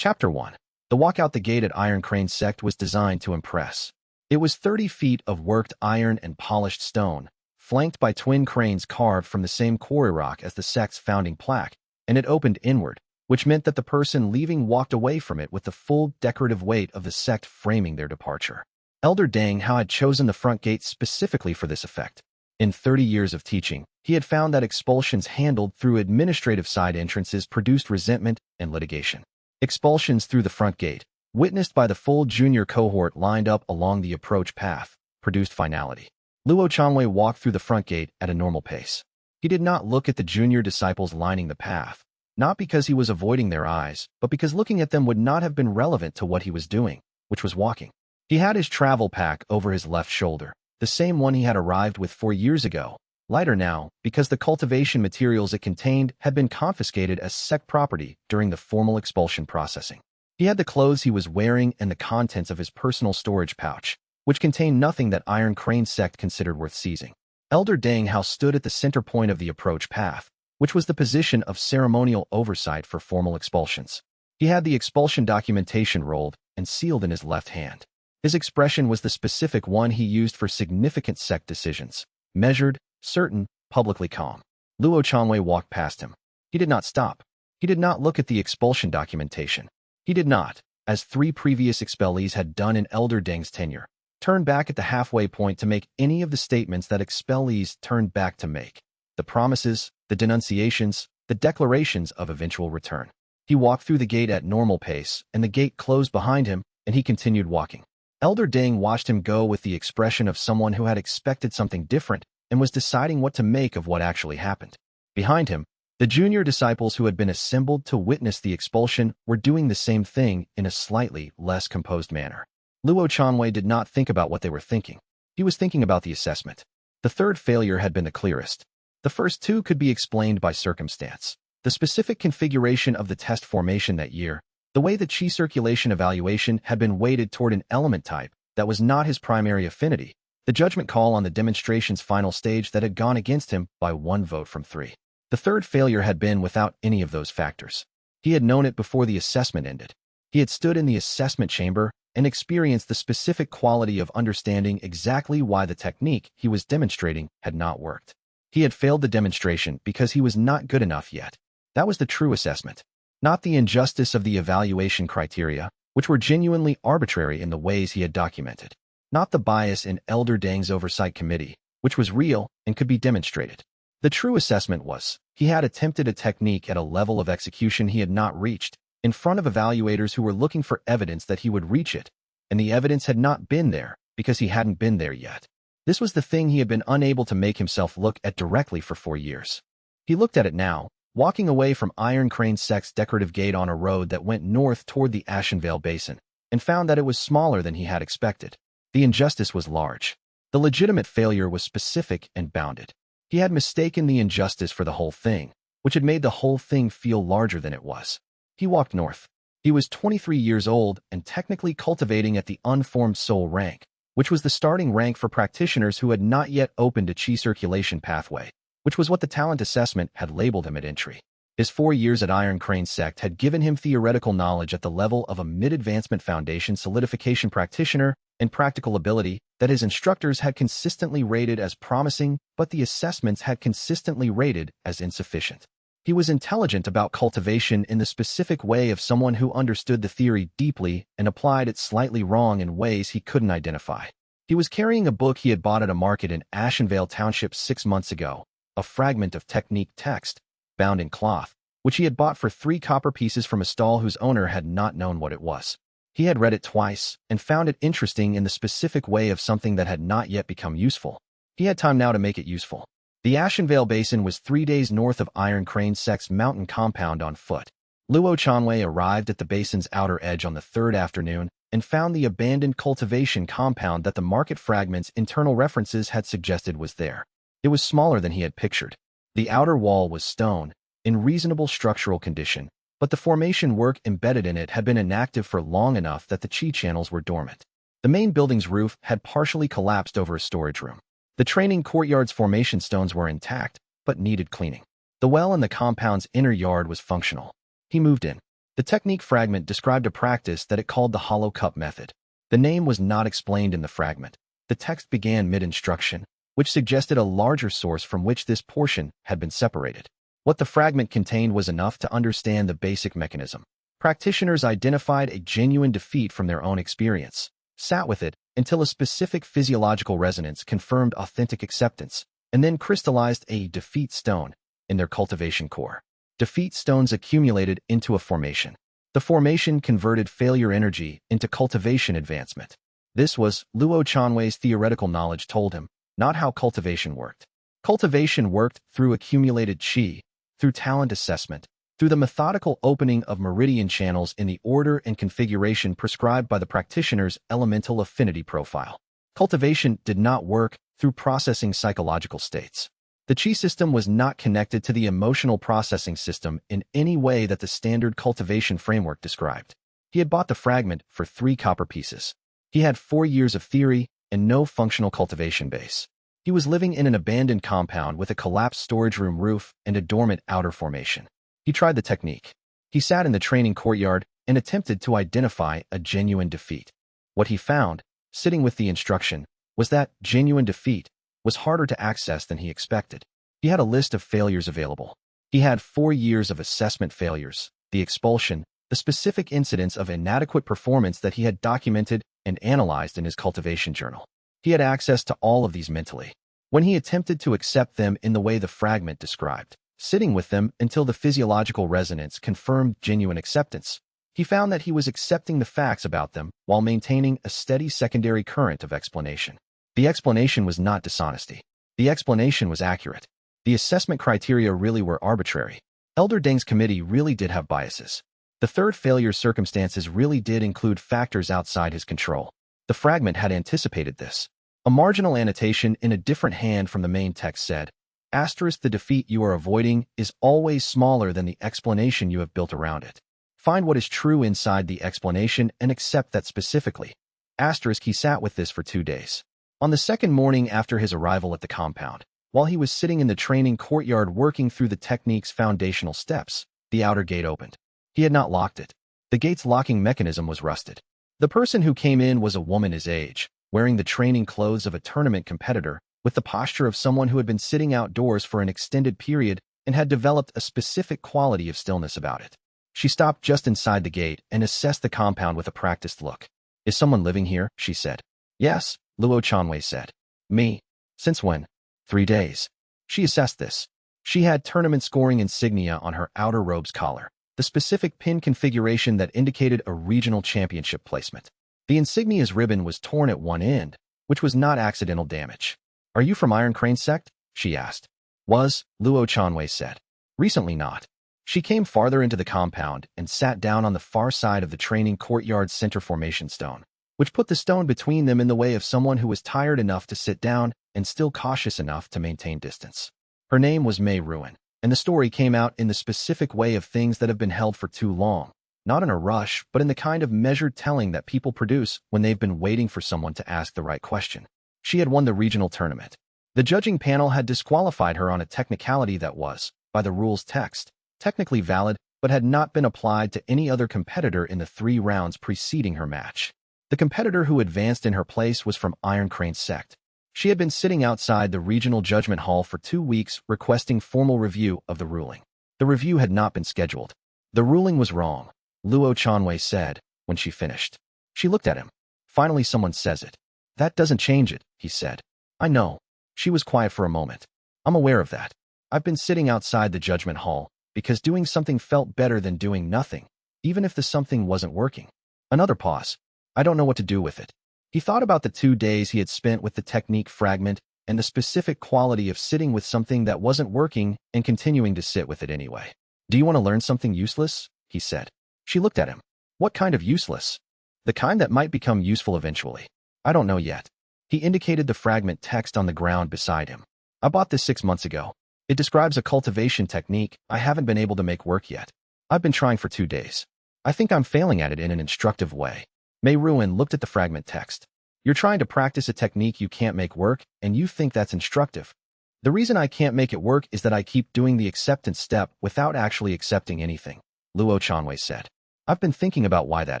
Chapter 1. The walk out the gate at Iron Crane Sect was designed to impress. It was 30 feet of worked iron and polished stone, flanked by twin cranes carved from the same quarry rock as the sect's founding plaque, and it opened inward, which meant that the person leaving walked away from it with the full decorative weight of the sect framing their departure. Elder Dang Hao had chosen the front gate specifically for this effect. In 30 years of teaching, he had found that expulsions handled through administrative side entrances produced resentment and litigation. Expulsions through the front gate, witnessed by the full junior cohort lined up along the approach path, produced finality. Luo Chanwei walked through the front gate at a normal pace. He did not look at the junior disciples lining the path, not because he was avoiding their eyes, but because looking at them would not have been relevant to what he was doing, which was walking. He had his travel pack over his left shoulder, the same one he had arrived with 4 years ago, lighter now because the cultivation materials it contained had been confiscated as sect property during the formal expulsion processing. He had the clothes he was wearing and the contents of his personal storage pouch, which contained nothing that Iron Crane Sect considered worth seizing. Elder Dang Hao stood at the center point of the approach path, which was the position of ceremonial oversight for formal expulsions. He had the expulsion documentation rolled and sealed in his left hand. His expression was the specific one he used for significant sect decisions: measured, certain, publicly calm. Luo Chanwei walked past him. He did not stop. He did not look at the expulsion documentation. He did not, as 3 previous expellees had done in Elder Deng's tenure, turn back at the halfway point to make any of the statements that expellees turned back to make: the promises, the denunciations, the declarations of eventual return. He walked through the gate at normal pace, and the gate closed behind him, and he continued walking. Elder Deng watched him go with the expression of someone who had expected something different and was deciding what to make of what actually happened. Behind him, the junior disciples who had been assembled to witness the expulsion were doing the same thing in a slightly less composed manner. Luo Chanwei did not think about what they were thinking. He was thinking about the assessment. The third failure had been the clearest. The first 2 could be explained by circumstance. The specific configuration of the test formation that year, the way the qi circulation evaluation had been weighted toward an element type that was not his primary affinity, the judgment call on the demonstration's final stage that had gone against him by 1 vote from 3. The third failure had been without any of those factors. He had known it before the assessment ended. He had stood in the assessment chamber and experienced the specific quality of understanding exactly why the technique he was demonstrating had not worked. He had failed the demonstration because he was not good enough yet. That was the true assessment, not the injustice of the evaluation criteria, which were genuinely arbitrary in the ways he had documented, not the bias in Elder Deng's oversight committee, which was real and could be demonstrated. The true assessment was, he had attempted a technique at a level of execution he had not reached, in front of evaluators who were looking for evidence that he would reach it, and the evidence had not been there because he hadn't been there yet. This was the thing he had been unable to make himself look at directly for 4 years. He looked at it now, walking away from Iron Crane Sect's decorative gate on a road that went north toward the Ashenvale Basin, and found that it was smaller than he had expected. The injustice was large. The legitimate failure was specific and bounded. He had mistaken the injustice for the whole thing, which had made the whole thing feel larger than it was. He walked north. He was 23 years old and technically cultivating at the unformed soul rank, which was the starting rank for practitioners who had not yet opened a qi circulation pathway, which was what the talent assessment had labeled him at entry. His 4 years at Iron Crane Sect had given him theoretical knowledge at the level of a mid-advancement foundation solidification practitioner and practical ability that his instructors had consistently rated as promising, but the assessments had consistently rated as insufficient. He was intelligent about cultivation in the specific way of someone who understood the theory deeply and applied it slightly wrong in ways he couldn't identify. He was carrying a book he had bought at a market in Ashenvale Township 6 months ago, a fragment of technique text, bound in cloth, which he had bought for 3 copper pieces from a stall whose owner had not known what it was. He had read it twice and found it interesting in the specific way of something that had not yet become useful. He had time now to make it useful. The Ashenvale Basin was 3 days north of Iron Crane Sect's mountain compound on foot. Luo Chanwei arrived at the basin's outer edge on the 3rd afternoon and found the abandoned cultivation compound that the market fragment's internal references had suggested was there. It was smaller than he had pictured. The outer wall was stone, in reasonable structural condition, but the formation work embedded in it had been inactive for long enough that the qi channels were dormant. The main building's roof had partially collapsed over a storage room. The training courtyard's formation stones were intact, but needed cleaning. The well in the compound's inner yard was functional. He moved in. The technique fragment described a practice that it called the hollow cup method. The name was not explained in the fragment. The text began mid-instruction, which suggested a larger source from which this portion had been separated. What the fragment contained was enough to understand the basic mechanism. Practitioners identified a genuine defeat from their own experience, sat with it until a specific physiological resonance confirmed authentic acceptance, and then crystallized a defeat stone in their cultivation core. Defeat stones accumulated into a formation. The formation converted failure energy into cultivation advancement. This was, Luo Chanwei's theoretical knowledge told him, not how cultivation worked. Cultivation worked through accumulated qi, through talent assessment, through the methodical opening of meridian channels in the order and configuration prescribed by the practitioner's elemental affinity profile. Cultivation did not work through processing psychological states. The qi system was not connected to the emotional processing system in any way that the standard cultivation framework described. He had bought the fragment for 3 copper pieces. He had 4 years of theory and no functional cultivation base. He was living in an abandoned compound with a collapsed storage room roof and a dormant outer formation. He tried the technique. He sat in the training courtyard and attempted to identify a genuine defeat. What he found, sitting with the instruction, was that genuine defeat was harder to access than he expected. He had a list of failures available. He had 4 years of assessment failures, the expulsion, the specific incidents of inadequate performance that he had documented and analyzed in his cultivation journal. He had access to all of these mentally. When he attempted to accept them in the way the fragment described, sitting with them until the physiological resonance confirmed genuine acceptance, he found that he was accepting the facts about them while maintaining a steady secondary current of explanation. The explanation was not dishonesty. The explanation was accurate. The assessment criteria really were arbitrary. Elder Deng's committee really did have biases. The third failure circumstances really did include factors outside his control. The fragment had anticipated this. A marginal annotation in a different hand from the main text said, * the defeat you are avoiding is always smaller than the explanation you have built around it. Find what is true inside the explanation and accept that specifically. * he sat with this for 2 days. On the second morning after his arrival at the compound, while he was sitting in the training courtyard working through the technique's foundational steps, the outer gate opened. He had not locked it. The gate's locking mechanism was rusted. The person who came in was a woman his age, wearing the training clothes of a tournament competitor, with the posture of someone who had been sitting outdoors for an extended period and had developed a specific quality of stillness about it. She stopped just inside the gate and assessed the compound with a practiced look. Is someone living here? She said. Yes, Luo Chanwei said. Me. Since when? 3 days. She assessed this. She had tournament scoring insignia on her outer robe's collar, the specific pin configuration that indicated a regional championship placement. The insignia's ribbon was torn at one end, which was not accidental damage. Are you from Iron Crane Sect? She asked. Was, Luo Chanwei said. Recently not. She came farther into the compound and sat down on the far side of the training courtyard's center formation stone, which put the stone between them in the way of someone who was tired enough to sit down and still cautious enough to maintain distance. Her name was Mei Ruin, and the story came out in the specific way of things that have been held for too long, not in a rush, but in the kind of measured telling that people produce when they've been waiting for someone to ask the right question. She had won the regional tournament. The judging panel had disqualified her on a technicality that was, by the rules text, technically valid, but had not been applied to any other competitor in the 3 rounds preceding her match. The competitor who advanced in her place was from Iron Crane Sect. She had been sitting outside the regional judgment hall for 2 weeks requesting formal review of the ruling. The review had not been scheduled. The ruling was wrong, Luo Chanwei said when she finished. She looked at him. Finally someone says it. That doesn't change it, he said. I know. She was quiet for a moment. I'm aware of that. I've been sitting outside the judgment hall because doing something felt better than doing nothing, even if the something wasn't working. Another pause. I don't know what to do with it. He thought about the 2 days he had spent with the technique fragment and the specific quality of sitting with something that wasn't working and continuing to sit with it anyway. Do you want to learn something useless? He said. She looked at him. What kind of useless? The kind that might become useful eventually. I don't know yet. He indicated the fragment text on the ground beside him. I bought this 6 months ago. It describes a cultivation technique I haven't been able to make work yet. I've been trying for 2 days. I think I'm failing at it in an instructive way. Mei Ruin looked at the fragment text. You're trying to practice a technique you can't make work, and you think that's instructive. The reason I can't make it work is that I keep doing the acceptance step without actually accepting anything, Luo Chanwei said. I've been thinking about why that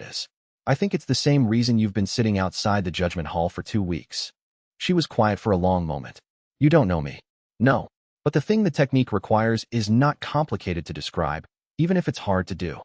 is. I think it's the same reason you've been sitting outside the judgment hall for 2 weeks. She was quiet for a long moment. You don't know me. No. But the thing the technique requires is not complicated to describe, even if it's hard to do.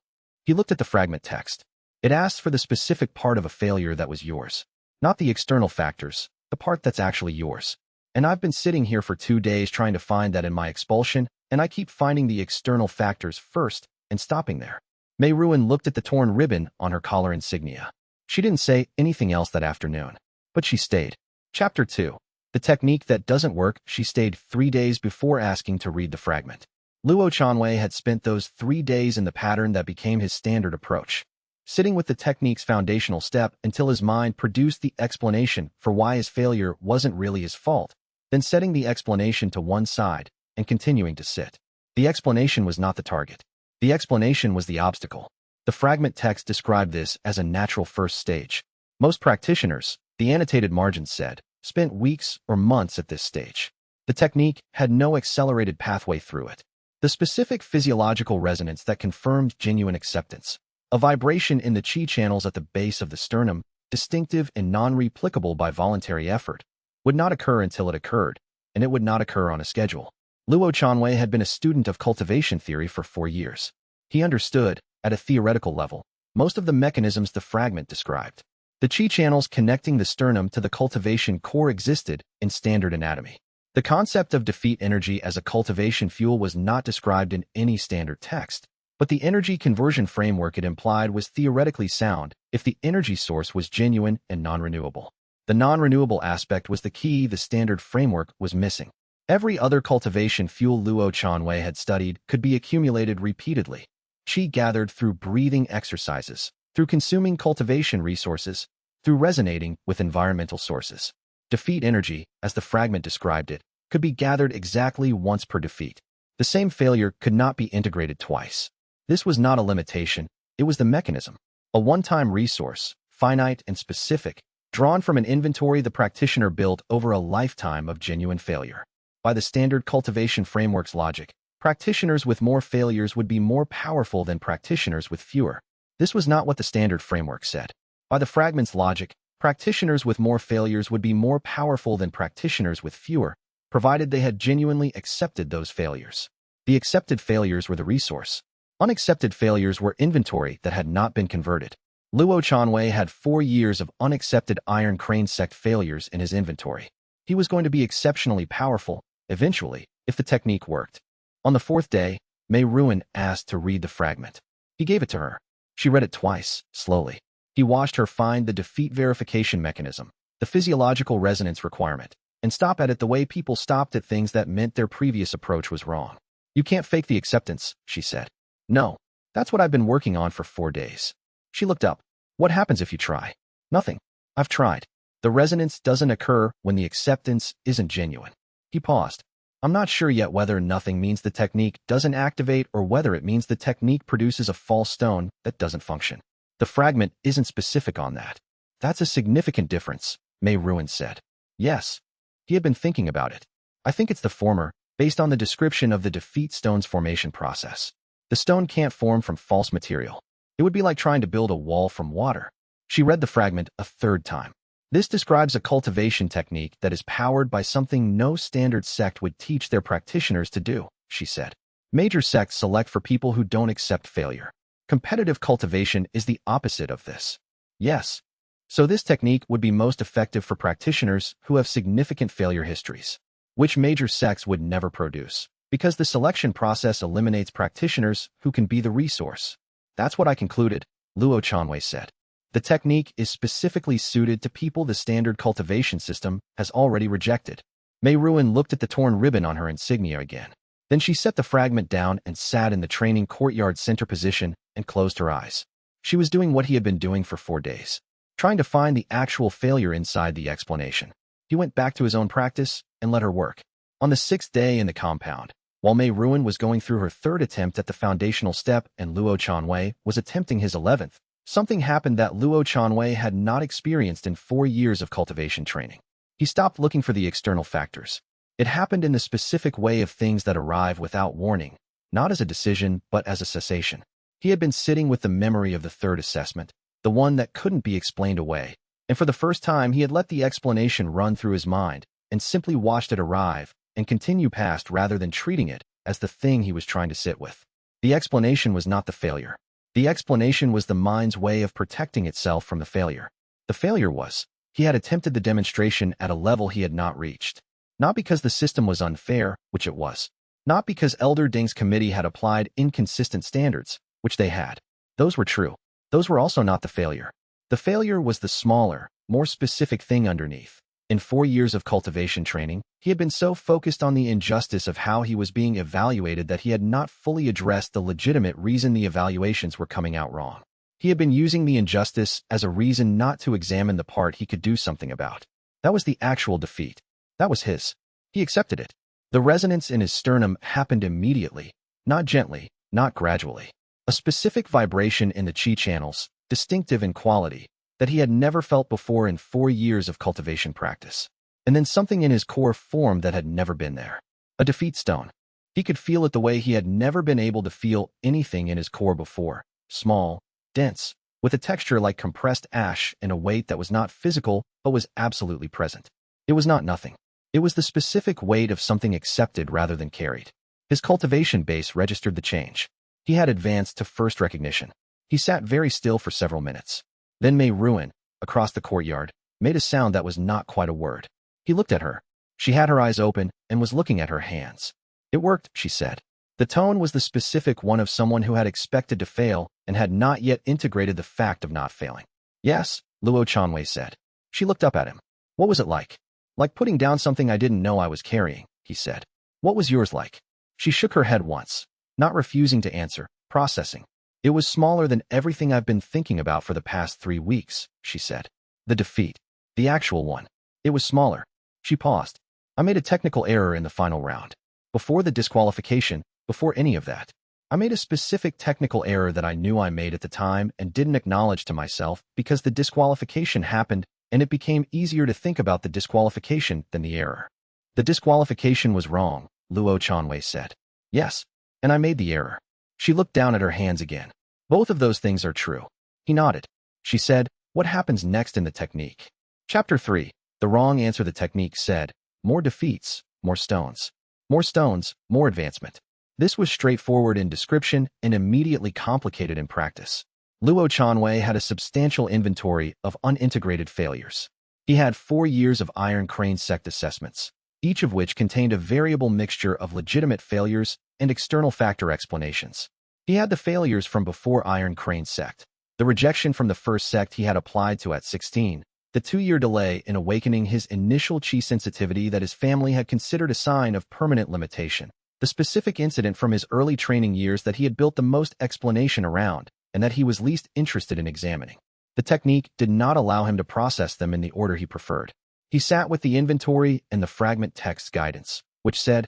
He looked at the fragment text. It asks for the specific part of a failure that was yours, not the external factors, the part that's actually yours. And I've been sitting here for 2 days trying to find that in my expulsion, and I keep finding the external factors first and stopping there. Mei Ruan looked at the torn ribbon on her collar insignia. She didn't say anything else that afternoon, but she stayed. Chapter 2. The technique that doesn't work. She stayed 3 days before asking to read the fragment. Luo Chanwei had spent those 3 days in the pattern that became his standard approach, sitting with the technique's foundational step until his mind produced the explanation for why his failure wasn't really his fault, then setting the explanation to one side and continuing to sit. The explanation was not the target. The explanation was the obstacle. The fragment text described this as a natural first stage. Most practitioners, the annotated margins said, spent weeks or months at this stage. The technique had no accelerated pathway through it. The specific physiological resonance that confirmed genuine acceptance, a vibration in the qi channels at the base of the sternum, distinctive and non-replicable by voluntary effort, would not occur until it occurred, and it would not occur on a schedule. Luo Chanwei had been a student of cultivation theory for 4 years. He understood, at a theoretical level, most of the mechanisms the fragment described. The qi channels connecting the sternum to the cultivation core existed in standard anatomy. The concept of defeat energy as a cultivation fuel was not described in any standard text, but the energy conversion framework it implied was theoretically sound if the energy source was genuine and non-renewable. The non-renewable aspect was the key the standard framework was missing. Every other cultivation fuel Luo Chanwei had studied could be accumulated repeatedly. Qi gathered through breathing exercises, through consuming cultivation resources, through resonating with environmental sources. Defeat energy, as the fragment described it, could be gathered exactly once per defeat. The same failure could not be integrated twice. This was not a limitation, it was the mechanism. A one-time resource, finite and specific, drawn from an inventory the practitioner built over a lifetime of genuine failure. By the standard cultivation framework's logic, practitioners with more failures would be more powerful than practitioners with fewer. This was not what the standard framework said. By the fragment's logic, practitioners with more failures would be more powerful than practitioners with fewer, provided they had genuinely accepted those failures. The accepted failures were the resource. Unaccepted failures were inventory that had not been converted. Luo Chanwei had 4 years of unaccepted Iron Crane Sect failures in his inventory. He was going to be exceptionally powerful, eventually, if the technique worked. On the 4th day, Mei Ruan asked to read the fragment. He gave it to her. She read it twice, slowly. He watched her find the defeat verification mechanism, the physiological resonance requirement, and stop at it the way people stopped at things that meant their previous approach was wrong. You can't fake the acceptance, she said. No. That's what I've been working on for 4 days. She looked up. What happens if you try? Nothing. I've tried. The resonance doesn't occur when the acceptance isn't genuine. He paused. I'm not sure yet whether nothing means the technique doesn't activate or whether it means the technique produces a false stone that doesn't function. The fragment isn't specific on that. That's a significant difference, Mei Ruan said. Yes. He had been thinking about it. I think it's the former, based on the description of the defeat stone's formation process. The stone can't form from false material. It would be like trying to build a wall from water. She read the fragment a 3rd time. This describes a cultivation technique that is powered by something no standard sect would teach their practitioners to do, she said. Major sects select for people who don't accept failure. Competitive cultivation is the opposite of this. Yes. So this technique would be most effective for practitioners who have significant failure histories, which major sects would never produce, because the selection process eliminates practitioners who can be the resource. That's what I concluded, Luo Chanwei said. The technique is specifically suited to people the standard cultivation system has already rejected. Mei Ruan looked at the torn ribbon on her insignia again. Then she set the fragment down and sat in the training courtyard center position and closed her eyes. She was doing what he had been doing for 4 days, trying to find the actual failure inside the explanation. He went back to his own practice and let her work. On the 6th day in the compound, while Mei Ruan was going through her 3rd attempt at the foundational step and Luo Chanwei was attempting his 11th, something happened that Luo Chanwei had not experienced in 4 years of cultivation training. He stopped looking for the external factors. It happened in the specific way of things that arrive without warning, not as a decision but as a cessation. He had been sitting with the memory of the third assessment, the one that couldn't be explained away, and for the first time he had let the explanation run through his mind and simply watched it arrive and continue past rather than treating it as the thing he was trying to sit with. The explanation was not the failure. The explanation was the mind's way of protecting itself from the failure. The failure was, he had attempted the demonstration at a level he had not reached. Not because the system was unfair, which it was. Not because Elder Ding's committee had applied inconsistent standards, which they had. Those were true. Those were also not the failure. The failure was the smaller, more specific thing underneath. In 4 years of cultivation training, he had been so focused on the injustice of how he was being evaluated that he had not fully addressed the legitimate reason the evaluations were coming out wrong. He had been using the injustice as a reason not to examine the part he could do something about. That was the actual defeat. That was his. He accepted it. The resonance in his sternum happened immediately, not gently, not gradually. A specific vibration in the chi channels, distinctive in quality, that he had never felt before in 4 years of cultivation practice. And then something in his core formed that had never been there. A defeat stone. He could feel it the way he had never been able to feel anything in his core before. Small, dense, with a texture like compressed ash and a weight that was not physical but was absolutely present. It was not nothing. It was the specific weight of something accepted rather than carried. His cultivation base registered the change. He had advanced to first recognition. He sat very still for several minutes. Then Mei Ruin, across the courtyard, made a sound that was not quite a word. He looked at her. She had her eyes open and was looking at her hands. It worked, she said. The tone was the specific one of someone who had expected to fail and had not yet integrated the fact of not failing. Yes, Luo Chanwei said. She looked up at him. What was it like? Like putting down something I didn't know I was carrying, he said. What was yours like? She shook her head once, not refusing to answer, processing. It was smaller than everything I've been thinking about for the past 3 weeks, she said. The defeat. The actual one. It was smaller. She paused. I made a technical error in the final round. Before the disqualification, before any of that. I made a specific technical error that I knew I made at the time and didn't acknowledge to myself because the disqualification happened and it became easier to think about the disqualification than the error. The disqualification was wrong, Luo Chanwei said. Yes, and I made the error. She looked down at her hands again. Both of those things are true. He nodded. She said, what happens next in the technique? Chapter 3. The wrong answer. The technique said, more defeats, more stones. More stones, more advancement. This was straightforward in description and immediately complicated in practice. Luo Chanwei had a substantial inventory of unintegrated failures. He had 4 years of Iron Crane Sect assessments, each of which contained a variable mixture of legitimate failures and external factor explanations. He had the failures from before Iron Crane Sect, the rejection from the first sect he had applied to at 16, the 2-year delay in awakening his initial chi sensitivity that his family had considered a sign of permanent limitation, the specific incident from his early training years that he had built the most explanation around and that he was least interested in examining. The technique did not allow him to process them in the order he preferred. He sat with the inventory and the fragment text guidance, which said,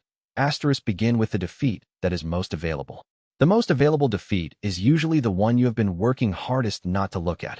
begin with the defeat that is most available. The most available defeat is usually the one you have been working hardest not to look at.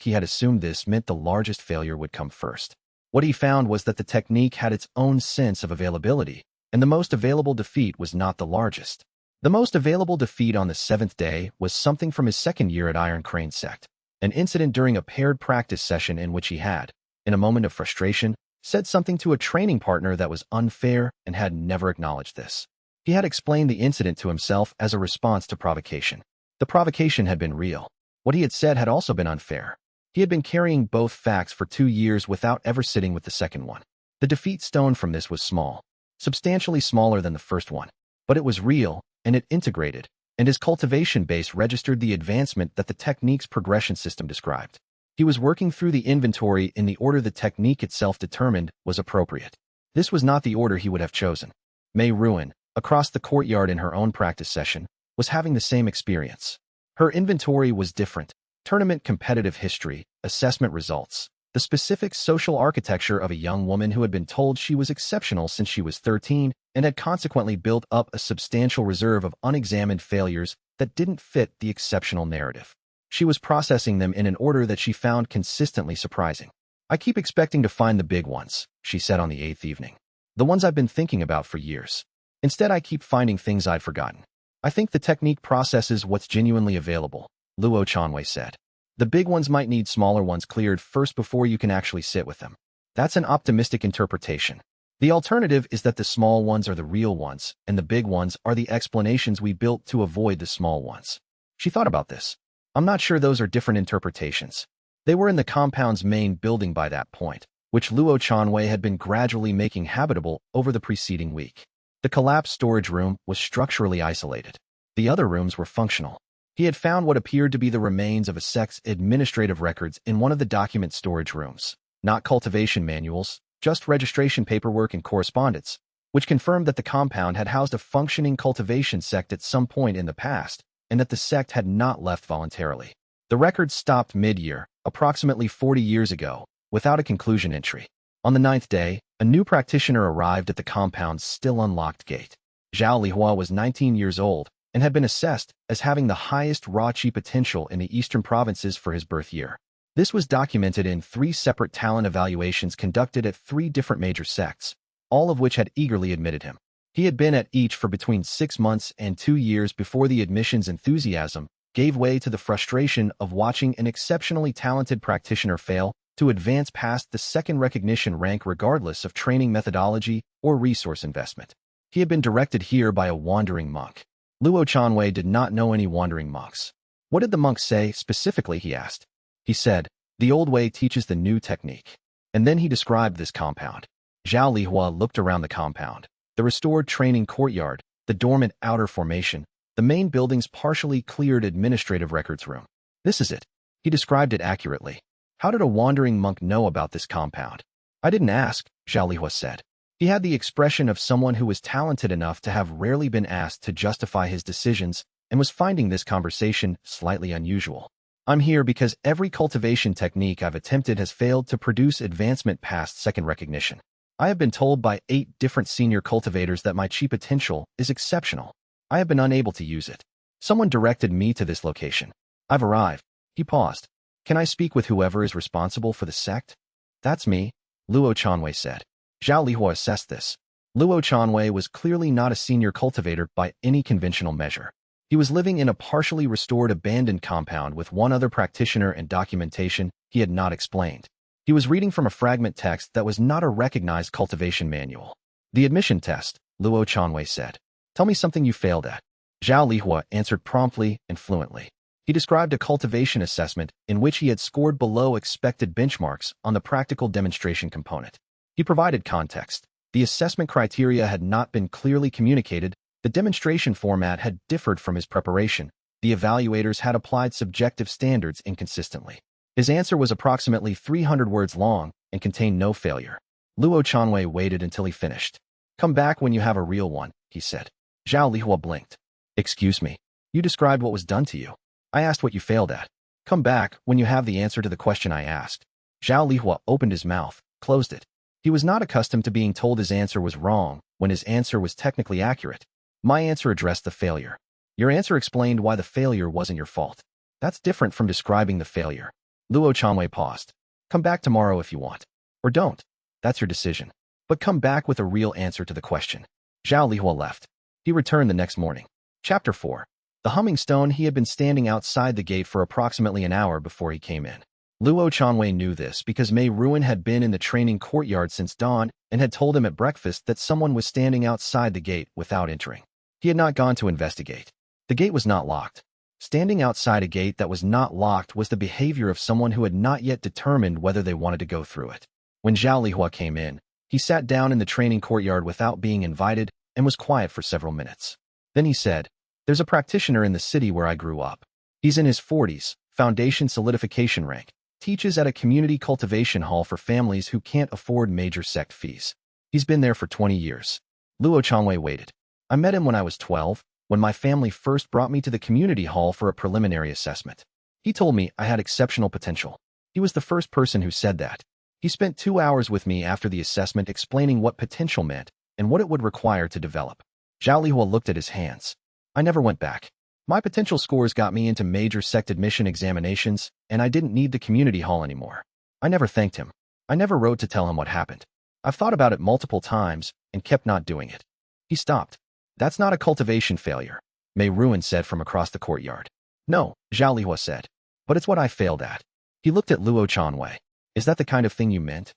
He had assumed this meant the largest failure would come first. What he found was that the technique had its own sense of availability, and the most available defeat was not the largest. The most available defeat on the 7th day was something from his 2nd year at Iron Crane Sect, an incident during a paired practice session in which he had, in a moment of frustration, said something to a training partner that was unfair and had never acknowledged this. He had explained the incident to himself as a response to provocation. The provocation had been real. What he had said had also been unfair. He had been carrying both facts for 2 years without ever sitting with the second one. The defeat stone from this was small, substantially smaller than the first one, but it was real, and it integrated, and his cultivation base registered the advancement that the technique's progression system described. He was working through the inventory in the order the technique itself determined was appropriate. This was not the order he would have chosen. Mei Ruin, across the courtyard in her own practice session, was having the same experience. Her inventory was different. Tournament competitive history, assessment results, the specific social architecture of a young woman who had been told she was exceptional since she was 13 and had consequently built up a substantial reserve of unexamined failures that didn't fit the exceptional narrative. She was processing them in an order that she found consistently surprising. I keep expecting to find the big ones, she said on the 8th evening. The ones I've been thinking about for years. Instead, I keep finding things I'd forgotten. I think the technique processes what's genuinely available, Luo Chanwei said. The big ones might need smaller ones cleared first before you can actually sit with them. That's an optimistic interpretation. The alternative is that the small ones are the real ones, and the big ones are the explanations we built to avoid the small ones. She thought about this. I'm not sure those are different interpretations. They were in the compound's main building by that point, which Luo Chanwei had been gradually making habitable over the preceding week. The collapsed storage room was structurally isolated. The other rooms were functional. He had found what appeared to be the remains of a sect's administrative records in one of the document storage rooms. Not cultivation manuals, just registration paperwork and correspondence, which confirmed that the compound had housed a functioning cultivation sect at some point in the past, and that the sect had not left voluntarily. The records stopped mid-year, approximately 40 years ago, without a conclusion entry. On the 9th day, a new practitioner arrived at the compound's still unlocked gate. Zhao Lihua was 19 years old and had been assessed as having the highest raw qi potential in the eastern provinces for his birth year. This was documented in 3 separate talent evaluations conducted at 3 different major sects, all of which had eagerly admitted him. He had been at each for between 6 months and 2 years before the admission's enthusiasm gave way to the frustration of watching an exceptionally talented practitioner fail to advance past the second recognition rank regardless of training methodology or resource investment. He had been directed here by a wandering monk. Luo Chanwei did not know any wandering monks. What did the monk say specifically, he asked. He said, the old way teaches the new technique. And then he described this compound. Zhao Lihua looked around the compound. The restored training courtyard, the dormant outer formation, the main building's partially cleared administrative records room. This is it. He described it accurately. How did a wandering monk know about this compound? I didn't ask, Zhao Lihua said. He had the expression of someone who was talented enough to have rarely been asked to justify his decisions and was finding this conversation slightly unusual. I'm here because every cultivation technique I've attempted has failed to produce advancement past second recognition. I have been told by 8 different senior cultivators that my qi potential is exceptional. I have been unable to use it. Someone directed me to this location. I've arrived. He paused. Can I speak with whoever is responsible for the sect? That's me, Luo Chanwei said. Zhao Lihua assessed this. Luo Chanwei was clearly not a senior cultivator by any conventional measure. He was living in a partially restored abandoned compound with one other practitioner and documentation he had not explained. He was reading from a fragment text that was not a recognized cultivation manual. The admission test, Luo Chanwei said. Tell me something you failed at. Zhao Lihua answered promptly and fluently. He described a cultivation assessment in which he had scored below expected benchmarks on the practical demonstration component. He provided context. The assessment criteria had not been clearly communicated, the demonstration format had differed from his preparation, the evaluators had applied subjective standards inconsistently. His answer was approximately 300 words long and contained no failure. Luo Chanwei waited until he finished. Come back when you have a real one, he said. Zhao Lihua blinked. Excuse me. You described what was done to you. I asked what you failed at. Come back when you have the answer to the question I asked. Zhao Lihua opened his mouth, closed it. He was not accustomed to being told his answer was wrong when his answer was technically accurate. My answer addressed the failure. Your answer explained why the failure wasn't your fault. That's different from describing the failure. Luo Chanwei paused. Come back tomorrow if you want. Or don't. That's your decision. But come back with a real answer to the question. Zhao Lihua left. He returned the next morning. Chapter 4. The humming stone. He had been standing outside the gate for approximately an hour before he came in. Luo Chanwei knew this because Mei Ruan had been in the training courtyard since dawn and had told him at breakfast that someone was standing outside the gate without entering. He had not gone to investigate. The gate was not locked. Standing outside a gate that was not locked was the behavior of someone who had not yet determined whether they wanted to go through it. When Zhao Lihua came in, he sat down in the training courtyard without being invited and was quiet for several minutes. Then he said, "There's a practitioner in the city where I grew up. He's in his 40s, foundation solidification rank. Teaches at a community cultivation hall for families who can't afford major sect fees. He's been there for 20 years. Luo Chanwei waited. I met him when I was 12, when my family first brought me to the community hall for a preliminary assessment. He told me I had exceptional potential. He was the first person who said that. He spent 2 hours with me after the assessment explaining what potential meant and what it would require to develop. Zhao Lihua looked at his hands. I never went back. My potential scores got me into major sect admission examinations, and I didn't need the community hall anymore. I never thanked him. I never wrote to tell him what happened. I've thought about it multiple times and kept not doing it." He stopped. "That's not a cultivation failure. Mei Ruan said from across the courtyard. No, Zhao Lihua said. But it's what I failed at. He looked at Luo Chanwei. Is that the kind of thing you meant?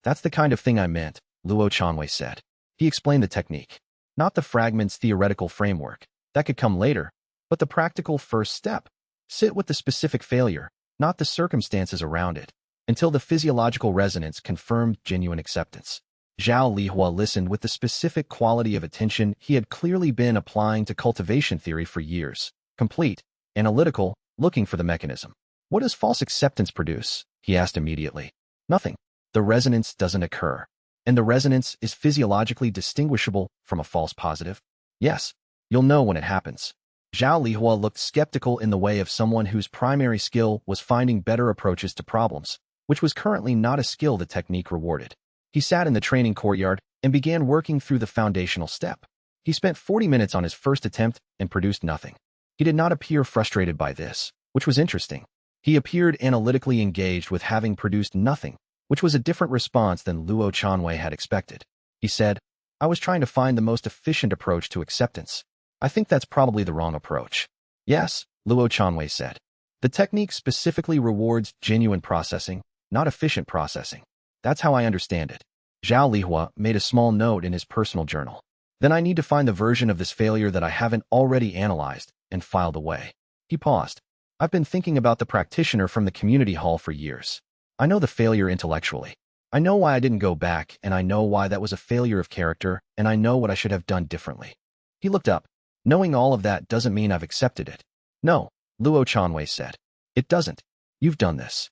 That's the kind of thing I meant, Luo Chanwei said. He explained the technique. Not the fragment's theoretical framework. That could come later. But the practical first step. Sit with the specific failure, not the circumstances around it, until the physiological resonance confirmed genuine acceptance. Zhao Lihua listened with the specific quality of attention he had clearly been applying to cultivation theory for years. Complete, analytical, looking for the mechanism. What does false acceptance produce? He asked immediately. Nothing. The resonance doesn't occur. And the resonance is physiologically distinguishable from a false positive? Yes. You'll know when it happens. Zhao Lihua looked skeptical in the way of someone whose primary skill was finding better approaches to problems, which was currently not a skill the technique rewarded. He sat in the training courtyard and began working through the foundational step. He spent 40 minutes on his first attempt and produced nothing. He did not appear frustrated by this, which was interesting. He appeared analytically engaged with having produced nothing, which was a different response than Luo Chanwei had expected. He said, I was trying to find the most efficient approach to acceptance. I think that's probably the wrong approach. Yes, Luo Chanwei said. The technique specifically rewards genuine processing, not efficient processing. That's how I understand it. Zhao Lihua made a small note in his personal journal. Then I need to find the version of this failure that I haven't already analyzed and filed away. He paused. I've been thinking about the practitioner from the community hall for years. I know the failure intellectually. I know why I didn't go back, and I know why that was a failure of character, and I know what I should have done differently. He looked up. Knowing all of that doesn't mean I've accepted it. No, Luo Chanwei said. It doesn't. You've done this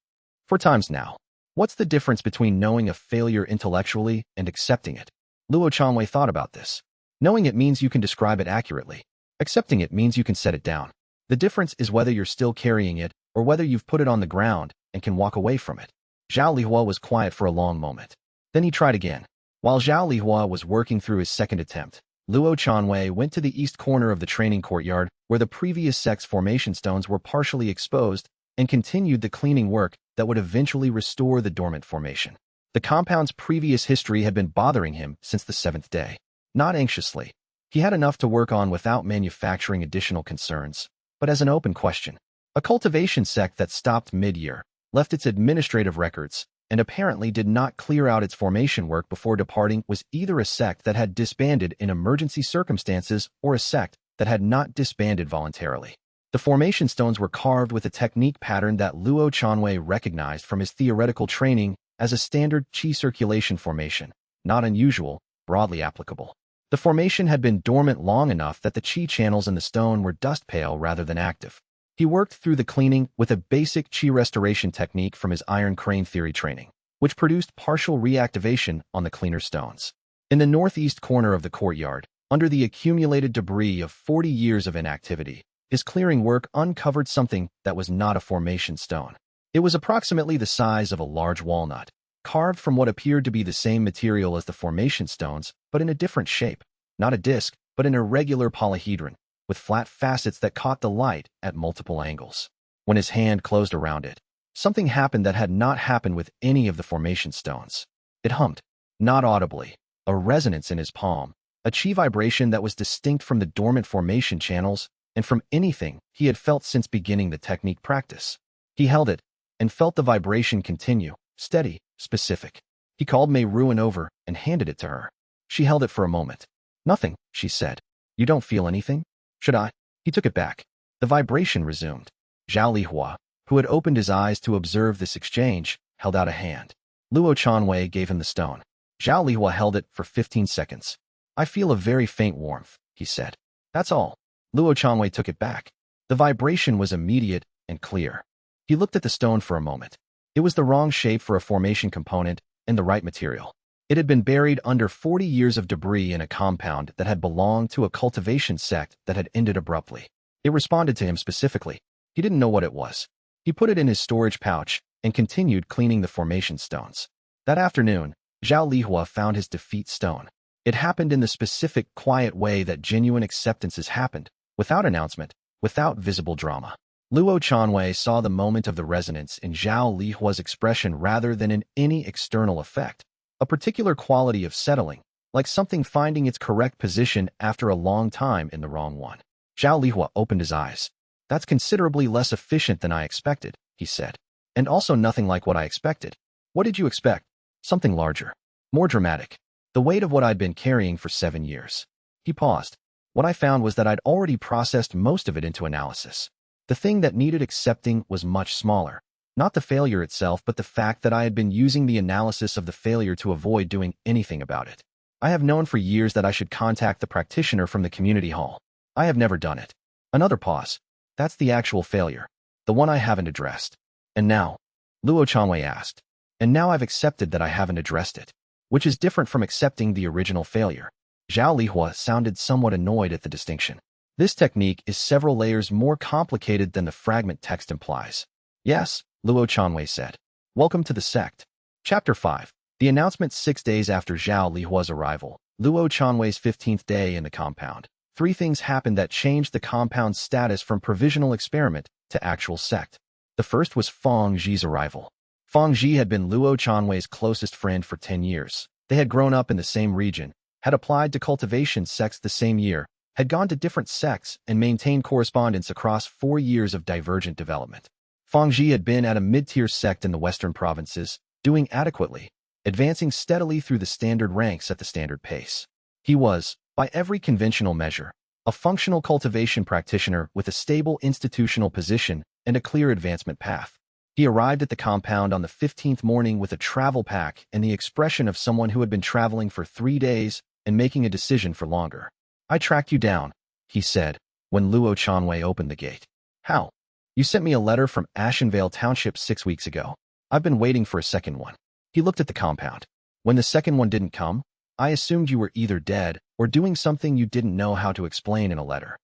4 times now. What's the difference between knowing a failure intellectually and accepting it? Luo Chanwei thought about this. Knowing it means you can describe it accurately. Accepting it means you can set it down. The difference is whether you're still carrying it or whether you've put it on the ground and can walk away from it. Zhao Lihua was quiet for a long moment. Then he tried again. While Zhao Lihua was working through his second attempt, Luo Chanwei went to the east corner of the training courtyard where the previous Sect's formation stones were partially exposed and continued the cleaning work that would eventually restore the dormant formation. The compound's previous history had been bothering him since the 7th day. Not anxiously. He had enough to work on without manufacturing additional concerns, but as an open question. A cultivation sect that stopped mid-year, left its administrative records, and apparently did not clear out its formation work before departing was either a sect that had disbanded in emergency circumstances or a sect that had not disbanded voluntarily. The formation stones were carved with a technique pattern that Luo Chanwei recognized from his theoretical training as a standard qi circulation formation, not unusual, broadly applicable. The formation had been dormant long enough that the qi channels in the stone were dust pale rather than active. He worked through the cleaning with a basic qi restoration technique from his iron crane theory training, which produced partial reactivation on the cleaner stones. In the northeast corner of the courtyard, under the accumulated debris of 40 years of inactivity, his clearing work uncovered something that was not a formation stone. It was approximately the size of a large walnut, carved from what appeared to be the same material as the formation stones, but in a different shape. Not a disc, but an irregular polyhedron, with flat facets that caught the light at multiple angles. When his hand closed around it, something happened that had not happened with any of the formation stones. It hummed, not audibly, a resonance in his palm, a qi vibration that was distinct from the dormant formation channels and from anything he had felt since beginning the technique practice. He held it and felt the vibration continue, steady, specific. He called Mei Ruan over and handed it to her. She held it for a moment. Nothing, she said. You don't feel anything? Should I? He took it back. The vibration resumed. Zhao Lihua, who had opened his eyes to observe this exchange, held out a hand. Luo Chanwei gave him the stone. Zhao Lihua held it for 15 seconds. I feel a very faint warmth, he said. That's all. Luo Chanwei took it back. The vibration was immediate and clear. He looked at the stone for a moment. It was the wrong shape for a formation component and the right material. It had been buried under 40 years of debris in a compound that had belonged to a cultivation sect that had ended abruptly. It responded to him specifically. He didn't know what it was. He put it in his storage pouch and continued cleaning the formation stones. That afternoon, Zhao Lihua found his defeat stone. It happened in the specific, quiet way that genuine acceptances happened, without announcement, without visible drama. Luo Chanwei saw the moment of the resonance in Zhao Lihua's expression rather than in any external effect. A particular quality of settling, like something finding its correct position after a long time in the wrong one. Zhao Lihua opened his eyes. That's considerably less efficient than I expected, he said. And also nothing like what I expected. What did you expect? Something larger. More dramatic. The weight of what I'd been carrying for 7 years. He paused. What I found was that I'd already processed most of it into analysis. The thing that needed accepting was much smaller. Not the failure itself, but the fact that I had been using the analysis of the failure to avoid doing anything about it. I have known for years that I should contact the practitioner from the community hall. I have never done it. Another pause. That's the actual failure. The one I haven't addressed. And now? Luo Changwei asked. And now I've accepted that I haven't addressed it. Which is different from accepting the original failure. Zhao Lihua sounded somewhat annoyed at the distinction. This technique is several layers more complicated than the fragment text implies. Yes, Luo Changwei said. Welcome to the sect. Chapter 5. The announcement 6 days after Zhao Lihua's arrival, Luo Changwei's 15th day in the compound. 3 things happened that changed the compound's status from provisional experiment to actual sect. The first was Fang Zhi's arrival. Fang Zhi had been Luo Changwei's closest friend for 10 years. They had grown up in the same region, had applied to cultivation sects the same year, had gone to different sects and maintained correspondence across 4 years of divergent development. Fang Zhi had been at a mid-tier sect in the western provinces, doing adequately, advancing steadily through the standard ranks at the standard pace. He was, by every conventional measure, a functional cultivation practitioner with a stable institutional position and a clear advancement path. He arrived at the compound on the 15th morning with a travel pack and the expression of someone who had been traveling for 3 days and making a decision for longer. I tracked you down, he said, when Luo Changwei opened the gate. How? You sent me a letter from Ashenvale Township 6 weeks ago. I've been waiting for a second one. He looked at the compound. When the second one didn't come, I assumed you were either dead or doing something you didn't know how to explain in a letter.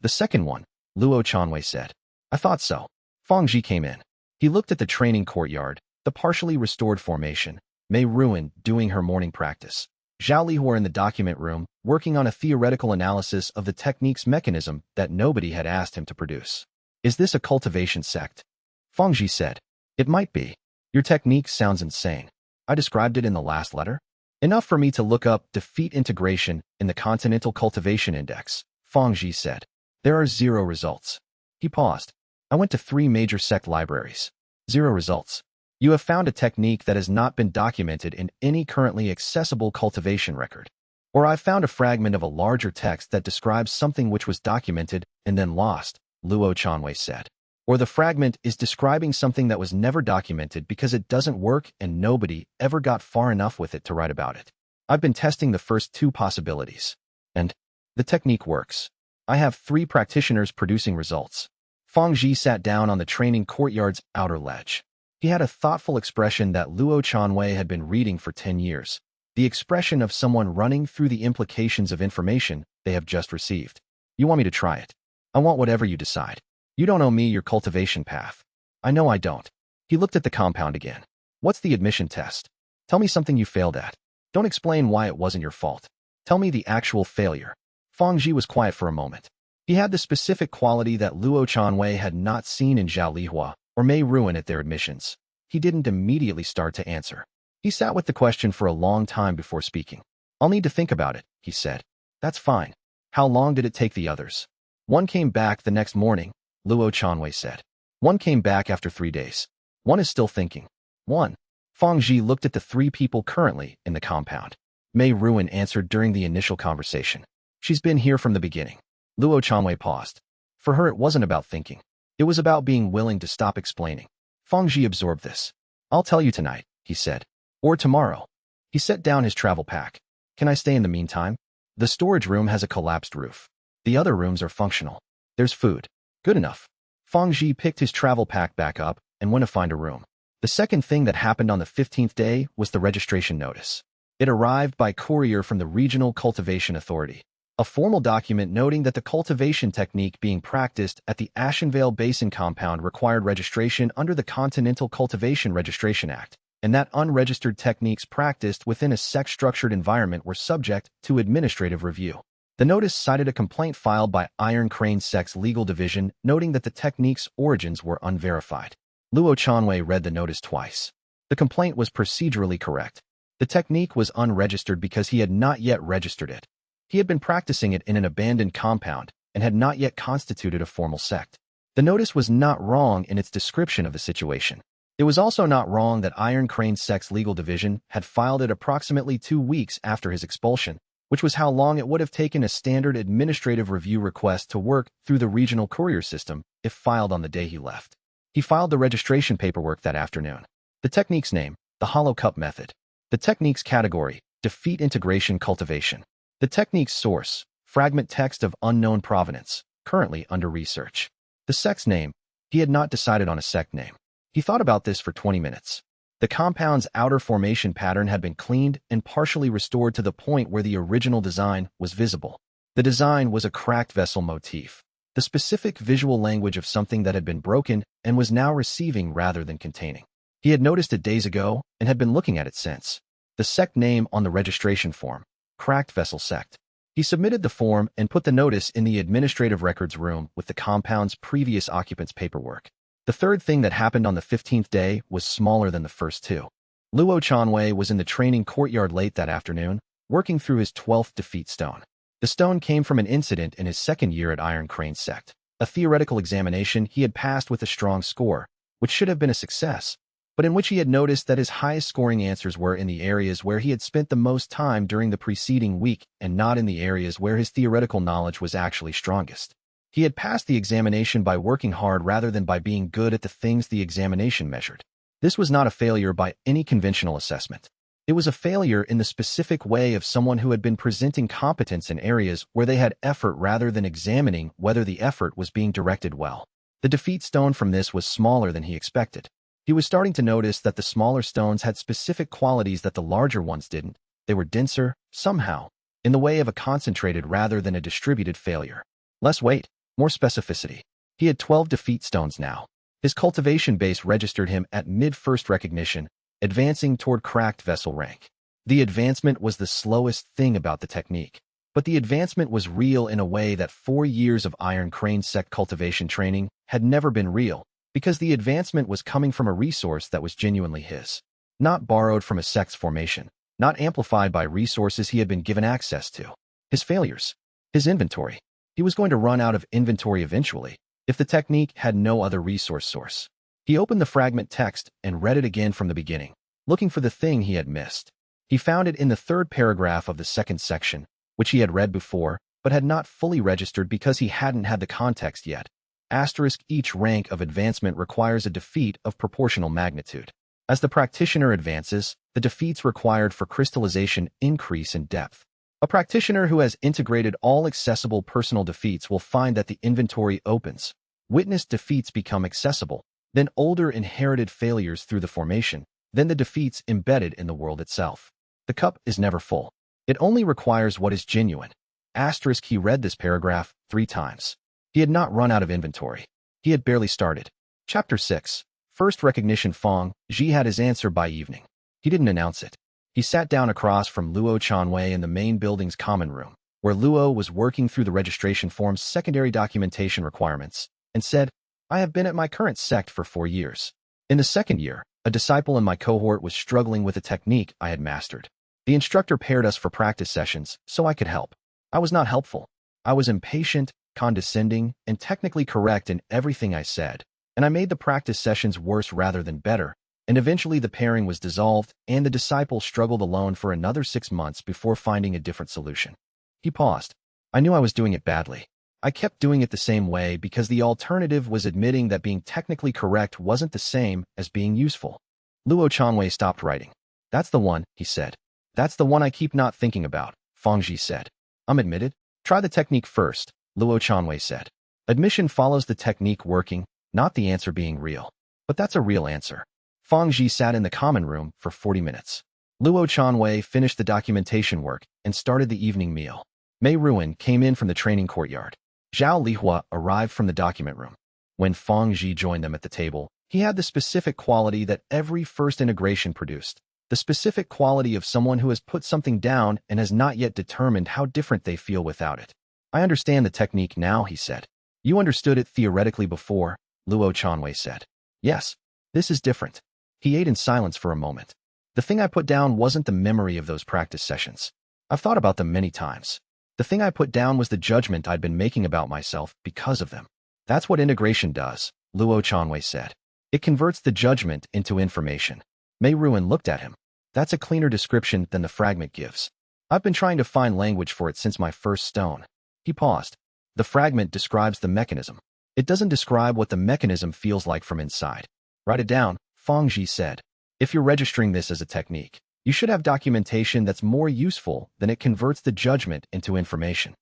The second one, Luo Changwei said. I thought so. Fang Zhi came in. He looked at the training courtyard, the partially restored formation, Mei Ruin doing her morning practice. Zhao Lihua in the document room, working on a theoretical analysis of the technique's mechanism that nobody had asked him to produce. Is this a cultivation sect? Fang Zhi said. It might be. Your technique sounds insane. I described it in the last letter. Enough for me to look up defeat integration in the Continental Cultivation Index, Fang Zhi said. There are 0 results. He paused. I went to 3 major sect libraries. 0 results. You have found a technique that has not been documented in any currently accessible cultivation record. Or I've found a fragment of a larger text that describes something which was documented and then lost, Luo Changwei said. Or the fragment is describing something that was never documented because it doesn't work and nobody ever got far enough with it to write about it. I've been testing the first 2 possibilities. And the technique works. I have 3 practitioners producing results. Fang Zhi sat down on the training courtyard's outer ledge. He had a thoughtful expression that Luo Changwei had been reading for 10 years. The expression of someone running through the implications of information they have just received. You want me to try it? I want whatever you decide. You don't owe me your cultivation path. I know I don't. He looked at the compound again. What's the admission test? Tell me something you failed at. Don't explain why it wasn't your fault. Tell me the actual failure. Fang Zhi was quiet for a moment. He had the specific quality that Luo Changwei had not seen in Zhao Lihua or Mei Ruin at their admissions. He didn't immediately start to answer. He sat with the question for a long time before speaking. I'll need to think about it, he said. That's fine. How long did it take the others? One came back the next morning, Luo Changwei said. One came back after 3 days. One is still thinking. 1. Fang Zhi looked at the 3 people currently in the compound. Mei Ruin answered during the initial conversation. She's been here from the beginning. Luo Changwei paused. For her it wasn't about thinking. It was about being willing to stop explaining. Fang Zhi absorbed this. I'll tell you tonight, he said. Or tomorrow. He set down his travel pack. Can I stay in the meantime? The storage room has a collapsed roof. The other rooms are functional. There's food. Good enough. Fang Zhi picked his travel pack back up and went to find a room. The second thing that happened on the 15th day was the registration notice. It arrived by courier from the Regional Cultivation Authority. A formal document noting that the cultivation technique being practiced at the Ashenvale Basin compound required registration under the Continental Cultivation Registration Act, and that unregistered techniques practiced within a sect-structured environment were subject to administrative review. The notice cited a complaint filed by Iron Crane Sect's legal division noting that the technique's origins were unverified. Luo Changwei read the notice twice. The complaint was procedurally correct. The technique was unregistered because he had not yet registered it. He had been practicing it in an abandoned compound, and had not yet constituted a formal sect. The notice was not wrong in its description of the situation. It was also not wrong that Iron Crane Sect's legal division had filed it approximately 2 weeks after his expulsion, which was how long it would have taken a standard administrative review request to work through the regional courier system if filed on the day he left. He filed the registration paperwork that afternoon. The technique's name, the Hollow Cup Method. The technique's category, Defeat Integration Cultivation. The technique's source, fragment text of unknown provenance, currently under research. The sect's name, he had not decided on a sect name. He thought about this for 20 minutes. The compound's outer formation pattern had been cleaned and partially restored to the point where the original design was visible. The design was a cracked vessel motif, the specific visual language of something that had been broken and was now receiving rather than containing. He had noticed it days ago and had been looking at it since. The sect name on the registration form, Cracked Vessel Sect. He submitted the form and put the notice in the administrative records room with the compound's previous occupant's paperwork. The third thing that happened on the 15th day was smaller than the first two. Luo Chanwei was in the training courtyard late that afternoon, working through his 12th defeat stone. The stone came from an incident in his second year at Iron Crane Sect, a theoretical examination he had passed with a strong score, which should have been a success, but in which he had noticed that his highest scoring answers were in the areas where he had spent the most time during the preceding week and not in the areas where his theoretical knowledge was actually strongest. He had passed the examination by working hard rather than by being good at the things the examination measured. This was not a failure by any conventional assessment. It was a failure in the specific way of someone who had been presenting competence in areas where they had effort rather than examining whether the effort was being directed well. The defeat stone from this was smaller than he expected. He was starting to notice that the smaller stones had specific qualities that the larger ones didn't. They were denser, somehow, in the way of a concentrated rather than a distributed failure. Less weight, more specificity. He had 12 defeat stones now. His cultivation base registered him at mid-first recognition, advancing toward cracked vessel rank. The advancement was the slowest thing about the technique, but the advancement was real in a way that 4 years of Iron Crane Sect cultivation training had never been real, because the advancement was coming from a resource that was genuinely his, not borrowed from a sect's formation, not amplified by resources he had been given access to. His failures, his inventory. He was going to run out of inventory eventually, if the technique had no other resource source. He opened the fragment text and read it again from the beginning, looking for the thing he had missed. He found it in the third paragraph of the second section, which he had read before, but had not fully registered because he hadn't had the context yet. Asterisk each rank of advancement requires a defeat of proportional magnitude. As the practitioner advances, the defeats required for crystallization increase in depth. A practitioner who has integrated all accessible personal defeats will find that the inventory opens. Witnessed defeats become accessible, then older inherited failures through the formation, then the defeats embedded in the world itself. The cup is never full. It only requires what is genuine. Asterisk he read this paragraph 3 times. He had not run out of inventory. He had barely started. Chapter 6. First recognition. Fong Ji had his answer by evening. He didn't announce it. He sat down across from Luo Chanwei in the main building's common room, where Luo was working through the registration form's secondary documentation requirements, and said, "I have been at my current sect for 4 years. In the second year, a disciple in my cohort was struggling with a technique I had mastered. The instructor paired us for practice sessions so I could help. I was not helpful. I was impatient, condescending, and technically correct in everything I said, and I made the practice sessions worse rather than better, and eventually the pairing was dissolved and the disciple struggled alone for another 6 months before finding a different solution." He paused. "I knew I was doing it badly. I kept doing it the same way because the alternative was admitting that being technically correct wasn't the same as being useful." Luo Chanwei stopped writing. "That's the one," he said. "That's the one I keep not thinking about," Fangji said. "I'm admitted. Try the technique first," Luo Chanwei said. Admission follows the technique working, not the answer being real. But that's a real answer. Fangji sat in the common room for 40 minutes. Luo Chanwei finished the documentation work and started the evening meal. Mei Ruan came in from the training courtyard. Zhao Lihua arrived from the document room. When Fangji joined them at the table, he had the specific quality that every first integration produced, the specific quality of someone who has put something down and has not yet determined how different they feel without it. "I understand the technique now," he said. "You understood it theoretically before," Luo Chanwei said. "Yes. This is different." He ate in silence for a moment. "The thing I put down wasn't the memory of those practice sessions. I've thought about them many times. The thing I put down was the judgment I'd been making about myself because of them. That's what integration does, Luo Chanwei said. It converts the judgment into information. Mei Ruan looked at him. That's a cleaner description than the fragment gives. I've been trying to find language for it since my first stone. He paused. The fragment describes the mechanism. It doesn't describe what the mechanism feels like from inside. Write it down, Feng Ji said. If you're registering this as a technique, you should have documentation that's more useful than it converts the judgment into information.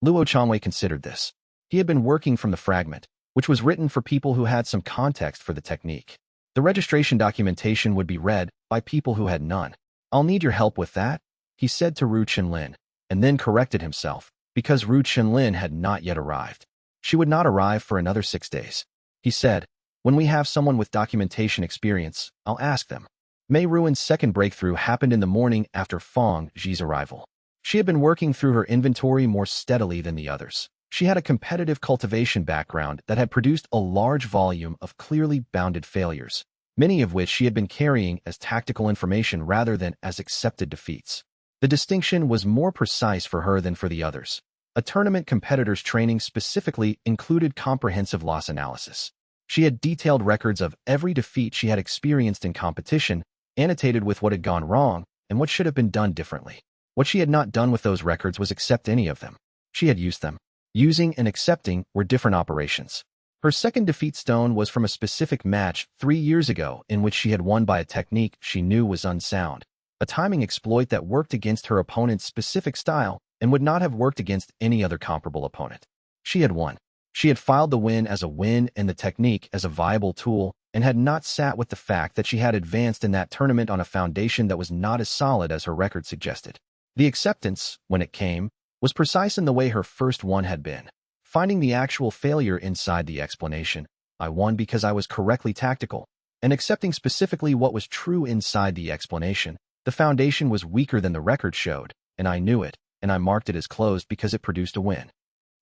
Luo Chanwei considered this. He had been working from the fragment, which was written for people who had some context for the technique. The registration documentation would be read by people who had none. I'll need your help with that, he said to Ru Chenlin, and then corrected himself, because Ru Chenlin had not yet arrived. She would not arrive for another 6 days. He said, when we have someone with documentation experience, I'll ask them. Mei Ruan's second breakthrough happened in the morning after Feng Ji's arrival. She had been working through her inventory more steadily than the others. She had a competitive cultivation background that had produced a large volume of clearly bounded failures, many of which she had been carrying as tactical information rather than as accepted defeats. The distinction was more precise for her than for the others. A tournament competitor's training specifically included comprehensive loss analysis. She had detailed records of every defeat she had experienced in competition, annotated with what had gone wrong and what should have been done differently. What she had not done with those records was accept any of them. She had used them. Using and accepting were different operations. Her second defeat stone was from a specific match 3 years ago in which she had won by a technique she knew was unsound, a timing exploit that worked against her opponent's specific style and would not have worked against any other comparable opponent. She had won. She had filed the win as a win and the technique as a viable tool, and had not sat with the fact that she had advanced in that tournament on a foundation that was not as solid as her record suggested. The acceptance, when it came, was precise in the way her first one had been. Finding the actual failure inside the explanation, I won because I was correctly tactical, and accepting specifically what was true inside the explanation, the foundation was weaker than the record showed, and I knew it, and I marked it as closed because it produced a win.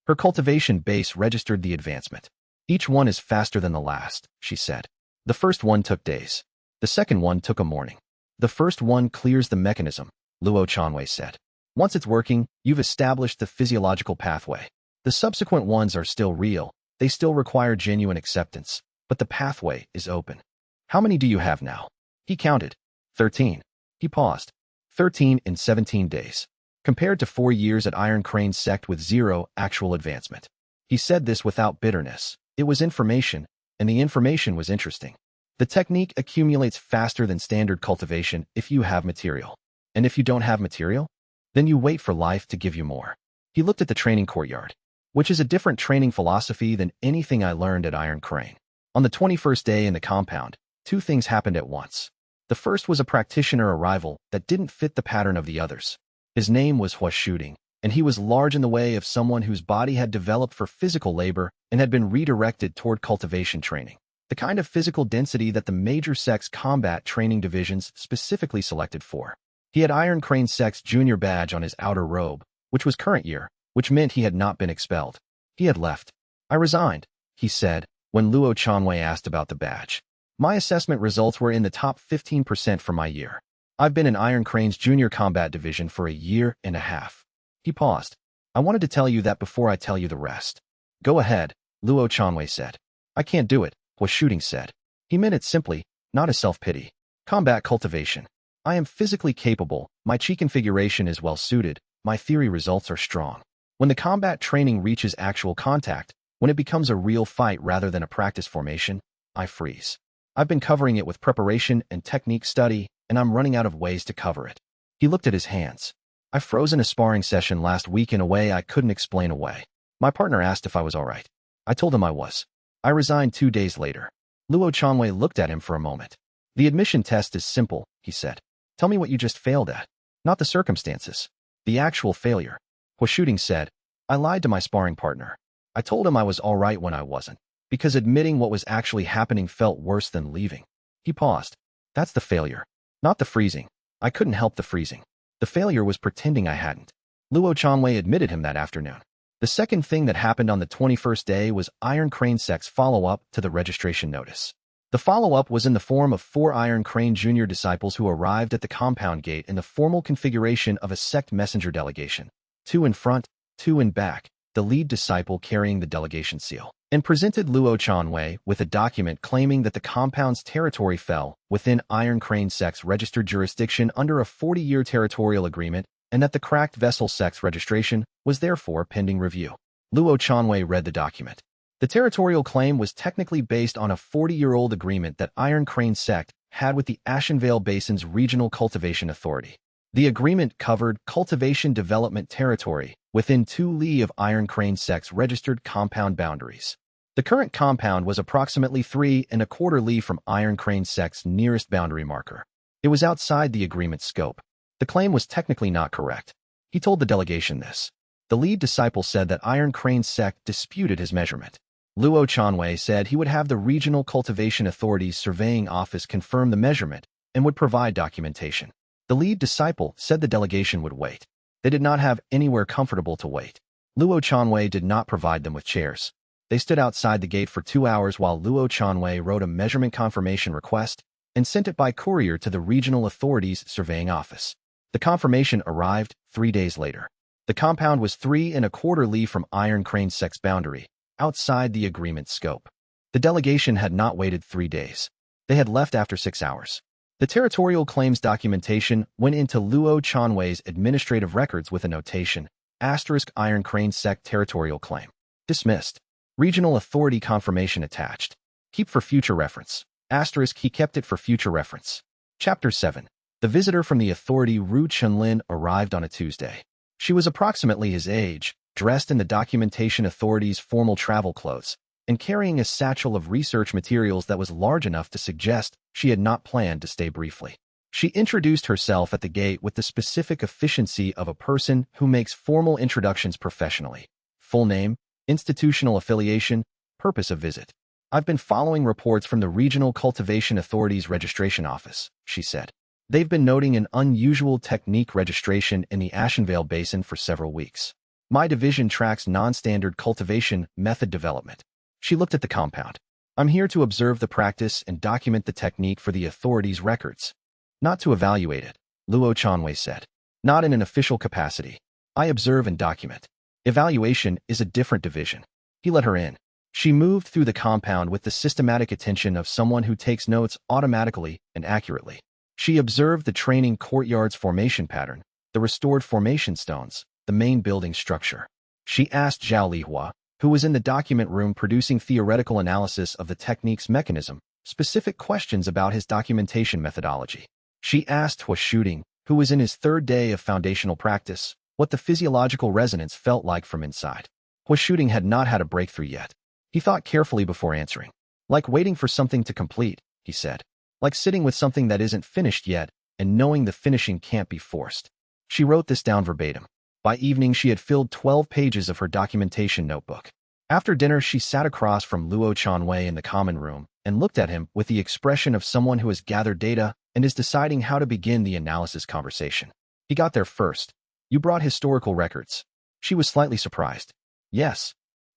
Her cultivation base registered the advancement. Each one is faster than the last, she said. The first one took days. The second one took a morning. The first one clears the mechanism, Luo Chanwei said. Once it's working, you've established the physiological pathway. The subsequent ones are still real. They still require genuine acceptance, but the pathway is open. How many do you have now? He counted. 13. He paused. 13 in 17 days. Compared to 4 years at Iron Crane Sect with 0 actual advancement. He said this without bitterness. It was information, and the information was interesting. The technique accumulates faster than standard cultivation if you have material. And if you don't have material, then you wait for life to give you more. He looked at the training courtyard, which is a different training philosophy than anything I learned at Iron Crane. On the 21st day in the compound, 2 things happened at once. The first was a practitioner arrival that didn't fit the pattern of the others. His name was Hua Shooting, and he was large in the way of someone whose body had developed for physical labor and had been redirected toward cultivation training, the kind of physical density that the major Sect's combat training divisions specifically selected for. He had Iron Crane Sect's junior badge on his outer robe, which was current year, which meant he had not been expelled. He had left. I resigned, he said, when Luo Chanwei asked about the badge. My assessment results were in the top 15% for my year. I've been in Iron Crane's junior combat division for a year and a half. He paused. I wanted to tell you that before I tell you the rest. Go ahead, Luo Chanwei said. I can't do it, Hua Shooting said. He meant it simply, not as self-pity. Combat cultivation. I am physically capable, my chi configuration is well-suited, my theory results are strong. When the combat training reaches actual contact, when it becomes a real fight rather than a practice formation, I freeze. I've been covering it with preparation and technique study, and I'm running out of ways to cover it. He looked at his hands. I froze in a sparring session last week in a way I couldn't explain away. My partner asked if I was all right. I told him I was. I resigned 2 days later. Luo Chanwei looked at him for a moment. The admission test is simple, he said. Tell me what you just failed at. Not the circumstances. The actual failure. Hua Shooting said. I lied to my sparring partner. I told him I was all right when I wasn't, because admitting what was actually happening felt worse than leaving. He paused. That's the failure. Not the freezing. I couldn't help the freezing. The failure was pretending I hadn't. Luo Chanwei admitted him that afternoon. The second thing that happened on the 21st day was Iron Crane Sect's follow-up to the registration notice. The follow-up was in the form of 4 Iron Crane Junior disciples who arrived at the compound gate in the formal configuration of a Sect messenger delegation. 2 in front, to and back, the lead disciple carrying the delegation seal, and presented Luo Chanwei with a document claiming that the compound's territory fell within Iron Crane Sect's registered jurisdiction under a 40-year territorial agreement and that the cracked vessel Sect's registration was therefore pending review. Luo Chanwei read the document. The territorial claim was technically based on a 40-year-old agreement that Iron Crane Sect had with the Ashenvale Basin's Regional Cultivation Authority. The agreement covered cultivation development territory within 2 li of Iron Crane Sect's registered compound boundaries. The current compound was approximately 3¼ li from Iron Crane Sect's nearest boundary marker. It was outside the agreement's scope. The claim was technically not correct. He told the delegation this. The lead disciple said that Iron Crane Sect disputed his measurement. Luo Chanwei said he would have the Regional Cultivation Authority's surveying office confirm the measurement and would provide documentation. The lead disciple said the delegation would wait. They did not have anywhere comfortable to wait. Luo Chanwei did not provide them with chairs. They stood outside the gate for 2 hours while Luo Chanwei wrote a measurement confirmation request and sent it by courier to the regional authority's surveying office. The confirmation arrived 3 days later. The compound was 3¼ li from Iron Crane Sect's boundary, outside the agreement's scope. The delegation had not waited 3 days. They had left after 6 hours. The territorial claims documentation went into Luo Chanwei's administrative records with a notation, *Iron Crane Sect territorial claim. Dismissed. Regional authority confirmation attached. Keep for future reference. He kept it for future reference. Chapter 7. The visitor from the authority Ru Chunlin arrived on a Tuesday. She was approximately his age, dressed in the documentation authority's formal travel clothes, and carrying a satchel of research materials that was large enough to suggest she had not planned to stay briefly. She introduced herself at the gate with the specific efficiency of a person who makes formal introductions professionally. Full name, institutional affiliation, purpose of visit. I've been following reports from the Regional Cultivation Authority's registration office, she said. They've been noting an unusual technique registration in the Ashenvale Basin for several weeks. My division tracks non-standard cultivation method development. She looked at the compound. I'm here to observe the practice and document the technique for the authority's records. Not to evaluate it, Luo Chanwei said. Not in an official capacity. I observe and document. Evaluation is a different division. He let her in. She moved through the compound with the systematic attention of someone who takes notes automatically and accurately. She observed the training courtyard's formation pattern, the restored formation stones, the main building structure. She asked Zhao Lihua, who was in the document room producing theoretical analysis of the technique's mechanism, specific questions about his documentation methodology. She asked Hua Shooting, who was in his 3rd day of foundational practice, what the physiological resonance felt like from inside. Hua Shooting had not had a breakthrough yet. He thought carefully before answering. Like waiting for something to complete, he said. Like sitting with something that isn't finished yet and knowing the finishing can't be forced. She wrote this down verbatim. By evening, she had filled 12 pages of her documentation notebook. After dinner, she sat across from Luo Chanwei in the common room and looked at him with the expression of someone who has gathered data and is deciding how to begin the analysis conversation. He got there first. You brought historical records. She was slightly surprised. Yes.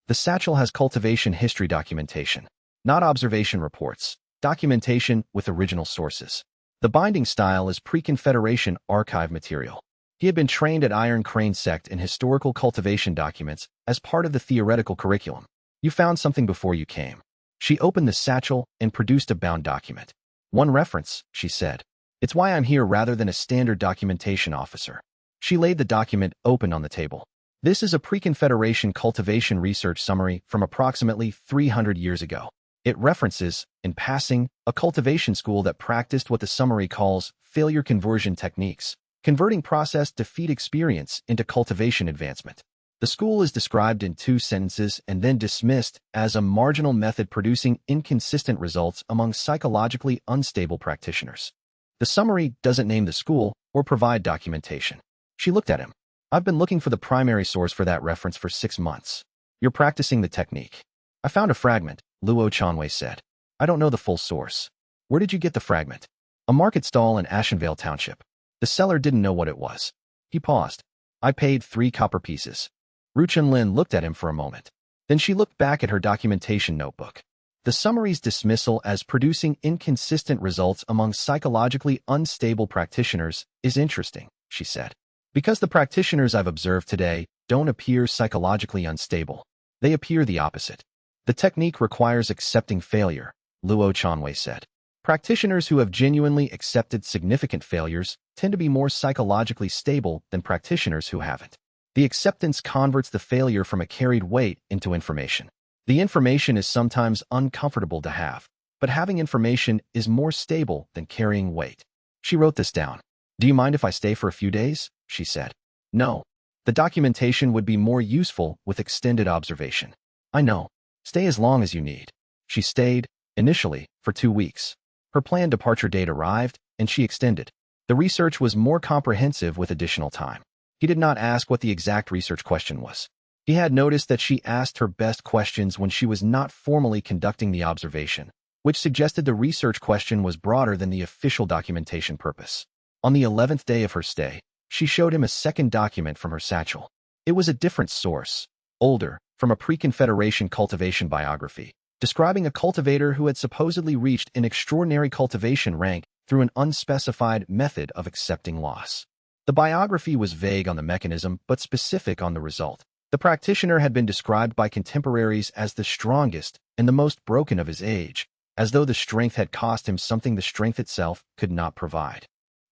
The satchel has cultivation history documentation, not observation reports. Documentation with original sources. The binding style is pre-Confederation archive material. He had been trained at Iron Crane Sect in historical cultivation documents as part of the theoretical curriculum. You found something before you came. She opened the satchel and produced a bound document. One reference, she said. It's why I'm here rather than a standard documentation officer. She laid the document open on the table. This is a pre-Confederation cultivation research summary from approximately 300 years ago. It references, in passing, a cultivation school that practiced what the summary calls failure conversion techniques, converting process to feed experience into cultivation advancement. The school is described in 2 sentences and then dismissed as a marginal method producing inconsistent results among psychologically unstable practitioners. The summary doesn't name the school or provide documentation. She looked at him. I've been looking for the primary source for that reference for 6 months. You're practicing the technique. I found a fragment, Luo Chanwei said. I don't know the full source. Where did you get the fragment? A market stall in Ashenvale Township. The seller didn't know what it was. He paused. I paid 3 copper pieces. Ru Chunlin looked at him for a moment. Then she looked back at her documentation notebook. The summary's dismissal as producing inconsistent results among psychologically unstable practitioners is interesting, she said. Because the practitioners I've observed today don't appear psychologically unstable. They appear the opposite. The technique requires accepting failure, Luo Chanwei said. Practitioners who have genuinely accepted significant failures tend to be more psychologically stable than practitioners who haven't. The acceptance converts the failure from a carried weight into information. The information is sometimes uncomfortable to have, but having information is more stable than carrying weight. She wrote this down. Do you mind if I stay for a few days? She said. No. The documentation would be more useful with extended observation. I know. Stay as long as you need. She stayed, initially, for 2 weeks. Her planned departure date arrived, and she extended. The research was more comprehensive with additional time. He did not ask what the exact research question was. He had noticed that she asked her best questions when she was not formally conducting the observation, which suggested the research question was broader than the official documentation purpose. On the 11th day of her stay, she showed him a second document from her satchel. It was a different source, older, from a pre-Confederation cultivation biography, describing a cultivator who had supposedly reached an extraordinary cultivation rank through an unspecified method of accepting loss. The biography was vague on the mechanism but specific on the result. The practitioner had been described by contemporaries as the strongest and the most broken of his age, as though the strength had cost him something the strength itself could not provide.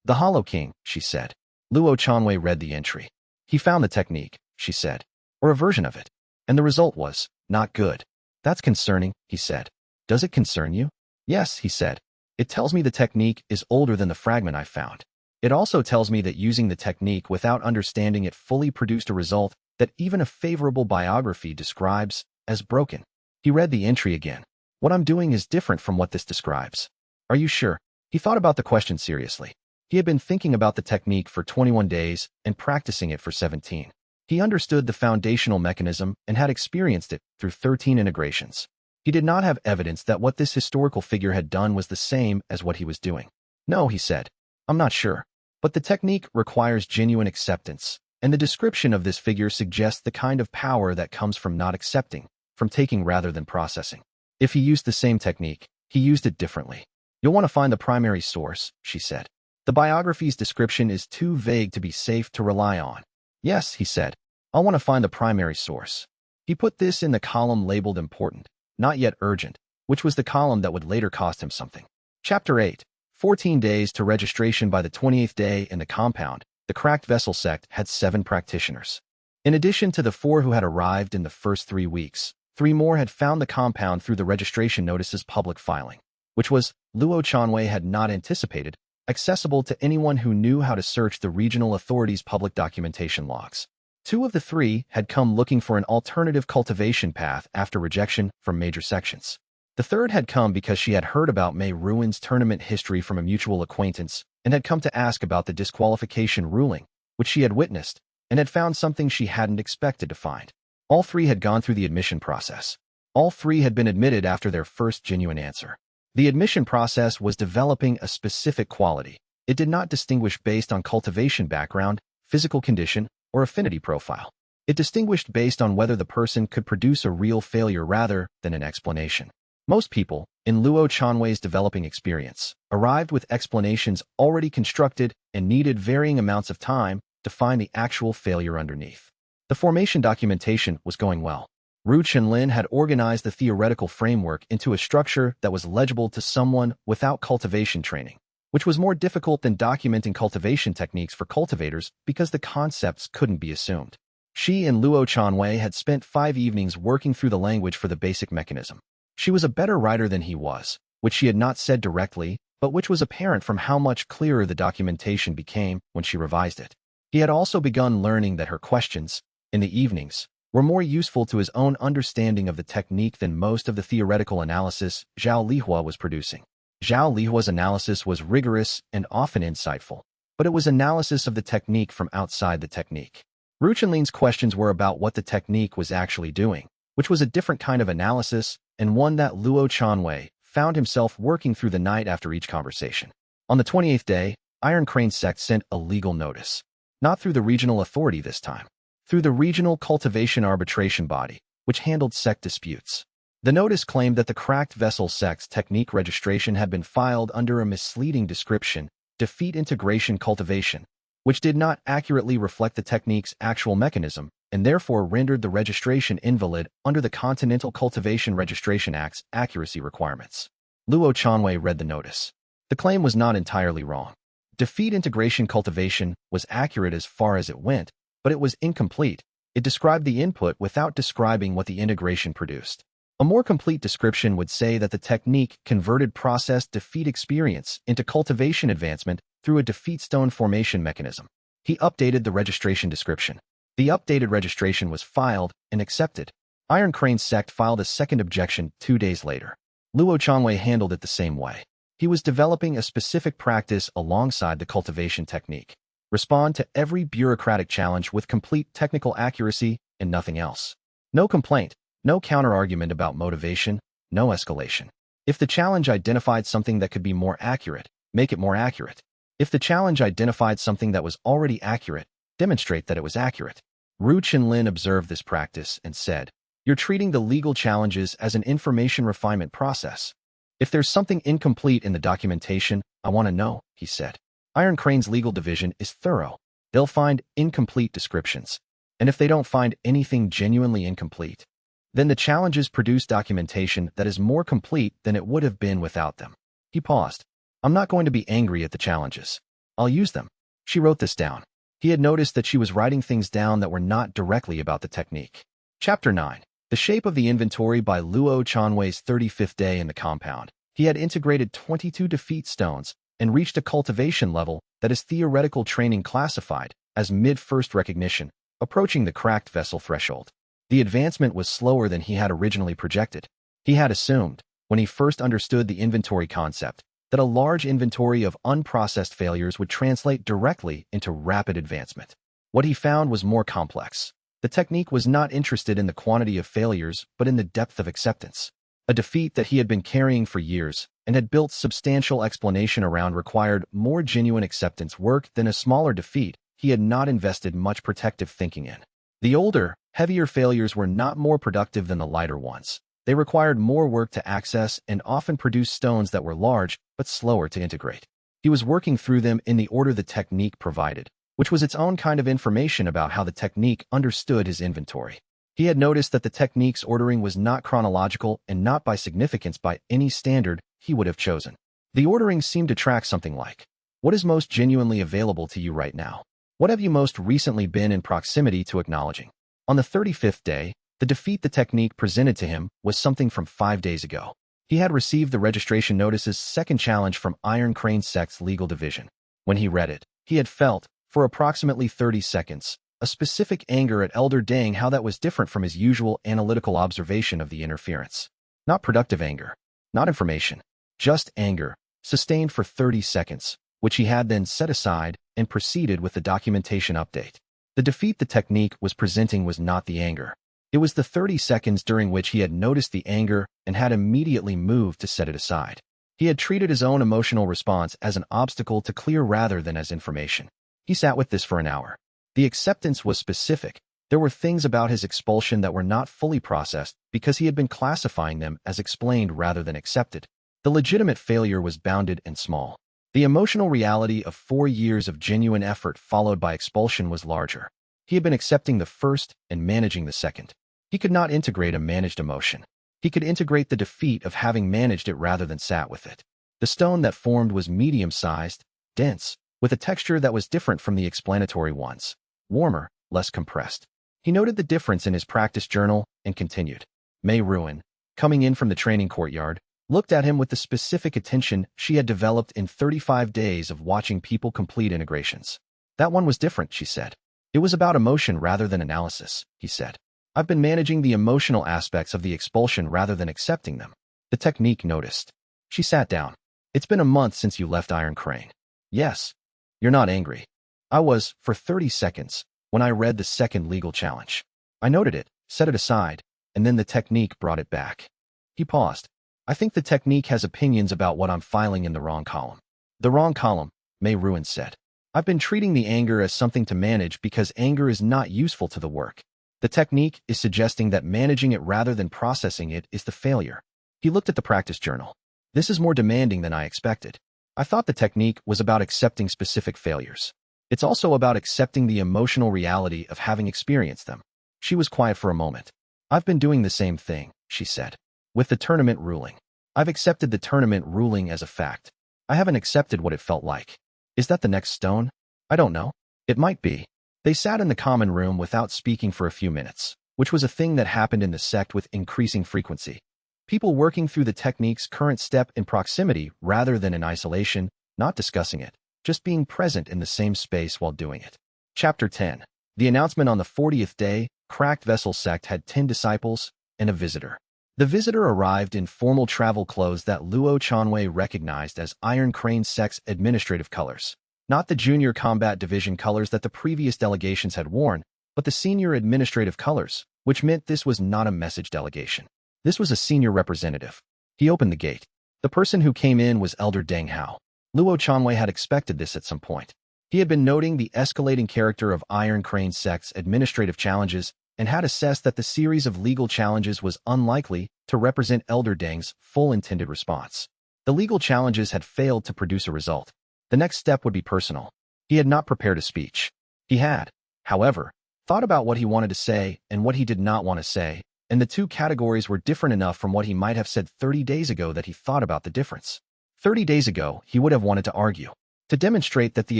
The Hollow King, she said. Luo Chanwei read the entry. He found the technique, she said, or a version of it, and the result was not good. That's concerning, he said. Does it concern you? Yes, he said. It tells me the technique is older than the fragment I found. It also tells me that using the technique without understanding it fully produced a result that even a favorable biography describes as broken. He read the entry again. What I'm doing is different from what this describes. Are you sure? He thought about the question seriously. He had been thinking about the technique for 21 days and practicing it for 17. He understood the foundational mechanism and had experienced it through 13 integrations. He did not have evidence that what this historical figure had done was the same as what he was doing. No, he said. I'm not sure. But the technique requires genuine acceptance, and the description of this figure suggests the kind of power that comes from not accepting, from taking rather than processing. If he used the same technique, he used it differently. You'll want to find the primary source, she said. The biography's description is too vague to be safe to rely on. Yes, he said. I'll want to find the primary source. He put this in the column labeled important, not yet urgent, which was the column that would later cost him something. Chapter 8. 14 days to registration. By the 28th day in the compound, the Cracked Vessel Sect had 7 practitioners. In addition to the 4 who had arrived in the first 3 weeks, 3 more had found the compound through the registration notice's public filing, which was, Luo Chanwei had not anticipated, accessible to anyone who knew how to search the regional authorities' public documentation logs. 2 of the 3 had come looking for an alternative cultivation path after rejection from major sections. The 3rd had come because she had heard about Mei Ruin's tournament history from a mutual acquaintance and had come to ask about the disqualification ruling, which she had witnessed, and had found something she hadn't expected to find. All 3 had gone through the admission process. All 3 had been admitted after their first genuine answer. The admission process was developing a specific quality. It did not distinguish based on cultivation background, physical condition, or affinity profile. It distinguished based on whether the person could produce a real failure rather than an explanation. Most people, in Luo Chanwei's developing experience, arrived with explanations already constructed and needed varying amounts of time to find the actual failure underneath. The formation documentation was going well. Ru Chenlin had organized the theoretical framework into a structure that was legible to someone without cultivation training, which was more difficult than documenting cultivation techniques for cultivators because the concepts couldn't be assumed. She and Luo Chanwei had spent 5 evenings working through the language for the basic mechanism. She was a better writer than he was, which she had not said directly, but which was apparent from how much clearer the documentation became when she revised it. He had also begun learning that her questions, in the evenings, were more useful to his own understanding of the technique than most of the theoretical analysis Zhao Lihua was producing. Zhao Lihua's analysis was rigorous and often insightful, but it was analysis of the technique from outside the technique. Ru Chenlin's questions were about what the technique was actually doing, which was a different kind of analysis and one that Luo Chanwei found himself working through the night after each conversation. On the 28th day, Iron Crane Sect sent a legal notice. Not through the regional authority this time. Through the regional cultivation arbitration body, which handled sect disputes. The notice claimed that the Cracked Vessel Sect's technique registration had been filed under a misleading description, defeat integration cultivation, which did not accurately reflect the technique's actual mechanism, and therefore rendered the registration invalid under the Continental Cultivation Registration Act's accuracy requirements. Luo Chanwei read the notice. The claim was not entirely wrong. Defeat integration cultivation was accurate as far as it went, but it was incomplete. It described the input without describing what the integration produced. A more complete description would say that the technique converted processed defeat experience into cultivation advancement through a defeat stone formation mechanism. He updated the registration description. The updated registration was filed and accepted. Iron Crane Sect filed a second objection 2 days later. Luo Chanwei handled it the same way. He was developing a specific practice alongside the cultivation technique. Respond to every bureaucratic challenge with complete technical accuracy and nothing else. No complaint, no counter-argument about motivation, no escalation. If the challenge identified something that could be more accurate, make it more accurate. If the challenge identified something that was already accurate, demonstrate that it was accurate. Ru Chenlin observed this practice and said, "You're treating the legal challenges as an information refinement process. If there's something incomplete in the documentation, I want to know," he said. Iron Crane's legal division is thorough. They'll find incomplete descriptions. And if they don't find anything genuinely incomplete, then the challenges produce documentation that is more complete than it would have been without them. He paused. "I'm not going to be angry at the challenges. I'll use them." She wrote this down. He had noticed that she was writing things down that were not directly about the technique. Chapter 9. The Shape of the Inventory by Luo Chanwei's 35th day in the compound. He had integrated 22 defeat stones and reached a cultivation level that is theoretical training classified as mid-first recognition, approaching the cracked vessel threshold. The advancement was slower than he had originally projected. He had assumed, when he first understood the inventory concept, that a large inventory of unprocessed failures would translate directly into rapid advancement. What he found was more complex. The technique was not interested in the quantity of failures, but in the depth of acceptance. A defeat that he had been carrying for years and had built substantial explanation around required more genuine acceptance work than a smaller defeat he had not invested much protective thinking in. The older, heavier failures were not more productive than the lighter ones. They required more work to access and often produced stones that were large but slower to integrate. He was working through them in the order the technique provided, which was its own kind of information about how the technique understood his inventory. He had noticed that the technique's ordering was not chronological and not by significance by any standard he would have chosen. The ordering seemed to track something like, what is most genuinely available to you right now? What have you most recently been in proximity to acknowledging? On the 35th day, the defeat the technique presented to him was something from 5 days ago. He had received the registration notice's second challenge from Iron Crane Sect's legal division. When he read it, he had felt, for approximately 30 seconds, a specific anger at Elder Deng how that was different from his usual analytical observation of the interference. Not productive anger, not information, just anger, sustained for 30 seconds, which he had then set aside and proceeded with the documentation update. The defeat the technique was presenting was not the anger. It was the 30 seconds during which he had noticed the anger and had immediately moved to set it aside. He had treated his own emotional response as an obstacle to clear rather than as information. He sat with this for an hour. The acceptance was specific. There were things about his expulsion that were not fully processed because he had been classifying them as explained rather than accepted. The legitimate failure was bounded and small. The emotional reality of 4 years of genuine effort followed by expulsion was larger. He had been accepting the first and managing the second. He could not integrate a managed emotion. He could integrate the defeat of having managed it rather than sat with it. The stone that formed was medium-sized, dense, with a texture that was different from the explanatory ones. Warmer, less compressed. He noted the difference in his practice journal and continued. Mei Ruin, coming in from the training courtyard, looked at him with the specific attention she had developed in 35 days of watching people complete integrations. That one was different, she said. It was about emotion rather than analysis, he said. I've been managing the emotional aspects of the expulsion rather than accepting them. The technique noticed. She sat down. It's been a month since you left Iron Crane. Yes. You're not angry. I was, for 30 seconds, when I read the second legal challenge. I noted it, set it aside, and then the technique brought it back. He paused. I think the technique has opinions about what I'm filing in the wrong column. The wrong column, Mei Ruin said. I've been treating the anger as something to manage because anger is not useful to the work. The technique is suggesting that managing it rather than processing it is the failure. He looked at the practice journal. This is more demanding than I expected. I thought the technique was about accepting specific failures. It's also about accepting the emotional reality of having experienced them. She was quiet for a moment. I've been doing the same thing, she said. With the tournament ruling. I've accepted the tournament ruling as a fact. I haven't accepted what it felt like. Is that the next stone? I don't know. It might be. They sat in the common room without speaking for a few minutes, which was a thing that happened in the sect with increasing frequency. People working through the technique's current step in proximity rather than in isolation, not discussing it, just being present in the same space while doing it. Chapter 10. The announcement on the 40th day, Cracked Vessel Sect had 10 disciples and a visitor. The visitor arrived in formal travel clothes that Luo Chanwei recognized as Iron Crane Sect's administrative colors. Not the junior combat division colors that the previous delegations had worn, but the senior administrative colors, which meant this was not a message delegation. This was a senior representative. He opened the gate. The person who came in was Elder Deng Hao. Luo Chanwei had expected this at some point. He had been noting the escalating character of Iron Crane Sect's administrative challenges and had assessed that the series of legal challenges was unlikely to represent Elder Deng's full intended response. The legal challenges had failed to produce a result. The next step would be personal. He had not prepared a speech. He had, however, thought about what he wanted to say and what he did not want to say, and the two categories were different enough from what he might have said 30 days ago that he thought about the difference. 30 days ago, he would have wanted to argue, to demonstrate that the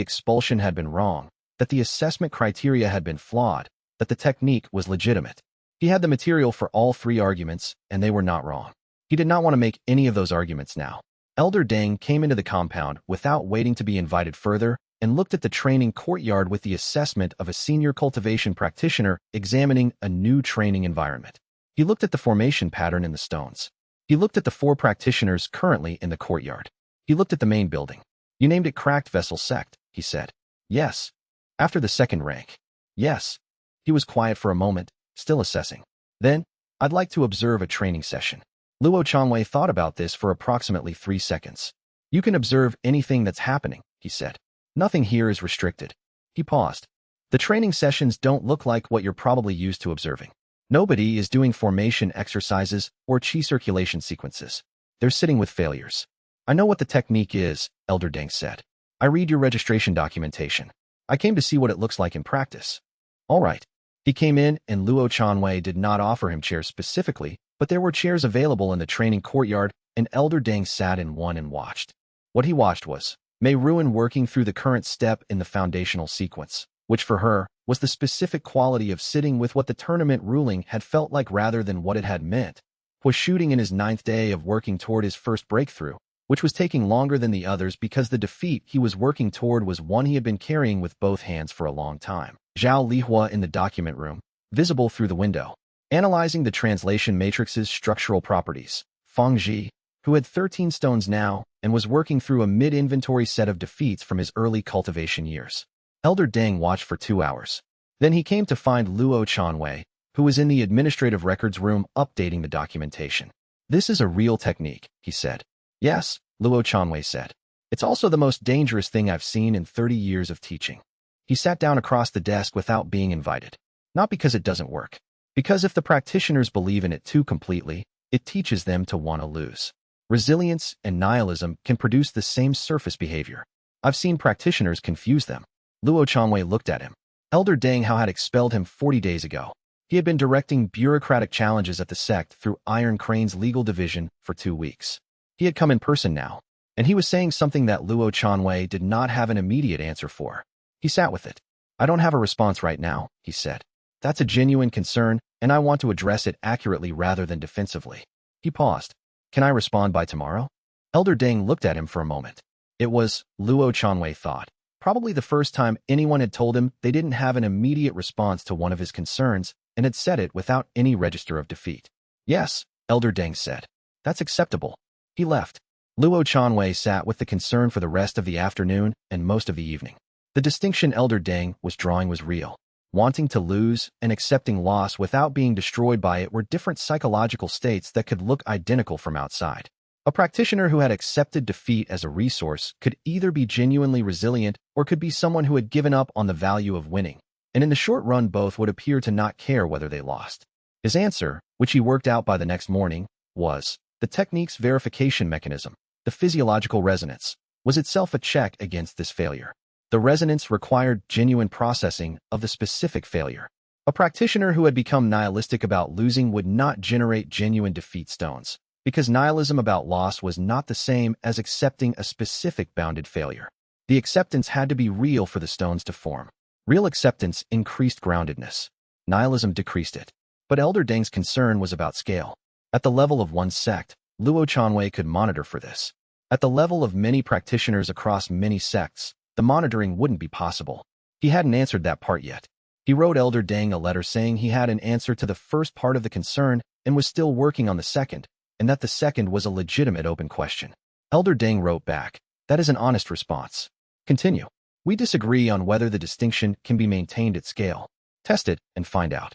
expulsion had been wrong, that the assessment criteria had been flawed, that the technique was legitimate. He had the material for all three arguments, and they were not wrong. He did not want to make any of those arguments now. Elder Deng came into the compound without waiting to be invited further and looked at the training courtyard with the assessment of a senior cultivation practitioner examining a new training environment. He looked at the formation pattern in the stones. He looked at the 4 practitioners currently in the courtyard. He looked at the main building. You named it Cracked Vessel Sect, he said. Yes. After the second rank. Yes. He was quiet for a moment, still assessing. Then, I'd like to observe a training session. Luo Chanwei thought about this for approximately 3 seconds. You can observe anything that's happening, he said. Nothing here is restricted. He paused. The training sessions don't look like what you're probably used to observing. Nobody is doing formation exercises or chi circulation sequences. They're sitting with failures. I know what the technique is, Elder Deng said. I read your registration documentation. I came to see what it looks like in practice. All right. He came in and Luo Chanwei did not offer him chairs specifically, but there were chairs available in the training courtyard and Elder Deng sat in one and watched. What he watched was Mei Ruin working through the current step in the foundational sequence, which for her was the specific quality of sitting with what the tournament ruling had felt like rather than what it had meant. Was shooting in his 9th day of working toward his first breakthrough, which was taking longer than the others because the defeat he was working toward was one he had been carrying with both hands for a long time. Zhao Lihua in the document room, visible through the window, analyzing the translation matrix's structural properties. Feng Ji, who had 13 stones now and was working through a mid-inventory set of defeats from his early cultivation years. Elder Deng watched for 2 hours. Then he came to find Luo Chanwei, who was in the administrative records room updating the documentation. This is a real technique, he said. Yes, Luo Chanwei said. It's also the most dangerous thing I've seen in 30 years of teaching. He sat down across the desk without being invited. Not because it doesn't work. Because if the practitioners believe in it too completely, it teaches them to want to lose. Resilience and nihilism can produce the same surface behavior. I've seen practitioners confuse them. Luo Chanwei looked at him. Elder Deng Hao had expelled him 40 days ago. He had been directing bureaucratic challenges at the sect through Iron Crane's legal division for 2 weeks. He had come in person now, and he was saying something that Luo Chanwei did not have an immediate answer for. He sat with it. I don't have a response right now, he said. That's a genuine concern, and I want to address it accurately rather than defensively. He paused. Can I respond by tomorrow? Elder Deng looked at him for a moment. It was, Luo Chanwei thought, probably the first time anyone had told him they didn't have an immediate response to one of his concerns and had said it without any register of defeat. Yes, Elder Deng said. That's acceptable. He left. Luo Chanwei sat with the concern for the rest of the afternoon and most of the evening. The distinction Elder Deng was drawing was real. Wanting to lose and accepting loss without being destroyed by it were different psychological states that could look identical from outside. A practitioner who had accepted defeat as a resource could either be genuinely resilient or could be someone who had given up on the value of winning, and in the short run both would appear to not care whether they lost. His answer, which he worked out by the next morning, was, the technique's verification mechanism, the physiological resonance, was itself a check against this failure. The resonance required genuine processing of the specific failure. A practitioner who had become nihilistic about losing would not generate genuine defeat stones, because nihilism about loss was not the same as accepting a specific bounded failure. The acceptance had to be real for the stones to form. Real acceptance increased groundedness. Nihilism decreased it. But Elder Deng's concern was about scale. At the level of one sect, Luo Chanwei could monitor for this. At the level of many practitioners across many sects, the monitoring wouldn't be possible. He hadn't answered that part yet. He wrote Elder Deng a letter saying he had an answer to the first part of the concern and was still working on the second, and that the second was a legitimate open question. Elder Deng wrote back, "That is an honest response. Continue. We disagree on whether the distinction can be maintained at scale. Test it and find out."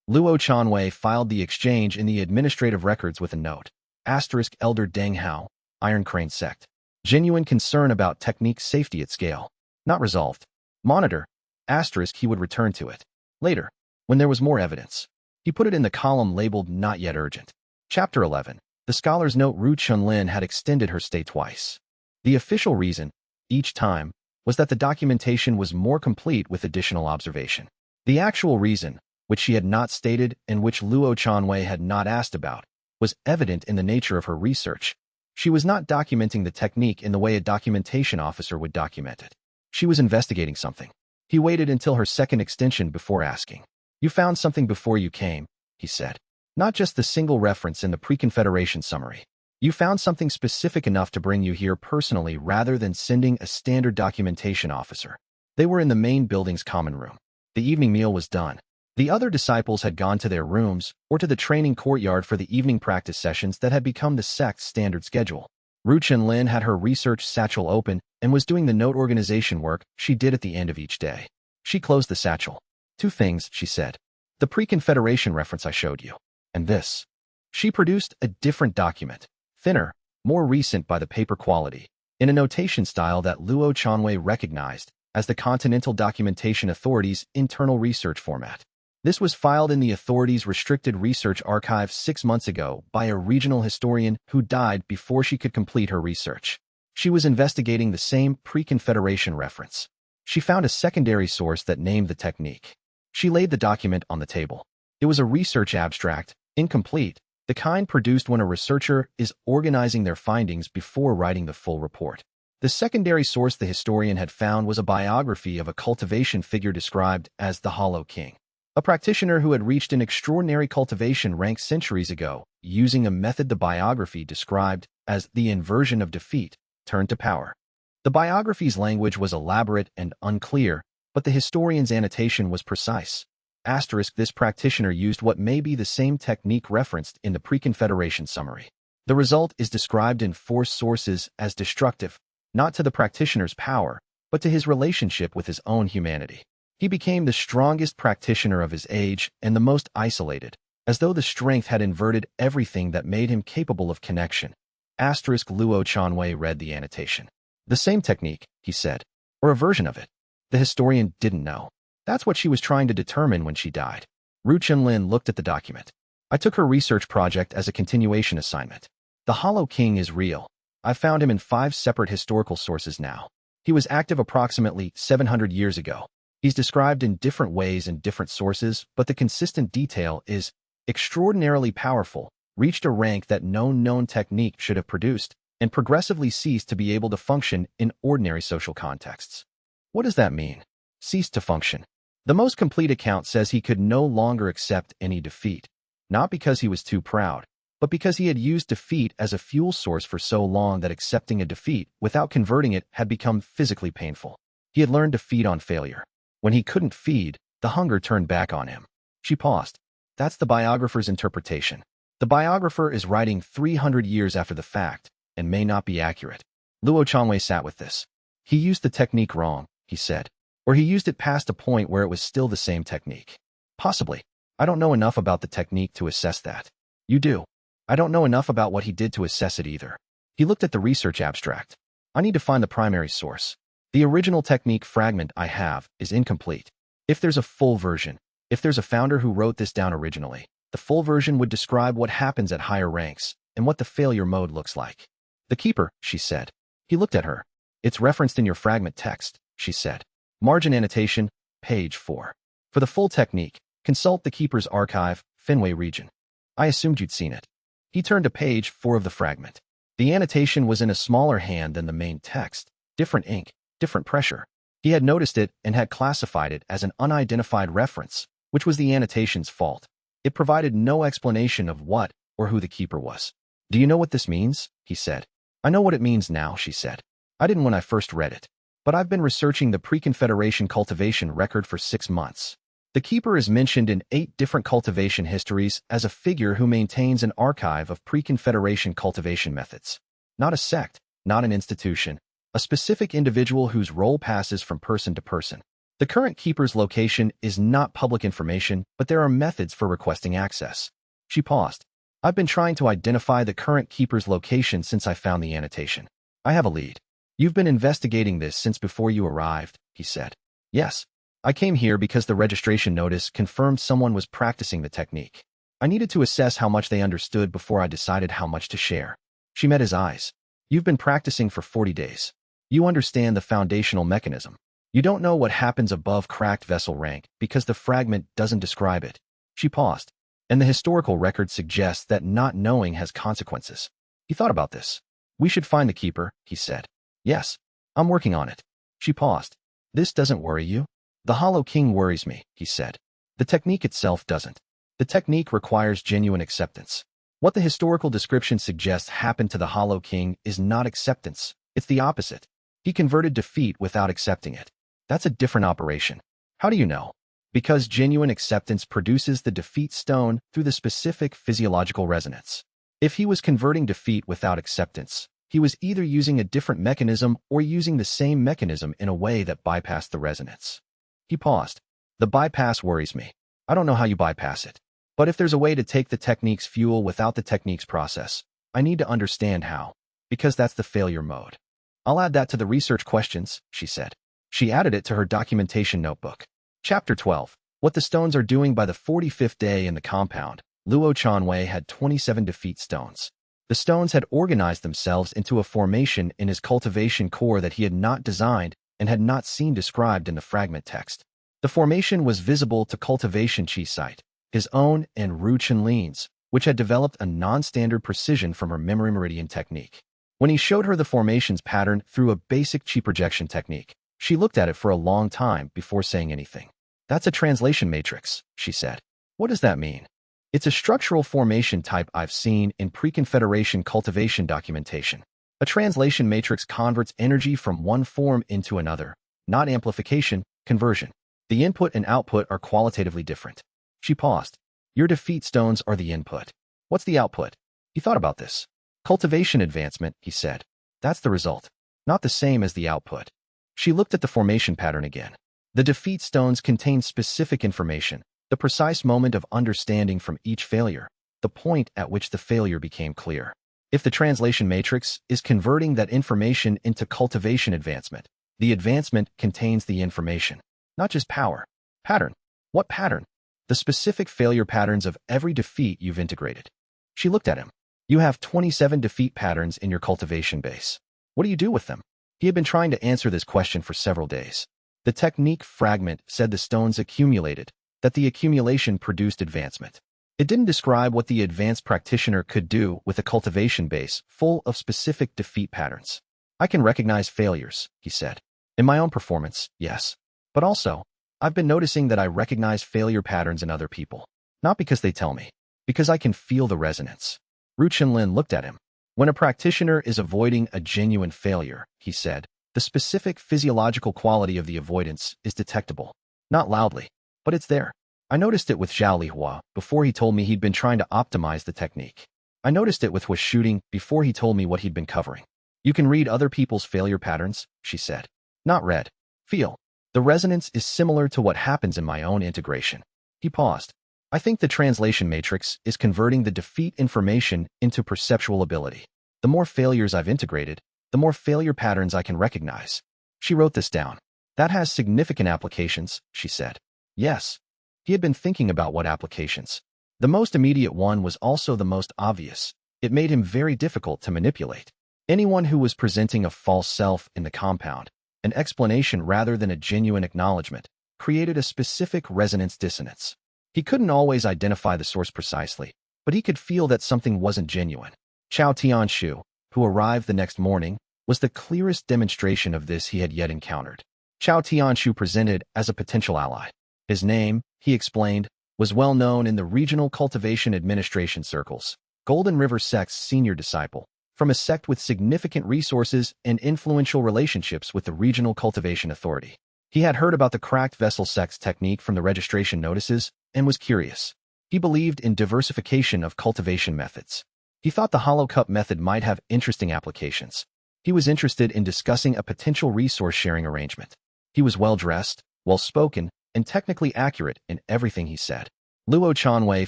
Luo Chanwei filed the exchange in the administrative records with a note. Asterisk Elder Deng Hao, Iron Crane Sect. Genuine concern about technique safety at scale. Not resolved. Monitor. Asterisk he would return to it. Later, when there was more evidence. He put it in the column labeled Not Yet Urgent. Chapter 11. The scholar's note Ru Chunlin had extended her stay twice. The official reason, each time, was that the documentation was more complete with additional observation. The actual reason, which she had not stated and which Luo Chanwei had not asked about, was evident in the nature of her research. She was not documenting the technique in the way a documentation officer would document it. She was investigating something. He waited until her second extension before asking. "You found something before you came," he said. "Not just the single reference in the pre-Confederation summary. You found something specific enough to bring you here personally rather than sending a standard documentation officer." They were in the main building's common room. The evening meal was done. The other disciples had gone to their rooms or to the training courtyard for the evening practice sessions that had become the sect's standard schedule. Ru Chenlin had her research satchel open and was doing the note organization work she did at the end of each day. She closed the satchel. "Two things," she said. "The pre-Confederation reference I showed you, and this." She produced a different document, thinner, more recent by the paper quality, in a notation style that Luo Chanwei recognized as the Continental Documentation Authority's internal research format. This was filed in the authority's restricted research archive 6 months ago by a regional historian who died before she could complete her research. She was investigating the same pre-Confederation reference. She found a secondary source that named the technique. She laid the document on the table. It was a research abstract, incomplete, the kind produced when a researcher is organizing their findings before writing the full report. The secondary source the historian had found was a biography of a cultivation figure described as the Hollow King, a practitioner who had reached an extraordinary cultivation rank centuries ago, using a method the biography described as the inversion of defeat, turned to power. The biography's language was elaborate and unclear, but the historian's annotation was precise. Asterisk this practitioner used what may be the same technique referenced in the pre-Confederation summary. The result is described in 4 sources as destructive, not to the practitioner's power, but to his relationship with his own humanity. He became the strongest practitioner of his age and the most isolated, as though the strength had inverted everything that made him capable of connection. Asterisk Luo Chanwei read the annotation. "The same technique," he said, "or a version of it." The historian didn't know. That's what she was trying to determine when she died. Ru Chenlin looked at the document. "I took her research project as a continuation assignment. The Hollow King is real. I found him in 5 separate historical sources now. He was active approximately 700 years ago. He's described in different ways in different sources, but the consistent detail is extraordinarily powerful, reached a rank that no known technique should have produced, and progressively ceased to be able to function in ordinary social contexts." What does that mean? Ceased to function. The most complete account says he could no longer accept any defeat, not because he was too proud, but because he had used defeat as a fuel source for so long that accepting a defeat without converting it had become physically painful. He had learned to feed on failure. When he couldn't feed, the hunger turned back on him. She paused. That's the biographer's interpretation. The biographer is writing 300 years after the fact and may not be accurate. Luo Chanwei sat with this. "He used the technique wrong," he said, "or he used it past a point where it was still the same technique. Possibly. I don't know enough about the technique to assess that." "You do." "I don't know enough about what he did to assess it either." He looked at the research abstract. "I need to find the primary source. The original technique fragment I have is incomplete. If there's a full version, if there's a founder who wrote this down originally, the full version would describe what happens at higher ranks and what the failure mode looks like." "The keeper," she said. He looked at her. "It's referenced in your fragment text," she said. Margin annotation, page 4. "For the full technique, Consult the Keeper's Archive, Fenway region. I assumed you'd seen it. He turned to page 4 of the fragment. The annotation was in a smaller hand than the main text. Different ink, different pressure. He had noticed it and had classified it as an unidentified reference, which was the annotation's fault. It provided no explanation of what or who the keeper was. Do you know what this means? He said. I know what it means now, she said. I didn't when I first read it. But I've been researching the pre-Confederation cultivation record for 6 months. The keeper is mentioned in 8 different cultivation histories as a figure who maintains an archive of pre-Confederation cultivation methods. Not a sect, not an institution, a specific individual whose role passes from person to person. The current keeper's location is not public information, but there are methods for requesting access. She paused. I've been trying to identify the current keeper's location since I found the annotation. I have a lead. You've been investigating this since before you arrived, he said. Yes. I came here because the registration notice confirmed someone was practicing the technique. I needed to assess how much they understood before I decided how much to share. She met his eyes. You've been practicing for 40 days. You understand the foundational mechanism. You don't know what happens above cracked vessel rank because the fragment doesn't describe it. She paused. And the historical record suggests that not knowing has consequences. He thought about this. We should find the keeper, he said. Yes, I'm working on it. She paused. This doesn't worry you? The Hollow King worries me, he said. The technique itself doesn't. The technique requires genuine acceptance. What the historical description suggests happened to the Hollow King is not acceptance. It's the opposite. He converted defeat without accepting it. That's a different operation. How do you know? Because genuine acceptance produces the defeat stone through the specific physiological resonance. If he was converting defeat without acceptance, he was either using a different mechanism or using the same mechanism in a way that bypassed the resonance. He paused. The bypass worries me. I don't know how you bypass it. But if there's a way to take the technique's fuel without the technique's process, I need to understand how. Because that's the failure mode. I'll add that to the research questions, she said. She added it to her documentation notebook. Chapter 12. What the stones are doing by the 45th day in the compound. Luo Chanwei had 27 defeat stones. The stones had organized themselves into a formation in his cultivation core that he had not designed and had not seen described in the fragment text. The formation was visible to cultivation chi sight, his own and Ru Chenlin's, which had developed a non-standard precision from her memory meridian technique. When he showed her the formation's pattern through a basic chi projection technique, she looked at it for a long time before saying anything. That's a translation matrix, she said. What does that mean? It's a structural formation type I've seen in pre-Confederation cultivation documentation. A translation matrix converts energy from one form into another, not amplification, conversion. The input and output are qualitatively different. She paused. Your defeat stones are the input. What's the output? He thought about this. Cultivation advancement, he said. That's the result. Not the same as the output. She looked at the formation pattern again. The defeat stones contain specific information, the precise moment of understanding from each failure, the point at which the failure became clear. If the translation matrix is converting that information into cultivation advancement, the advancement contains the information, not just power. Pattern. What pattern? The specific failure patterns of every defeat you've integrated. She looked at him. You have 27 defeat patterns in your cultivation base. What do you do with them? He had been trying to answer this question for several days. The technique fragment said the stones accumulated, that the accumulation produced advancement. It didn't describe what the advanced practitioner could do with a cultivation base full of specific defeat patterns. I can recognize failures, he said. In my own performance, yes. But also, I've been noticing that I recognize failure patterns in other people. Not because they tell me, because I can feel the resonance. Ru Chenlin looked at him. When a practitioner is avoiding a genuine failure, he said, the specific physiological quality of the avoidance is detectable. Not loudly, but it's there. I noticed it with Zhao Lihua before he told me he'd been trying to optimize the technique. I noticed it with Hua shooting before he told me what he'd been covering. You can read other people's failure patterns, she said. Not read. Feel. The resonance is similar to what happens in my own integration. He paused. I think the translation matrix is converting the defeat information into perceptual ability. The more failures I've integrated, the more failure patterns I can recognize. She wrote this down. That has significant applications, she said. Yes. He had been thinking about what applications. The most immediate one was also the most obvious. It made him very difficult to manipulate. Anyone who was presenting a false self in the compound, an explanation rather than a genuine acknowledgement, created a specific resonance dissonance. He couldn't always identify the source precisely, but he could feel that something wasn't genuine. Chao Tianshu, who arrived the next morning, was the clearest demonstration of this he had yet encountered. Chao Tianshu presented as a potential ally. His name, he explained, was well known in the regional cultivation administration circles. Golden River Sect's senior disciple, from a sect with significant resources and influential relationships with the regional cultivation authority. He had heard about the cracked vessel sect's technique from the registration notices and was curious. He believed in diversification of cultivation methods. He thought the hollow cup method might have interesting applications. He was interested in discussing a potential resource-sharing arrangement. He was well-dressed, well-spoken, and technically accurate in everything he said. Luo Chanwei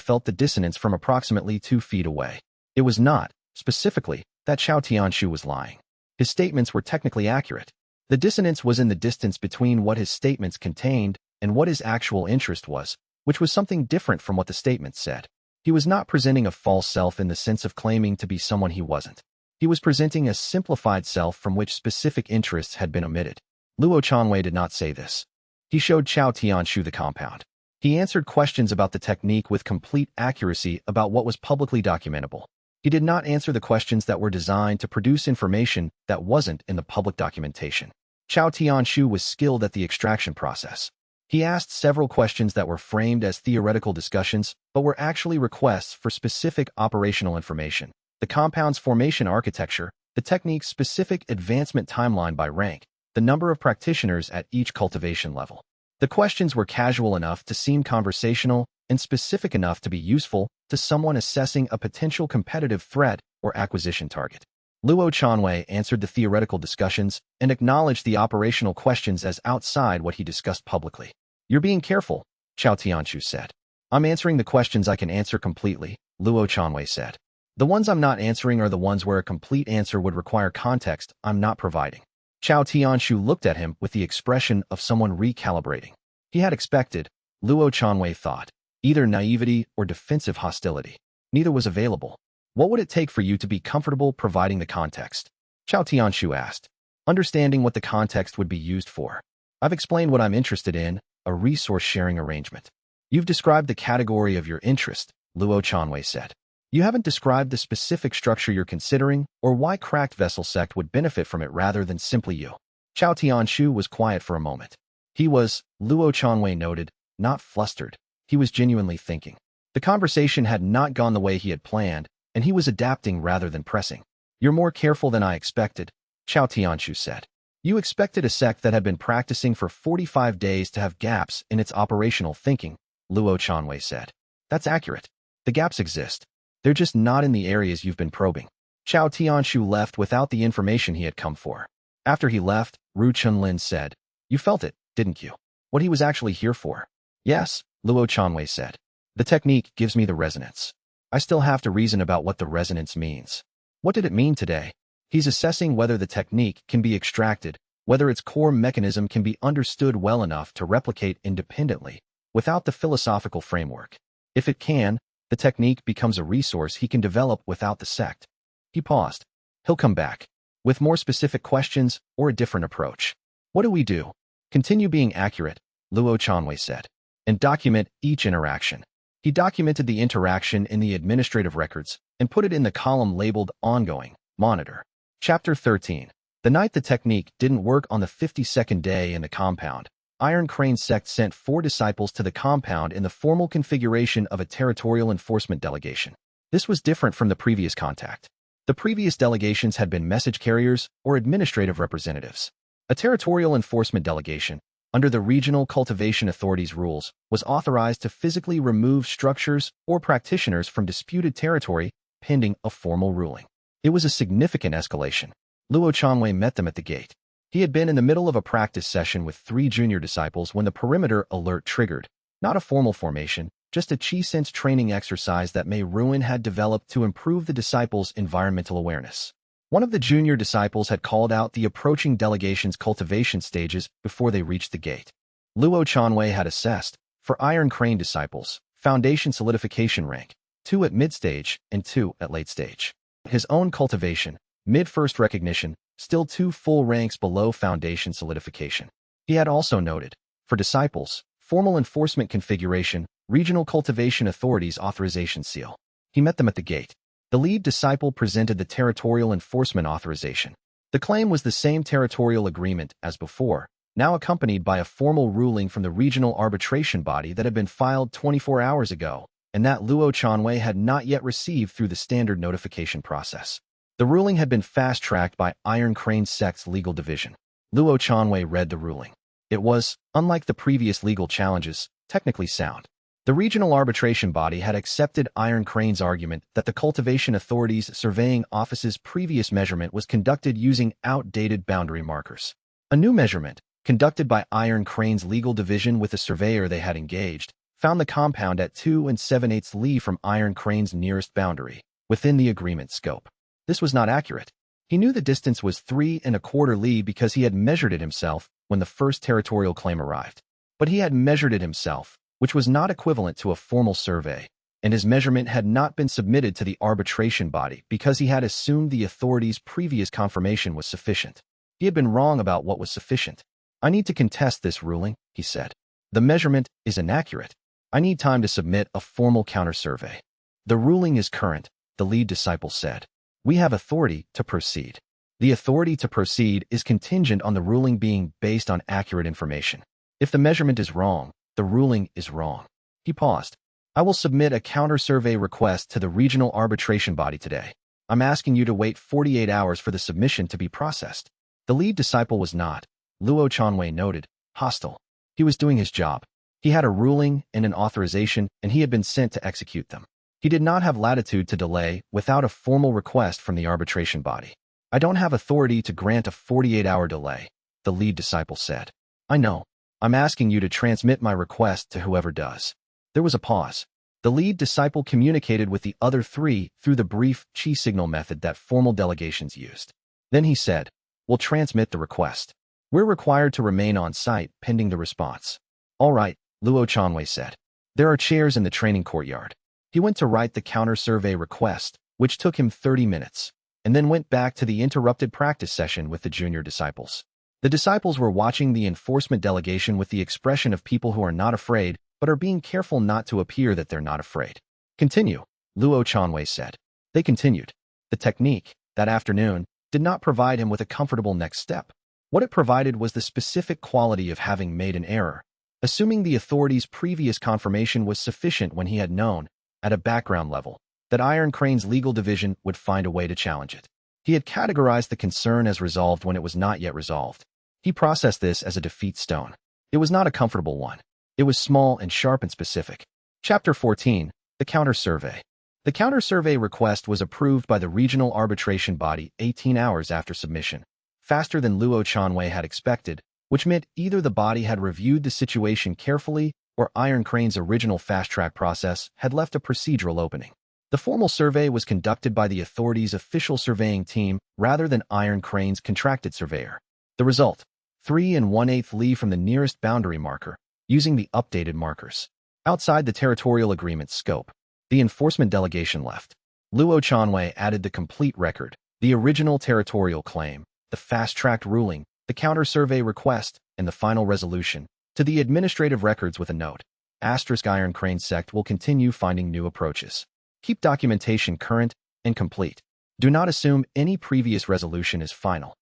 felt the dissonance from approximately 2 feet away. It was not, specifically, that Chao Tianshu was lying. His statements were technically accurate. The dissonance was in the distance between what his statements contained and what his actual interest was, which was something different from what the statements said. He was not presenting a false self in the sense of claiming to be someone he wasn't. He was presenting a simplified self from which specific interests had been omitted. Luo Chanwei did not say this. He showed Chao Tianshu the compound. He answered questions about the technique with complete accuracy about what was publicly documentable. He did not answer the questions that were designed to produce information that wasn't in the public documentation. Chao Tianshu was skilled at the extraction process. He asked several questions that were framed as theoretical discussions, but were actually requests for specific operational information. The compound's formation architecture, the technique's specific advancement timeline by rank, the number of practitioners at each cultivation level. The questions were casual enough to seem conversational and specific enough to be useful to someone assessing a potential competitive threat or acquisition target. Luo Chanwei answered the theoretical discussions and acknowledged the operational questions as outside what he discussed publicly. "You're being careful," Chao Tianshu said. "I'm answering the questions I can answer completely," Luo Chanwei said. "The ones I'm not answering are the ones where a complete answer would require context I'm not providing." Chao Tianshu looked at him with the expression of someone recalibrating. He had expected, Luo Chanwei thought, either naivety or defensive hostility. Neither was available. "What would it take for you to be comfortable providing the context?" Chao Tianshu asked, understanding what the context would be used for. "I've explained what I'm interested in, a resource-sharing arrangement." "You've described the category of your interest," Luo Chanwei said. "You haven't described the specific structure you're considering or why cracked vessel sect would benefit from it rather than simply you." Chao Tianshu was quiet for a moment. He was, Luo Chanwei noted, not flustered. He was genuinely thinking. The conversation had not gone the way he had planned, and he was adapting rather than pressing. "You're more careful than I expected," Chao Tianshu said. "You expected a sect that had been practicing for 45 days to have gaps in its operational thinking," Luo Chanwei said. "That's accurate. The gaps exist. They're just not in the areas you've been probing." Chao Tianshu left without the information he had come for. After he left, Ru Chunlin said, "You felt it, didn't you? What he was actually here for?" "Yes," Luo Chanwei said. "The technique gives me the resonance. I still have to reason about what the resonance means. What did it mean today?" He's assessing whether the technique can be extracted, whether its core mechanism can be understood well enough to replicate independently, without the philosophical framework. If it can, the technique becomes a resource he can develop without the sect. He paused. He'll come back. With more specific questions or a different approach. "What do we do?" "Continue being accurate," Luo Chanwei said, "and document each interaction." He documented the interaction in the administrative records and put it in the column labeled Ongoing, Monitor. Chapter 13. The night the technique didn't work on the 52nd day in the compound, Iron Crane Sect sent 4 disciples to the compound in the formal configuration of a territorial enforcement delegation. This was different from the previous contact. The previous delegations had been message carriers or administrative representatives. A territorial enforcement delegation, under the Regional Cultivation Authority's rules, was authorized to physically remove structures or practitioners from disputed territory pending a formal ruling. It was a significant escalation. Luo Chanwei met them at the gate. He had been in the middle of a practice session with 3 junior disciples when the perimeter alert triggered. Not a formal formation, just a chi-sense training exercise that Mei Ruin had developed to improve the disciples' environmental awareness. One of the junior disciples had called out the approaching delegation's cultivation stages before they reached the gate. Luo Chanwei had assessed, for Iron Crane disciples, foundation solidification rank, 2 at mid-stage and 2 at late stage. His own cultivation, mid-first recognition, still 2 full ranks below foundation solidification. He had also noted, for disciples, formal enforcement configuration, Regional Cultivation Authority's authorization seal. He met them at the gate. The lead disciple presented the territorial enforcement authorization. The claim was the same territorial agreement as before, now accompanied by a formal ruling from the regional arbitration body that had been filed 24 hours ago, and that Luo Chanwei had not yet received through the standard notification process. The ruling had been fast-tracked by Iron Crane Sect's legal division. Luo Chanwei read the ruling. It was, unlike the previous legal challenges, technically sound. The regional arbitration body had accepted Iron Crane's argument that the Cultivation Authority's surveying office's previous measurement was conducted using outdated boundary markers. A new measurement, conducted by Iron Crane's legal division with a surveyor they had engaged, found the compound at 2 7/8 li from Iron Crane's nearest boundary, within the agreement scope. This was not accurate. He knew the distance was 3 1/4 li because he had measured it himself when the first territorial claim arrived. But he had measured it himself, which was not equivalent to a formal survey, and his measurement had not been submitted to the arbitration body because he had assumed the authority's previous confirmation was sufficient. He had been wrong about what was sufficient. "I need to contest this ruling," he said. "The measurement is inaccurate. I need time to submit a formal counter-survey." "The ruling is current," the lead disciple said. "We have authority to proceed." The authority to proceed is contingent on the ruling being based on accurate information. If the measurement is wrong, the ruling is wrong. He paused. "I will submit a counter-survey request to the regional arbitration body today. I'm asking you to wait 48 hours for the submission to be processed." The lead disciple was not, Luo Chanwei noted, hostile. He was doing his job. He had a ruling and an authorization, and he had been sent to execute them. He did not have latitude to delay without a formal request from the arbitration body. "I don't have authority to grant a 48-hour delay," the lead disciple said. "I know. I'm asking you to transmit my request to whoever does." There was a pause. The lead disciple communicated with the other three through the brief chi signal method that formal delegations used. Then he said, "We'll transmit the request. We're required to remain on site pending the response." "All right," Luo Chanwei said. "There are chairs in the training courtyard." He went to write the counter-survey request, which took him 30 minutes, and then went back to the interrupted practice session with the junior disciples. The disciples were watching the enforcement delegation with the expression of people who are not afraid, but are being careful not to appear that they're not afraid. "Continue," Luo Chanwei said. They continued. The technique, that afternoon, did not provide him with a comfortable next step. What it provided was the specific quality of having made an error, assuming the authority's previous confirmation was sufficient when he had known, at a background level, that Iron Crane's legal division would find a way to challenge it. He had categorized the concern as resolved when it was not yet resolved. He processed this as a defeat stone. It was not a comfortable one. It was small and sharp and specific. Chapter 14, The Counter-Survey. The counter-survey request was approved by the regional arbitration body 18 hours after submission, faster than Luo Chanwei had expected, which meant either the body had reviewed the situation carefully or Iron Crane's original fast-track process had left a procedural opening. The formal survey was conducted by the authority's official surveying team rather than Iron Crane's contracted surveyor. The result, 3 1/8 li from the nearest boundary marker, using the updated markers. Outside the territorial agreement scope, the enforcement delegation left. Luo Chanwei added the complete record, the original territorial claim, the fast-tracked ruling, the counter-survey request, and the final resolution, to the administrative records with a note. Iron Crane Sect will continue finding new approaches. Keep documentation current and complete. Do not assume any previous resolution is final.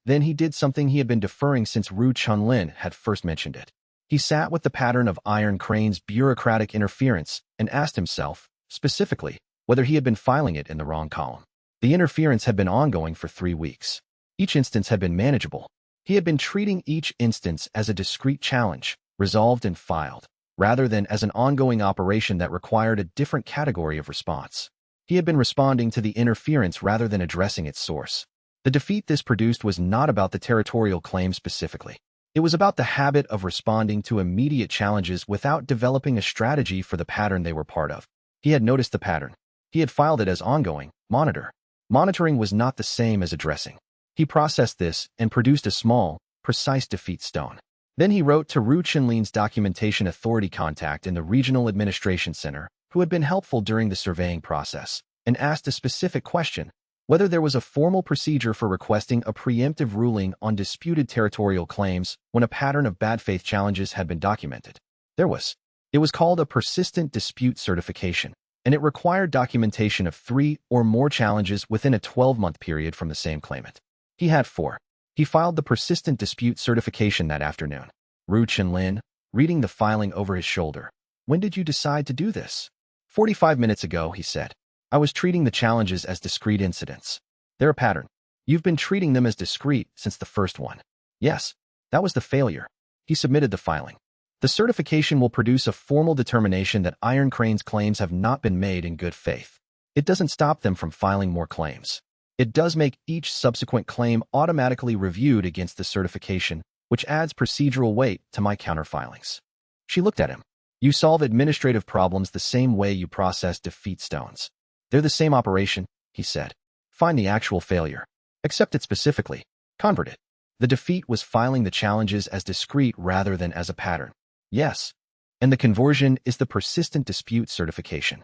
Then he did something he had been deferring since Ru Chunlin had first mentioned it. He sat with the pattern of Iron Crane's bureaucratic interference and asked himself, specifically, whether he had been filing it in the wrong column. The interference had been ongoing for 3 weeks. Each instance had been manageable. He had been treating each instance as a discrete challenge, resolved and filed, rather than as an ongoing operation that required a different category of response. He had been responding to the interference rather than addressing its source. The defeat this produced was not about the territorial claim specifically. It was about the habit of responding to immediate challenges without developing a strategy for the pattern they were part of. He had noticed the pattern. He had filed it as ongoing, monitor. Monitoring was not the same as addressing. He processed this and produced a small, precise defeat stone. Then he wrote to Ru Chinlin's documentation authority contact in the Regional Administration Center, who had been helpful during the surveying process, and asked a specific question, whether there was a formal procedure for requesting a preemptive ruling on disputed territorial claims when a pattern of bad faith challenges had been documented. There was. It was called a persistent dispute certification, and it required documentation of 3 or more challenges within a 12-month period from the same claimant. He had 4. He filed the persistent dispute certification that afternoon. Ru Chenlin, reading the filing over his shoulder. When did you decide to do this? 45 minutes ago, he said. I was treating the challenges as discrete incidents. They're a pattern. You've been treating them as discrete since the first one. Yes, that was the failure. He submitted the filing. The certification will produce a formal determination that Iron Crane's claims have not been made in good faith. It doesn't stop them from filing more claims. It does make each subsequent claim automatically reviewed against the certification, which adds procedural weight to my counterfilings. She looked at him. You solve administrative problems the same way you process defeat stones. They're the same operation, he said. Find the actual failure. Accept it specifically. Convert it. The defeat was filing the challenges as discrete rather than as a pattern. Yes. And the conversion is the persistent dispute certification.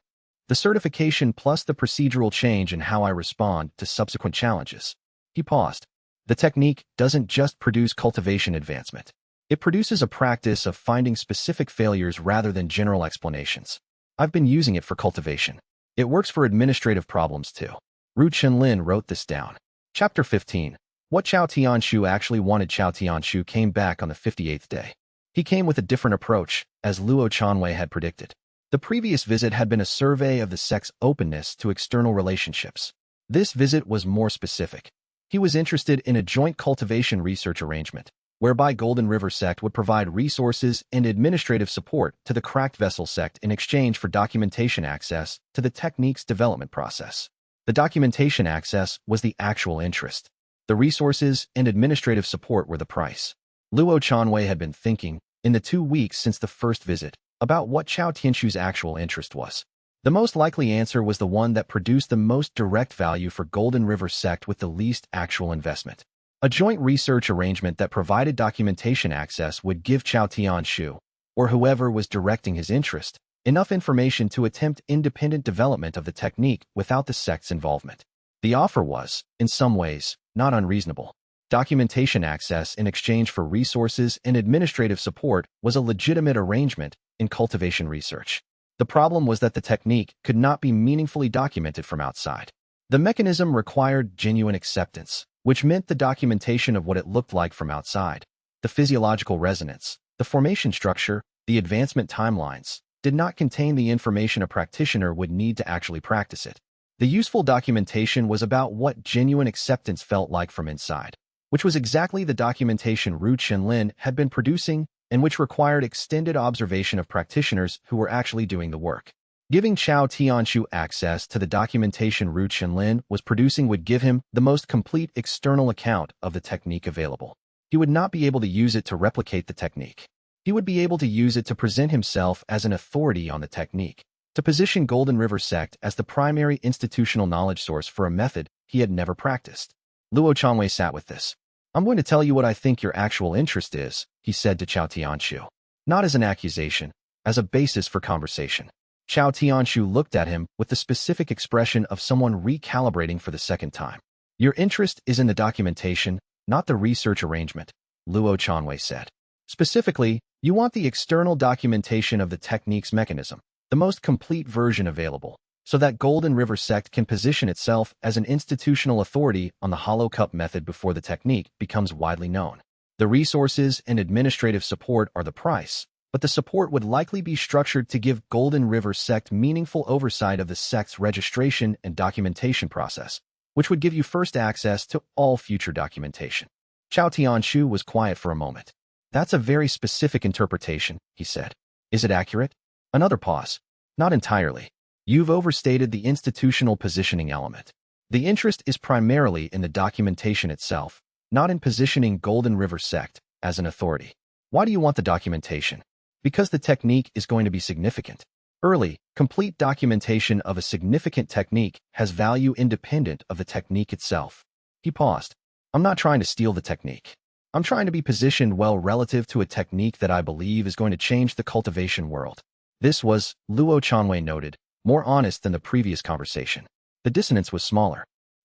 The certification plus the procedural change in how I respond to subsequent challenges. He paused. The technique doesn't just produce cultivation advancement. It produces a practice of finding specific failures rather than general explanations. I've been using it for cultivation. It works for administrative problems too. Ru Chenlin wrote this down. Chapter 15. What Chao Tianshu actually wanted. Chao Tianshu came back on the 58th day. He came with a different approach, as Luo Chanwei had predicted. The previous visit had been a survey of the sect's openness to external relationships. This visit was more specific. He was interested in a joint cultivation research arrangement, whereby Golden River Sect would provide resources and administrative support to the Cracked Vessel Sect in exchange for documentation access to the technique's development process. The documentation access was the actual interest. The resources and administrative support were the price. Luo Chanwei had been thinking, in the 2 weeks since the first visit, about what Chao Tianshu's actual interest was. The most likely answer was the one that produced the most direct value for Golden River Sect with the least actual investment. A joint research arrangement that provided documentation access would give Chao Tianshu, or whoever was directing his interest, enough information to attempt independent development of the technique without the sect's involvement. The offer was, in some ways, not unreasonable. Documentation access in exchange for resources and administrative support was a legitimate arrangement in cultivation research. The problem was that the technique could not be meaningfully documented from outside. The mechanism required genuine acceptance, which meant the documentation of what it looked like from outside. The physiological resonance, the formation structure, the advancement timelines, did not contain the information a practitioner would need to actually practice it. The useful documentation was about what genuine acceptance felt like from inside, which was exactly the documentation Ru Chenlin had been producing and which required extended observation of practitioners who were actually doing the work. Giving Chao Tianshu access to the documentation Ru Chenlin was producing would give him the most complete external account of the technique available. He would not be able to use it to replicate the technique. He would be able to use it to present himself as an authority on the technique, to position Golden River Sect as the primary institutional knowledge source for a method he had never practiced. Luo Chanwei sat with this. I'm going to tell you what I think your actual interest is, he said to Chao Tianshu. Not as an accusation, as a basis for conversation. Chao Tianshu looked at him with the specific expression of someone recalibrating for the second time. Your interest is in the documentation, not the research arrangement, Luo Chanwei said. Specifically, you want the external documentation of the technique's mechanism, the most complete version available, so that Golden River Sect can position itself as an institutional authority on the Hollow Cup method before the technique becomes widely known. The resources and administrative support are the price, but the support would likely be structured to give Golden River Sect meaningful oversight of the sect's registration and documentation process, which would give you first access to all future documentation. Chao Tianshu was quiet for a moment. That's a very specific interpretation, he said. Is it accurate? Another pause. Not entirely. You've overstated the institutional positioning element. The interest is primarily in the documentation itself, not in positioning Golden River Sect as an authority. Why do you want the documentation? Because the technique is going to be significant. Early, complete documentation of a significant technique has value independent of the technique itself. He paused. I'm not trying to steal the technique. I'm trying to be positioned well relative to a technique that I believe is going to change the cultivation world. This was, Luo Chanwei noted, more honest than the previous conversation. The dissonance was smaller.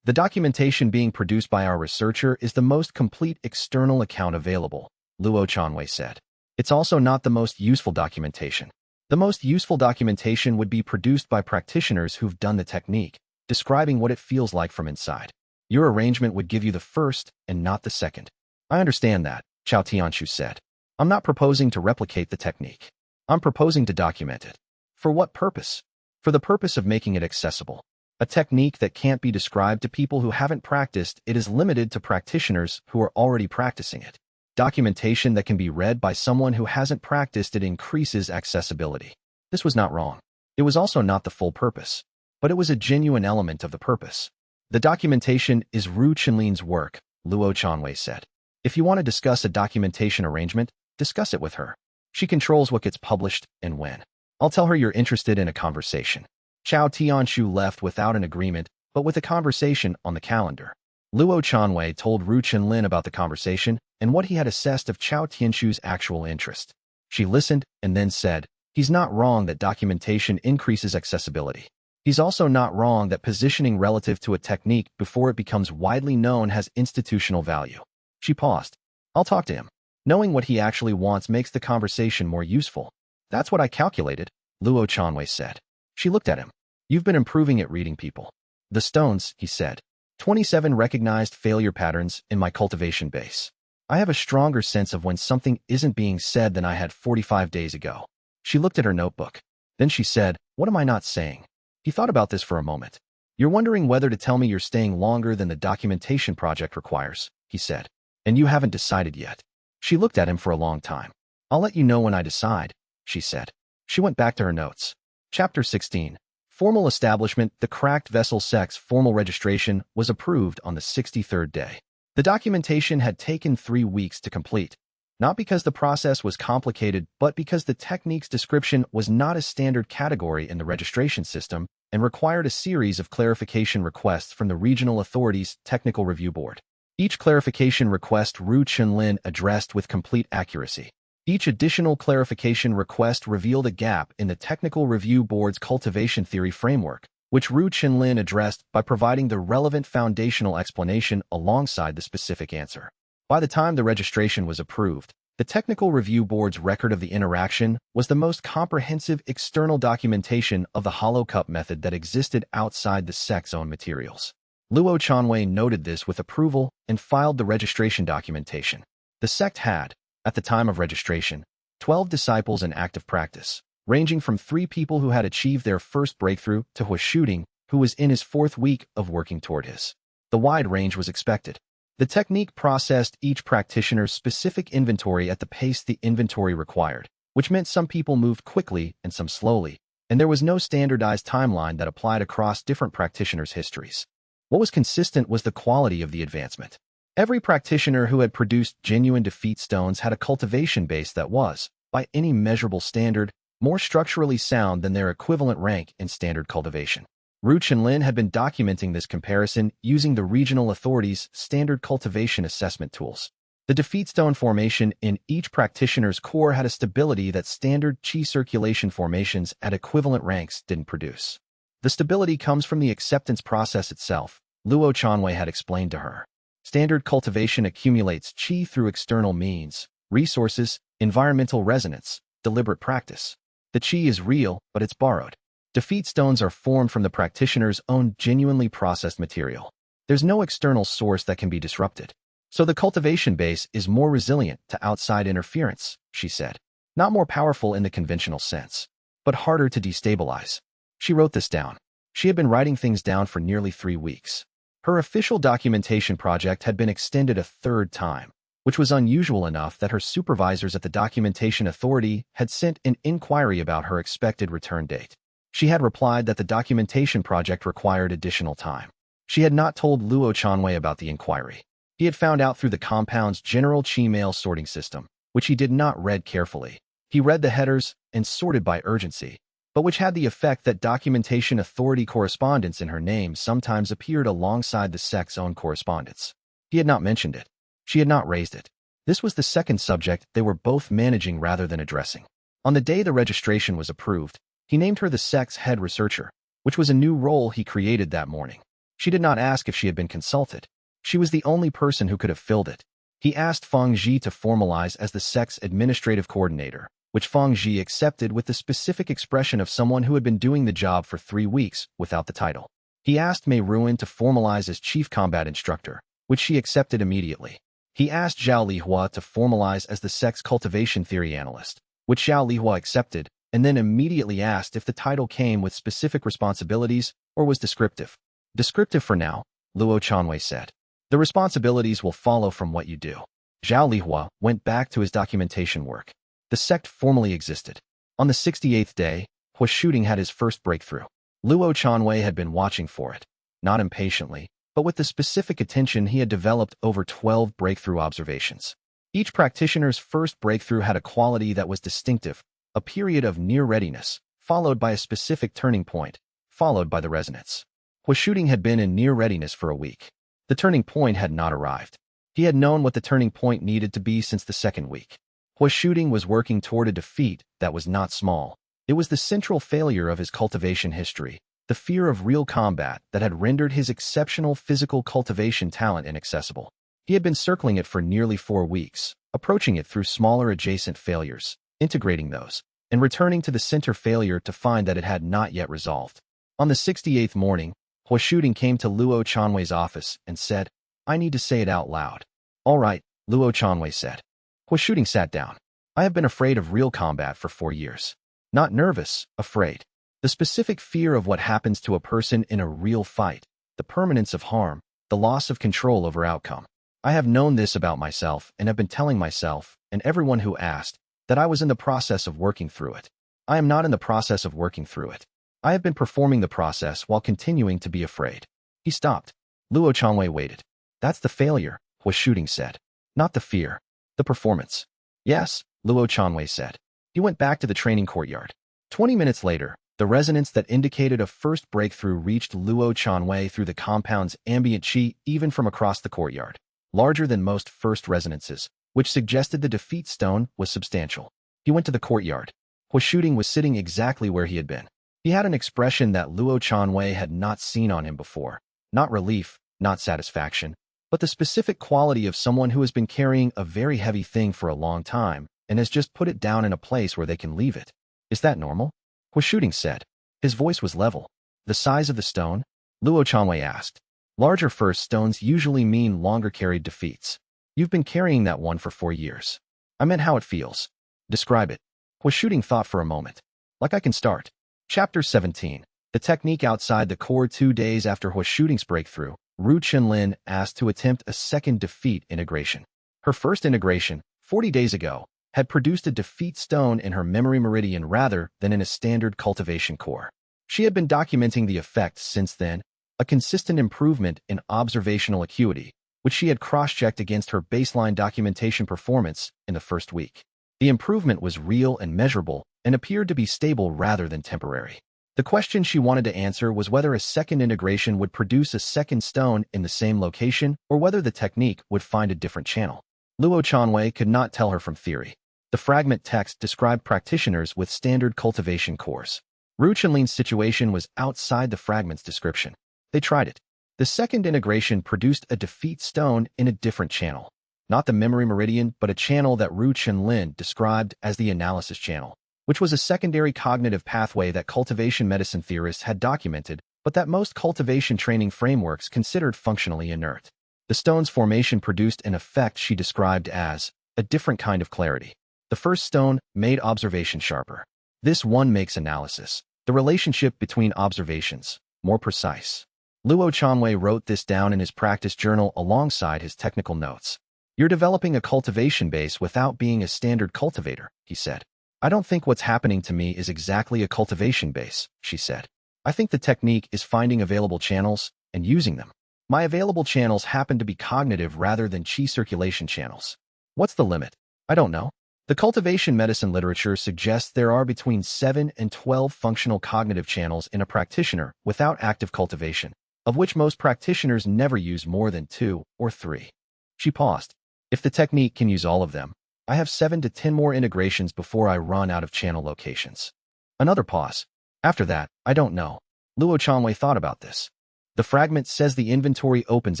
The documentation being produced by our researcher is the most complete external account available, Luo Chanwei said. It's also not the most useful documentation. The most useful documentation would be produced by practitioners who've done the technique, describing what it feels like from inside. Your arrangement would give you the first and not the second. I understand that, xianxia said. I'm not proposing to replicate the technique. I'm proposing to document it. For what purpose? For the purpose of making it accessible. A technique that can't be described to people who haven't practiced it is limited to practitioners who are already practicing it. Documentation that can be read by someone who hasn't practiced it increases accessibility. This was not wrong. It was also not the full purpose, but it was a genuine element of the purpose. The documentation is Ru Chenlin's work, Luo Chanwei said. If you want to discuss a documentation arrangement, discuss it with her. She controls what gets published and when. I'll tell her you're interested in a conversation. Chao Tianshu left without an agreement, but with a conversation on the calendar. Luo Chanwei told Ru Chenlin about the conversation and what he had assessed of Chao Tianshu's actual interest. She listened and then said, he's not wrong that documentation increases accessibility. He's also not wrong that positioning relative to a technique before it becomes widely known has institutional value. She paused. I'll talk to him. Knowing what he actually wants makes the conversation more useful. That's what I calculated, Luo Chanwei said. She looked at him. You've been improving at reading people. The stones, he said. 27 recognized failure patterns in my cultivation base. I have a stronger sense of when something isn't being said than I had 45 days ago. She looked at her notebook. Then she said, what am I not saying? He thought about this for a moment. You're wondering whether to tell me you're staying longer than the documentation project requires, he said. And you haven't decided yet. She looked at him for a long time. I'll let you know when I decide, she said. She went back to her notes. Chapter 16. Formal establishment. The cracked vessel Sect's formal registration was approved on the 63rd day. The documentation had taken 3 weeks to complete, not because the process was complicated, but because the technique's description was not a standard category in the registration system and required a series of clarification requests from the regional authorities' technical review board. Each clarification request Ru Chenlin addressed with complete accuracy. Each additional clarification request revealed a gap in the Technical Review Board's cultivation theory framework, which Ru Chenlin addressed by providing the relevant foundational explanation alongside the specific answer. By the time the registration was approved, the Technical Review Board's record of the interaction was the most comprehensive external documentation of the hollow cup method that existed outside the Sect's own materials. Luo Chanwei noted this with approval and filed the registration documentation. The Sect had, at the time of registration, 12 disciples in active practice, ranging from 3 people who had achieved their first breakthrough to Hu Shooting, who was in his 4th week of working toward his. The wide range was expected. The technique processed each practitioner's specific inventory at the pace the inventory required, which meant some people moved quickly and some slowly, and there was no standardized timeline that applied across different practitioners' histories. What was consistent was the quality of the advancement. Every practitioner who had produced genuine defeat stones had a cultivation base that was, by any measurable standard, more structurally sound than their equivalent rank in standard cultivation. Ru Chenlin had been documenting this comparison using the regional authorities' standard cultivation assessment tools. The defeat stone formation in each practitioner's core had a stability that standard qi circulation formations at equivalent ranks didn't produce. The stability comes from the acceptance process itself, Luo Chanwei had explained to her. Standard cultivation accumulates qi through external means, resources, environmental resonance, deliberate practice. The qi is real, but it's borrowed. Defeat stones are formed from the practitioner's own genuinely processed material. There's no external source that can be disrupted. So the cultivation base is more resilient to outside interference, she said. Not more powerful in the conventional sense, but harder to destabilize. She wrote this down. She had been writing things down for nearly 3 weeks. Her official documentation project had been extended a 3rd time, which was unusual enough that her supervisors at the Documentation Authority had sent an inquiry about her expected return date. She had replied that the documentation project required additional time. She had not told Luo Chanwei about the inquiry. He had found out through the compound's general qi mail sorting system, which he did not read carefully. He read the headers and sorted by urgency, but which had the effect that Documentation Authority correspondence in her name sometimes appeared alongside the Sect's own correspondence. He had not mentioned it. She had not raised it. This was the second subject they were both managing rather than addressing. On the day the registration was approved, he named her the Sect's head researcher, which was a new role he created that morning. She did not ask if she had been consulted. She was the only person who could have filled it. He asked Feng Zhi to formalize as the Sect's administrative coordinator, which Feng Zhi accepted with the specific expression of someone who had been doing the job for 3 weeks without the title. He asked Mei Ruan to formalize as chief combat instructor, which she accepted immediately. He asked Zhao Lihua to formalize as the Sect's cultivation theory analyst, which Zhao Lihua accepted, and then immediately asked if the title came with specific responsibilities or was descriptive. Descriptive for now, Luo Chanwei said. The responsibilities will follow from what you do. Zhao Lihua went back to his documentation work. The sect formally existed. On the 68th day, Hua Shooting had his first breakthrough. Luo Chanwei had been watching for it, not impatiently, but with the specific attention he had developed over 12 breakthrough observations. Each practitioner's first breakthrough had a quality that was distinctive, a period of near readiness, followed by a specific turning point, followed by the resonance. Hua Shooting had been in near readiness for a week. The turning point had not arrived. He had known what the turning point needed to be since the second week. Hua Shooting was working toward a defeat that was not small. It was the central failure of his cultivation history, the fear of real combat that had rendered his exceptional physical cultivation talent inaccessible. He had been circling it for nearly 4 weeks, approaching it through smaller adjacent failures, integrating those, and returning to the center failure to find that it had not yet resolved. On the 68th morning, Hua Shooting came to Luo Chanwei's office and said, "I need to say it out loud." "All right," Luo Chanwei said. Hua Shooting sat down. "I have been afraid of real combat for 4 years. Not nervous, afraid. The specific fear of what happens to a person in a real fight, the permanence of harm, the loss of control over outcome. I have known this about myself and have been telling myself, and everyone who asked, that I was in the process of working through it. I am not in the process of working through it. I have been performing the process while continuing to be afraid." He stopped. Luo Chanwei waited. "That's the failure," Hua Shooting said. "Not the fear. The performance." "Yes," Luo Chanwei said. He went back to the training courtyard. 20 minutes later, the resonance that indicated a first breakthrough reached Luo Chanwei through the compound's ambient qi even from across the courtyard, larger than most first resonances, which suggested the defeat stone was substantial. He went to the courtyard. Hua Shooting was sitting exactly where he had been. He had an expression that Luo Chanwei had not seen on him before, not relief, not satisfaction, but the specific quality of someone who has been carrying a very heavy thing for a long time and has just put it down in a place where they can leave it. "Is that normal?" Hua Shooting said. His voice was level. "The size of the stone?" Luo Chanwei asked. "Larger first stones usually mean longer carried defeats. You've been carrying that one for 4 years. I meant how it feels." "Describe it." Hua Shooting thought for a moment. "Like I can start." Chapter 17. The technique outside the core. 2 days after Hua Shooting's breakthrough, Ru Chenlin asked to attempt a second defeat integration. Her first integration, 40 days ago, had produced a defeat stone in her memory meridian rather than in a standard cultivation core. She had been documenting the effect since then, a consistent improvement in observational acuity, which she had cross-checked against her baseline documentation performance in the first week. The improvement was real and measurable and appeared to be stable rather than temporary. The question she wanted to answer was whether a second integration would produce a second stone in the same location or whether the technique would find a different channel. Luo Chanwei could not tell her from theory. The fragment text described practitioners with standard cultivation cores. Ru Chenlin's situation was outside the fragment's description. They tried it. The second integration produced a defeat stone in a different channel. Not the memory meridian, but a channel that Ru Chenlin described as the analysis channel, which was a secondary cognitive pathway that cultivation medicine theorists had documented, but that most cultivation training frameworks considered functionally inert. The stone's formation produced an effect she described as a different kind of clarity. The first stone made observation sharper. This one makes analysis, the relationship between observations, more precise. Luo Chanwei wrote this down in his practice journal alongside his technical notes. "You're developing a cultivation base without being a standard cultivator," he said. "I don't think what's happening to me is exactly a cultivation base," she said. "I think the technique is finding available channels and using them. My available channels happen to be cognitive rather than qi circulation channels. What's the limit? I don't know. The cultivation medicine literature suggests there are between 7 and 12 functional cognitive channels in a practitioner without active cultivation, of which most practitioners never use more than 2 or 3. She paused. "If the technique can use all of them, I have 7 to 10 more integrations before I run out of channel locations." Another pause. "After that, I don't know." Luo Chanwei thought about this. "The fragment says the inventory opens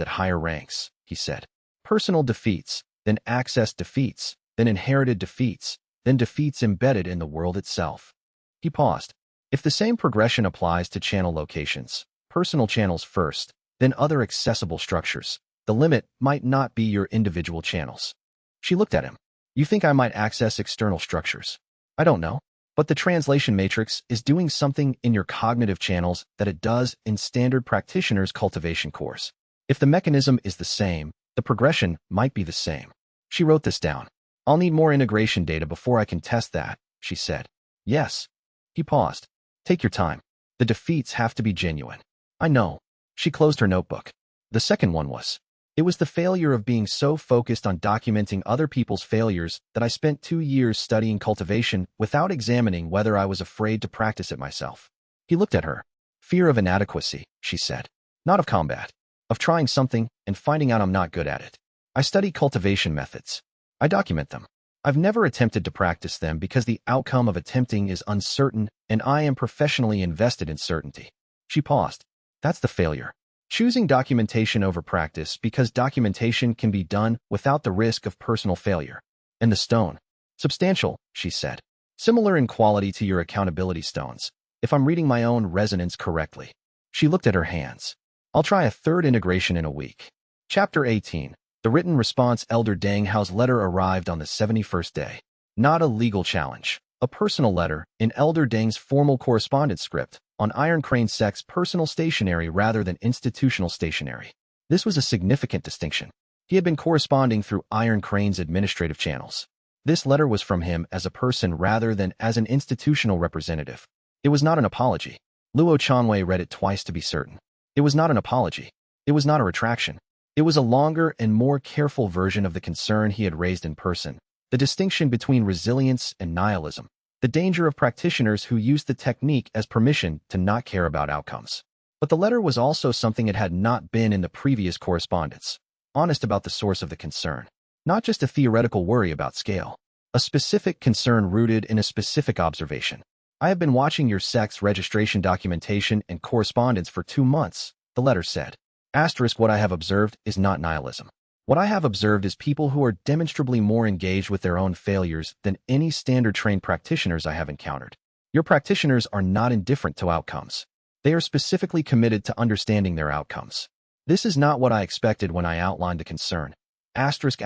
at higher ranks," he said. "Personal defeats, then access defeats, then inherited defeats, then defeats embedded in the world itself. He paused. If the same progression applies to channel locations, personal channels first, then other accessible structures, the limit might not be your individual channels. She looked at him. You think I might access external structures? I don't know. But the translation matrix is doing something in your cognitive channels that it does in standard practitioner's cultivation course. If the mechanism is the same, the progression might be the same. She wrote this down. I'll need more integration data before I can test that, she said. Yes. He paused. Take your time. The defeats have to be genuine. I know. She closed her notebook. The second one was. It was the failure of being so focused on documenting other people's failures that I spent 2 years studying cultivation without examining whether I was afraid to practice it myself. He looked at her. Fear of inadequacy, she said. Not of combat. Of trying something and finding out I'm not good at it. I study cultivation methods. I document them. I've never attempted to practice them because the outcome of attempting is uncertain and I am professionally invested in certainty. She paused. That's the failure. Choosing documentation over practice because documentation can be done without the risk of personal failure. And the stone. Substantial, she said. Similar in quality to your accountability stones, if I'm reading my own resonance correctly. She looked at her hands. I'll try a third integration in a week. Chapter 18. The written response. Elder Deng Hao's letter arrived on the 71st day. Not a legal challenge. A personal letter, in Elder Deng's formal correspondence script, on Iron Crane Sect's personal stationery rather than institutional stationery. This was a significant distinction. He had been corresponding through Iron Crane's administrative channels. This letter was from him as a person rather than as an institutional representative. It was not an apology. Luo Chanwei read it twice to be certain. It was not an apology. It was not a retraction. It was a longer and more careful version of the concern he had raised in person, the distinction between resilience and nihilism, the danger of practitioners who use the technique as permission to not care about outcomes. But the letter was also something it had not been in the previous correspondence. Honest about the source of the concern. Not just a theoretical worry about scale. A specific concern rooted in a specific observation. I have been watching your Sect's registration documentation and correspondence for 2 months, the letter said. Asterisk, what I have observed is not nihilism. What I have observed is people who are demonstrably more engaged with their own failures than any standard trained practitioners I have encountered. Your practitioners are not indifferent to outcomes. They are specifically committed to understanding their outcomes. This is not what I expected when I outlined the concern. Asterisk,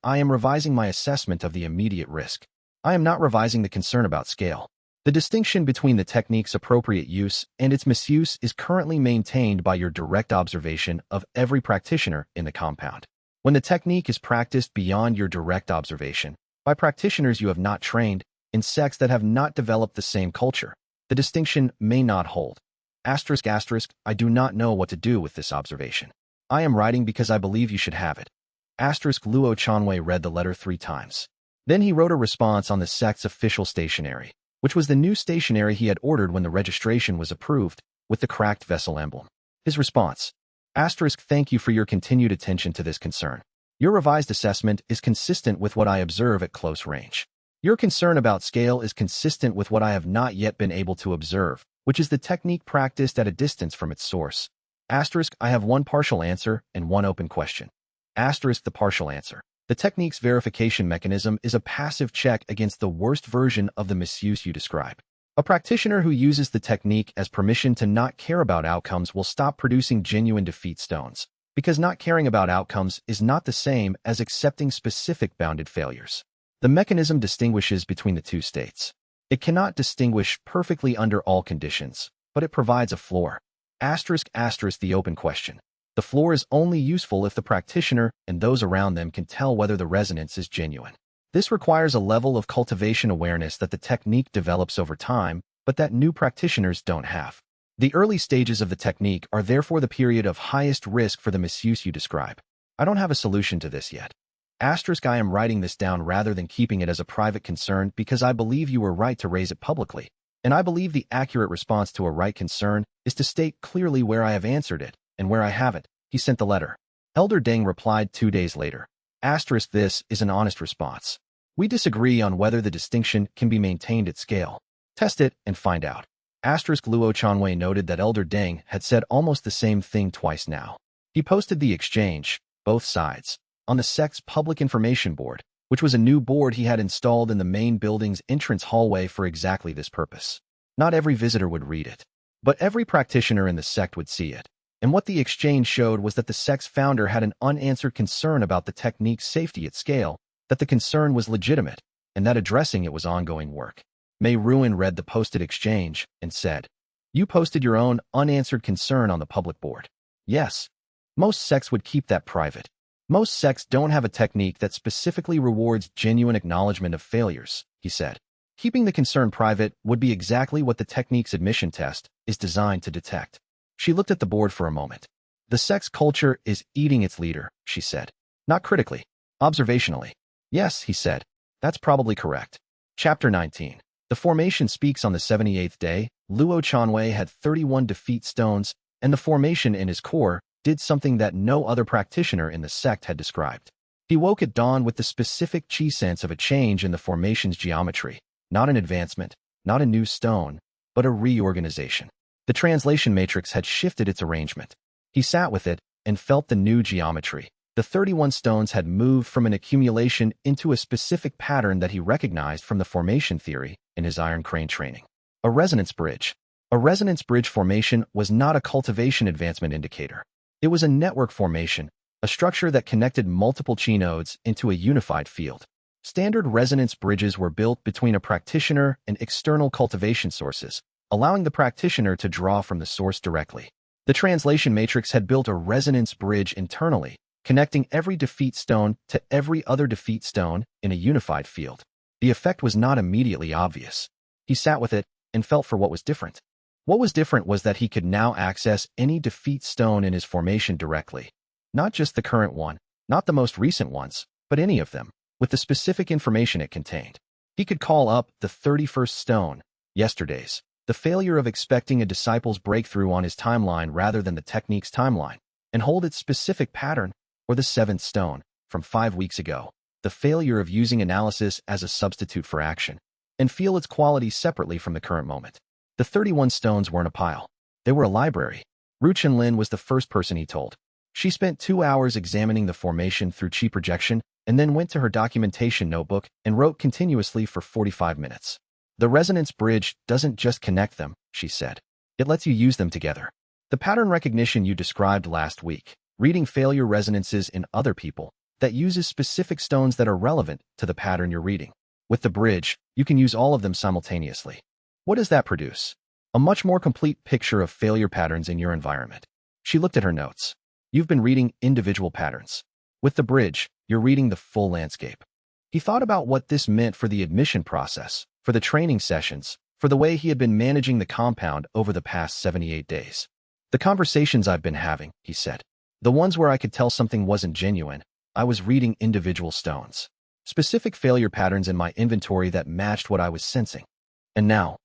I am revising my assessment of the immediate risk. I am not revising the concern about scale. The distinction between the technique's appropriate use and its misuse is currently maintained by your direct observation of every practitioner in the compound. When the technique is practiced beyond your direct observation, by practitioners you have not trained, in sects that have not developed the same culture, the distinction may not hold. Asterisk, I do not know what to do with this observation. I am writing because I believe you should have it. Asterisk, Luo Chanwei read the letter 3 times. Then he wrote a response on the sect's official stationery, which was the new stationery he had ordered when the registration was approved, with the cracked vessel emblem. His response. Asterisk, thank you for your continued attention to this concern. Your revised assessment is consistent with what I observe at close range. Your concern about scale is consistent with what I have not yet been able to observe, which is the technique practiced at a distance from its source. Asterisk, I have 1 partial answer and 1 open question. Asterisk, the partial answer. The technique's verification mechanism is a passive check against the worst version of the misuse you describe. A practitioner who uses the technique as permission to not care about outcomes will stop producing genuine defeat stones, because not caring about outcomes is not the same as accepting specific bounded failures. The mechanism distinguishes between the 2 states. It cannot distinguish perfectly under all conditions, but it provides a floor. Asterisk, the open question. The floor is only useful if the practitioner and those around them can tell whether the resonance is genuine. This requires a level of cultivation awareness that the technique develops over time, but that new practitioners don't have. The early stages of the technique are therefore the period of highest risk for the misuse you describe. I don't have a solution to this yet. Asterisk, I am writing this down rather than keeping it as a private concern because I believe you were right to raise it publicly, and I believe the accurate response to a right concern is to state clearly where I have answered it and where I haven't. He sent the letter. Elder Deng replied 2 days later. Asterisk, this is an honest response. We disagree on whether the distinction can be maintained at scale. Test it and find out. Asterisk, Luo Chanwei noted that Elder Deng had said almost the same thing twice now. He posted the exchange, both sides, on the sect's public information board, which was a new board he had installed in the main building's entrance hallway for exactly this purpose. Not every visitor would read it, but every practitioner in the sect would see it. And what the exchange showed was that the sect's founder had an unanswered concern about the technique's safety at scale, that the concern was legitimate, and that addressing it was ongoing work. Mei Ruin read the posted exchange and said, "You posted your own unanswered concern on the public board." "Yes. Most sects would keep that private. Most sects don't have a technique that specifically rewards genuine acknowledgement of failures," he said. "Keeping the concern private would be exactly what the technique's admission test is designed to detect." She looked at the board for a moment. "The sect's culture is eating its leader," she said. "Not critically, observationally." "Yes," he said. "That's probably correct." Chapter 19. The formation speaks. On the 78th day, Luo Chanwei had 31 defeat stones, and the formation in his core did something that no other practitioner in the sect had described. He woke at dawn with the specific chi sense of a change in the formation's geometry, not an advancement, not a new stone, but a reorganization. The translation matrix had shifted its arrangement. He sat with it and felt the new geometry. The 31 stones had moved from an accumulation into a specific pattern that he recognized from the formation theory in his iron crane training. A resonance bridge. A resonance bridge formation was not a cultivation advancement indicator. It was a network formation, a structure that connected multiple chi nodes into a unified field. Standard resonance bridges were built between a practitioner and external cultivation sources, allowing the practitioner to draw from the source directly. The translation matrix had built a resonance bridge internally, connecting every defeat stone to every other defeat stone in a unified field. The effect was not immediately obvious. He sat with it and felt for what was different. What was different was that he could now access any defeat stone in his formation directly. Not just the current one, not the most recent ones, but any of them, with the specific information it contained. He could call up the 31st stone, yesterday's, the failure of expecting a disciple's breakthrough on his timeline rather than the technique's timeline, and hold its specific pattern, or the 7th stone, from 5 weeks ago, the failure of using analysis as a substitute for action, and feel its quality separately from the current moment. The 31 stones weren't a pile. They were a library. Ru Chenlin was the first person he told. She spent 2 hours examining the formation through chi projection and then went to her documentation notebook and wrote continuously for 45 minutes. "The resonance bridge doesn't just connect them," she said. "It lets you use them together. The pattern recognition you described last week, reading failure resonances in other people, that uses specific stones that are relevant to the pattern you're reading. With the bridge, you can use all of them simultaneously. What does that produce? A much more complete picture of failure patterns in your environment." She looked at her notes. "You've been reading individual patterns. With the bridge, you're reading the full landscape." He thought about what this meant for the admission process, for the training sessions, for the way he had been managing the compound over the past 78 days. "The conversations I've been having," he said. "The ones where I could tell something wasn't genuine, I was reading individual stones. Specific failure patterns in my inventory that matched what I was sensing. And now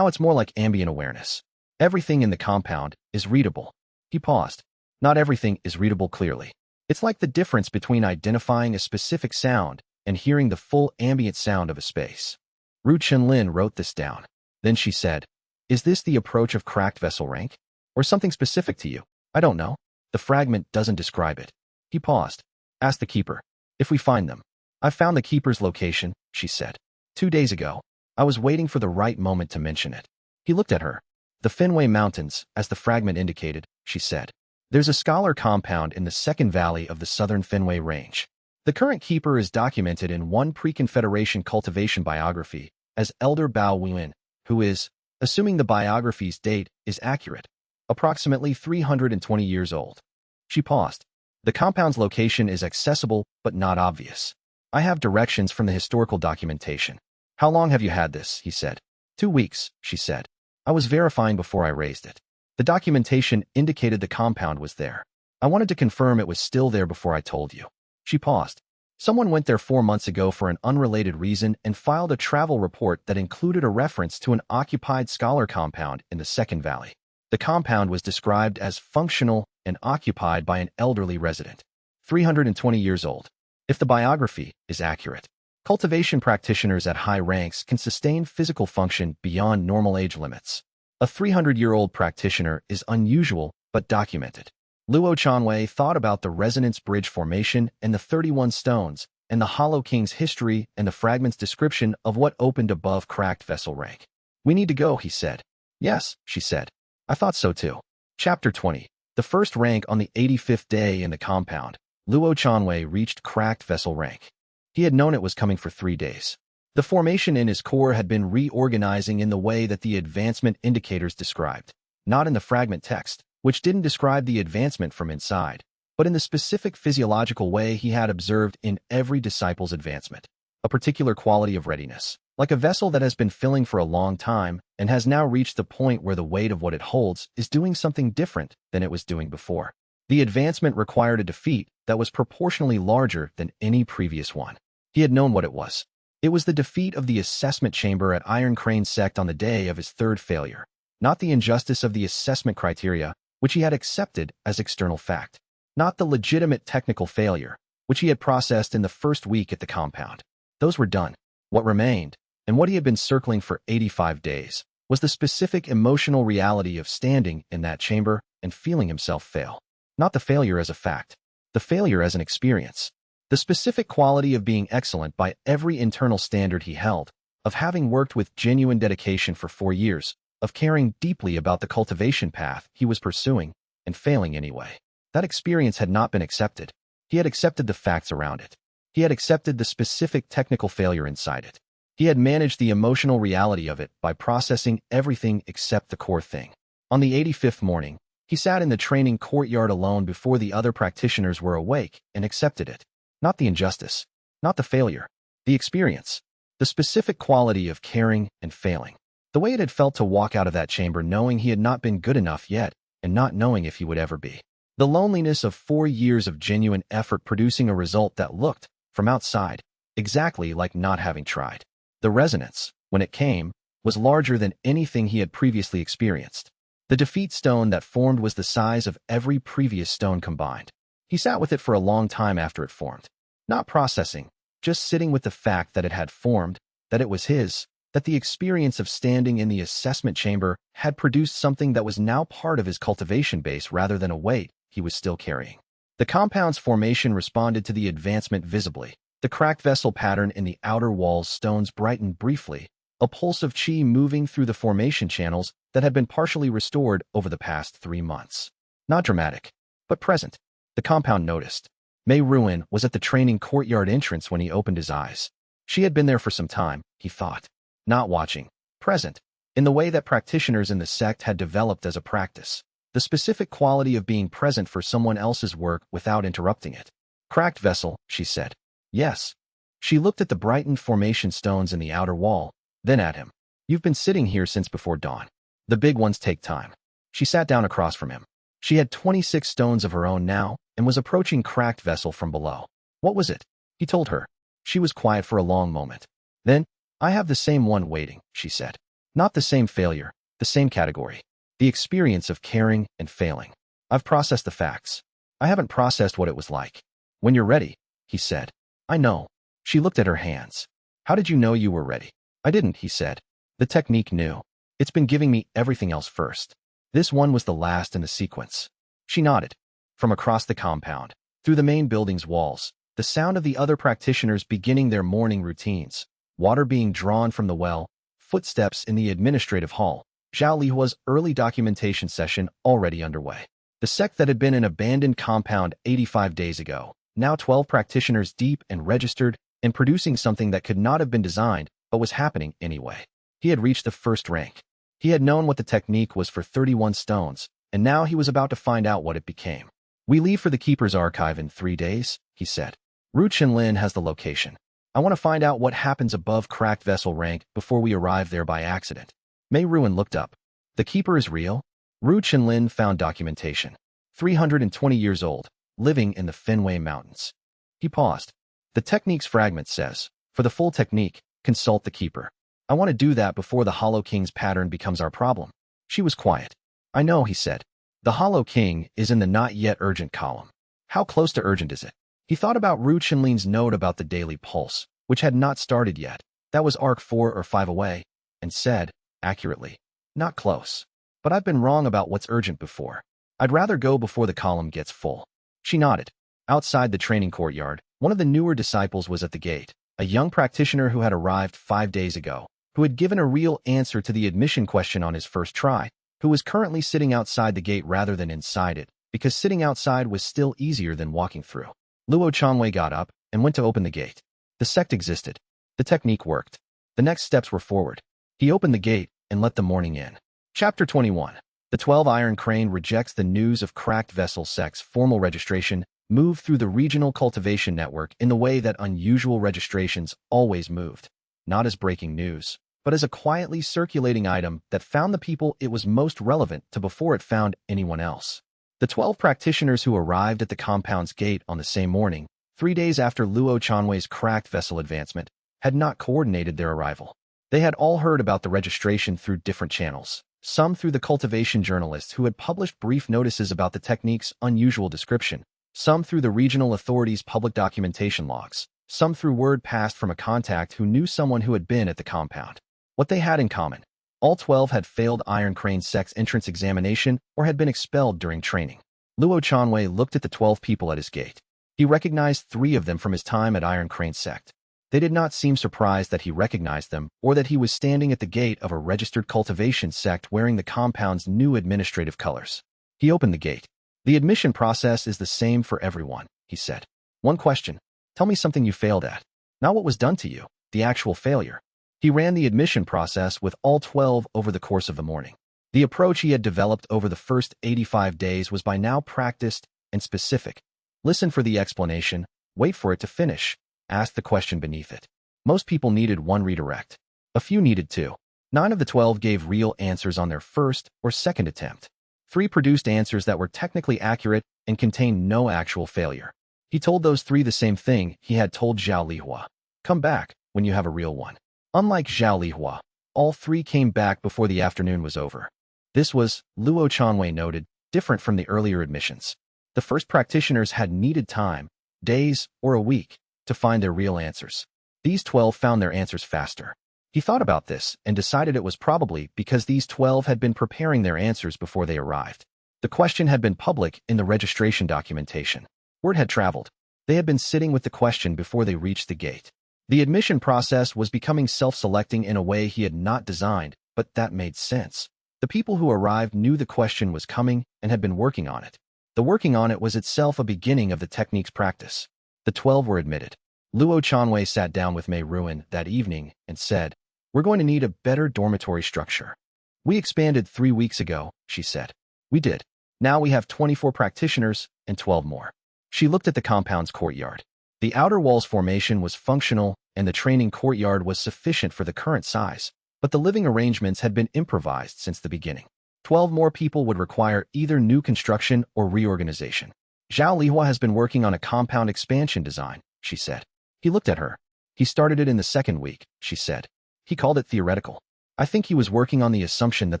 it's more like ambient awareness. Everything in the compound is readable." He paused. "Not everything is readable clearly. It's like the difference between identifying a specific sound and hearing the full ambient sound of a space." Ru Chenlin wrote this down. Then she said, "Is this the approach of cracked vessel rank? Or something specific to you? I don't know. The fragment doesn't describe it." He paused. "Ask the keeper. If we find them." "I found the keeper's location," she said. 2 days ago. I was waiting for the right moment to mention it." He looked at her. "The Fenway Mountains, as the fragment indicated," she said. "There's a scholar compound in the second valley of the southern Fenway Range. The current keeper is documented in one pre-Confederation cultivation biography as Elder Bao Wen, who is, assuming the biography's date is accurate, approximately 320 years old." She paused. "The compound's location is accessible but not obvious. I have directions from the historical documentation." "How long have you had this?" he said. 2 weeks, she said. "I was verifying before I raised it. The documentation indicated the compound was there. I wanted to confirm it was still there before I told you." She paused. "Someone went there 4 months ago for an unrelated reason and filed a travel report that included a reference to an occupied scholar compound in the Second Valley. The compound was described as functional and occupied by an elderly resident, 320 years old. If the biography is accurate, cultivation practitioners at high ranks can sustain physical function beyond normal age limits. A 300-year-old practitioner is unusual but documented." Luo Chanwei thought about the resonance bridge formation and the 31 stones and the Hollow King's history and the fragment's description of what opened above cracked vessel rank. "We need to go," he said. "Yes," she said. "I thought so too." Chapter 20. The first rank on the 85th day in the compound. Luo Chanwei reached cracked vessel rank. He had known it was coming for 3 days. The formation in his core had been reorganizing in the way that the advancement indicators described, not in the fragment text, which didn't describe the advancement from inside, but in the specific physiological way he had observed in every disciple's advancement, a particular quality of readiness, like a vessel that has been filling for a long time and has now reached the point where the weight of what it holds is doing something different than it was doing before. The advancement required a defeat that was proportionally larger than any previous one. He had known what it was. It was the defeat of the assessment chamber at Iron Crane Sect on the day of his third failure, not the injustice of the assessment criteria, which he had accepted as external fact, not the legitimate technical failure, which he had processed in the first week at the compound. Those were done. What remained, and what he had been circling for 85 days, was the specific emotional reality of standing in that chamber and feeling himself fail. Not the failure as a fact, the failure as an experience. The specific quality of being excellent by every internal standard he held, of having worked with genuine dedication for 4 years, of caring deeply about the cultivation path he was pursuing, and failing anyway. That experience had not been accepted. He had accepted the facts around it. He had accepted the specific technical failure inside it. He had managed the emotional reality of it by processing everything except the core thing. On the 85th morning, he sat in the training courtyard alone before the other practitioners were awake and accepted it. Not the injustice, not the failure, the experience, the specific quality of caring and failing. The way it had felt to walk out of that chamber knowing he had not been good enough yet and not knowing if he would ever be. The loneliness of 4 years of genuine effort producing a result that looked, from outside, exactly like not having tried. The resonance, when it came, was larger than anything he had previously experienced. The defeat stone that formed was the size of every previous stone combined. He sat with it for a long time after it formed. Not processing, just sitting with the fact that it had formed, that it was his, that the experience of standing in the assessment chamber had produced something that was now part of his cultivation base rather than a weight he was still carrying. The compound's formation responded to the advancement visibly. The cracked vessel pattern in the outer wall's stones brightened briefly, a pulse of qi moving through the formation channels that had been partially restored over the past 3 months. Not dramatic, but present. The compound noticed. Mei Ruin was at the training courtyard entrance when he opened his eyes. She had been there for some time, he thought. Not watching. Present. In the way that practitioners in the sect had developed as a practice. The specific quality of being present for someone else's work without interrupting it. "Cracked vessel," she said. "Yes." She looked at the brightened formation stones in the outer wall, then at him. "You've been sitting here since before dawn. The big ones take time." She sat down across from him. She had 26 stones of her own now and was approaching cracked vessel from below. "What was it?" he told her. She was quiet for a long moment. Then, "I have the same one waiting," she said. "Not the same failure, the same category. The experience of caring and failing. I've processed the facts. I haven't processed what it was like." "When you're ready," he said. "I know." She looked at her hands. "How did you know you were ready?" "I didn't," he said. "The technique knew. It's been giving me everything else first. This one was the last in the sequence." She nodded. From across the compound, through the main building's walls, the sound of the other practitioners beginning their morning routines, water being drawn from the well, footsteps in the administrative hall, Zhao Lihua's early documentation session already underway. The sect that had been an abandoned compound 85 days ago, now 12 practitioners deep and registered, and producing something that could not have been designed, but was happening anyway. He had reached the first rank. He had known what the technique was for 31 stones, and now he was about to find out what it became. "We leave for the Keeper's Archive in 3 days, he said. "Ru Chenlin has the location. I want to find out what happens above cracked vessel rank before we arrive there by accident." Mei Ruin looked up. "The Keeper is real?" Ru Chenlin found documentation. 320 years old, living in the Fenway Mountains. He paused. "The technique's fragment says, for the full technique, consult the Keeper. I want to do that before the Hollow King's pattern becomes our problem." She was quiet. "I know," he said. "The Hollow King is in the not yet urgent column. How close to urgent is it?" He thought about Ru Chenlin's note about the daily pulse, which had not started yet. That was arc 4 or 5 away, and said, accurately, "Not close. But I've been wrong about what's urgent before. I'd rather go before the column gets full." She nodded. Outside the training courtyard, One of the newer disciples was at the gate, a young practitioner who had arrived 5 days ago, who had given a real answer to the admission question on his first try, who was currently sitting outside the gate rather than inside it, because sitting outside was still easier than walking through. Luo Changwei got up and went to open the gate. The sect existed. The technique worked. The next steps were forward. He opened the gate and let the morning in. Chapter 21. The 12 Iron Crane rejects the news of cracked vessel Sect's formal registration moved through the regional cultivation network in the way that unusual registrations always moved, not as breaking news, but as a quietly circulating item that found the people it was most relevant to before it found anyone else. The 12 practitioners who arrived at the compound's gate on the same morning, 3 days after Luo Chanwei's cracked vessel advancement, had not coordinated their arrival. They had all heard about the registration through different channels, some through the cultivation journalists who had published brief notices about the technique's unusual description, some through the regional authorities' public documentation logs, some through word passed from a contact who knew someone who had been at the compound. What they had in common: all 12 had failed Iron Crane Sect's entrance examination or had been expelled during training. Luo Chanwei looked at the 12 people at his gate. He recognized 3 of them from his time at Iron Crane Sect. They did not seem surprised that he recognized them or that he was standing at the gate of a registered cultivation sect wearing the compound's new administrative colors. He opened the gate. "The admission process is the same for everyone," he said. "One question. Tell me something you failed at. Not what was done to you, the actual failure." He ran the admission process with all 12 over the course of the morning. The approach he had developed over the first 85 days was by now practiced and specific. Listen for the explanation, wait for it to finish, ask the question beneath it. Most people needed one redirect. A few needed 2. 9 of the 12 gave real answers on their first or second attempt. 3 produced answers that were technically accurate and contained no actual failure. He told those 3 the same thing he had told Zhao Lihua: "Come back when you have a real one." Unlike Zhao Lihua, all 3 came back before the afternoon was over. This was, Luo Chanwei noted, different from the earlier admissions. The first practitioners had needed time, days or a week, to find their real answers. These 12 found their answers faster. He thought about this and decided it was probably because these 12 had been preparing their answers before they arrived. The question had been public in the registration documentation. Word had traveled. They had been sitting with the question before they reached the gate. The admission process was becoming self-selecting in a way he had not designed, but that made sense. The people who arrived knew the question was coming and had been working on it. The working on it was itself a beginning of the technique's practice. The 12 were admitted. Luo Chanwei sat down with Mei Ruan that evening and said, "We're going to need a better dormitory structure." "We expanded 3 weeks ago," she said. "We did. Now we have 24 practitioners and 12 more." She looked at the compound's courtyard. The outer wall's formation was functional and the training courtyard was sufficient for the current size, but the living arrangements had been improvised since the beginning. 12 more people would require either new construction or reorganization. "Zhao Lihua has been working on a compound expansion design," she said. He looked at her. "He started it in the 2nd week," she said. "He called it theoretical. I think he was working on the assumption that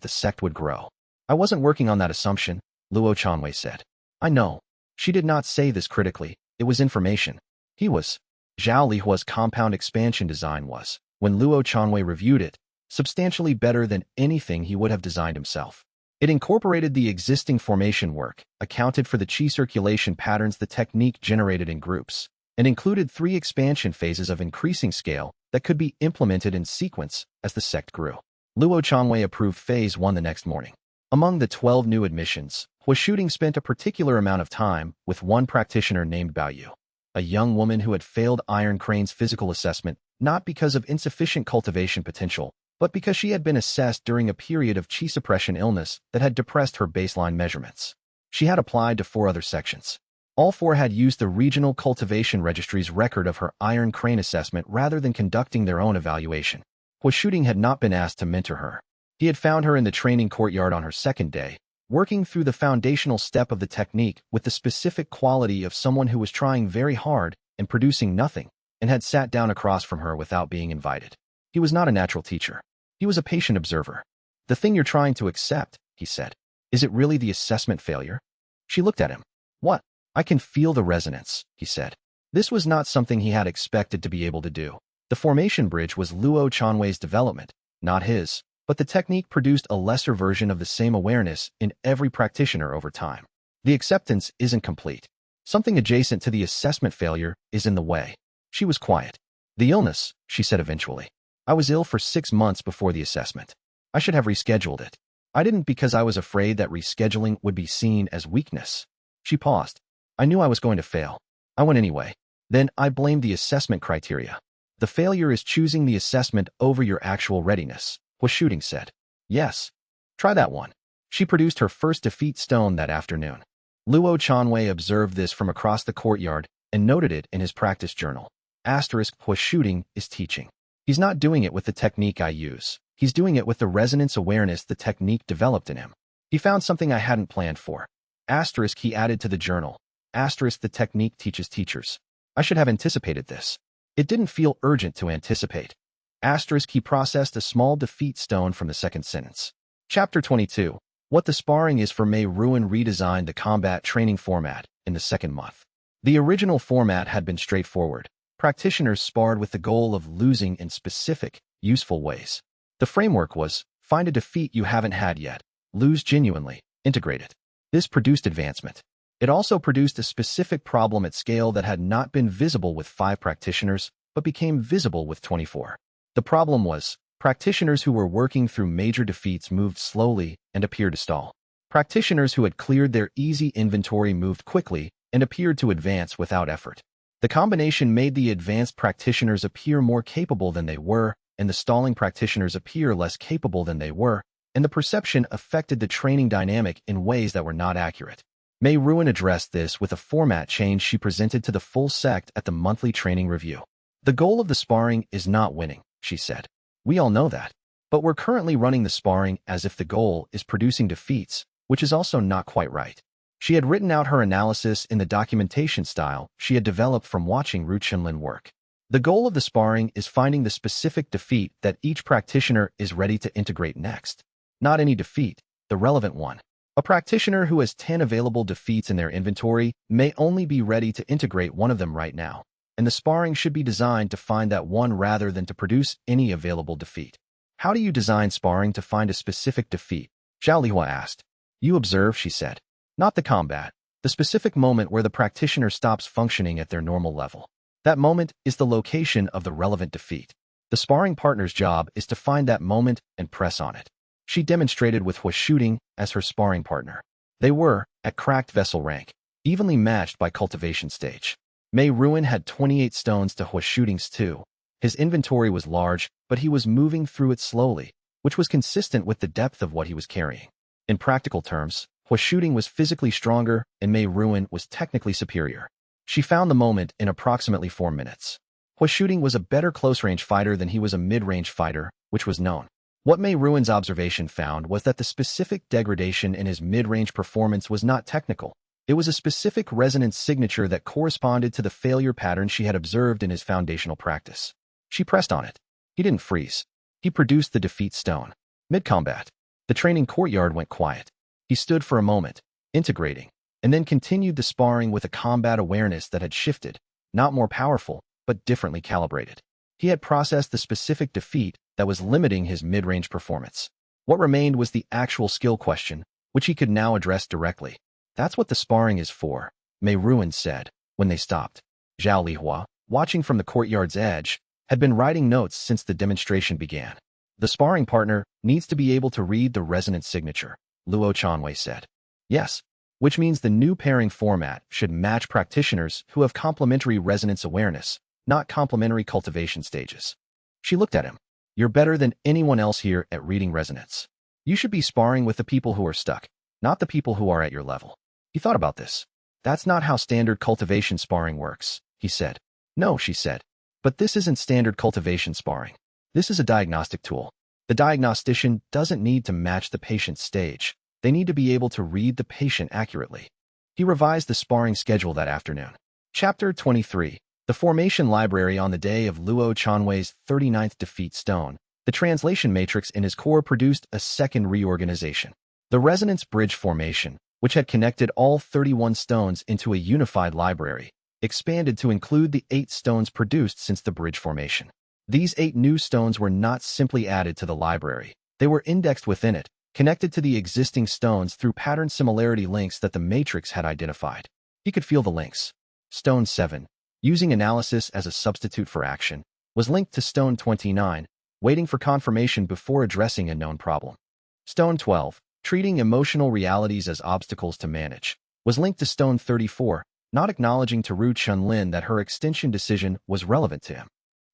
the sect would grow." "I wasn't working on that assumption," Luo Chanwei said. "I know." She did not say this critically. It was information. He was. Zhao Lihua's compound expansion design was, when Luo Chanwei reviewed it, substantially better than anything he would have designed himself. It incorporated the existing formation work, accounted for the qi circulation patterns the technique generated in groups, and included 3 expansion phases of increasing scale that could be implemented in sequence as the sect grew. Luo Chanwei approved Phase 1 the next morning. Among the 12 new admissions, Huashuding spent a particular amount of time with one practitioner named Baoyu, a young woman who had failed Iron Crane's physical assessment not because of insufficient cultivation potential, but because she had been assessed during a period of qi suppression illness that had depressed her baseline measurements. She had applied to 4 other sections. All 4 had used the regional cultivation registry's record of her Iron Crane assessment rather than conducting their own evaluation. Huashuding had not been asked to mentor her. He had found her in the training courtyard on her 2nd day, working through the foundational step of the technique with the specific quality of someone who was trying very hard and producing nothing, and had sat down across from her without being invited. He was not a natural teacher. He was a patient observer. "The thing you're trying to accept," he said, "is it really the assessment failure?" She looked at him. "What?" "I can feel the resonance," he said. This was not something he had expected to be able to do. The formation bridge was Luo Chanwei's development, not his, but the technique produced a lesser version of the same awareness in every practitioner over time. The acceptance isn't complete. Something adjacent to the assessment failure is in the way. She was quiet. The illness, she said eventually. I was ill for 6 months before the assessment. I should have rescheduled it. I didn't because I was afraid that rescheduling would be seen as weakness. She paused. I knew I was going to fail. I went anyway. Then I blamed the assessment criteria. The failure is choosing the assessment over your actual readiness, Huashuding said. Yes. Try that one. She produced her first defeat stone that afternoon. Luo Chanwei observed this from across the courtyard and noted it in his practice journal. Huashuding is teaching. He's not doing it with the technique I use. He's doing it with the resonance awareness the technique developed in him. He found something I hadn't planned for. He added to the journal. The technique teaches teachers. I should have anticipated this. It didn't feel urgent to anticipate. He processed a small defeat stone from the second sentence. Chapter 22. What the sparring is for Mei Ruin redesigned the combat training format in the second month. The original format had been straightforward. Practitioners sparred with the goal of losing in specific, useful ways. The framework was, find a defeat you haven't had yet, lose genuinely, integrate it. This produced advancement. It also produced a specific problem at scale that had not been visible with 5 practitioners, but became visible with 24. The problem was, practitioners who were working through major defeats moved slowly and appeared to stall. Practitioners who had cleared their easy inventory moved quickly and appeared to advance without effort. The combination made the advanced practitioners appear more capable than they were, and the stalling practitioners appear less capable than they were, and the perception affected the training dynamic in ways that were not accurate. Mei Ruin addressed this with a format change she presented to the full sect at the monthly training review. The goal of the sparring is not winning, she said. We all know that. But we're currently running the sparring as if the goal is producing defeats, which is also not quite right. She had written out her analysis in the documentation style she had developed from watching Ru Chenlin work. The goal of the sparring is finding the specific defeat that each practitioner is ready to integrate next. Not any defeat, the relevant one. A practitioner who has 10 available defeats in their inventory may only be ready to integrate one of them right now, and the sparring should be designed to find that one rather than to produce any available defeat. How do you design sparring to find a specific defeat? Zhao Lihua asked. You observe, she said. Not the combat, the specific moment where the practitioner stops functioning at their normal level. That moment is the location of the relevant defeat. The sparring partner's job is to find that moment and press on it. She demonstrated with Huashuding as her sparring partner. They were, at cracked vessel rank, evenly matched by cultivation stage. Mei Ruin had 28 stones to Huashuding's 2. His inventory was large, but he was moving through it slowly, which was consistent with the depth of what he was carrying. In practical terms, Huashuding was physically stronger and Mei Ruin was technically superior. She found the moment in approximately 4 minutes. Huashuding was a better close-range fighter than he was a mid-range fighter, which was known. What Mei Ruin's observation found was that the specific degradation in his mid-range performance was not technical. It was a specific resonance signature that corresponded to the failure pattern she had observed in his foundational practice. She pressed on it. He didn't freeze. He produced the defeat stone. Mid-combat, the training courtyard went quiet. He stood for a moment, integrating, and then continued the sparring with a combat awareness that had shifted, not more powerful, but differently calibrated. He had processed the specific defeat that was limiting his mid-range performance. What remained was the actual skill question, which he could now address directly. That's what the sparring is for, Mei Ruin said, when they stopped. Zhao Lihua, watching from the courtyard's edge, had been writing notes since the demonstration began. The sparring partner needs to be able to read the resonance signature, Luo Chanwei said. Yes, which means the new pairing format should match practitioners who have complementary resonance awareness, not complementary cultivation stages. She looked at him. You're better than anyone else here at reading resonance. You should be sparring with the people who are stuck, not the people who are at your level. He thought about this. That's not how standard cultivation sparring works, he said. No, she said. But this isn't standard cultivation sparring. This is a diagnostic tool. The diagnostician doesn't need to match the patient's stage. They need to be able to read the patient accurately. He revised the sparring schedule that afternoon. Chapter 23. The formation library on the day of Luo Chanwei's 39th defeat stone. The translation matrix in his core produced a second reorganization. The resonance bridge formation, which had connected all 31 stones into a unified library, expanded to include the 8 stones produced since the bridge formation. These 8 new stones were not simply added to the library. They were indexed within it, connected to the existing stones through pattern similarity links that the matrix had identified. He could feel the links. Stone 7, using analysis as a substitute for action, was linked to Stone 29, waiting for confirmation before addressing a known problem. Stone 12, treating emotional realities as obstacles to manage, was linked to Stone 34, not acknowledging to Ru Chunlin that her extension decision was relevant to him.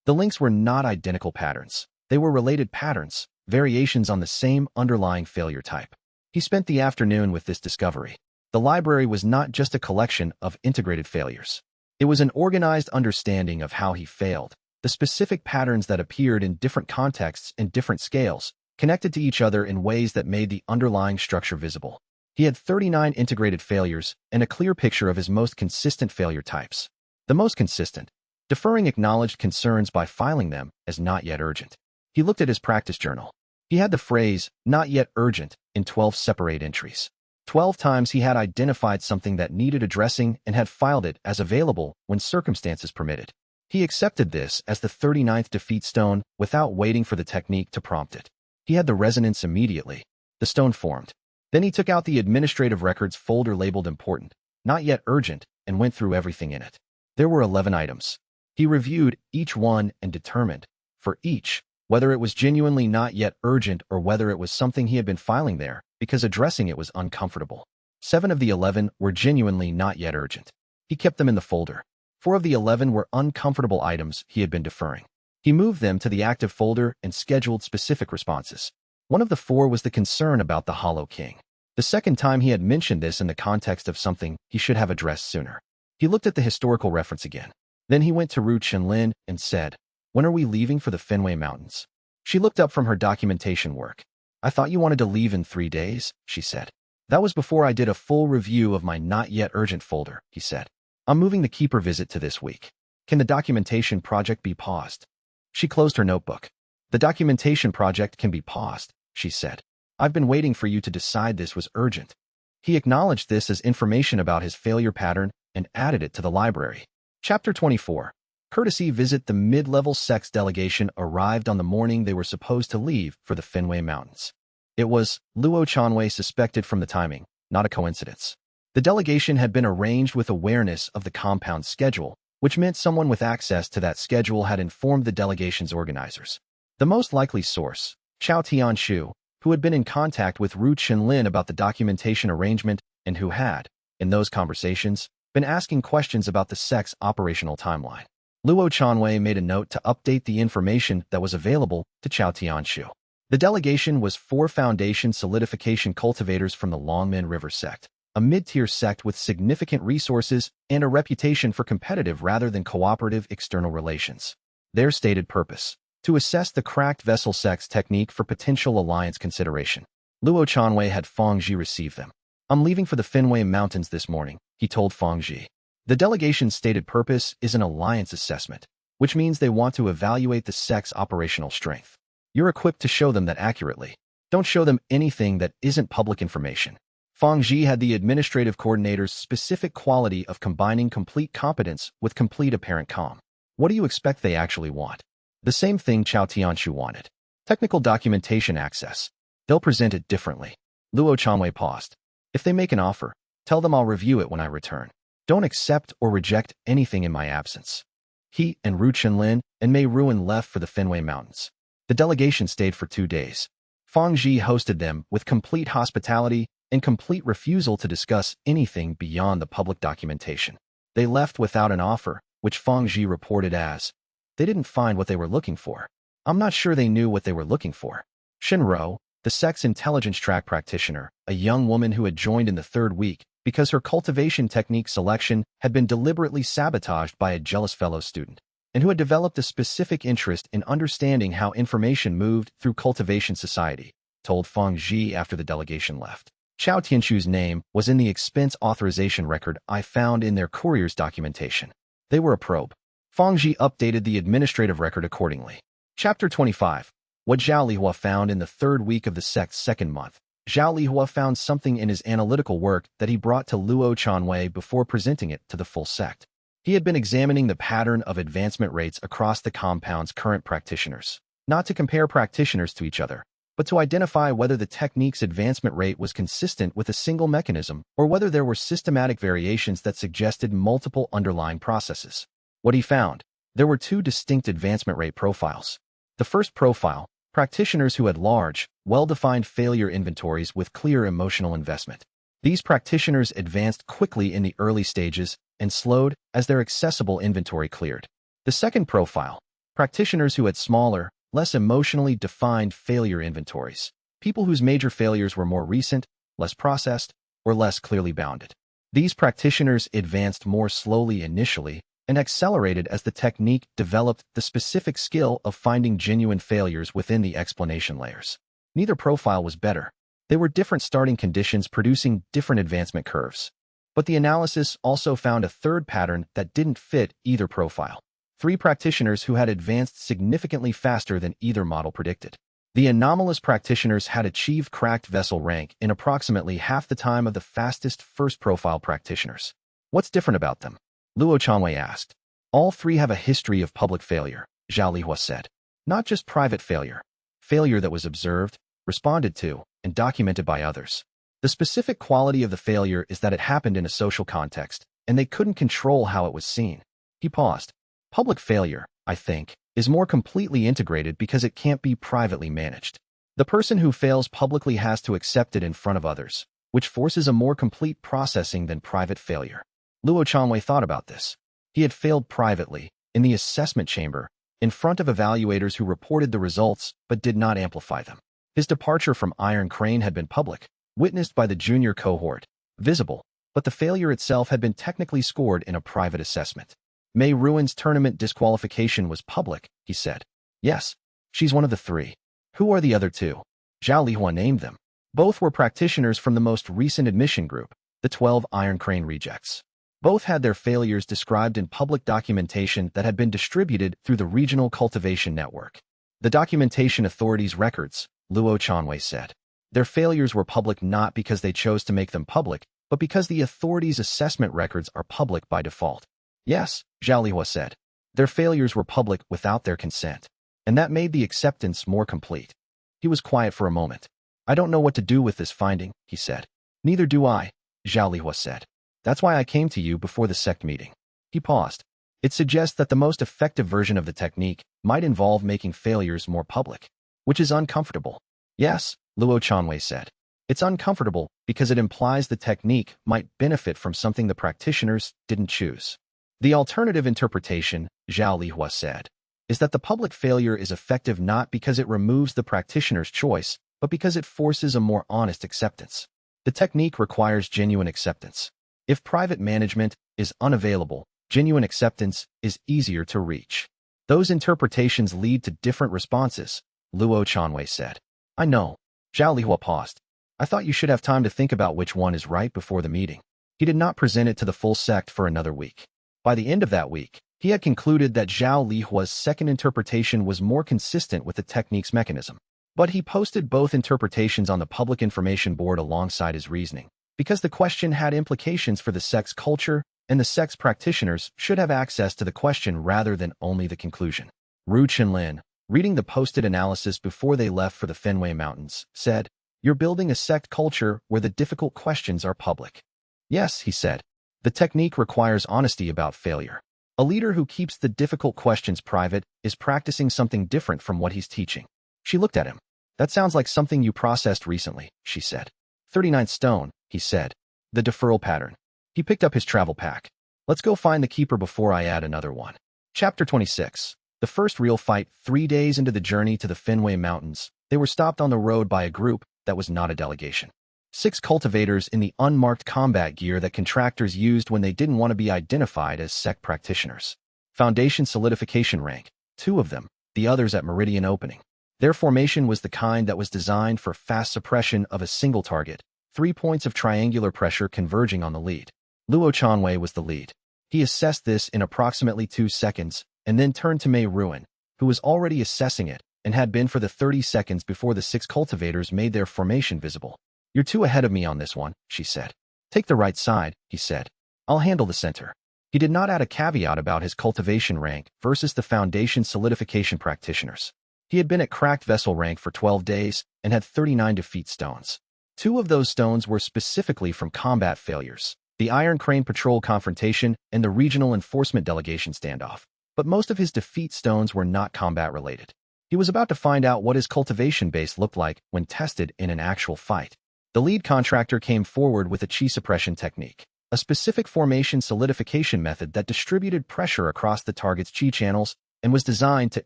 The links were not identical patterns. They were related patterns, variations on the same underlying failure type. He spent the afternoon with this discovery. The library was not just a collection of integrated failures. It was an organized understanding of how he failed, the specific patterns that appeared in different contexts and different scales, connected to each other in ways that made the underlying structure visible. He had 39 integrated failures and a clear picture of his most consistent failure types. The most consistent, deferring acknowledged concerns by filing them as not yet urgent. He looked at his practice journal. He had the phrase, not yet urgent, in 12 separate entries. 12 times he had identified something that needed addressing and had filed it as available when circumstances permitted. He accepted this as the 39th defeat stone without waiting for the technique to prompt it. He had the resonance immediately. The stone formed. Then he took out the administrative records folder labeled important, not yet urgent, and went through everything in it. There were 11 items. He reviewed each one and determined, for each, whether it was genuinely not yet urgent or whether it was something he had been filing there because addressing it was uncomfortable. 7 of the 11 were genuinely not yet urgent. He kept them in the folder. 4 of the 11 were uncomfortable items he had been deferring. He moved them to the active folder and scheduled specific responses. One of the 4 was the concern about the Hollow King. The second time he had mentioned this in the context of something he should have addressed sooner. He looked at the historical reference again. Then he went to Ru Chenlin and said, "When are we leaving for the Fenway Mountains?" She looked up from her documentation work. "I thought you wanted to leave in 3 days," she said. "That was before I did a full review of my not yet urgent folder," he said. "I'm moving the keeper visit to this week. Can the documentation project be paused?" She closed her notebook. "The documentation project can be paused," she said. "I've been waiting for you to decide this was urgent." He acknowledged this as information about his failure pattern and added it to the library. Chapter 24. Courtesy visit. The mid-level Sect's delegation arrived on the morning they were supposed to leave for the Fenway Mountains. It was, Luo Chanwei suspected from the timing, not a coincidence. The delegation had been arranged with awareness of the compound schedule, which meant someone with access to that schedule had informed the delegation's organizers. The most likely source, Chao Tianshu, who had been in contact with Ru Chenlin about the documentation arrangement and who had, in those conversations, been asking questions about the Sect's operational timeline. Luo Chanwei made a note to update the information that was available to Chao Tianshu. The delegation was 4 Foundation solidification cultivators from the Longmen River Sect, a mid-tier sect with significant resources and a reputation for competitive rather than cooperative external relations. Their stated purpose: to assess the cracked vessel sect's technique for potential alliance consideration. Luo Chanwei had Fangji receive them. "I'm leaving for the Fenway Mountains this morning," he told Fangji. The delegation's stated purpose is an alliance assessment, which means they want to evaluate the sect's operational strength. You're equipped to show them that accurately. Don't show them anything that isn't public information. Fangji had the administrative coordinator's specific quality of combining complete competence with complete apparent calm. What do you expect they actually want? The same thing Chao Tianshu wanted. Technical documentation access. They'll present it differently. Luo Chanwei paused. "If they make an offer, tell them I'll review it when I return. Don't accept or reject anything in my absence." He and Ru Chenlin and Mei Ruan left for the Fenway Mountains. The delegation stayed for 2 days. Fangji hosted them with complete hospitality and complete refusal to discuss anything beyond the public documentation. They left without an offer, which Fangji reported as, "They didn't find what they were looking for. I'm not sure they knew what they were looking for." Shinro, the Sect's intelligence track practitioner, a young woman who had joined in the 3rd week because her cultivation technique selection had been deliberately sabotaged by a jealous fellow student, and who had developed a specific interest in understanding how information moved through cultivation society, told Fangji after the delegation left. Chao Tianshu's name was in the expense authorization record I found in their courier's documentation. They were a probe. Fangji updated the administrative record accordingly. Chapter 25. What Zhao Lihua found in the 3rd week of the sect's 2nd month. Zhao Lihua found something in his analytical work that he brought to Luo Chanwei before presenting it to the full sect. He had been examining the pattern of advancement rates across the compound's current practitioners, not to compare practitioners to each other, but to identify whether the technique's advancement rate was consistent with a single mechanism or whether there were systematic variations that suggested multiple underlying processes. What he found: there were two distinct advancement rate profiles. The first profile: practitioners who had large, well-defined failure inventories with clear emotional investment. These practitioners advanced quickly in the early stages and slowed as their accessible inventory cleared. The second profile: practitioners who had smaller, less emotionally defined failure inventories. People whose major failures were more recent, less processed, or less clearly bounded. These practitioners advanced more slowly initially and accelerated as the technique developed the specific skill of finding genuine failures within the explanation layers. Neither profile was better. They were different starting conditions producing different advancement curves. But the analysis also found a third pattern that didn't fit either profile. 3 practitioners who had advanced significantly faster than either model predicted. The anomalous practitioners had achieved cracked vessel rank in approximately half the time of the fastest first profile practitioners. What's different about them? Luo Chanwei asked. All 3 have a history of public failure, Zhao Lihua said. Not just private failure. Failure that was observed, responded to, and documented by others. The specific quality of the failure is that it happened in a social context, and they couldn't control how it was seen. He paused. Public failure, I think, is more completely integrated because it can't be privately managed. The person who fails publicly has to accept it in front of others, which forces a more complete processing than private failure. Luo Chanwei thought about this. He had failed privately, in the assessment chamber, in front of evaluators who reported the results but did not amplify them. His departure from Iron Crane had been public, witnessed by the junior cohort, visible, but the failure itself had been technically scored in a private assessment. Mei Ruin's tournament disqualification was public, he said. Yes, she's one of the 3. Who are the other 2? Zhao Lihua named them. Both were practitioners from the most recent admission group, the 12 Iron Crane rejects. Both had their failures described in public documentation that had been distributed through the regional cultivation network. The documentation authorities' records, Luo Chanwei said. Their failures were public not because they chose to make them public, but because the authorities' assessment records are public by default. Yes, Zhao Lihua said. Their failures were public without their consent, and that made the acceptance more complete. He was quiet for a moment. I don't know what to do with this finding, he said. Neither do I, Zhao Lihua said. That's why I came to you before the sect meeting. He paused. It suggests that the most effective version of the technique might involve making failures more public, which is uncomfortable. Yes, Luo Chanwei said. It's uncomfortable because it implies the technique might benefit from something the practitioners didn't choose. The alternative interpretation, Zhao Lihua said, is that the public failure is effective not because it removes the practitioner's choice, but because it forces a more honest acceptance. The technique requires genuine acceptance. If private management is unavailable, genuine acceptance is easier to reach. Those interpretations lead to different responses, Luo Chanwei said. I know. Zhao Lihua paused. I thought you should have time to think about which one is right before the meeting. He did not present it to the full sect for another week. By the end of that week, he had concluded that Zhao Lihua's second interpretation was more consistent with the technique's mechanism. But he posted both interpretations on the public information board alongside his reasoning, because the question had implications for the sect's culture, and the sect's practitioners should have access to the question rather than only the conclusion. Ru Chenlin, reading the posted analysis before they left for the Fenway Mountains, said, You're building a sect culture where the difficult questions are public. Yes, he said. The technique requires honesty about failure. A leader who keeps the difficult questions private is practicing something different from what he's teaching. She looked at him. That sounds like something you processed recently, she said. 39th stone, he said. The deferral pattern. He picked up his travel pack. Let's go find the keeper before I add another one. Chapter 26. The first real fight. 3 days into the journey to the Fenway Mountains, they were stopped on the road by a group that was not a delegation. 6 cultivators in the unmarked combat gear that contractors used when they didn't want to be identified as sect practitioners. Foundation solidification rank, 2 of them, the others at meridian opening. Their formation was the kind that was designed for fast suppression of a single target, 3 points of triangular pressure converging on the lead. Luo Chanwei was the lead. He assessed this in approximately 2 seconds, and then turned to Mei Ruin, who was already assessing it, and had been for the 30 seconds before the 6 cultivators made their formation visible. You're 2 ahead of me on this one, she said. Take the right side, he said. I'll handle the center. He did not add a caveat about his cultivation rank versus the Foundation solidification practitioners. He had been at cracked vessel rank for 12 days and had 39 defeat stones. 2 of those stones were specifically from combat failures, the Iron Crane Patrol confrontation and the Regional Enforcement Delegation standoff. But most of his defeat stones were not combat-related. He was about to find out what his cultivation base looked like when tested in an actual fight. The lead contractor came forward with a chi suppression technique, a specific formation solidification method that distributed pressure across the target's chi channels and was designed to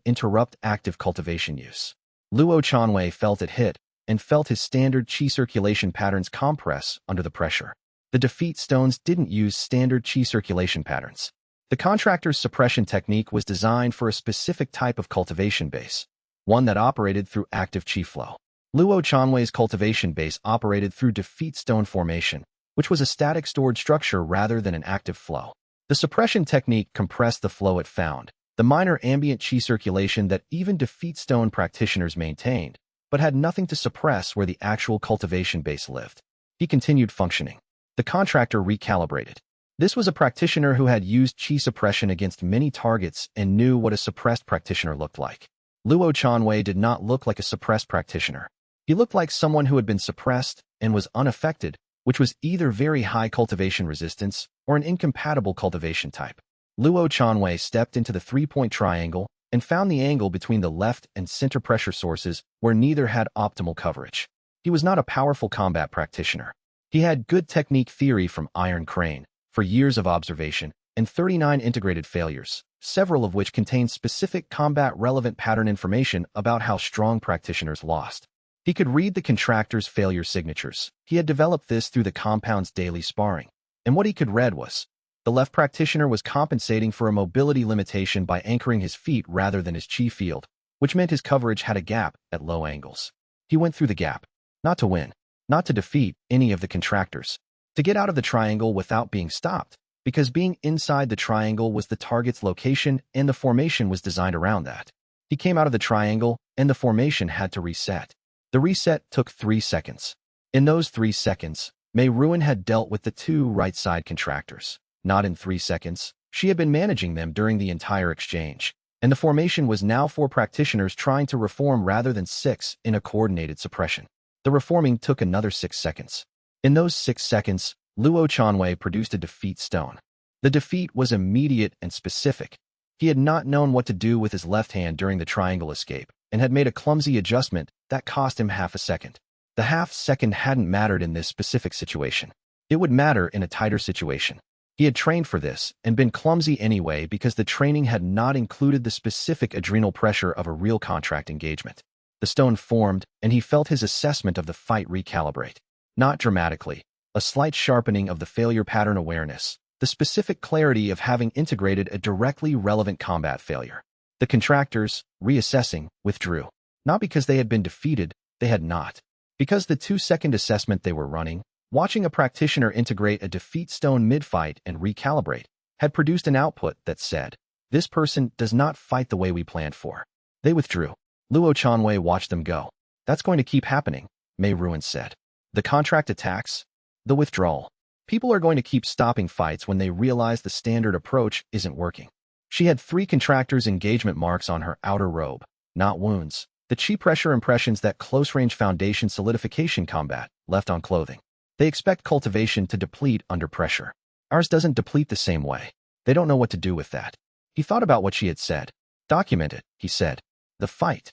interrupt active cultivation use. Luo Chanwei felt it hit and felt his standard chi circulation patterns compress under the pressure. The defeat stones didn't use standard chi circulation patterns. The contractor's suppression technique was designed for a specific type of cultivation base, one that operated through active chi flow. Luo Chanwei's cultivation base operated through defeat stone formation, which was a static stored structure rather than an active flow. The suppression technique compressed the flow it found, the minor ambient chi circulation that even defeat stone practitioners maintained, but had nothing to suppress where the actual cultivation base lived. He continued functioning. The contractor recalibrated. This was a practitioner who had used chi suppression against many targets and knew what a suppressed practitioner looked like. Luo Chanwei did not look like a suppressed practitioner. He looked like someone who had been suppressed and was unaffected, which was either very high cultivation resistance or an incompatible cultivation type. Luo Chanwei stepped into the 3-point triangle and found the angle between the left and center pressure sources where neither had optimal coverage. He was not a powerful combat practitioner. He had good technique theory from Iron Crane, for years of observation, and 39 integrated failures, several of which contained specific combat-relevant pattern information about how strong practitioners lost. He could read the contractor's failure signatures. He had developed this through the compound's daily sparring. And what he could read was, the left practitioner was compensating for a mobility limitation by anchoring his feet rather than his chi field, which meant his coverage had a gap at low angles. He went through the gap, not to win, not to defeat any of the contractors, to get out of the triangle without being stopped, because being inside the triangle was the target's location and the formation was designed around that. He came out of the triangle and the formation had to reset. The reset took 3 seconds. In those 3 seconds, Mei Ruin had dealt with the 2 right-side contractors. Not in 3 seconds. She had been managing them during the entire exchange, and the formation was now 4 practitioners trying to reform rather than 6 in a coordinated suppression. The reforming took another 6 seconds. In those 6 seconds, Luo Chanwei produced a defeat stone. The defeat was immediate and specific. He had not known what to do with his left hand during the triangle escape, and had made a clumsy adjustment that cost him half a second. The half second hadn't mattered in this specific situation. It would matter in a tighter situation. He had trained for this and been clumsy anyway because the training had not included the specific adrenal pressure of a real contract engagement. The stone formed, and he felt his assessment of the fight recalibrate. Not dramatically, a slight sharpening of the failure pattern awareness, the specific clarity of having integrated a directly relevant combat failure. The contractors, reassessing, withdrew. Not because they had been defeated, they had not. Because the 2-second assessment they were running, watching a practitioner integrate a defeat stone mid-fight and recalibrate, had produced an output that said, this person does not fight the way we planned for. They withdrew. Luo Chanwei watched them go. That's going to keep happening, Mei Ruin said. The contract attacks? The withdrawal. People are going to keep stopping fights when they realize the standard approach isn't working. She had 3 contractors' engagement marks on her outer robe, not wounds. The chi pressure impressions that close-range foundation solidification combat left on clothing. They expect cultivation to deplete under pressure. Ours doesn't deplete the same way. They don't know what to do with that. He thought about what she had said. Document it, he said. The fight.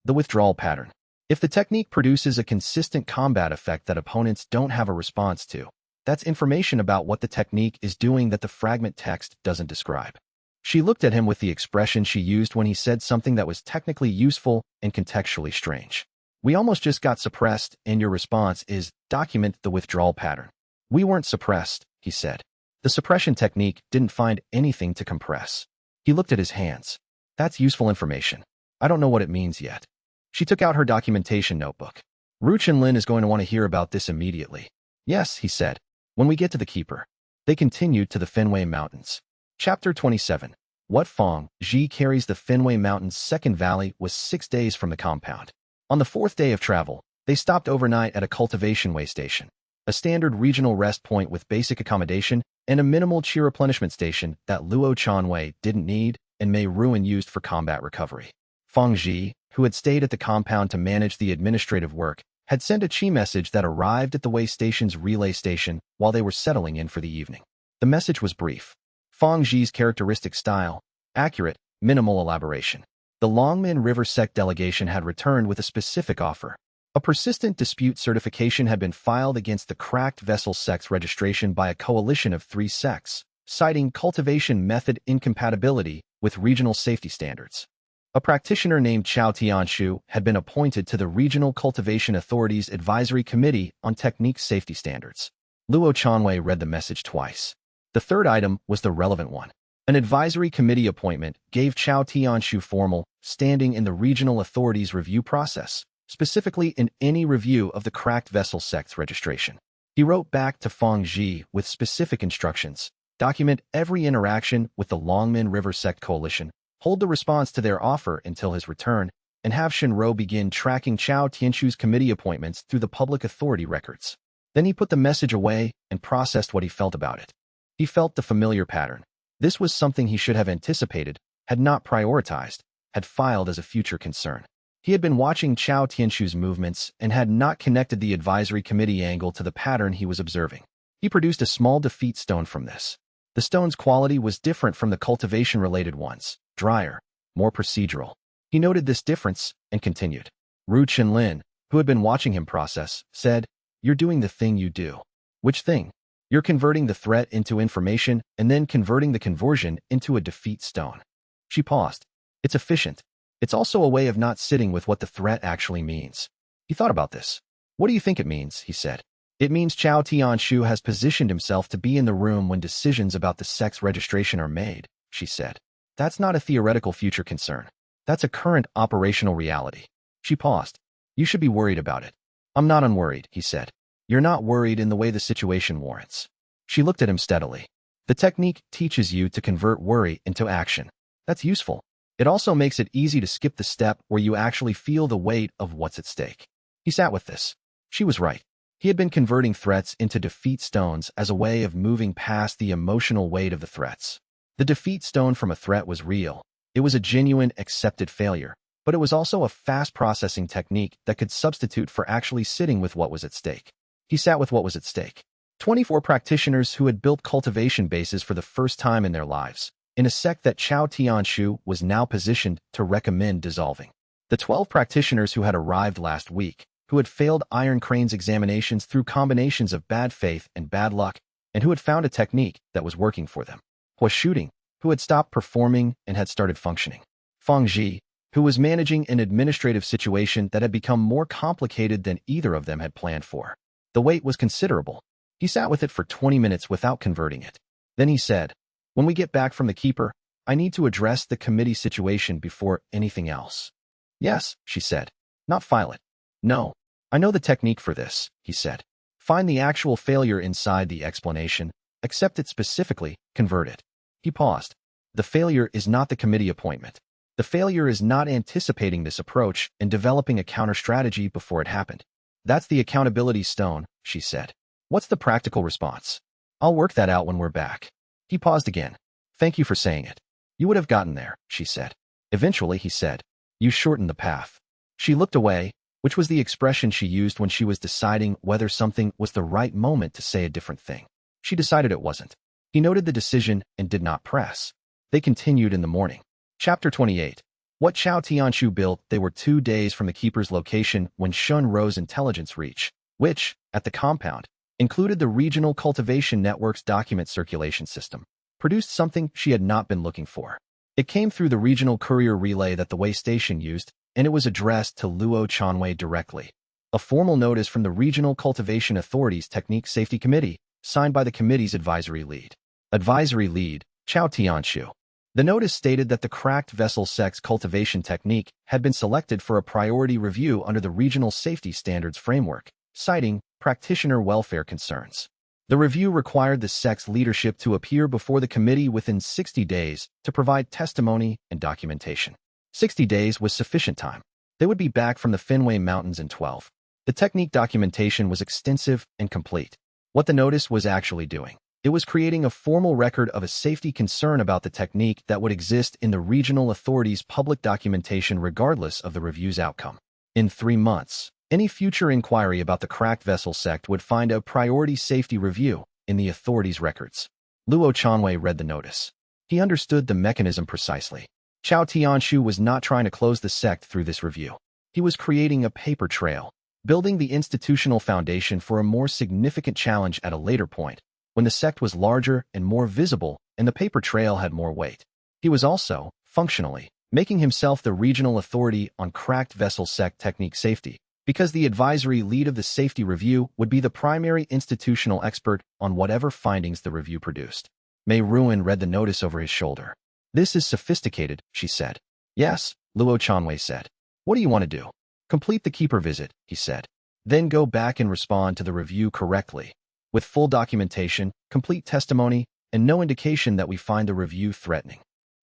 The withdrawal pattern. If the technique produces a consistent combat effect that opponents don't have a response to, that's information about what the technique is doing that the fragment text doesn't describe. She looked at him with the expression she used when he said something that was technically useful and contextually strange. We almost just got suppressed, and your response is, document the withdrawal pattern. We weren't suppressed, he said. The suppression technique didn't find anything to compress. He looked at his hands. That's useful information. I don't know what it means yet. She took out her documentation notebook. Ru Chenlin is going to want to hear about this immediately. Yes, he said. When we get to the keeper. They continued to the Fenway Mountains. Chapter 27. What Fong Ji carries the Fenway Mountains' second valley was 6 days from the compound. On the 4th day of travel, they stopped overnight at a cultivation way station, a standard regional rest point with basic accommodation and a minimal chi replenishment station that Luo Chanwei didn't need and Mei Ruin used for combat recovery. Fong Ji, who had stayed at the compound to manage the administrative work, had sent a chi message that arrived at the way station's relay station while they were settling in for the evening. The message was brief. Feng Zhi's characteristic style, accurate, minimal elaboration. The Longmen River Sect delegation had returned with a specific offer. A persistent dispute certification had been filed against the cracked vessel sect's registration by a coalition of 3 sects, citing cultivation method incompatibility with regional safety standards. A practitioner named Chao Tianshu had been appointed to the Regional Cultivation Authority's Advisory Committee on Technique Safety Standards. Luo Chanwei read the message twice. The third item was the relevant one. An advisory committee appointment gave Chao Tianshu formal standing in the regional authority's review process, specifically in any review of the cracked vessel sect's registration. He wrote back to Feng Zhi with specific instructions: document every interaction with the Longmen River Sect Coalition, hold the response to their offer until his return, and have Shinro begin tracking Chao Tianshu's committee appointments through the public authority records. Then he put the message away and processed what he felt about it. He felt the familiar pattern. This was something he should have anticipated, had not prioritized, had filed as a future concern. He had been watching Chao Tianshu's movements and had not connected the advisory committee angle to the pattern he was observing. He produced a small defeat stone from this. The stone's quality was different from the cultivation-related ones, drier, more procedural. He noted this difference and continued. Ru Chenlin, who had been watching him process, said, "You're doing the thing you do." "Which thing?" "You're converting the threat into information and then converting the conversion into a defeat stone." She paused. "It's efficient. It's also a way of not sitting with what the threat actually means." He thought about this. "What do you think it means?" he said. "It means Chao Tianshu has positioned himself to be in the room when decisions about the sect's registration are made," she said. "That's not a theoretical future concern. That's a current operational reality." She paused. "You should be worried about it." "I'm not unworried," he said. "You're not worried in the way the situation warrants." She looked at him steadily. "The technique teaches you to convert worry into action. That's useful. It also makes it easy to skip the step where you actually feel the weight of what's at stake." He sat with this. She was right. He had been converting threats into defeat stones as a way of moving past the emotional weight of the threats. The defeat stone from a threat was real. It was a genuine, accepted failure, but it was also a fast processing technique that could substitute for actually sitting with what was at stake. He sat with what was at stake. 24 practitioners who had built cultivation bases for the first time in their lives, in a sect that Chao Tianshu was now positioned to recommend dissolving. The 12 practitioners who had arrived last week, who had failed Iron Crane's examinations through combinations of bad faith and bad luck, and who had found a technique that was working for them. Was shooting, who had stopped performing and had started functioning. Feng Zhi, who was managing an administrative situation that had become more complicated than either of them had planned for. The weight was considerable. He sat with it for 20 minutes without converting it. Then he said, "When we get back from the keeper, I need to address the committee situation before anything else." "Yes," she said. "Not file it." "No. I know the technique for this," he said. "Find the actual failure inside the explanation, accept it specifically, convert it." He paused. "The failure is not the committee appointment. The failure is not anticipating this approach and developing a counter-strategy before it happened. That's the accountability stone," she said. "What's the practical response?" "I'll work that out when we're back." He paused again. "Thank you for saying it. You would have gotten there," she said. Eventually, he said, "You shortened the path." She looked away, which was the expression she used when she was deciding whether something was the right moment to say a different thing. She decided it wasn't. He noted the decision and did not press. They continued in the morning. Chapter 28. What Chao Tianshu built. They were 2 days from the keeper's location when Shun Ro's intelligence reach, which, at the compound, included the Regional Cultivation Network's document circulation system, produced something she had not been looking for. It came through the regional courier relay that the way station used, and it was addressed to Luo Chanwei directly. A formal notice from the Regional Cultivation Authority's Technique Safety Committee, signed by the committee's advisory lead. Advisory lead, Chao Tianshu. The notice stated that the cracked vessel sect's cultivation technique had been selected for a priority review under the Regional Safety Standards Framework, citing practitioner welfare concerns. The review required the sect's leadership to appear before the committee within 60 days to provide testimony and documentation. 60 days was sufficient time. They would be back from the Fenway Mountains in 12. The technique documentation was extensive and complete. What the notice was actually doing. It was creating a formal record of a safety concern about the technique that would exist in the regional authorities' public documentation regardless of the review's outcome. In 3 months, any future inquiry about the cracked vessel sect would find a priority safety review in the authorities' records. Luo Chanwei read the notice. He understood the mechanism precisely. Chao Tianshu was not trying to close the sect through this review. He was creating a paper trail, building the institutional foundation for a more significant challenge at a later point, when the sect was larger and more visible and the paper trail had more weight. He was also, functionally, making himself the regional authority on cracked vessel sect technique safety, because the advisory lead of the safety review would be the primary institutional expert on whatever findings the review produced. Mei Ruan read the notice over his shoulder. "This is sophisticated," she said. "Yes," Luo Chanwei said. "What do you want to do?" "Complete the keeper visit," he said. "Then go back and respond to the review correctly, with full documentation, complete testimony, and no indication that we find the review threatening."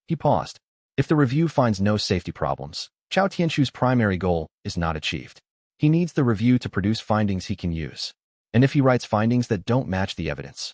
He paused. If the review finds no safety problems, Chao Tianshu's primary goal is not achieved. He needs the review to produce findings he can use. And if he writes findings that don't match the evidence,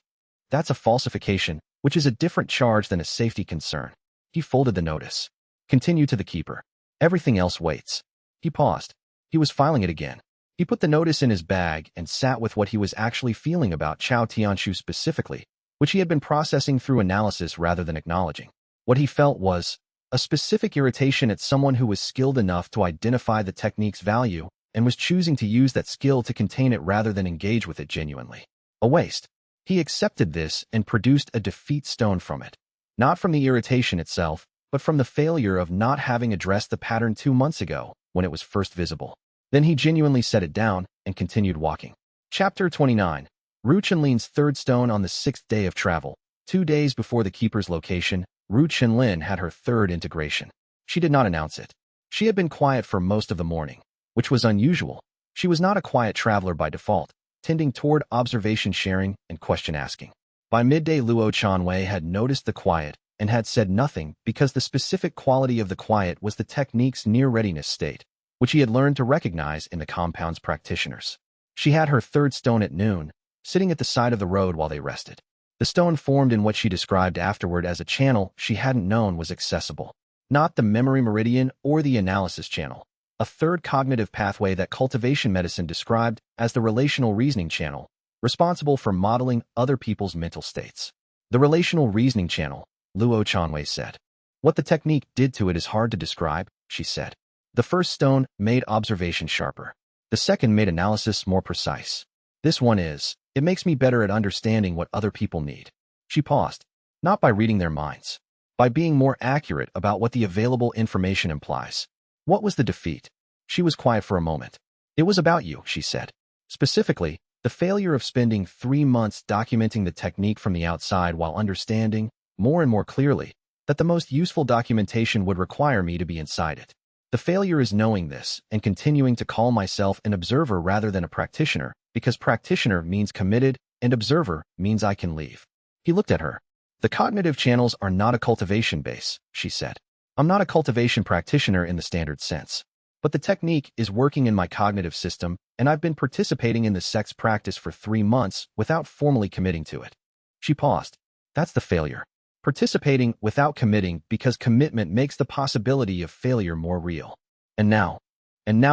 that's a falsification, which is a different charge than a safety concern. He folded the notice. "Continue to the keeper. Everything else waits." He paused. He was filing it again. He put the notice in his bag and sat with what he was actually feeling about Chao Tianshu specifically, which he had been processing through analysis rather than acknowledging. What he felt was a specific irritation at someone who was skilled enough to identify the technique's value and was choosing to use that skill to contain it rather than engage with it genuinely. A waste. He accepted this and produced a defeat stone from it. Not from the irritation itself, but from the failure of not having addressed the pattern 2 months ago when it was first visible. Then he genuinely set it down and continued walking. Chapter 29. Ru Chenlin's third stone on the 6th day of travel. 2 days before the keeper's location, Ru Chenlin had her third integration. She did not announce it. She had been quiet for most of the morning, which was unusual. She was not a quiet traveler by default, tending toward observation sharing and question asking. By midday, Luo Chanwei had noticed the quiet and had said nothing because the specific quality of the quiet was the technique's near-readiness state, which he had learned to recognize in the compound's practitioners. She had her third stone at noon, sitting at the side of the road while they rested. The stone formed in what she described afterward as a channel she hadn't known was accessible. Not the memory meridian or the analysis channel. A third cognitive pathway that cultivation medicine described as the relational reasoning channel, responsible for modeling other people's mental states. The relational reasoning channel, Luo Chanwei said. "What the technique did to it is hard to describe," she said. "The first stone made observation sharper. The second made analysis more precise. This one it makes me better at understanding what other people need." She paused. "Not by reading their minds. By being more accurate about what the available information implies." What was the defeat? She was quiet for a moment. "It was about you," she said. "Specifically, the failure of spending 3 months documenting the technique from the outside while understanding, more and more clearly, that the most useful documentation would require me to be inside it. The failure is knowing this and continuing to call myself an observer rather than a practitioner, because practitioner means committed and observer means I can leave." He looked at her. "The cognitive channels are not a cultivation base," she said. "I'm not a cultivation practitioner in the standard sense. But the technique is working in my cognitive system, and I've been participating in the Sect's practice for 3 months without formally committing to it." She paused. "That's the failure. Participating without committing because commitment makes the possibility of failure more real. And now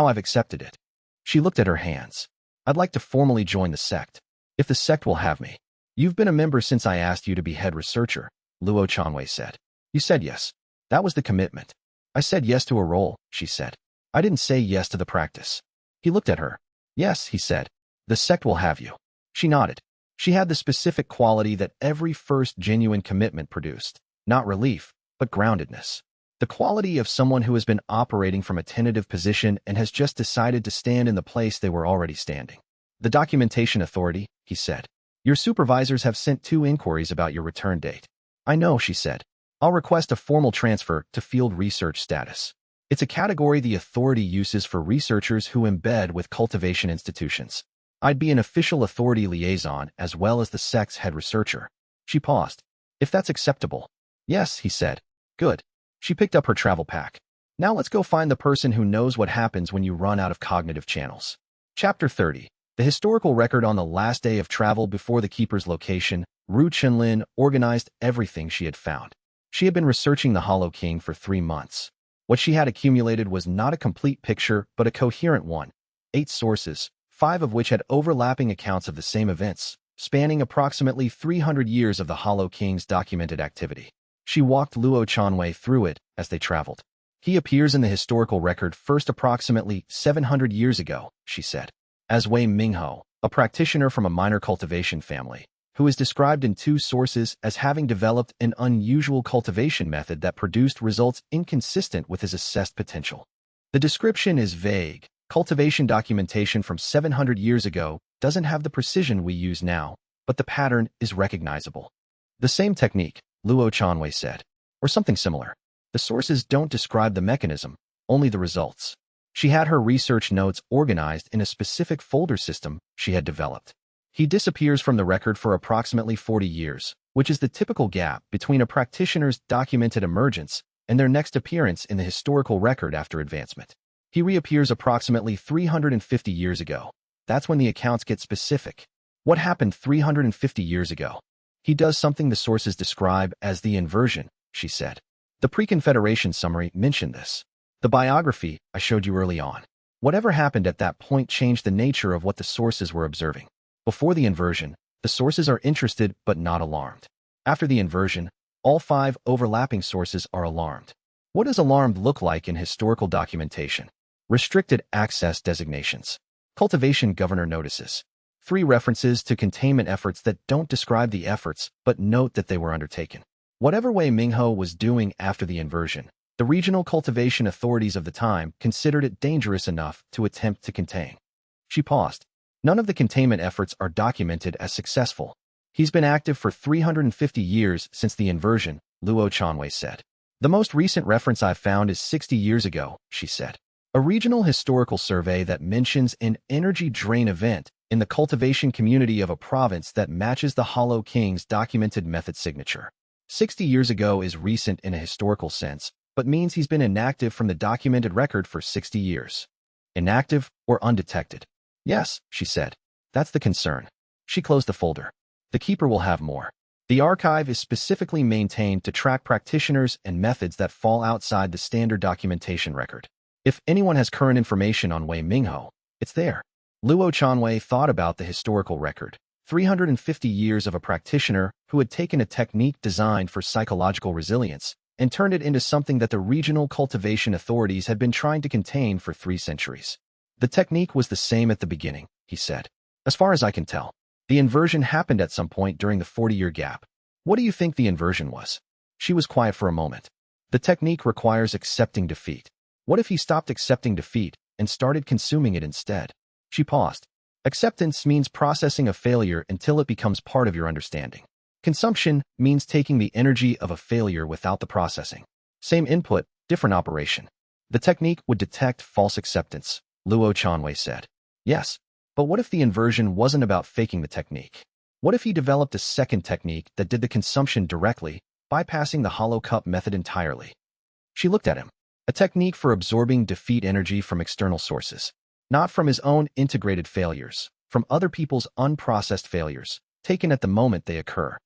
I've accepted it." She looked at her hands. "I'd like to formally join the Sect. If the Sect will have me." "You've been a member since I asked you to be head researcher," Luo Chanwei said. "You said yes. That was the commitment." "I said yes to a role," she said. "I didn't say yes to the practice." He looked at her. "Yes," he said. "The Sect will have you." She nodded. She had the specific quality that every first genuine commitment produced. Not relief, but groundedness. The quality of someone who has been operating from a tentative position and has just decided to stand in the place they were already standing. "The documentation authority," he said. "Your supervisors have sent 2 inquiries about your return date." "I know," she said. "I'll request a formal transfer to field research status. It's a category the authority uses for researchers who embed with cultivation institutions. I'd be an official authority liaison as well as the Sect's head researcher." She paused. "If that's acceptable." "Yes," he said. "Good." She picked up her travel pack. "Now let's go find the person who knows what happens when you run out of cognitive channels." Chapter 30. The historical record on the last day of travel before the keeper's location, Ru Chenlin organized everything she had found. She had been researching the Hollow King for 3 months. What she had accumulated was not a complete picture, but a coherent one. 8 sources, 5 of which had overlapping accounts of the same events, spanning approximately 300 years of the Hollow King's documented activity. She walked Luo Chanwei through it as they traveled. He appears in the historical record first approximately 700 years ago, she said, as Wei Mingho, a practitioner from a minor cultivation family, who is described in 2 sources as having developed an unusual cultivation method that produced results inconsistent with his assessed potential. The description is vague. Cultivation documentation from 700 years ago doesn't have the precision we use now, but the pattern is recognizable. The same technique, Luo Chanwei said, or something similar. The sources don't describe the mechanism, only the results. She had her research notes organized in a specific folder system she had developed. He disappears from the record for approximately 40 years, which is the typical gap between a practitioner's documented emergence and their next appearance in the historical record after advancement. He reappears approximately 350 years ago. That's when the accounts get specific. What happened 350 years ago? He does something the sources describe as the inversion, she said. The pre-Confederation summary mentioned this. The biography I showed you early on. Whatever happened at that point changed the nature of what the sources were observing. Before the inversion, the sources are interested but not alarmed. After the inversion, all 5 overlapping sources are alarmed. What does alarmed look like in historical documentation? Restricted access designations. Cultivation governor notices. 3 references to containment efforts that don't describe the efforts but note that they were undertaken. Whatever Wei Mingho was doing after the inversion, the regional cultivation authorities of the time considered it dangerous enough to attempt to contain. She paused. None of the containment efforts are documented as successful. He's been active for 350 years since the inversion, Luo Chanwei said. The most recent reference I've found is 60 years ago, she said. A regional historical survey that mentions an energy drain event in the cultivation community of a province that matches the Hollow King's documented method signature. 60 years ago is recent in a historical sense, but means he's been inactive from the documented record for 60 years. Inactive or undetected? Yes, she said. That's the concern. She closed the folder. The keeper will have more. The archive is specifically maintained to track practitioners and methods that fall outside the standard documentation record. If anyone has current information on Wei Mingho, it's there. Luo Chanwei thought about the historical record. 350 years of a practitioner who had taken a technique designed for psychological resilience and turned it into something that the regional cultivation authorities had been trying to contain for 3 centuries. The technique was the same at the beginning, he said. As far as I can tell, the inversion happened at some point during the 40-year gap. What do you think the inversion was? She was quiet for a moment. The technique requires accepting defeat. What if he stopped accepting defeat and started consuming it instead? She paused. Acceptance means processing a failure until it becomes part of your understanding. Consumption means taking the energy of a failure without the processing. Same input, different operation. The technique would detect false acceptance, Luo Chanwei said. Yes, but what if the inversion wasn't about faking the technique? What if he developed a second technique that did the consumption directly, bypassing the hollow cup method entirely? She looked at him. A technique for absorbing defeat energy from external sources. Not from his own integrated failures, from other people's unprocessed failures, taken at the moment they occur.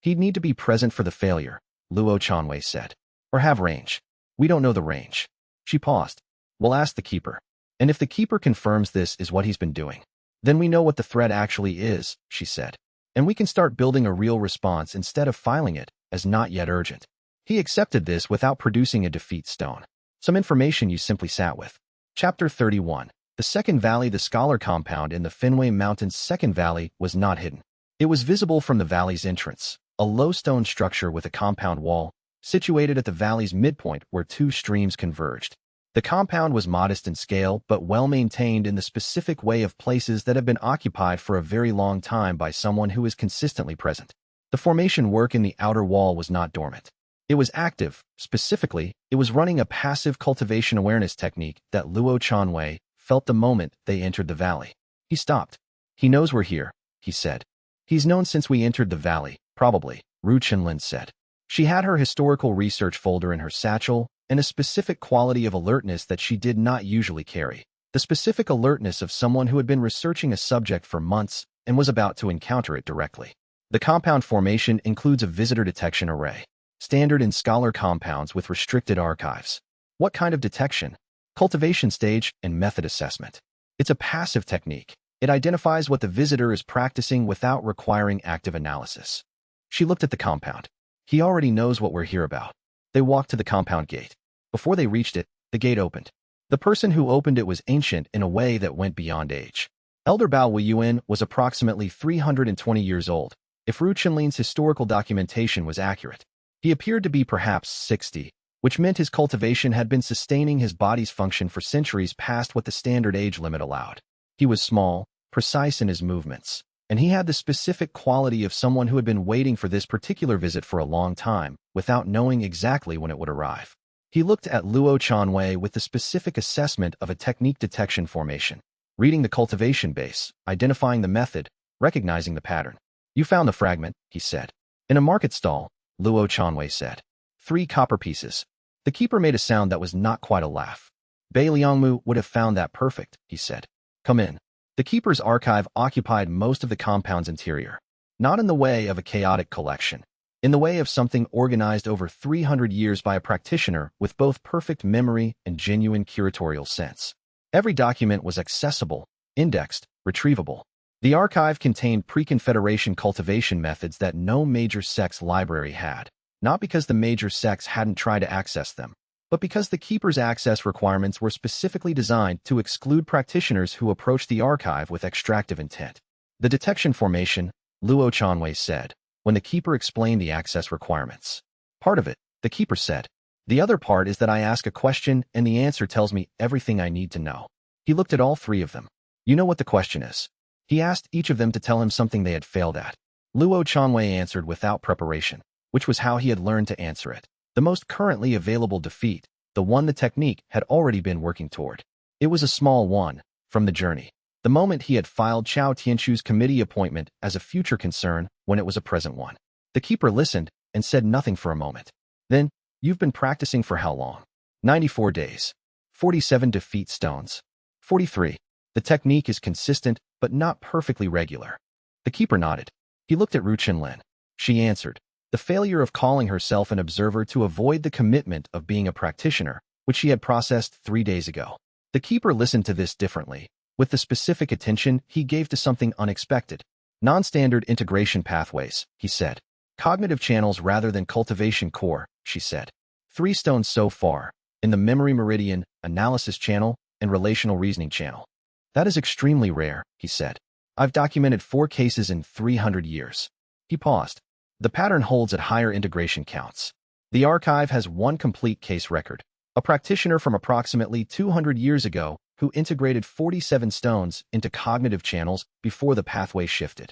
He'd need to be present for the failure, Luo Chanwei said. Or have range. We don't know the range. She paused. We'll ask the keeper. And if the keeper confirms this is what he's been doing, then we know what the threat actually is, she said. And we can start building a real response instead of filing it as not yet urgent. He accepted this without producing a defeat stone. Some information you simply sat with. Chapter 31. The Second Valley. The Scholar compound in the Fenway Mountains' Second Valley was not hidden. It was visible from the valley's entrance, a low stone structure with a compound wall, situated at the valley's midpoint where 2 streams converged. The compound was modest in scale but well-maintained in the specific way of places that have been occupied for a very long time by someone who is consistently present. The formation work in the outer wall was not dormant. It was active. Specifically, it was running a passive cultivation awareness technique that Luo Chanwei felt the moment they entered the valley. He stopped. He knows we're here, he said. He's known since we entered the valley, probably, Ru Chenlin said. She had her historical research folder in her satchel and a specific quality of alertness that she did not usually carry. The the specific alertness of someone who had been researching a subject for months and was about to encounter it directly. The compound formation includes a visitor detection array, standard in scholar compounds with restricted archives. What kind of detection? Cultivation stage and method assessment. It's a passive technique. It identifies what the visitor is practicing without requiring active analysis. She looked at the compound. He already knows what we're here about. They walked to the compound gate. Before they reached it, the gate opened. The person who opened it was ancient in a way that went beyond age. Elder Bao Weiyuan was approximately 320 years old, if Ru Chenlin's historical documentation was accurate. He appeared to be perhaps 60, which meant his cultivation had been sustaining his body's function for centuries past what the standard age limit allowed. He was small, precise in his movements, and he had the specific quality of someone who had been waiting for this particular visit for a long time, without knowing exactly when it would arrive. He looked at Luo Chanwei with the specific assessment of a technique detection formation, reading the cultivation base, identifying the method, recognizing the pattern. You found the fragment, he said. In a market stall, Luo Chanwei said. 3 copper pieces. The keeper made a sound that was not quite a laugh. Bei Liangmu would have found that perfect, he said. Come in. The keeper's archive occupied most of the compound's interior. Not in the way of a chaotic collection. In the way of something organized over 300 years by a practitioner with both perfect memory and genuine curatorial sense. Every document was accessible, indexed, retrievable. The archive contained pre-Confederation cultivation methods that no major sect's library had, not because the major sects hadn't tried to access them, but because the keeper's access requirements were specifically designed to exclude practitioners who approached the archive with extractive intent. The detection formation, Luo Chanwei said, when the keeper explained the access requirements. Part of it, the keeper said. The other part is that I ask a question and the answer tells me everything I need to know. He looked at all 3 of them. You know what the question is? He asked each of them to tell him something they had failed at. Luo Chanwei answered without preparation, which was how he had learned to answer it. The most currently available defeat, the one the technique had already been working toward. It was a small one, from the journey. The moment he had filed Chao Tianchu's committee appointment as a future concern when it was a present one. The keeper listened and said nothing for a moment. Then, you've been practicing for how long? 94 days. 47 defeat stones. 43. The technique is consistent, but not perfectly regular. The keeper nodded. He looked at Ru Chenlin. She answered. The failure of calling herself an observer to avoid the commitment of being a practitioner, which she had processed 3 days ago. The keeper listened to this differently, with the specific attention he gave to something unexpected. Non-standard integration pathways, he said. Cognitive channels rather than cultivation core, she said. 3 stones so far, in the memory meridian, analysis channel, and relational reasoning channel. That is extremely rare, he said. I've documented 4 cases in 300 years. He paused. The pattern holds at higher integration counts. The archive has 1 complete case record. A practitioner from approximately 200 years ago who integrated 47 stones into cognitive channels before the pathway shifted.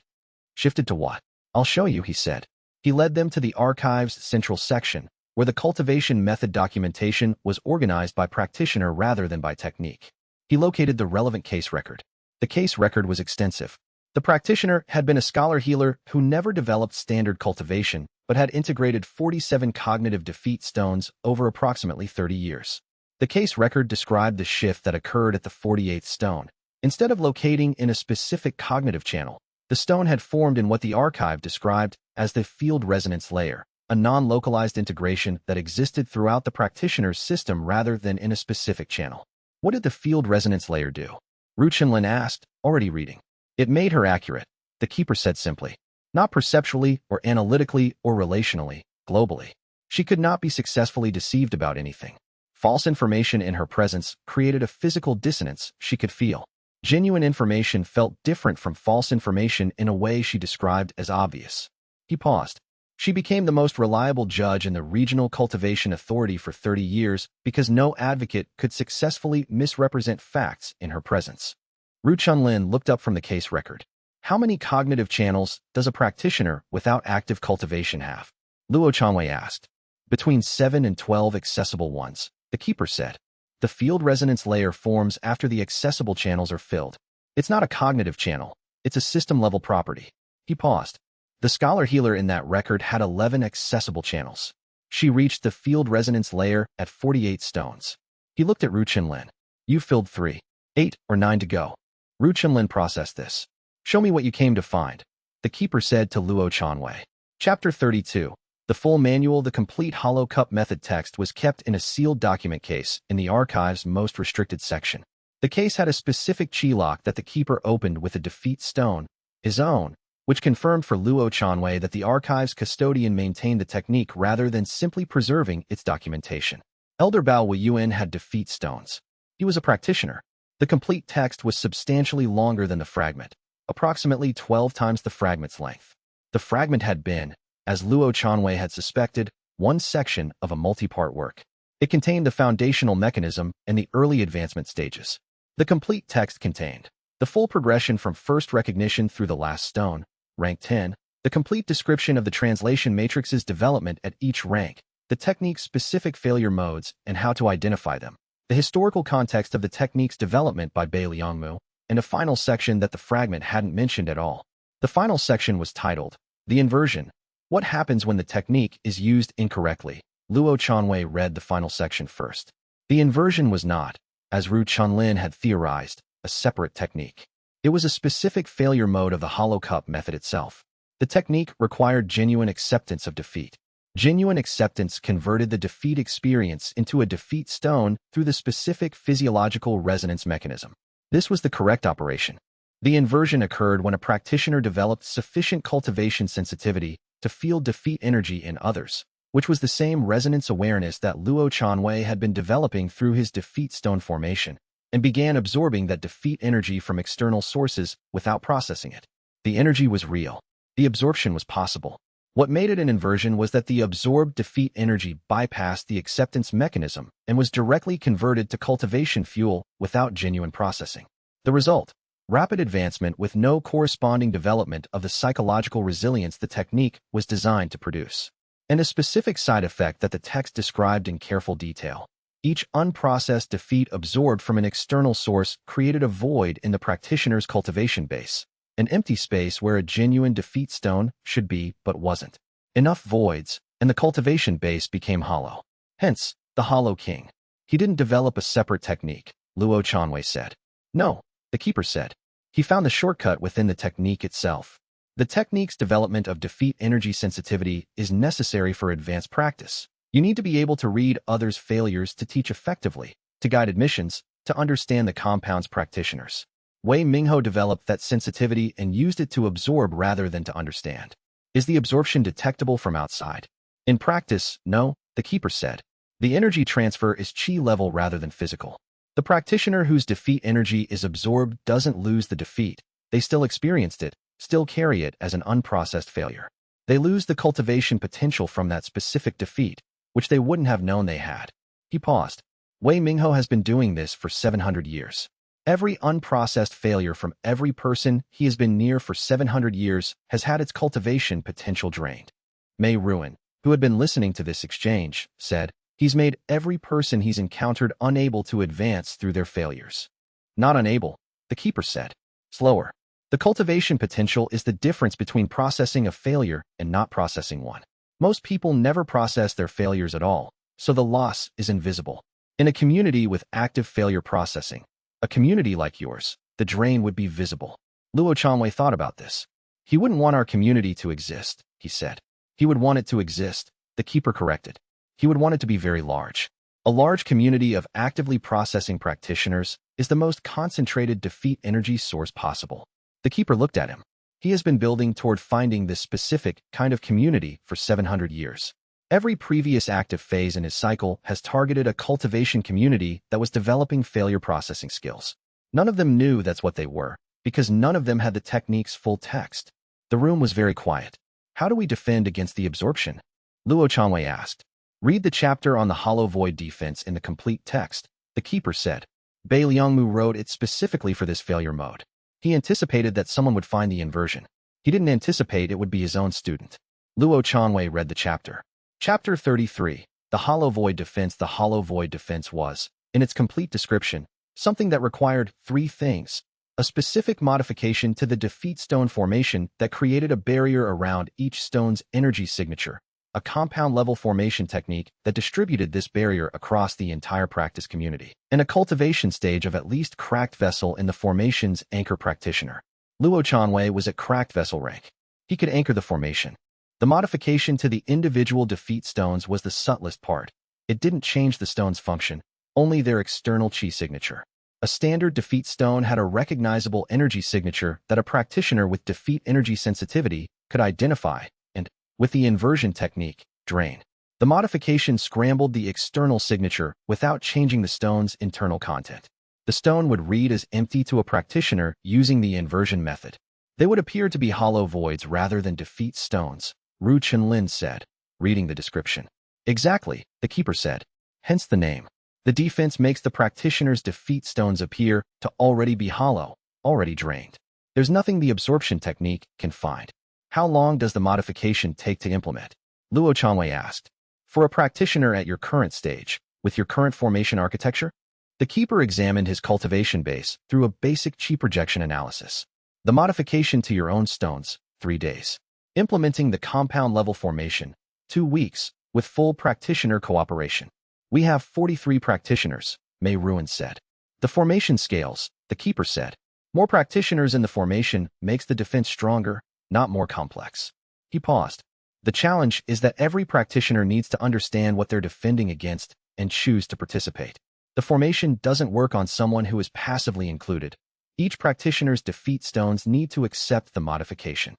Shifted to what? I'll show you, he said. He led them to the archive's central section, where the cultivation method documentation was organized by practitioner rather than by technique. He located the relevant case record. The case record was extensive. The practitioner had been a scholar healer who never developed standard cultivation, but had integrated 47 cognitive defeat stones over approximately 30 years. The case record described the shift that occurred at the 48th stone. Instead of locating in a specific cognitive channel, the stone had formed in what the archive described as the field resonance layer, a non-localized integration that existed throughout the practitioner's system rather than in a specific channel. What did the field resonance layer do? Ru Chenlin asked, already reading. It made her accurate, the keeper said simply. Not perceptually or analytically or relationally, globally. She could not be successfully deceived about anything. False information in her presence created a physical dissonance she could feel. Genuine information felt different from false information in a way she described as obvious. He paused. She became the most reliable judge in the regional cultivation authority for 30 years because no advocate could successfully misrepresent facts in her presence. Ru Chenlin looked up from the case record. How many cognitive channels does a practitioner without active cultivation have? Luo Chanwei asked. Between 7 and 12 accessible ones, the keeper said. The field resonance layer forms after the accessible channels are filled. It's not a cognitive channel. It's a system-level property. He paused. The scholar healer in that record had 11 accessible channels. She reached the field resonance layer at 48 stones. He looked at Ru Chenlin. You filled 3. 8 or 9 to go. Ru Chunlin processed this. Show me what you came to find, the keeper said to Luo Chanwei. Chapter 32. The full manual, the complete hollow cup method text was kept in a sealed document case in the archive's most restricted section. The case had a specific chi lock that the keeper opened with a defeat stone, his own, which confirmed for Luo Chanwei that the archive's custodian maintained the technique rather than simply preserving its documentation. Elder Bao Weiyuan had defeat stones. He was a practitioner. The complete text was substantially longer than the fragment, approximately 12 times the fragment's length. The fragment had been, as Luo Chanwei had suspected, one section of a multi-part work. It contained the foundational mechanism and the early advancement stages. The complete text contained the full progression from first recognition through the last stone, rank 10, the complete description of the translation matrix's development at each rank, the technique's specific failure modes and how to identify them, the historical context of the technique's development by Bai Liangmu, and a final section that the fragment hadn't mentioned at all. The final section was titled, The Inversion. What happens when the technique is used incorrectly? Luo Chanwei read the final section first. The inversion was not, as Ru Chunlin had theorized, a separate technique. It was a specific failure mode of the hollow cup method itself. The technique required genuine acceptance of defeat. Genuine acceptance converted the defeat experience into a defeat stone through the specific physiological resonance mechanism. This was the correct operation. The inversion occurred when a practitioner developed sufficient cultivation sensitivity to feel defeat energy in others, which was the same resonance awareness that Luo Chanwei had been developing through his defeat stone formation, and began absorbing that defeat energy from external sources without processing it. The energy was real. The absorption was possible. What made it an inversion was that the absorbed defeat energy bypassed the acceptance mechanism and was directly converted to cultivation fuel without genuine processing. The result: rapid advancement with no corresponding development of the psychological resilience the technique was designed to produce. And a specific side effect that the text described in careful detail. Each unprocessed defeat absorbed from an external source created a void in the practitioner's cultivation base, an empty space where a genuine defeat stone should be but wasn't. Enough voids, and the cultivation base became hollow. Hence, the Hollow King. He didn't develop a separate technique, Luo Chanwei said. No, the keeper said. He found the shortcut within the technique itself. The technique's development of defeat energy sensitivity is necessary for advanced practice. You need to be able to read others' failures to teach effectively, to guide admissions, to understand the compound's practitioners. Wei Mingho developed that sensitivity and used it to absorb rather than to understand. Is the absorption detectable from outside? In practice, no, the keeper said. The energy transfer is chi level rather than physical. The practitioner whose defeat energy is absorbed doesn't lose the defeat. They still experienced it, still carry it as an unprocessed failure. They lose the cultivation potential from that specific defeat, which they wouldn't have known they had. He paused. Wei Mingho has been doing this for 700 years. Every unprocessed failure from every person he has been near for 700 years has had its cultivation potential drained. Mei Ruan, who had been listening to this exchange, said, he's made every person he's encountered unable to advance through their failures. Not unable, the keeper said. Slower. The cultivation potential is the difference between processing a failure and not processing one. Most people never process their failures at all, so the loss is invisible. In a community with active failure processing, a community like yours, the drain would be visible. Luo Chanwei thought about this. He wouldn't want our community to exist, he said. He would want it to exist, the keeper corrected. He would want it to be very large. A large community of actively processing practitioners is the most concentrated defeat energy source possible. The keeper looked at him. He has been building toward finding this specific kind of community for 700 years. Every previous active phase in his cycle has targeted a cultivation community that was developing failure processing skills. None of them knew that's what they were, because none of them had the technique's full text. The room was very quiet. How do we defend against the absorption? Luo Chanwei asked. Read the chapter on the hollow void defense in the complete text, the keeper said. Bai Liangmu wrote it specifically for this failure mode. He anticipated that someone would find the inversion. He didn't anticipate it would be his own student. Luo Chanwei read the chapter. Chapter 33, The Hollow Void Defense. The Hollow Void Defense was, in its complete description, something that required 3 things. A specific modification to the defeat stone formation that created a barrier around each stone's energy signature, a compound-level formation technique that distributed this barrier across the entire practice community. In a cultivation stage of at least cracked vessel in the formation's anchor practitioner, Luo Chanwei was at cracked vessel rank. He could anchor the formation. The modification to the individual defeat stones was the subtlest part. It didn't change the stone's function, only their external chi signature. A standard defeat stone had a recognizable energy signature that a practitioner with defeat energy sensitivity could identify, and, with the inversion technique, drain. The modification scrambled the external signature without changing the stone's internal content. The stone would read as empty to a practitioner using the inversion method. They would appear to be hollow voids rather than defeat stones, Ru Chenlin said, reading the description. Exactly, the keeper said. Hence the name. The defense makes the practitioner's defeat stones appear to already be hollow, already drained. There's nothing the absorption technique can find. How long does the modification take to implement? Luo Chanwei asked. For a practitioner at your current stage, with your current formation architecture? The keeper examined his cultivation base through a basic chi projection analysis. The modification to your own stones, 3 days. Implementing the compound-level formation, 2 weeks, with full practitioner cooperation. We have 43 practitioners, Mei Ruan said. The formation scales, the keeper said. More practitioners in the formation makes the defense stronger, not more complex. He paused. The challenge is that every practitioner needs to understand what they're defending against and choose to participate. The formation doesn't work on someone who is passively included. Each practitioner's defeat stones need to accept the modification.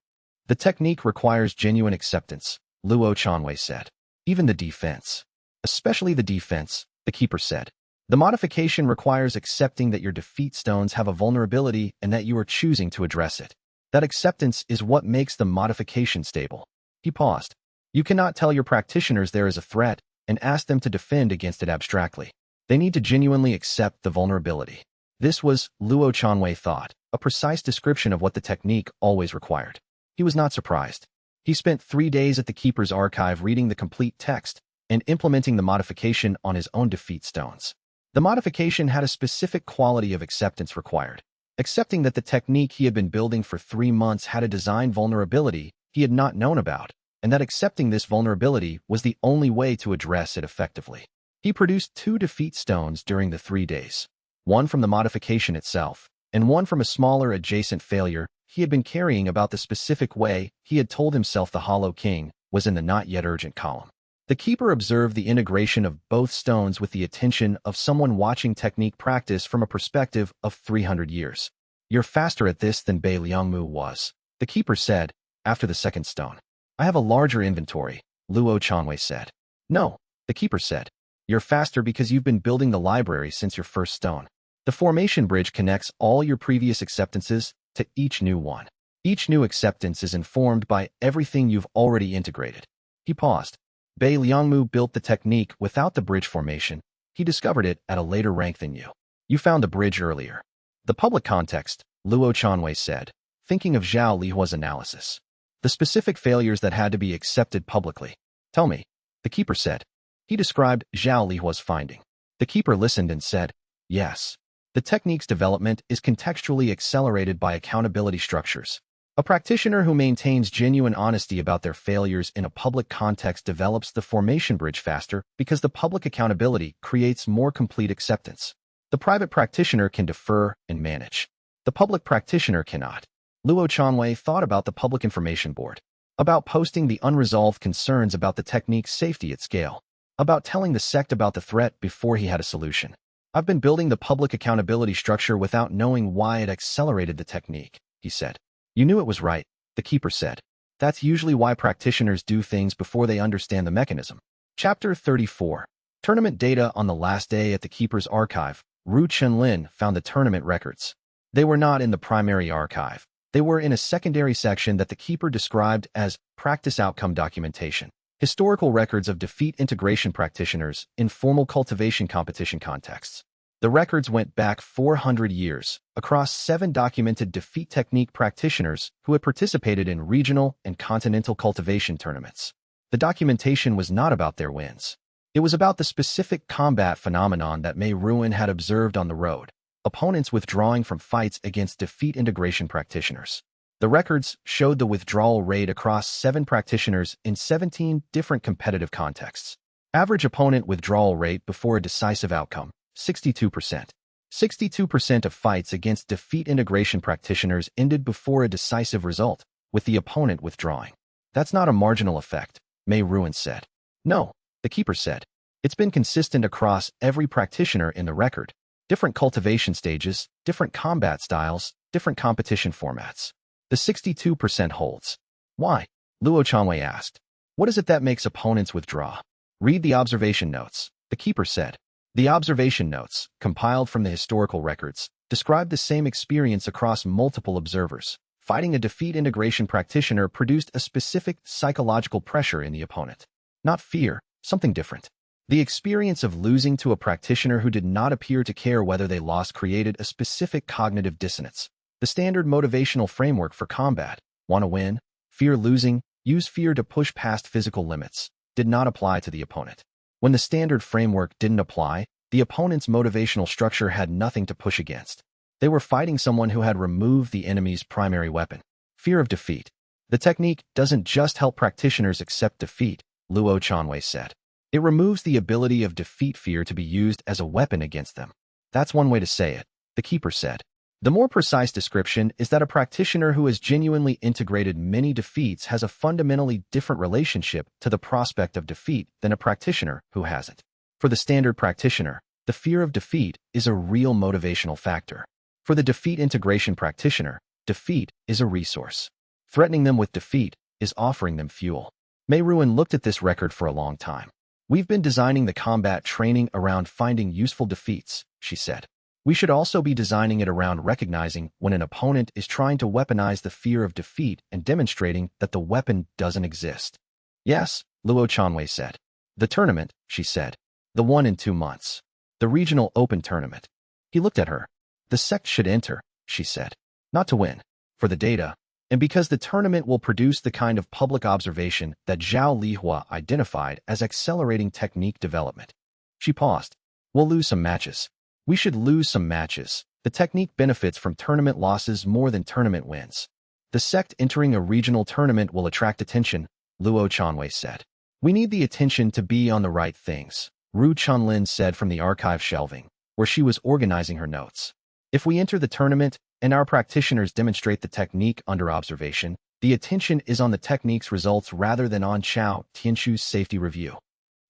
The technique requires genuine acceptance, Luo Chanwei said. Even the defense. Especially the defense, the keeper said. The modification requires accepting that your defeat stones have a vulnerability and that you are choosing to address it. That acceptance is what makes the modification stable. He paused. You cannot tell your practitioners there is a threat and ask them to defend against it abstractly. They need to genuinely accept the vulnerability. This was, Luo Chanwei thought, a precise description of what the technique always required. He was not surprised. He spent 3 days at the keeper's archive reading the complete text and implementing the modification on his own defeat stones. The modification had a specific quality of acceptance required, accepting that the technique he had been building for 3 months had a design vulnerability he had not known about, and that accepting this vulnerability was the only way to address it effectively. He produced 2 defeat stones during the 3 days, one from the modification itself, and one from a smaller adjacent failure he had been carrying about the specific way he had told himself the Hollow King was in the not yet urgent column. The keeper observed the integration of both stones with the attention of someone watching technique practice from a perspective of 300 years. You're faster at this than Bei Liangmu was, the keeper said, after the second stone. I have a larger inventory, Luo Chanwei said. No, the keeper said. You're faster because you've been building the library since your first stone. The formation bridge connects all your previous acceptances to each new one. Each new acceptance is informed by everything you've already integrated. He paused. Bei Liangmu built the technique without the bridge formation. He discovered it at a later rank than you. You found the bridge earlier. The public context, Luo Chanwei said, thinking of Zhao Lihua's analysis. The specific failures that had to be accepted publicly. Tell me, the keeper said. He described Zhao Lihua's finding. The keeper listened and said, yes. The technique's development is contextually accelerated by accountability structures. A practitioner who maintains genuine honesty about their failures in a public context develops the formation bridge faster because the public accountability creates more complete acceptance. The private practitioner can defer and manage. The public practitioner cannot. Luo Chanwei thought about the public information board, about posting the unresolved concerns about the technique's safety at scale, about telling the sect about the threat before he had a solution. I've been building the public accountability structure without knowing why it accelerated the technique, he said. You knew it was right, the keeper said. That's usually why practitioners do things before they understand the mechanism. Chapter 34. Tournament data on the last day at the keeper's archive. Ru Chenlin found the tournament records. They were not in the primary archive. They were in a secondary section that the keeper described as practice outcome documentation. Historical records of defeat integration practitioners in formal cultivation competition contexts. The records went back 400 years, across 7 documented defeat technique practitioners who had participated in regional and continental cultivation tournaments. The documentation was not about their wins. It was about the specific combat phenomenon that Mei Ruan had observed on the road, opponents withdrawing from fights against defeat integration practitioners. The records showed the withdrawal rate across 7 practitioners in 17 different competitive contexts. Average opponent withdrawal rate before a decisive outcome, 62%. 62% of fights against defeat integration practitioners ended before a decisive result, with the opponent withdrawing. That's not a marginal effect, Mei Ruin said. No, the keeper said. It's been consistent across every practitioner in the record. Different cultivation stages, different combat styles, different competition formats. The 62% holds. Why? Luo Chanwei asked. What is it that makes opponents withdraw? Read the observation notes, the keeper said. The observation notes, compiled from the historical records, describe the same experience across multiple observers. Fighting a defeat integration practitioner produced a specific psychological pressure in the opponent. Not fear, something different. The experience of losing to a practitioner who did not appear to care whether they lost created a specific cognitive dissonance. The standard motivational framework for combat, want to win, fear losing, use fear to push past physical limits, did not apply to the opponent. When the standard framework didn't apply, the opponent's motivational structure had nothing to push against. They were fighting someone who had removed the enemy's primary weapon, fear of defeat. The technique doesn't just help practitioners accept defeat, Luo Chanwei said. It removes the ability of defeat fear to be used as a weapon against them. That's one way to say it, the keeper said. The more precise description is that a practitioner who has genuinely integrated many defeats has a fundamentally different relationship to the prospect of defeat than a practitioner who hasn't. For the standard practitioner, the fear of defeat is a real motivational factor. For the defeat integration practitioner, defeat is a resource. Threatening them with defeat is offering them fuel. Mei Ruin looked at this record for a long time. We've been designing the combat training around finding useful defeats, she said. We should also be designing it around recognizing when an opponent is trying to weaponize the fear of defeat and demonstrating that the weapon doesn't exist. Yes, Luo Chanwei said. The tournament, she said. The one in 2 months. The regional open tournament. He looked at her. The sect should enter, she said. Not to win. For the data. And because the tournament will produce the kind of public observation that Zhao Lihua identified as accelerating technique development. She paused. We'll lose some matches. We should lose some matches. The technique benefits from tournament losses more than tournament wins. The sect entering a regional tournament will attract attention, Luo Chanwei said. We need the attention to be on the right things, Ru Chanlin said from the archive shelving, where she was organizing her notes. If we enter the tournament and our practitioners demonstrate the technique under observation, the attention is on the technique's results rather than on Chao Tianshu's safety review.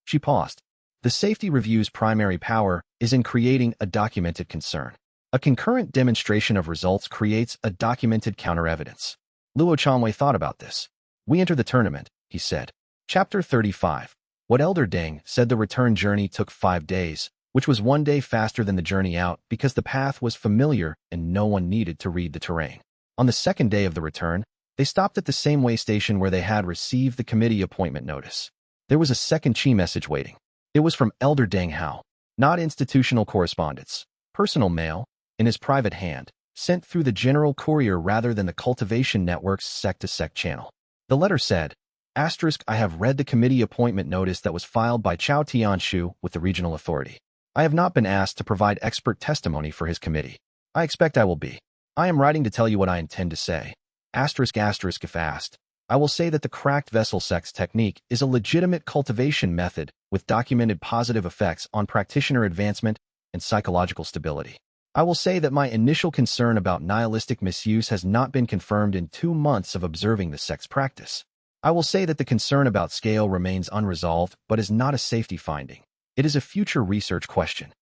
She paused. The safety review's primary power is in creating a documented concern. A concurrent demonstration of results creates a documented counter-evidence. Luo Chanwei thought about this. We enter the tournament, he said. Chapter 35. What Elder Deng said the return journey took 5 days, which was 1 day faster than the journey out because the path was familiar and no one needed to read the terrain. On the second day of the return, they stopped at the same way station where they had received the committee appointment notice. There was a second chi message waiting. It was from Elder Deng Hao, not institutional correspondence, personal mail, in his private hand, sent through the general courier rather than the cultivation network's sect-to-sect channel. The letter said, I have read the committee appointment notice that was filed by Chao Tianshu with the regional authority. I have not been asked to provide expert testimony for his committee. I expect I will be. I am writing to tell you what I intend to say. If asked, I will say that the cracked vessel sex technique is a legitimate cultivation method with documented positive effects on practitioner advancement and psychological stability. I will say that my initial concern about nihilistic misuse has not been confirmed in 2 months of observing the sex practice. I will say that the concern about scale remains unresolved but is not a safety finding. It is a future research question.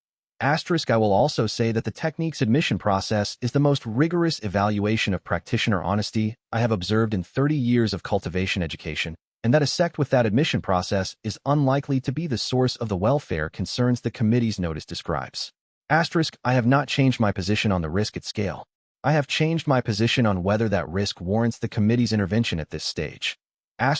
I will also say that the technique's admission process is the most rigorous evaluation of practitioner honesty I have observed in 30 years of cultivation education, and that a sect with that admission process is unlikely to be the source of the welfare concerns the committee's notice describes. I have not changed my position on the risk at scale. I have changed my position on whether that risk warrants the committee's intervention at this stage. I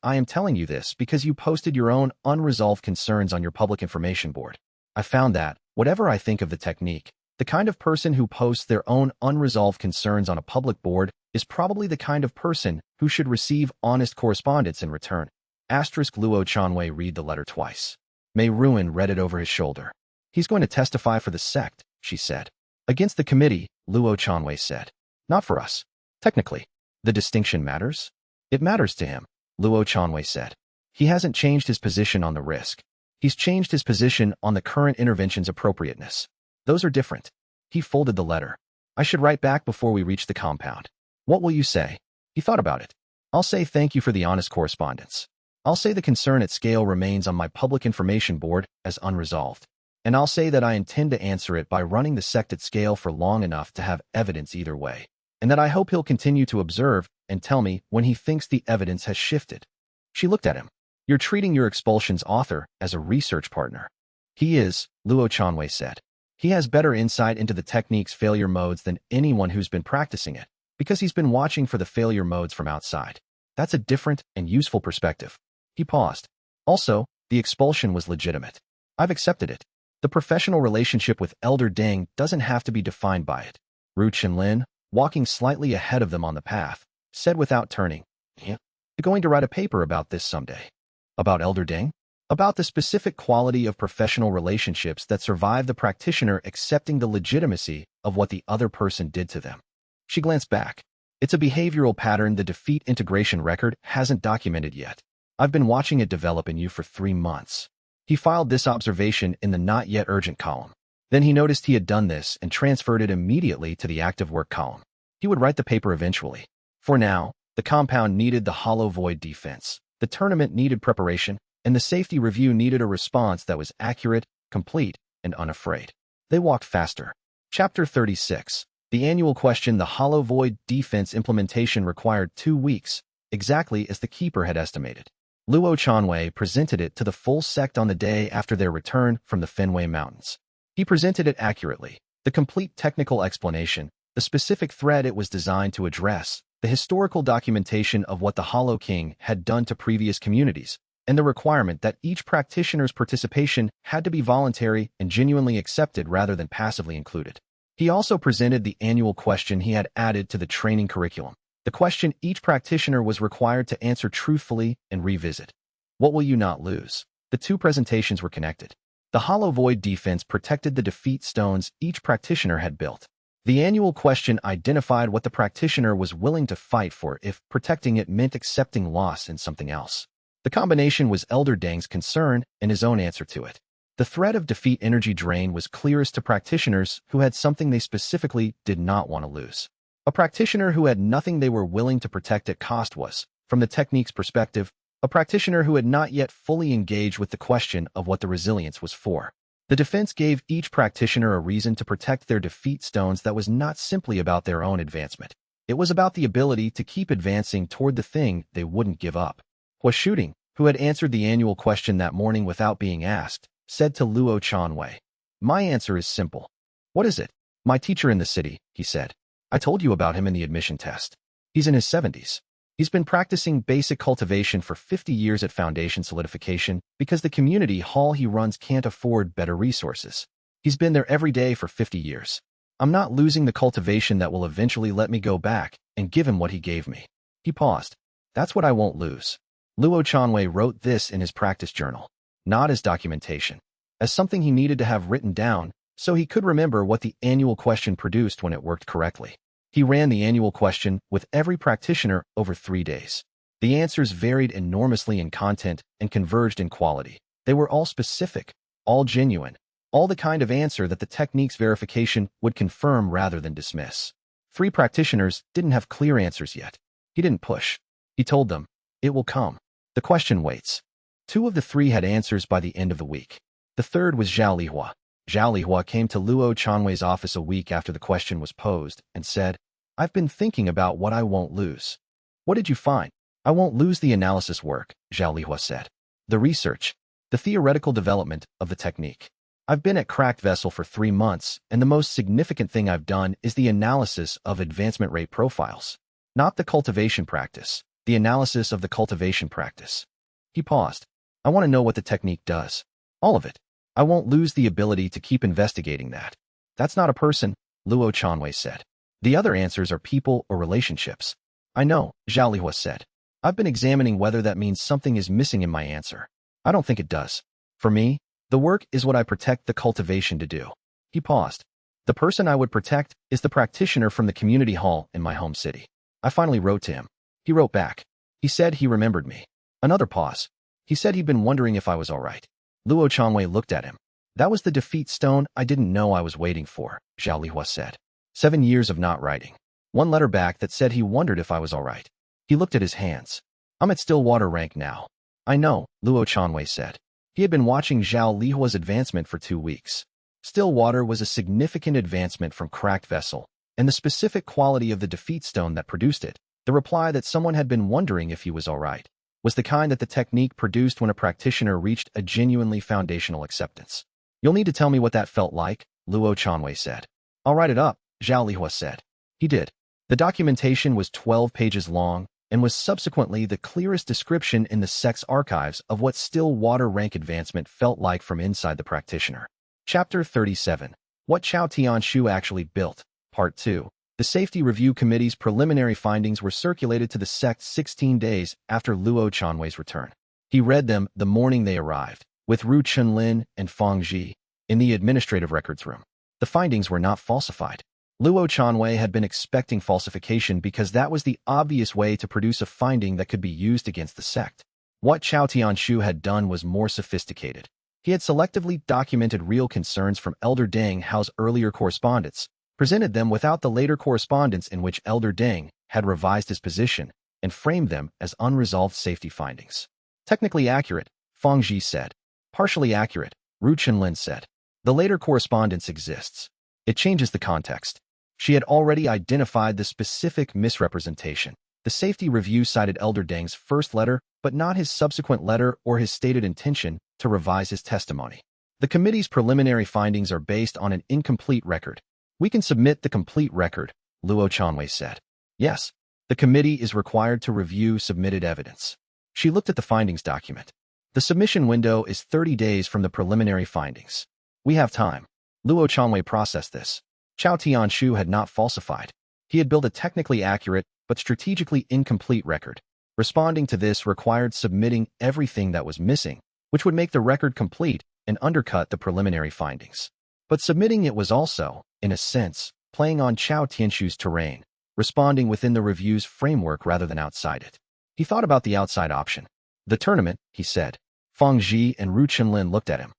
am telling you this because you posted your own unresolved concerns on your public information board. I found that, whatever I think of the technique, the kind of person who posts their own unresolved concerns on a public board is probably the kind of person who should receive honest correspondence in return. Luo Chanwei read the letter twice. Mei Ruin read it over his shoulder. He's going to testify for the sect, she said. Against the committee, Luo Chanwei said. Not for us. Technically, the distinction matters? It matters to him, Luo Chanwei said. He hasn't changed his position on the risk. He's changed his position on the current intervention's appropriateness. Those are different. He folded the letter. I should write back before we reach the compound. What will you say? He thought about it. I'll say thank you for the honest correspondence. I'll say the concern at scale remains on my public information board as unresolved. And I'll say that I intend to answer it by running the sect at scale for long enough to have evidence either way. And that I hope he'll continue to observe and tell me when he thinks the evidence has shifted. She looked at him. You're treating your expulsion's author as a research partner. He is, Luo Chanwei said. He has better insight into the technique's failure modes than anyone who's been practicing it, because he's been watching for the failure modes from outside. That's a different and useful perspective. He paused. Also, the expulsion was legitimate. I've accepted it. The professional relationship with Elder Deng doesn't have to be defined by it. Ru Chenlin, walking slightly ahead of them on the path, said without turning, You're going to write a paper about this someday. About Elder Deng? About the specific quality of professional relationships that survive the practitioner accepting the legitimacy of what the other person did to them. She glanced back. It's a behavioral pattern the defeat integration record hasn't documented yet. I've been watching it develop in you for 3 months. He filed this observation in the not yet urgent column. Then he noticed he had done this and transferred it immediately to the active work column. He would write the paper eventually. For now, the compound needed the hollow void defense. The tournament needed preparation, and the safety review needed a response that was accurate, complete, and unafraid. They walked faster. Chapter 36. The annual question. The hollow void defense implementation required 2 weeks, exactly as the keeper had estimated. Luo Chanwei presented it to the full sect on the day after their return from the Fenway Mountains. He presented it accurately, the complete technical explanation, the specific threat it was designed to address, the historical documentation of what the Hollow King had done to previous communities, and the requirement that each practitioner's participation had to be voluntary and genuinely accepted rather than passively included. He also presented the annual question he had added to the training curriculum, the question each practitioner was required to answer truthfully and revisit. What will you not lose? The 2 presentations were connected. The Hollow Void defense protected the defeat stones each practitioner had built. The annual question identified what the practitioner was willing to fight for if protecting it meant accepting loss in something else. The combination was Elder Deng's concern and his own answer to it. The threat of defeat energy drain was clearest to practitioners who had something they specifically did not want to lose. A practitioner who had nothing they were willing to protect at cost was, from the technique's perspective, a practitioner who had not yet fully engaged with the question of what the resilience was for. The defense gave each practitioner a reason to protect their defeat stones that was not simply about their own advancement. It was about the ability to keep advancing toward the thing they wouldn't give up. Hua Shooting, who had answered the annual question that morning without being asked, said to Luo Chanwei, My answer is simple. What is it? My teacher in the city, he said. I told you about him in the admission test. He's in his 70s. He's been practicing basic cultivation for 50 years at foundation solidification because the community hall he runs can't afford better resources. He's been there every day for 50 years. I'm not losing the cultivation that will eventually let me go back and give him what he gave me. He paused. That's what I won't lose. Luo Chanwei wrote this in his practice journal, not as documentation, as something he needed to have written down so he could remember what the annual question produced when it worked correctly. He ran the annual question with every practitioner over 3 days. The answers varied enormously in content and converged in quality. They were all specific, all genuine, all the kind of answer that the technique's verification would confirm rather than dismiss. 3 practitioners didn't have clear answers yet. He didn't push. He told them, it will come. The question waits. 2 of the 3 had answers by the end of the week. The third was Zhao Lihua. Zhao Lihua came to Luo Chanwei's office a week after the question was posed and said, I've been thinking about what I won't lose. What did you find? I won't lose the analysis work, Zhao Lihua said. The research, the theoretical development of the technique. I've been at Cracked Vessel for 3 months, and the most significant thing I've done is the analysis of advancement rate profiles. Not the cultivation practice, the analysis of the cultivation practice. He paused. I want to know what the technique does. All of it. I won't lose the ability to keep investigating that. That's not a person, Luo Chanwei said. The other answers are people or relationships. I know, Zhao Lihua said. I've been examining whether that means something is missing in my answer. I don't think it does. For me, the work is what I protect the cultivation to do. He paused. The person I would protect is the practitioner from the community hall in my home city. I finally wrote to him. He wrote back. He said he remembered me. Another pause. He said he'd been wondering if I was all right. Luo Chanwei looked at him. That was the defeat stone I didn't know I was waiting for, Zhao Lihua said. 7 years of not writing. One letter back that said he wondered if I was all right. He looked at his hands. I'm at Stillwater rank now. I know, Luo Chanwei said. He had been watching Zhao Lihua's advancement for 2 weeks. Stillwater was a significant advancement from cracked vessel, and the specific quality of the defeat stone that produced it, the reply that someone had been wondering if he was all right, was the kind that the technique produced when a practitioner reached a genuinely foundational acceptance. You'll need to tell me what that felt like, Luo Chanwei said. I'll write it up, Zhao Lihua said. He did. The documentation was 12 pages long and was subsequently the clearest description in the Sect's archives of what Stillwater rank advancement felt like from inside the practitioner. Chapter 37. What Chao Tianshu actually built. Part 2. The Safety Review Committee's preliminary findings were circulated to the Sect 16 days after Luo Chanwei's return. He read them the morning they arrived, with Ru Chunlin and Fang Ji, in the administrative records room. The findings were not falsified. Luo Chanwei had been expecting falsification because that was the obvious way to produce a finding that could be used against the Sect. What Chao Tianshu had done was more sophisticated. He had selectively documented real concerns from Elder Deng Hao's earlier correspondence, presented them without the later correspondence in which Elder Deng had revised his position, and framed them as unresolved safety findings. Technically accurate, Fang Ji said. Partially accurate, Ru Chunlin said. The later correspondence exists. It changes the context. She had already identified the specific misrepresentation. The safety review cited Elder Deng's first letter, but not his subsequent letter or his stated intention to revise his testimony. The committee's preliminary findings are based on an incomplete record. We can submit the complete record, Luo Chanwei said. Yes, the committee is required to review submitted evidence. She looked at the findings document. The submission window is 30 days from the preliminary findings. We have time. Luo Chanwei processed this. Chao Tianshu had not falsified. He had built a technically accurate but strategically incomplete record. Responding to this required submitting everything that was missing, which would make the record complete and undercut the preliminary findings. But submitting it was also, in a sense, playing on Chao Tianshu's terrain, responding within the review's framework rather than outside it. He thought about the outside option. The tournament, he said. Fang Ji and Ru Chunlin looked at him.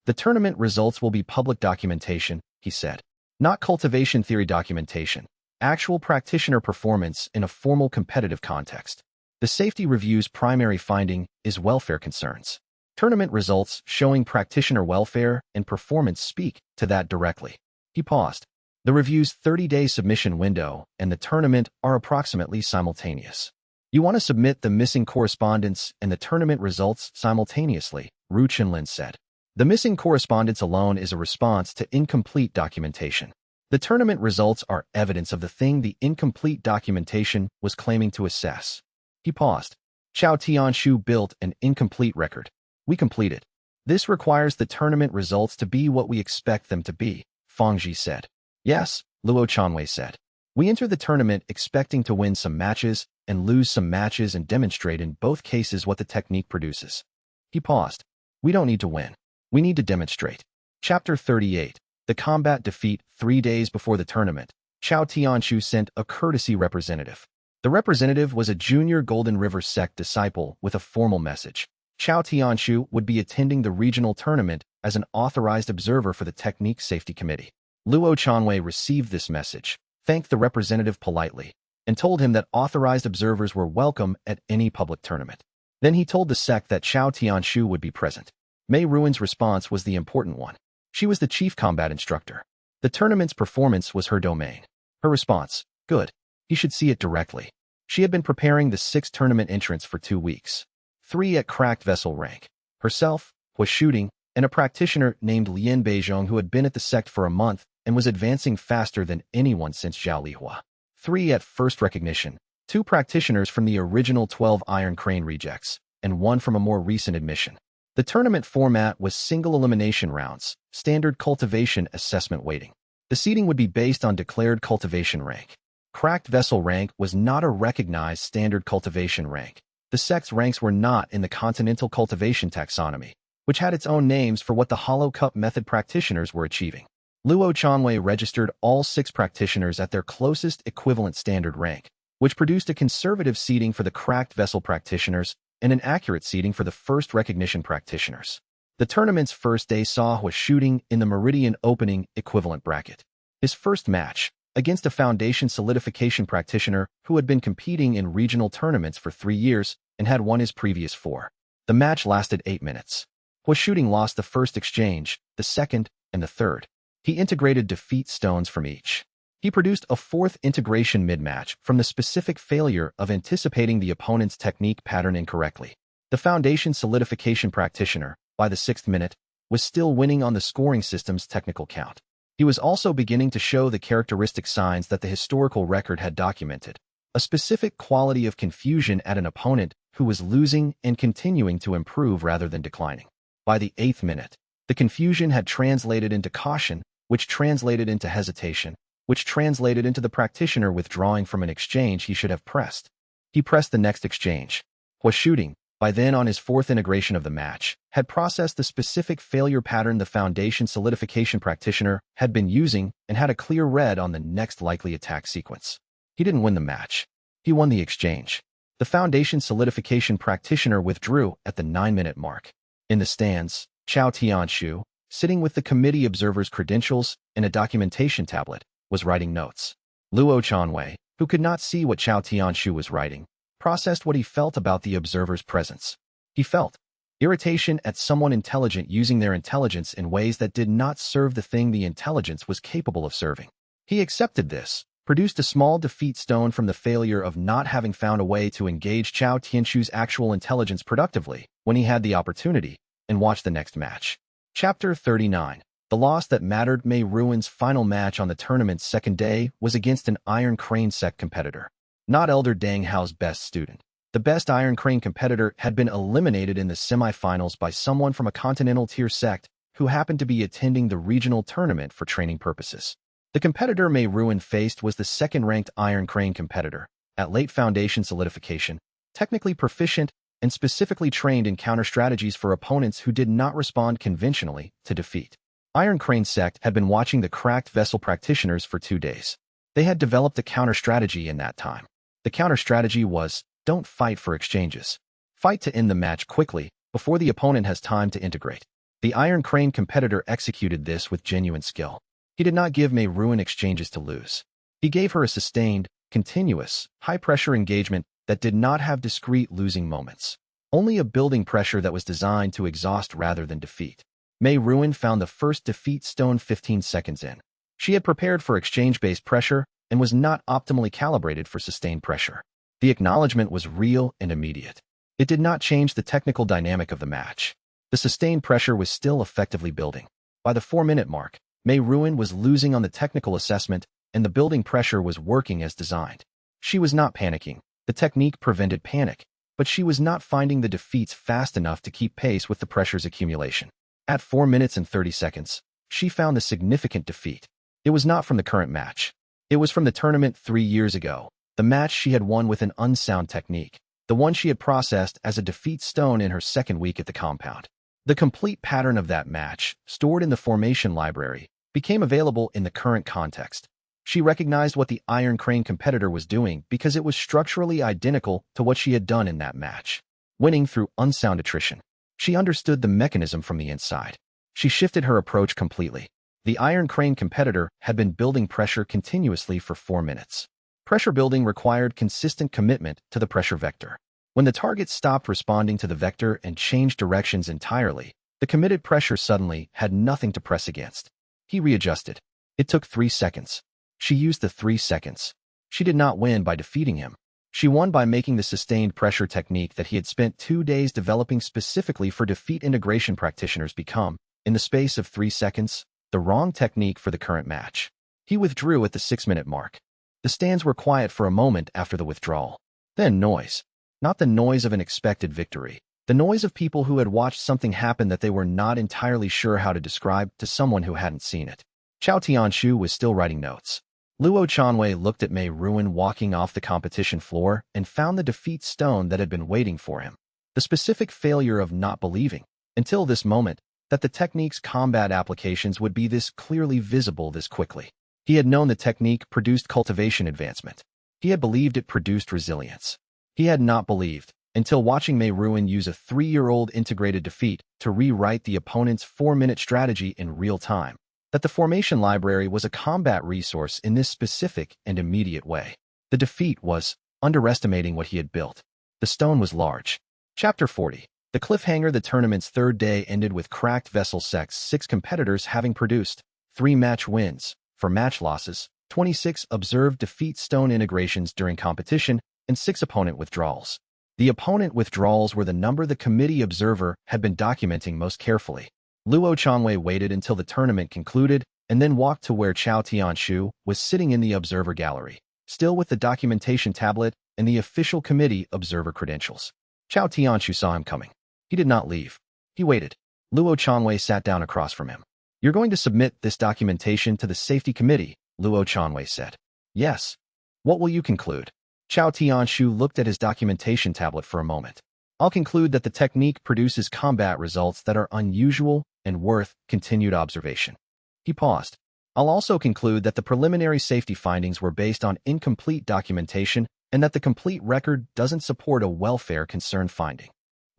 The tournament results will be public documentation, he said. Not cultivation theory documentation, actual practitioner performance in a formal competitive context. The safety review's primary finding is welfare concerns. Tournament results showing practitioner welfare and performance speak to that directly. He paused. The review's 30-day submission window and the tournament are approximately simultaneous. You want to submit the missing correspondence and the tournament results simultaneously, Ru Chunlin said. The missing correspondence alone is a response to incomplete documentation. The tournament results are evidence of the thing the incomplete documentation was claiming to assess. He paused. Chao Tianshu built an incomplete record. We complete it. This requires the tournament results to be what we expect them to be, Fang Ji said. Yes, Luo Chanwei said. We enter the tournament expecting to win some matches and lose some matches and demonstrate in both cases what the technique produces. He paused. We don't need to win. We need to demonstrate. Chapter 38. The combat defeat. 3 days before the tournament, Chao Tianshu sent a courtesy representative. The representative was a junior Golden River Sect disciple with a formal message. Chao Tianshu would be attending the regional tournament as an authorized observer for the Technique Safety Committee. Luo Chanwei received this message, thanked the representative politely, and told him that authorized observers were welcome at any public tournament. Then he told the Sect that Chao Tianshu would be present. Mei Ruin's response was the important one. She was the chief combat instructor. The tournament's performance was her domain. Her response, good. He should see it directly. She had been preparing the 6 tournament entrants for 2 weeks. 3 at cracked vessel rank. Herself, was shooting, and a practitioner named Lien Beizhong who had been at the Sect for a month and was advancing faster than anyone since Zhao Lihua. 3 at first recognition. 2 practitioners from the original 12 Iron Crane rejects, and 1 from a more recent admission. The tournament format was single elimination rounds, standard cultivation assessment weighting. The seeding would be based on declared cultivation rank. Cracked vessel rank was not a recognized standard cultivation rank. The Sect's ranks were not in the continental cultivation taxonomy, which had its own names for what the hollow cup method practitioners were achieving. Luo Chanwei registered all 6 practitioners at their closest equivalent standard rank, which produced a conservative seeding for the cracked vessel practitioners and an accurate seeding for the first recognition practitioners. The tournament's first day saw Hua shooting in the Meridian opening equivalent bracket. His first match, against a foundation solidification practitioner who had been competing in regional tournaments for 3 years and had won his previous 4. The match lasted 8 minutes. Hua shooting lost the first exchange, the second, and the third. He integrated defeat stones from each. He produced a fourth integration mid-match from the specific failure of anticipating the opponent's technique pattern incorrectly. The foundation solidification practitioner, by the 6th minute, was still winning on the scoring system's technical count. He was also beginning to show the characteristic signs that the historical record had documented, a specific quality of confusion at an opponent who was losing and continuing to improve rather than declining. By the 8th minute, the confusion had translated into caution, which translated into hesitation, which translated into the practitioner withdrawing from an exchange he should have pressed. He pressed the next exchange. Hua shooting, by then on his 4th integration of the match, had processed the specific failure pattern the foundation solidification practitioner had been using and had a clear read on the next likely attack sequence. He didn't win the match. He won the exchange. The foundation solidification practitioner withdrew at the 9-minute mark. In the stands, xianxia, sitting with the committee observer's credentials and a documentation tablet, was writing notes. Luo Chanwei, who could not see what xianxia was writing, processed what he felt about the observer's presence. He felt irritation at someone intelligent using their intelligence in ways that did not serve the thing the intelligence was capable of serving. He accepted this, produced a small defeat stone from the failure of not having found a way to engage Chao Tianshu's actual intelligence productively when he had the opportunity, and watched the next match. Chapter 39. The loss that mattered. Mei Ruin's final match on the tournament's second day was against an Iron Crane Sect competitor. Not Elder Dang Hao's best student. The best Iron Crane competitor had been eliminated in the semifinals by someone from a continental tier sect who happened to be attending the regional tournament for training purposes. The competitor Mei Ruin faced was the second-ranked Iron Crane competitor, at late foundation solidification, technically proficient and specifically trained in counter strategies for opponents who did not respond conventionally to defeat. Iron Crane Sect had been watching the cracked vessel practitioners for 2 days. They had developed a counter strategy in that time. The counter strategy was, don't fight for exchanges. Fight to end the match quickly, before the opponent has time to integrate. The Iron Crane competitor executed this with genuine skill. He did not give Mei Ruin exchanges to lose. He gave her a sustained, continuous, high-pressure engagement that did not have discrete losing moments. Only a building pressure that was designed to exhaust rather than defeat. Mei Ruin found the first defeat stone 15 seconds in. She had prepared for exchange-based pressure and was not optimally calibrated for sustained pressure. The acknowledgement was real and immediate. It did not change the technical dynamic of the match. The sustained pressure was still effectively building. By the 4-minute mark, Mei Ruin was losing on the technical assessment, and the building pressure was working as designed. She was not panicking. The technique prevented panic, but she was not finding the defeats fast enough to keep pace with the pressure's accumulation. At 4 minutes and 30 seconds, she found the significant defeat. It was not from the current match. It was from the tournament 3 years ago, the match she had won with an unsound technique, the one she had processed as a defeat stone in her second week at the compound. The complete pattern of that match, stored in the formation library, became available in the current context. She recognized what the Iron Crane competitor was doing because it was structurally identical to what she had done in that match, winning through unsound attrition. She understood the mechanism from the inside. She shifted her approach completely. The Iron Crane competitor had been building pressure continuously for 4 minutes. Pressure building required consistent commitment to the pressure vector. When the target stopped responding to the vector and changed directions entirely, the committed pressure suddenly had nothing to press against. He readjusted. It took 3 seconds. She used the 3 seconds. She did not win by defeating him. She won by making the sustained pressure technique that he had spent 2 days developing specifically for defeat integration practitioners become, in the space of 3 seconds, the wrong technique for the current match. He withdrew at the 6-minute mark. The stands were quiet for a moment after the withdrawal. Then noise. Not the noise of an expected victory. The noise of people who had watched something happen that they were not entirely sure how to describe to someone who hadn't seen it. Chao Tianshu was still writing notes. Luo Chanwei looked at Mei Ruin walking off the competition floor and found the defeat stone that had been waiting for him. The specific failure of not believing, until this moment, that the technique's combat applications would be this clearly visible this quickly. He had known the technique produced cultivation advancement. He had believed it produced resilience. He had not believed, until watching Mei Ruin use a 3-year-old integrated defeat to rewrite the opponent's 4-minute strategy in real time, that the formation library was a combat resource in this specific and immediate way. The defeat was underestimating what he had built. The stone was large. Chapter 40. The cliffhanger. The tournament's third day ended with Cracked Vessel Sect's 6 competitors having produced 3 match wins. For match losses, 26 observed defeat stone integrations during competition and 6 opponent withdrawals. The opponent withdrawals were the number the committee observer had been documenting most carefully. Luo Changwei waited until the tournament concluded and then walked to where Chao Tianshu was sitting in the observer gallery, still with the documentation tablet and the official committee observer credentials. Chao Tianshu saw him coming. He did not leave. He waited. Luo Changwei sat down across from him. "You're going to submit this documentation to the safety committee," Luo Changwei said. "Yes." "What will you conclude?" Chao Tianshu looked at his documentation tablet for a moment. "I'll conclude that the technique produces combat results that are unusual and worth continued observation." He paused. "I'll also conclude that the preliminary safety findings were based on incomplete documentation and that the complete record doesn't support a welfare concern finding."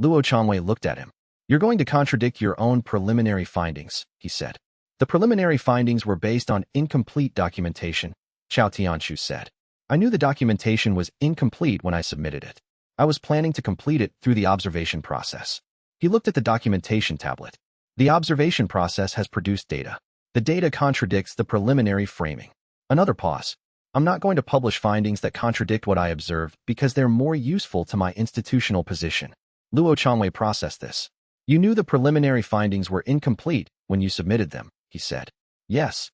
Luo Changwei looked at him. "You're going to contradict your own preliminary findings," he said. "The preliminary findings were based on incomplete documentation," Chao Tianshu said. "I knew the documentation was incomplete when I submitted it. I was planning to complete it through the observation process." He looked at the documentation tablet. "The observation process has produced data. The data contradicts the preliminary framing." Another pause. "I'm not going to publish findings that contradict what I observed because they're more useful to my institutional position." Luo Changwei processed this. "You knew the preliminary findings were incomplete when you submitted them," he said. "Yes.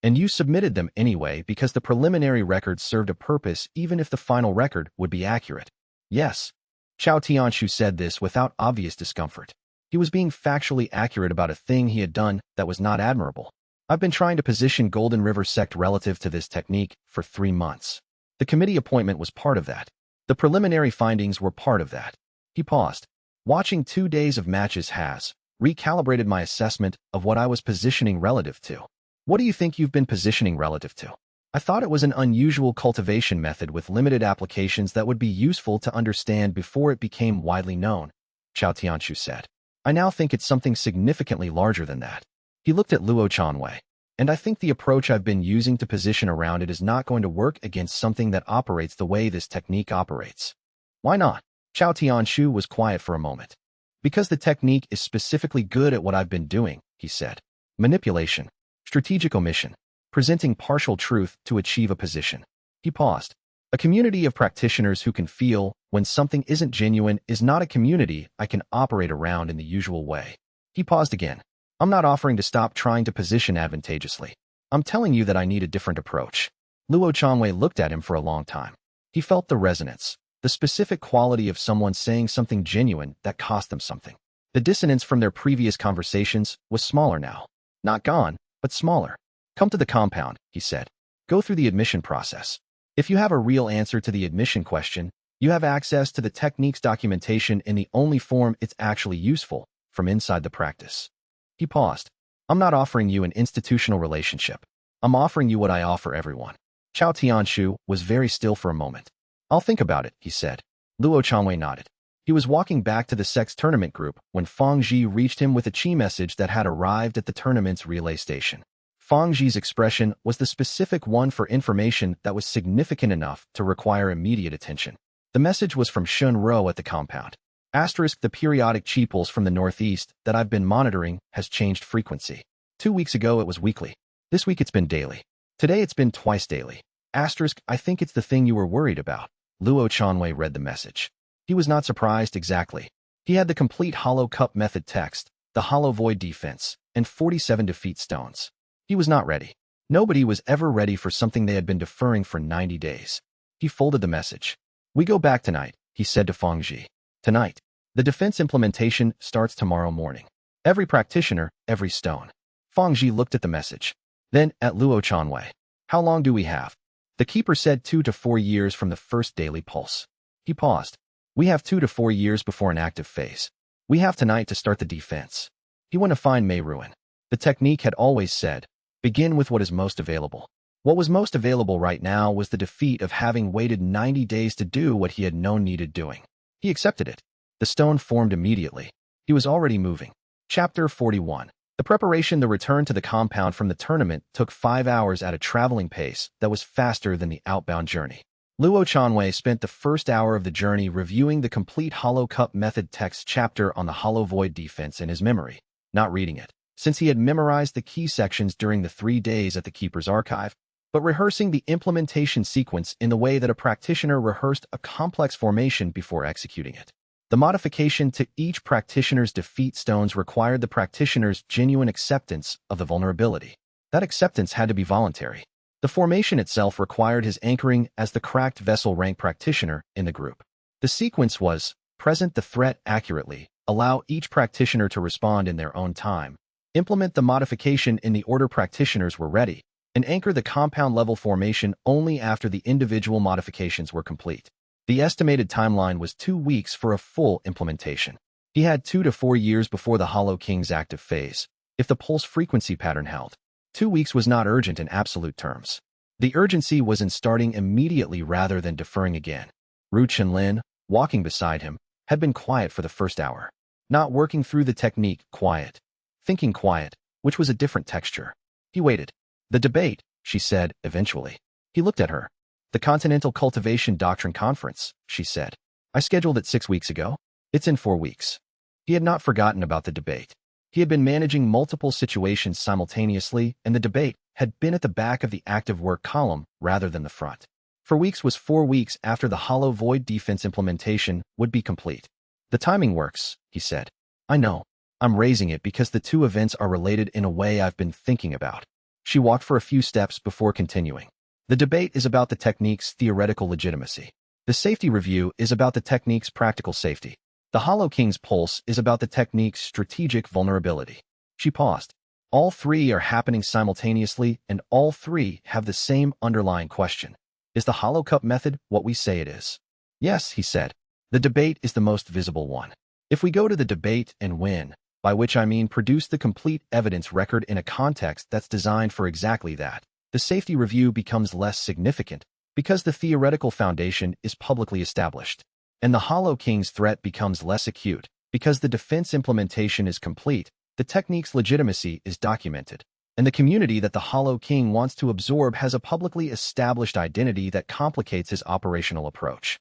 And you submitted them anyway because the preliminary record served a purpose even if the final record would be accurate." "Yes." Chao Tianshu said this without obvious discomfort. He was being factually accurate about a thing he had done that was not admirable. "I've been trying to position Golden River Sect relative to this technique for 3 months. The committee appointment was part of that. The preliminary findings were part of that." He paused. "Watching 2 days of matches has recalibrated my assessment of what I was positioning relative to." "What do you think you've been positioning relative to?" "I thought it was an unusual cultivation method with limited applications that would be useful to understand before it became widely known," Chao Tianshu said. "I now think it's something significantly larger than that." He looked at Luo Changwei. "And I think the approach I've been using to position around it is not going to work against something that operates the way this technique operates." "Why not?" Chao Tianshu was quiet for a moment. "Because the technique is specifically good at what I've been doing," he said. "Manipulation. Strategic omission. Presenting partial truth to achieve a position." He paused. "A community of practitioners who can feel when something isn't genuine is not a community I can operate around in the usual way." He paused again. "I'm not offering to stop trying to position advantageously. I'm telling you that I need a different approach." Luo Changwei looked at him for a long time. He felt the resonance, the specific quality of someone saying something genuine that cost them something. The dissonance from their previous conversations was smaller now. Not gone, but smaller. "Come to the compound," he said. "Go through the admission process. If you have a real answer to the admission question, you have access to the technique's documentation in the only form it's actually useful, from inside the practice." He paused. "I'm not offering you an institutional relationship. I'm offering you what I offer everyone." Chao Tianshu was very still for a moment. "I'll think about it," he said. Luo Changwei nodded. He was walking back to the Sect's tournament group when Fang Ji reached him with a chi message that had arrived at the tournament's relay station. Fang Ji's expression was the specific one for information that was significant enough to require immediate attention. The message was from Shun Ro at the compound. The periodic chi pulse from the northeast that I've been monitoring has changed frequency. 2 weeks ago it was weekly. This week it's been daily. Today it's been twice daily. I think it's the thing you were worried about." Luo Changwei read the message. He was not surprised exactly. He had the complete hollow cup method text, the hollow void defense, and 47 defeat stones. He was not ready. Nobody was ever ready for something they had been deferring for 90 days. He folded the message. "We go back tonight," he said to Fang Ji. "Tonight. The defense implementation starts tomorrow morning. Every practitioner, every stone." Fang Ji looked at the message. Then, at Luo Changwei. "How long do we have?" The keeper said 2 to 4 years from the first daily pulse. He paused. "We have 2 to 4 years before an active phase. We have tonight to start the defense." He went to find Mei Ruin. The technique had always said, "Begin with what is most available." What was most available right now was the defeat of having waited 90 days to do what he had known needed doing. He accepted it. The stone formed immediately. He was already moving. Chapter 41. The preparation the return to the compound from the tournament took 5 hours at a traveling pace that was faster than the outbound journey. Luo Chanwei spent the first hour of the journey reviewing the complete Hollow Cup Method text chapter on the Hollow Void defense in his memory, not reading it, since he had memorized the key sections during the 3 days at the Keeper's Archive, but rehearsing the implementation sequence in the way that a practitioner rehearsed a complex formation before executing it. The modification to each practitioner's defeat stones required the practitioner's genuine acceptance of the vulnerability. That acceptance had to be voluntary. The formation itself required his anchoring as the cracked vessel rank practitioner in the group. The sequence was, present the threat accurately, allow each practitioner to respond in their own time, implement the modification in the order practitioners were ready, and anchor the compound level formation only after the individual modifications were complete. The estimated timeline was 2 weeks for a full implementation. He had 2 to 4 years before the Hollow King's active phase, if the pulse frequency pattern held. 2 weeks was not urgent in absolute terms. The urgency was in starting immediately rather than deferring again. Ru Chenlin, walking beside him, had been quiet for the first hour. Not working through the technique, quiet. Thinking quiet, which was a different texture. He waited. The debate, she said, eventually. He looked at her. The Continental Cultivation Doctrine Conference, she said. I scheduled it 6 weeks ago. It's in 4 weeks. He had not forgotten about the debate. He had been managing multiple situations simultaneously, and the debate had been at the back of the active work column rather than the front. For weeks was 4 weeks after the Hollow Void defense implementation would be complete. The timing works, he said. I know. I'm raising it because the two events are related in a way I've been thinking about. She walked for a few steps before continuing. The debate is about the technique's theoretical legitimacy. The safety review is about the technique's practical safety. The Hollow King's pulse is about the technique's strategic vulnerability. She paused. All three are happening simultaneously, and all three have the same underlying question. Is the Hollow Cup method what we say it is? Yes, he said. The debate is the most visible one. If we go to the debate and win, by which I mean produce the complete evidence record in a context that's designed for exactly that, the safety review becomes less significant because the theoretical foundation is publicly established. And the Hollow King's threat becomes less acute because the defense implementation is complete, the technique's legitimacy is documented, and the community that the Hollow King wants to absorb has a publicly established identity that complicates his operational approach.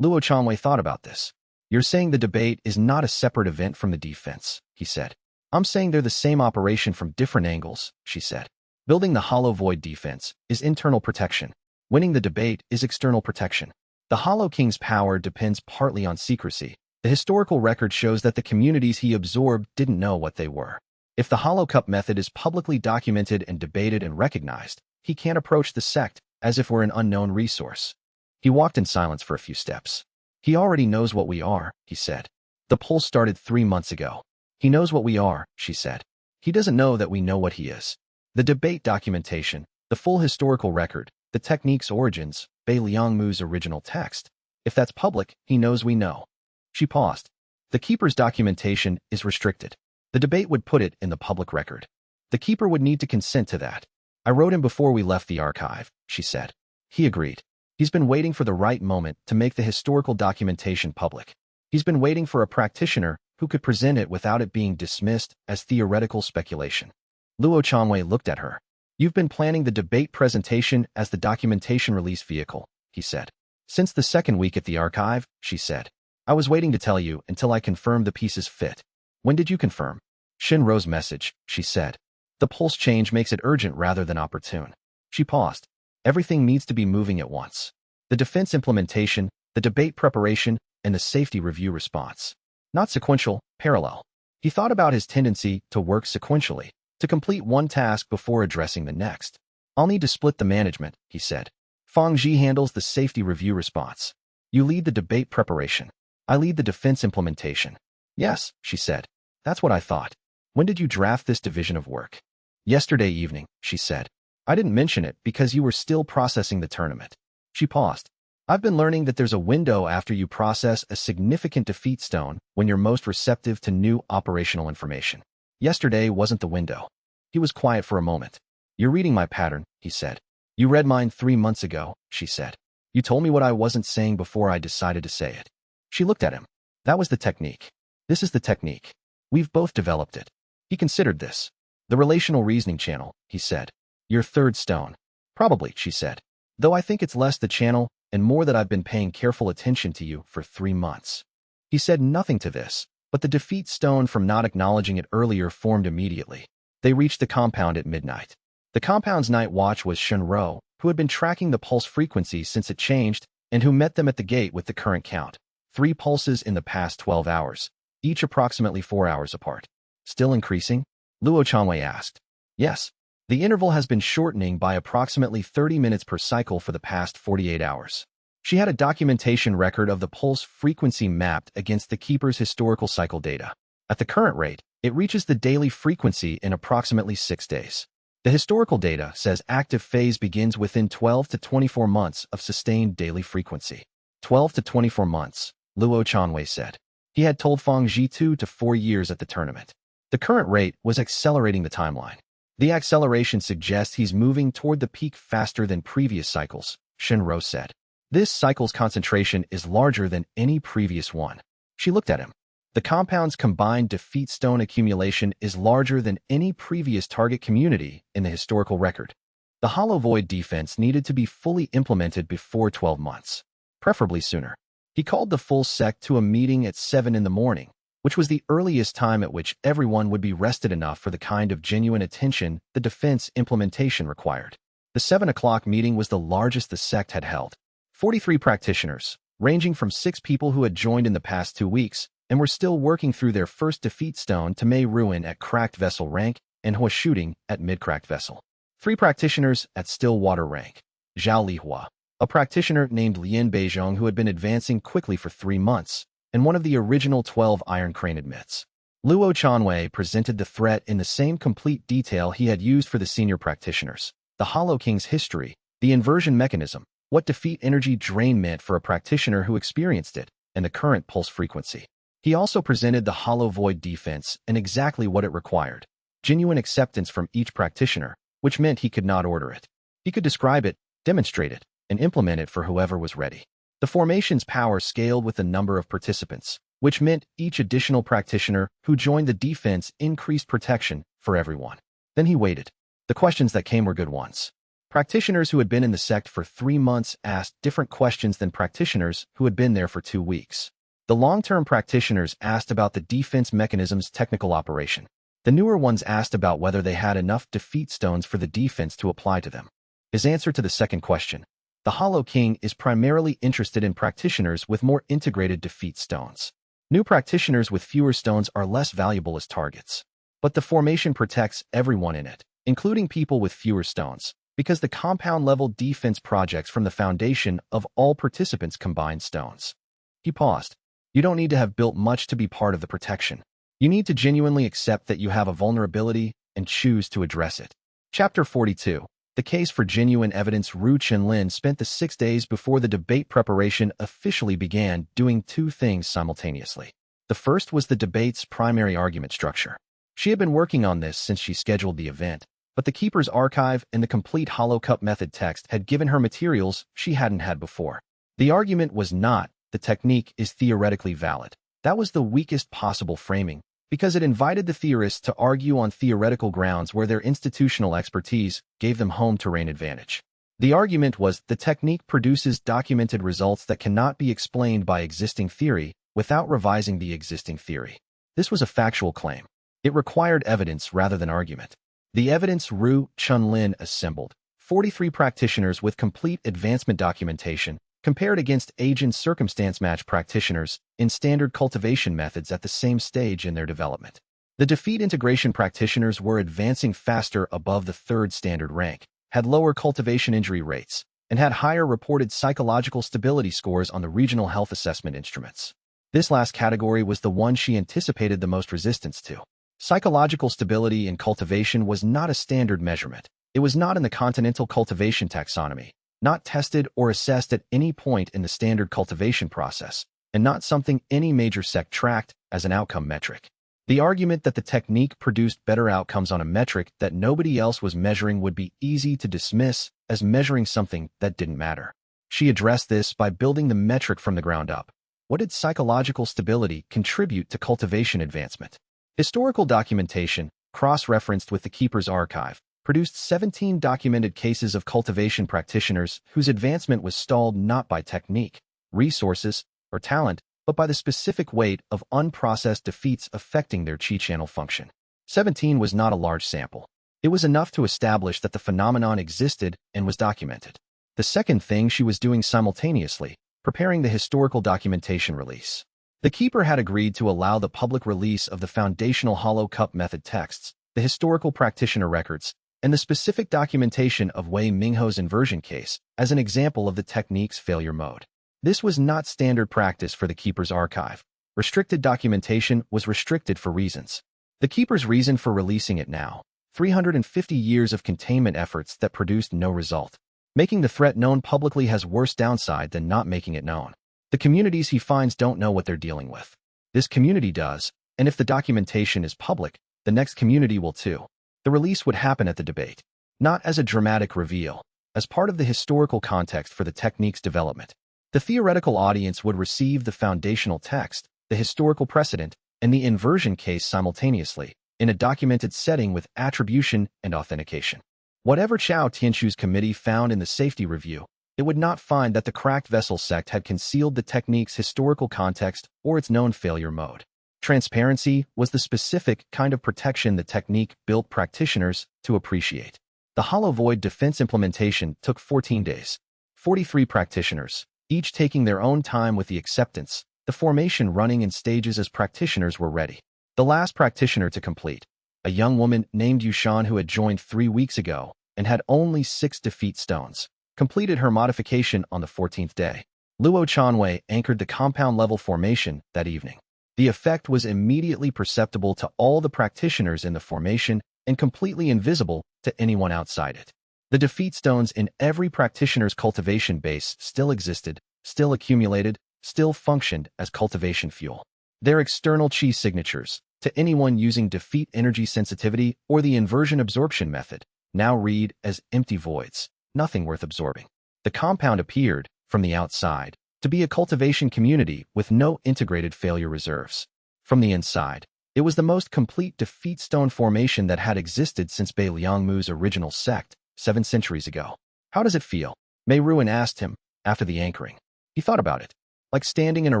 Luo Chanwei thought about this. You're saying the debate is not a separate event from the defense, he said. I'm saying they're the same operation from different angles, she said. Building the Hollow Void defense is internal protection. Winning the debate is external protection. The Hollow King's power depends partly on secrecy. The historical record shows that the communities he absorbed didn't know what they were. If the Hollow Cup method is publicly documented and debated and recognized, he can't approach the sect as if we're an unknown resource. He walked in silence for a few steps. He already knows what we are, he said. The pulse started 3 months ago. He knows what we are, she said. He doesn't know that we know what he is. The debate documentation, the full historical record, the technique's origins, Bei Liangmu's original text. If that's public, he knows we know. She paused. The Keeper's documentation is restricted. The debate would put it in the public record. The Keeper would need to consent to that. I wrote him before we left the archive, she said. He agreed. He's been waiting for the right moment to make the historical documentation public. He's been waiting for a practitioner who could present it without it being dismissed as theoretical speculation. Luo Chanwei looked at her. You've been planning the debate presentation as the documentation release vehicle, he said. Since the second week at the archive, she said. I was waiting to tell you until I confirmed the pieces fit. When did you confirm? Shinro's message, she said. The pulse change makes it urgent rather than opportune. She paused. Everything needs to be moving at once. The defense implementation, the debate preparation, and the safety review response. Not sequential, parallel. He thought about his tendency to work sequentially, to complete one task before addressing the next. I'll need to split the management, he said. Fang Ji handles the safety review response. You lead the debate preparation. I lead the defense implementation. Yes, she said. That's what I thought. When did you draft this division of work? Yesterday evening, she said. I didn't mention it because you were still processing the tournament. She paused. I've been learning that there's a window after you process a significant defeat stone when you're most receptive to new operational information. Yesterday wasn't the window. He was quiet for a moment. You're reading my pattern, he said. You read mine 3 months ago, she said. You told me what I wasn't saying before I decided to say it. She looked at him. That was the technique. This is the technique. We've both developed it. He considered this. The relational reasoning channel, he said. Your third stone. Probably, she said. Though I think it's less the channel and more that I've been paying careful attention to you for 3 months. He said nothing to this, but the defeat stone from not acknowledging it earlier formed immediately. They reached the compound at midnight. The compound's night watch was Shenro, who had been tracking the pulse frequency since it changed and who met them at the gate with the current count. 3 pulses in the past 12 hours, each approximately 4 hours apart. Still increasing? Luo Changwei asked. Yes. The interval has been shortening by approximately 30 minutes per cycle for the past 48 hours. She had a documentation record of the pulse frequency mapped against the keeper's historical cycle data. At the current rate, it reaches the daily frequency in approximately 6 days. The historical data says active phase begins within 12 to 24 months of sustained daily frequency. 12 to 24 months, Luo Chanwei said. He had told Fang Zhi 2 to 4 years at the tournament. The current rate was accelerating the timeline. The acceleration suggests he's moving toward the peak faster than previous cycles, Shenro said. This cycle's concentration is larger than any previous one. She looked at him. The compound's combined defeat stone accumulation is larger than any previous target community in the historical record. The Hollow Void defense needed to be fully implemented before 12 months, preferably sooner. He called the full Sect to a meeting at 7 in the morning, which was the earliest time at which everyone would be rested enough for the kind of genuine attention the defense implementation required. The 7 o'clock meeting was the largest the Sect had held. 43 practitioners, ranging from 6 people who had joined in the past 2 weeks and were still working through their first defeat stone to Mei Ruin at cracked vessel rank and Hua shooting at mid-cracked vessel. 3 practitioners at still water rank. Zhao Lihua, a practitioner named Lien Beizhong who had been advancing quickly for 3 months, and one of the original 12 Iron Crane admits. Luo Chanwei presented the threat in the same complete detail he had used for the senior practitioners. The Hollow King's history, the inversion mechanism, what defeat energy drain meant for a practitioner who experienced it, and the current pulse frequency. He also presented the Hollow Void defense and exactly what it required. Genuine acceptance from each practitioner, which meant he could not order it. He could describe it, demonstrate it, and implement it for whoever was ready. The formation's power scaled with the number of participants, which meant each additional practitioner who joined the defense increased protection for everyone. Then he waited. The questions that came were good ones. Practitioners who had been in the Sect for 3 months asked different questions than practitioners who had been there for 2 weeks. The long-term practitioners asked about the defense mechanism's technical operation. The newer ones asked about whether they had enough defeat stones for the defense to apply to them. His answer to the second question, the Hollow King is primarily interested in practitioners with more integrated defeat stones. New practitioners with fewer stones are less valuable as targets. But the formation protects everyone in it, including people with fewer stones, because the compound-level defense projects from the foundation of all participants' combined stones. He paused. You don't need to have built much to be part of the protection. You need to genuinely accept that you have a vulnerability and choose to address it. Chapter 42. The case for genuine evidence. Ru Chenlin spent the 6 days before the debate preparation officially began doing 2 things simultaneously. The first was the debate's primary argument structure. She had been working on this since she scheduled the event, but the Keeper's Archive and the complete Hollow Cup method text had given her materials she hadn't had before. The argument was not, the technique is theoretically valid. That was the weakest possible framing, because it invited the theorists to argue on theoretical grounds where their institutional expertise gave them home terrain advantage. The argument was the technique produces documented results that cannot be explained by existing theory without revising the existing theory. This was a factual claim. It required evidence rather than argument. The evidence Ru Chenlin assembled, 43 practitioners with complete advancement documentation, compared against age and circumstance-matched practitioners in standard cultivation methods at the same stage in their development. The defeat integration practitioners were advancing faster above the 3rd standard rank, had lower cultivation injury rates, and had higher reported psychological stability scores on the regional health assessment instruments. This last category was the one she anticipated the most resistance to. Psychological stability in cultivation was not a standard measurement. It was not in the continental cultivation taxonomy, not tested or assessed at any point in the standard cultivation process, and not something any major sect tracked as an outcome metric. The argument that the technique produced better outcomes on a metric that nobody else was measuring would be easy to dismiss as measuring something that didn't matter. She addressed this by building the metric from the ground up. What did psychological stability contribute to cultivation advancement? Historical documentation, cross-referenced with the Keeper's archive, produced 17 documented cases of cultivation practitioners whose advancement was stalled not by technique, resources, or talent, but by the specific weight of unprocessed defeats affecting their qi channel function. 17 was not a large sample. It was enough to establish that the phenomenon existed and was documented. The second thing she was doing simultaneously, preparing the historical documentation release. The Keeper had agreed to allow the public release of the foundational hollow cup method texts, the historical practitioner records, and the specific documentation of Wei Mingho's inversion case as an example of the technique's failure mode. This was not standard practice for the Keeper's archive. Restricted documentation was restricted for reasons. The Keeper's reason for releasing it now: 350 years of containment efforts that produced no result. Making the threat known publicly has worse downside than not making it known. The communities he finds don't know what they're dealing with. This community does, and if the documentation is public, the next community will too. The release would happen at the debate, not as a dramatic reveal, as part of the historical context for the technique's development. The theoretical audience would receive the foundational text, the historical precedent, and the inversion case simultaneously, in a documented setting with attribution and authentication. Whatever Chao Tianshu's committee found in the safety review, it would not find that the cracked vessel sect had concealed the technique's historical context or its known failure mode. Transparency was the specific kind of protection the technique built practitioners to appreciate. The hollow void defense implementation took 14 days. 43 practitioners, each taking their own time with the acceptance, the formation running in stages as practitioners were ready. The last practitioner to complete, a young woman named Yushan who had joined 3 weeks ago and had only 6 defeat stones, completed her modification on the 14th day. Luo Chanwei anchored the compound-level formation that evening. The effect was immediately perceptible to all the practitioners in the formation and completely invisible to anyone outside it. The defeat stones in every practitioner's cultivation base still existed, still accumulated, still functioned as cultivation fuel. Their external qi signatures, to anyone using defeat energy sensitivity or the inversion absorption method, now read as empty voids, nothing worth absorbing. The compound appeared, from the outside, to be a cultivation community with no integrated failure reserves. From the inside, it was the most complete defeat stone formation that had existed since Bei Liangmu's original sect, 7 centuries ago. How does it feel? Mei Ruan asked him, after the anchoring. He thought about it. Like standing in a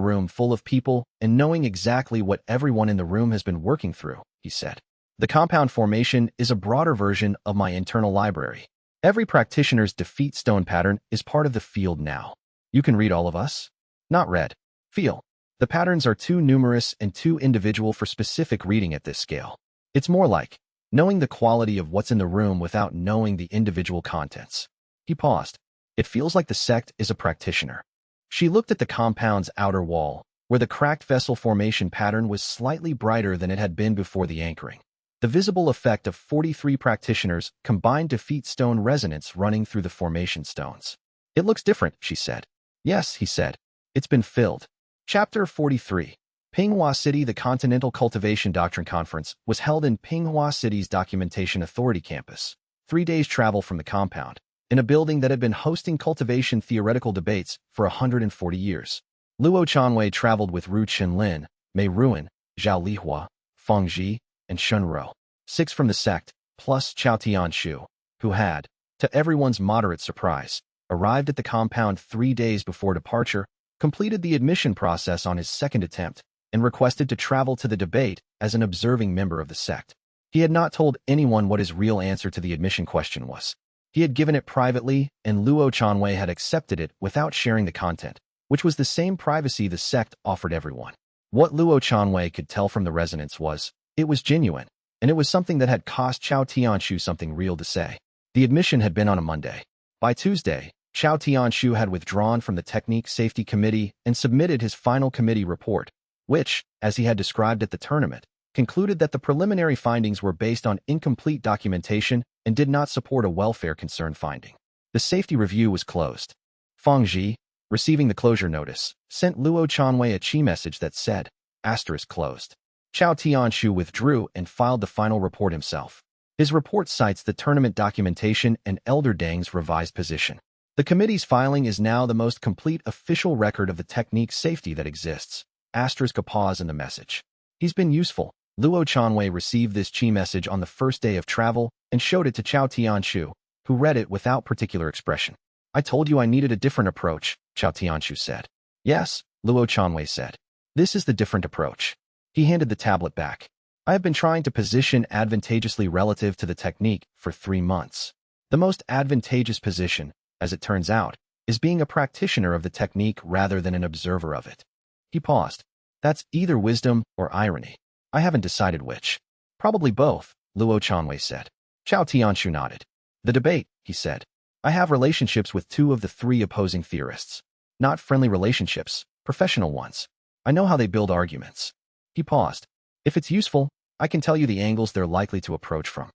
room full of people and knowing exactly what everyone in the room has been working through, he said. The compound formation is a broader version of my internal library. Every practitioner's defeat stone pattern is part of the field now. You can read all of us? Not read. Feel. The patterns are too numerous and too individual for specific reading at this scale. It's more like knowing the quality of what's in the room without knowing the individual contents. He paused. It feels like the sect is a practitioner. She looked at the compound's outer wall, where the cracked vessel formation pattern was slightly brighter than it had been before the anchoring. The visible effect of 43 practitioners combined defeat stone resonance running through the formation stones. It looks different, she said. Yes, he said. It's been filled. Chapter 43. Pinghua City. The Continental Cultivation Doctrine Conference was held in Pinghua City's Documentation Authority campus, 3 days' travel from the compound, in a building that had been hosting cultivation theoretical debates for 140 years. Luo Chanwei traveled with Ru Qinlin, Mei Ruan, Zhao Lihua, Feng Ji, and Shunro, 6 from the sect, plus Chao Tianshu, who had, to everyone's moderate surprise, arrived at the compound 3 days before departure, completed the admission process on his second attempt, and requested to travel to the debate as an observing member of the sect. He had not told anyone what his real answer to the admission question was. He had given it privately, and Luo Chanwei had accepted it without sharing the content, which was the same privacy the sect offered everyone. What Luo Chanwei could tell from the resonance was, it was genuine, and it was something that had cost Chao Tianshu something real to say. The admission had been on a Monday. By Tuesday, Chao Tianshu had withdrawn from the Technique Safety Committee and submitted his final committee report, which, as he had described at the tournament, concluded that the preliminary findings were based on incomplete documentation and did not support a welfare concern finding. The safety review was closed. Feng Ji, receiving the closure notice, sent Luo Chanwei a qi message that said, *closed. Chao Tianshu withdrew and filed the final report himself. His report cites the tournament documentation and Elder Dang's revised position. The committee's filing is now the most complete official record of the technique's safety that exists. Asterisk a pause in the message. He's been useful. Luo Chanwei received this chi message on the first day of travel and showed it to Chao Tianshu, who read it without particular expression. I told you I needed a different approach, Chao Tianshu said. Yes, Luo Chanwei said. This is the different approach. He handed the tablet back. I have been trying to position advantageously relative to the technique for 3 months. The most advantageous position, as it turns out, is being a practitioner of the technique rather than an observer of it. He paused. That's either wisdom or irony. I haven't decided which. Probably both, Luo Chanwei said. Chao Tianshu nodded. The debate, he said. I have relationships with 2 of the 3 opposing theorists. Not friendly relationships, professional ones. I know how they build arguments. He paused. If it's useful, I can tell you the angles they're likely to approach from.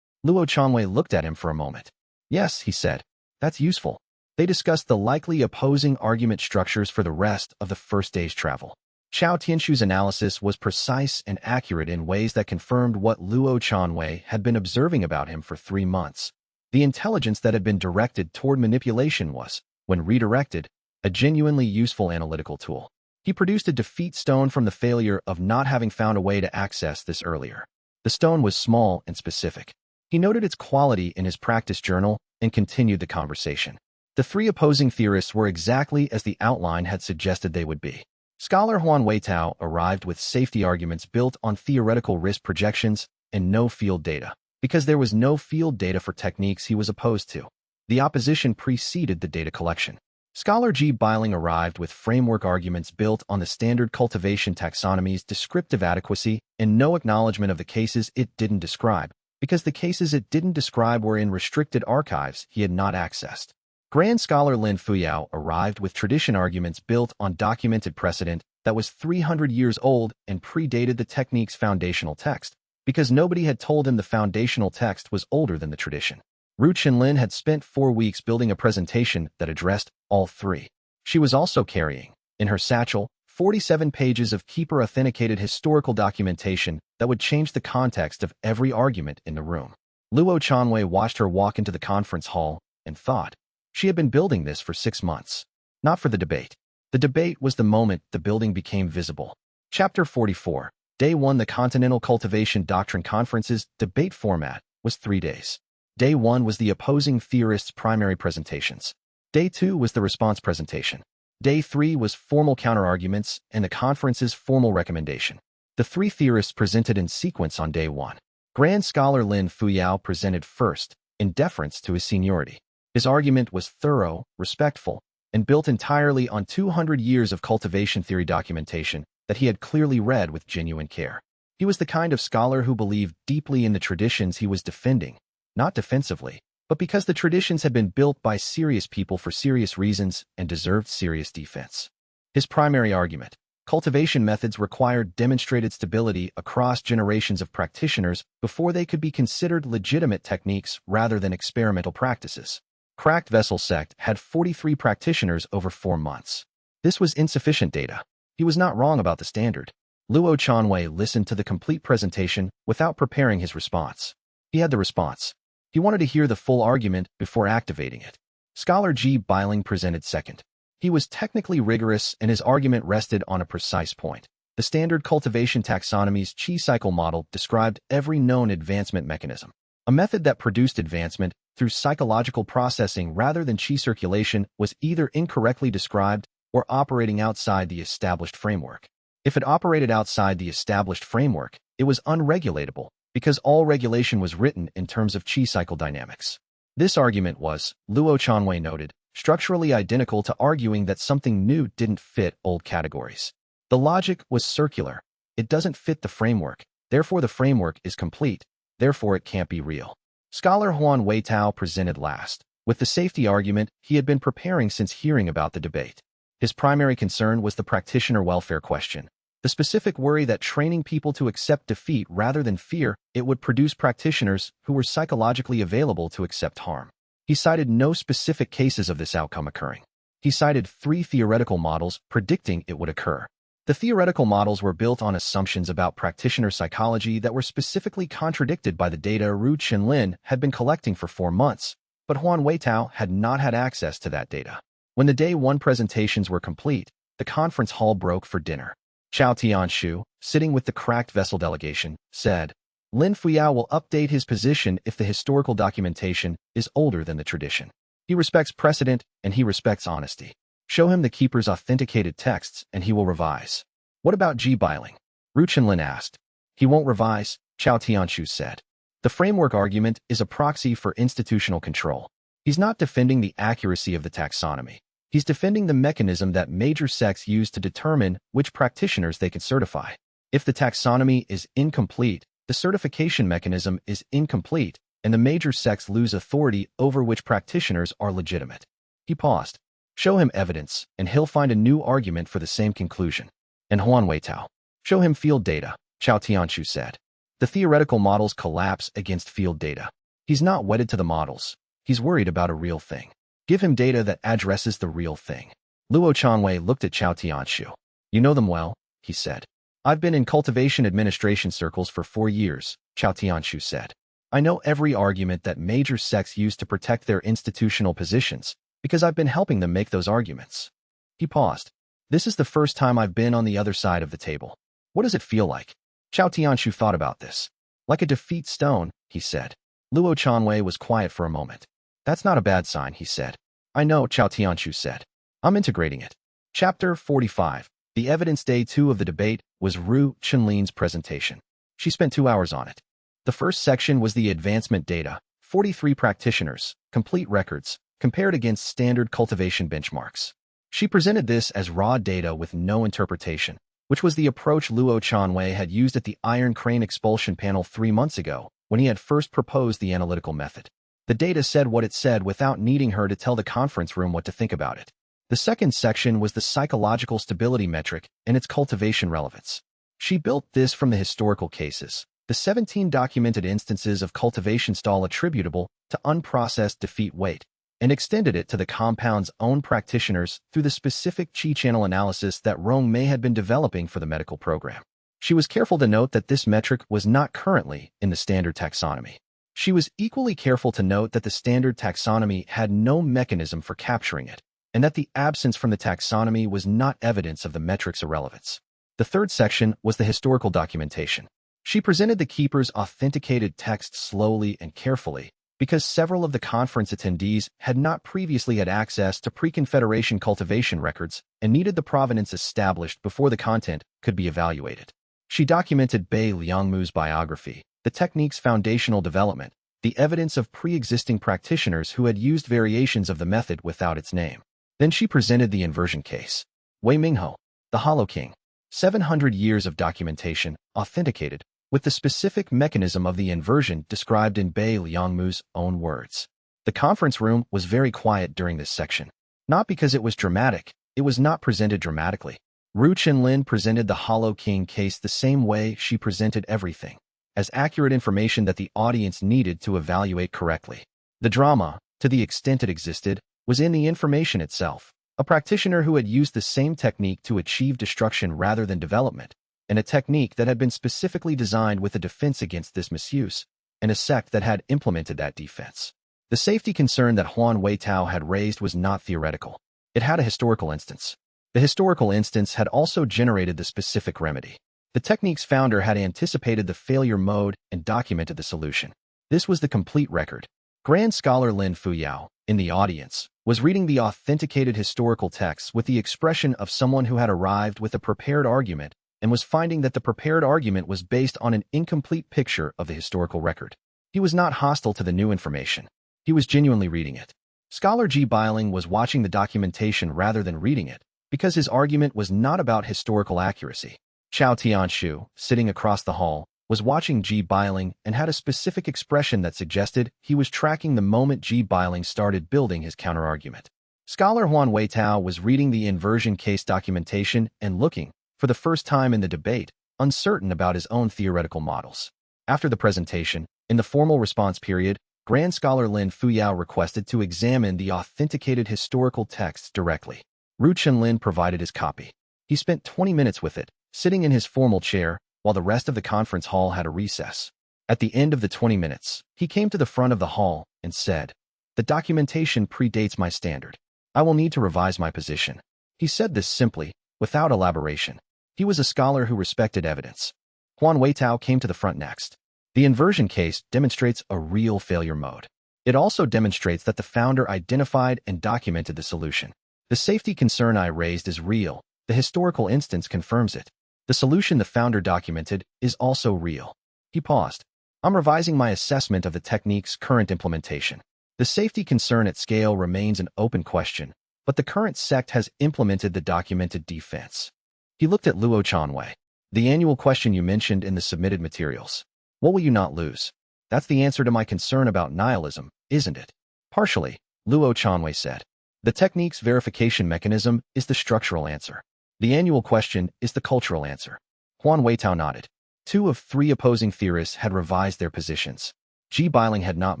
Luo Chanwei looked at him for a moment. Yes, he said. That's useful. They discussed the likely opposing argument structures for the rest of the first day's travel. Chao Tianshu's analysis was precise and accurate in ways that confirmed what Luo Chanwei had been observing about him for 3 months. The intelligence that had been directed toward manipulation was, when redirected, a genuinely useful analytical tool. He produced a defeat stone from the failure of not having found a way to access this earlier. The stone was small and specific. He noted its quality in his practice journal and continued the conversation. The 3 opposing theorists were exactly as the outline had suggested they would be. Scholar Huan Weitao arrived with safety arguments built on theoretical risk projections and no field data, because there was no field data for techniques he was opposed to. The opposition preceded the data collection. Scholar G. Biling arrived with framework arguments built on the standard cultivation taxonomy's descriptive adequacy and no acknowledgement of the cases it didn't describe, because the cases it didn't describe were in restricted archives he had not accessed. Grand Scholar Lin Fuyao arrived with tradition arguments built on documented precedent that was 300 years old and predated the technique's foundational text, because nobody had told him the foundational text was older than the tradition. Ru Chenlin had spent 4 weeks building a presentation that addressed all 3. She was also carrying, in her satchel, 47 pages of keeper-authenticated historical documentation that would change the context of every argument in the room. Luo Chanwei watched her walk into the conference hall and thought, she had been building this for 6 months. Not for the debate. The debate was the moment the building became visible. Chapter 44. Day 1. The Continental Cultivation Doctrine Conference's debate format was 3 days. Day 1 was the opposing theorists' primary presentations. Day 2 was the response presentation. Day 3 was formal counterarguments and the conference's formal recommendation. The 3 theorists presented in sequence on Day 1. Grand Scholar Lin Fuyao presented first, in deference to his seniority. His argument was thorough, respectful, and built entirely on 200 years of cultivation theory documentation that he had clearly read with genuine care. He was the kind of scholar who believed deeply in the traditions he was defending, not defensively, but because the traditions had been built by serious people for serious reasons and deserved serious defense. His primary argument, cultivation methods required demonstrated stability across generations of practitioners before they could be considered legitimate techniques rather than experimental practices. Cracked Vessel Sect had 43 practitioners over 4 months. This was insufficient data. He was not wrong about the standard. Luo Chanwei listened to the complete presentation without preparing his response. He had the response. He wanted to hear the full argument before activating it. Scholar G. Biling presented second. He was technically rigorous and his argument rested on a precise point. The standard cultivation taxonomy's chi cycle model described every known advancement mechanism. A method that produced advancement through psychological processing rather than chi circulation was either incorrectly described or operating outside the established framework. If it operated outside the established framework, it was unregulatable because all regulation was written in terms of chi cycle dynamics. This argument was, Luo Chanwei noted, structurally identical to arguing that something new didn't fit old categories. The logic was circular. It doesn't fit the framework, therefore the framework is complete, therefore it can't be real. Scholar Huan Weitao presented last, with the safety argument he had been preparing since hearing about the debate. His primary concern was the practitioner welfare question, the specific worry that training people to accept defeat rather than fear it would produce practitioners who were psychologically available to accept harm. He cited no specific cases of this outcome occurring. He cited 3 theoretical models predicting it would occur. The theoretical models were built on assumptions about practitioner psychology that were specifically contradicted by the data Ru Chenlin had been collecting for 4 months, but Huan Weitao had not had access to that data. When the Day 1 presentations were complete, the conference hall broke for dinner. Chao Tianshu, sitting with the cracked vessel delegation, said, Lin Fuyao will update his position if the historical documentation is older than the tradition. He respects precedent and he respects honesty. Show him the keeper's authenticated texts and he will revise. What about Ji Biling? Ru Chenlin asked. He won't revise, Chao Tianshu said. The framework argument is a proxy for institutional control. He's not defending the accuracy of the taxonomy. He's defending the mechanism that major sects use to determine which practitioners they can certify. If the taxonomy is incomplete, the certification mechanism is incomplete, and the major sects lose authority over which practitioners are legitimate. He paused. Show him evidence, and he'll find a new argument for the same conclusion. And Huan Weitao. Show him field data, Chao Tianshu said. The theoretical models collapse against field data. He's not wedded to the models. He's worried about a real thing. Give him data that addresses the real thing. Luo Changwei looked at Chao Tianshu. You know them well, he said. I've been in cultivation administration circles for 4 years, Chao Tianshu said. I know every argument that major sects use to protect their institutional positions, because I've been helping them make those arguments. He paused. This is the first time I've been on the other side of the table. What does it feel like? Chao Tianshu thought about this. Like a defeat stone, he said. Luo Chanwei was quiet for a moment. That's not a bad sign, he said. I know, Chao Tianshu said. I'm integrating it. Chapter 45. The evidence day 2 of the debate was Ru Chenlin's presentation. She spent 2 hours on it. The first section was the advancement data, 43 practitioners, complete records, compared against standard cultivation benchmarks. She presented this as raw data with no interpretation, which was the approach Luo Chanwei had used at the Iron Crane expulsion panel 3 months ago, when he had first proposed the analytical method. The data said what it said without needing her to tell the conference room what to think about it. The second section was the psychological stability metric and its cultivation relevance. She built this from the historical cases, the 17 documented instances of cultivation stall attributable to unprocessed defeat weight, and extended it to the compound's own practitioners through the specific Qi channel analysis that Rong Mei had been developing for the medical program. She was careful to note that this metric was not currently in the standard taxonomy. She was equally careful to note that the standard taxonomy had no mechanism for capturing it, and that the absence from the taxonomy was not evidence of the metric's irrelevance. The third section was the historical documentation. She presented the keeper's authenticated text slowly and carefully, because several of the conference attendees had not previously had access to pre-Confederation cultivation records and needed the provenance established before the content could be evaluated. She documented Bei Liangmu's biography, the technique's foundational development, the evidence of pre-existing practitioners who had used variations of the method without its name. Then she presented the inversion case. Wei Mingho, the Hollow King, 700 years of documentation, authenticated, with the specific mechanism of the inversion described in Bei Liangmu's own words. The conference room was very quiet during this section. Not because it was dramatic, it was not presented dramatically. Ru Chenlin presented the Hollow King case the same way she presented everything, as accurate information that the audience needed to evaluate correctly. The drama, to the extent it existed, was in the information itself. A practitioner who had used the same technique to achieve destruction rather than development, and a technique that had been specifically designed with a defense against this misuse, and a sect that had implemented that defense. The safety concern that Huan Weitao had raised was not theoretical. It had a historical instance. The historical instance had also generated the specific remedy. The technique's founder had anticipated the failure mode and documented the solution. This was the complete record. Grand Scholar Lin Fuyao, in the audience, was reading the authenticated historical texts with the expression of someone who had arrived with a prepared argument and was finding that the prepared argument was based on an incomplete picture of the historical record. He was not hostile to the new information. He was genuinely reading it. Scholar Ji Biling was watching the documentation rather than reading it, because his argument was not about historical accuracy. Chao Tianshu, sitting across the hall, was watching Ji Biling and had a specific expression that suggested he was tracking the moment Ji Biling started building his counterargument. Scholar Huan Weitao was reading the inversion case documentation and looking, for the first time in the debate, uncertain about his own theoretical models. After the presentation, in the formal response period, Grand Scholar Lin Fuyao requested to examine the authenticated historical texts directly. Ru Chenlin provided his copy. He spent 20 minutes with it, sitting in his formal chair, while the rest of the conference hall had a recess. At the end of the 20 minutes, he came to the front of the hall and said, "The documentation predates my standard. I will need to revise my position." He said this simply, without elaboration. He was a scholar who respected evidence. Huan Weitao came to the front next. The inversion case demonstrates a real failure mode. It also demonstrates that the founder identified and documented the solution. The safety concern I raised is real. The historical instance confirms it. The solution the founder documented is also real. He paused. I'm revising my assessment of the technique's current implementation. The safety concern at scale remains an open question, but the current sect has implemented the documented defense. He looked at Luo Chanwei. The annual question you mentioned in the submitted materials. What will you not lose? That's the answer to my concern about nihilism, isn't it? Partially, Luo Chanwei said. The technique's verification mechanism is the structural answer. The annual question is the cultural answer. Huan Weitao nodded. 2 of 3 opposing theorists had revised their positions. Ji Bailing had not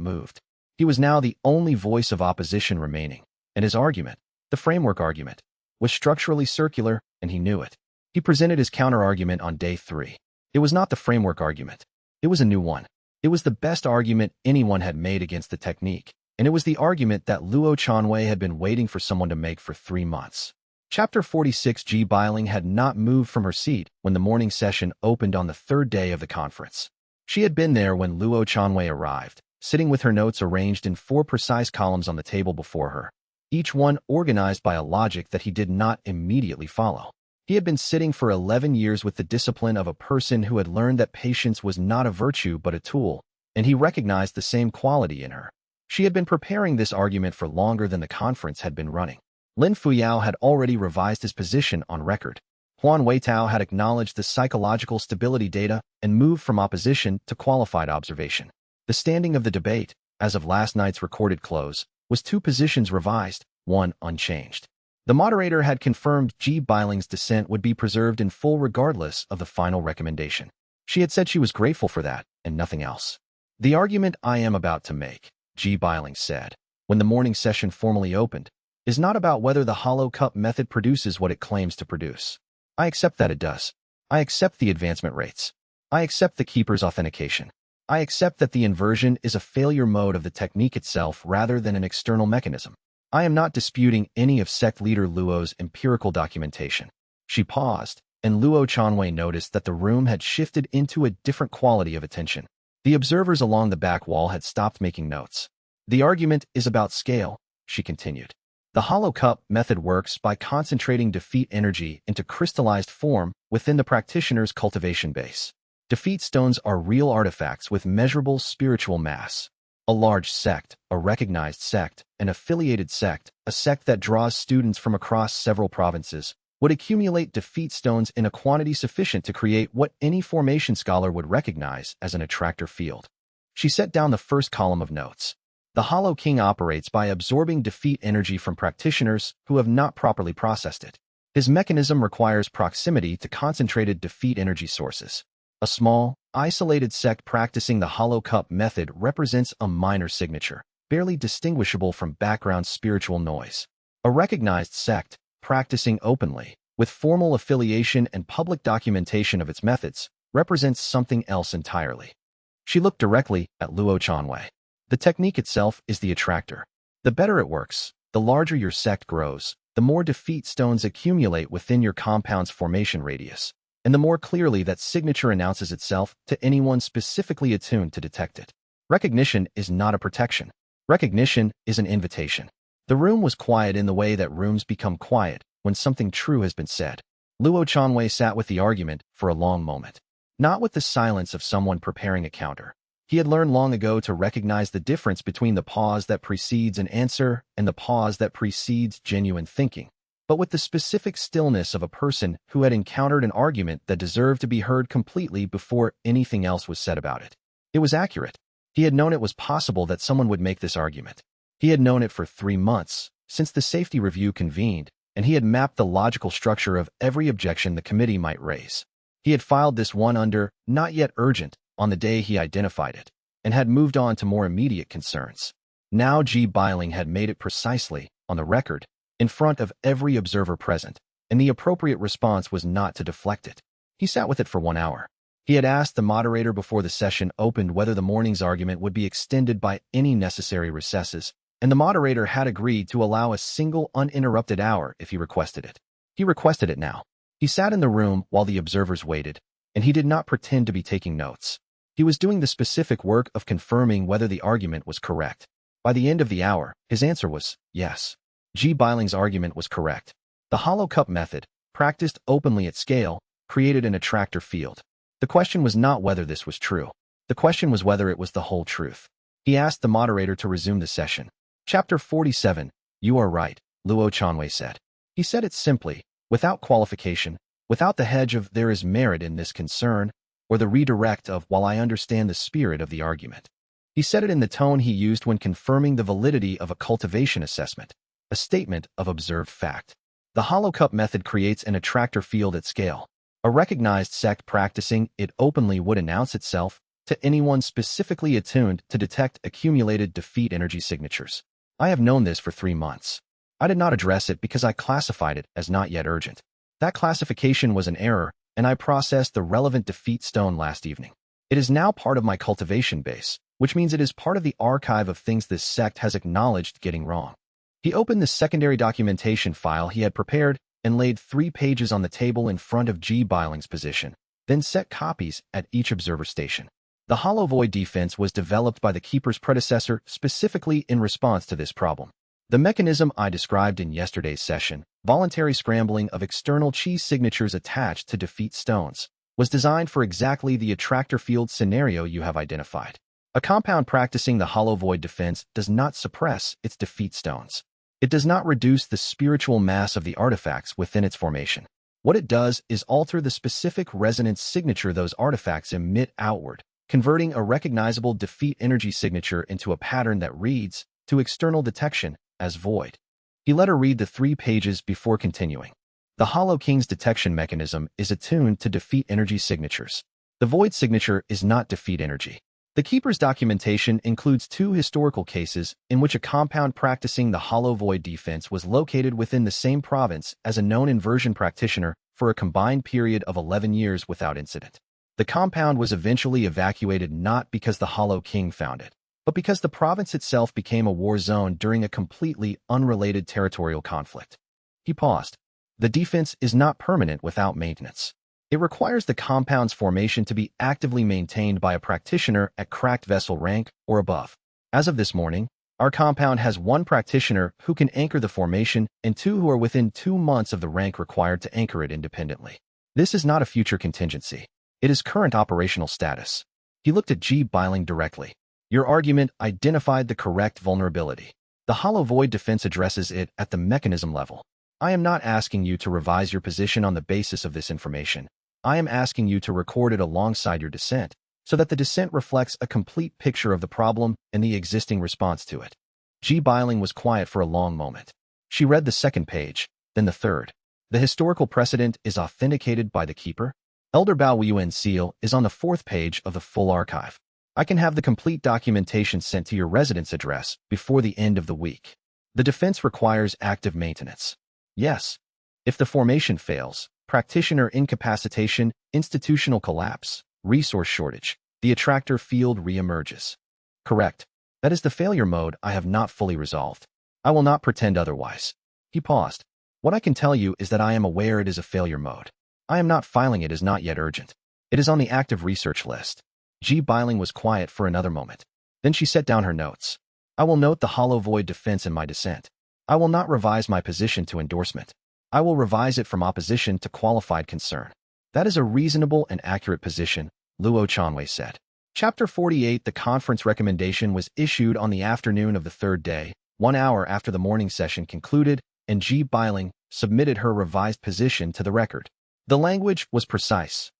moved. He was now the only voice of opposition remaining, and his argument, the framework argument, was structurally circular, and he knew it. He presented his counter-argument on day 3. It was not the framework argument. It was a new one. It was the best argument anyone had made against the technique, and it was the argument that Luo Chanwei had been waiting for someone to make for 3 months. Chapter 46. Ji Bailing had not moved from her seat when the morning session opened on the 3rd day of the conference. She had been there when Luo Chanwei arrived, sitting with her notes arranged in 4 precise columns on the table before her, each one organized by a logic that he did not immediately follow. He had been sitting for 11 years with the discipline of a person who had learned that patience was not a virtue but a tool, and he recognized the same quality in her. She had been preparing this argument for longer than the conference had been running. Lin Fuyao had already revised his position on record. Huan Weitao had acknowledged the psychological stability data and moved from opposition to qualified observation. The standing of the debate, as of last night's recorded close, was 2 positions revised, 1 unchanged. The moderator had confirmed Ji Bailing's dissent would be preserved in full regardless of the final recommendation. She had said she was grateful for that, and nothing else. The argument I am about to make, Ji Bailing said, when the morning session formally opened, is not about whether the hollow cup method produces what it claims to produce. I accept that it does. I accept the advancement rates. I accept the keeper's authentication. I accept that the inversion is a failure mode of the technique itself rather than an external mechanism. I am not disputing any of sect leader Luo's empirical documentation. She paused, and Luo Chanwei noticed that the room had shifted into a different quality of attention. The observers along the back wall had stopped making notes. The argument is about scale, she continued. The hollow cup method works by concentrating defeat energy into crystallized form within the practitioner's cultivation base. Defeat stones are real artifacts with measurable spiritual mass. A large sect, a recognized sect, an affiliated sect, a sect that draws students from across several provinces, would accumulate defeat stones in a quantity sufficient to create what any formation scholar would recognize as an attractor field. She set down the first column of notes. The Hollow King operates by absorbing defeat energy from practitioners who have not properly processed it. His mechanism requires proximity to concentrated defeat energy sources. A small, isolated sect practicing the Hollow Cup method represents a minor signature, barely distinguishable from background spiritual noise. A recognized sect, practicing openly, with formal affiliation and public documentation of its methods, represents something else entirely. She looked directly at Luo Chanwei. The technique itself is the attractor. The better it works, the larger your sect grows, the more defeat stones accumulate within your compound's formation radius, and the more clearly that signature announces itself to anyone specifically attuned to detect it. Recognition is not a protection. Recognition is an invitation. The room was quiet in the way that rooms become quiet when something true has been said. Luo Chanwei sat with the argument for a long moment. Not with the silence of someone preparing a counter. He had learned long ago to recognize the difference between the pause that precedes an answer and the pause that precedes genuine thinking, but with the specific stillness of a person who had encountered an argument that deserved to be heard completely before anything else was said about it. It was accurate. He had known it was possible that someone would make this argument. He had known it for 3 months, since the safety review convened, and he had mapped the logical structure of every objection the committee might raise. He had filed this one under "not yet urgent" on the day he identified it, and had moved on to more immediate concerns. Now Ji Bailing had made it precisely, on the record, in front of every observer present. and the appropriate response was not to deflect it. He sat with it for 1 hour. He had asked the moderator before the session opened whether the morning's argument would be extended by any necessary recesses, and the moderator had agreed to allow a single uninterrupted hour if he requested it. He requested it now. He sat in the room while the observers waited, and he did not pretend to be taking notes. He was doing the specific work of confirming whether the argument was correct. By the end of the hour, his answer was yes. G. Biling's argument was correct. The hollow cup method, practiced openly at scale, created an attractor field. The question was not whether this was true. The question was whether it was the whole truth. He asked the moderator to resume the session. Chapter 47. You are right, Luo Chanwei said. He said it simply, without qualification, without the hedge of there is merit in this concern, or the redirect of while I understand the spirit of the argument. He said it in the tone he used when confirming the validity of a cultivation assessment, a statement of observed fact. The hollow cup method creates an attractor field at scale. A recognized sect practicing it openly would announce itself to anyone specifically attuned to detect accumulated defeat energy signatures. I have known this for 3 months. I did not address it because I classified it as not yet urgent. That classification was an error, and I processed the relevant defeat stone last evening. It is now part of my cultivation base, which means it is part of the archive of things this sect has acknowledged getting wrong. He opened the secondary documentation file he had prepared and laid 3 pages on the table in front of G. Biling's position, then set copies at each observer station. The hollow void defense was developed by the keeper's predecessor specifically in response to this problem. The mechanism I described in yesterday's session, voluntary scrambling of external chi signatures attached to defeat stones, was designed for exactly the attractor field scenario you have identified. A compound practicing the hollow void defense does not suppress its defeat stones. It does not reduce the spiritual mass of the artifacts within its formation. What it does is alter the specific resonance signature those artifacts emit outward, converting a recognizable defeat energy signature into a pattern that reads, to external detection, as void. He let her read the 3 pages before continuing. The Hollow King's detection mechanism is attuned to defeat energy signatures. The void signature is not defeat energy. The Keeper's documentation includes 2 historical cases in which a compound practicing the hollow void defense was located within the same province as a known inversion practitioner for a combined period of 11 years without incident. The compound was eventually evacuated not because the Hollow King found it, but because the province itself became a war zone during a completely unrelated territorial conflict. He paused. The defense is not permanent without maintenance. It requires the compound's formation to be actively maintained by a practitioner at cracked vessel rank or above. As of this morning, our compound has 1 practitioner who can anchor the formation and 2 who are within 2 months of the rank required to anchor it independently. This is not a future contingency. It is current operational status. He looked at G. Biling directly. Your argument identified the correct vulnerability. The hollow void defense addresses it at the mechanism level. I am not asking you to revise your position on the basis of this information. I am asking you to record it alongside your dissent, so that the dissent reflects a complete picture of the problem and the existing response to it. G. Biling was quiet for a long moment. She read the 2nd page, then the 3rd. The historical precedent is authenticated by the Keeper. Elder Bao Yuan's seal is on the 4th page of the full archive. I can have the complete documentation sent to your residence address before the end of the week. The defense requires active maintenance. Yes. If the formation fails, practitioner incapacitation, institutional collapse, resource shortage, the attractor field reemerges. Correct. That is the failure mode I have not fully resolved. I will not pretend otherwise. He paused. What I can tell you is that I am aware it is a failure mode. I am not filing it as not yet urgent. It is on the active research list. G. Biling was quiet for another moment. Then she set down her notes. I will note the hollow void defense in my dissent. I will not revise my position to endorsement. I will revise it from opposition to qualified concern. That is a reasonable and accurate position, Luo Chanwei said. Chapter 48. The conference recommendation was issued on the afternoon of the 3rd day, 1 hour after the morning session concluded, and G. Biling submitted her revised position to the record. The language was precise.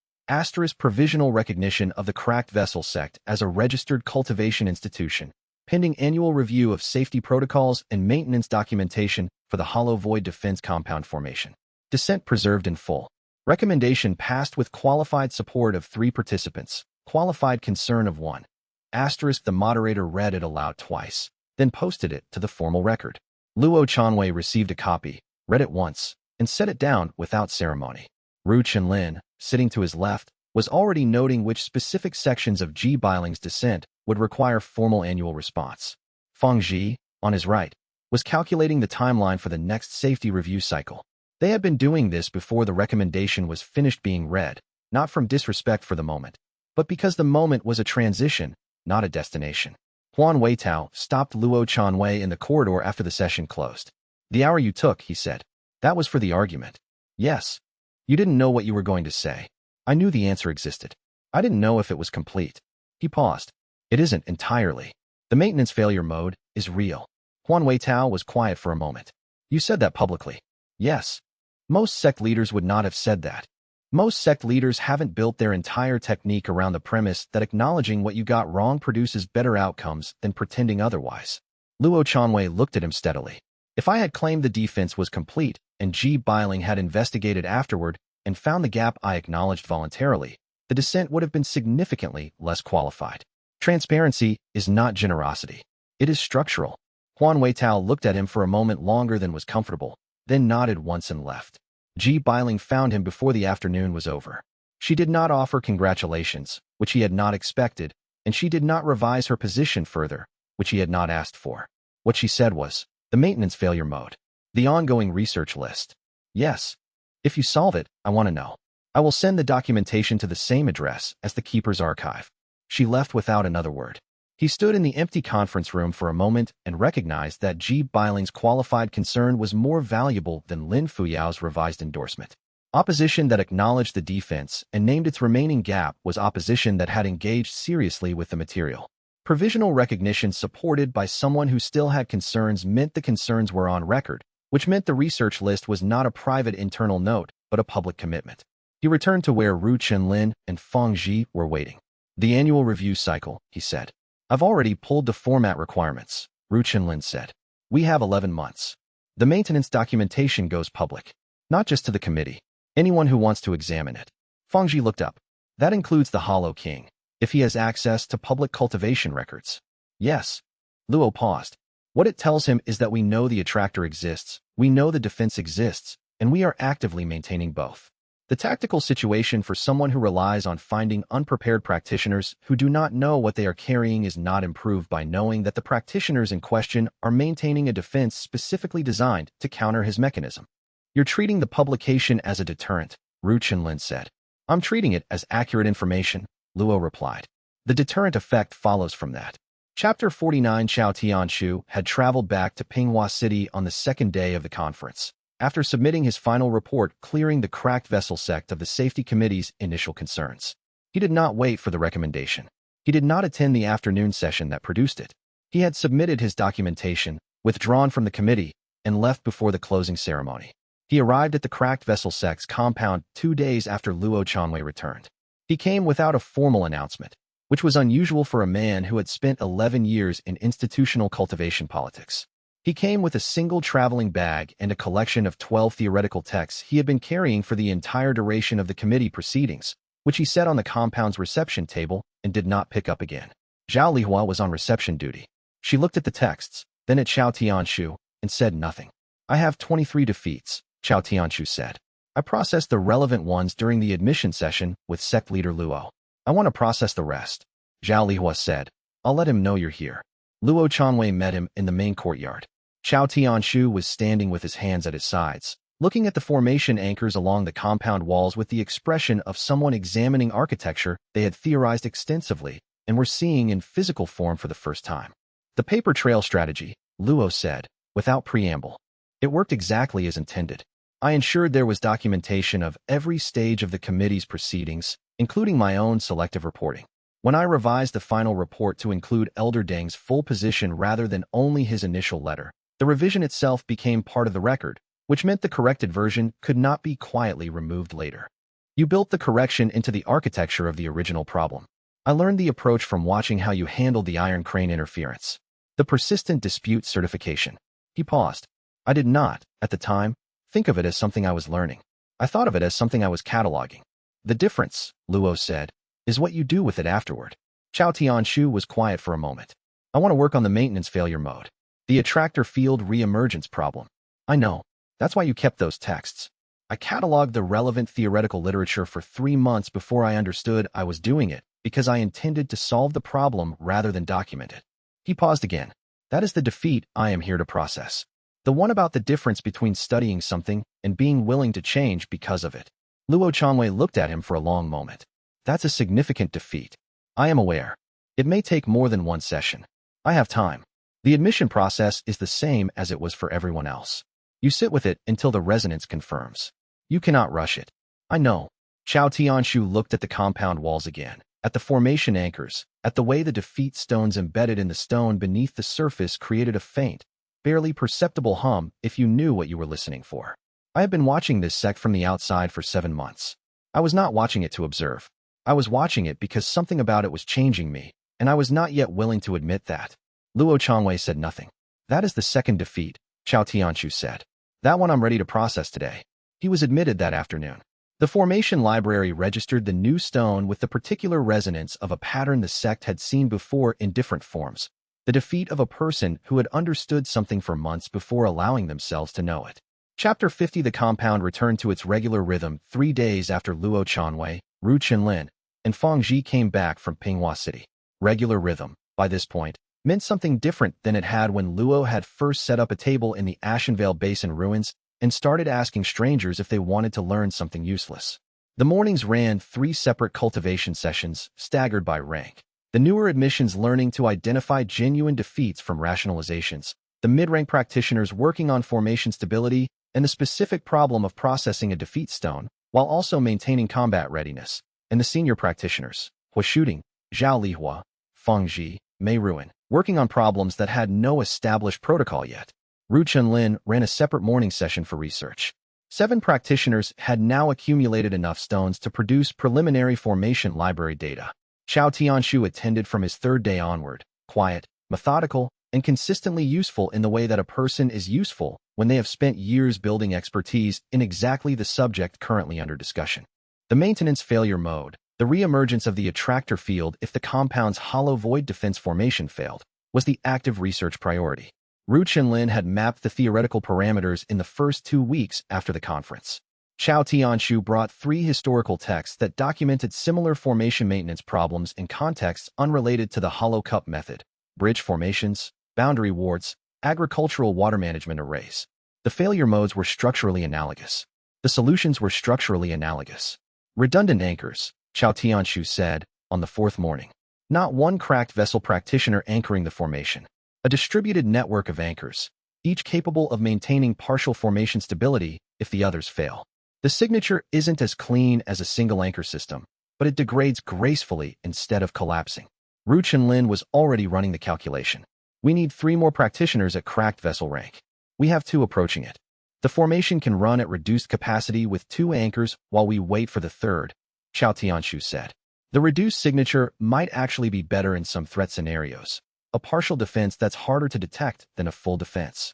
Provisional recognition of the Cracked Vessel Sect as a registered cultivation institution, pending annual review of safety protocols and maintenance documentation for the hollow void defense compound formation. Dissent preserved in full. Recommendation passed with qualified support of 3 participants, qualified concern of 1. The moderator read it aloud twice, then posted it to the formal record. Luo Chanwei received a copy, read it once, and set it down without ceremony. Ru Chenlin, sitting to his left, was already noting which specific sections of Ji Bailing's descent would require formal annual response. Feng Ji, on his right, was calculating the timeline for the next safety review cycle. They had been doing this before the recommendation was finished being read, not from disrespect for the moment, but because the moment was a transition, not a destination. Huan Weitao stopped Luo Chanwei in the corridor after the session closed. "The hour you took," he said. "That was for the argument." "Yes. You didn't know what you were going to say." "I knew the answer existed. I didn't know if it was complete." He paused. "It isn't entirely. The maintenance failure mode is real." Huan Weitao was quiet for a moment. "You said that publicly." "Yes. Most sect leaders would not have said that. Most sect leaders haven't built their entire technique around the premise that acknowledging what you got wrong produces better outcomes than pretending otherwise." Luo Chanwei looked at him steadily. "If I had claimed the defense was complete and Ji Bailing had investigated afterward and found the gap I acknowledged voluntarily, the dissent would have been significantly less qualified. Transparency is not generosity. It is structural." Huan Weitao looked at him for a moment longer than was comfortable, then nodded once and left. Ji Bailing found him before the afternoon was over. She did not offer congratulations, which he had not expected, and she did not revise her position further, which he had not asked for. What she said was, "The maintenance failure mode. The ongoing research list. Yes. If you solve it, I want to know. I will send the documentation to the same address as the Keeper's archive." She left without another word. He stood in the empty conference room for a moment and recognized that Ji Bailing's qualified concern was more valuable than Lin Fuyao's revised endorsement. Opposition that acknowledged the defense and named its remaining gap was opposition that had engaged seriously with the material. Provisional recognition supported by someone who still had concerns meant the concerns were on record, which meant the research list was not a private internal note, but a public commitment. He returned to where Ru Chenlin and Feng Ji were waiting. "The annual review cycle," he said. "I've already pulled the format requirements," Ru Chenlin said. "We have 11 months. The maintenance documentation goes public, not just to the committee. Anyone who wants to examine it." Feng Ji looked up. "That includes the Hollow King, if he has access to public cultivation records." "Yes." Luo paused. "What it tells him is that we know the attractor exists, we know the defense exists, and we are actively maintaining both. The tactical situation for someone who relies on finding unprepared practitioners who do not know what they are carrying is not improved by knowing that the practitioners in question are maintaining a defense specifically designed to counter his mechanism." "You're treating the publication as a deterrent," Ru Chenlin said. "I'm treating it as accurate information," Luo replied. "The deterrent effect follows from that." Chapter 49. Xiao Tianshu had traveled back to Pinghua City on the second day of the conference, after submitting his final report clearing the cracked vessel sect of the safety committee's initial concerns. He did not wait for the recommendation. He did not attend the afternoon session that produced it. He had submitted his documentation, withdrawn from the committee, and left before the closing ceremony. He arrived at the cracked vessel sect's compound 2 days after Luo Chanwei returned. He came without a formal announcement, which was unusual for a man who had spent 11 years in institutional cultivation politics. He came with a single traveling bag and a collection of 12 theoretical texts he had been carrying for the entire duration of the committee proceedings, which he set on the compound's reception table and did not pick up again. Zhao Lihua was on reception duty. She looked at the texts, then at Xiao Tianshu, and said nothing. "I have 23 defeats," Xiao Tianshu said. "I processed the relevant ones during the admission session with sect leader Luo. I want to process the rest." Zhao Lihua said. "I'll let him know you're here." Luo Chanwei met him in the main courtyard. Xiao Tianshu was standing with his hands at his sides, looking at the formation anchors along the compound walls with the expression of someone examining architecture they had theorized extensively and were seeing in physical form for the first time. "The paper trail strategy," Luo said, without preamble. "It worked exactly as intended. I ensured there was documentation of every stage of the committee's proceedings, including my own selective reporting. When I revised the final report to include Elder Deng's full position rather than only his initial letter, the revision itself became part of the record, which meant the corrected version could not be quietly removed later. You built the correction into the architecture of the original problem. I learned the approach from watching how you handled the iron crane interference. The persistent dispute certification." He paused. "I did not, at the time, think of it as something I was learning. I thought of it as something I was cataloging. The difference," Luo said, "is what you do with it afterward." Xiao Tianshu was quiet for a moment. "I want to work on the maintenance failure mode. The attractor field re-emergence problem." "I know. That's why you kept those texts. I cataloged the relevant theoretical literature for 3 months before I understood I was doing it, because I intended to solve the problem rather than document it. He paused again. That is the defeat I am here to process. The one about the difference between studying something and being willing to change because of it. Luo Changwei looked at him for a long moment. That's a significant defeat. I am aware. It may take more than one session. I have time. The admission process is the same as it was for everyone else. You sit with it until the resonance confirms. You cannot rush it. I know. Chao Tianshu looked at the compound walls again, at the formation anchors, at the way the defeat stones embedded in the stone beneath the surface created a faint, barely perceptible hum if you knew what you were listening for. I have been watching this sect from the outside for 7 months. I was not watching it to observe. I was watching it because something about it was changing me, and I was not yet willing to admit that. Luo Changwei said nothing. That is the second defeat, Chao Tianshu said. That one I'm ready to process today. He was admitted that afternoon. The formation library registered the new stone with the particular resonance of a pattern the sect had seen before in different forms. The defeat of a person who had understood something for months before allowing themselves to know it. Chapter 50. The compound returned to its regular rhythm 3 days after Luo Changwei, Ru Qinlin, and Fang Ji came back from Pinghua City. Regular rhythm, by this point, meant something different than it had when Luo had first set up a table in the Ashenvale Basin ruins and started asking strangers if they wanted to learn something useless. The mornings ran 3 separate cultivation sessions, staggered by rank. The newer admissions learning to identify genuine defeats from rationalizations, the mid-rank practitioners working on formation stability, and the specific problem of processing a defeat stone, while also maintaining combat readiness, and the senior practitioners, Hua Shooting, Zhao Lihua, Feng Ji, Mei Ruin, working on problems that had no established protocol yet. Ru Qinlin ran a separate morning session for research. 7 practitioners had now accumulated enough stones to produce preliminary formation library data. Chao Tianshu attended from his 3rd day onward, quiet, methodical, and consistently useful in the way that a person is useful when they have spent years building expertise in exactly the subject currently under discussion. The maintenance failure mode, the re-emergence of the attractor field if the compound's hollow void defense formation failed, was the active research priority. Ru Qinlin had mapped the theoretical parameters in the first 2 weeks after the conference. Chao Tianshu brought 3 historical texts that documented similar formation maintenance problems in contexts unrelated to the hollow cup method, bridge formations, boundary wards, agricultural water management arrays. The failure modes were structurally analogous. The solutions were structurally analogous. Redundant anchors, Chao Tianshu said, on the 4th morning. Not one cracked vessel practitioner anchoring the formation. A distributed network of anchors, each capable of maintaining partial formation stability if the others fail. The signature isn't as clean as a single anchor system, but it degrades gracefully instead of collapsing. Ru Qinlin was already running the calculation. We need 3 more practitioners at cracked vessel rank. We have 2 approaching it. The formation can run at reduced capacity with 2 anchors while we wait for the 3rd, Chao Tianshu said. The reduced signature might actually be better in some threat scenarios. A partial defense that's harder to detect than a full defense.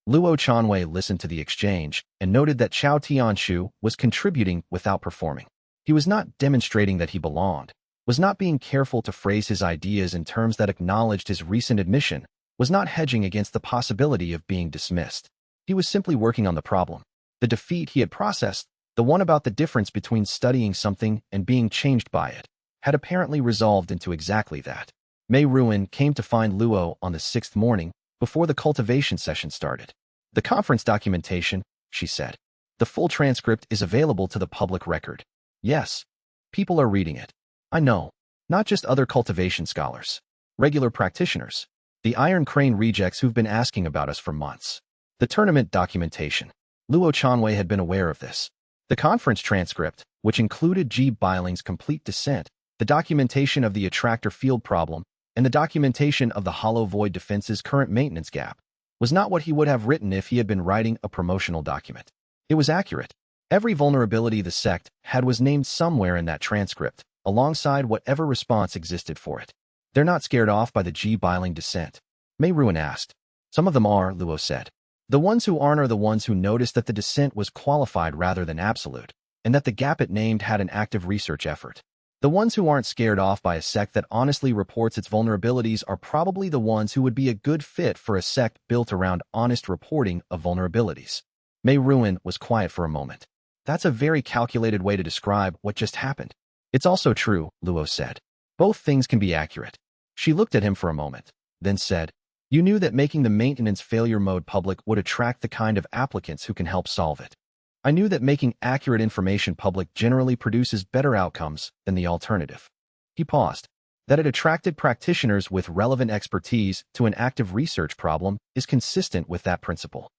Luo Changwei listened to the exchange and noted that Chao Tianshu was contributing without performing. He was not demonstrating that he belonged, was not being careful to phrase his ideas in terms that acknowledged his recent admission, was not hedging against the possibility of being dismissed. He was simply working on the problem. The defeat he had processed, the one about the difference between studying something and being changed by it, had apparently resolved into exactly that. Mei Ruin came to find Luo on the 6th morning before the cultivation session started. The conference documentation, she said. The full transcript is available to the public record. Yes. People are reading it. I know. Not just other cultivation scholars. Regular practitioners. The Iron Crane rejects who've been asking about us for months. The tournament documentation. Luo Changwei had been aware of this. The conference transcript, which included Ji Bailing's complete dissent, the documentation of the attractor field problem, and the documentation of the hollow void defense's current maintenance gap, was not what he would have written if he had been writing a promotional document. It was accurate. Every vulnerability the sect had was named somewhere in that transcript, alongside whatever response existed for it. They're not scared off by the Ji Bailing dissent? Mei Ruin asked. Some of them are, Luo said. The ones who aren't are the ones who noticed that the dissent was qualified rather than absolute, and that the gap it named had an active research effort. The ones who aren't scared off by a sect that honestly reports its vulnerabilities are probably the ones who would be a good fit for a sect built around honest reporting of vulnerabilities. Mei Ruan was quiet for a moment. That's a very calculated way to describe what just happened. It's also true, Luo said. Both things can be accurate. She looked at him for a moment, then said, you knew that making the maintenance failure mode public would attract the kind of applicants who can help solve it. I knew that making accurate information public generally produces better outcomes than the alternative. He paused. That it attracted practitioners with relevant expertise to an active research problem is consistent with that principle.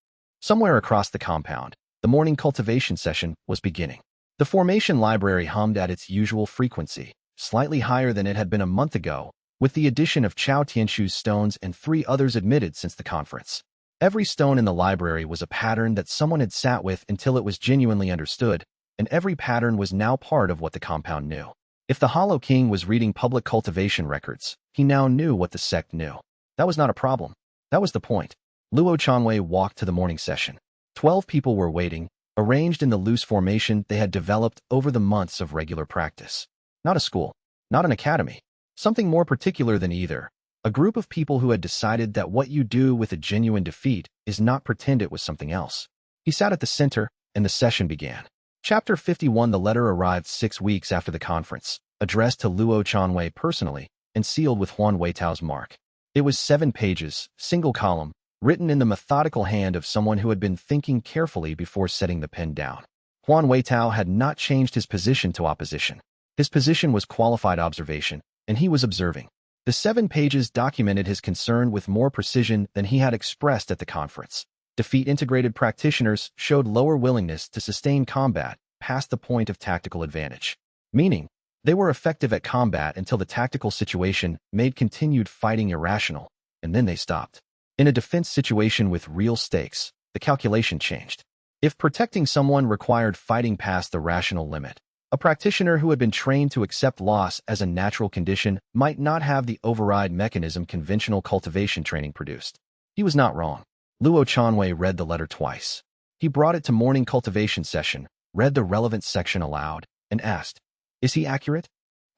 Somewhere across the compound, the morning cultivation session was beginning. The formation library hummed at its usual frequency, slightly higher than it had been a month ago, with the addition of Chao Tianshu's stones and 3 others admitted since the conference. Every stone in the library was a pattern that someone had sat with until it was genuinely understood, and every pattern was now part of what the compound knew. If the Hollow King was reading public cultivation records, he now knew what the sect knew. That was not a problem. That was the point. Luo Chanwei walked to the morning session. 12 people were waiting, arranged in the loose formation they had developed over the months of regular practice. Not a school, not an academy. Something more particular than either. A group of people who had decided that what you do with a genuine defeat is not pretend it was something else. He sat at the center, and the session began. Chapter 51. The letter arrived 6 weeks after the conference, addressed to Luo Chanwei personally, and sealed with Huan Weitao's mark. It was 7 pages, single column, written in the methodical hand of someone who had been thinking carefully before setting the pen down. Huan Weitao had not changed his position to opposition. His position was qualified observation, and he was observing. The 7 pages documented his concern with more precision than he had expressed at the conference. Defeat integrated practitioners showed lower willingness to sustain combat past the point of tactical advantage. Meaning, they were effective at combat until the tactical situation made continued fighting irrational, and then they stopped. In a defense situation with real stakes, the calculation changed. If protecting someone required fighting past the rational limit, a practitioner who had been trained to accept loss as a natural condition might not have the override mechanism conventional cultivation training produced. He was not wrong. Luo Chanwei read the letter twice. He brought it to morning cultivation session, read the relevant section aloud, and asked, is he accurate?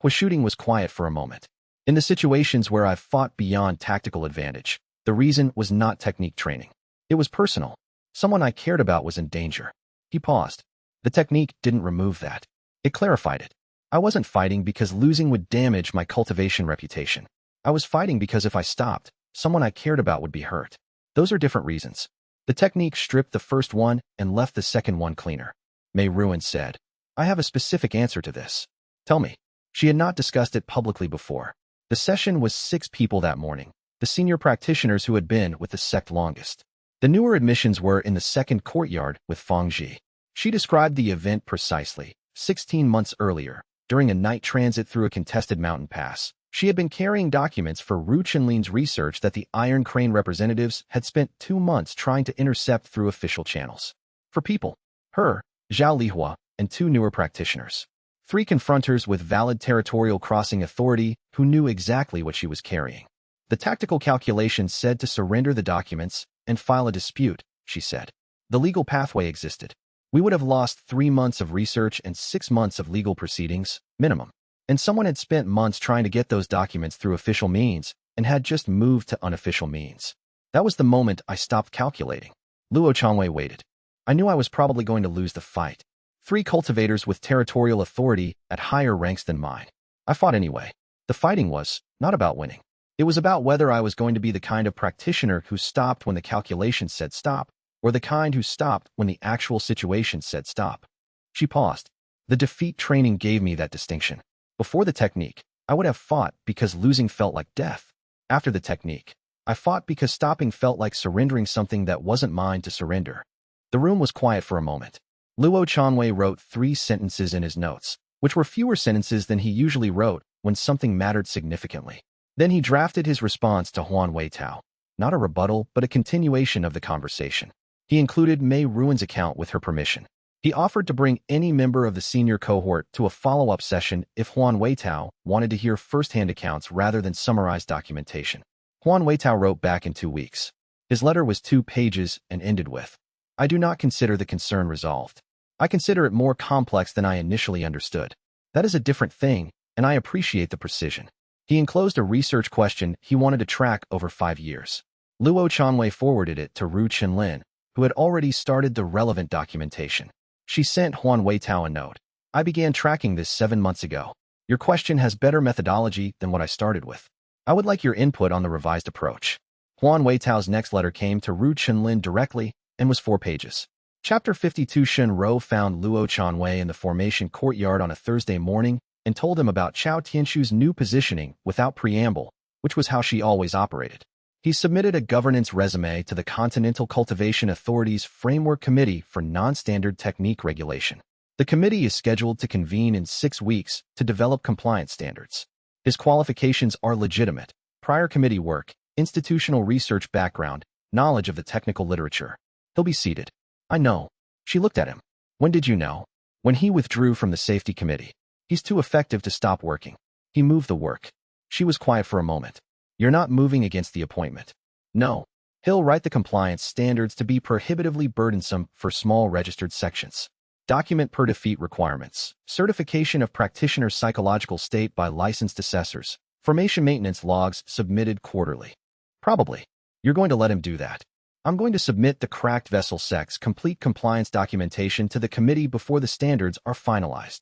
Huashooting was quiet for a moment. In the situations where I've fought beyond tactical advantage, the reason was not technique training. It was personal. Someone I cared about was in danger. He paused. The technique didn't remove that. It clarified it. I wasn't fighting because losing would damage my cultivation reputation. I was fighting because if I stopped, someone I cared about would be hurt. Those are different reasons. The technique stripped the first one and left the second one cleaner. Mei Ruan said, I have a specific answer to this. Tell me. She had not discussed it publicly before. The session was 6 people that morning, the senior practitioners who had been with the sect longest. The newer admissions were in the second courtyard with Fang Ji. She described the event precisely. 16 months earlier, during a night transit through a contested mountain pass, she had been carrying documents for Ru Chenlin's research that the Iron Crane representatives had spent 2 months trying to intercept through official channels. For people, her, Zhao Lihua, and 2 newer practitioners. 3 confronters with valid territorial crossing authority who knew exactly what she was carrying. The tactical calculation said to surrender the documents and file a dispute, she said. The legal pathway existed. We would have lost 3 months of research and 6 months of legal proceedings, minimum. And someone had spent months trying to get those documents through official means and had just moved to unofficial means. That was the moment I stopped calculating. Luo Chanwei waited. I knew I was probably going to lose the fight. 3 cultivators with territorial authority at higher ranks than mine. I fought anyway. The fighting was not about winning. It was about whether I was going to be the kind of practitioner who stopped when the calculation said stop, or the kind who stopped when the actual situation said stop. She paused. The defeat training gave me that distinction. Before the technique, I would have fought because losing felt like death. After the technique, I fought because stopping felt like surrendering something that wasn't mine to surrender. The room was quiet for a moment. Luo Chanwei wrote 3 sentences in his notes, which were fewer sentences than he usually wrote when something mattered significantly. Then he drafted his response to Huan Weitao. Not a rebuttal, but a continuation of the conversation. He included Mei Ruan's account with her permission. He offered to bring any member of the senior cohort to a follow-up session if Huan Weitao wanted to hear first-hand accounts rather than summarized documentation. Huan Weitao wrote back in 2 weeks. His letter was 2 pages and ended with, I do not consider the concern resolved. I consider it more complex than I initially understood. That is a different thing, and I appreciate the precision. He enclosed a research question he wanted to track over 5 years. Luo Chanwei forwarded it to Ru Chenlin, who had already started the relevant documentation. She sent Huan Weitao a note. I began tracking this 7 months ago. Your question has better methodology than what I started with. I would like your input on the revised approach. Huan Weitao's next letter came to Ru Chenlin directly and was 4 pages. Chapter 52. Shen Rou found Luo Chanwei in the formation courtyard on a Thursday morning and told him about Chao Tianshu's new positioning without preamble, which was how she always operated. He submitted a governance resume to the Continental Cultivation Authority's Framework Committee for Non-Standard Technique Regulation. The committee is scheduled to convene in 6 weeks to develop compliance standards. His qualifications are legitimate: prior committee work, institutional research background, knowledge of the technical literature. He'll be seated. I know. She looked at him. When did you know? When he withdrew from the safety committee. He's too effective to stop working. He moved the work. She was quiet for a moment. You're not moving against the appointment. No. He'll write the compliance standards to be prohibitively burdensome for small registered sections. Document per defeat requirements. Certification of practitioner psychological state by licensed assessors. Formation maintenance logs submitted quarterly. Probably. You're going to let him do that. I'm going to submit the cracked vessel Sect's complete compliance documentation to the committee before the standards are finalized.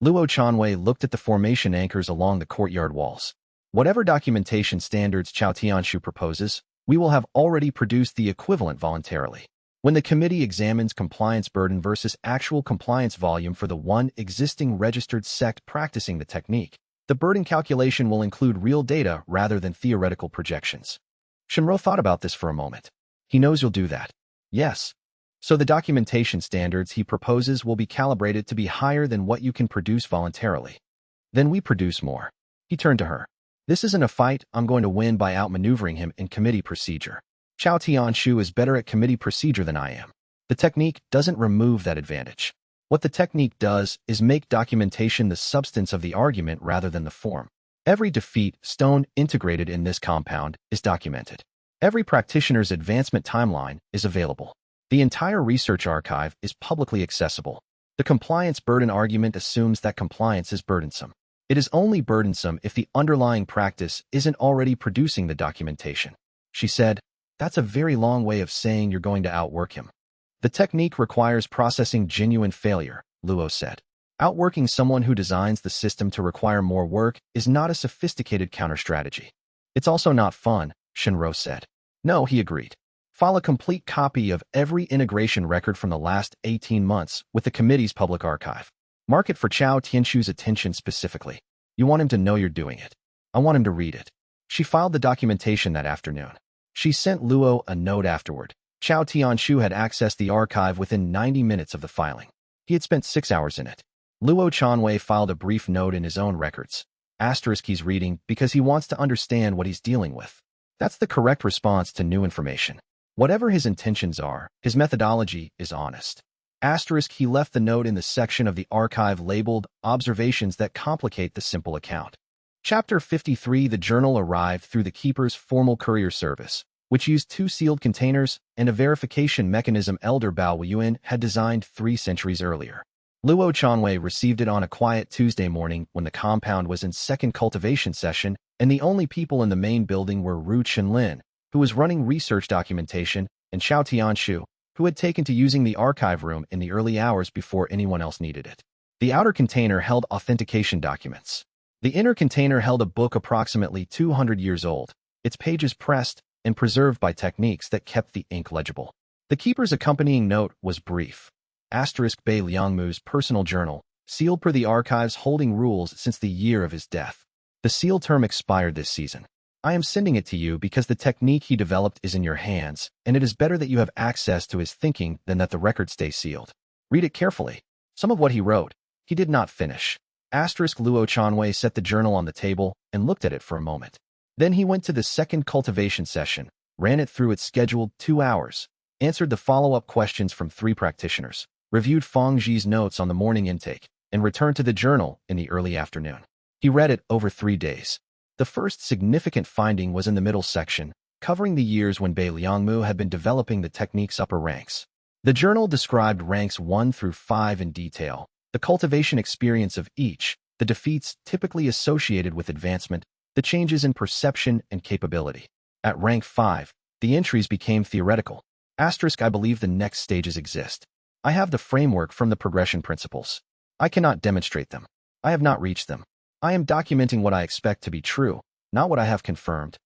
Luo Chanwei looked at the formation anchors along the courtyard walls. Whatever documentation standards Chao Tianshu proposes, we will have already produced the equivalent voluntarily. When the committee examines compliance burden versus actual compliance volume for the one existing registered sect practicing the technique, the burden calculation will include real data rather than theoretical projections. Shenro thought about this for a moment. He knows you'll do that. Yes. So the documentation standards he proposes will be calibrated to be higher than what you can produce voluntarily. Then we produce more. He turned to her. This isn't a fight. I'm going to win by outmaneuvering him in committee procedure. Chao Tianshu is better at committee procedure than I am. The technique doesn't remove that advantage. What the technique does is make documentation the substance of the argument rather than the form. Every defeat stone integrated in this compound is documented. Every practitioner's advancement timeline is available. The entire research archive is publicly accessible. The compliance burden argument assumes that compliance is burdensome. It is only burdensome if the underlying practice isn't already producing the documentation. She said, that's a very long way of saying you're going to outwork him. The technique requires processing genuine failure, Luo said. Outworking someone who designs the system to require more work is not a sophisticated counter-strategy. It's also not fun, Shenro said. No, he agreed. File a complete copy of every integration record from the last 18 months with the committee's public archive. Mark it for Chao Tianshu's attention specifically. You want him to know you're doing it. I want him to read it. She filed the documentation that afternoon. She sent Luo a note afterward. Chao Tianshu had accessed the archive within 90 minutes of the filing. He had spent 6 hours in it. Luo Chanwei filed a brief note in his own records. Asterisk he's reading because he wants to understand what he's dealing with. That's the correct response to new information. Whatever his intentions are, his methodology is honest. Asterisk he left the note in the section of the archive labeled Observations that complicate the simple account. Chapter 53. The journal arrived through the keeper's formal courier service, which used 2 sealed containers and a verification mechanism Elder Bao Yuan had designed 3 centuries earlier. Luo Chanwei received it on a quiet Tuesday morning when the compound was in second cultivation session and the only people in the main building were Ru Chenlin, who was running research documentation, and Chao Tianshu, who had taken to using the archive room in the early hours before anyone else needed it. The outer container held authentication documents. The inner container held a book approximately 200 years old, its pages pressed and preserved by techniques that kept the ink legible. The keeper's accompanying note was brief. Asterisk Bei Liangmu's personal journal, sealed per the archive's holding rules since the year of his death. The seal term expired this season. I am sending it to you because the technique he developed is in your hands, and it is better that you have access to his thinking than that the record stay sealed. Read it carefully. Some of what he wrote, he did not finish. Asterisk Luo Chanwei set the journal on the table and looked at it for a moment. Then he went to the second cultivation session, ran it through its scheduled 2 hours, answered the follow-up questions from 3 practitioners, reviewed Feng Zhi's notes on the morning intake, and returned to the journal in the early afternoon. He read it over 3 days. The first significant finding was in the middle section, covering the years when Bei Liangmu had been developing the technique's upper ranks. The journal described ranks 1 through 5 in detail, the cultivation experience of each, the defeats typically associated with advancement, the changes in perception and capability. At rank 5, the entries became theoretical. I believe the next stages exist. I have the framework from the progression principles. I cannot demonstrate them. I have not reached them. I am documenting what I expect to be true, not what I have confirmed.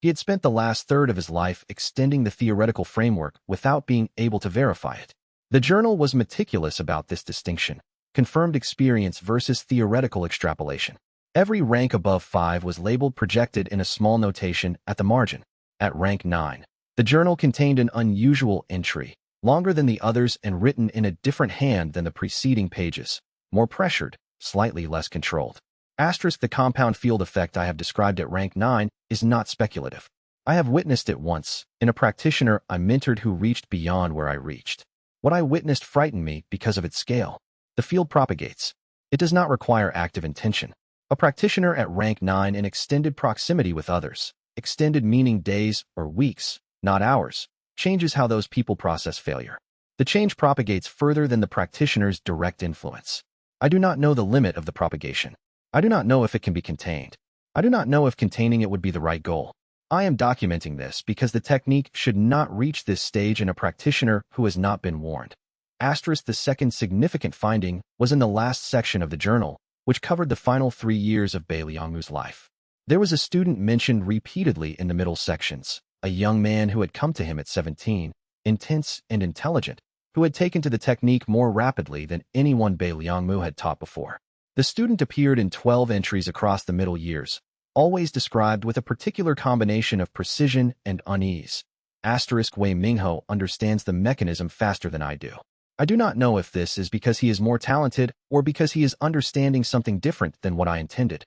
He had spent the last third of his life extending the theoretical framework without being able to verify it. The journal was meticulous about this distinction, confirmed experience versus theoretical extrapolation. Every rank above 5 was labeled projected in a small notation at the margin. At rank 9, the journal contained an unusual entry, longer than the others and written in a different hand than the preceding pages, more pressured, slightly less controlled. The compound field effect I have described at rank 9 is not speculative. I have witnessed it once, in a practitioner I mentored who reached beyond where I reached. What I witnessed frightened me because of its scale. The field propagates. It does not require active intention. A practitioner at rank 9 in extended proximity with others, extended meaning days or weeks, not hours, changes how those people process failure. The change propagates further than the practitioner's direct influence. I do not know the limit of the propagation. I do not know if it can be contained. I do not know if containing it would be the right goal. I am documenting this because the technique should not reach this stage in a practitioner who has not been warned. The second significant finding was in the last section of the journal, which covered the final 3 years of Bai Liangmu's life. There was a student mentioned repeatedly in the middle sections, a young man who had come to him at 17, intense and intelligent, who had taken to the technique more rapidly than anyone Bai Liangmu had taught before. The student appeared in 12 entries across the middle years, always described with a particular combination of precision and unease. Wei Mingho understands the mechanism faster than I do. I do not know if this is because he is more talented or because he is understanding something different than what I intended.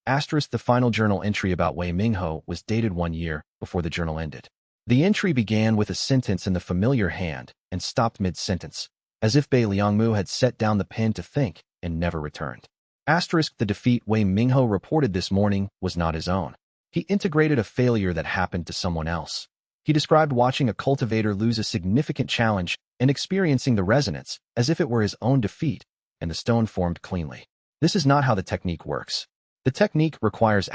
The final journal entry about Wei Mingho was dated 1 year before the journal ended. The entry began with a sentence in the familiar hand and stopped mid-sentence, as if Bai Liangmu had set down the pen to think and never returned. The defeat Wei Mingho reported this morning was not his own. He integrated a failure that happened to someone else. He described watching a cultivator lose a significant challenge and experiencing the resonance as if it were his own defeat, and the stone formed cleanly. This is not how the technique works. The technique requires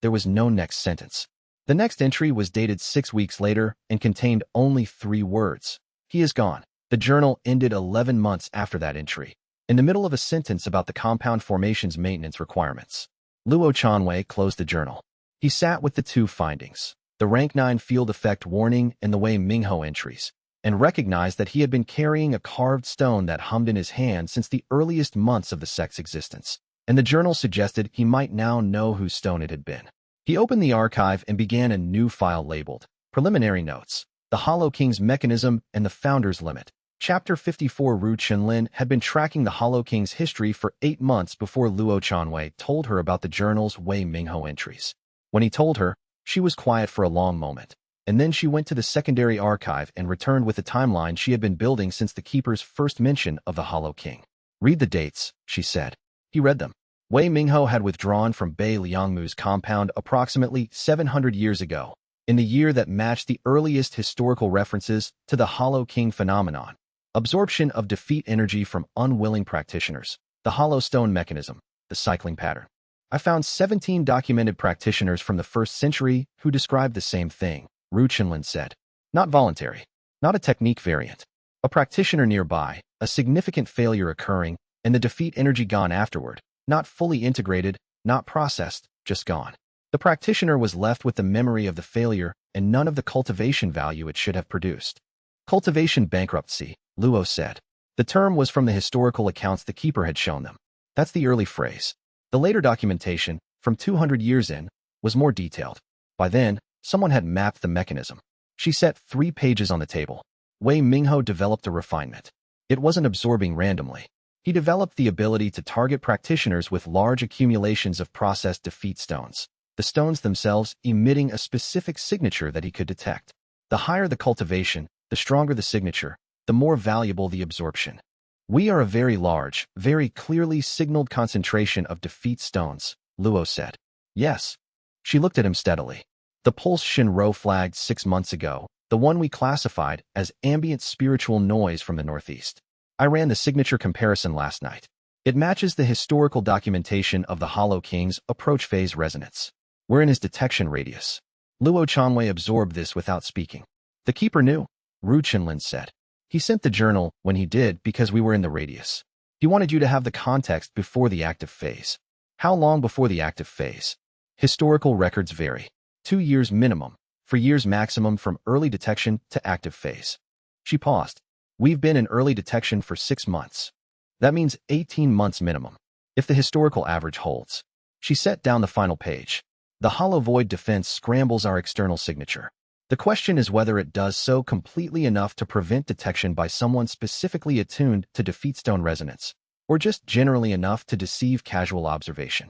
there was no next sentence. The next entry was dated 6 weeks later and contained only 3 words. He is gone. The journal ended 11 months after that entry, in the middle of a sentence about the compound formation's maintenance requirements. Luo Chanwei closed the journal. He sat with the 2 findings, the rank 9 field effect warning and the Wei Mingho entries, and recognized that he had been carrying a carved stone that hummed in his hand since the earliest months of the sect's existence, and the journal suggested he might now know whose stone it had been. He opened the archive and began a new file labeled Preliminary Notes, The Hollow King's Mechanism and the Founder's Limit. Chapter 54. Ru Chenlin had been tracking the Hollow King's history for 8 months before Luo Chanwei told her about the journal's Wei Mingho entries. When he told her, she was quiet for a long moment, and then she went to the secondary archive and returned with the timeline she had been building since the Keeper's first mention of the Hollow King. Read the dates, she said. He read them. Wei Mingho had withdrawn from Bai Liangmu's compound approximately 700 years ago, in the year that matched the earliest historical references to the Hollow King phenomenon. Absorption of defeat energy from unwilling practitioners, the hollow stone mechanism, the cycling pattern. I found 17 documented practitioners from the 1st century who described the same thing, Ru Chenlin said. Not voluntary, not a technique variant. A practitioner nearby, a significant failure occurring, and the defeat energy gone afterward, not fully integrated, not processed, just gone. The practitioner was left with the memory of the failure and none of the cultivation value it should have produced. Cultivation bankruptcy, Luo said. The term was from the historical accounts the Keeper had shown them. That's the early phrase. The later documentation, from 200 years in, was more detailed. By then, someone had mapped the mechanism. She set 3 pages on the table. Wei Mingho developed a refinement. It wasn't absorbing randomly. He developed the ability to target practitioners with large accumulations of processed defeat stones, the stones themselves emitting a specific signature that he could detect. The higher the cultivation, the stronger the signature, the more valuable the absorption. We are a very large, very clearly signaled concentration of defeat stones, Luo said. Yes. She looked at him steadily. The pulse Shinro flagged 6 months ago, the one we classified as ambient spiritual noise from the northeast. I ran the signature comparison last night. It matches the historical documentation of the Hollow King's approach phase resonance. We're in his detection radius. Luo Chanwei absorbed this without speaking. The keeper knew, Ru Chenlin said. He sent the journal when he did because we were in the radius. He wanted you to have the context before the active phase. How long before the active phase? Historical records vary. 2 years minimum, for years maximum from early detection to active phase. She paused. We've been in early detection for 6 months. That means 18 months minimum, if the historical average holds. She set down the final page. The hollow void defense scrambles our external signature. The question is whether it does so completely enough to prevent detection by someone specifically attuned to defeat stone resonance, or just generally enough to deceive casual observation.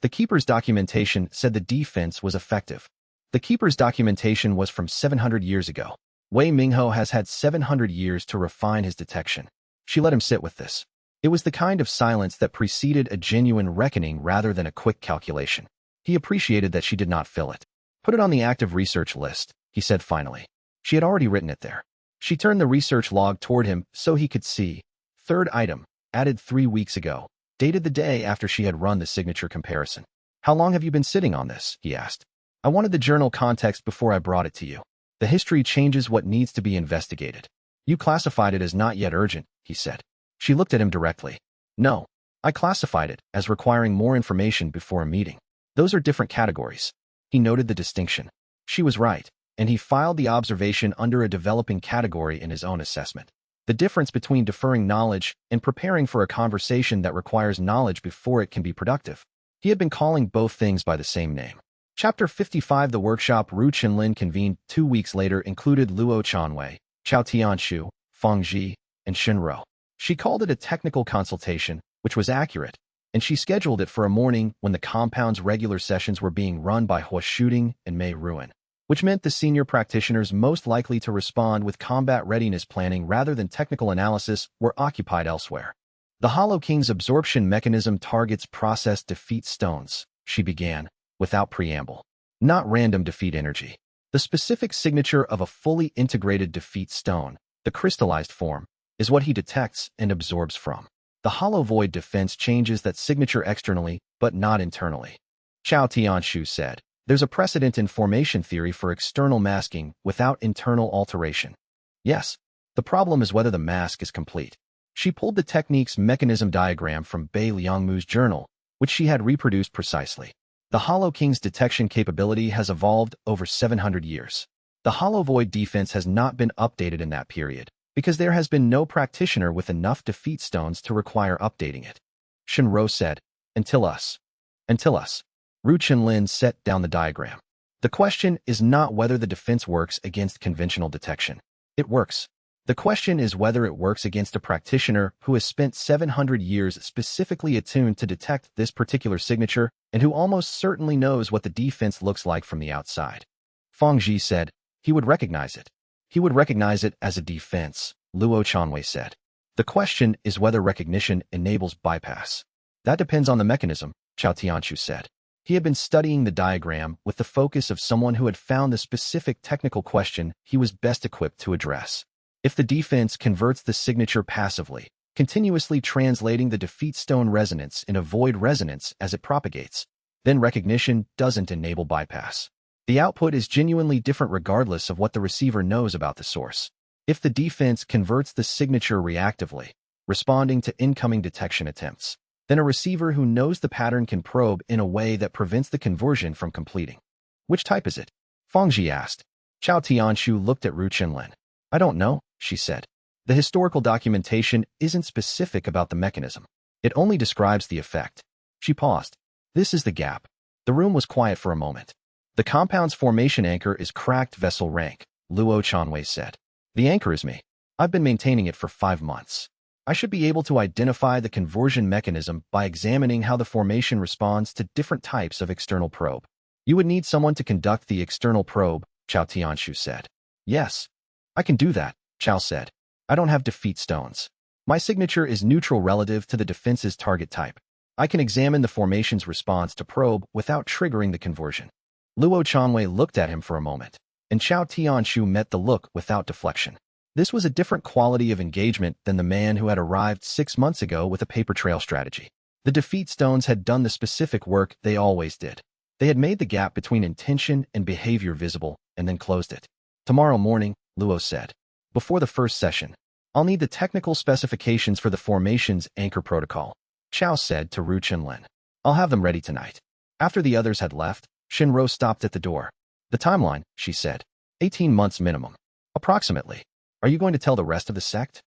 The Keeper's documentation said the defense was effective. The Keeper's documentation was from 700 years ago. Wei Mingho has had 700 years to refine his detection. She let him sit with this. It was the kind of silence that preceded a genuine reckoning rather than a quick calculation. He appreciated that she did not fill it. Put it on the active research list, he said finally. She had already written it there. She turned the research log toward him so he could see. Third item, added 3 weeks ago, dated the day after she had run the signature comparison. How long have you been sitting on this? He asked. I wanted the journal context before I brought it to you. The history changes what needs to be investigated. You classified it as not yet urgent, he said. She looked at him directly. No, I classified it as requiring more information before a meeting. Those are different categories. He noted the distinction. She was right, and he filed the observation under a developing category in his own assessment. The difference between deferring knowledge and preparing for a conversation that requires knowledge before it can be productive. He had been calling both things by the same name. Chapter 55. The workshop Ru Chenlin convened 2 weeks later included Luo Chanwei, Chao Tianshu, Feng Ji, and Shinro. She called it a technical consultation, which was accurate, and she scheduled it for a morning when the compound's regular sessions were being run by Hua Shooting and Mei Ruin, which meant the senior practitioners most likely to respond with combat readiness planning rather than technical analysis were occupied elsewhere. The Hollow King's absorption mechanism targets processed defeat stones, she began, without preamble. Not random defeat energy. The specific signature of a fully integrated defeat stone, the crystallized form, is what he detects and absorbs from. The hollow void defense changes that signature externally, but not internally. Chao Tianshu said, there's a precedent in formation theory for external masking without internal alteration. Yes, the problem is whether the mask is complete. She pulled the technique's mechanism diagram from Bei Liangmu's journal, which she had reproduced precisely. The Hollow King's detection capability has evolved over 700 years. The hollow void defense has not been updated in that period, because there has been no practitioner with enough defeat stones to require updating it. Shinro said, Until us. Ru Chenlin set down the diagram. The question is not whether the defense works against conventional detection. It works. The question is whether it works against a practitioner who has spent 700 years specifically attuned to detect this particular signature and who almost certainly knows what the defense looks like from the outside. Feng Ji said, he would recognize it. He would recognize it as a defense, Luo Chanwei said. The question is whether recognition enables bypass. That depends on the mechanism, Chao Tianshu said. He had been studying the diagram with the focus of someone who had found the specific technical question he was best equipped to address. If the defense converts the signature passively, continuously translating the defeat stone resonance in a void resonance as it propagates, then recognition doesn't enable bypass. The output is genuinely different regardless of what the receiver knows about the source. If the defense converts the signature reactively, responding to incoming detection attempts, then a receiver who knows the pattern can probe in a way that prevents the conversion from completing. Which type is it? Feng Ji asked. Chao Tianshu looked at Ru Chenlin. I don't know, she said. The historical documentation isn't specific about the mechanism. It only describes the effect. She paused. This is the gap. The room was quiet for a moment. The compound's formation anchor is cracked vessel rank, Luo Chanwei said. The anchor is me. I've been maintaining it for 5 months. I should be able to identify the conversion mechanism by examining how the formation responds to different types of external probe. You would need someone to conduct the external probe, Chao Tianshu said. Yes, I can do that, Chao said. I don't have defeat stones. My signature is neutral relative to the defense's target type. I can examine the formation's response to probe without triggering the conversion. Luo Chanwei looked at him for a moment, and Chao Tianshu met the look without deflection. This was a different quality of engagement than the man who had arrived 6 months ago with a paper trail strategy. The defeat stones had done the specific work they always did. They had made the gap between intention and behavior visible and then closed it. Tomorrow morning, Luo said. Before the first session, I'll need the technical specifications for the formation's anchor protocol, Chao said to Ru Chenlin. I'll have them ready tonight. After the others had left, Shinro stopped at the door. The timeline, she said. 18 months minimum. Approximately. Are you going to tell the rest of the sect?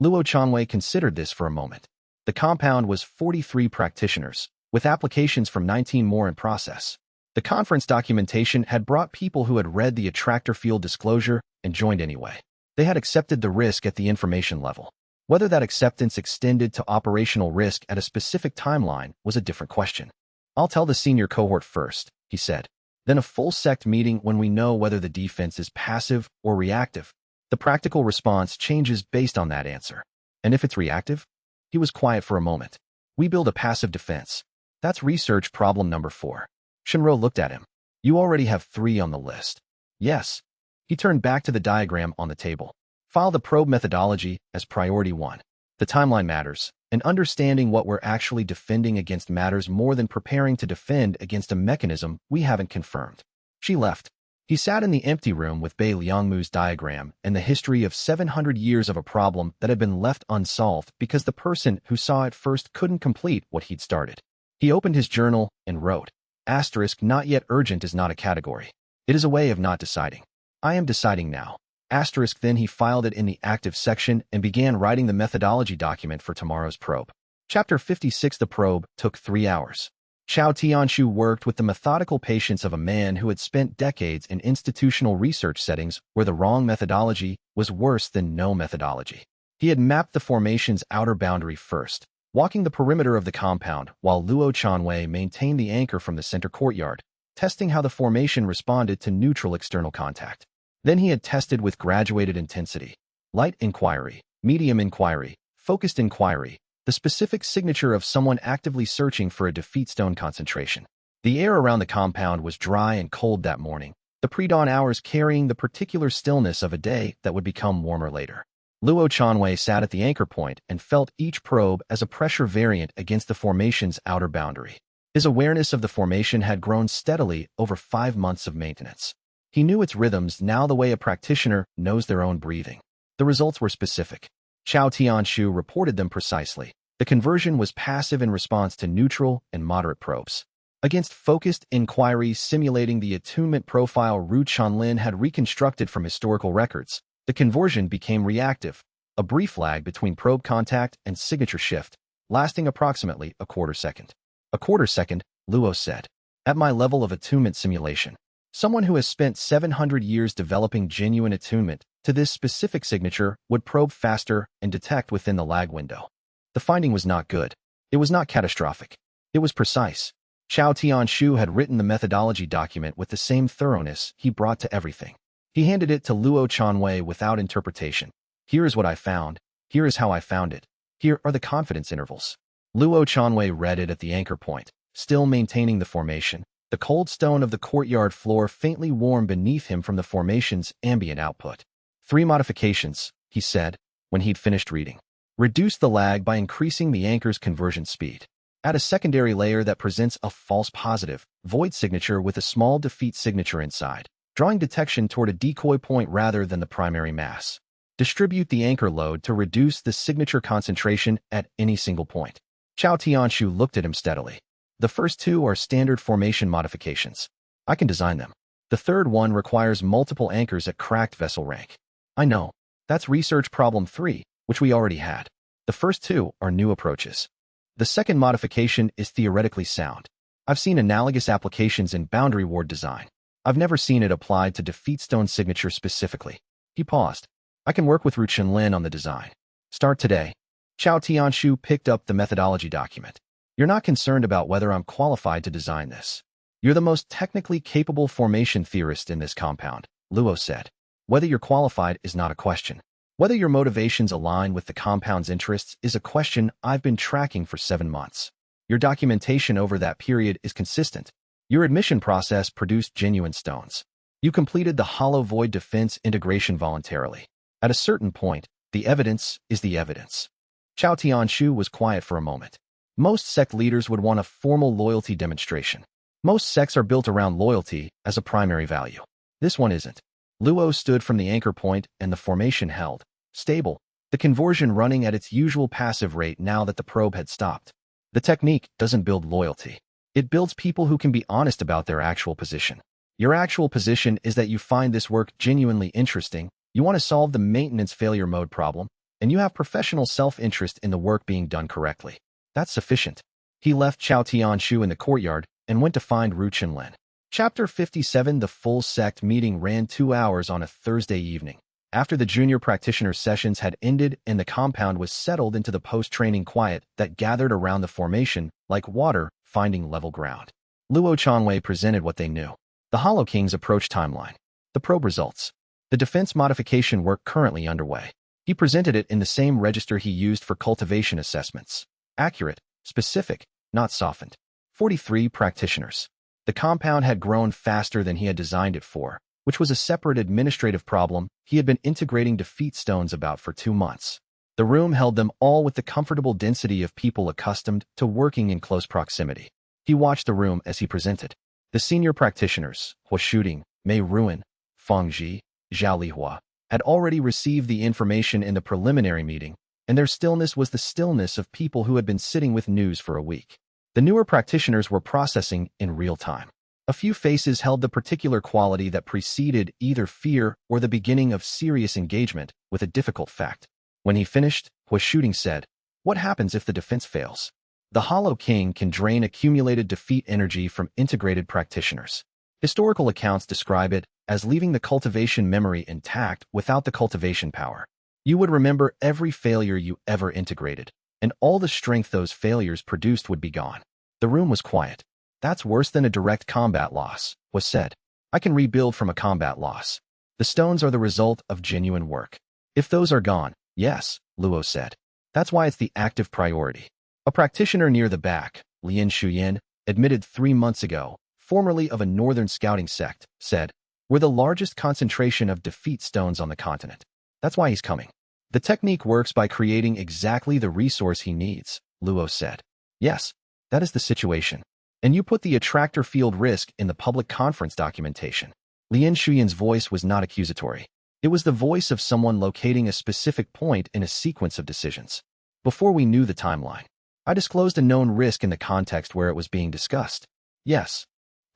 Luo Chanwei considered this for a moment. The compound was 43 practitioners, with applications from 19 more in process. The conference documentation had brought people who had read the attractor field disclosure and joined anyway. They had accepted the risk at the information level. Whether that acceptance extended to operational risk at a specific timeline was a different question. I'll tell the senior cohort first, he said. Then a full sect meeting when we know whether the defense is passive or reactive. The practical response changes based on that answer. And if it's reactive? He was quiet for a moment. We build a passive defense. That's research problem number 4. Shinro looked at him. You already have 3 on the list. Yes. He turned back to the diagram on the table. File the probe methodology as priority 1. The timeline matters, and understanding what we're actually defending against matters more than preparing to defend against a mechanism we haven't confirmed. She left. He sat in the empty room with Bei Liangmu's diagram and the history of 700 years of a problem that had been left unsolved because the person who saw it first couldn't complete what he'd started. He opened his journal and wrote, *, not yet urgent is not a category. It is a way of not deciding. I am deciding now. *, then he filed it in the active section and began writing the methodology document for tomorrow's probe. Chapter 56. The probe took 3 hours. Chao Tianshu worked with the methodical patience of a man who had spent decades in institutional research settings where the wrong methodology was worse than no methodology. He had mapped the formation's outer boundary first, walking the perimeter of the compound while Luo Chanwei maintained the anchor from the center courtyard, testing how the formation responded to neutral external contact. Then he had tested with graduated intensity, light inquiry, medium inquiry, focused inquiry, the specific signature of someone actively searching for a defeat stone concentration. The air around the compound was dry and cold that morning, the pre-dawn hours carrying the particular stillness of a day that would become warmer later. Luo Chanwei sat at the anchor point and felt each probe as a pressure variant against the formation's outer boundary. His awareness of the formation had grown steadily over 5 months of maintenance. He knew its rhythms now the way a practitioner knows their own breathing. The results were specific. Chao Tianshu reported them precisely. The conversion was passive in response to neutral and moderate probes. Against focused inquiry simulating the attunement profile Ru Chenlin had reconstructed from historical records, the conversion became reactive, a brief lag between probe contact and signature shift, lasting approximately a quarter second. A quarter second, Luo said. At my level of attunement simulation, someone who has spent 700 years developing genuine attunement to this specific signature would probe faster and detect within the lag window. The finding was not good. It was not catastrophic. It was precise. Chao Tianshu had written the methodology document with the same thoroughness he brought to everything. He handed it to Luo Chanwei without interpretation. Here is what I found. Here is how I found it. Here are the confidence intervals. Luo Chanwei read it at the anchor point, still maintaining the formation. The cold stone of the courtyard floor faintly warm beneath him from the formation's ambient output. 3 modifications, he said, when he'd finished reading. Reduce the lag by increasing the anchor's conversion speed. Add a secondary layer that presents a false positive, void signature with a small defeat signature inside, drawing detection toward a decoy point rather than the primary mass. Distribute the anchor load to reduce the signature concentration at any single point. Chao Tianshu looked at him steadily. The first 2 are standard formation modifications. I can design them. The third one requires multiple anchors at cracked vessel rank. I know. That's research problem 3, which we already had. The first 2 are new approaches. The second modification is theoretically sound. I've seen analogous applications in boundary ward design. I've never seen it applied to defeat stone signature specifically. He paused. I can work with Ru Chenlin on the design. Start today. Chao Tianshu picked up the methodology document. You're not concerned about whether I'm qualified to design this. You're the most technically capable formation theorist in this compound, Luo said. Whether you're qualified is not a question. Whether your motivations align with the compound's interests is a question I've been tracking for 7 months. Your documentation over that period is consistent. Your admission process produced genuine stones. You completed the hollow void defense integration voluntarily. At a certain point, the evidence is the evidence. Chao Tianshu was quiet for a moment. Most sect leaders would want a formal loyalty demonstration. Most sects are built around loyalty as a primary value. This one isn't. Luo stood from the anchor point and the formation held, stable, the conversion running at its usual passive rate now that the probe had stopped. The technique doesn't build loyalty. It builds people who can be honest about their actual position. Your actual position is that you find this work genuinely interesting, you want to solve the maintenance failure mode problem, and you have professional self-interest in the work being done correctly. That's sufficient. He left Chao Tianshu in the courtyard and went to find Ru Chenlen. Chapter 57. The full sect meeting ran 2 hours on a Thursday evening. After the junior practitioner sessions had ended and the compound was settled into the post-training quiet that gathered around the formation, like water finding level ground. Luo Chanwei presented what they knew. The Hollow King's approach timeline. The probe results. The defense modification work currently underway. He presented it in the same register he used for cultivation assessments. Accurate, specific, not softened. 43 practitioners. The compound had grown faster than he had designed it for, which was a separate administrative problem he had been integrating defeat stones about for 2 months. The room held them all with the comfortable density of people accustomed to working in close proximity. He watched the room as he presented. The senior practitioners, Hua Shuding, Mei Ruan, Feng Ji, Zhao Lihua, had already received the information in the preliminary meeting, and their stillness was the stillness of people who had been sitting with news for a week. The newer practitioners were processing in real time. A few faces held the particular quality that preceded either fear or the beginning of serious engagement with a difficult fact. When he finished, Hua Shuding said, "What happens if the defense fails?" The Hollow King can drain accumulated defeat energy from integrated practitioners. Historical accounts describe it as leaving the cultivation memory intact without the cultivation power. You would remember every failure you ever integrated, and all the strength those failures produced would be gone. The room was quiet. That's worse than a direct combat loss, was said. I can rebuild from a combat loss. The stones are the result of genuine work. If those are gone, yes, Luo said. That's why it's the active priority. A practitioner near the back, Lian Shuyan, admitted 3 months ago, formerly of a northern scouting sect, said, "We're the largest concentration of defeat stones on the continent. That's why he's coming." The technique works by creating exactly the resource he needs, Luo said. Yes, that is the situation. And you put the attractor field risk in the public conference documentation. Lian Shuyan's voice was not accusatory. It was the voice of someone locating a specific point in a sequence of decisions. Before we knew the timeline, I disclosed a known risk in the context where it was being discussed. Yes.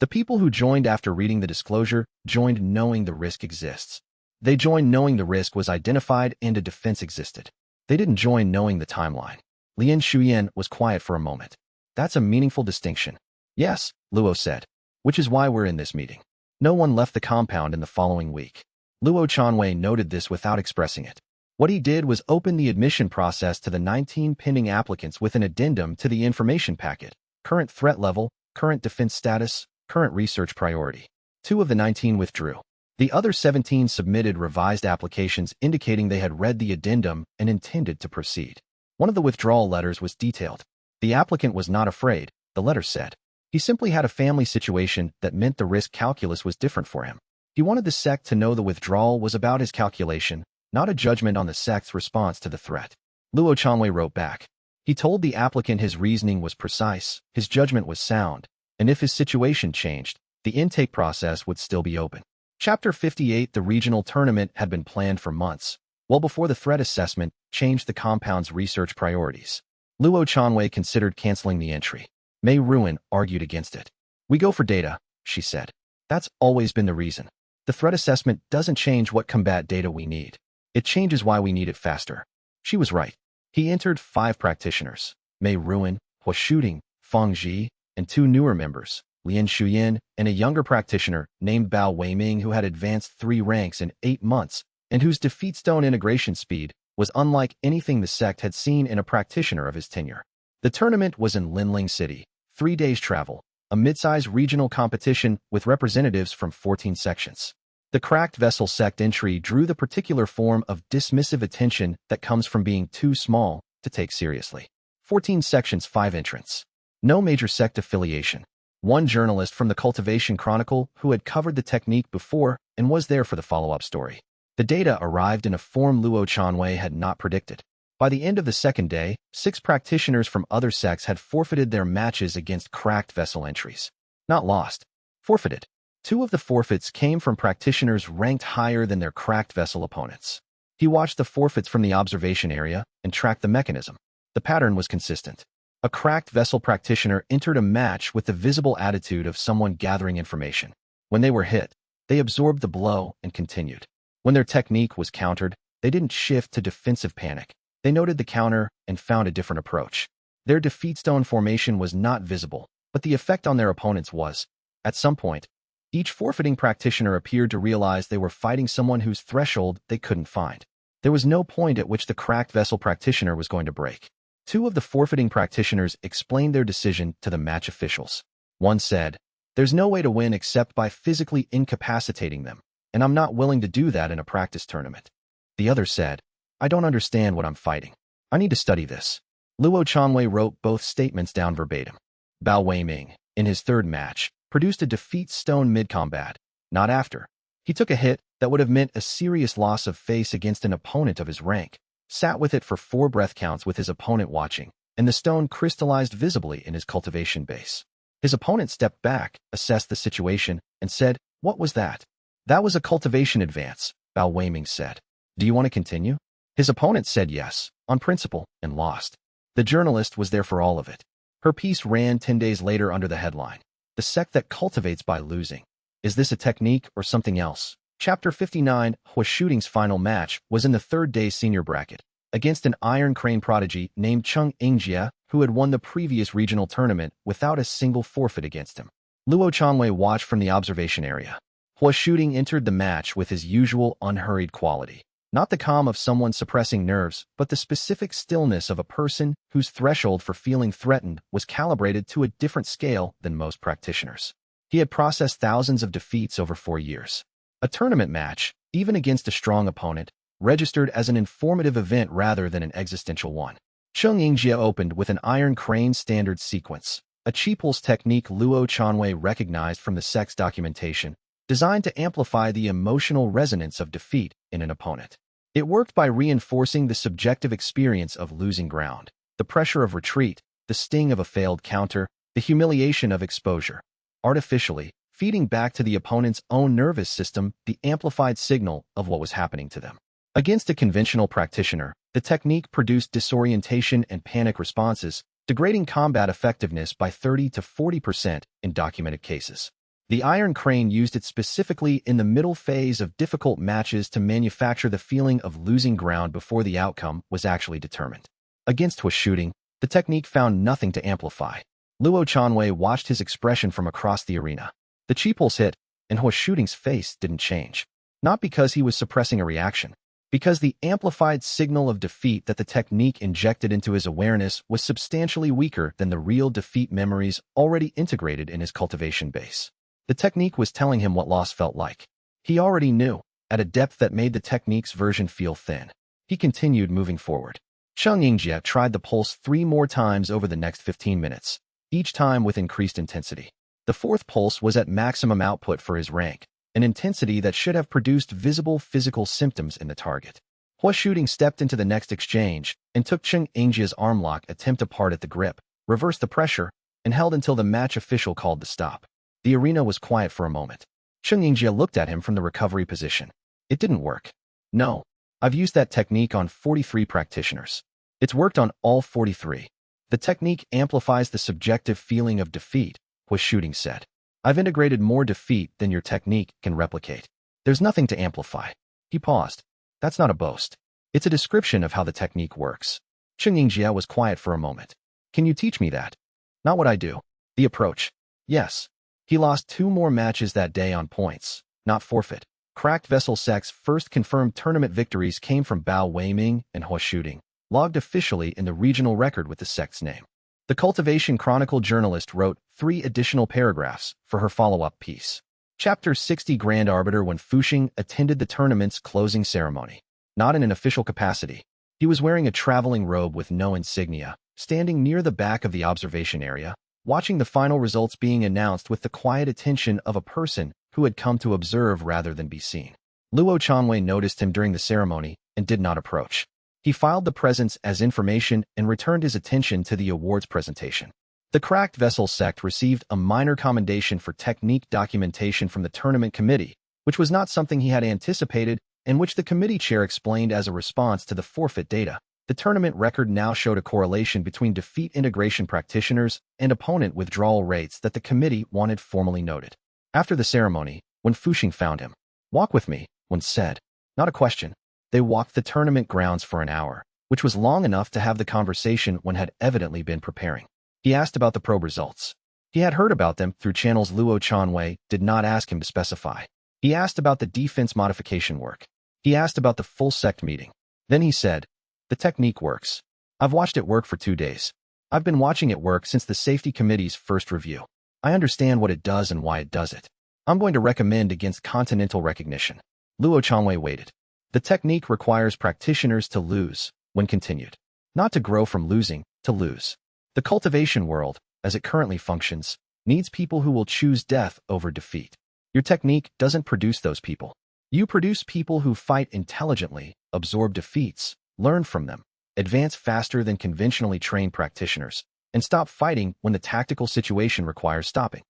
The people who joined after reading the disclosure joined knowing the risk exists. They joined knowing the risk was identified and a defense existed. They didn't join knowing the timeline. Lian Shuyan was quiet for a moment. That's a meaningful distinction. Yes, Luo said, which is why we're in this meeting. No one left the compound in the following week. Luo Chanwei noted this without expressing it. What he did was open the admission process to the 19 pending applicants with an addendum to the information packet: current threat level, current defense status, current research priority. 2 of the 19 withdrew. The other 17 submitted revised applications indicating they had read the addendum and intended to proceed. One of the withdrawal letters was detailed. The applicant was not afraid, the letter said. He simply had a family situation that meant the risk calculus was different for him. He wanted the sect to know the withdrawal was about his calculation, not a judgment on the sect's response to the threat. Luo Chanwei wrote back. He told the applicant his reasoning was precise, his judgment was sound, and if his situation changed, the intake process would still be open. Chapter 58. The regional tournament had been planned for months, well before the threat assessment changed the compound's research priorities. Luo Chanwei considered canceling the entry. Mei Ruan argued against it. "We go for data," she said. "That's always been the reason. The threat assessment doesn't change what combat data we need. It changes why we need it faster." She was right. He entered 5 practitioners: Mei Ruan, Hua Shuding, Feng Ji, and 2 newer members, Lian Shuyan, and a younger practitioner named Bao Weiming who had advanced 3 ranks in 8 months and whose defeat stone integration speed was unlike anything the sect had seen in a practitioner of his tenure. The tournament was in Linling City, 3 days' travel, a mid-size regional competition with representatives from 14 sections. The cracked vessel sect entry drew the particular form of dismissive attention that comes from being too small to take seriously. 14 sections, 5 entrants. No major sect affiliation. 1 journalist from the Cultivation Chronicle who had covered the technique before and was there for the follow-up story. The data arrived in a form Luo Chanwei had not predicted. By the end of the second day, 6 practitioners from other sects had forfeited their matches against cracked vessel entries. Not lost. Forfeited. Two of the forfeits came from practitioners ranked higher than their cracked vessel opponents. He watched the forfeits from the observation area and tracked the mechanism. The pattern was consistent. A cracked vessel practitioner entered a match with the visible attitude of someone gathering information. When they were hit, they absorbed the blow and continued. When their technique was countered, they didn't shift to defensive panic. They noted the counter and found a different approach. Their defeat stone formation was not visible, but the effect on their opponents was. At some point, each forfeiting practitioner appeared to realize they were fighting someone whose threshold they couldn't find. There was no point at which the cracked vessel practitioner was going to break. Two of the forfeiting practitioners explained their decision to the match officials. One said, "There's no way to win except by physically incapacitating them, and I'm not willing to do that in a practice tournament." The other said, "I don't understand what I'm fighting. I need to study this." Luo Changwei wrote both statements down verbatim. Bao Weiming, in his third match, produced a defeat stone mid-combat, not after. He took a hit that would have meant a serious loss of face against an opponent of his rank, sat with it for 4 breath counts with his opponent watching, and the stone crystallized visibly in his cultivation base. His opponent stepped back, assessed the situation, and said, "What was that?" "That was a cultivation advance," Bao Weiming said. "Do you want to continue?" His opponent said yes, on principle, and lost. The journalist was there for all of it. Her piece ran 10 days later under the headline, "The Sect That Cultivates by Losing. Is this a technique or something else?" Chapter 59, Hua Shooting's final match, was in the third day's senior bracket, against an Iron Crane prodigy named Xianxia, who had won the previous regional tournament without a single forfeit against him. Luo Changwei watched from the observation area. Hua Shooting entered the match with his usual unhurried quality. Not the calm of someone suppressing nerves, but the specific stillness of a person whose threshold for feeling threatened was calibrated to a different scale than most practitioners. He had processed thousands of defeats over 4 years. A tournament match, even against a strong opponent, registered as an informative event rather than an existential one. Xianxia opened with an Iron Crane standard sequence, a cheaples technique Luo Changwei recognized from the Sect's documentation, designed to amplify the emotional resonance of defeat in an opponent. It worked by reinforcing the subjective experience of losing ground, the pressure of retreat, the sting of a failed counter, the humiliation of exposure. Artificially, feeding back to the opponent's own nervous system the amplified signal of what was happening to them. Against a conventional practitioner, the technique produced disorientation and panic responses, degrading combat effectiveness by 30 to 40% in documented cases. The Iron Crane used it specifically in the middle phase of difficult matches to manufacture the feeling of losing ground before the outcome was actually determined. Against Hua Shooting, the technique found nothing to amplify. Luo Changwei watched his expression from across the arena. The cheaples hit, and Hua Shooting's face didn't change. Not because he was suppressing a reaction, because the amplified signal of defeat that the technique injected into his awareness was substantially weaker than the real defeat memories already integrated in his cultivation base. The technique was telling him what loss felt like. He already knew, at a depth that made the technique's version feel thin. He continued moving forward. Xianxia tried the pulse 3 more times over the next 15 minutes, each time with increased intensity. The 4th pulse was at maximum output for his rank, an intensity that should have produced visible physical symptoms in the target. Hua Shooting stepped into the next exchange and took Xianxia's arm lock attempt apart at the grip, reversed the pressure, and held until the match official called the stop. The arena was quiet for a moment. Xianxia looked at him from the recovery position. "It didn't work." "No. I've used that technique on 43 practitioners. It's worked on all 43. The technique amplifies the subjective feeling of defeat," Hua Shooting said. "I've integrated more defeat than your technique can replicate. There's nothing to amplify." He paused. "That's not a boast. It's a description of how the technique works." Xianxia was quiet for a moment. "Can you teach me that?" "Not what I do. The approach." "Yes." He lost 2 more matches that day on points, not forfeit. Cracked Vessel Sect's first confirmed tournament victories came from Bao Weiming and Hua Shooting, logged officially in the regional record with the Sect's name. The Cultivation Chronicle journalist wrote 3 additional paragraphs for her follow-up piece. Chapter 60 Grand Arbiter when Fuxing attended the tournament's closing ceremony. Not in an official capacity. He was wearing a traveling robe with no insignia, standing near the back of the observation area, watching the final results being announced with the quiet attention of a person who had come to observe rather than be seen. Luo Changwei noticed him during the ceremony and did not approach. He filed the presents as information and returned his attention to the awards presentation. The cracked vessel sect received a minor commendation for technique documentation from the tournament committee, which was not something he had anticipated and which the committee chair explained as a response to the forfeit data. The tournament record now showed a correlation between defeat integration practitioners and opponent withdrawal rates that the committee wanted formally noted. After the ceremony, when Fuxing found him, "Walk with me," Wen said. Not a question. They walked the tournament grounds for an hour, which was long enough to have the conversation Wen had evidently been preparing. He asked about the probe results. He had heard about them through channels Luo Chanwei did not ask him to specify. He asked about the defense modification work. He asked about the full sect meeting. Then he said, "The technique works. I've watched it work for 2 days. I've been watching it work since the safety committee's first review. I understand what it does and why it does it. I'm going to recommend against continental recognition." Luo Chanwei waited. The technique requires practitioners to lose, Wen continued. Not to grow from losing, to lose. The cultivation world, as it currently functions, needs people who will choose death over defeat. Your technique doesn't produce those people. You produce people who fight intelligently, absorb defeats, learn from them, advance faster than conventionally trained practitioners, and stop fighting when the tactical situation requires stopping.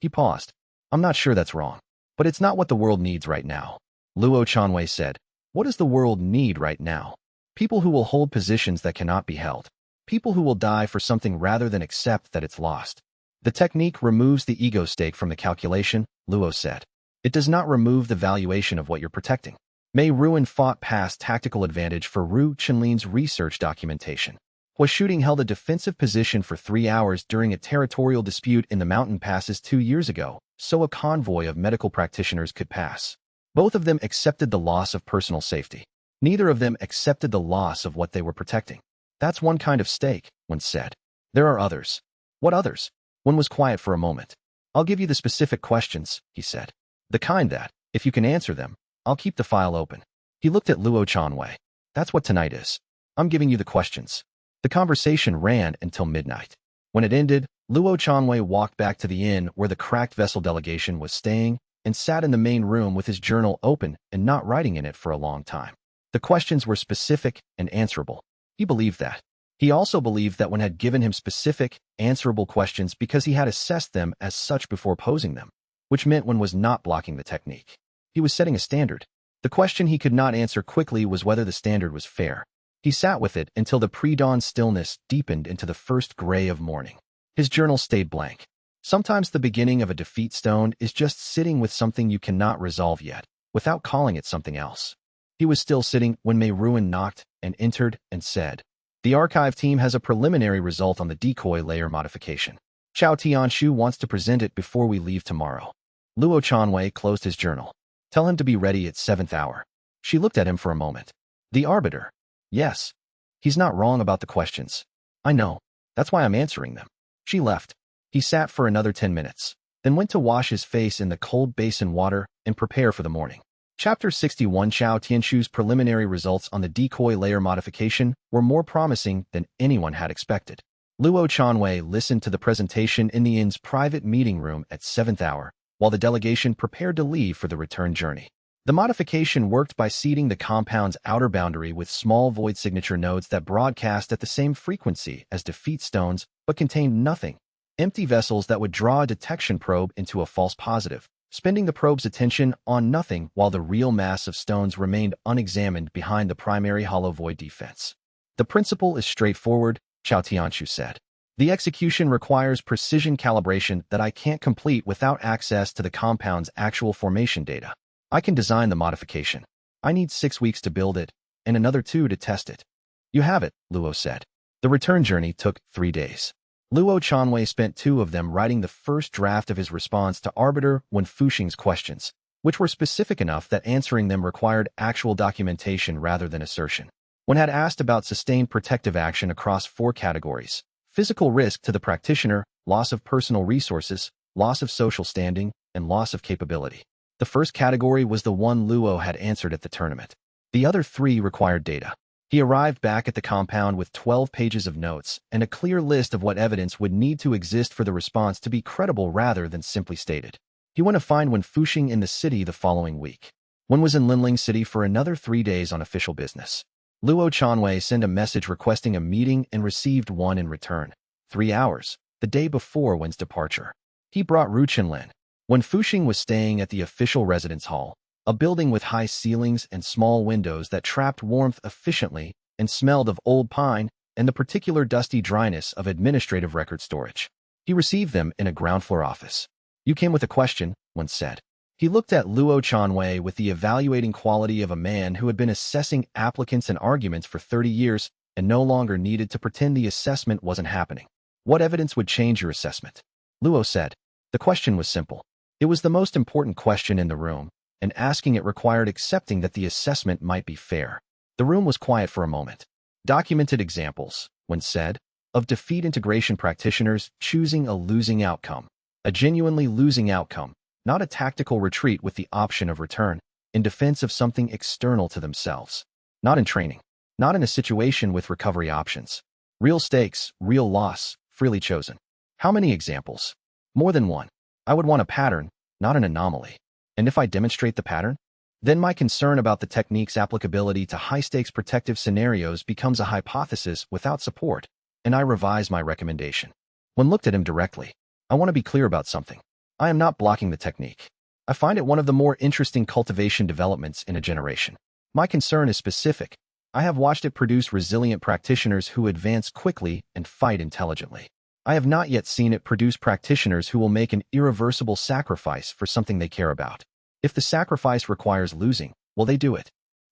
He paused. I'm not sure that's wrong, but it's not what the world needs right now. Luo Chanwei said, what does the world need right now? People who will hold positions that cannot be held. People who will die for something rather than accept that it's lost. The technique removes the ego stake from the calculation, Luo said. It does not remove the valuation of what you're protecting. Mei Ruan fought past tactical advantage for Ru Chenlin's research documentation. Was shooting held a defensive position for 3 hours during a territorial dispute in the mountain passes 2 years ago, so a convoy of medical practitioners could pass. Both of them accepted the loss of personal safety. Neither of them accepted the loss of what they were protecting. That's one kind of stake, Wen said. There are others. What others? Wen was quiet for a moment. I'll give you the specific questions, he said. The kind that, if you can answer them, I'll keep the file open. He looked at Luo Chanwei. That's what tonight is. I'm giving you the questions. The conversation ran until midnight. When it ended, Luo Chanwei walked back to the inn where the cracked vessel delegation was staying and sat in the main room with his journal open and not writing in it for a long time. The questions were specific and answerable. He believed that. He also believed that Wen had given him specific, answerable questions because he had assessed them as such before posing them, which meant Wen was not blocking the technique. He was setting a standard. The question he could not answer quickly was whether the standard was fair. He sat with it until the pre-dawn stillness deepened into the first gray of morning. His journal stayed blank. Sometimes the beginning of a defeat stone is just sitting with something you cannot resolve yet, without calling it something else. He was still sitting when Mei Ruan knocked and entered and said, "The archive team has a preliminary result on the decoy layer modification. Xiao Tianshu wants to present it before we leave tomorrow." Luo Chanwei closed his journal. "Tell him to be ready at 7th hour." She looked at him for a moment. "The arbiter." "Yes. He's not wrong about the questions." "I know. That's why I'm answering them." She left. He sat for another 10 minutes, then went to wash his face in the cold basin water and prepare for the morning. Chapter 61 Xiao Tianshu's preliminary results on the decoy layer modification were more promising than anyone had expected. Luo Chanwei listened to the presentation in the inn's private meeting room at 7th hour, while the delegation prepared to leave for the return journey. The modification worked by seeding the compound's outer boundary with small void signature nodes that broadcast at the same frequency as defeat stones but contained nothing. Empty vessels that would draw a detection probe into a false positive, spending the probe's attention on nothing while the real mass of stones remained unexamined behind the primary hollow void defense. The principle is straightforward, Xiao Tianshu said. The execution requires precision calibration that I can't complete without access to the compound's actual formation data. I can design the modification. I need 6 weeks to build it, and another 2 to test it. You have it, Luo said. The return journey took 3 days. Luo Chanwei spent 2 of them writing the first draft of his response to Arbiter Wen Fuxing's questions, which were specific enough that answering them required actual documentation rather than assertion. Wen had asked about sustained protective action across 4 categories: physical risk to the practitioner, loss of personal resources, loss of social standing, and loss of capability. The first category was the one Luo had answered at the tournament. The other 3 required data. He arrived back at the compound with 12 pages of notes and a clear list of what evidence would need to exist for the response to be credible rather than simply stated. He went to find Wen Fuxing in the city the following week. Wen was in Linling City for another 3 days on official business. Luo Chanwei sent a message requesting a meeting and received one in return. 3 hours. the day before Wen's departure. He brought Ru Chenlin. When Fuxing was staying at the official residence hall, a building with high ceilings and small windows that trapped warmth efficiently and smelled of old pine and the particular dusty dryness of administrative record storage. He received them in a ground-floor office. "You came with a question," Wen said. He looked at Luo Chanwei with the evaluating quality of a man who had been assessing applicants and arguments for 30 years and no longer needed to pretend the assessment wasn't happening. "What evidence would change your assessment?" Luo said. The question was simple. It was the most important question in the room, and asking it required accepting that the assessment might be fair. The room was quiet for a moment. "Documented examples," Wen said, "of defeat integration practitioners choosing a losing outcome. A genuinely losing outcome, not a tactical retreat with the option of return, in defense of something external to themselves. Not in training. Not in a situation with recovery options. Real stakes, real loss, freely chosen." "How many examples?" "More than one. I would want a pattern, not an anomaly. And if I demonstrate the pattern? Then my concern about the technique's applicability to high-stakes protective scenarios becomes a hypothesis without support, and I revise my recommendation." Wen looked at him directly. "I want to be clear about something. I am not blocking the technique. I find it one of the more interesting cultivation developments in a generation. My concern is specific. I have watched it produce resilient practitioners who advance quickly and fight intelligently. I have not yet seen it produce practitioners who will make an irreversible sacrifice for something they care about. If the sacrifice requires losing, will they do it?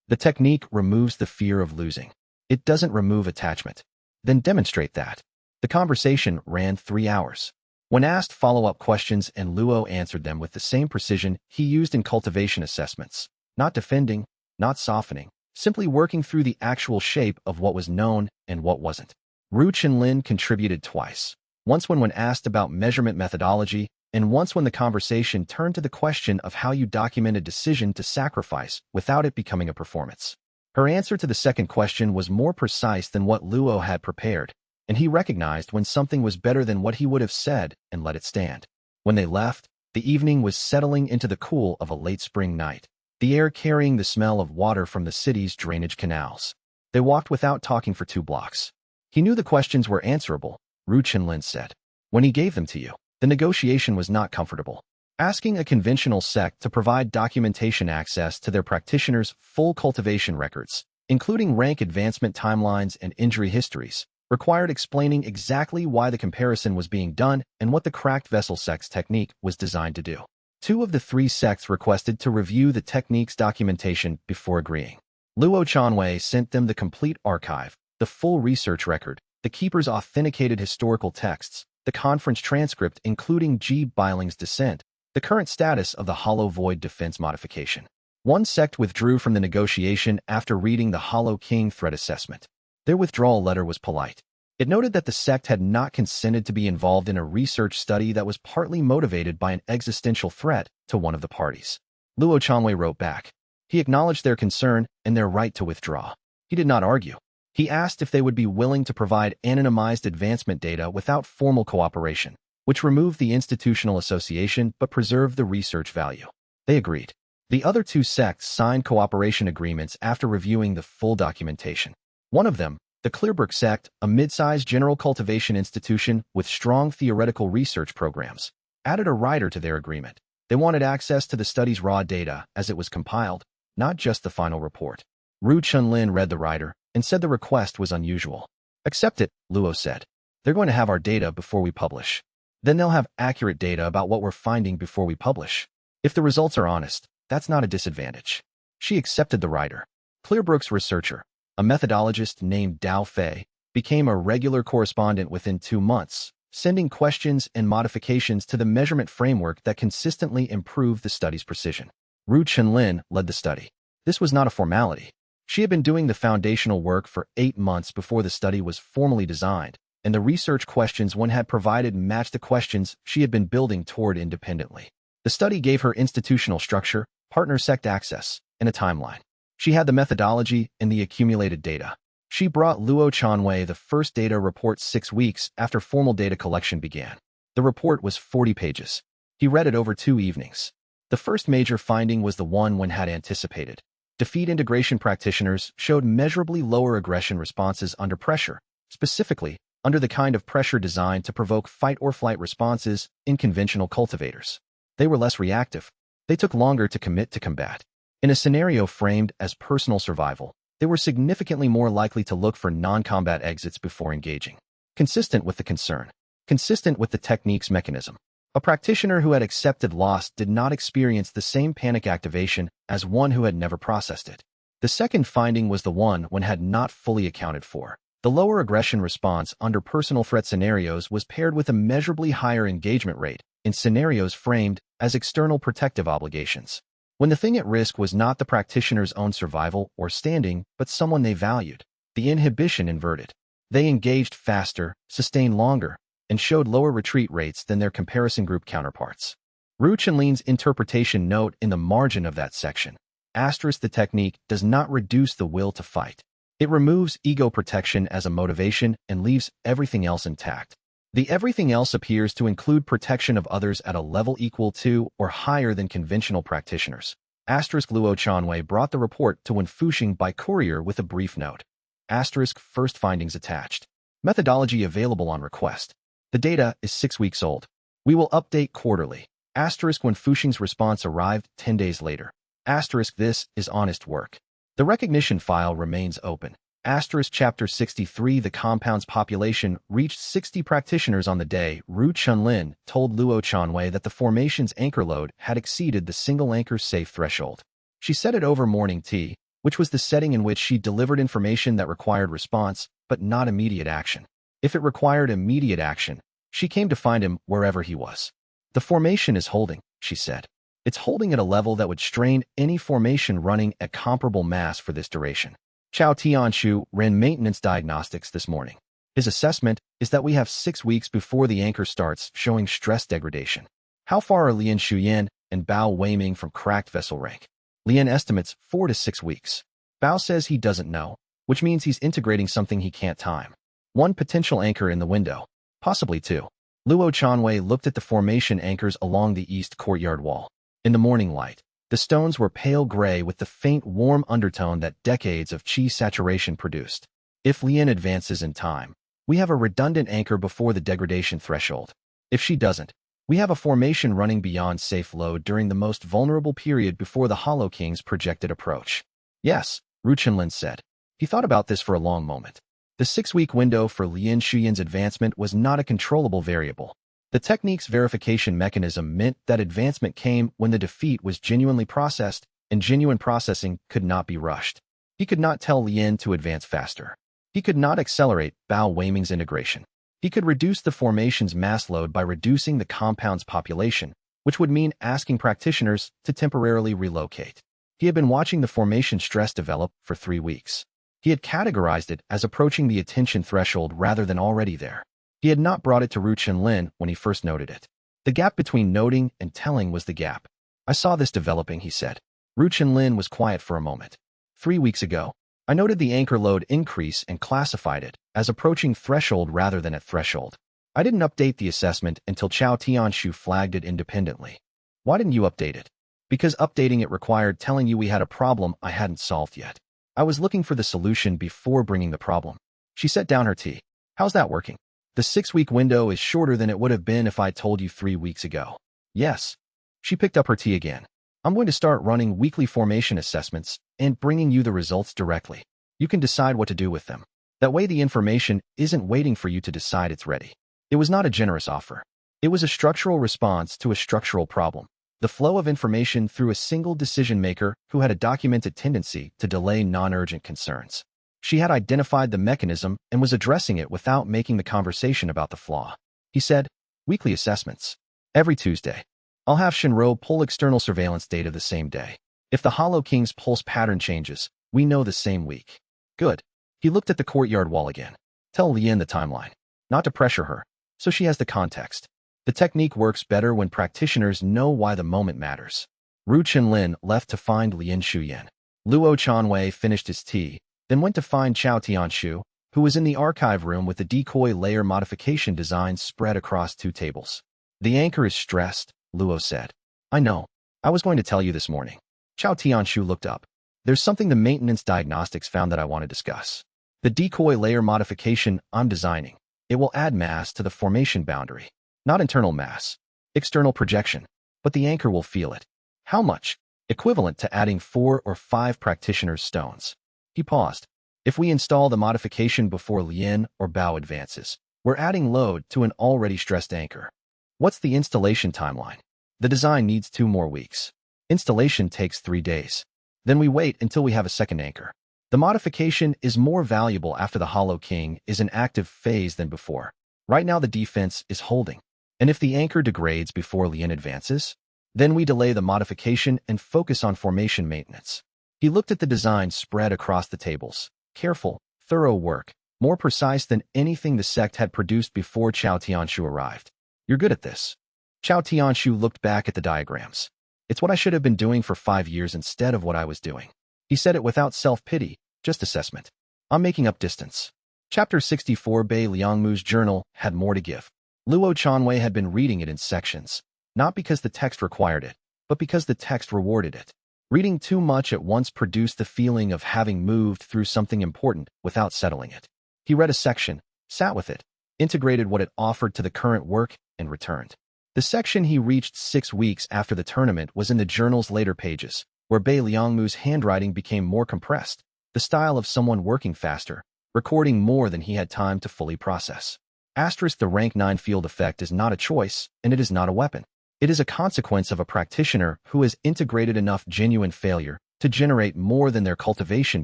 The technique removes the fear of losing. It doesn't remove attachment. Then demonstrate that." The conversation ran 3 hours. When asked follow-up questions and Luo answered them with the same precision he used in cultivation assessments, not defending, not softening, simply working through the actual shape of what was known and what wasn't. Ru Chenlin contributed twice, once when asked about measurement methodology, and once when the conversation turned to the question of how you document a decision to sacrifice without it becoming a performance. Her answer to the second question was more precise than what Luo had prepared, and he recognized when something was better than what he would have said and let it stand. When they left, the evening was settling into the cool of a late spring night, the air carrying the smell of water from the city's drainage canals. They walked without talking for 2 blocks. "He knew the questions were answerable," Ru Chenlin said. "When he gave them to you, the negotiation was not comfortable. Asking a conventional sect to provide documentation access to their practitioners' full cultivation records, including rank advancement timelines and injury histories, required explaining exactly why the comparison was being done and what the cracked vessel sect's technique was designed to do. 2 of the 3 sects requested to review the technique's documentation before agreeing. Luo Chanwei sent them the complete archive, the full research record, the keeper's authenticated historical texts, the conference transcript including Ji Biling's dissent, the current status of the Hollow Void defense modification. One sect withdrew from the negotiation after reading the Hollow King threat assessment. Their withdrawal letter was polite. It noted that the sect had not consented to be involved in a research study that was partly motivated by an existential threat to one of the parties. Luo Chanwei wrote back. He acknowledged their concern and their right to withdraw. He did not argue. He asked if they would be willing to provide anonymized advancement data without formal cooperation, which removed the institutional association but preserved the research value. They agreed. The other 2 sects signed cooperation agreements after reviewing the full documentation. One of them, the Clearbrook sect, a mid-sized general cultivation institution with strong theoretical research programs, added a rider to their agreement. They wanted access to the study's raw data as it was compiled, not just the final report. Ru Chenlin read the rider and said the request was unusual. "Accept it," Luo said. "They're going to have our data before we publish. Then they'll have accurate data about what we're finding before we publish. If the results are honest, that's not a disadvantage." She accepted the rider. Clearbrook's researcher, a methodologist named Dao Fei, became a regular correspondent within 2 months, sending questions and modifications to the measurement framework that consistently improved the study's precision. Ru Chenlin led the study. This was not a formality. She had been doing the foundational work for 8 months before the study was formally designed, and the research questions one had provided matched the questions she had been building toward independently. The study gave her institutional structure, partner sect access, and a timeline. She had the methodology and the accumulated data. She brought Luo Chanwei the first data report 6 weeks after formal data collection began. The report was 40 pages. He read it over 2 evenings. The first major finding was the one one had anticipated. Defeat integration practitioners showed measurably lower aggression responses under pressure, specifically, under the kind of pressure designed to provoke fight-or-flight responses in conventional cultivators. They were less reactive. They took longer to commit to combat. In a scenario framed as personal survival, they were significantly more likely to look for non-combat exits before engaging. Consistent with the concern. Consistent with the technique's mechanism. A practitioner who had accepted loss did not experience the same panic activation as one who had never processed it. The second finding was the one one had not fully accounted for. The lower aggression response under personal threat scenarios was paired with a measurably higher engagement rate in scenarios framed as external protective obligations. When the thing at risk was not the practitioner's own survival or standing, but someone they valued, the inhibition inverted. They engaged faster, sustained longer, and showed lower retreat rates than their comparison group counterparts. Ru Chenlin's interpretation note in the margin of that section. Asterisk, the technique does not reduce the will to fight. It removes ego protection as a motivation and leaves everything else intact. The everything else appears to include protection of others at a level equal to or higher than conventional practitioners. Asterisk, Luo Chanwei brought the report to Wen Fuxing by courier with a brief note. Asterisk, first findings attached. Methodology available on request. The data is 6 weeks old. We will update quarterly. Asterisk, Wen Fuxing's response arrived 10 days later. Asterisk, this is honest work. The recognition file remains open. Asterisk, Chapter 63. The compound's population reached 60 practitioners on the day. Ru Chenlin told Luo Chanwei that the formation's anchor load had exceeded the single anchor safe threshold. She said it over morning tea, which was the setting in which she delivered information that required response, but not immediate action. If it required immediate action, she came to find him wherever he was. The formation is holding, she said. It's holding at a level that would strain any formation running at comparable mass for this duration. Chao Tianshu ran maintenance diagnostics this morning. His assessment is that we have 6 weeks before the anchor starts showing stress degradation. How far are Lian Shuyan and Bao Weiming from cracked vessel rank? Lian estimates 4 to 6 weeks. Bao says he doesn't know, which means he's integrating something he can't time. 1 potential anchor in the window, possibly 2. Luo Chanwei looked at the formation anchors along the east courtyard wall. In the morning light, the stones were pale gray with the faint, warm undertone that decades of qi saturation produced. If Lian advances in time, we have a redundant anchor before the degradation threshold. If she doesn't, we have a formation running beyond safe load during the most vulnerable period before the Hollow King's projected approach. Yes, Ru Chenlin said. He thought about this for a long moment. The 6-week window for Lian Shuyan's advancement was not a controllable variable. The technique's verification mechanism meant that advancement came when the defeat was genuinely processed, and genuine processing could not be rushed. He could not tell Lian to advance faster. He could not accelerate Bao Weiming's integration. He could reduce the formation's mass load by reducing the compound's population, which would mean asking practitioners to temporarily relocate. He had been watching the formation stress develop for 3 weeks. He had categorized it as approaching the attention threshold rather than already there. He had not brought it to Ru Chenlin when he first noted it. The gap between noting and telling was the gap. I saw this developing, he said. Ru Chenlin was quiet for a moment. 3 weeks ago, I noted the anchor load increase and classified it as approaching threshold rather than at threshold. I didn't update the assessment until Chao Tianshu flagged it independently. Why didn't you update it? Because updating it required telling you we had a problem I hadn't solved yet. I was looking for the solution before bringing the problem. She set down her tea. How's that working? The 6-week window is shorter than it would have been if I told you 3 weeks ago. Yes. She picked up her tea again. I'm going to start running weekly formation assessments and bringing you the results directly. You can decide what to do with them. That way the information isn't waiting for you to decide it's ready. It was not a generous offer. It was a structural response to a structural problem. The flow of information through a single decision maker who had a documented tendency to delay non-urgent concerns. She had identified the mechanism and was addressing it without making the conversation about the flaw. He said, weekly assessments. Every Tuesday. I'll have Shinro pull external surveillance data the same day. If the Hollow King's pulse pattern changes, we know the same week. Good. He looked at the courtyard wall again. Tell Lian the timeline. Not to pressure her, so she has the context. The technique works better when practitioners know why the moment matters. Ru Chenlin left to find Lian Shuyan. Luo Chanwei finished his tea, then went to find Chao Tianshu, who was in the archive room with the decoy layer modification designs spread across 2 tables. The anchor is stressed, Luo said. I know. I was going to tell you this morning. Chao Tianshu looked up. There's something the maintenance diagnostics found that I want to discuss. The decoy layer modification I'm designing. It will add mass to the formation boundary. Not internal mass, external projection, but the anchor will feel it. How much? Equivalent to adding 4 or 5 practitioner's stones. He paused. If we install the modification before Lien or Bao advances, we're adding load to an already stressed anchor. What's the installation timeline? The design needs 2 more weeks. Installation takes 3 days. Then we wait until we have a second anchor. The modification is more valuable after the Hollow King is in active phase than before. Right now the defense is holding. And if the anchor degrades before Lien advances, then we delay the modification and focus on formation maintenance. He looked at the design spread across the tables. Careful, thorough work, more precise than anything the sect had produced before Chao Tianshu arrived. You're good at this. Chao Tianshu looked back at the diagrams. It's what I should have been doing for 5 years instead of what I was doing. He said it without self-pity, just assessment. I'm making up distance. Chapter 64 Bei Liangmu's journal had more to give. Luo Chanwei had been reading it in sections, not because the text required it, but because the text rewarded it. Reading too much at once produced the feeling of having moved through something important without settling it. He read a section, sat with it, integrated what it offered to the current work, and returned. The section he reached 6 weeks after the tournament was in the journal's later pages, where Bei Liangmu's handwriting became more compressed, the style of someone working faster, recording more than he had time to fully process. The rank 9 field effect is not a choice, and it is not a weapon. It is a consequence of a practitioner who has integrated enough genuine failure to generate more than their cultivation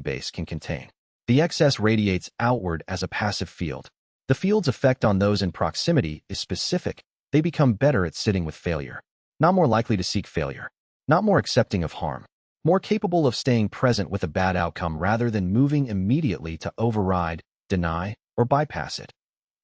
base can contain. The excess radiates outward as a passive field. The field's effect on those in proximity is specific. They become better at sitting with failure, not more likely to seek failure, not more accepting of harm, more capable of staying present with a bad outcome rather than moving immediately to override, deny, or bypass it.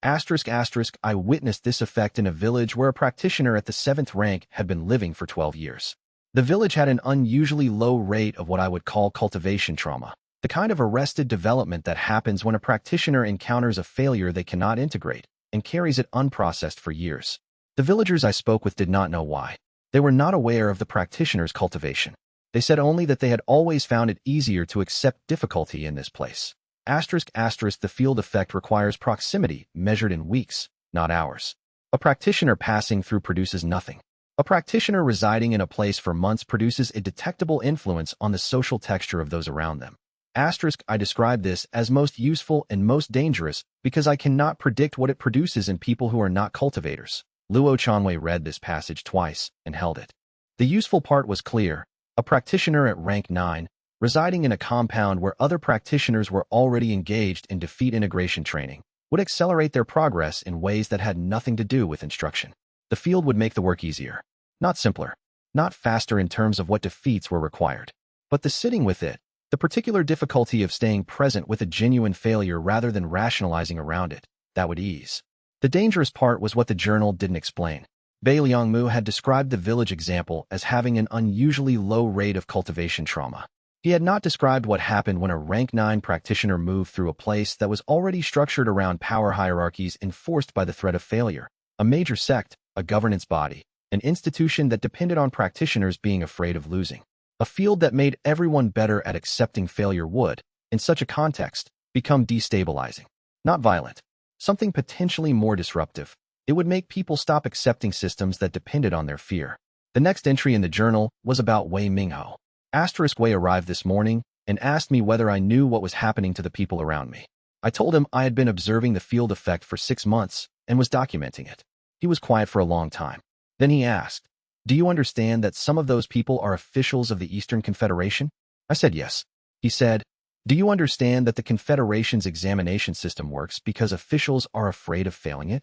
I witnessed this effect in a village where a practitioner at the 7th rank had been living for 12 years. The village had an unusually low rate of what I would call cultivation trauma, the kind of arrested development that happens when a practitioner encounters a failure they cannot integrate and carries it unprocessed for years. The villagers I spoke with did not know why. They were not aware of the practitioner's cultivation. They said only that they had always found it easier to accept difficulty in this place. The field effect requires proximity measured in weeks, not hours. A practitioner passing through produces nothing. A practitioner residing in a place for months produces a detectable influence on the social texture of those around them. I describe this as most useful and most dangerous because I cannot predict what it produces in people who are not cultivators. Luo Chanwei read this passage twice and held it. The useful part was clear. A practitioner at rank 9, residing in a compound where other practitioners were already engaged in defeat integration training, would accelerate their progress in ways that had nothing to do with instruction. The field would make the work easier, not simpler, not faster in terms of what defeats were required, but the sitting with it, the particular difficulty of staying present with a genuine failure rather than rationalizing around it, that would ease. The dangerous part was what the journal didn't explain. Bei Liangmu had described the village example as having an unusually low rate of cultivation trauma. He had not described what happened when a rank 9 practitioner moved through a place that was already structured around power hierarchies enforced by the threat of failure, a major sect, a governance body, an institution that depended on practitioners being afraid of losing. A field that made everyone better at accepting failure would, in such a context, become destabilizing, not violent. Something potentially more disruptive. It would make people stop accepting systems that depended on their fear. The next entry in the journal was about Wei Mingho. Wei arrived this morning and asked me whether I knew what was happening to the people around me. I told him I had been observing the field effect for 6 months and was documenting it. He was quiet for a long time. Then he asked, "Do you understand that some of those people are officials of the Eastern Confederation?" I said yes. He said, "Do you understand that the Confederation's examination system works because officials are afraid of failing it?"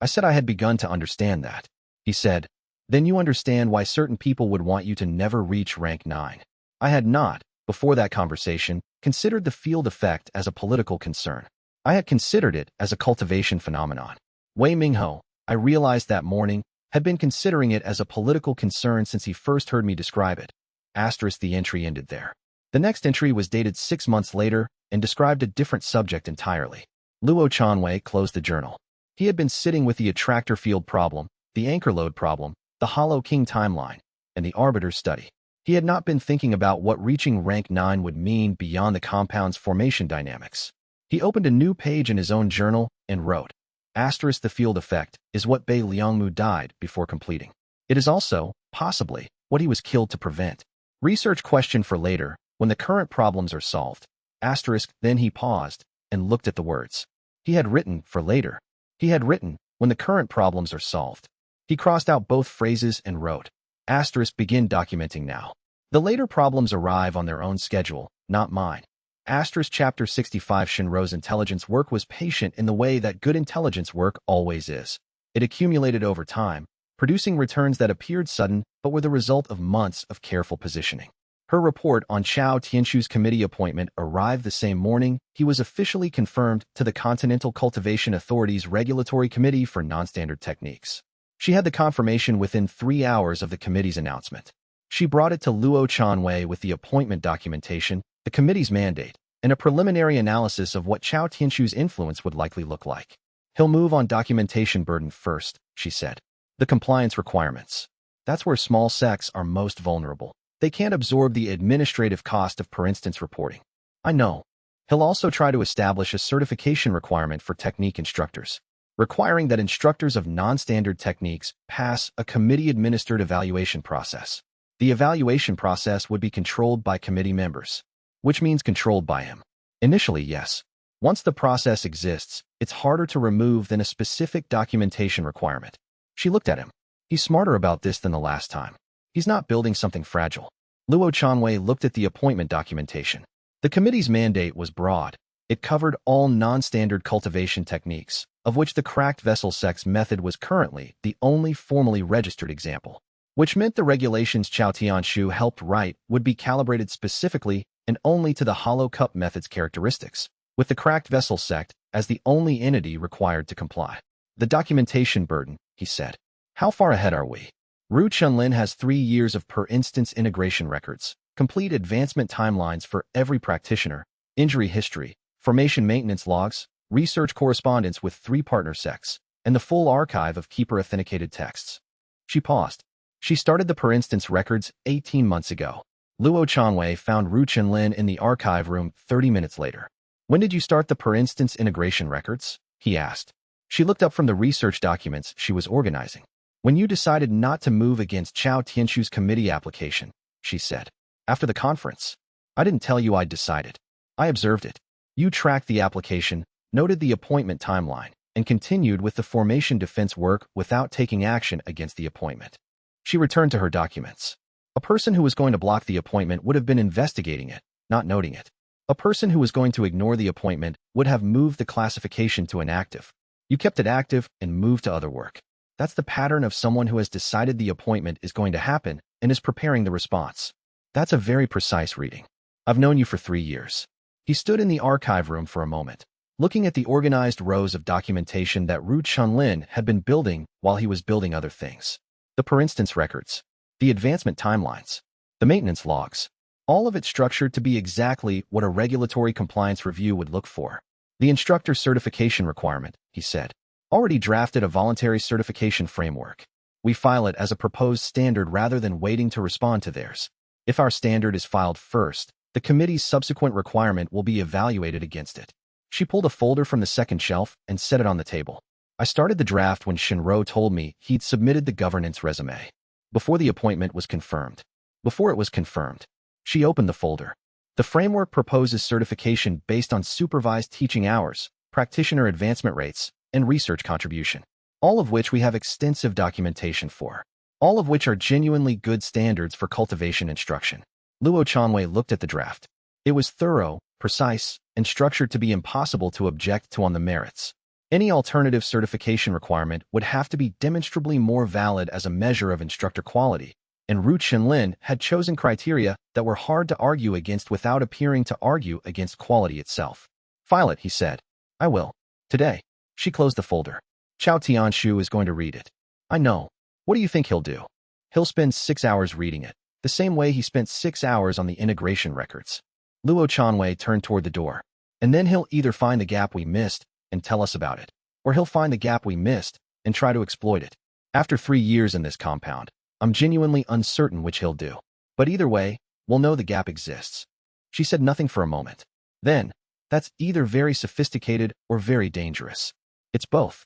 I said I had begun to understand that. He said, "Then you understand why certain people would want you to never reach rank 9. I had not, before that conversation, considered the field effect as a political concern. I had considered it as a cultivation phenomenon. Wei Mingho, I realized that morning, had been considering it as a political concern since he first heard me describe it. The entry ended there. The next entry was dated 6 months later and described a different subject entirely. Luo Chanwei closed the journal. He had been sitting with the attractor field problem, the anchor load problem, the Hollow King timeline, and the arbiter's study. He had not been thinking about what reaching rank 9 would mean beyond the compound's formation dynamics. He opened a new page in his own journal and wrote, Asterisk the field effect is what Bei Liangmu died before completing. It is also, possibly, what he was killed to prevent. Research question for later, when the current problems are solved. Asterisk, then he paused and looked at the words. He had written, for later. He had written, when the current problems are solved. He crossed out both phrases and wrote. Asterisk, begin documenting now. The later problems arrive on their own schedule, not mine. Asterisk chapter 65 Shinro's intelligence work was patient in the way that good intelligence work always is. It accumulated over time, producing returns that appeared sudden but were the result of months of careful positioning. Her report on Chao Tianshu's committee appointment arrived the same morning he was officially confirmed to the Continental Cultivation Authority's Regulatory Committee for Non-Standard Techniques. She had the confirmation within 3 hours of the committee's announcement. She brought it to Luo Chanwei with the appointment documentation, the committee's mandate, and a preliminary analysis of what Chao Tianshu's influence would likely look like. He'll move on documentation burden first, she said. The compliance requirements. That's where small sects are most vulnerable. They can't absorb the administrative cost of per-instance reporting. I know. He'll also try to establish a certification requirement for technique instructors, requiring that instructors of non-standard techniques pass a committee-administered evaluation process. The evaluation process would be controlled by committee members, which means controlled by him. Initially, yes. Once the process exists, it's harder to remove than a specific documentation requirement. She looked at him. He's smarter about this than the last time. He's not building something fragile. Luo Chanwei looked at the appointment documentation. The committee's mandate was broad. It covered all non-standard cultivation techniques, of which the cracked vessel sex method was currently the only formally registered example, which meant the regulations Chao Tianshu helped write would be calibrated specifically and only to the hollow cup method's characteristics, with the cracked vessel sect as the only entity required to comply. The documentation burden, he said. How far ahead are we? Ru Chunlin has 3 years of per-instance integration records, complete advancement timelines for every practitioner, injury history, formation maintenance logs, research correspondence with 3 partner sects, and the full archive of keeper-authenticated texts. She paused. She started the per-instance records 18 months ago. Luo Chanwei found Ru Chunlin in the archive room 30 minutes later. When did you start the per-instance integration records? He asked. She looked up from the research documents she was organizing. When you decided not to move against Chao Tianshu's committee application, she said. After the conference. I didn't tell you I'd decided. I observed it. You tracked the application, noted the appointment timeline, and continued with the formation defense work without taking action against the appointment. She returned to her documents. A person who was going to block the appointment would have been investigating it, not noting it. A person who was going to ignore the appointment would have moved the classification to inactive. You kept it active and moved to other work. That's the pattern of someone who has decided the appointment is going to happen and is preparing the response. That's a very precise reading. I've known you for 3 years. He stood in the archive room for a moment, looking at the organized rows of documentation that Ru Chunlin had been building while he was building other things. The per-instance records, the advancement timelines, the maintenance logs, all of it structured to be exactly what a regulatory compliance review would look for. The instructor certification requirement, he said. Already drafted a voluntary certification framework. We file it as a proposed standard rather than waiting to respond to theirs. If our standard is filed first, the committee's subsequent requirement will be evaluated against it. She pulled a folder from the second shelf and set it on the table. I started the draft when Shinro told me he'd submitted the governance resume. Before the appointment was confirmed. Before it was confirmed. She opened the folder. The framework proposes certification based on supervised teaching hours, practitioner advancement rates, and research contribution, all of which we have extensive documentation for, all of which are genuinely good standards for cultivation instruction. Luo Chanwei looked at the draft. It was thorough, precise, and structured to be impossible to object to on the merits. Any alternative certification requirement would have to be demonstrably more valid as a measure of instructor quality, and Ru Chunlin had chosen criteria that were hard to argue against without appearing to argue against quality itself. File it, he said. I will. Today. She closed the folder. Chao Tianshu is going to read it. I know. What do you think he'll do? He'll spend 6 hours reading it, the same way he spent 6 hours on the integration records. Luo Chanwei turned toward the door. And then he'll either find the gap we missed and tell us about it, or he'll find the gap we missed and try to exploit it. After 3 years in this compound, I'm genuinely uncertain which he'll do. But either way, we'll know the gap exists. She said nothing for a moment. Then, that's either very sophisticated or very dangerous. It's both.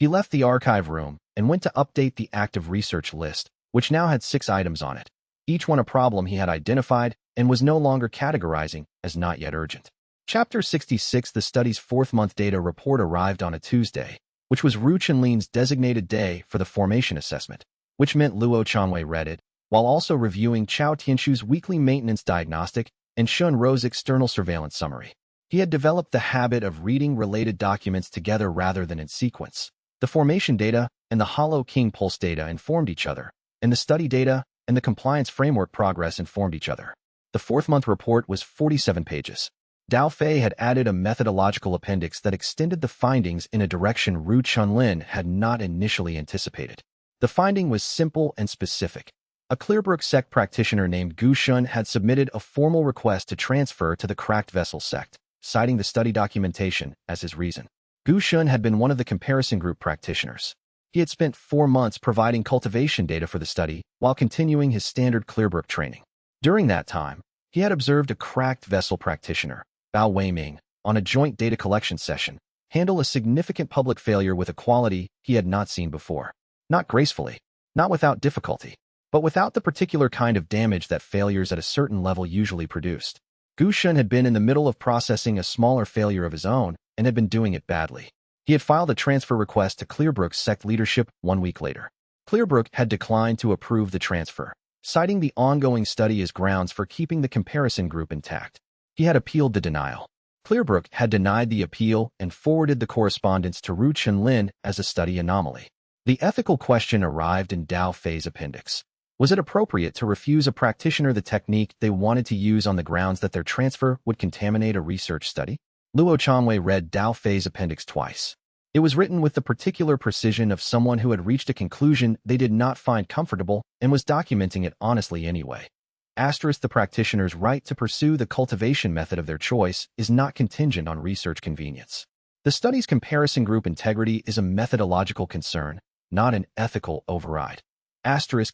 He left the archive room and went to update the active research list, which now had 6 items on it, each one a problem he had identified and was no longer categorizing as not yet urgent. Chapter 66. The study's 4th-month data report arrived on a Tuesday, which was Ru Chenlin's designated day for the formation assessment, which meant Luo Chanwei read it, while also reviewing Chao Tianshu's weekly maintenance diagnostic and Shun Ro's external surveillance summary. He had developed the habit of reading related documents together rather than in sequence. The formation data and the Hollow King Pulse data informed each other, and the study data and the compliance framework progress informed each other. The 4th-month report was 47 pages. Dao Fei had added a methodological appendix that extended the findings in a direction Ru Chenlin had not initially anticipated. The finding was simple and specific. A Clearbrook Sect practitioner named Gu Shun had submitted a formal request to transfer to the Cracked Vessel Sect, citing the study documentation as his reason. Gu Shun had been one of the comparison group practitioners. He had spent 4 months providing cultivation data for the study while continuing his standard Clearbrook training. During that time, he had observed a Cracked Vessel practitioner, Bao Weiming, on a joint data collection session, handle a significant public failure with a quality he had not seen before. Not gracefully, not without difficulty, but without the particular kind of damage that failures at a certain level usually produced. Gu Shun had been in the middle of processing a smaller failure of his own and had been doing it badly. He had filed a transfer request to Clearbrook's Sect leadership 1 week later. Clearbrook had declined to approve the transfer, citing the ongoing study as grounds for keeping the comparison group intact. He had appealed the denial. Clearbrook had denied the appeal and forwarded the correspondence to Ru Chenlin as a study anomaly. The ethical question arrived in Dao Fei's appendix. Was it appropriate to refuse a practitioner the technique they wanted to use on the grounds that their transfer would contaminate a research study? Luo Chanwei read Dao Fei's appendix twice. It was written with the particular precision of someone who had reached a conclusion they did not find comfortable and was documenting it honestly anyway. The practitioner's right to pursue the cultivation method of their choice is not contingent on research convenience. The study's comparison group integrity is a methodological concern, not an ethical override.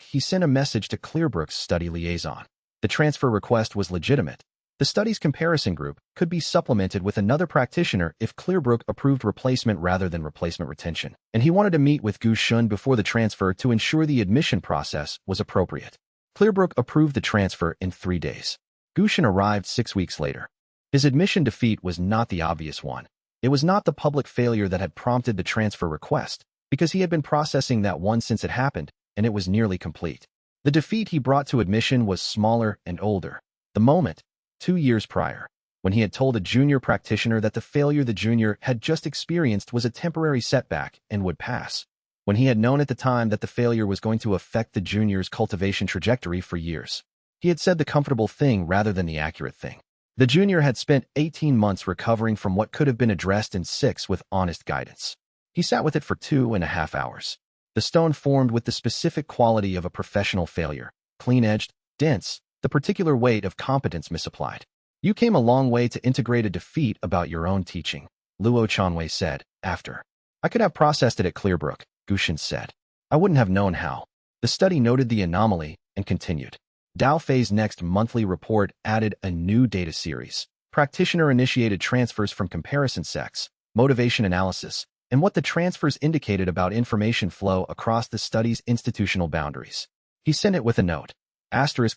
He sent a message to Clearbrook's study liaison. The transfer request was legitimate. The study's comparison group could be supplemented with another practitioner if Clearbrook approved replacement rather than replacement retention, and he wanted to meet with Gu Shun before the transfer to ensure the admission process was appropriate. Clearbrook approved the transfer in 3 days. Gu Shun arrived 6 weeks later. His admission defeat was not the obvious one. It was not the public failure that had prompted the transfer request, because he had been processing that one since it happened, and it was nearly complete. The defeat he brought to admission was smaller and older. The moment, 2 years prior, when he had told a junior practitioner that the failure the junior had just experienced was a temporary setback and would pass. When he had known at the time that the failure was going to affect the junior's cultivation trajectory for years. He had said the comfortable thing rather than the accurate thing. The junior had spent 18 months recovering from what could have been addressed in 6 with honest guidance. He sat with it for 2.5 hours. The stone formed with the specific quality of a professional failure, clean-edged, dense, the particular weight of competence misapplied. You came a long way to integrate a defeat about your own teaching, Luo Chanwei said, after. I could have processed it at Clearbrook, Gu Shun said. I wouldn't have known how. The study noted the anomaly and continued. Dao Fei's next monthly report added a new data series, practitioner-initiated transfers from comparison sects, motivation analysis, and what the transfers indicated about information flow across the study's institutional boundaries. He sent it with a note.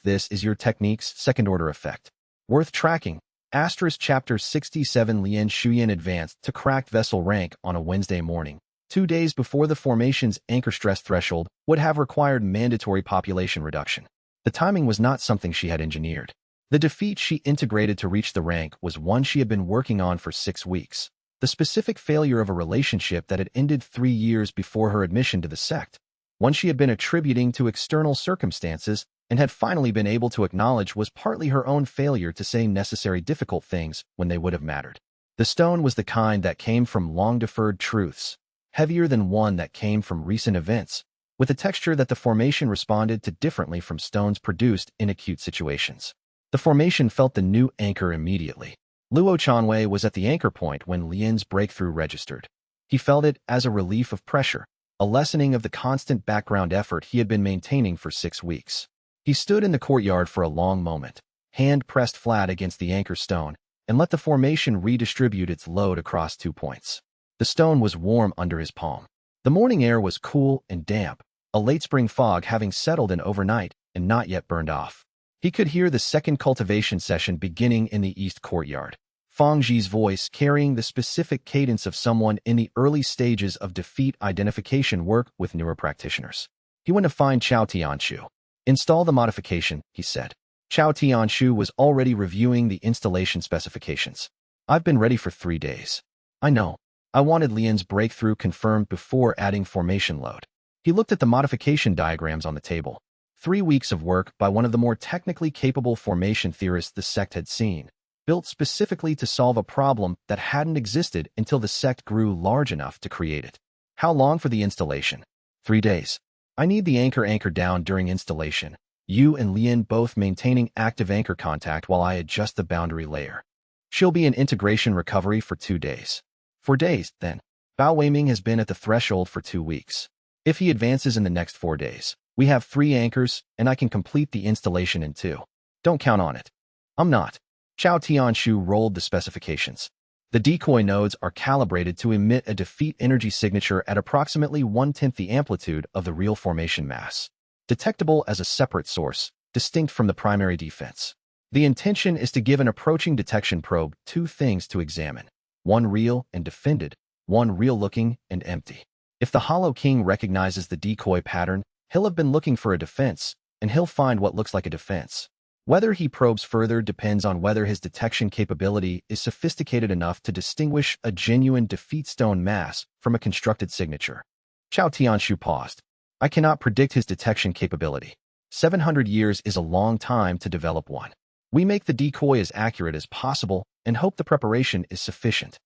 This is your technique's second-order effect. Worth tracking. Chapter 67 Lian Shuyan advanced to Cracked Vessel rank on a Wednesday morning, 2 days before the formation's anchor stress threshold would have required mandatory population reduction. The timing was not something she had engineered. The defeat she integrated to reach the rank was one she had been working on for 6 weeks. The specific failure of a relationship that had ended 3 years before her admission to the sect, one she had been attributing to external circumstances and had finally been able to acknowledge was partly her own failure to say necessary difficult things when they would have mattered. The stone was the kind that came from long-deferred truths, heavier than one that came from recent events, with a texture that the formation responded to differently from stones produced in acute situations. The formation felt the new anchor immediately. Luo Chanwei was at the anchor point when Lian's breakthrough registered. He felt it as a relief of pressure, a lessening of the constant background effort he had been maintaining for 6 weeks. He stood in the courtyard for a long moment, hand pressed flat against the anchor stone, and let the formation redistribute its load across 2 points. The stone was warm under his palm. The morning air was cool and damp, a late spring fog having settled in overnight and not yet burned off. He could hear the second cultivation session beginning in the east courtyard. Fang Ji's voice carrying the specific cadence of someone in the early stages of defeat identification work with newer practitioners. He went to find Chao Tianshu. Install the modification, he said. Chao Tianshu was already reviewing the installation specifications. I've been ready for 3 days. I know. I wanted Lian's breakthrough confirmed before adding formation load. He looked at the modification diagrams on the table. 3 weeks of work by one of the more technically capable formation theorists the sect had seen, built specifically to solve a problem that hadn't existed until the sect grew large enough to create it. How long for the installation? 3 days. I need the anchor down during installation. You and Lian both maintaining active anchor contact while I adjust the boundary layer. She'll be in integration recovery for 2 days. 4 days, then. Bao Weiming has been at the threshold for 2 weeks. If he advances in the next 4 days, we have 3 anchors, and I can complete the installation in 2. Don't count on it. I'm not. Chao Tianshu rolled the specifications. The decoy nodes are calibrated to emit a defeat energy signature at approximately 1/10 the amplitude of the real formation mass, detectable as a separate source, distinct from the primary defense. The intention is to give an approaching detection probe 2 things to examine. 1 real and defended, 1 real-looking and empty. If the Hollow King recognizes the decoy pattern, he'll have been looking for a defense, and he'll find what looks like a defense. Whether he probes further depends on whether his detection capability is sophisticated enough to distinguish a genuine defeat stone mass from a constructed signature. Chao Tianshu paused. I cannot predict his detection capability. 700 years is a long time to develop one. We make the decoy as accurate as possible and hope the preparation is sufficient.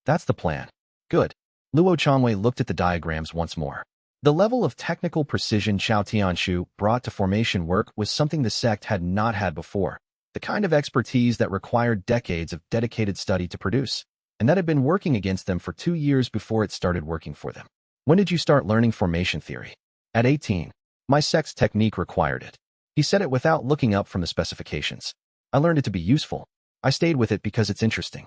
That's the plan. Good. Luo Changwei looked at the diagrams once more. The level of technical precision Chao Tianshu brought to formation work was something the sect had not had before, the kind of expertise that required decades of dedicated study to produce, and that had been working against them for 2 years before it started working for them. When did you start learning formation theory? At 18. My sect's technique required it. He said it without looking up from the specifications. I learned it to be useful. I stayed with it because it's interesting.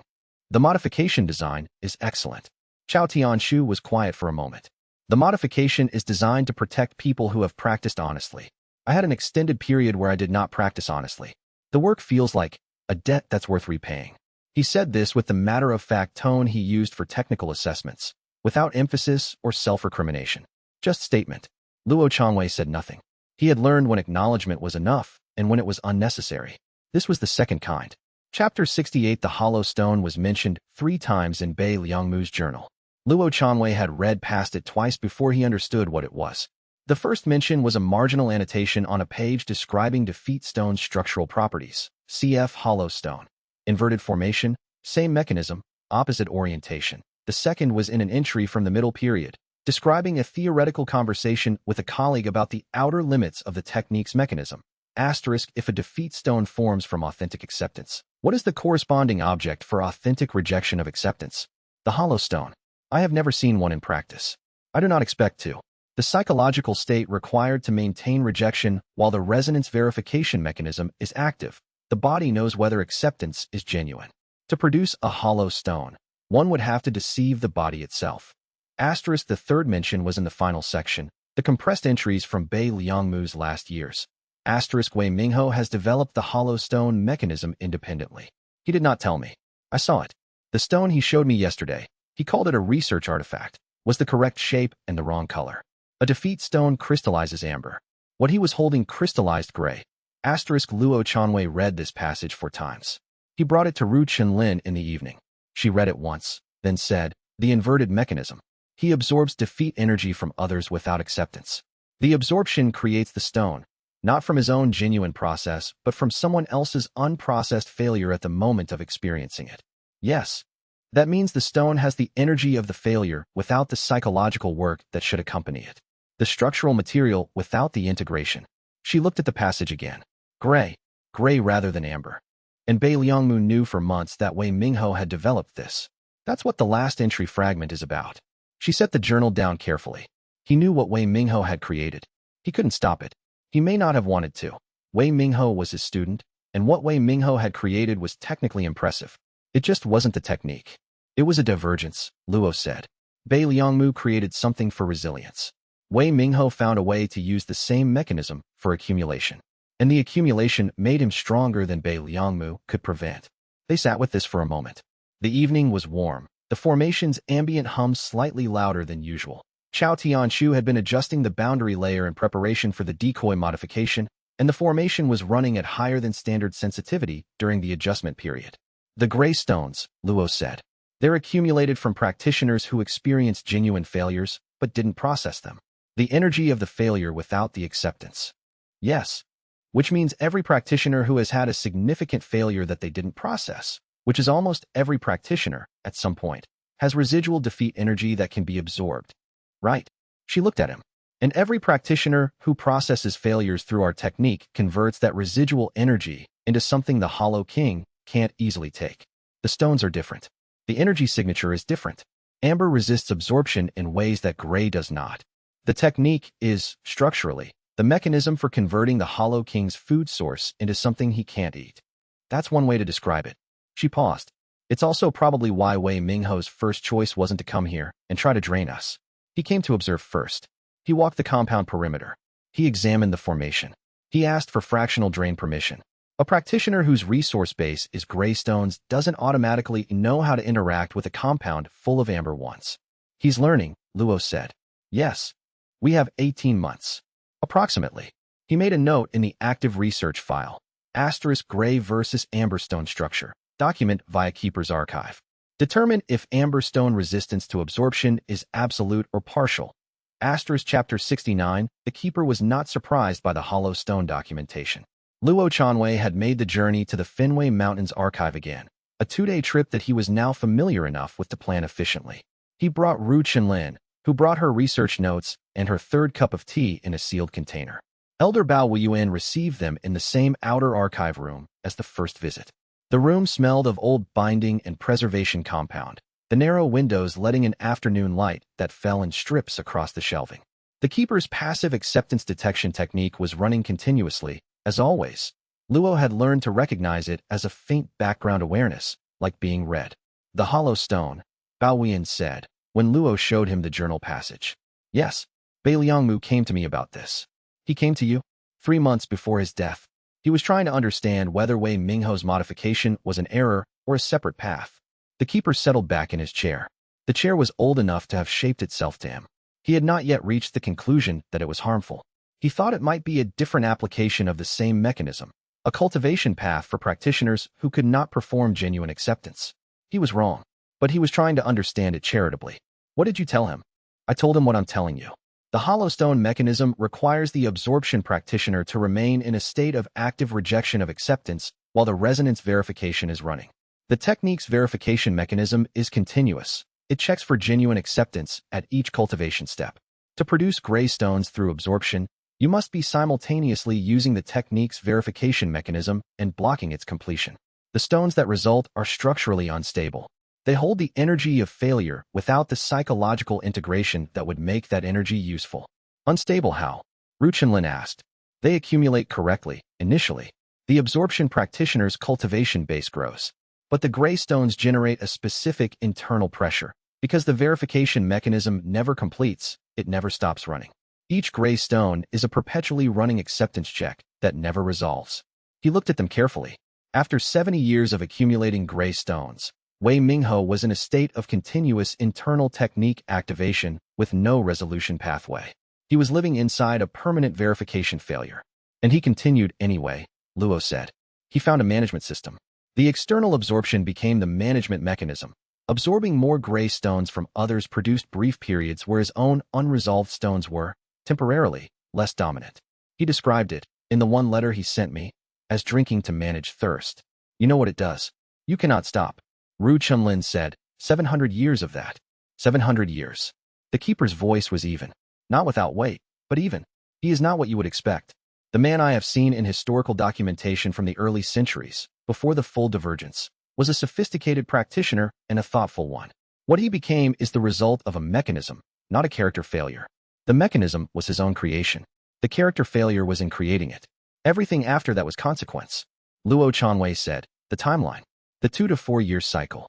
The modification design is excellent. Chao Tianshu was quiet for a moment. The modification is designed to protect people who have practiced honestly. I had an extended period where I did not practice honestly. The work feels like a debt that's worth repaying. He said this with the matter-of-fact tone he used for technical assessments, without emphasis or self-recrimination. Just statement. Luo Changwei said nothing. He had learned when acknowledgement was enough and when it was unnecessary. This was the second kind. Chapter 68 The Hollow Stone was mentioned 3 times in Bei Liangmu's journal. Luo Changwei had read past it twice before he understood what it was. The first mention was a marginal annotation on a page describing defeat stone's structural properties. Cf. Hollow stone. Inverted formation, same mechanism, opposite orientation. The second was in an entry from the middle period, describing a theoretical conversation with a colleague about the outer limits of the technique's mechanism. Asterisk if a defeat stone forms from authentic acceptance. What is the corresponding object for authentic rejection of acceptance? The hollow stone. I have never seen one in practice. I do not expect to. The psychological state required to maintain rejection while the resonance verification mechanism is active. The body knows whether acceptance is genuine. To produce a hollow stone, one would have to deceive the body itself. Asterisk the third mention was in the final section, the compressed entries from Bei Liangmu's last years. Asterisk Wei Mingho has developed the hollow stone mechanism independently. He did not tell me. I saw it. The stone he showed me yesterday, he called it a research artifact, was the correct shape and the wrong color. A defeat stone crystallizes amber. What he was holding crystallized gray. Asterisk Luo Chanwei read this passage 4 times. He brought it to Ru Chenlin in the evening. She read it once, then said, the inverted mechanism. He absorbs defeat energy from others without acceptance. The absorption creates the stone, not from his own genuine process, but from someone else's unprocessed failure at the moment of experiencing it. Yes. That means the stone has the energy of the failure without the psychological work that should accompany it. The structural material without the integration. She looked at the passage again. Gray rather than amber. And Bei Liangmu knew for months that Wei Mingho had developed this. That's what the last entry fragment is about. She set the journal down carefully. He knew what Wei Mingho had created. He couldn't stop it. He may not have wanted to. Wei Mingho was his student, and what Wei Mingho had created was technically impressive. It just wasn't the technique. It was a divergence, Luo said. Bei Liangmu created something for resilience. Wei Mingho found a way to use the same mechanism for accumulation. And the accumulation made him stronger than Bei Liangmu could prevent. They sat with this for a moment. The evening was warm. The formation's ambient hum slightly louder than usual. Chao Tianshu had been adjusting the boundary layer in preparation for the decoy modification, and the formation was running at higher than standard sensitivity during the adjustment period. The gray stones, Luo said. They're accumulated from practitioners who experienced genuine failures, but didn't process them. The energy of the failure without the acceptance. Yes. Which means every practitioner who has had a significant failure that they didn't process, which is almost every practitioner, at some point, has residual defeat energy that can be absorbed. Right. She looked at him. And every practitioner who processes failures through our technique converts that residual energy into something the Hollow King can't easily take. The stones are different. The energy signature is different. Amber resists absorption in ways that gray does not. The technique is, structurally, the mechanism for converting the Hollow King's food source into something he can't eat. That's one way to describe it. She paused. It's also probably why Wei Mingho's first choice wasn't to come here and try to drain us. He came to observe first. He walked the compound perimeter. He examined the formation. He asked for fractional drain permission. A practitioner whose resource base is gray stones doesn't automatically know how to interact with a compound full of amber ones. He's learning, Luo said. Yes. We have 18 months. Approximately. He made a note in the active research file. Asterisk gray versus amberstone structure. Document via Keeper's archive. Determine if amberstone resistance to absorption is absolute or partial. Asterisk chapter 69. The Keeper was not surprised by the hollow stone documentation. Luo Chanwei had made the journey to the Fenway Mountains archive again, a 2-day trip that he was now familiar enough with to plan efficiently. He brought Ru Chenlin, who brought her research notes and her third cup of tea in a sealed container. Elder Bao Weiyuan received them in the same outer archive room as the first visit. The room smelled of old binding and preservation compound, the narrow windows letting in afternoon light that fell in strips across the shelving. The Keeper's passive acceptance detection technique was running continuously, as always. Luo had learned to recognize it as a faint background awareness, like being read. The hollow stone, Bao Weiyuan said, when Luo showed him the journal passage. Yes, Bei Liangmu came to me about this. He came to you? 3 months before his death. He was trying to understand whether Wei Mingho's modification was an error or a separate path. The Keeper settled back in his chair. The chair was old enough to have shaped itself to him. He had not yet reached the conclusion that it was harmful. He thought it might be a different application of the same mechanism, a cultivation path for practitioners who could not perform genuine acceptance. He was wrong, but he was trying to understand it charitably. What did you tell him? I told him what I'm telling you. The hollowstone mechanism requires the absorption practitioner to remain in a state of active rejection of acceptance while the resonance verification is running. The technique's verification mechanism is continuous. It checks for genuine acceptance at each cultivation step. To produce gray stones through absorption, you must be simultaneously using the technique's verification mechanism and blocking its completion. The stones that result are structurally unstable. They hold the energy of failure without the psychological integration that would make that energy useful. Unstable how? Ru Chenlin asked. They accumulate correctly, initially. The absorption practitioner's cultivation base grows. But the gray stones generate a specific internal pressure. Because the verification mechanism never completes, it never stops running. Each gray stone is a perpetually running acceptance check that never resolves. He looked at them carefully. After 70 years of accumulating gray stones, Wei Mingho was in a state of continuous internal technique activation with no resolution pathway. He was living inside a permanent verification failure. And he continued anyway, Luo said. He found a management system. The external absorption became the management mechanism. Absorbing more gray stones from others produced brief periods where his own unresolved stones were, temporarily, less dominant. He described it, in the one letter he sent me, as drinking to manage thirst. You know what it does. You cannot stop. Ru Chenlin said, 700 years of that. 700 years. The Keeper's voice was even. Not without weight, but even. He is not what you would expect. The man I have seen in historical documentation from the early centuries, before the full divergence, was a sophisticated practitioner and a thoughtful one. What he became is the result of a mechanism, not a character failure. The mechanism was his own creation. The character failure was in creating it. Everything after that was consequence. Luo Chanwei said, the timeline. The 2 to 4 year cycle.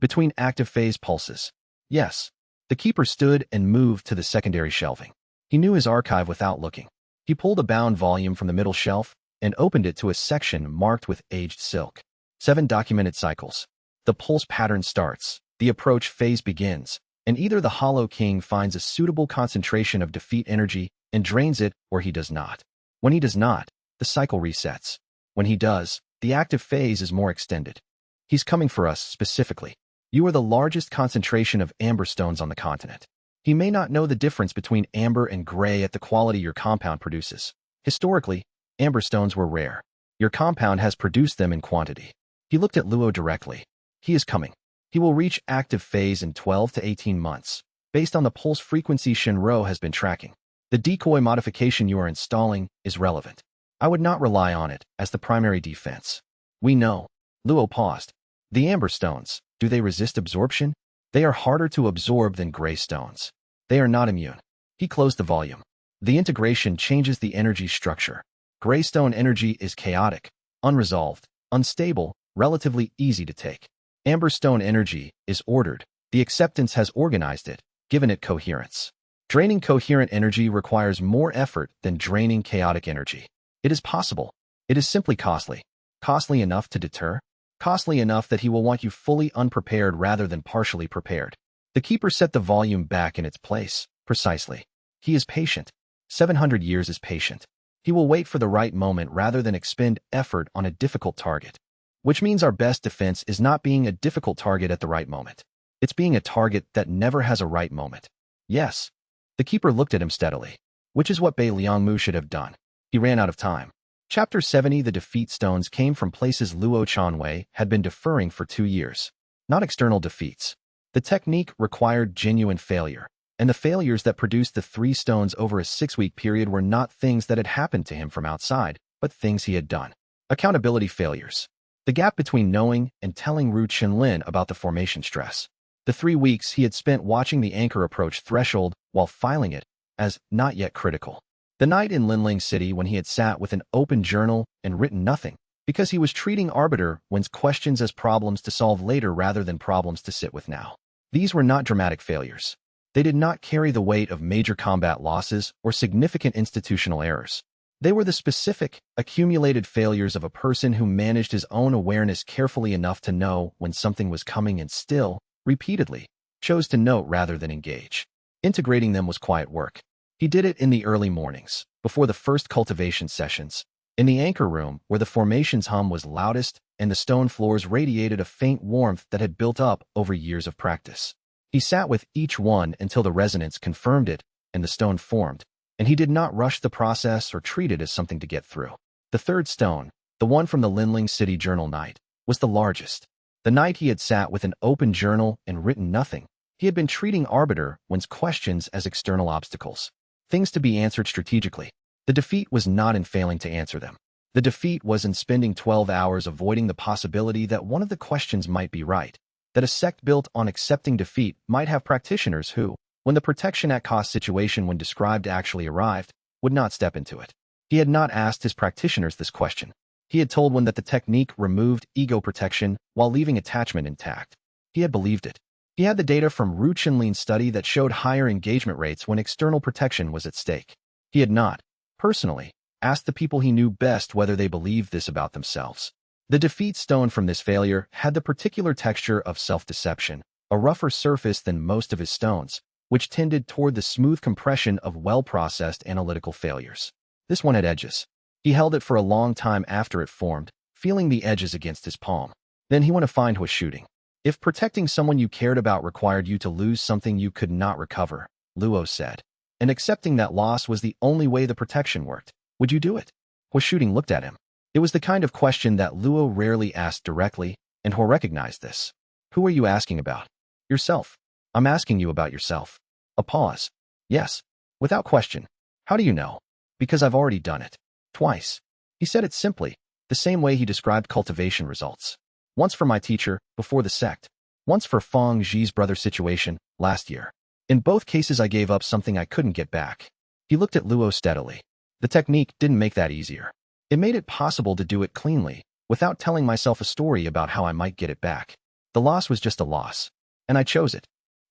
Between active phase pulses. Yes. The keeper stood and moved to the secondary shelving. He knew his archive without looking. He pulled a bound volume from the middle shelf and opened it to a section marked with aged silk. 7 documented cycles. The pulse pattern starts, the approach phase begins, and either the Hollow King finds a suitable concentration of defeat energy and drains it, or he does not. When he does not, the cycle resets. When he does, the active phase is more extended. He's coming for us specifically. You are the largest concentration of amber stones on the continent. He may not know the difference between amber and gray at the quality your compound produces. Historically, amber stones were rare. Your compound has produced them in quantity. He looked at Luo directly. He is coming. He will reach active phase in 12 to 18 months, based on the pulse frequency Shinro has been tracking. The decoy modification you are installing is relevant. I would not rely on it as the primary defense. We know. Luo paused. The amber stones, do they resist absorption? They are harder to absorb than gray stones. They are not immune. He closed the volume. The integration changes the energy structure. Gray stone energy is chaotic, unresolved, unstable, relatively easy to take. Amber stone energy is ordered. The acceptance has organized it, given it coherence. Draining coherent energy requires more effort than draining chaotic energy. It is possible. It is simply costly. Costly enough to deter. Costly enough that he will want you fully unprepared rather than partially prepared. The keeper set the volume back in its place, precisely. He is patient. 700 years is patient. He will wait for the right moment rather than expend effort on a difficult target. Which means our best defense is not being a difficult target at the right moment. It's being a target that never has a right moment. Yes. The keeper looked at him steadily, which is what Bei Liangmu should have done. He ran out of time. Chapter 70. The defeat stones came from places Luo Chanwei had been deferring for 2 years. Not external defeats. The technique required genuine failure, and the failures that produced the 3 stones over a 6-week period were not things that had happened to him from outside, but things he had done. Accountability failures. The gap between knowing and telling Ru Chenlin about the formation stress. The 3 weeks he had spent watching the anchor approach threshold while filing it as not yet critical. The night in Linling City when he had sat with an open journal and written nothing, because he was treating Arbiter Wen's questions as problems to solve later rather than problems to sit with now. These were not dramatic failures. They did not carry the weight of major combat losses or significant institutional errors. They were the specific, accumulated failures of a person who managed his own awareness carefully enough to know when something was coming and still, repeatedly, chose to note rather than engage. Integrating them was quiet work. He did it in the early mornings, before the first cultivation sessions, in the anchor room where the formation's hum was loudest and the stone floors radiated a faint warmth that had built up over years of practice. He sat with each one until the resonance confirmed it and the stone formed, and he did not rush the process or treat it as something to get through. The 3rd stone, the one from the Linling City Journal night, was the largest. The night he had sat with an open journal and written nothing, he had been treating Arbiter Wen's questions as external obstacles. Things to be answered strategically. The defeat was not in failing to answer them. The defeat was in spending 12 hours avoiding the possibility that one of the questions might be right, that a sect built on accepting defeat might have practitioners who, when the protection at cost situation when described actually arrived, would not step into it. He had not asked his practitioners this question. He had told one that the technique removed ego protection while leaving attachment intact. He had believed it. He had the data from Ru Chenlin's study that showed higher engagement rates when external protection was at stake. He had not, personally, asked the people he knew best whether they believed this about themselves. The defeat stone from this failure had the particular texture of self-deception, a rougher surface than most of his stones, which tended toward the smooth compression of well-processed analytical failures. This one had edges. He held it for a long time after it formed, feeling the edges against his palm. Then he went to find was shooting. If protecting someone you cared about required you to lose something you could not recover, Luo said, and accepting that loss was the only way the protection worked, would you do it? Hua Shooting looked at him. It was the kind of question that Luo rarely asked directly, and Hua recognized this. Who are you asking about? Yourself. I'm asking you about yourself. A pause. Yes. Without question. How do you know? Because I've already done it. Twice. He said it simply, the same way he described cultivation results. Once for my teacher, before the sect. Once for Feng Zhi's brother situation, last year. In both cases I gave up something I couldn't get back. He looked at Luo steadily. The technique didn't make that easier. It made it possible to do it cleanly, without telling myself a story about how I might get it back. The loss was just a loss. And I chose it.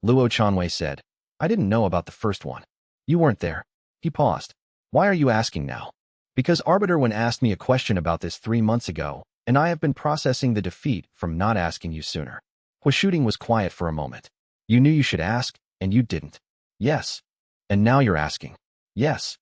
Luo Chanwei said. I didn't know about the first one. You weren't there. He paused. Why are you asking now? Because Arbiter Wen asked me a question about this 3 months ago, and I have been processing the defeat from not asking you sooner. Huashuding was quiet for a moment. You knew you should ask, and you didn't. Yes. And now you're asking. Yes.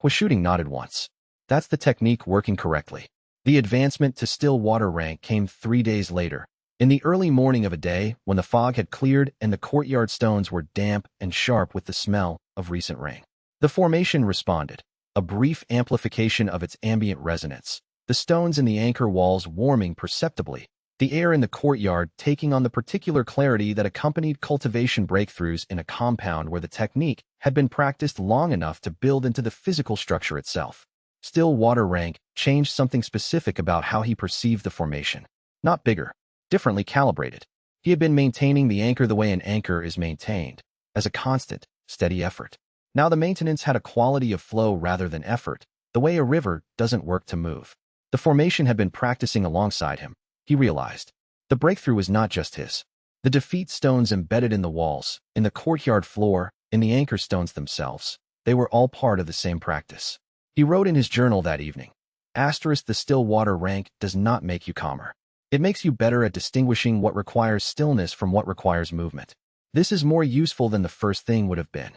Huashuding nodded once. That's the technique working correctly. The advancement to still water rank came 3 days later, in the early morning of a day when the fog had cleared and the courtyard stones were damp and sharp with the smell of recent rain. The formation responded, a brief amplification of its ambient resonance, the stones in the anchor walls warming perceptibly, the air in the courtyard taking on the particular clarity that accompanied cultivation breakthroughs in a compound where the technique had been practiced long enough to build into the physical structure itself. Still water rank changed something specific about how he perceived the formation. Not bigger, differently calibrated. He had been maintaining the anchor the way an anchor is maintained, as a constant, steady effort. Now the maintenance had a quality of flow rather than effort, the way a river doesn't work to move. The formation had been practicing alongside him, he realized. The breakthrough was not just his. The defeat stones embedded in the walls, in the courtyard floor, in the anchor stones themselves, they were all part of the same practice. He wrote in his journal that evening, *, the still water rank does not make you calmer. It makes you better at distinguishing what requires stillness from what requires movement. This is more useful than the first thing would have been.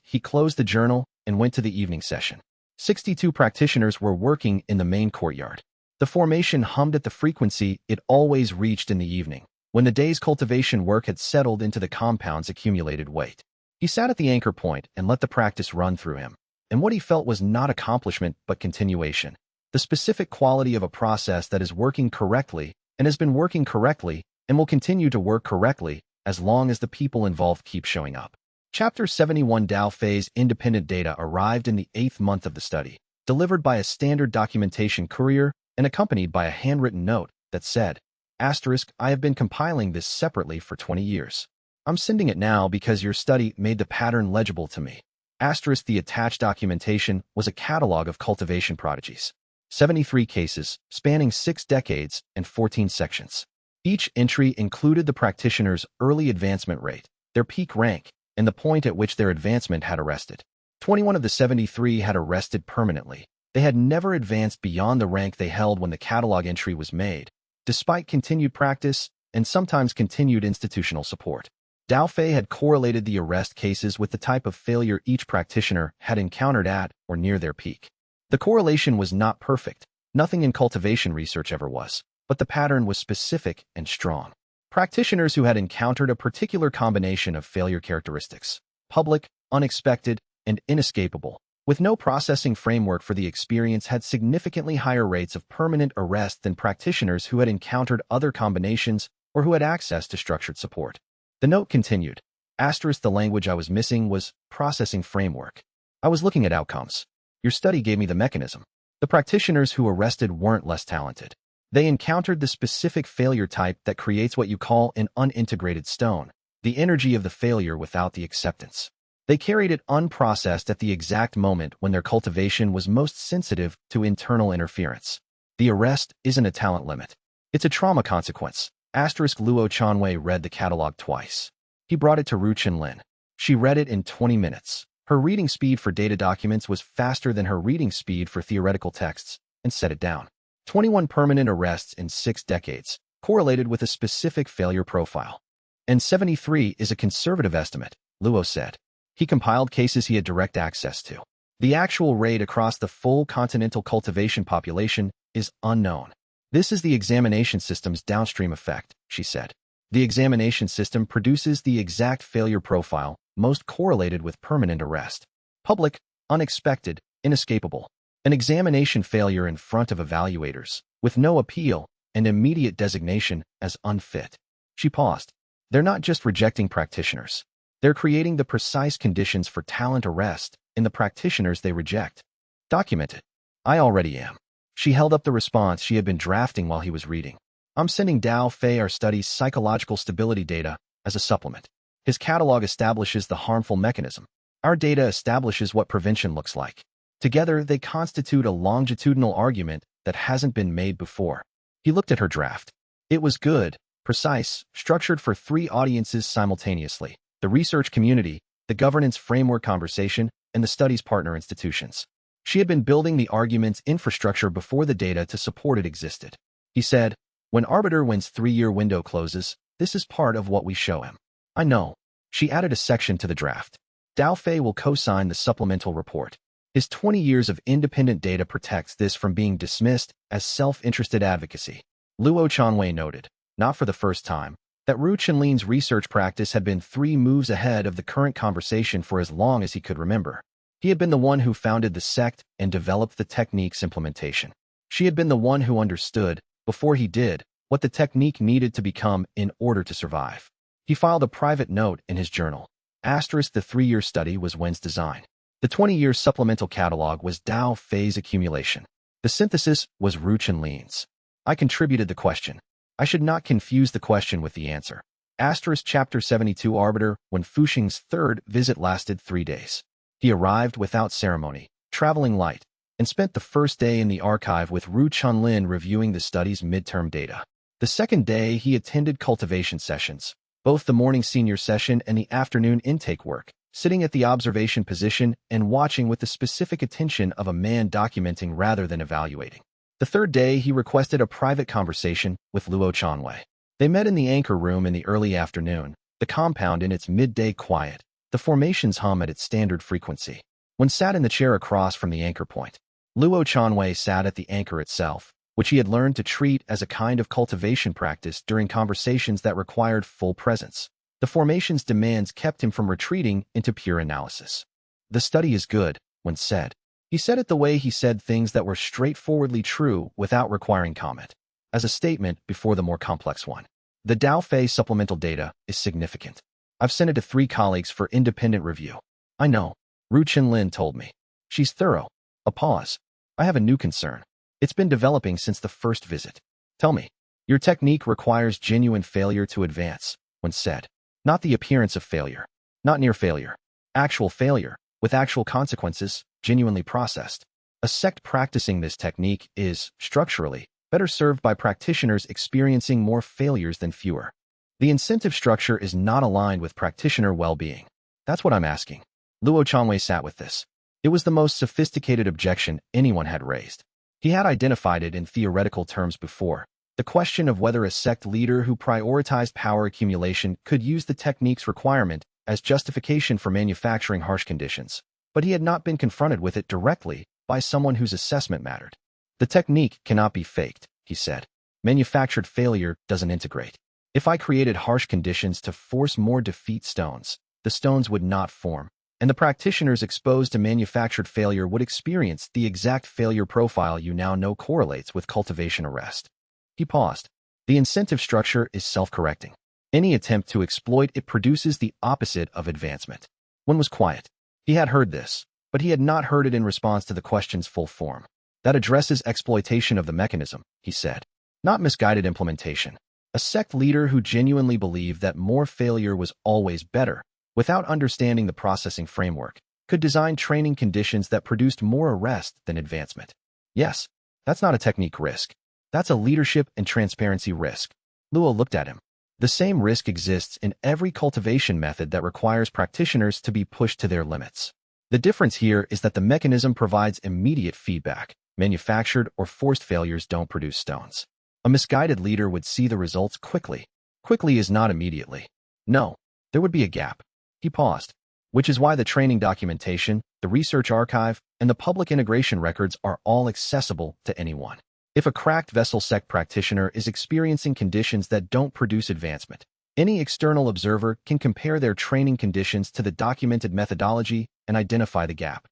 He closed the journal and went to the evening session. 62 practitioners were working in the main courtyard. The formation hummed at the frequency it always reached in the evening, when the day's cultivation work had settled into the compound's accumulated weight. He sat at the anchor point and let the practice run through him. And what he felt was not accomplishment but continuation. The specific quality of a process that is working correctly and has been working correctly and will continue to work correctly as long as the people involved keep showing up. Chapter 71 Dao Fei's independent data arrived in the 8th month of the study, delivered by a standard documentation courier and accompanied by a handwritten note that said, *, I have been compiling this separately for 20 years. I'm sending it now because your study made the pattern legible to me. The attached documentation was a catalog of cultivation prodigies. 73 cases, spanning 6 decades and 14 sections. Each entry included the practitioner's early advancement rate, their peak rank, and the point at which their advancement had arrested. 21 of the 73 had arrested permanently. They had never advanced beyond the rank they held when the catalog entry was made, despite continued practice and sometimes continued institutional support. Dao Fei had correlated the arrest cases with the type of failure each practitioner had encountered at or near their peak. The correlation was not perfect, nothing in cultivation research ever was, but the pattern was specific and strong. Practitioners who had encountered a particular combination of failure characteristics, public, unexpected, and inescapable, with no processing framework for the experience had significantly higher rates of permanent arrest than practitioners who had encountered other combinations or who had access to structured support. The note continued, *, the language I was missing was processing framework. I was looking at outcomes. Your study gave me the mechanism. The practitioners who arrested weren't less talented. They encountered the specific failure type that creates what you call an unintegrated stone, the energy of the failure without the acceptance. They carried it unprocessed at the exact moment when their cultivation was most sensitive to internal interference. The arrest isn't a talent limit. It's a trauma consequence. Luo Chanwei read the catalog twice. He brought it to Ru Chenlin. She read it in 20 minutes. Her reading speed for data documents was faster than her reading speed for theoretical texts, and set it down. 21 permanent arrests in 6 decades, correlated with a specific failure profile. And 73 is a conservative estimate, Luo said. He compiled cases he had direct access to. The actual rate across the full continental cultivation population is unknown. This is the examination system's downstream effect, she said. The examination system produces the exact failure profile most correlated with permanent arrest. Public, unexpected, inescapable. An examination failure in front of evaluators, with no appeal and immediate designation as unfit. She paused. They're not just rejecting practitioners. They're creating the precise conditions for talent arrest in the practitioners they reject. Document it. I already am. She held up the response she had been drafting while he was reading. I'm sending Dao Fei our study's psychological stability data as a supplement. His catalog establishes the harmful mechanism. Our data establishes what prevention looks like. Together, they constitute a longitudinal argument that hasn't been made before. He looked at her draft. It was good, precise, structured for 3 audiences simultaneously: the research community, the governance framework conversation, and the studies partner institutions. She had been building the argument's infrastructure before the data to support it existed. He said, when Arbiter Win's 3-year window closes, this is part of what we show him. I know. She added a section to the draft. Dao Fei will co-sign the supplemental report. His 20 years of independent data protects this from being dismissed as self-interested advocacy. Luo Chanwei noted, not for the first time, that Ru Chenlin's research practice had been 3 moves ahead of the current conversation for as long as he could remember. He had been the one who founded the sect and developed the technique's implementation. She had been the one who understood, before he did, what the technique needed to become in order to survive. He filed a private note in his journal. Asterisk, the 3-year study was Wen's design. The 20-year supplemental catalog was Dao Fei's accumulation. The synthesis was Ru Chenlin's. I contributed the question. I should not confuse the question with the answer. Asterisk, Chapter 72 Arbiter, when Fuxing's 3rd visit lasted 3 days. He arrived without ceremony, traveling light, and spent the first day in the archive with Ru Chenlin reviewing the study's midterm data. The second day he attended cultivation sessions, both the morning senior session and the afternoon intake work, sitting at the observation position and watching with the specific attention of a man documenting rather than evaluating. The third day he requested a private conversation with Luo Chanwei. They met in the anchor room in the early afternoon, the compound in its midday quiet, the formations hum at its standard frequency. When sat in the chair across from the anchor point, Luo Chanwei sat at the anchor itself, which he had learned to treat as a kind of cultivation practice during conversations that required full presence. The formation's demands kept him from retreating into pure analysis. The study is good, Wen said. He said it the way he said things that were straightforwardly true without requiring comment, as a statement before the more complex one. The Dao Fei supplemental data is significant. I've sent it to 3 colleagues for independent review. I know. Ru Chenlin told me. She's thorough. A pause. I have a new concern. It's been developing since the first visit. Tell me. Your technique requires genuine failure to advance, Wen said. Not the appearance of failure. Not near failure. Actual failure, with actual consequences, genuinely processed. A sect practicing this technique is, structurally, better served by practitioners experiencing more failures than fewer. The incentive structure is not aligned with practitioner well-being. That's what I'm asking. Luo Chanwei sat with this. It was the most sophisticated objection anyone had raised. He had identified it in theoretical terms before. The question of whether a sect leader who prioritized power accumulation could use the technique's requirement as justification for manufacturing harsh conditions. But he had not been confronted with it directly by someone whose assessment mattered. The technique cannot be faked, he said. Manufactured failure doesn't integrate. If I created harsh conditions to force more defeat stones, the stones would not form, and the practitioners exposed to manufactured failure would experience the exact failure profile you now know correlates with cultivation arrest. He paused. The incentive structure is self-correcting. Any attempt to exploit it produces the opposite of advancement. One was quiet. He had heard this, but he had not heard it in response to the question's full form. That addresses exploitation of the mechanism, he said, not misguided implementation. A sect leader who genuinely believed that more failure was always better, without understanding the processing framework, could design training conditions that produced more arrest than advancement. Yes, that's not a technique risk. That's a leadership and transparency risk. Luo looked at him. The same risk exists in every cultivation method that requires practitioners to be pushed to their limits. The difference here is that the mechanism provides immediate feedback. Manufactured or forced failures don't produce stones. A misguided leader would see the results quickly. Quickly is not immediately. No, there would be a gap. He paused. Which is why the training documentation, the research archive, and the public integration records are all accessible to anyone. If a cracked vessel sect practitioner is experiencing conditions that don't produce advancement, any external observer can compare their training conditions to the documented methodology and identify the gap.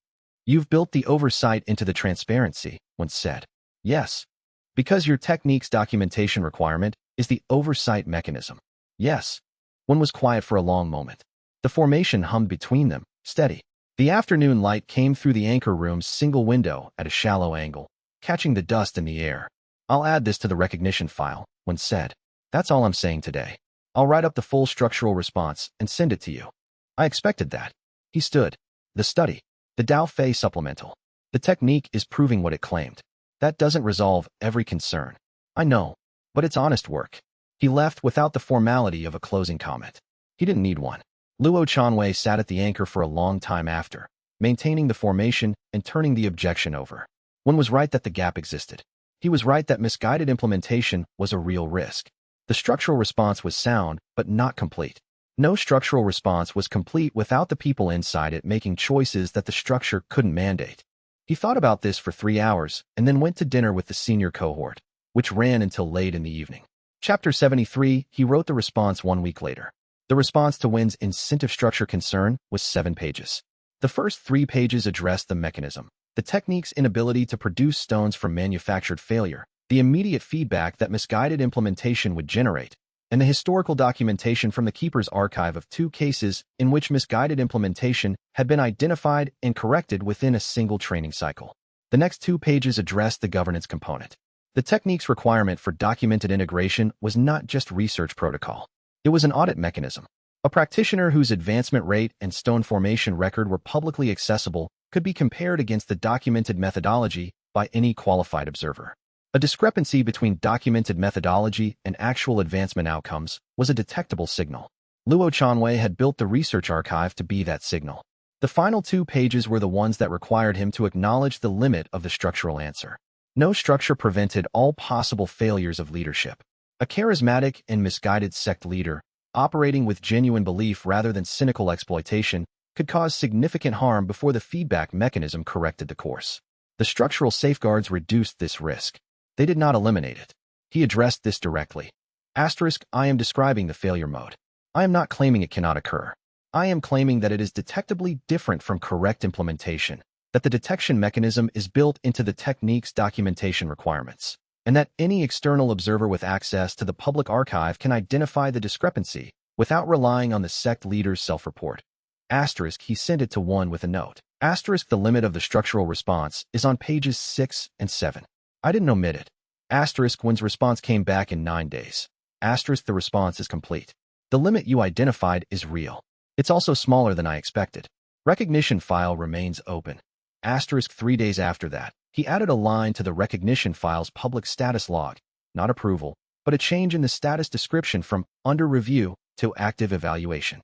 You've built the oversight into the transparency, Wen said. Yes. Because your technique's documentation requirement is the oversight mechanism. Yes. Wen was quiet for a long moment. The formation hummed between them, steady. The afternoon light came through the anchor room's single window at a shallow angle, catching the dust in the air. I'll add this to the recognition file, Wen said. That's all I'm saying today. I'll write up the full structural response and send it to you. I expected that. He stood. The study. The Dao Fei supplemental. The technique is proving what it claimed. That doesn't resolve every concern. I know, but it's honest work. He left without the formality of a closing comment. He didn't need one. Luo Chanwei sat at the anchor for a long time after, maintaining the formation and turning the objection over. One was right that the gap existed. He was right that misguided implementation was a real risk. The structural response was sound, but not complete. No structural response was complete without the people inside it making choices that the structure couldn't mandate. He thought about this for 3 hours and then went to dinner with the senior cohort, which ran until late in the evening. Chapter 73, he wrote the response 1 week later. The response to Wen's incentive structure concern was 7 pages. The first 3 pages addressed the mechanism, the technique's inability to produce stones from manufactured failure, the immediate feedback that misguided implementation would generate, and the historical documentation from the Keeper's archive of 2 cases in which misguided implementation had been identified and corrected within a single training cycle. The next 2 pages addressed the governance component. The technique's requirement for documented integration was not just research protocol. It was an audit mechanism. A practitioner whose advancement rate and stone formation record were publicly accessible could be compared against the documented methodology by any qualified observer. A discrepancy between documented methodology and actual advancement outcomes was a detectable signal. Luo Chanwei had built the research archive to be that signal. The final 2 pages were the ones that required him to acknowledge the limit of the structural answer. No structure prevented all possible failures of leadership. A charismatic and misguided sect leader, operating with genuine belief rather than cynical exploitation, could cause significant harm before the feedback mechanism corrected the course. The structural safeguards reduced this risk. They did not eliminate it. He addressed this directly. I am describing the failure mode. I am not claiming it cannot occur. I am claiming that it is detectably different from correct implementation, that the detection mechanism is built into the technique's documentation requirements, and that any external observer with access to the public archive can identify the discrepancy without relying on the sect leader's self-report. He sent it to one with a note. The limit of the structural response is on pages 6 and 7. I didn't omit it. When's response came back in 9 days. The response is complete. The limit you identified is real. It's also smaller than I expected. Recognition file remains open. 3 days after that, he added a line to the recognition file's public status log, not approval, but a change in the status description from under review to active evaluation.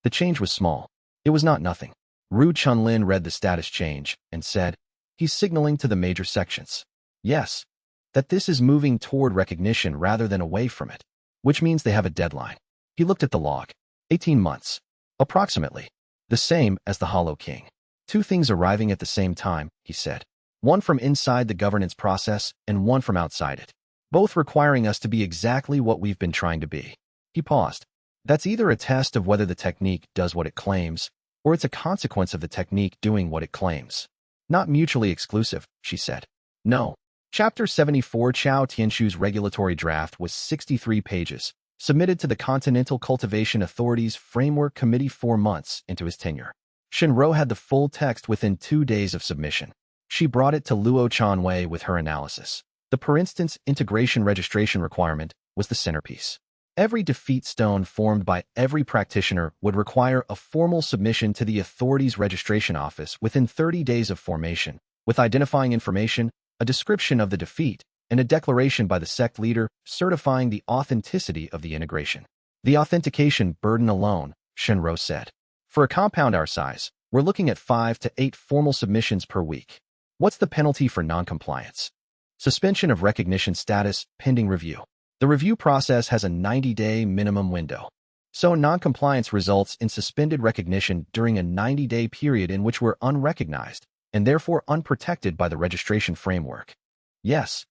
The change was small. It was not nothing. Ru Chunlin read the status change and said, he's signaling to the major sections. Yes, that this is moving toward recognition rather than away from it, which means they have a deadline. He looked at the log. 18 months. Approximately. The same as the Hollow King. 2 things arriving at the same time, he said. One from inside the governance process and one from outside it. Both requiring us to be exactly what we've been trying to be. He paused. That's either a test of whether the technique does what it claims, or it's a consequence of the technique doing what it claims. Not mutually exclusive, she said. No. Chapter 74 Chao Tianshu's regulatory draft was 63 pages, submitted to the Continental Cultivation Authority's Framework Committee 4 months into his tenure. Shinro had the full text within 2 days of submission. She brought it to Luo Chanwei with her analysis. The per instance integration registration requirement was the centerpiece. Every defeat stone formed by every practitioner would require a formal submission to the authority's registration office within 30 days of formation, with identifying information, a description of the defeat, and a declaration by the sect leader certifying the authenticity of the integration. The authentication burden alone, Shinro said. For a compound our size, we're looking at 5 to 8 formal submissions per week. What's the penalty for noncompliance? Suspension of recognition status, pending review. The review process has a 90-day minimum window. So noncompliance results in suspended recognition during a 90-day period in which we're unrecognized, and therefore unprotected by the registration framework. Yes.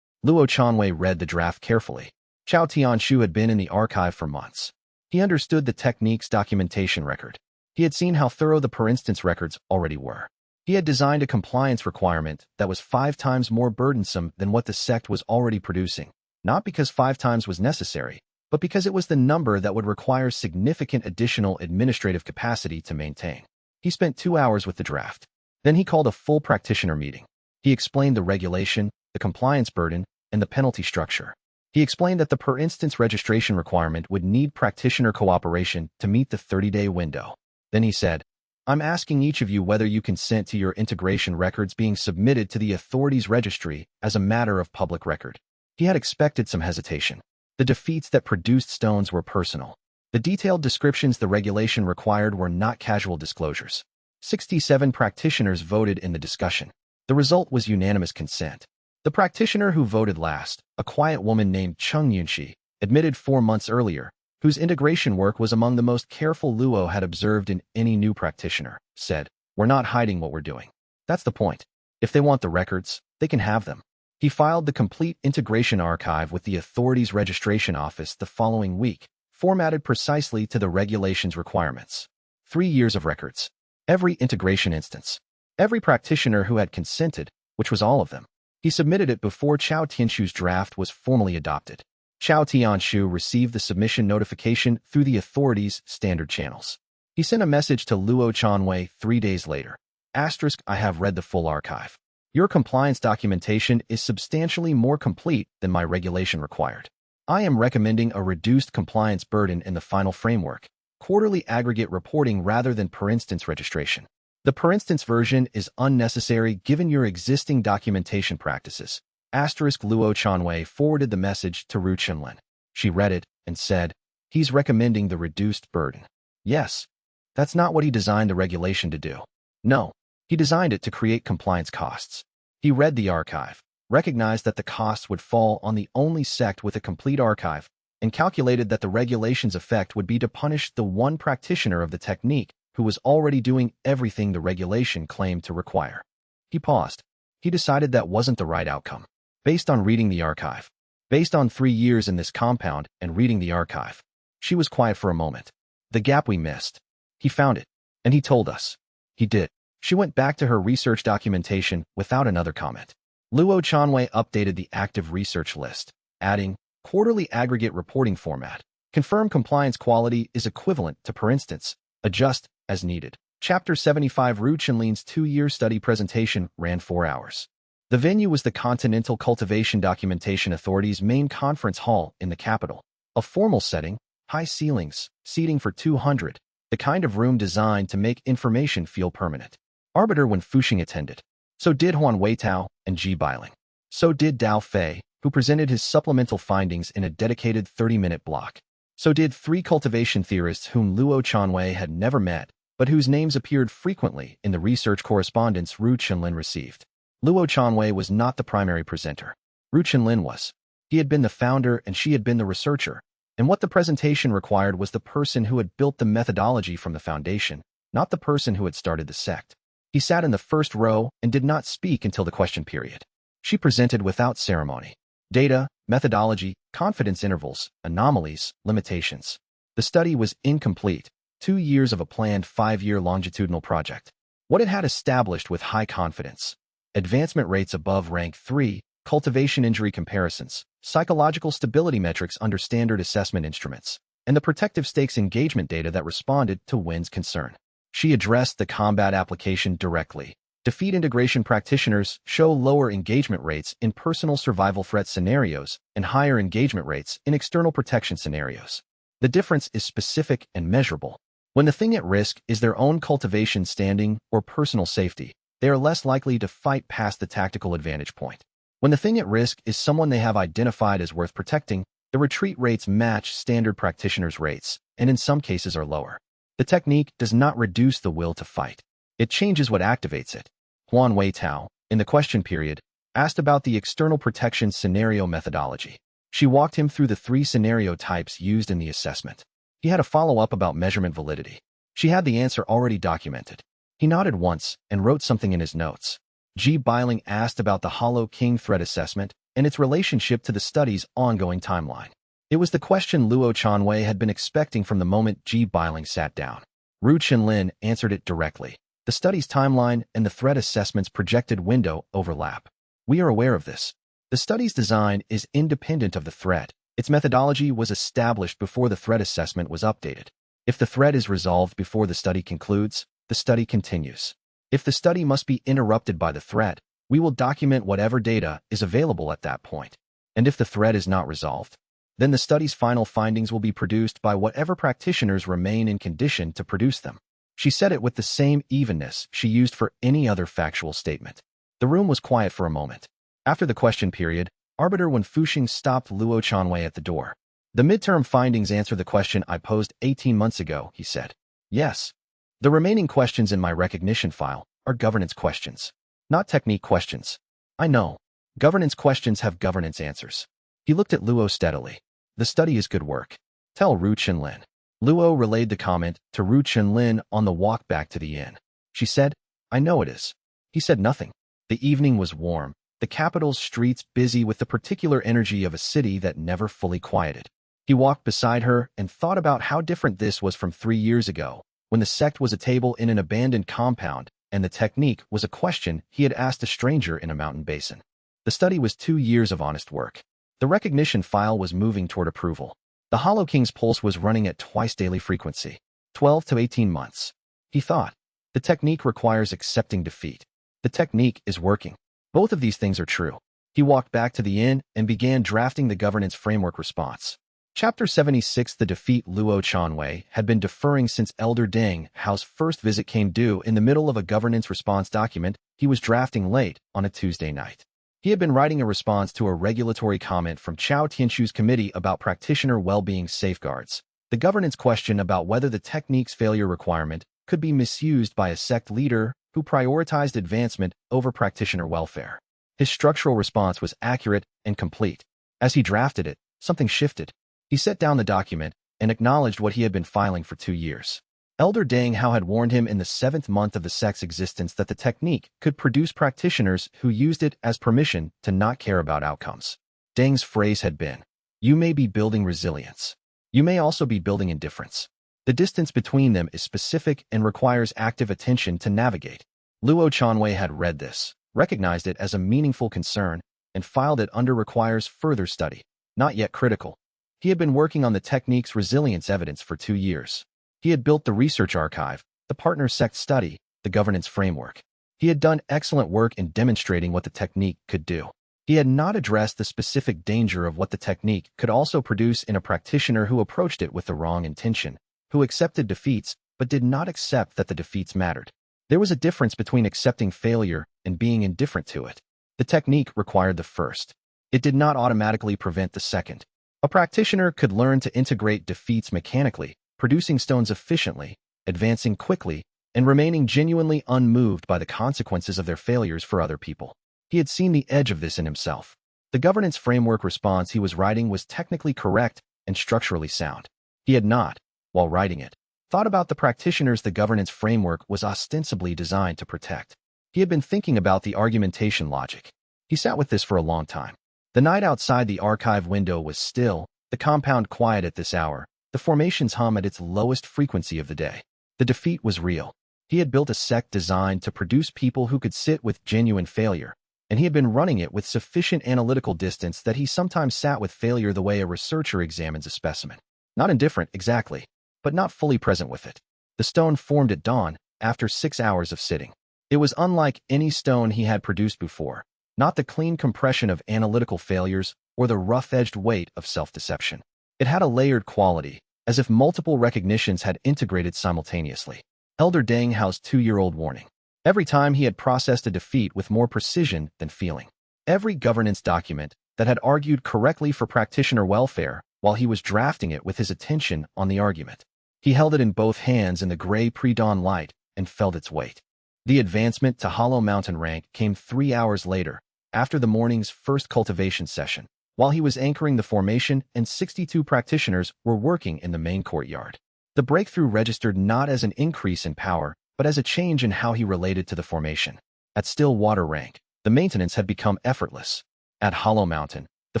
Luo Chanwei read the draft carefully. Chao Tianshu had been in the archive for months. He understood the technique's documentation record. He had seen how thorough the per instance records already were. He had designed a compliance requirement that was 5 times more burdensome than what the sect was already producing, not because 5 times was necessary, but because it was the number that would require significant additional administrative capacity to maintain. He spent 2 hours with the draft. Then he called a full practitioner meeting. He explained the regulation, the compliance burden, and the penalty structure. He explained that the per instance registration requirement would need practitioner cooperation to meet the 30-day window. Then he said, I'm asking each of you whether you consent to your integration records being submitted to the authority's registry as a matter of public record. He had expected some hesitation. The defeats that produced stones were personal. The detailed descriptions the regulation required were not casual disclosures. 67 practitioners voted in the discussion. The result was unanimous consent. The practitioner who voted last, a quiet woman named xianxia, admitted 4 months earlier, whose integration work was among the most careful Luo had observed in any new practitioner, said, "We're not hiding what we're doing. That's the point. If they want the records, they can have them." He filed the complete integration archive with the authorities' registration office the following week, formatted precisely to the regulation's requirements. 3 years of records. Every integration instance. Every practitioner who had consented, which was all of them. He submitted it before Chao Tianshu's draft was formally adopted. Chao Tianshu received the submission notification through the authorities' standard channels. He sent a message to Luo Chanwei 3 days later. I have read the full archive. Your compliance documentation is substantially more complete than my regulation required. I am recommending a reduced compliance burden in the final framework, quarterly aggregate reporting rather than per-instance registration. The per-instance version is unnecessary given your existing documentation practices. Luo Chanwei forwarded the message to Ru Chenlin. She read it and said, "He's recommending the reduced burden." Yes, that's not what he designed the regulation to do. No, he designed it to create compliance costs. He read the archive, recognized that the costs would fall on the only sect with a complete archive, and calculated that the regulation's effect would be to punish the one practitioner of the technique who was already doing everything the regulation claimed to require. He paused. He decided that wasn't the right outcome. Based on reading the archive. Based on 3 years in this compound and reading the archive. She was quiet for a moment. The gap we missed. He found it. And he told us. He did. She went back to her research documentation without another comment. Luo Chanwei updated the active research list, adding, quarterly aggregate reporting format. Confirm compliance quality is equivalent to per instance. Adjust as needed. Chapter 75 Ru Chenlin's 2-year study presentation ran 4 hours. The venue was the Continental Cultivation Documentation Authority's main conference hall in the capital. A formal setting, high ceilings, seating for 200, the kind of room designed to make information feel permanent. Arbiter Wen Fuxing attended. So did Huan Weitao and Ji Bailing. So did Dao Fei, who presented his supplemental findings in a dedicated 30-minute block. So did 3 cultivation theorists whom Luo Chanwei had never met, but whose names appeared frequently in the research correspondence Ru Chenlin received. Luo Chanwei was not the primary presenter. Ru Chenlin was. He had been the founder and she had been the researcher, and what the presentation required was the person who had built the methodology from the foundation, not the person who had started the sect. He sat in the first row and did not speak until the question period. She presented without ceremony. Data, methodology, confidence intervals, anomalies, limitations. The study was incomplete. 2 years of a planned 5-year longitudinal project. What it had established with high confidence. Advancement rates above rank 3, cultivation injury comparisons, psychological stability metrics under standard assessment instruments, and the protective stakes engagement data that responded to Wen's concern. She addressed the combat application directly. Defeat integration practitioners show lower engagement rates in personal survival threat scenarios and higher engagement rates in external protection scenarios. The difference is specific and measurable. When the thing at risk is their own cultivation standing or personal safety, they are less likely to fight past the tactical advantage point. When the thing at risk is someone they have identified as worth protecting, the retreat rates match standard practitioners' rates, and in some cases are lower. The technique does not reduce the will to fight. It changes what activates it. Huan Weitao, in the question period, asked about the external protection scenario methodology. She walked him through the 3 scenario types used in the assessment. He had a follow-up about measurement validity. She had the answer already documented. He nodded once and wrote something in his notes. Ji Bailing asked about the Hollow King threat assessment and its relationship to the study's ongoing timeline. It was the question Luo Chanwei had been expecting from the moment Ji Bailing sat down. Ru Chenlin answered it directly. The study's timeline and the threat assessment's projected window overlap. We are aware of this. The study's design is independent of the threat. Its methodology was established before the threat assessment was updated. If the threat is resolved before the study concludes, the study continues. If the study must be interrupted by the threat, we will document whatever data is available at that point. And if the threat is not resolved, then the study's final findings will be produced by whatever practitioners remain in condition to produce them. She said it with the same evenness she used for any other factual statement. The room was quiet for a moment. After the question period, Arbiter Wen Fuxing stopped Luo Chanwei at the door. The midterm findings answer the question I posed 18 months ago, he said. Yes. The remaining questions in my recognition file are governance questions, not technique questions. I know. Governance questions have governance answers. He looked at Luo steadily. The study is good work. Tell Ru Chenlin. Luo relayed the comment to Ru Chenlin on the walk back to the inn. She said, I know it is. He said nothing. The evening was warm, the capital's streets busy with the particular energy of a city that never fully quieted. He walked beside her and thought about how different this was from 3 years ago, when the sect was a table in an abandoned compound and the technique was a question he had asked a stranger in a mountain basin. The study was 2 years of honest work. The recognition file was moving toward approval. The Hollow King's pulse was running at twice daily frequency, 12 to 18 months. He thought, the technique requires accepting defeat. The technique is working. Both of these things are true. He walked back to the inn and began drafting the governance framework response. Chapter 76. The defeat. Luo Chanwei had been deferring since Elder Deng Hao's first visit came due in the middle of a governance response document he was drafting late on a Tuesday night. He had been writing a response to a regulatory comment from Chao Tianshu's committee about practitioner well-being safeguards, the governance question about whether the technique's failure requirement could be misused by a sect leader who prioritized advancement over practitioner welfare. His structural response was accurate and complete. As he drafted it, something shifted. He set down the document and acknowledged what he had been filing for 2 years. Elder Deng Hao had warned him in the 7th month of the sect's existence that the technique could produce practitioners who used it as permission to not care about outcomes. Deng's phrase had been, you may be building resilience. You may also be building indifference. The distance between them is specific and requires active attention to navigate. Luo Chanwei had read this, recognized it as a meaningful concern, and filed it under requires further study, not yet critical. He had been working on the technique's resilience evidence for 2 years. He had built the research archive, the partner sect study, the governance framework. He had done excellent work in demonstrating what the technique could do. He had not addressed the specific danger of what the technique could also produce in a practitioner who approached it with the wrong intention, who accepted defeats but did not accept that the defeats mattered. There was a difference between accepting failure and being indifferent to it. The technique required the first. It did not automatically prevent the second. A practitioner could learn to integrate defeats mechanically, producing stones efficiently, advancing quickly, and remaining genuinely unmoved by the consequences of their failures for other people. He had seen the edge of this in himself. The governance framework response he was writing was technically correct and structurally sound. He had not, while writing it, thought about the practitioners the governance framework was ostensibly designed to protect. He had been thinking about the argumentation logic. He sat with this for a long time. The night outside the archive window was still, the compound quiet at this hour, the formation's hum at its lowest frequency of the day. The defeat was real. He had built a sect designed to produce people who could sit with genuine failure, and he had been running it with sufficient analytical distance that he sometimes sat with failure the way a researcher examines a specimen. Not indifferent, exactly, but not fully present with it. The stone formed at dawn, after 6 hours of sitting. It was unlike any stone he had produced before, not the clean compression of analytical failures or the rough-edged weight of self-deception. It had a layered quality, as if multiple recognitions had integrated simultaneously. Elder Deng Hao's 2-year-old warning. Every time he had processed a defeat with more precision than feeling. Every governance document that had argued correctly for practitioner welfare while he was drafting it with his attention on the argument. He held it in both hands in the gray pre-dawn light and felt its weight. The advancement to Hollow Mountain rank came 3 hours later, after the morning's first cultivation session, while he was anchoring the formation and 62 practitioners were working in the main courtyard. The breakthrough registered not as an increase in power, but as a change in how he related to the formation. At Stillwater rank, the maintenance had become effortless. At Hollow Mountain, the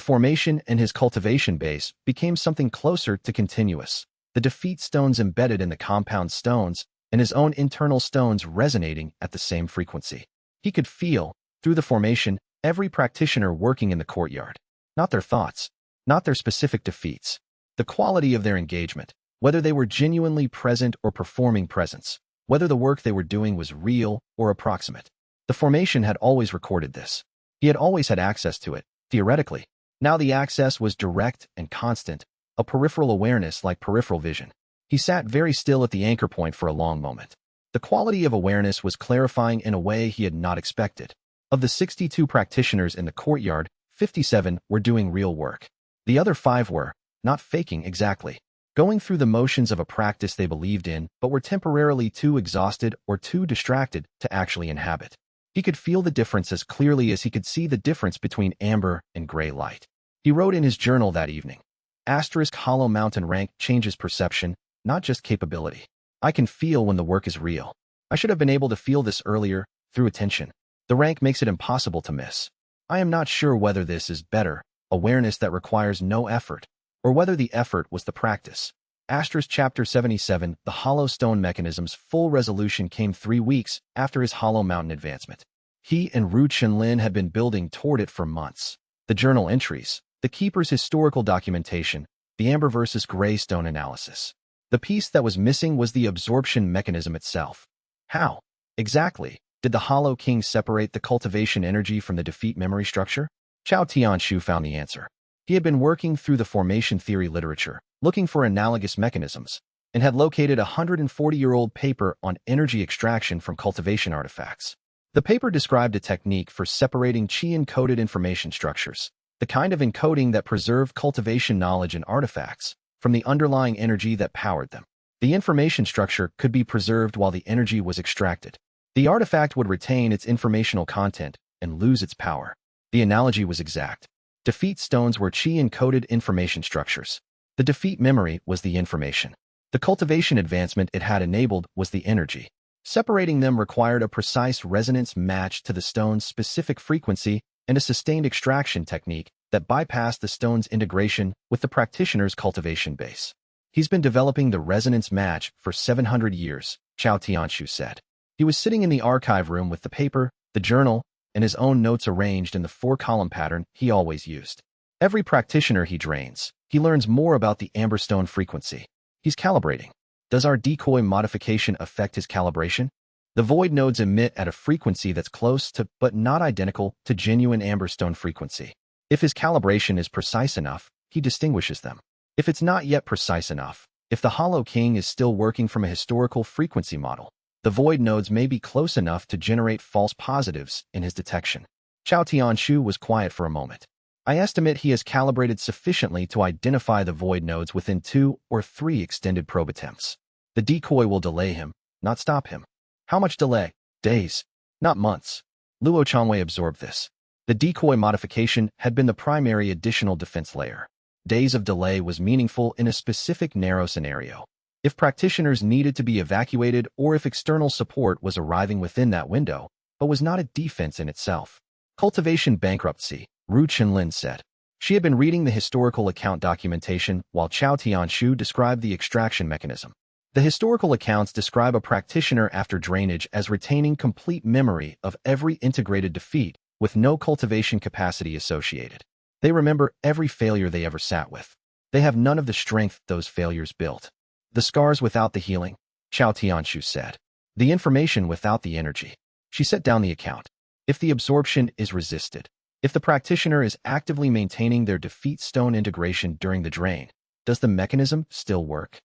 formation and his cultivation base became something closer to continuous. The defeat stones embedded in the compound stones and his own internal stones resonating at the same frequency. He could feel, through the formation, every practitioner working in the courtyard. Not their thoughts, not their specific defeats. The quality of their engagement, whether they were genuinely present or performing presence, whether the work they were doing was real or approximate. The formation had always recorded this. He had always had access to it, theoretically. Now the access was direct and constant, a peripheral awareness like peripheral vision. He sat very still at the anchor point for a long moment. The quality of awareness was clarifying in a way he had not expected. Of the 62 practitioners in the courtyard, 57 were doing real work. The other 5 were, not faking exactly. Going through the motions of a practice they believed in, but were temporarily too exhausted or too distracted to actually inhabit. He could feel the difference as clearly as he could see the difference between amber and gray light. He wrote in his journal that evening, Hollow Mountain rank changes perception, not just capability. I can feel when the work is real. I should have been able to feel this earlier, through attention. The rank makes it impossible to miss. I am not sure whether this is better, awareness that requires no effort, or whether the effort was the practice. Chapter 77, The Hollow Stone Mechanism's full resolution came 3 weeks after his Hollow Mountain advancement. He and Ru Chenlin had been building toward it for months. The journal entries, the keeper's historical documentation, the amber versus gray stone analysis. The piece that was missing was the absorption mechanism itself. How, exactly, did the Hollow King separate the cultivation energy from the defeat memory structure? Chao Tianshu found the answer. He had been working through the formation theory literature, looking for analogous mechanisms, and had located a 140-year-old paper on energy extraction from cultivation artifacts. The paper described a technique for separating qi-encoded information structures, the kind of encoding that preserved cultivation knowledge and artifacts, from the underlying energy that powered them. The information structure could be preserved while the energy was extracted. The artifact would retain its informational content and lose its power. The analogy was exact. Defeat stones were qi-encoded information structures. The defeat memory was the information. The cultivation advancement it had enabled was the energy. Separating them required a precise resonance match to the stone's specific frequency and a sustained extraction technique that bypassed the stone's integration with the practitioner's cultivation base. He's been developing the resonance match for 700 years, Chao Tianshu said. He was sitting in the archive room with the paper, the journal, and his own notes arranged in the 4-column pattern he always used. Every practitioner he drains, he learns more about the amberstone frequency. He's calibrating. Does our decoy modification affect his calibration? The void nodes emit at a frequency that's close to, but not identical to, genuine amberstone frequency. If his calibration is precise enough, he distinguishes them. If it's not yet precise enough, if the Hollow King is still working from a historical frequency model, the void nodes may be close enough to generate false positives in his detection. Chao Tianshu was quiet for a moment. I estimate he has calibrated sufficiently to identify the void nodes within 2 or 3 extended probe attempts. The decoy will delay him, not stop him. How much delay? Days, not months. Luo Chanwei absorbed this. The decoy modification had been the primary additional defense layer. Days of delay was meaningful in a specific narrow scenario. If practitioners needed to be evacuated or if external support was arriving within that window, but was not a defense in itself. Cultivation bankruptcy, Ru Chenlin said. She had been reading the historical account documentation while Chao Tianshu described the extraction mechanism. The historical accounts describe a practitioner after drainage as retaining complete memory of every integrated defeat with no cultivation capacity associated. They remember every failure they ever sat with. They have none of the strength those failures built. The scars without the healing, Chao Tianshu said. The information without the energy. She set down the account. If the absorption is resisted, if the practitioner is actively maintaining their defeat stone integration during the drain, does the mechanism still work?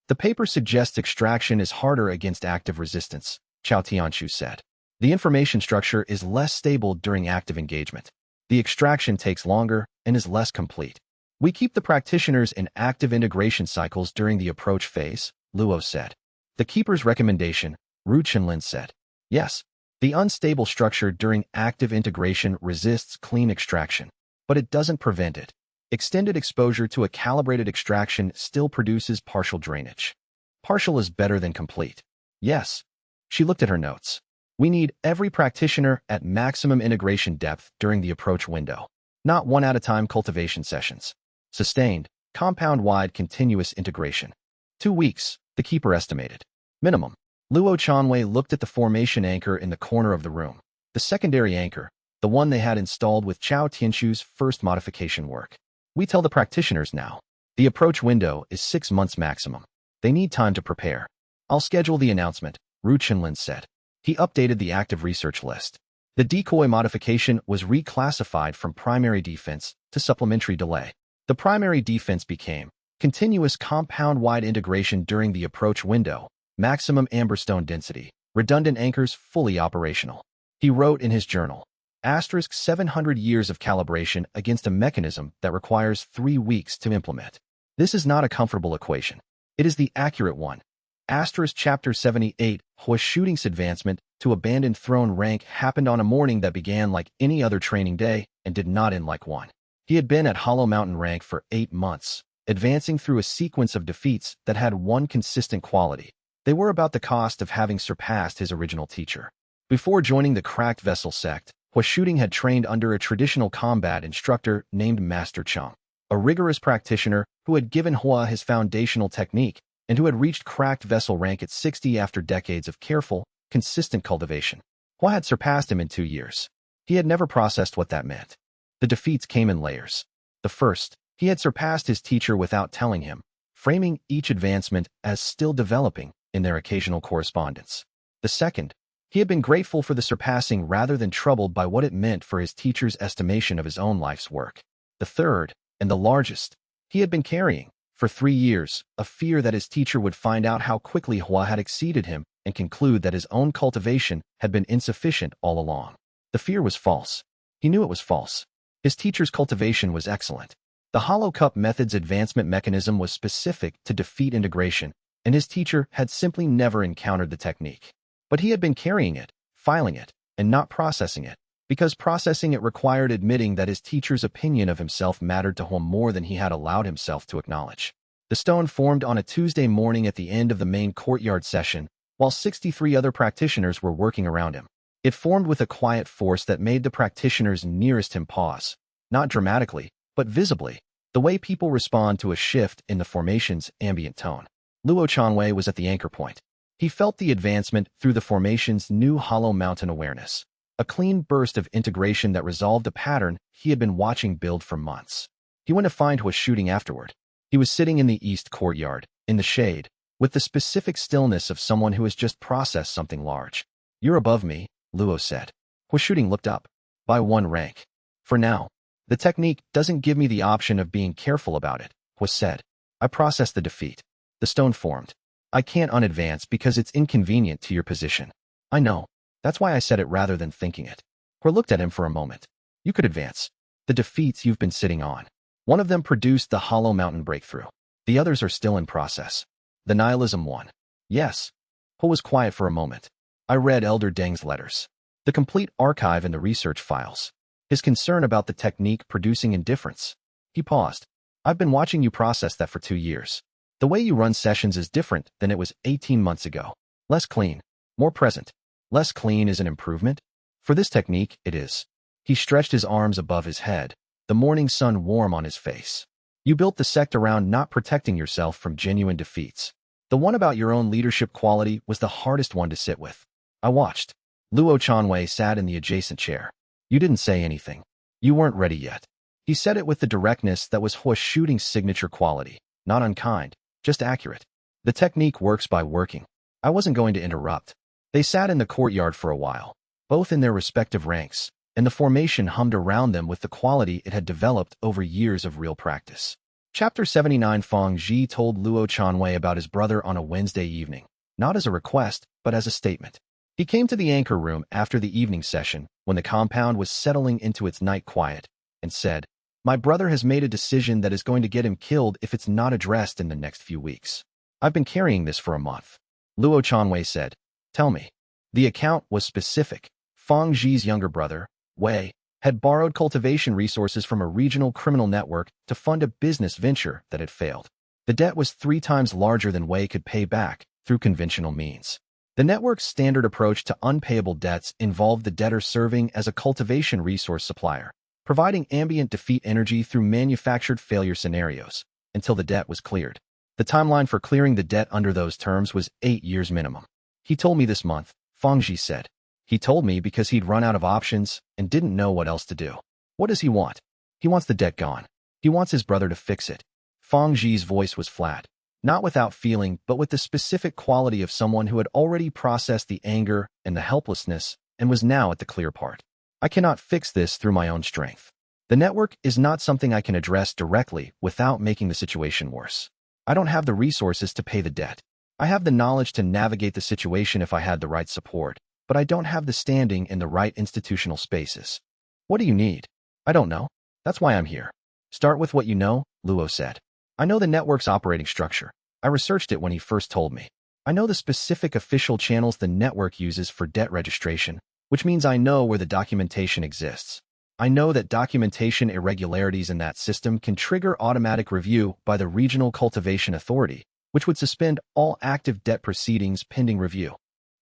The paper suggests extraction is harder against active resistance, Chao Tianshu said. The information structure is less stable during active engagement. The extraction takes longer and is less complete. We keep the practitioners in active integration cycles during the approach phase, Luo said. The keeper's recommendation, Ru Chenlin said. Yes, the unstable structure during active integration resists clean extraction, but it doesn't prevent it. Extended exposure to a calibrated extraction still produces partial drainage. Partial is better than complete. Yes. She looked at her notes. We need every practitioner at maximum integration depth during the approach window, not one-at-a-time cultivation sessions. Sustained, compound-wide continuous integration. 2 weeks, the keeper estimated. Minimum. Luo Chanwei looked at the formation anchor in the corner of the room. The secondary anchor, the one they had installed with Chao Tianshu's first modification work. We tell the practitioners now. The approach window is 6 months maximum. They need time to prepare. I'll schedule the announcement, Ru Chenlin said. He updated the active research list. The decoy modification was reclassified from primary defense to supplementary delay. The primary defense became continuous compound-wide integration during the approach window, maximum amberstone density, redundant anchors fully operational. He wrote in his journal, 700 years of calibration against a mechanism that requires 3 weeks to implement. This is not a comfortable equation. It is the accurate one. Asterisk Chapter 78, Hua's shooting's advancement to abandoned throne rank happened on a morning that began like any other training day and did not end like one. He had been at Hollow Mountain rank for 8 months, advancing through a sequence of defeats that had one consistent quality. They were about the cost of having surpassed his original teacher. Before joining the Cracked Vessel sect, Hua Shooting had trained under a traditional combat instructor named Master Cheng, a rigorous practitioner who had given Hua his foundational technique and who had reached Cracked Vessel rank at 60 after decades of careful, consistent cultivation. Hua had surpassed him in 2 years. He had never processed what that meant. The defeats came in layers. The first, he had surpassed his teacher without telling him, framing each advancement as still developing in their occasional correspondence. The second, he had been grateful for the surpassing rather than troubled by what it meant for his teacher's estimation of his own life's work. The third, and the largest, he had been carrying, for 3 years, a fear that his teacher would find out how quickly Hua had exceeded him and conclude that his own cultivation had been insufficient all along. The fear was false. He knew it was false. His teacher's cultivation was excellent. The Hollow Cup method's advancement mechanism was specific to defeat integration, and his teacher had simply never encountered the technique. But he had been carrying it, filing it, and not processing it, because processing it required admitting that his teacher's opinion of himself mattered to him more than he had allowed himself to acknowledge. The stone formed on a Tuesday morning at the end of the main courtyard session, while 63 other practitioners were working around him. It formed with a quiet force that made the practitioners nearest him pause, not dramatically, but visibly, the way people respond to a shift in the formation's ambient tone. Luo Chanwei was at the anchor point. He felt the advancement through the formation's new Hollow Mountain awareness, a clean burst of integration that resolved a pattern he had been watching build for months. He went to find Hua Shooting afterward. He was sitting in the east courtyard, in the shade, with the specific stillness of someone who has just processed something large. "You're above me," Luo said. Hua Shooting looked up. "By 1 rank. For now. The technique doesn't give me the option of being careful about it," Hua said. "I processed the defeat. The stone formed. I can't unadvance because it's inconvenient to your position." "I know. That's why I said it rather than thinking it." Hua looked at him for a moment. "You could advance. The defeats you've been sitting on. One of them produced the Hollow Mountain breakthrough. The others are still in process. The nihilism one." "Yes." Hua was quiet for a moment. "I read Elder Deng's letters. The complete archive in the research files. His concern about the technique producing indifference." He paused. "I've been watching you process that for 2 years. The way you run sessions is different than it was 18 months ago. Less clean, more present. Less clean is an improvement? For this technique, it is." He stretched his arms above his head, the morning sun warm on his face. "You built the sect around not protecting yourself from genuine defeats. The one about your own leadership quality was the hardest one to sit with." I watched. Luo Chanwei sat in the adjacent chair. "You didn't say anything. You weren't ready yet." He said it with the directness that was Hua Shooting's signature quality, not unkind, just accurate. "The technique works by working." I wasn't going to interrupt. They sat in the courtyard for a while, both in their respective ranks, and the formation hummed around them with the quality it had developed over years of real practice. Chapter 79. Fang Ji told Luo Chanwei about his brother on a Wednesday evening, not as a request, but as a statement. He came to the anchor room after the evening session, when the compound was settling into its night quiet, and said, "My brother has made a decision that is going to get him killed if it's not addressed in the next few weeks. I've been carrying this for a month." Luo Chanwei said, "Tell me." The account was specific. Fang Ji's younger brother, Wei, had borrowed cultivation resources from a regional criminal network to fund a business venture that had failed. The debt was 3 times larger than Wei could pay back through conventional means. The network's standard approach to unpayable debts involved the debtor serving as a cultivation resource supplier, providing ambient defeat energy through manufactured failure scenarios, until the debt was cleared. The timeline for clearing the debt under those terms was 8 years minimum. "He told me this month," Fang Ji said. "He told me because he'd run out of options and didn't know what else to do." "What does he want?" "He wants the debt gone. He wants his brother to fix it." Fang Ji's voice was flat, not without feeling, but with the specific quality of someone who had already processed the anger and the helplessness and was now at the clear part. "I cannot fix this through my own strength. The network is not something I can address directly without making the situation worse. I don't have the resources to pay the debt. I have the knowledge to navigate the situation if I had the right support, but I don't have the standing in the right institutional spaces." "What do you need?" "I don't know. That's why I'm here." "Start with what you know," Luo said. I know the network's operating structure. I researched it when he first told me. I know the specific official channels the network uses for debt registration, which means I know where the documentation exists. I know that documentation irregularities in that system can trigger automatic review by the Regional Cultivation Authority, which would suspend all active debt proceedings pending review.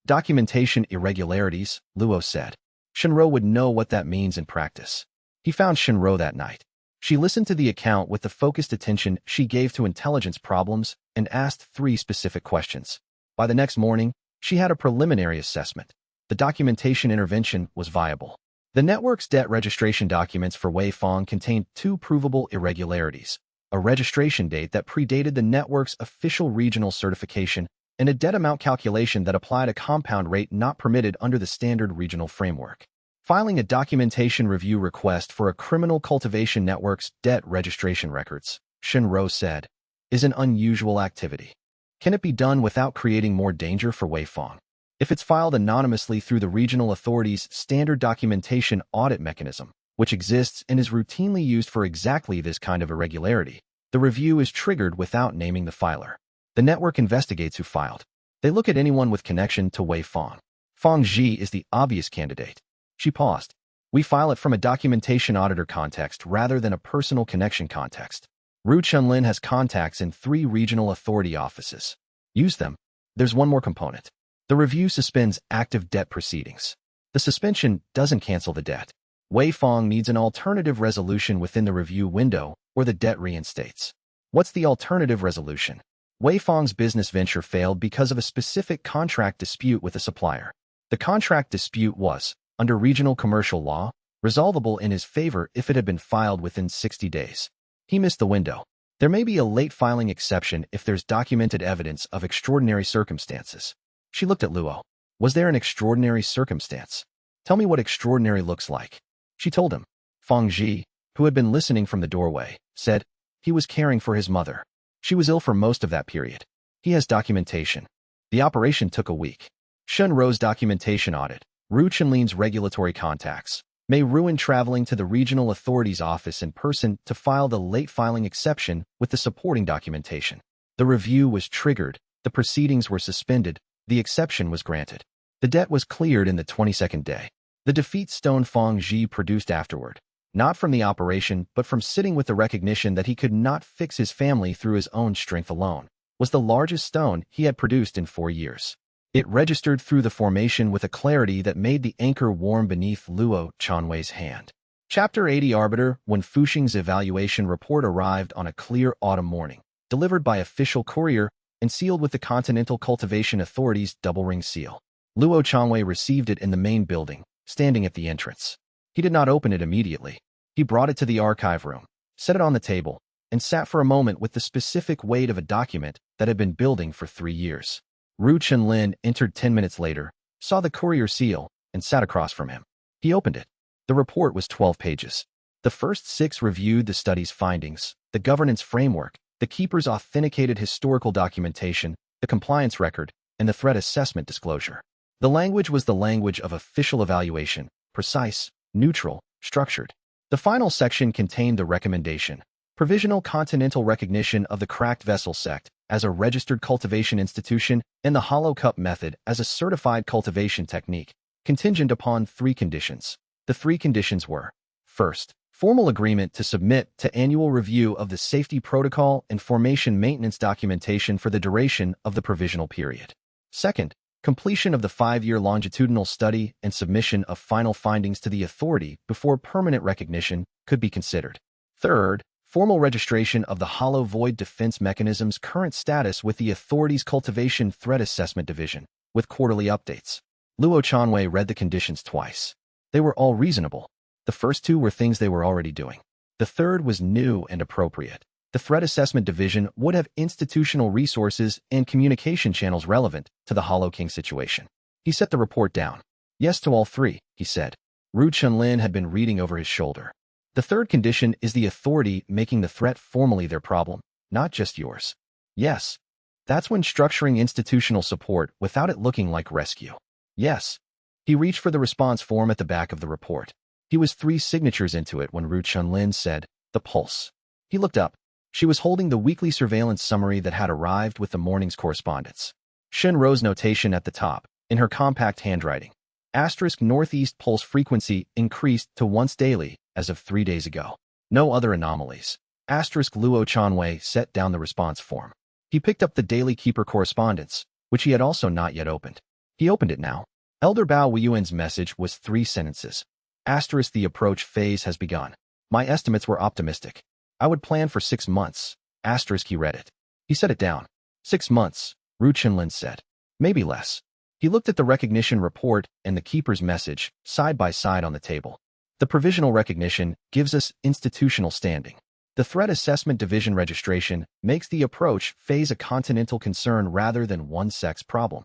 Documentation irregularities, Luo said. Shinro would know what that means in practice. He found Shinro that night. She listened to the account with the focused attention she gave to intelligence problems and asked 3 specific questions. By the next morning, she had a preliminary assessment. The documentation intervention was viable. The network's debt registration documents for Wei Fong contained 2 provable irregularities: a registration date that predated the network's official regional certification, and a debt amount calculation that applied a compound rate not permitted under the standard regional framework. Filing a documentation review request for a criminal cultivation network's debt registration records, Shinro said, is an unusual activity. Can it be done without creating more danger for Wei Fong? If it's filed anonymously through the regional authority's standard documentation audit mechanism, which exists and is routinely used for exactly this kind of irregularity, the review is triggered without naming the filer. The network investigates who filed. They look at anyone with connection to Wei Fong. Fong Ji is the obvious candidate. She paused. We file it from a documentation auditor context rather than a personal connection context. Ru Chunlin has contacts in 3 regional authority offices. Use them. There's one more component. The review suspends active debt proceedings. The suspension doesn't cancel the debt. Wei Fong needs an alternative resolution within the review window, or the debt reinstates. What's the alternative resolution? Wei Fong's business venture failed because of a specific contract dispute with a supplier. The contract dispute was, under regional commercial law, resolvable in his favor if it had been filed within 60 days. He missed the window. There may be a late filing exception if there's documented evidence of extraordinary circumstances. She looked at Luo. Was there an extraordinary circumstance? Tell me what extraordinary looks like. She told him. Fong Ji, who had been listening from the doorway, said he was caring for his mother. She was ill for most of that period. He has documentation. The operation took a week. Shun Ro's documentation audit, Ru Chunlin's regulatory contacts, may ruin traveling to the regional authority's office in person to file the late filing exception with the supporting documentation. The review was triggered, the proceedings were suspended, the exception was granted. The debt was cleared in the 22nd day. The defeat stone Fong Ji produced afterward, not from the operation but from sitting with the recognition that he could not fix his family through his own strength alone, was the largest stone he had produced in 4 years. It registered through the formation with a clarity that made the anchor warm beneath Luo Chanwei's hand. Chapter 80 Arbiter. When Fuxing's evaluation report arrived on a clear autumn morning, delivered by official courier and sealed with the Continental Cultivation Authority's double-ring seal, Luo Chanwei received it in the main building, standing at the entrance. He did not open it immediately. He brought it to the archive room, set it on the table, and sat for a moment with the specific weight of a document that had been building for 3 years. Ru Chunlin entered 10 minutes later, saw the courier seal, and sat across from him. He opened it. The report was 12 pages. The first 6 reviewed the study's findings, the governance framework, the keeper's authenticated historical documentation, the compliance record, and the threat assessment disclosure. The language was the language of official evaluation, precise, neutral, structured. The final section contained the recommendation: provisional continental recognition of the cracked vessel sect as a registered cultivation institution and the hollow cup method as a certified cultivation technique, contingent upon 3 conditions. The 3 conditions were: first, formal agreement to submit to annual review of the safety protocol and formation maintenance documentation for the duration of the provisional period. Second, completion of the 5-year longitudinal study and submission of final findings to the authority before permanent recognition could be considered. Third, formal registration of the Hollow Void Defense Mechanism's current status with the authority's Cultivation Threat Assessment Division, with quarterly updates. Luo Chanwei read the conditions twice. They were all reasonable. The first 2 were things they were already doing. The third was new and appropriate. The Threat Assessment Division would have institutional resources and communication channels relevant to the Hollow King situation. He set the report down. Yes to all 3, he said. Ru Chunlin had been reading over his shoulder. The third condition is the authority making the threat formally their problem, not just yours. Yes. That's when structuring institutional support without it looking like rescue. Yes. He reached for the response form at the back of the report. He was 3 signatures into it when Ru Chunlin said, "The pulse." He looked up. She was holding the weekly surveillance summary that had arrived with the morning's correspondence. Shenro's notation at the top, in her compact handwriting. Asterisk northeast pulse frequency increased to once daily as of 3 days ago. No other anomalies. Asterisk Luo Chanwei set down the response form. He picked up the Daily Keeper correspondence, which he had also not yet opened. He opened it now. Elder Bao Weiyuan's message was 3 sentences. Asterisk the approach phase has begun. My estimates were optimistic. I would plan for 6 months. Asterisk he read it. He set it down. 6 months, Ru Chenlin said. Maybe less. He looked at the recognition report and the keeper's message, side by side on the table. The provisional recognition gives us institutional standing. The Threat Assessment Division registration makes the approach phase a continental concern rather than one Sect's problem.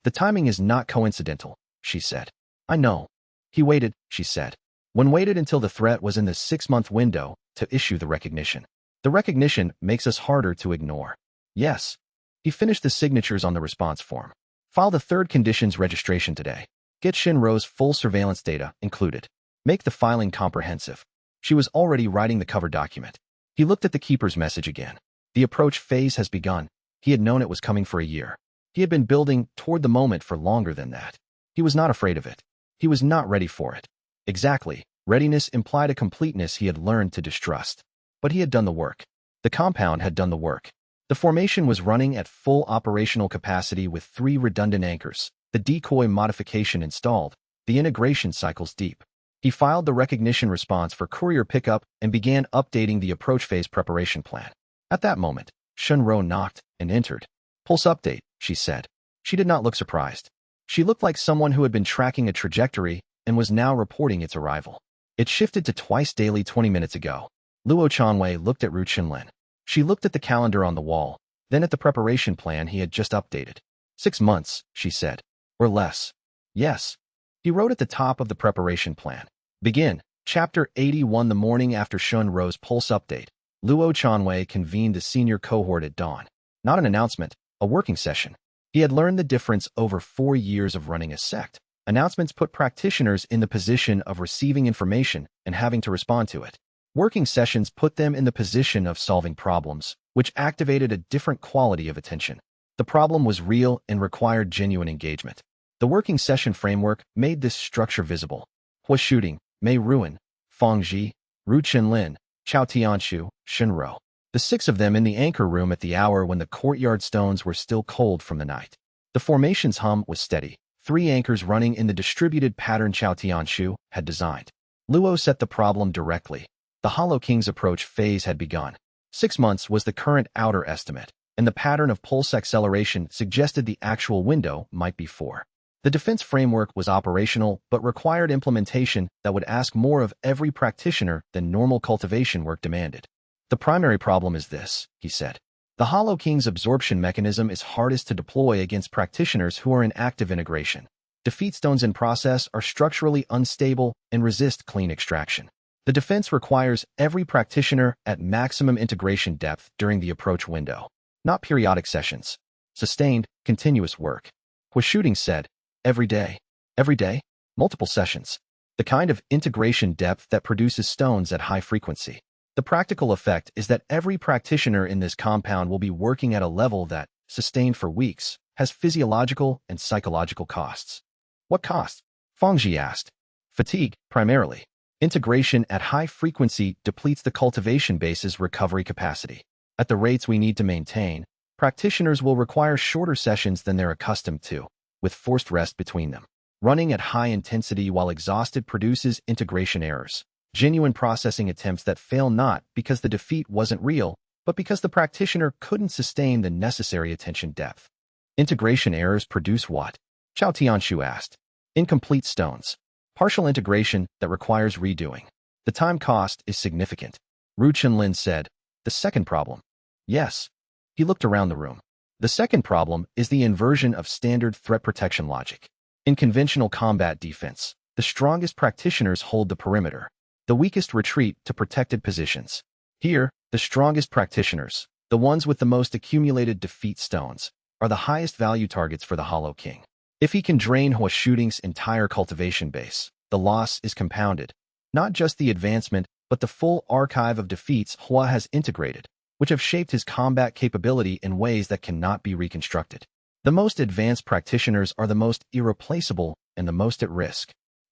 The timing is not coincidental, she said. I know. He waited, she said. When waited until the threat was in the 6-month window to issue the recognition. The recognition makes us harder to ignore. Yes. He finished the signatures on the response form. File the 3rd conditions registration today. Get Shinro's full surveillance data included. Make the filing comprehensive. She was already writing the cover document. He looked at the keeper's message again. The approach phase has begun. He had known it was coming for a year. He had been building toward the moment for longer than that. He was not afraid of it. He was not ready for it. Exactly. Readiness implied a completeness he had learned to distrust. But he had done the work. The compound had done the work. The formation was running at full operational capacity with 3 redundant anchors, the decoy modification installed, the integration cycles deep. He filed the recognition response for courier pickup and began updating the approach phase preparation plan. At that moment, Shenro knocked and entered. Pulse update, she said. She did not look surprised. She looked like someone who had been tracking a trajectory and was now reporting its arrival. It shifted to twice daily 20 minutes ago. Luo Chanwei looked at Ru Chenlin. She looked at the calendar on the wall, then at the preparation plan he had just updated. 6 months, she said. Or less. Yes. He wrote at the top of the preparation plan. Begin. Chapter 81. The morning after Shenro's pulse update, Luo Chanwei convened the senior cohort at dawn. Not an announcement, a working session. He had learned the difference over 4 years of running a sect. Announcements put practitioners in the position of receiving information and having to respond to it. Working sessions put them in the position of solving problems, which activated a different quality of attention. The problem was real and required genuine engagement. The working session framework made this structure visible. Hua Shooting, Mei Ruan, Fang Ji, Ru Chenlin, Chao Tianshu, Shenro. The 6 of them in the anchor room at the hour when the courtyard stones were still cold from the night. The formation's hum was steady. 3 anchors running in the distributed pattern Chao Tianshu had designed. Luo set the problem directly. The Hollow King's approach phase had begun. 6 months was the current outer estimate, and the pattern of pulse acceleration suggested the actual window might be 4. The defense framework was operational but required implementation that would ask more of every practitioner than normal cultivation work demanded. The primary problem is this, he said. The Hollow King's absorption mechanism is hardest to deploy against practitioners who are in active integration. Defeat stones in process are structurally unstable and resist clean extraction. The defense requires every practitioner at maximum integration depth during the approach window, not periodic sessions. Sustained, continuous work. Hua Shooting said, every day. Every day? Multiple sessions. The kind of integration depth that produces stones at high frequency. The practical effect is that every practitioner in this compound will be working at a level that, sustained for weeks, has physiological and psychological costs. What cost? Fangji asked. Fatigue, primarily. Integration at high frequency depletes the cultivation base's recovery capacity. At the rates we need to maintain, practitioners will require shorter sessions than they're accustomed to, with forced rest between them. Running at high intensity while exhausted produces integration errors. Genuine processing attempts that fail not because the defeat wasn't real, but because the practitioner couldn't sustain the necessary attention depth. Integration errors produce what? Chao Tianshu asked. Incomplete stones. Partial integration that requires redoing. The time cost is significant. Ru Chenlin said, the second problem. Yes. He looked around the room. The second problem is the inversion of standard threat protection logic. In conventional combat defense, the strongest practitioners hold the perimeter. The weakest retreat to protected positions. Here, the strongest practitioners, the ones with the most accumulated defeat stones, are the highest value targets for the Hollow King. If he can drain Hua Shooting's entire cultivation base, the loss is compounded. Not just the advancement, but the full archive of defeats Hua has integrated. which have shaped his combat capability in ways that cannot be reconstructed. The most advanced practitioners are the most irreplaceable and the most at risk.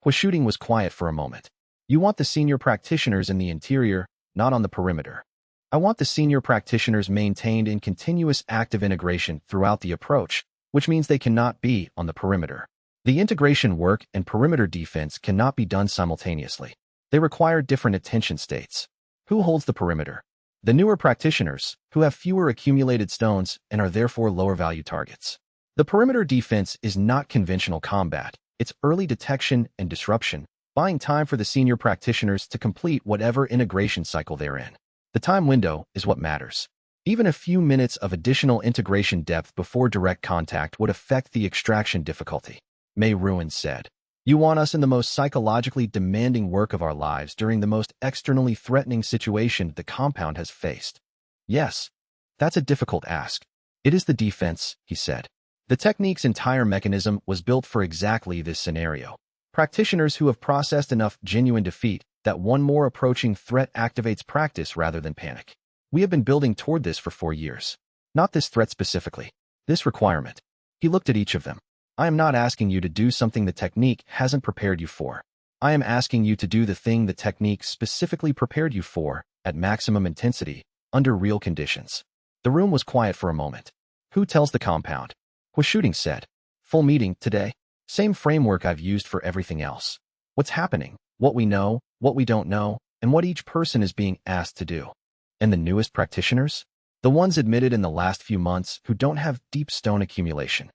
Shooting was quiet for a moment. You want the senior practitioners in the interior, not on the perimeter. I want the senior practitioners maintained in continuous active integration throughout the approach, which means they cannot be on the perimeter. The integration work and perimeter defense cannot be done simultaneously. They require different attention states. Who holds the perimeter? The newer practitioners, who have fewer accumulated stones and are therefore lower value targets. The perimeter defense is not conventional combat. It's early detection and disruption, buying time for the senior practitioners to complete whatever integration cycle they're in. The time window is what matters. Even a few minutes of additional integration depth before direct contact would affect the extraction difficulty. Mei Ruin said, "You want us in the most psychologically demanding work of our lives during the most externally threatening situation the compound has faced." Yes, that's a difficult ask. It is the defense, he said. The technique's entire mechanism was built for exactly this scenario. Practitioners who have processed enough genuine defeat that one more approaching threat activates practice rather than panic. We have been building toward this for 4 years. Not this threat specifically. This requirement. He looked at each of them. I am not asking you to do something the technique hasn't prepared you for. I am asking you to do the thing the technique specifically prepared you for, at maximum intensity, under real conditions. The room was quiet for a moment. Who tells the compound? Shooting said. Full meeting today. Same framework I've used for everything else. What's happening, what we know, what we don't know, and what each person is being asked to do. And the newest practitioners? The ones admitted in the last few months who don't have deep stone accumulation.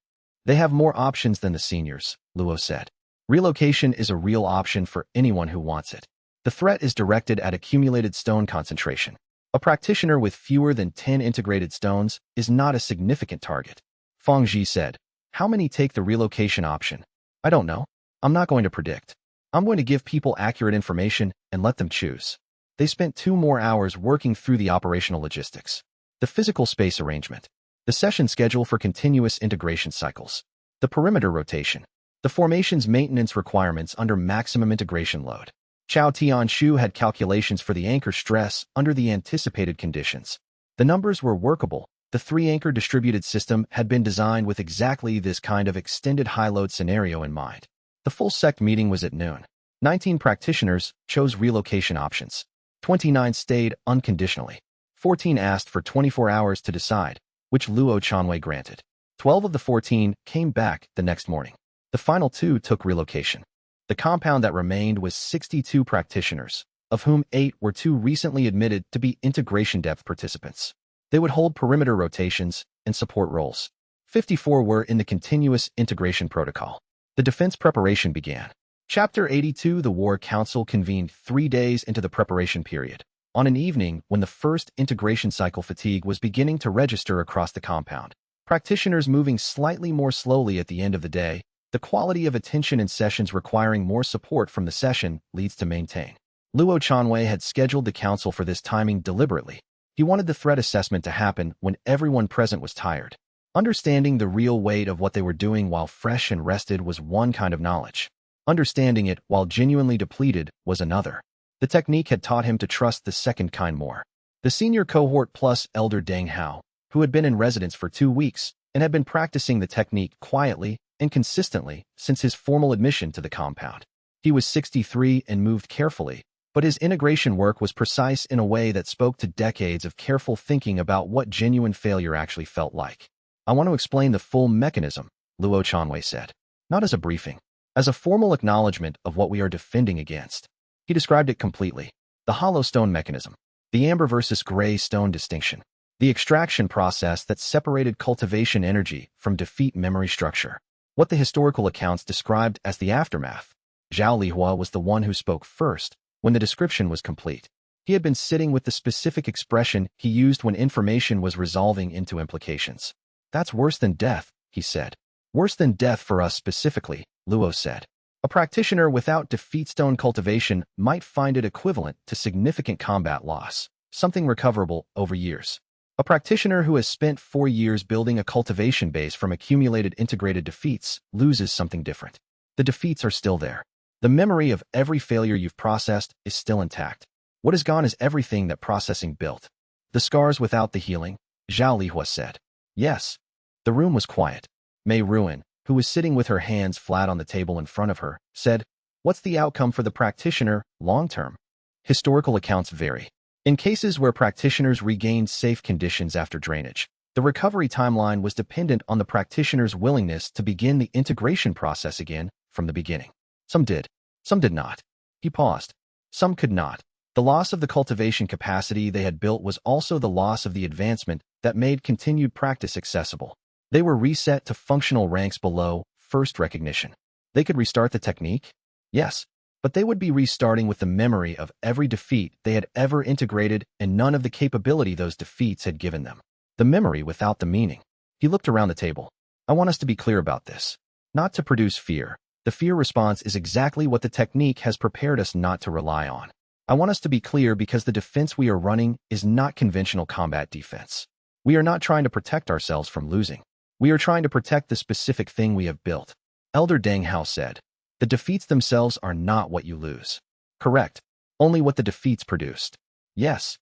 They have more options than the seniors, Luo said. Relocation is a real option for anyone who wants it. The threat is directed at accumulated stone concentration. A practitioner with fewer than 10 integrated stones is not a significant target. Feng Ji said, "How many take the relocation option?" "I don't know. I'm not going to predict. I'm going to give people accurate information and let them choose." They spent 2 more hours working through the operational logistics. The physical space arrangement. The session schedule for continuous integration cycles. The perimeter rotation. The formation's maintenance requirements under maximum integration load. Chao Tianshu had calculations for the anchor stress under the anticipated conditions. The numbers were workable. The 3-anchor distributed system had been designed with exactly this kind of extended high-load scenario in mind. The full Sect meeting was at noon. 19 practitioners chose relocation options. 29 stayed unconditionally. 14 asked for 24 hours to decide, which Luo Chanwei granted. 12 of the 14 came back the next morning. The final 2 took relocation. The compound that remained was 62 practitioners, of whom 8 were too recently admitted to be integration depth participants. They would hold perimeter rotations and support roles. 54 were in the continuous integration protocol. The defense preparation began. Chapter 82. The War Council convened 3 days into the preparation period. On an evening when the first integration cycle fatigue was beginning to register across the compound, practitioners moving slightly more slowly at the end of the day, the quality of attention in sessions requiring more support from the session leads to maintain. Luo Chanwei had scheduled the council for this timing deliberately. He wanted the threat assessment to happen when everyone present was tired. Understanding the real weight of what they were doing while fresh and rested was one kind of knowledge. Understanding it while genuinely depleted was another. The technique had taught him to trust the second kind more. The senior cohort plus Elder Deng Hao, who had been in residence for 2 weeks and had been practicing the technique quietly and consistently since his formal admission to the compound. He was 63 and moved carefully, but his integration work was precise in a way that spoke to decades of careful thinking about what genuine failure actually felt like. "I want to explain the full mechanism," Luo Chanwei said. "Not as a briefing, as a formal acknowledgement of what we are defending against." He described it completely. The hollow stone mechanism. The amber versus gray stone distinction. The extraction process that separated cultivation energy from defeat memory structure. What the historical accounts described as the aftermath. Zhao Lihua was the one who spoke first, when the description was complete. He had been sitting with the specific expression he used when information was resolving into implications. "That's worse than death," he said. "Worse than death for us specifically," Luo said. "A practitioner without defeat stone cultivation might find it equivalent to significant combat loss, something recoverable over years. A practitioner who has spent 4 years building a cultivation base from accumulated integrated defeats loses something different. The defeats are still there. The memory of every failure you've processed is still intact. What is gone is everything that processing built. The scars without the healing, Zhao Lihua said. Yes. The room was quiet. Mei Ruan, who was sitting with her hands flat on the table in front of her, said, "What's the outcome for the practitioner, long-term?" Historical accounts vary. In cases where practitioners regained safe conditions after drainage, the recovery timeline was dependent on the practitioner's willingness to begin the integration process again from the beginning. Some did. Some did not. He paused. Some could not. The loss of the cultivation capacity they had built was also the loss of the advancement that made continued practice accessible. They were reset to functional ranks below first recognition. They could restart the technique? Yes. But they would be restarting with the memory of every defeat they had ever integrated and none of the capability those defeats had given them. The memory without the meaning. He looked around the table. I want us to be clear about this. Not to produce fear. The fear response is exactly what the technique has prepared us not to rely on. I want us to be clear because the defense we are running is not conventional combat defense. We are not trying to protect ourselves from losing. We are trying to protect the specific thing we have built. Elder Deng Hao said. The defeats themselves are not what you lose. Correct. Only what the defeats produced. Yes.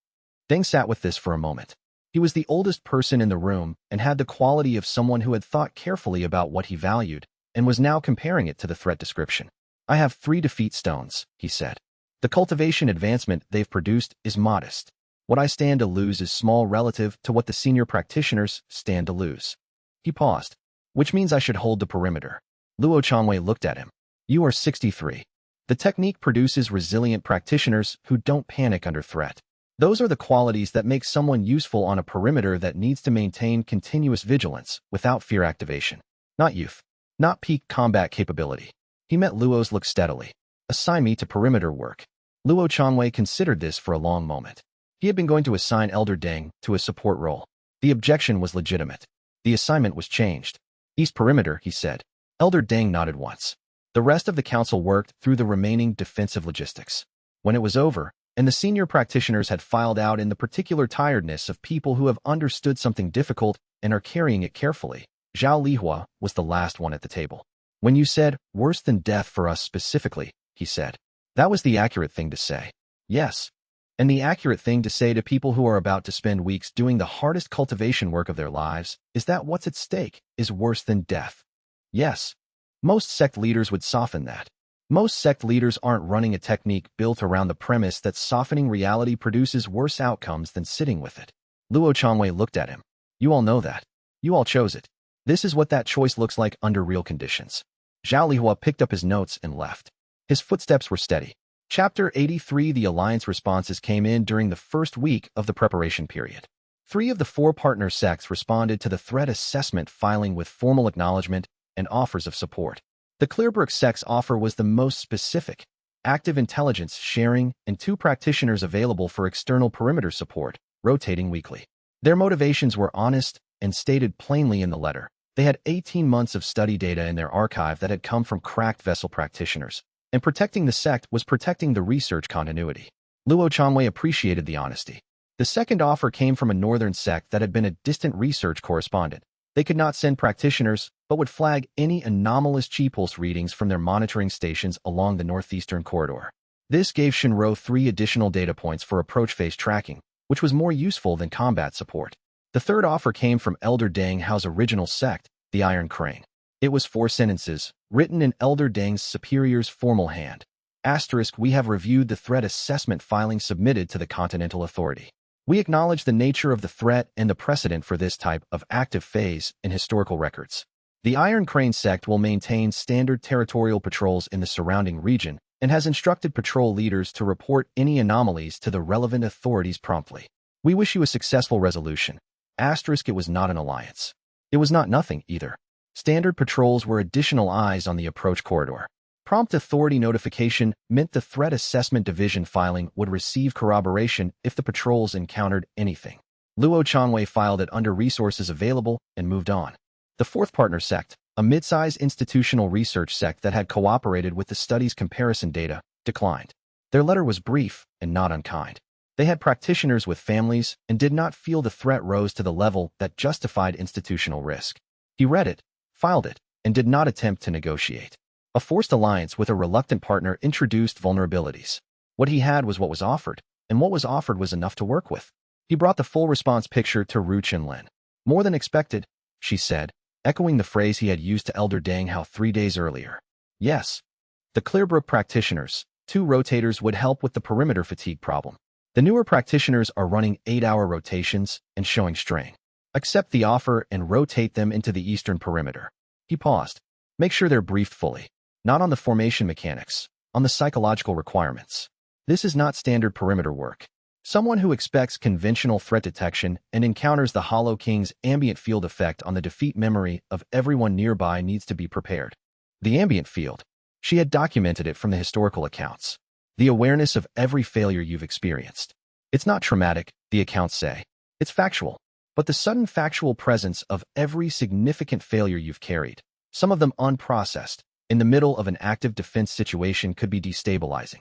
Deng sat with this for a moment. He was the oldest person in the room and had the quality of someone who had thought carefully about what he valued and was now comparing it to the threat description. I have 3 defeat stones, he said. The cultivation advancement they've produced is modest. What I stand to lose is small relative to what the senior practitioners stand to lose. He paused. Which means I should hold the perimeter. Luo Changwei looked at him. You are 63. The technique produces resilient practitioners who don't panic under threat. Those are the qualities that make someone useful on a perimeter that needs to maintain continuous vigilance without fear activation. Not youth. Not peak combat capability. He met Luo's look steadily. Assign me to perimeter work. Luo Changwei considered this for a long moment. He had been going to assign Elder Deng to a support role. The objection was legitimate. The assignment was changed. East perimeter, he said. Elder Deng nodded once. The rest of the council worked through the remaining defensive logistics. When it was over, and the senior practitioners had filed out in the particular tiredness of people who have understood something difficult and are carrying it carefully, Zhao Lihua was the last one at the table. When you said, worse than death for us specifically, he said. That was the accurate thing to say. Yes. And the accurate thing to say to people who are about to spend weeks doing the hardest cultivation work of their lives is that what's at stake is worse than death. Yes. Most sect leaders would soften that. Most sect leaders aren't running a technique built around the premise that softening reality produces worse outcomes than sitting with it. Luo Changwei looked at him. You all know that. You all chose it. This is what that choice looks like under real conditions. Zhao Lihua picked up his notes and left. His footsteps were steady. Chapter 83. The alliance responses came in during the first week of the preparation period. 3 of the 4 partner sects responded to the threat assessment filing with formal acknowledgement and offers of support. The Clearbrook sect's offer was the most specific, active intelligence sharing and 2 practitioners available for external perimeter support, rotating weekly. Their motivations were honest and stated plainly in the letter. They had 18 months of study data in their archive that had come from cracked vessel practitioners, and protecting the sect was protecting the research continuity. Luo Changwei appreciated the honesty. The second offer came from a northern sect that had been a distant research correspondent. They could not send practitioners, but would flag any anomalous G-pulse readings from their monitoring stations along the northeastern corridor. This gave Shinro 3 additional data points for approach phase tracking, which was more useful than combat support. The third offer came from Elder Deng Hao's original sect, the Iron Crane. It was 4 sentences, written in Elder Deng's superior's formal hand. *, we have reviewed the threat assessment filing submitted to the Continental Authority. We acknowledge the nature of the threat and the precedent for this type of active phase in historical records. The Iron Crane sect will maintain standard territorial patrols in the surrounding region and has instructed patrol leaders to report any anomalies to the relevant authorities promptly. We wish you a successful resolution. *, it was not an alliance. It was not nothing, either. Standard patrols were additional eyes on the approach corridor. Prompt authority notification meant the Threat Assessment Division filing would receive corroboration if the patrols encountered anything. Luo Changwei filed it under Resources Available and moved on. The 4th partner sect, a mid-size institutional research sect that had cooperated with the study's comparison data, declined. Their letter was brief and not unkind. They had practitioners with families and did not feel the threat rose to the level that justified institutional risk. He read it, filed it, and did not attempt to negotiate. A forced alliance with a reluctant partner introduced vulnerabilities. What he had was what was offered, and what was offered was enough to work with. He brought the full response picture to Ru Chenlin. More than expected, she said, echoing the phrase he had used to Elder Dang Hao 3 days earlier. Yes. The Clearbrook practitioners, 2 rotators would help with the perimeter fatigue problem. The newer practitioners are running 8-hour rotations and showing strain. Accept the offer and rotate them into the eastern perimeter. He paused. Make sure they're briefed fully. Not on the formation mechanics, on the psychological requirements. This is not standard perimeter work. Someone who expects conventional threat detection and encounters the Hollow King's ambient field effect on the defeat memory of everyone nearby needs to be prepared. The ambient field. She had documented it from the historical accounts. The awareness of every failure you've experienced. It's not traumatic, the accounts say. It's factual. But the sudden factual presence of every significant failure you've carried, some of them unprocessed, in the middle of an active defense situation could be destabilizing.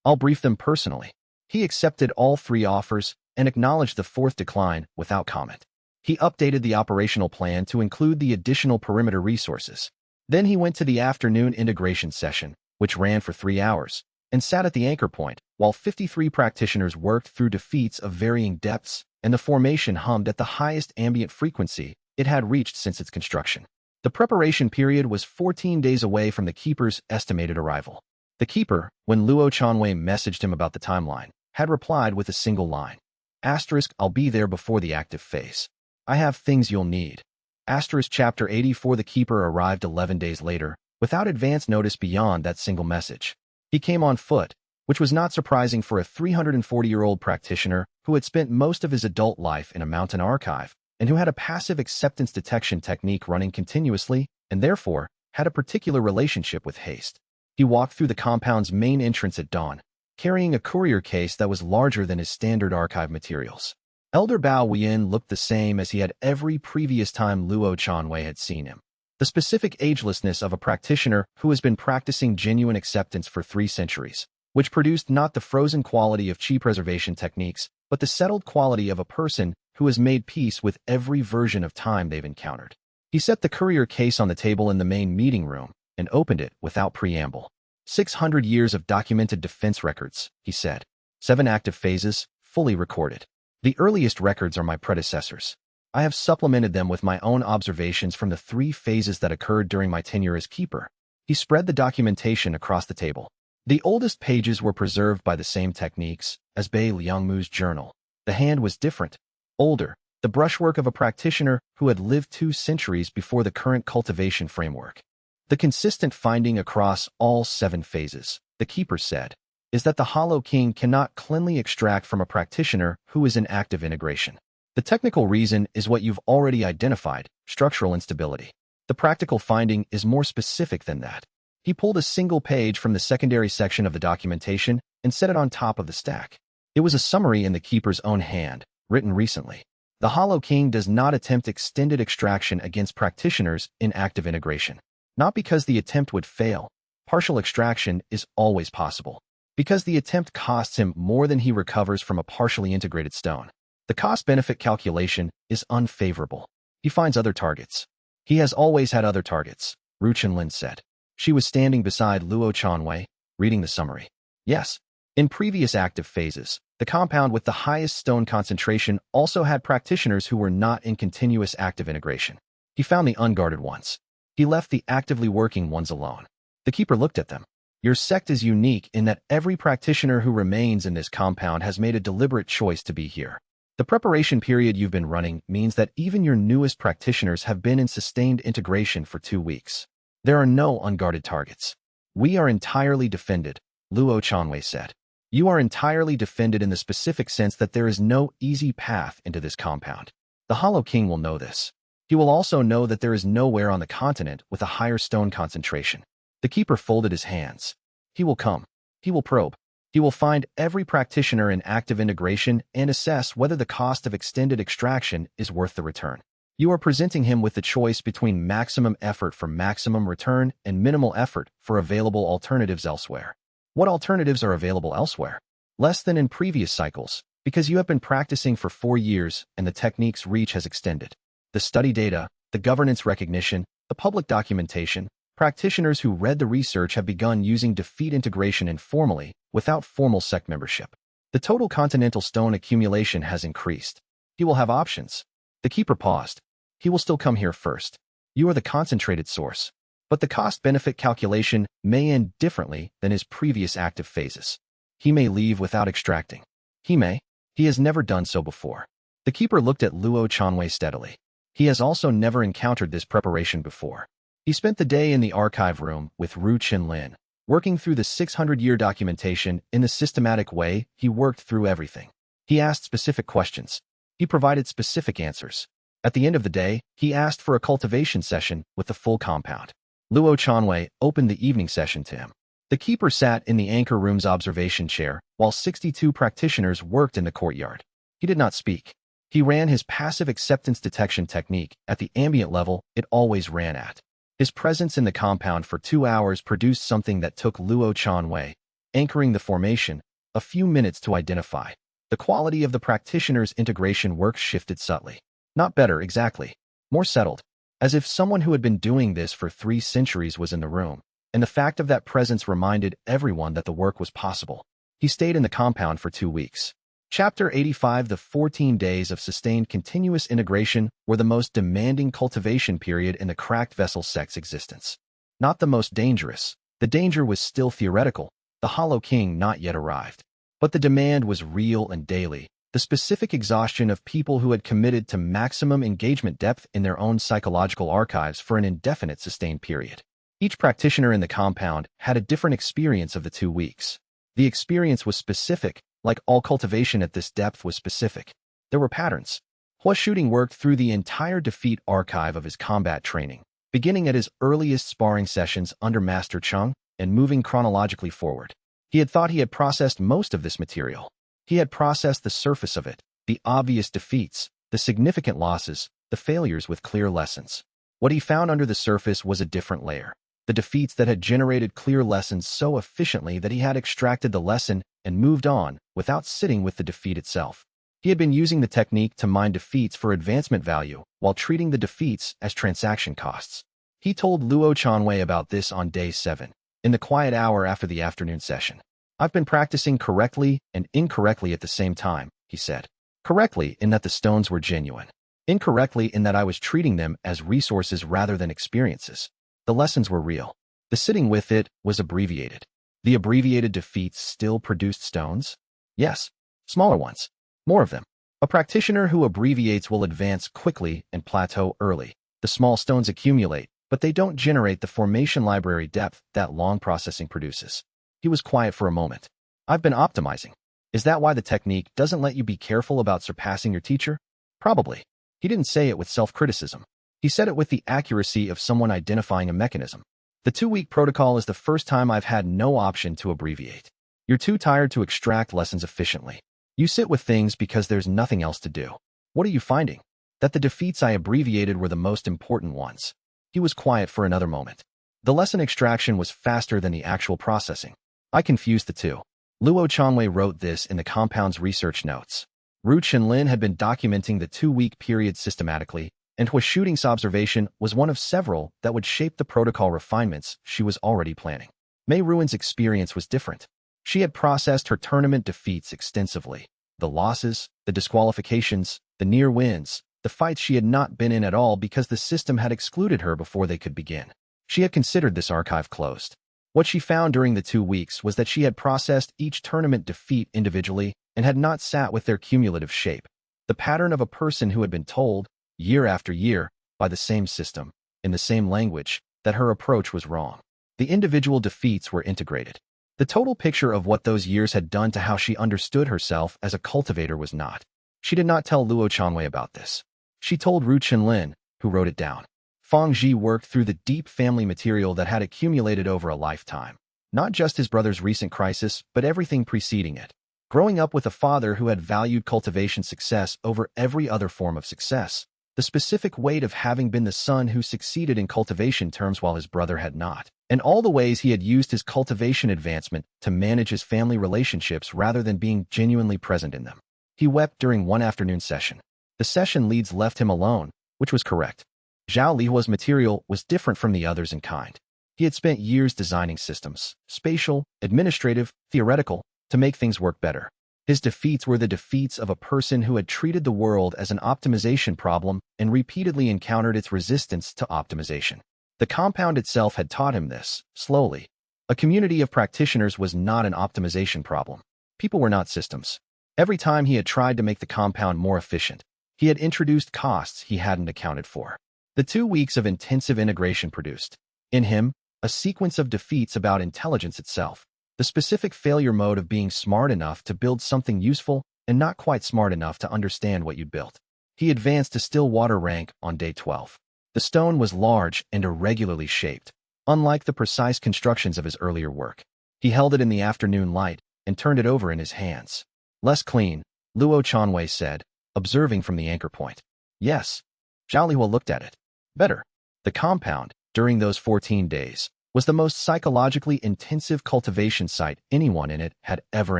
I'll brief them personally. He accepted all 3 offers and acknowledged the 4th decline without comment. He updated the operational plan to include the additional perimeter resources. Then he went to the afternoon integration session, which ran for 3 hours, and sat at the anchor point while 53 practitioners worked through defeats of varying depths, and the formation hummed at the highest ambient frequency it had reached since its construction. The preparation period was 14 days away from the Keeper's estimated arrival. The Keeper, when Luo Chanwei messaged him about the timeline, had replied with a single line. Asterisk, I'll be there before the active phase. I have things you'll need. Asterisk Chapter 84. The Keeper arrived 11 days later, without advance notice beyond that single message. He came on foot, which was not surprising for a 340-year-old practitioner who had spent most of his adult life in a mountain archive, and who had a passive acceptance detection technique running continuously, and therefore had a particular relationship with haste. He walked through the compound's main entrance at dawn, carrying a courier case that was larger than his standard archive materials. Elder Bao Weiyan looked the same as he had every previous time Luo Chanwei had seen him. The specific agelessness of a practitioner who has been practicing genuine acceptance for 3 centuries, which produced not the frozen quality of chi preservation techniques, but the settled quality of a person who has made peace with every version of time they've encountered. He set the courier case on the table in the main meeting room and opened it without preamble. 600 years of documented defense records, he said. 7 active phases, fully recorded. The earliest records are my predecessors. I have supplemented them with my own observations from the 3 phases that occurred during my tenure as Keeper. He spread the documentation across the table. The oldest pages were preserved by the same techniques as Bei Liangmu's journal. The hand was different, older, the brushwork of a practitioner who had lived 2 centuries before the current cultivation framework. The consistent finding across all 7 phases, the Keeper said, is that the Hollow King cannot cleanly extract from a practitioner who is in active integration. The technical reason is what you've already identified, structural instability. The practical finding is more specific than that. He pulled a single page from the secondary section of the documentation and set it on top of the stack. It was a summary in the Keeper's own hand, written recently. The Hollow King does not attempt extended extraction against practitioners in active integration. Not because the attempt would fail. Partial extraction is always possible. Because the attempt costs him more than he recovers from a partially integrated stone. The cost-benefit calculation is unfavorable. He finds other targets. He has always had other targets, Ru Chenlin said. She was standing beside Luo Chanwei, reading the summary. Yes, in previous active phases, the compound with the highest stone concentration also had practitioners who were not in continuous active integration. He found the unguarded ones. He left the actively working ones alone. The Keeper looked at them. Your sect is unique in that every practitioner who remains in this compound has made a deliberate choice to be here. The preparation period you've been running means that even your newest practitioners have been in sustained integration for 2 weeks. There are no unguarded targets. We are entirely defended, Luo Chanwei said. You are entirely defended in the specific sense that there is no easy path into this compound. The Hollow King will know this. He will also know that there is nowhere on the continent with a higher stone concentration. The Keeper folded his hands. He will come. He will probe. He will find every practitioner in active integration and assess whether the cost of extended extraction is worth the return. You are presenting him with the choice between maximum effort for maximum return and minimal effort for available alternatives elsewhere. What alternatives are available elsewhere? Less than in previous cycles, because you have been practicing for 4 years and the technique's reach has extended. The study data, the governance recognition, the public documentation, practitioners who read the research have begun using defeat integration informally, without formal sect membership. The total continental stone accumulation has increased. He will have options. The keeper paused. He will still come here first. You are the concentrated source. But the cost-benefit calculation may end differently than his previous active phases. He may leave without extracting. He may. He has never done so before. The keeper looked at Luo Chanwei steadily. He has also never encountered this preparation before. He spent the day in the archive room with Ru Qinlin, working through the 600-year documentation in the systematic way. He worked through everything. He asked specific questions. He provided specific answers. At the end of the day, he asked for a cultivation session with the full compound. Luo Chanwei opened the evening session to him. The keeper sat in the anchor room's observation chair, while 62 practitioners worked in the courtyard. He did not speak. He ran his passive acceptance detection technique at the ambient level it always ran at. His presence in the compound for 2 hours produced something that took Luo Chanwei, anchoring the formation, a few minutes to identify. The quality of the practitioner's integration work shifted subtly. Not better, exactly. More settled. As if someone who had been doing this for 3 centuries was in the room, and the fact of that presence reminded everyone that the work was possible. He stayed in the compound for 2 weeks. Chapter 85. The 14 days of sustained continuous integration were the most demanding cultivation period in the cracked vessel sect's existence. Not the most dangerous. The danger was still theoretical, the Hollow King not yet arrived. But the demand was real and daily, the specific exhaustion of people who had committed to maximum engagement depth in their own psychological archives for an indefinite sustained period. Each practitioner in the compound had a different experience of the 2 weeks. The experience was specific, like all cultivation at this depth was specific. There were patterns. Hua Shooting worked through the entire defeat archive of his combat training, beginning at his earliest sparring sessions under Master Cheng and moving chronologically forward. He had thought he had processed most of this material. He had processed the surface of it, the obvious defeats, the significant losses, the failures with clear lessons. What he found under the surface was a different layer. The defeats that had generated clear lessons so efficiently that he had extracted the lesson and moved on without sitting with the defeat itself. He had been using the technique to mine defeats for advancement value while treating the defeats as transaction costs. He told Luo Chanwei about this on day 7, in the quiet hour after the afternoon session. I've been practicing correctly and incorrectly at the same time, he said. Correctly in that the stones were genuine. Incorrectly in that I was treating them as resources rather than experiences. The lessons were real. The sitting with it was abbreviated. The abbreviated defeats still produced stones? Yes. Smaller ones. More of them. A practitioner who abbreviates will advance quickly and plateau early. The small stones accumulate, but they don't generate the formation library depth that long processing produces. He was quiet for a moment. I've been optimizing. Is that why the technique doesn't let you be careful about surpassing your teacher? Probably. He didn't say it with self-criticism. He said it with the accuracy of someone identifying a mechanism. The 2-week protocol is the first time I've had no option to abbreviate. You're too tired to extract lessons efficiently. You sit with things because there's nothing else to do. What are you finding? That the defeats I abbreviated were the most important ones. He was quiet for another moment. The lesson extraction was faster than the actual processing. I confused the two. Luo Chanwei wrote this in the compound's research notes. Ru Qinlin had been documenting the 2-week period systematically, and Hua Shooting's observation was one of several that would shape the protocol refinements she was already planning. Mei Ruin's experience was different. She had processed her tournament defeats extensively. The losses, the disqualifications, the near wins, the fights she had not been in at all because the system had excluded her before they could begin. She had considered this archive closed. What she found during the 2 weeks was that she had processed each tournament defeat individually and had not sat with their cumulative shape. The pattern of a person who had been told, year after year, by the same system, in the same language, that her approach was wrong. The individual defeats were integrated. The total picture of what those years had done to how she understood herself as a cultivator was not. She did not tell Luo Chanwei about this. She told Ru Qinlin, who wrote it down. Fang Ji worked through the deep family material that had accumulated over a lifetime. Not just his brother's recent crisis, but everything preceding it. Growing up with a father who had valued cultivation success over every other form of success. The specific weight of having been the son who succeeded in cultivation terms while his brother had not. And all the ways he had used his cultivation advancement to manage his family relationships rather than being genuinely present in them. He wept during one afternoon session. The session leads left him alone, which was correct. Zhao Lihua's material was different from the others in kind. He had spent years designing systems, spatial, administrative, theoretical, to make things work better. His defeats were the defeats of a person who had treated the world as an optimization problem and repeatedly encountered its resistance to optimization. The compound itself had taught him this, slowly. A community of practitioners was not an optimization problem. People were not systems. Every time he had tried to make the compound more efficient, he had introduced costs he hadn't accounted for. The 2 weeks of intensive integration produced, in him, a sequence of defeats about intelligence itself. The specific failure mode of being smart enough to build something useful and not quite smart enough to understand what you'd built. He advanced to still water rank on day 12. The stone was large and irregularly shaped, unlike the precise constructions of his earlier work. He held it in the afternoon light and turned it over in his hands. Less clean, Luo Chanwei said, observing from the anchor point. Yes. Zhao Lihua looked at it. Better. The compound, during those 14 days, was the most psychologically intensive cultivation site anyone in it had ever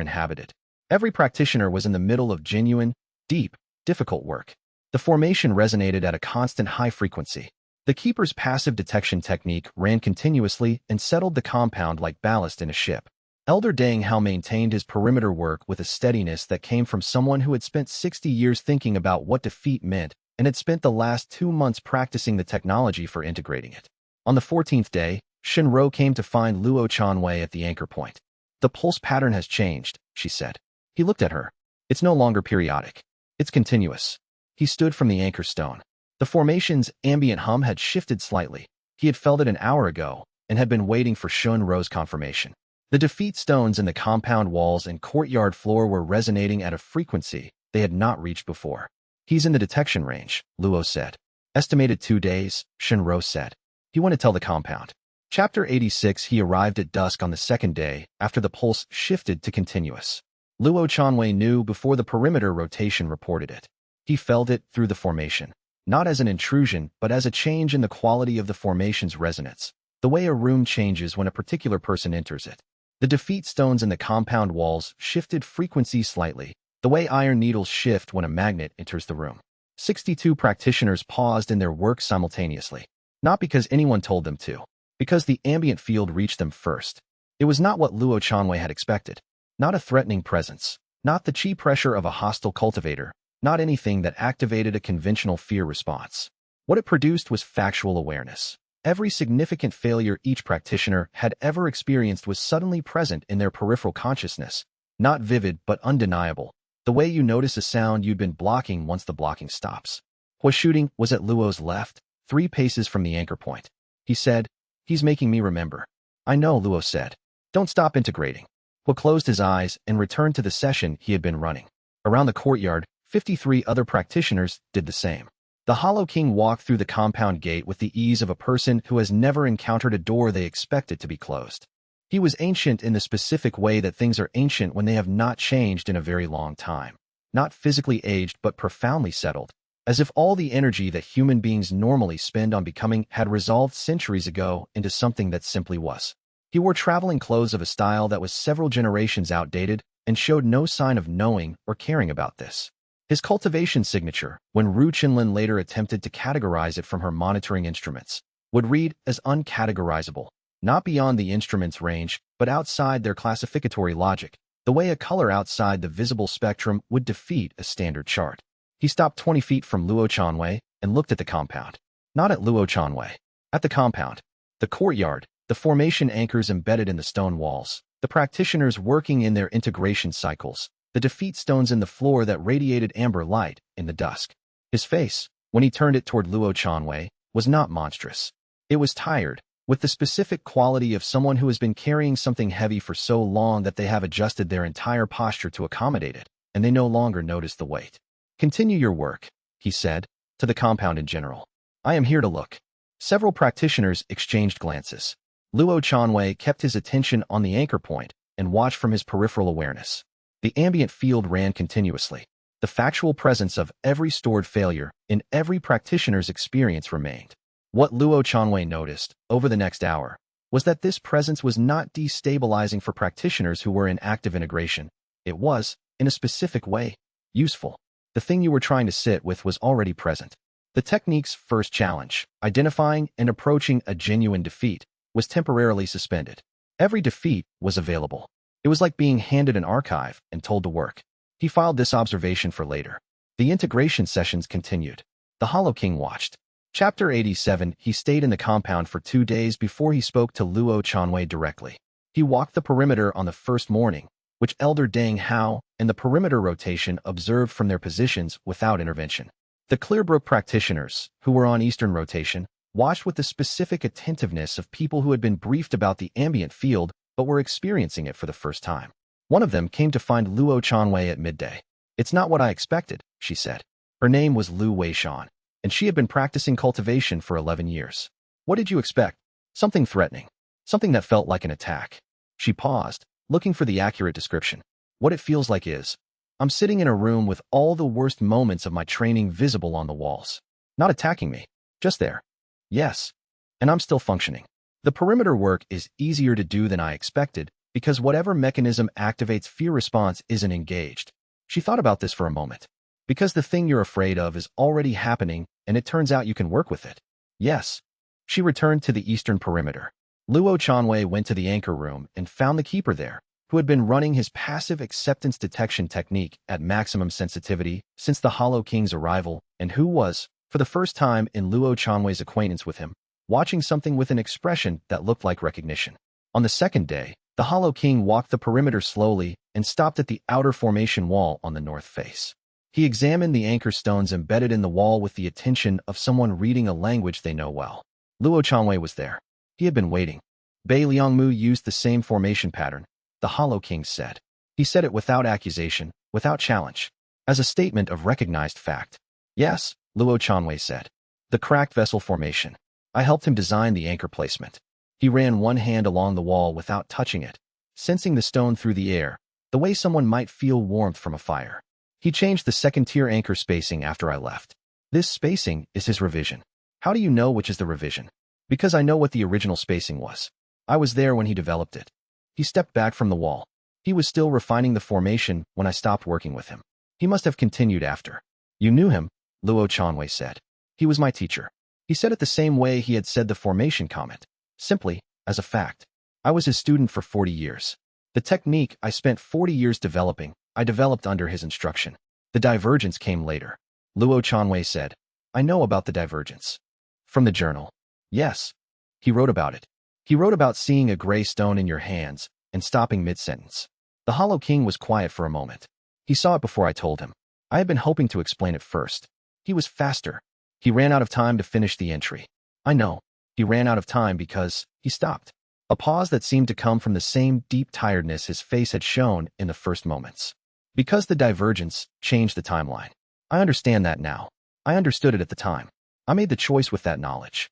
inhabited. Every practitioner was in the middle of genuine, deep, difficult work. The formation resonated at a constant high frequency. The keeper's passive detection technique ran continuously and settled the compound like ballast in a ship. Elder Deng Hao maintained his perimeter work with a steadiness that came from someone who had spent 60 years thinking about what defeat meant and had spent the last 2 months practicing the technology for integrating it. On the 14th day, Shenro came to find Luo Chanwei at the anchor point. The pulse pattern has changed, she said. He looked at her. It's no longer periodic. It's continuous. He stood from the anchor stone. The formation's ambient hum had shifted slightly. He had felt it an hour ago and had been waiting for Shenro's confirmation. The defeat stones in the compound walls and courtyard floor were resonating at a frequency they had not reached before. He's in the detection range, Luo said. Estimated 2 days, Shenro said. He went to tell the compound. Chapter 86. He arrived at dusk on the 2nd day, after the pulse shifted to continuous. Luo Chanwei knew before the perimeter rotation reported it. He felt it through the formation, not as an intrusion, but as a change in the quality of the formation's resonance, the way a room changes when a particular person enters it. The defeat stones in the compound walls shifted frequency slightly, the way iron needles shift when a magnet enters the room. 62 practitioners paused in their work simultaneously, not because anyone told them to, because the ambient field reached them first. It was not what Luo Chanwei had expected. Not a threatening presence, not the chi pressure of a hostile cultivator, not anything that activated a conventional fear response. What it produced was factual awareness. Every significant failure each practitioner had ever experienced was suddenly present in their peripheral consciousness, not vivid but undeniable, the way you notice a sound you'd been blocking once the blocking stops. Hua shooting was at Luo's left, 3 paces from the anchor point. He said, "He's making me remember." "I know," Luo said. "Don't stop integrating." Hua closed his eyes and returned to the session he had been running. Around the courtyard, 53 other practitioners did the same. The Hollow King walked through the compound gate with the ease of a person who has never encountered a door they expected to be closed. He was ancient in the specific way that things are ancient when they have not changed in a very long time. Not physically aged, but profoundly settled, as if all the energy that human beings normally spend on becoming had resolved centuries ago into something that simply was. He wore traveling clothes of a style that was several generations outdated and showed no sign of knowing or caring about this. His cultivation signature, when Ru Qinlin later attempted to categorize it from her monitoring instruments, would read as uncategorizable, not beyond the instrument's range, but outside their classificatory logic, the way a color outside the visible spectrum would defeat a standard chart. He stopped 20 feet from Luo Chanwei and looked at the compound. Not at Luo Chanwei. At the compound. The courtyard, the formation anchors embedded in the stone walls, the practitioners working in their integration cycles, the defeat stones in the floor that radiated amber light in the dusk. His face, when he turned it toward Luo Chanwei, was not monstrous. It was tired, with the specific quality of someone who has been carrying something heavy for so long that they have adjusted their entire posture to accommodate it, and they no longer notice the weight. "Continue your work," he said, to the compound in general. "I am here to look." Several practitioners exchanged glances. Luo Chanwei kept his attention on the anchor point and watched from his peripheral awareness. The ambient field ran continuously. The factual presence of every stored failure in every practitioner's experience remained. What Luo Chanwei noticed, over the next hour, was that this presence was not destabilizing for practitioners who were in active integration. It was, in a specific way, useful. The thing you were trying to sit with was already present. The technique's first challenge, identifying and approaching a genuine defeat, was temporarily suspended. Every defeat was available. It was like being handed an archive and told to work. He filed this observation for later. The integration sessions continued. The Hollow King watched. Chapter 87. He stayed in the compound for 2 days before he spoke to Luo Chanwei directly. He walked the perimeter on the first morning, which Elder Deng Hao and the perimeter rotation observed from their positions without intervention. The Clearbrook practitioners, who were on eastern rotation, watched with the specific attentiveness of people who had been briefed about the ambient field but were experiencing it for the first time. One of them came to find Luo Chanwei at midday. "It's not what I expected," she said. Her name was Lu Weishan, and she had been practicing cultivation for 11 years. "What did you expect?" "Something threatening. Something that felt like an attack." She paused, looking for the accurate description. "What it feels like is, I'm sitting in a room with all the worst moments of my training visible on the walls. Not attacking me, just there. Yes. And I'm still functioning. The perimeter work is easier to do than I expected because whatever mechanism activates fear response isn't engaged." She thought about this for a moment. "Because the thing you're afraid of is already happening and it turns out you can work with it." "Yes." She returned to the eastern perimeter. Luo Chanwei went to the anchor room and found the keeper there, who had been running his passive acceptance detection technique at maximum sensitivity since the Hollow King's arrival, and who was, for the first time in Luo Chanwei's acquaintance with him, watching something with an expression that looked like recognition. On the second day, the Hollow King walked the perimeter slowly and stopped at the outer formation wall on the north face. He examined the anchor stones embedded in the wall with the attention of someone reading a language they know well. Luo Chanwei was there. He had been waiting. "Bei Liangmu used the same formation pattern," the Hollow King said. He said it without accusation, without challenge, as a statement of recognized fact. "Yes," Luo Chanwei said. "The cracked vessel formation. I helped him design the anchor placement." He ran one hand along the wall without touching it, sensing the stone through the air, the way someone might feel warmth from a fire. "He changed the second-tier anchor spacing after I left. This spacing is his revision." "How do you know which is the revision?" "Because I know what the original spacing was. I was there when he developed it." He stepped back from the wall. He was still refining the formation when I stopped working with him. He must have continued after. "You knew him," Luo Chanwei said. "He was my teacher." He said it the same way he had said the formation comment, simply, as a fact. "I was his student for 40 years. The technique I spent 40 years developing, I developed under his instruction. The divergence came later." Luo Chanwei said. "I know about the divergence." "From the journal?" "Yes." He wrote about it. He wrote about seeing a gray stone in your hands and stopping mid-sentence. The Hollow King was quiet for a moment. "He saw it before I told him. I had been hoping to explain it first. He was faster. He ran out of time to finish the entry." "I know. He ran out of time because..." He stopped. A pause that seemed to come from the same deep tiredness his face had shown in the first moments. "Because the divergence changed the timeline. I understand that now. I understood it at the time. I made the choice with that knowledge."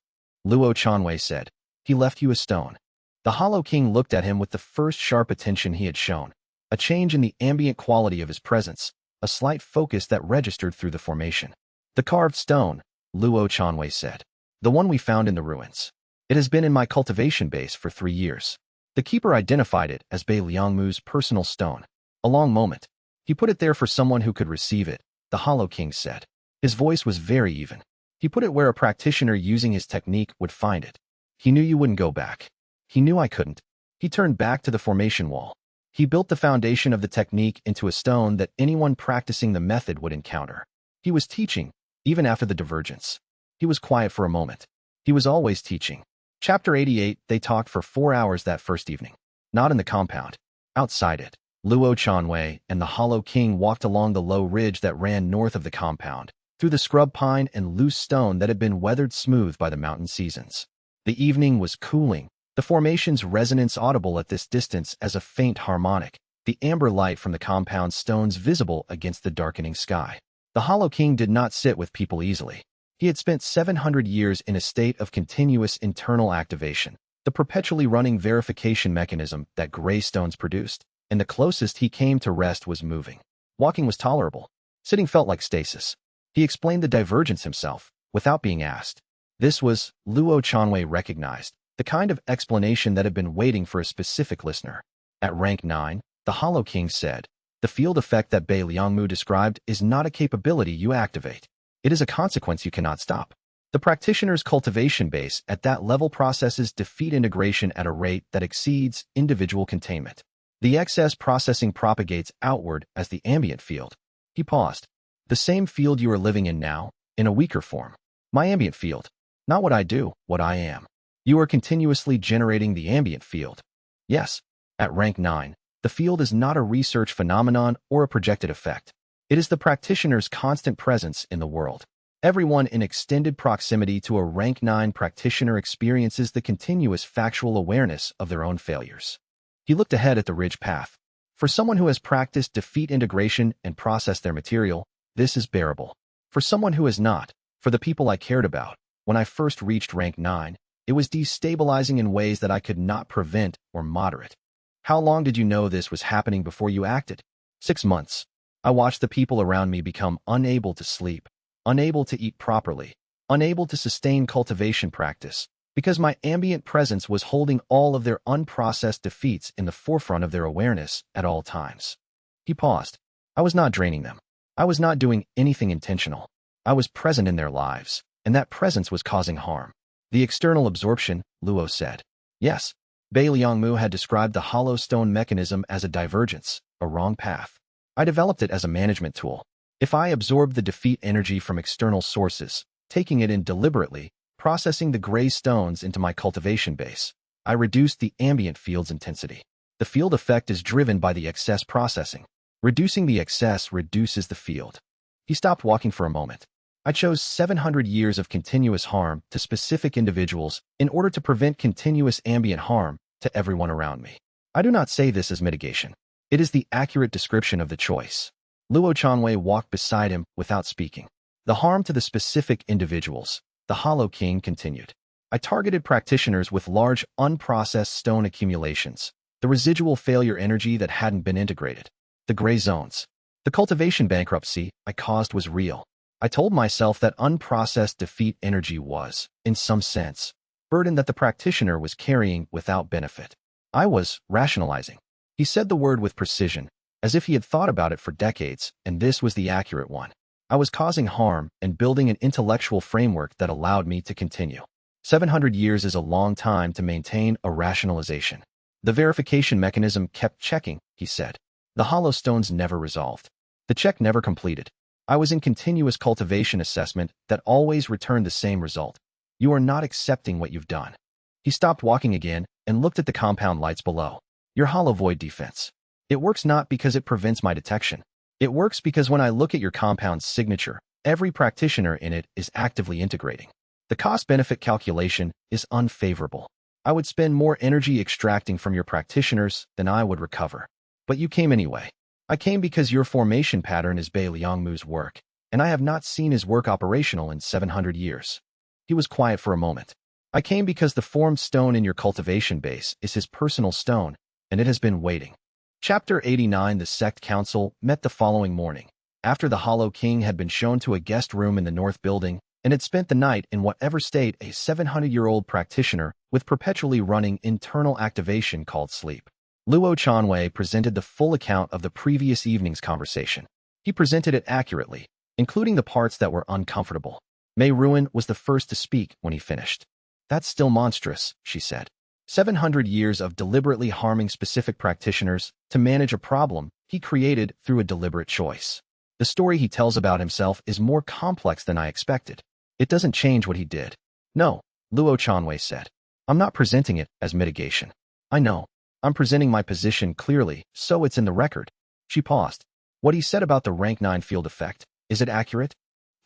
Luo Chanwei said. "He left you a stone." The Hollow King looked at him with the first sharp attention he had shown. A change in the ambient quality of his presence, a slight focus that registered through the formation. "The carved stone," Luo Chanwei said. "The one we found in the ruins. It has been in my cultivation base for 3 years." The keeper identified it as Bei Liangmu's personal stone. A long moment. "He put it there for someone who could receive it," the Hollow King said. His voice was very even. "He put it where a practitioner using his technique would find it. He knew you wouldn't go back. He knew I couldn't." He turned back to the formation wall. He built the foundation of the technique into a stone that anyone practicing the method would encounter. He was teaching, even after the divergence. He was quiet for a moment. He was always teaching. Chapter 88. They talked for 4 hours that first evening. Not in the compound. Outside it, Luo Chanwei and the Hollow King walked along the low ridge that ran north of the compound, through the scrub pine and loose stone that had been weathered smooth by the mountain seasons. The evening was cooling, the formation's resonance audible at this distance as a faint harmonic, the amber light from the compound stones visible against the darkening sky. The Hollow King did not sit with people easily. He had spent 700 years in a state of continuous internal activation, the perpetually running verification mechanism that gray stones produced, and the closest he came to rest was moving. Walking was tolerable. Sitting felt like stasis. He explained the divergence himself, without being asked. This was, Luo Chanwei recognized, the kind of explanation that had been waiting for a specific listener. At rank 9, the Hollow King said, "The field effect that Bei Liangmu described is not a capability you activate. It is a consequence you cannot stop. The practitioner's cultivation base at that level processes defeat integration at a rate that exceeds individual containment. The excess processing propagates outward as the ambient field. He paused. The same field you are living in now, in a weaker form. My ambient field. Not what I do, what I am. You are continuously generating the ambient field. Yes. At rank 9, the field is not a research phenomenon or a projected effect. It is the practitioner's constant presence in the world. Everyone in extended proximity to a rank 9 practitioner experiences the continuous factual awareness of their own failures. He looked ahead at the ridge path. For someone who has practiced defeat integration and processed their material, this is bearable. For someone who has not, for the people I cared about, when I first reached rank 9, it was destabilizing in ways that I could not prevent or moderate. How long did you know this was happening before you acted? 6 months. I watched the people around me become unable to sleep, unable to eat properly, unable to sustain cultivation practice, because my ambient presence was holding all of their unprocessed defeats in the forefront of their awareness at all times. He paused. I was not draining them. I was not doing anything intentional. I was present in their lives, and that presence was causing harm. The external absorption, Luo said. Yes. Bai Liangmu had described the hollow stone mechanism as a divergence, a wrong path. I developed it as a management tool. If I absorbed the defeat energy from external sources, taking it in deliberately, processing the gray stones into my cultivation base, I reduced the ambient field's intensity. The field effect is driven by the excess processing. Reducing the excess reduces the field. He stopped walking for a moment. I chose 700 years of continuous harm to specific individuals in order to prevent continuous ambient harm to everyone around me. I do not say this as mitigation. It is the accurate description of the choice. Luo Chanwei walked beside him without speaking. The harm to the specific individuals, the Hollow King continued. I targeted practitioners with large unprocessed stone accumulations, the residual failure energy that hadn't been integrated, the gray zones. The cultivation bankruptcy I caused was real. I told myself that unprocessed defeat energy was, in some sense, burden that the practitioner was carrying without benefit. I was rationalizing. He said the word with precision, as if he had thought about it for decades, and this was the accurate one. I was causing harm and building an intellectual framework that allowed me to continue. 700 years is a long time to maintain a rationalization. The verification mechanism kept checking, he said. The hollow stones never resolved. The check never completed. I was in continuous cultivation assessment that always returned the same result. You are not accepting what you've done. He stopped walking again and looked at the compound lights below. Your hollow void defense. It works not because it prevents my detection. It works because when I look at your compound's signature, every practitioner in it is actively integrating. The cost-benefit calculation is unfavorable. I would spend more energy extracting from your practitioners than I would recover. But you came anyway. I came because your formation pattern is Bai Liangmu's work, and I have not seen his work operational in 700 years. He was quiet for a moment. I came because the formed stone in your cultivation base is his personal stone, and it has been waiting. Chapter 89. The Sect Council met the following morning, after the Hollow King had been shown to a guest room in the North Building, and had spent the night in whatever state a 700-year-old practitioner with perpetually running internal activation called sleep. Luo Chanwei presented the full account of the previous evening's conversation. He presented it accurately, including the parts that were uncomfortable. Mei Ruan was the first to speak when he finished. That's still monstrous, she said. 700 years of deliberately harming specific practitioners to manage a problem he created through a deliberate choice. The story he tells about himself is more complex than I expected. It doesn't change what he did. No, Luo Chanwei said. I'm not presenting it as mitigation. I know. I'm presenting my position clearly, so it's in the record. She paused. What he said about the rank 9 field effect, is it accurate?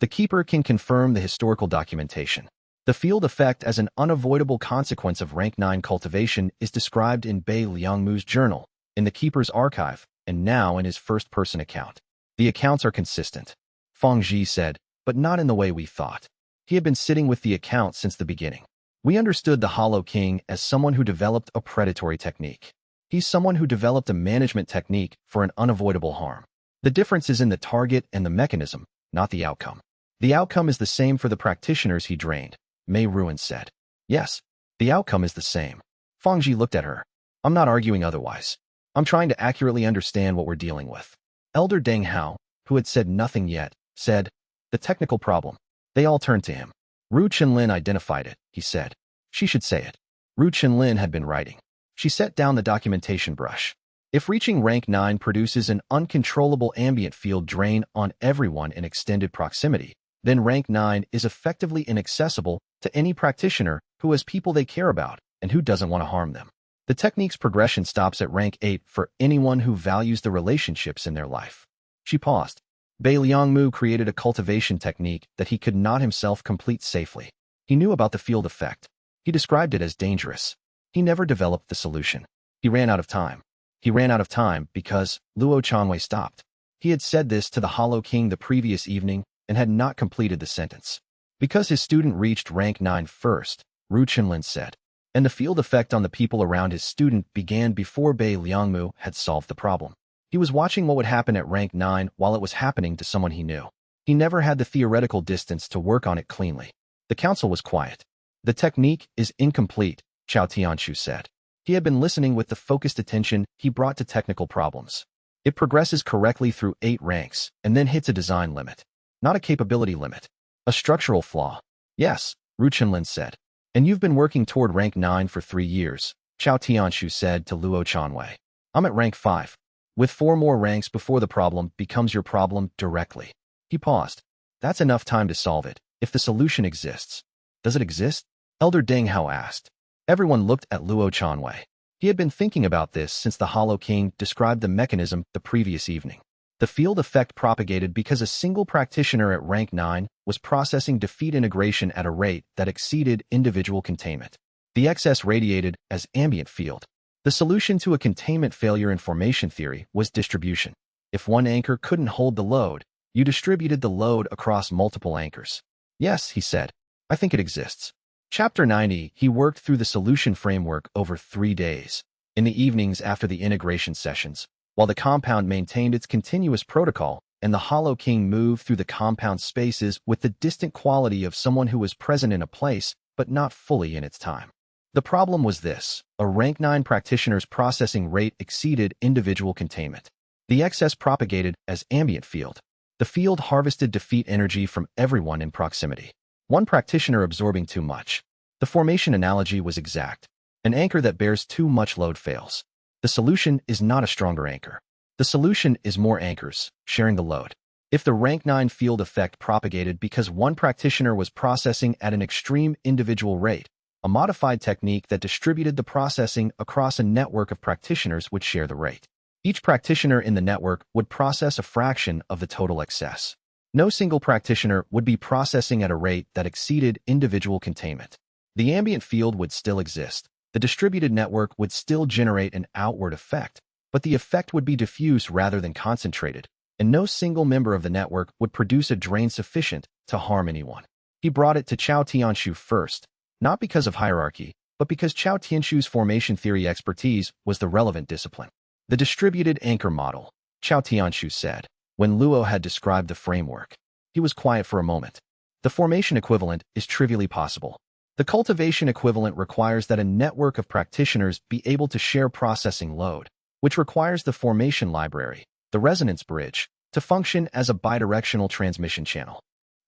The keeper can confirm the historical documentation. The field effect as an unavoidable consequence of rank 9 cultivation is described in Bai Liangmu's journal, in the keeper's archive, and now in his first-person account. The accounts are consistent. Feng Zhi said, but not in the way we thought. He had been sitting with the account since the beginning. We understood the Hollow King as someone who developed a predatory technique. He's someone who developed a management technique for an unavoidable harm. The difference is in the target and the mechanism, not the outcome. The outcome is the same for the practitioners he drained, Mei Ruan said. Yes, the outcome is the same. Feng Zhi looked at her. I'm not arguing otherwise. I'm trying to accurately understand what we're dealing with. Elder Deng Hao, who had said nothing yet, said, the technical problem. They all turned to him. Ru Chenlin identified it, he said. She should say it. Ru Chenlin had been writing. She set down the documentation brush. If reaching rank 9 produces an uncontrollable ambient field drain on everyone in extended proximity, then rank 9 is effectively inaccessible to any practitioner who has people they care about and who doesn't want to harm them. The technique's progression stops at rank 8 for anyone who values the relationships in their life. She paused. Bei Liangmu created a cultivation technique that he could not himself complete safely. He knew about the field effect. He described it as dangerous. He never developed the solution. He ran out of time. He ran out of time because Luo Chanwei stopped. He had said this to the Hollow King the previous evening and had not completed the sentence. Because his student reached rank 9 first, Ru Chenlin said, and the field effect on the people around his student began before Bei Liangmu had solved the problem. He was watching what would happen at rank 9 while it was happening to someone he knew. He never had the theoretical distance to work on it cleanly. The council was quiet. The technique is incomplete, Chao Tianshu said. He had been listening with the focused attention he brought to technical problems. It progresses correctly through 8 ranks and then hits a design limit, not a capability limit. A structural flaw. Yes, Ru Chenlin said. And you've been working toward rank 9 for 3 years, Chao Tianshu said to Luo Chanwei. I'm at rank 5. With 4 more ranks before the problem becomes your problem directly. He paused. That's enough time to solve it, if the solution exists. Does it exist? Elder Deng Hao asked. Everyone looked at Luo Chanwei. He had been thinking about this since the Hollow King described the mechanism the previous evening. The field effect propagated because a single practitioner at rank 9 was processing defeat integration at a rate that exceeded individual containment. The excess radiated as ambient field. The solution to a containment failure in formation theory was distribution. If one anchor couldn't hold the load, you distributed the load across multiple anchors. Yes, he said. I think it exists. Chapter 90, he worked through the solution framework over 3 days. In the evenings after the integration sessions, while the compound maintained its continuous protocol, and the Hollow King moved through the compound spaces with the distant quality of someone who was present in a place, but not fully in its time. The problem was this: a rank 9 practitioner's processing rate exceeded individual containment. The excess propagated as ambient field. The field harvested defeat energy from everyone in proximity. One practitioner absorbing too much. The formation analogy was exact. An anchor that bears too much load fails. The solution is not a stronger anchor. The solution is more anchors, sharing the load. If the rank 9 field effect propagated because one practitioner was processing at an extreme individual rate, a modified technique that distributed the processing across a network of practitioners would share the rate. Each practitioner in the network would process a fraction of the total excess. No single practitioner would be processing at a rate that exceeded individual containment. The ambient field would still exist. The distributed network would still generate an outward effect, but the effect would be diffuse rather than concentrated, and no single member of the network would produce a drain sufficient to harm anyone. He brought it to Chao Tianshu first, not because of hierarchy, but because Chao Tianshu's formation theory expertise was the relevant discipline. The distributed anchor model, Chao Tianshu said, when Luo had described the framework. He was quiet for a moment. The formation equivalent is trivially possible. The cultivation equivalent requires that a network of practitioners be able to share processing load, which requires the formation library, the resonance bridge, to function as a bidirectional transmission channel.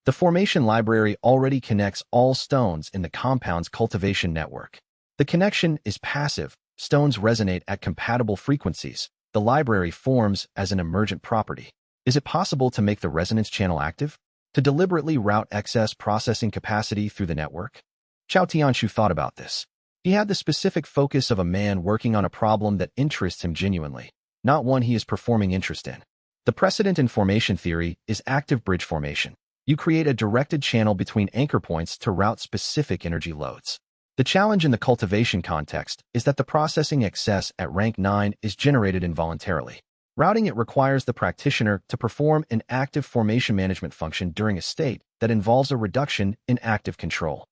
The formation library already connects all stones in the compound's cultivation network. The connection is passive. Stones resonate at compatible frequencies. The library forms as an emergent property. Is it possible to make the resonance channel active? To deliberately route excess processing capacity through the network? Chao Tianshu thought about this. He had the specific focus of a man working on a problem that interests him genuinely, not one he is performing interest in. The precedent in formation theory is active bridge formation. You create a directed channel between anchor points to route specific energy loads. The challenge in the cultivation context is that the processing excess at rank 9 is generated involuntarily. Routing it requires the practitioner to perform an active formation management function during a state that involves a reduction in active control.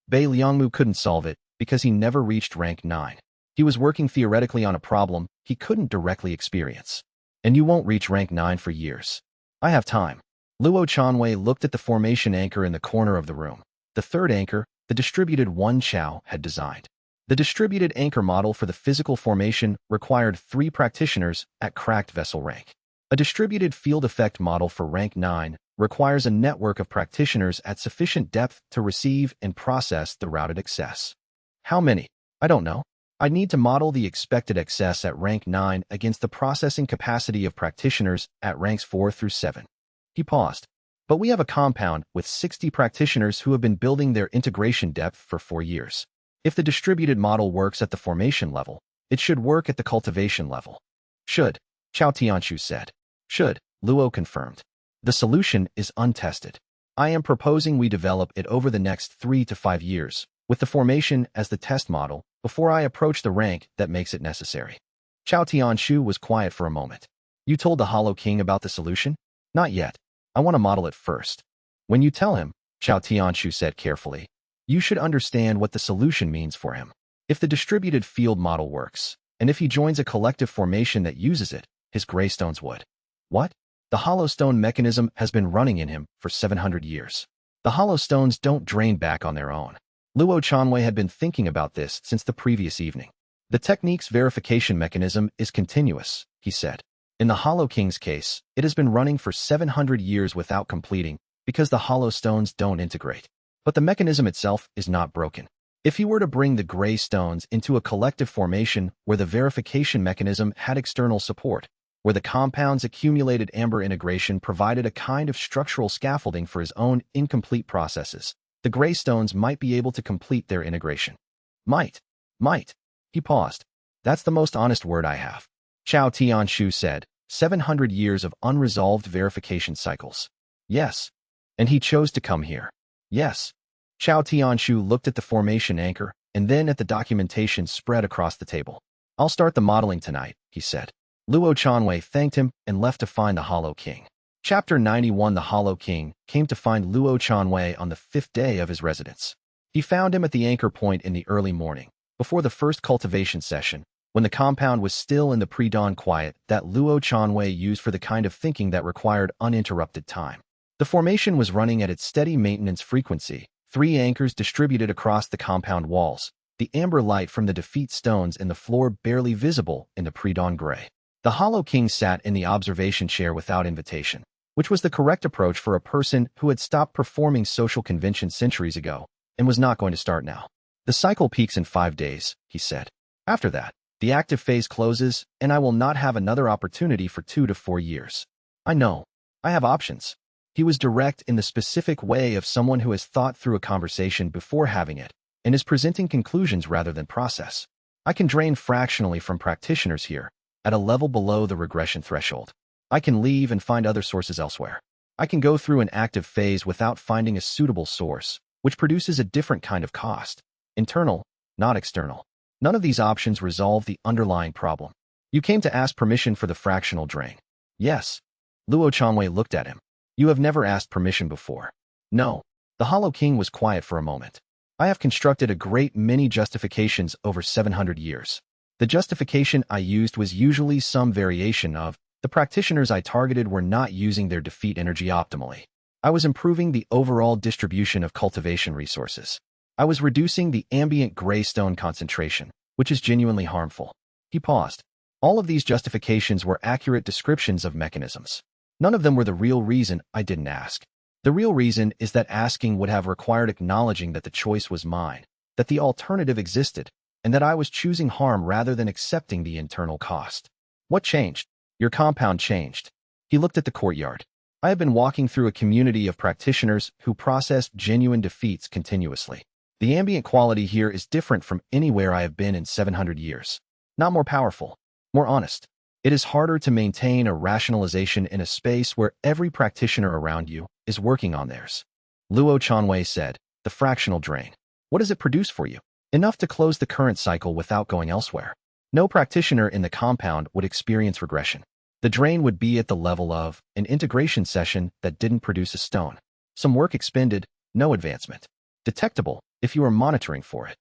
Bei Liangmu couldn't solve it because he never reached rank 9. He was working theoretically on a problem he couldn't directly experience. And you won't reach rank 9 for years. I have time. Luo Chanwei looked at the formation anchor in the corner of the room. The third anchor, the distributed one Chao had designed. The distributed anchor model for the physical formation required 3 practitioners at cracked vessel rank. A distributed field effect model for rank 9 requires a network of practitioners at sufficient depth to receive and process the routed excess. How many? I don't know. I need to model the expected excess at rank 9 against the processing capacity of practitioners at ranks 4 through 7. He paused. But we have a compound with 60 practitioners who have been building their integration depth for 4 years. If the distributed model works at the formation level, it should work at the cultivation level. Should, Chao Tianshu said. Should, Luo confirmed. The solution is untested. I am proposing we develop it over the next 3 to 5 years, with the formation as the test model, before I approach the rank that makes it necessary. Chao Tianshu was quiet for a moment. You told the Hollow King about the solution? Not yet. I want to model it first. When you tell him, Chao Tianshu said carefully, you should understand what the solution means for him. If the distributed field model works, and if he joins a collective formation that uses it, his greystones would. What? The hollow stone mechanism has been running in him for 700 years. The hollow stones don't drain back on their own. Luo Chanwei had been thinking about this since the previous evening. The technique's verification mechanism is continuous, he said. In the Hollow King's case, it has been running for 700 years without completing because the hollow stones don't integrate. But the mechanism itself is not broken. If he were to bring the gray stones into a collective formation where the verification mechanism had external support, where the compound's accumulated amber integration provided a kind of structural scaffolding for his own incomplete processes, the gray stones might be able to complete their integration. Might. He paused. That's the most honest word I have. Chao Tianshu said, 700 years of unresolved verification cycles. Yes. And he chose to come here. Yes. Chao Tianshu looked at the formation anchor and then at the documentation spread across the table. I'll start the modeling tonight, he said. Luo Chanwei thanked him and left to find the Hollow King. Chapter 91. The Hollow King came to find Luo Chanwei on the 5th day of his residence. He found him at the anchor point in the early morning, before the first cultivation session, when the compound was still in the pre-dawn quiet that Luo Chanwei used for the kind of thinking that required uninterrupted time. The formation was running at its steady maintenance frequency, 3 anchors distributed across the compound walls, the amber light from the defeat stones in the floor barely visible in the pre-dawn gray. The Hollow King sat in the observation chair without invitation, which was the correct approach for a person who had stopped performing social conventions centuries ago and was not going to start now. The cycle peaks in 5 days, he said. After that, the active phase closes, and I will not have another opportunity for 2 to 4 years. I know. I have options. He was direct in the specific way of someone who has thought through a conversation before having it, and is presenting conclusions rather than process. I can drain fractionally from practitioners here, at a level below the regression threshold. I can leave and find other sources elsewhere. I can go through an active phase without finding a suitable source, which produces a different kind of cost. Internal, not external. None of these options resolve the underlying problem. You came to ask permission for the fractional drain. Yes. Luo Chanwei looked at him. You have never asked permission before. No. The Hollow King was quiet for a moment. I have constructed a great many justifications over 700 years. The justification I used was usually some variation of, the practitioners I targeted were not using their defeat energy optimally. I was improving the overall distribution of cultivation resources. I was reducing the ambient gray stone concentration, which is genuinely harmful. He paused. All of these justifications were accurate descriptions of mechanisms. None of them were the real reason I didn't ask. The real reason is that asking would have required acknowledging that the choice was mine, that the alternative existed, and that I was choosing harm rather than accepting the internal cost. What changed? Your compound changed. He looked at the courtyard. I have been walking through a community of practitioners who process genuine defeats continuously. The ambient quality here is different from anywhere I have been in 700 years. Not more powerful, more honest. It is harder to maintain a rationalization in a space where every practitioner around you is working on theirs. Luo Chanwei said, the fractional drain. What does it produce for you? Enough to close the current cycle without going elsewhere. No practitioner in the compound would experience regression. The drain would be at the level of an integration session that didn't produce a stone. Some work expended, no advancement. Detectable, if you are monitoring for it.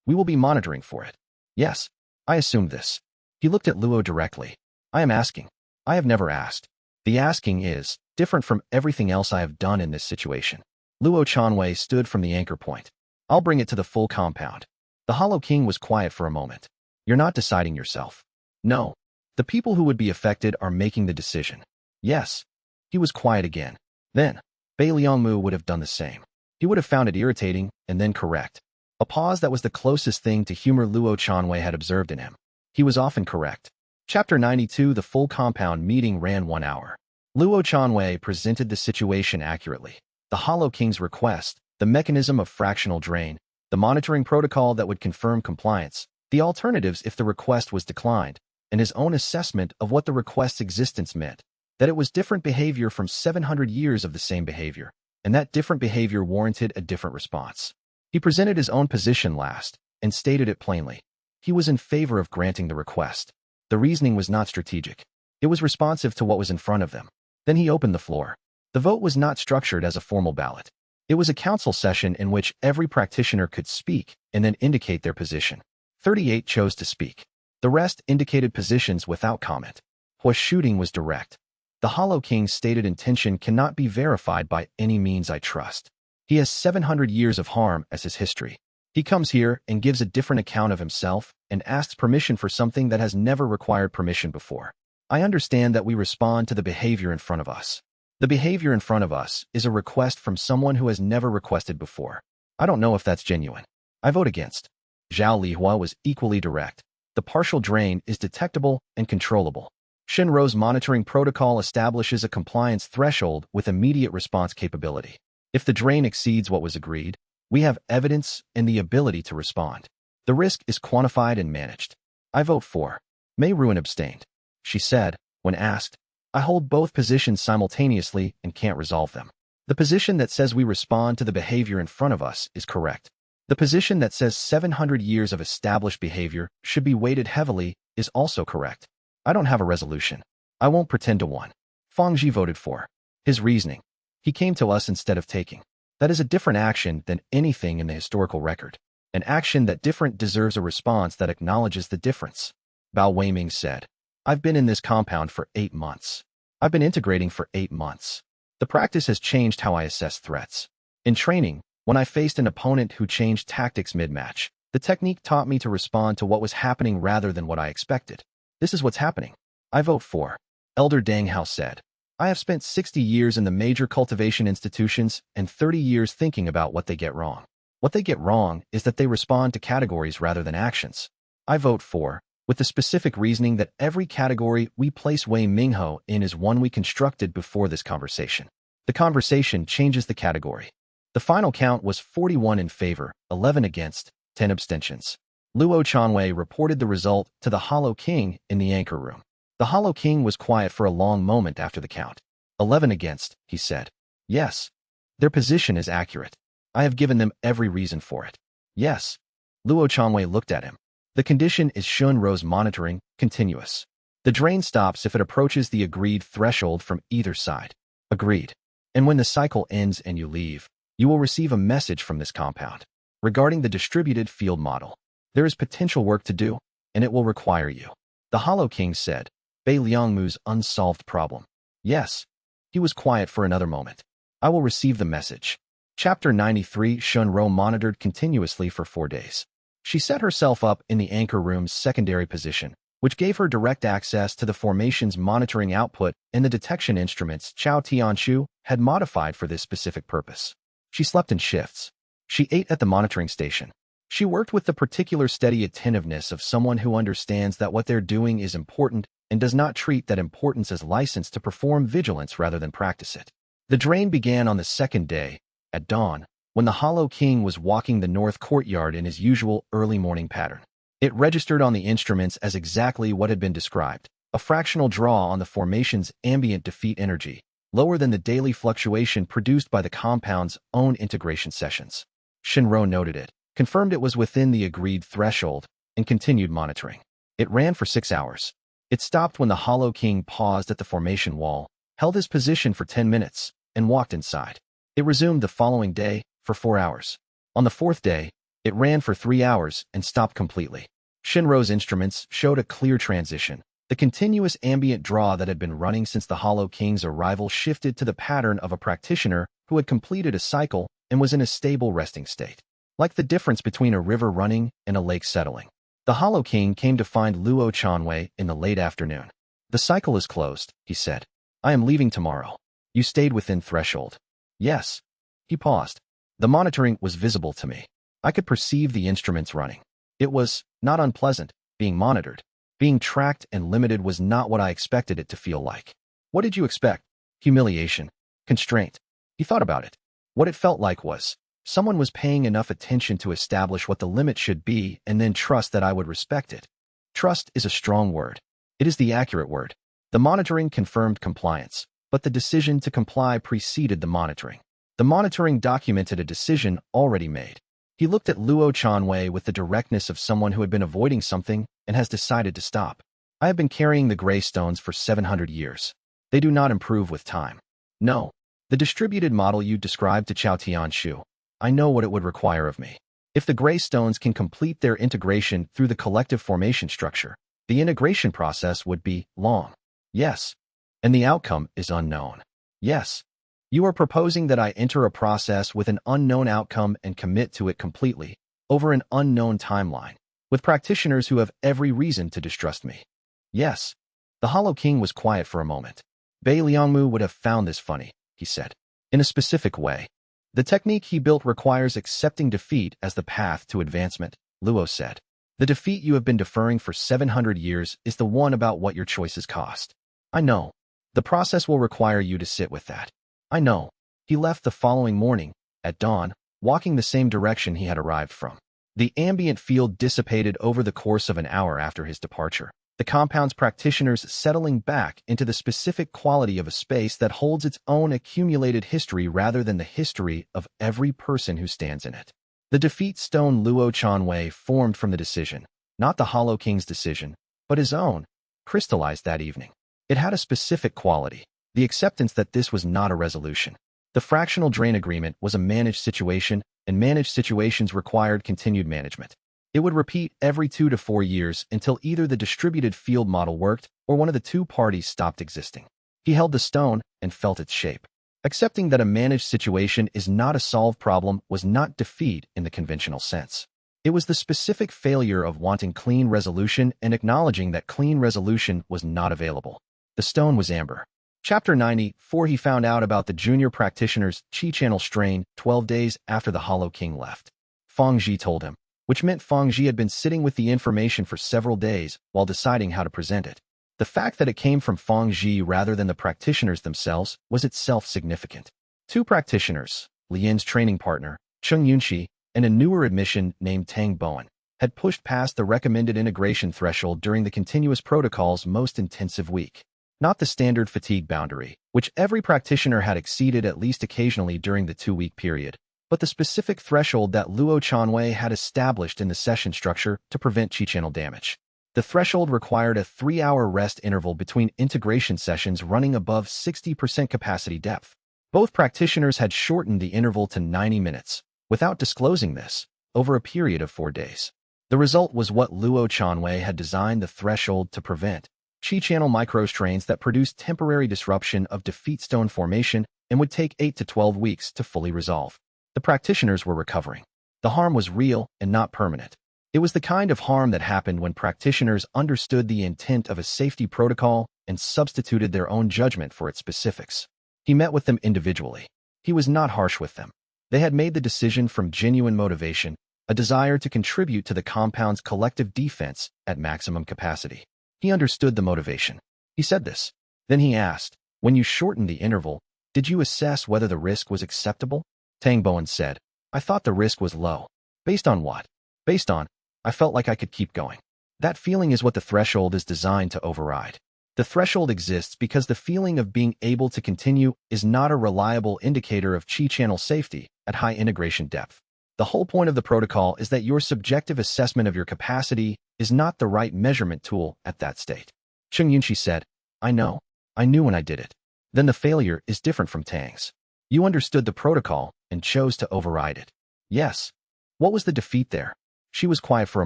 We will be monitoring for it. Yes, I assumed this. He looked at Luo directly. I am asking. I have never asked. The asking is different from everything else I have done in this situation. Luo Chanwei stood from the anchor point. I'll bring it to the full compound. The Hollow King was quiet for a moment. You're not deciding yourself. No. The people who would be affected are making the decision. Yes. He was quiet again. Then, Bai Liangmu would have done the same. He would have found it irritating and then correct. A pause that was the closest thing to humor Luo Chanwei had observed in him. He was often correct. Chapter 92. The full compound meeting ran 1 hour. Luo Chanwei presented the situation accurately. The Hollow King's request, the mechanism of fractional drain, the monitoring protocol that would confirm compliance, the alternatives if the request was declined, and his own assessment of what the request's existence meant, that it was different behavior from 700 years of the same behavior, and that different behavior warranted a different response. He presented his own position last, and stated it plainly. He was in favor of granting the request. The reasoning was not strategic. It was responsive to what was in front of them. Then he opened the floor. The vote was not structured as a formal ballot. It was a council session in which every practitioner could speak and then indicate their position. 38 chose to speak. The rest indicated positions without comment. Hua's shooting was direct. The Hollow King's stated intention cannot be verified by any means I trust. He has 700 years of harm as his history. He comes here and gives a different account of himself and asks permission for something that has never required permission before. I understand that we respond to the behavior in front of us. The behavior in front of us is a request from someone who has never requested before. I don't know if that's genuine. I vote against. Zhao Lihua was equally direct. The partial drain is detectable and controllable. Shinro's monitoring protocol establishes a compliance threshold with immediate response capability. If the drain exceeds what was agreed, we have evidence and the ability to respond. The risk is quantified and managed. I vote for. Mei Ruan abstained. She said, when asked, I hold both positions simultaneously and can't resolve them. The position that says we respond to the behavior in front of us is correct. The position that says 700 years of established behavior should be weighted heavily is also correct. I don't have a resolution. I won't pretend to one. Fang Ji voted for. His reasoning. He came to us instead of taking. That is a different action than anything in the historical record. An action that different deserves a response that acknowledges the difference. Bao Weiming said, I've been in this compound for 8 months. I've been integrating for 8 months. The practice has changed how I assess threats. In training, when I faced an opponent who changed tactics mid-match, the technique taught me to respond to what was happening rather than what I expected. This is what's happening. I vote for. Elder Deng Hao said, I have spent 60 years in the major cultivation institutions and 30 years thinking about what they get wrong. What they get wrong is that they respond to categories rather than actions. I vote for, with the specific reasoning that every category we place Wei Mingho in is one we constructed before this conversation. The conversation changes the category. The final count was 41 in favor, 11 against, 10 abstentions. Luo Chanwei reported the result to the Hollow King in the anchor room. The Hollow King was quiet for a long moment after the count. 11 against, he said. Yes. Their position is accurate. I have given them every reason for it. Yes. Luo Chanwei looked at him. The condition is Shunro's monitoring, continuous. The drain stops if it approaches the agreed threshold from either side. Agreed. And when the cycle ends and you leave, you will receive a message from this compound. Regarding the distributed field model, there is potential work to do, and it will require you. The Hollow King said, Bei Liangmu's unsolved problem. Yes. He was quiet for another moment. I will receive the message. Chapter 93. Shunro monitored continuously for 4 days. She set herself up in the anchor room's secondary position, which gave her direct access to the formation's monitoring output and the detection instruments Chao Tianshu had modified for this specific purpose. She slept in shifts. She ate at the monitoring station. She worked with the particular steady attentiveness of someone who understands that what they're doing is important and does not treat that importance as license to perform vigilance rather than practice it. The drain began on the second day, at dawn, when the Hollow King was walking the north courtyard in his usual early morning pattern. It registered on the instruments as exactly what had been described, a fractional draw on the formation's ambient defeat energy, lower than the daily fluctuation produced by the compound's own integration sessions. Shinro noted it, confirmed it was within the agreed threshold, and continued monitoring. It ran for 6 hours. It stopped when the Hollow King paused at the formation wall, held his position for 10 minutes, and walked inside. It resumed the following day for 4 hours. On the 4th day, it ran for 3 hours and stopped completely. Shinro's instruments showed a clear transition. The continuous ambient draw that had been running since the Hollow King's arrival shifted to the pattern of a practitioner who had completed a cycle and was in a stable resting state. Like the difference between a river running and a lake settling. The Hollow King came to find Luo Chanwei in the late afternoon. The cycle is closed, he said. I am leaving tomorrow. You stayed within threshold. Yes. He paused. The monitoring was visible to me. I could perceive the instruments running. It was not unpleasant, being monitored. Being tracked and limited was not what I expected it to feel like. What did you expect? Humiliation. Constraint. He thought about it. What it felt like was, someone was paying enough attention to establish what the limit should be and then trust that I would respect it. Trust is a strong word. It is the accurate word. The monitoring confirmed compliance, but the decision to comply preceded the monitoring. The monitoring documented a decision already made. He looked at Luo Chanwei with the directness of someone who had been avoiding something and has decided to stop. I have been carrying the gray stones for 700 years. They do not improve with time. No. The distributed model you described to Chao Tianshu. I know what it would require of me. If the gray stones can complete their integration through the collective formation structure, the integration process would be long. Yes. And the outcome is unknown. Yes. You are proposing that I enter a process with an unknown outcome and commit to it completely, over an unknown timeline, with practitioners who have every reason to distrust me. Yes. The Hollow King was quiet for a moment. Bei Liangmu would have found this funny, he said. In a specific way. The technique he built requires accepting defeat as the path to advancement, Luo said. The defeat you have been deferring for 700 years is the one about what your choices cost. I know. The process will require you to sit with that. I know. He left the following morning, at dawn, walking the same direction he had arrived from. The ambient field dissipated over the course of an hour after his departure. The compound's practitioners settling back into the specific quality of a space that holds its own accumulated history rather than the history of every person who stands in it. The defeat stone Luo Chanwei formed from the decision, not the Hollow King's decision, but his own, crystallized that evening. It had a specific quality, the acceptance that this was not a resolution. The fractional drain agreement was a managed situation, and managed situations required continued management. It would repeat every 2 to 4 years until either the distributed field model worked or one of the two parties stopped existing. He held the stone and felt its shape. Accepting that a managed situation is not a solved problem was not defeat in the conventional sense. It was the specific failure of wanting clean resolution and acknowledging that clean resolution was not available. The stone was amber. Chapter 94. He found out about the junior practitioner's Qi channel strain 12 days after the Hollow King left. Feng Zhi told him, which meant Feng Zhi had been sitting with the information for several days while deciding how to present it. The fact that it came from Feng Zhi rather than the practitioners themselves was itself significant. 2 practitioners, Lian's training partner, Cheng Yunxi, and a newer admission named Tang Bowen, had pushed past the recommended integration threshold during the continuous protocol's most intensive week. Not the standard fatigue boundary, which every practitioner had exceeded at least occasionally during the 2-week period, but the specific threshold that Luo Chanwei had established in the session structure to prevent Qi channel damage. The threshold required a 3-hour rest interval between integration sessions running above 60% capacity depth. Both practitioners had shortened the interval to 90 minutes, without disclosing this, over a period of 4 days. The result was what Luo Chanwei had designed the threshold to prevent: Qi channel microstrains that produced temporary disruption of defeat stone formation and would take 8 to 12 weeks to fully resolve. The practitioners were recovering. The harm was real and not permanent. It was the kind of harm that happened when practitioners understood the intent of a safety protocol and substituted their own judgment for its specifics. He met with them individually. He was not harsh with them. They had made the decision from genuine motivation, a desire to contribute to the compound's collective defense at maximum capacity. He understood the motivation. He said this. Then he asked, when you shortened the interval, did you assess whether the risk was acceptable? Tang Bowen said, I thought the risk was low. Based on what? Based on, I felt like I could keep going. That feeling is what the threshold is designed to override. The threshold exists because the feeling of being able to continue is not a reliable indicator of Qi channel safety at high integration depth. The whole point of the protocol is that your subjective assessment of your capacity is not the right measurement tool at that state. Cheng Yunxi said, I know. I knew when I did it. Then the failure is different from Tang's. You understood the protocol and chose to override it. Yes. What was the defeat there? She was quiet for a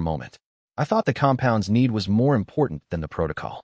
moment. I thought the compound's need was more important than the protocol.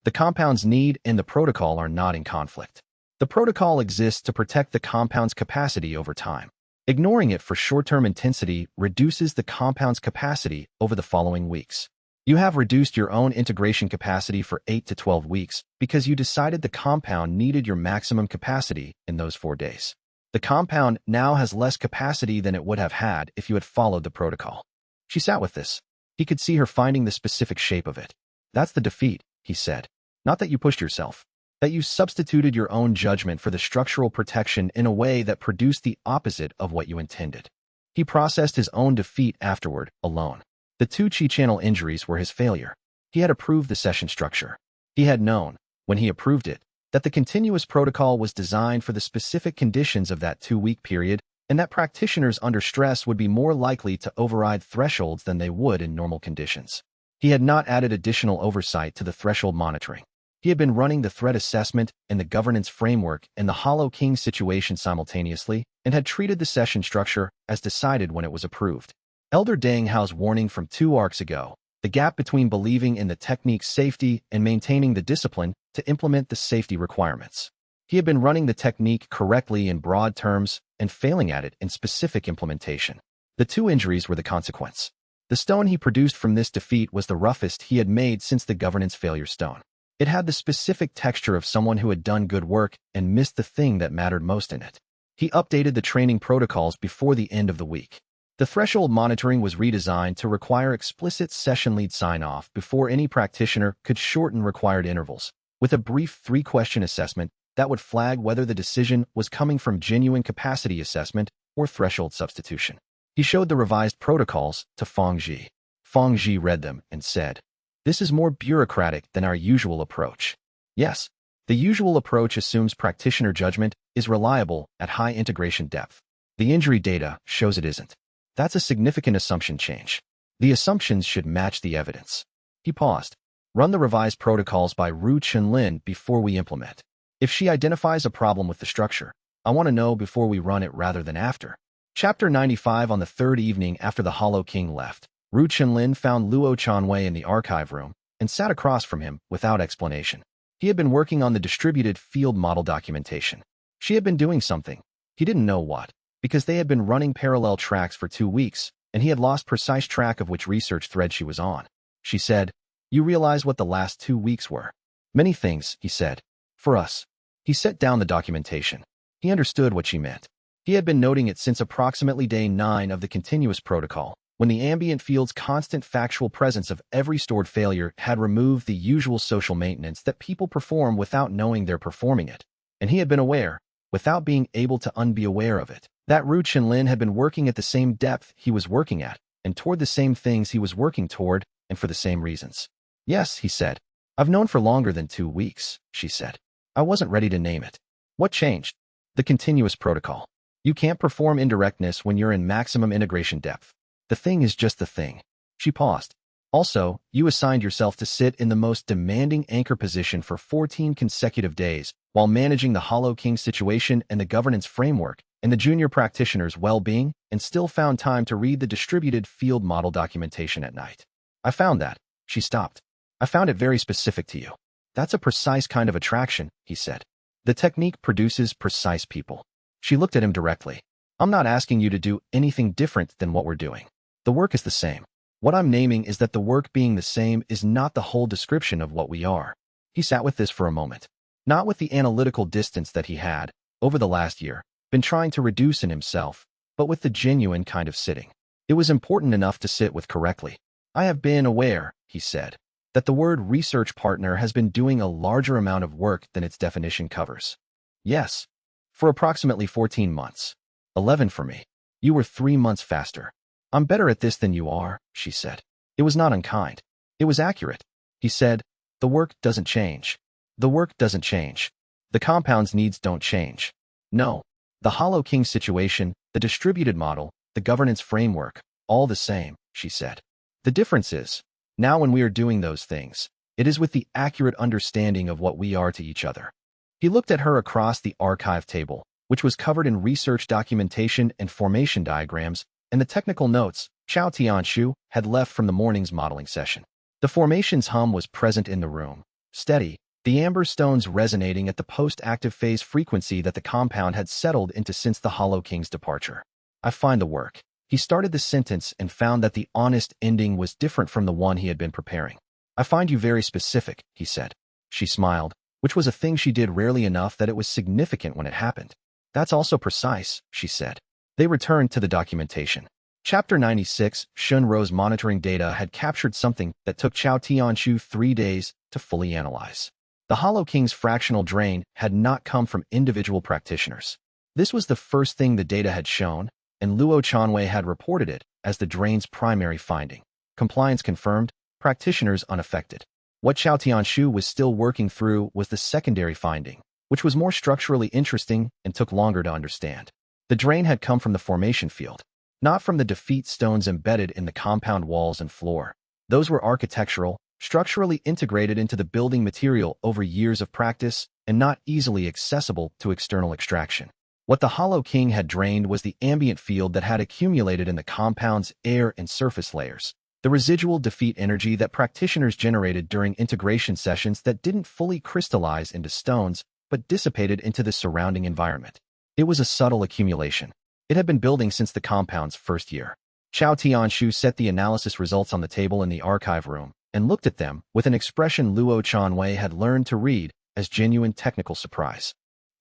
The compound's need and the protocol are not in conflict. The protocol exists to protect the compound's capacity over time. Ignoring it for short-term intensity reduces the compound's capacity over the following weeks. You have reduced your own integration capacity for 8 to 12 weeks because you decided the compound needed your maximum capacity in those 4 days. The compound now has less capacity than it would have had if you had followed the protocol. She sat with this. He could see her finding the specific shape of it. That's the defeat, he said. Not that you pushed yourself. That you substituted your own judgment for the structural protection in a way that produced the opposite of what you intended. He processed his own defeat afterward, alone. The two chi channel injuries were his failure. He had approved the session structure. He had known, when he approved it, that the continuous protocol was designed for the specific conditions of that 2-week period, and that practitioners under stress would be more likely to override thresholds than they would in normal conditions. He had not added additional oversight to the threshold monitoring. He had been running the threat assessment and the governance framework and the Hollow King situation simultaneously, and had treated the session structure as decided when it was approved. Elder Deng Hao's warning from 2 arcs ago, the gap between believing in the technique's safety and maintaining the discipline to implement the safety requirements. He had been running the technique correctly in broad terms and failing at it in specific implementation. The 2 injuries were the consequence. The stone he produced from this defeat was the roughest he had made since the governance failure stone. It had the specific texture of someone who had done good work and missed the thing that mattered most in it. He updated the training protocols before the end of the week. The threshold monitoring was redesigned to require explicit session lead sign-off before any practitioner could shorten required intervals, with a brief 3-question assessment that would flag whether the decision was coming from genuine capacity assessment or threshold substitution. He showed the revised protocols to Feng Zhi. Feng Zhi read them and said, "This is more bureaucratic than our usual approach." Yes, the usual approach assumes practitioner judgment is reliable at high integration depth. The injury data shows it isn't. That's a significant assumption change. The assumptions should match the evidence. He paused. Run the revised protocols by Ru Chenlin before we implement. If she identifies a problem with the structure, I want to know before we run it rather than after. Chapter 95. On the 3rd evening after the Hollow King left, Ru Chenlin found Luo Chanwei in the archive room and sat across from him without explanation. He had been working on the distributed field model documentation. She had been doing something. He didn't know what, because they had been running parallel tracks for 2 weeks, and he had lost precise track of which research thread she was on. She said, "You realize what the last 2 weeks were?" "Many things," he said. "For us." He set down the documentation. He understood what she meant. He had been noting it since approximately day 9 of the continuous protocol, when the ambient field's constant factual presence of every stored failure had removed the usual social maintenance that people perform without knowing they're performing it. And he had been aware, without being able to unbe aware of it, that Ru Chenlin had been working at the same depth he was working at, and toward the same things he was working toward, and for the same reasons. "Yes," he said. "I've known for longer than 2 weeks," she said. "I wasn't ready to name it." "What changed?" "The continuous protocol. You can't perform indirectness when you're in maximum integration depth. The thing is just the thing." She paused. "Also, you assigned yourself to sit in the most demanding anchor position for 14 consecutive days while managing the Hollow King situation and the governance framework and the junior practitioner's well-being, and still found time to read the distributed field model documentation at night." "I found that." She stopped. "I found it very specific to you." "That's a precise kind of attraction," he said. "The technique produces precise people." She looked at him directly. "I'm not asking you to do anything different than what we're doing. The work is the same. What I'm naming is that the work being the same is not the whole description of what we are." He sat with this for a moment. Not with the analytical distance that he had, over the last year, been trying to reduce in himself, but with the genuine kind of sitting. It was important enough to sit with correctly. "I have been aware," he said, "that the word research partner has been doing a larger amount of work than its definition covers." "Yes. For approximately 14 months. 11 for me. You were 3 months faster." "I'm better at this than you are," she said. It was not unkind. It was accurate. He said, "The work doesn't change. The work doesn't change. The compound's needs don't change. No. The Hollow King situation, the distributed model, the governance framework, all the same," she said. "The difference is, now when we are doing those things, it is with the accurate understanding of what we are to each other." He looked at her across the archive table, which was covered in research documentation and formation diagrams, and the technical notes Xiao Tianshu had left from the morning's modeling session. The formation's hum was present in the room, steady, the amber stones resonating at the post-active phase frequency that the compound had settled into since the Hollow King's departure. "I find the work." He started the sentence and found that the honest ending was different from the one he had been preparing. "I find you very specific," he said. She smiled, which was a thing she did rarely enough that it was significant when it happened. That's also precise, she said. They returned to the documentation. Chapter 96, Shunro's monitoring data had captured something that took Chao Tianshu 3 days to fully analyze. The Hollow King's fractional drain had not come from individual practitioners. This was the first thing the data had shown, and Luo Chanwei had reported it as the drain's primary finding. Compliance confirmed, practitioners unaffected. What Chao Tianshu was still working through was the secondary finding, which was more structurally interesting and took longer to understand. The drain had come from the formation field, not from the defeat stones embedded in the compound walls and floor. Those were architectural, structurally integrated into the building material over years of practice and not easily accessible to external extraction. What the Hollow King had drained was the ambient field that had accumulated in the compound's air and surface layers, the residual defeat energy that practitioners generated during integration sessions that didn't fully crystallize into stones but dissipated into the surrounding environment. It was a subtle accumulation. It had been building since the compound's first year. Chao Tianshu set the analysis results on the table in the archive room and looked at them with an expression Luo Chanwei had learned to read as genuine technical surprise.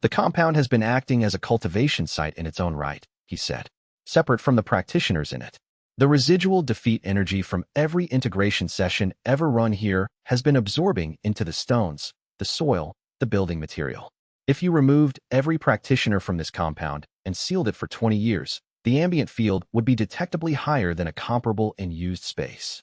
The compound has been acting as a cultivation site in its own right, he said, separate from the practitioners in it. The residual defeat energy from every integration session ever run here has been absorbing into the stones, the soil, the building material. If you removed every practitioner from this compound and sealed it for 20 years, the ambient field would be detectably higher than a comparable in used space.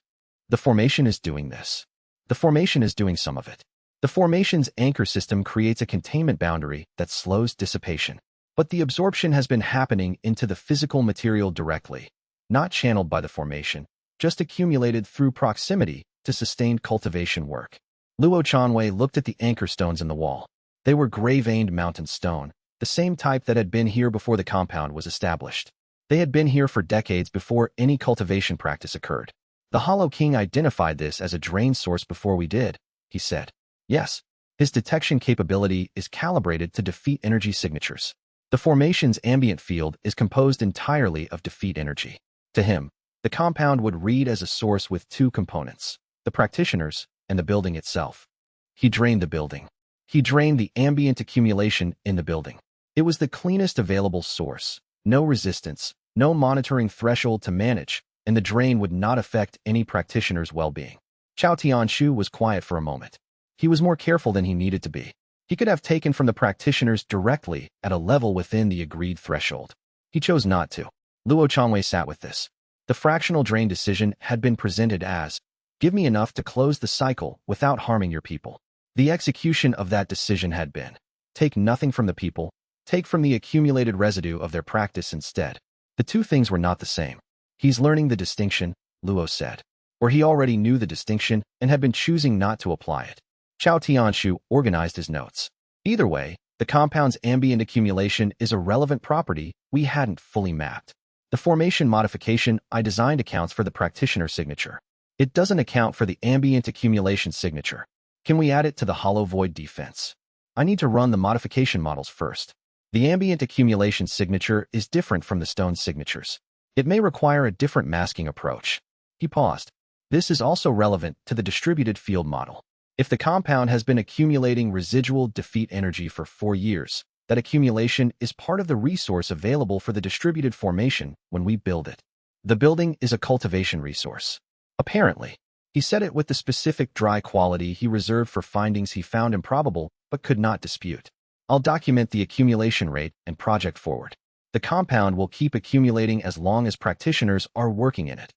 The formation is doing this. The formation is doing some of it. The formation's anchor system creates a containment boundary that slows dissipation. But the absorption has been happening into the physical material directly, not channeled by the formation, just accumulated through proximity to sustained cultivation work. Luo Chanwei looked at the anchor stones in the wall. They were gray-veined mountain stone, the same type that had been here before the compound was established. They had been here for decades before any cultivation practice occurred. The Hollow King identified this as a drain source before we did, he said. Yes, his detection capability is calibrated to defeat energy signatures. The formation's ambient field is composed entirely of defeat energy. To him, the compound would read as a source with two components, the practitioners and the building itself. He drained the building. He drained the ambient accumulation in the building. It was the cleanest available source, no resistance, no monitoring threshold to manage, and the drain would not affect any practitioner's well-being. Chao Tianshu was quiet for a moment. He was more careful than he needed to be. He could have taken from the practitioners directly at a level within the agreed threshold. He chose not to. Luo Chanwei sat with this. The fractional drain decision had been presented as, give me enough to close the cycle without harming your people. The execution of that decision had been, take nothing from the people, take from the accumulated residue of their practice instead. The two things were not the same. He's learning the distinction, Luo said. Or he already knew the distinction and had been choosing not to apply it. Chao Tianshu organized his notes. Either way, the compound's ambient accumulation is a relevant property we hadn't fully mapped. The formation modification I designed accounts for the practitioner signature. It doesn't account for the ambient accumulation signature. Can we add it to the hollow void defense? I need to run the modification models first. The ambient accumulation signature is different from the stone signatures. It may require a different masking approach. He paused. This is also relevant to the distributed field model. If the compound has been accumulating residual defeat energy for 4 years, that accumulation is part of the resource available for the distributed formation when we build it. The building is a cultivation resource. Apparently, he said it with the specific dry quality he reserved for findings he found improbable but could not dispute. I'll document the accumulation rate and project forward. The compound will keep accumulating as long as practitioners are working in it.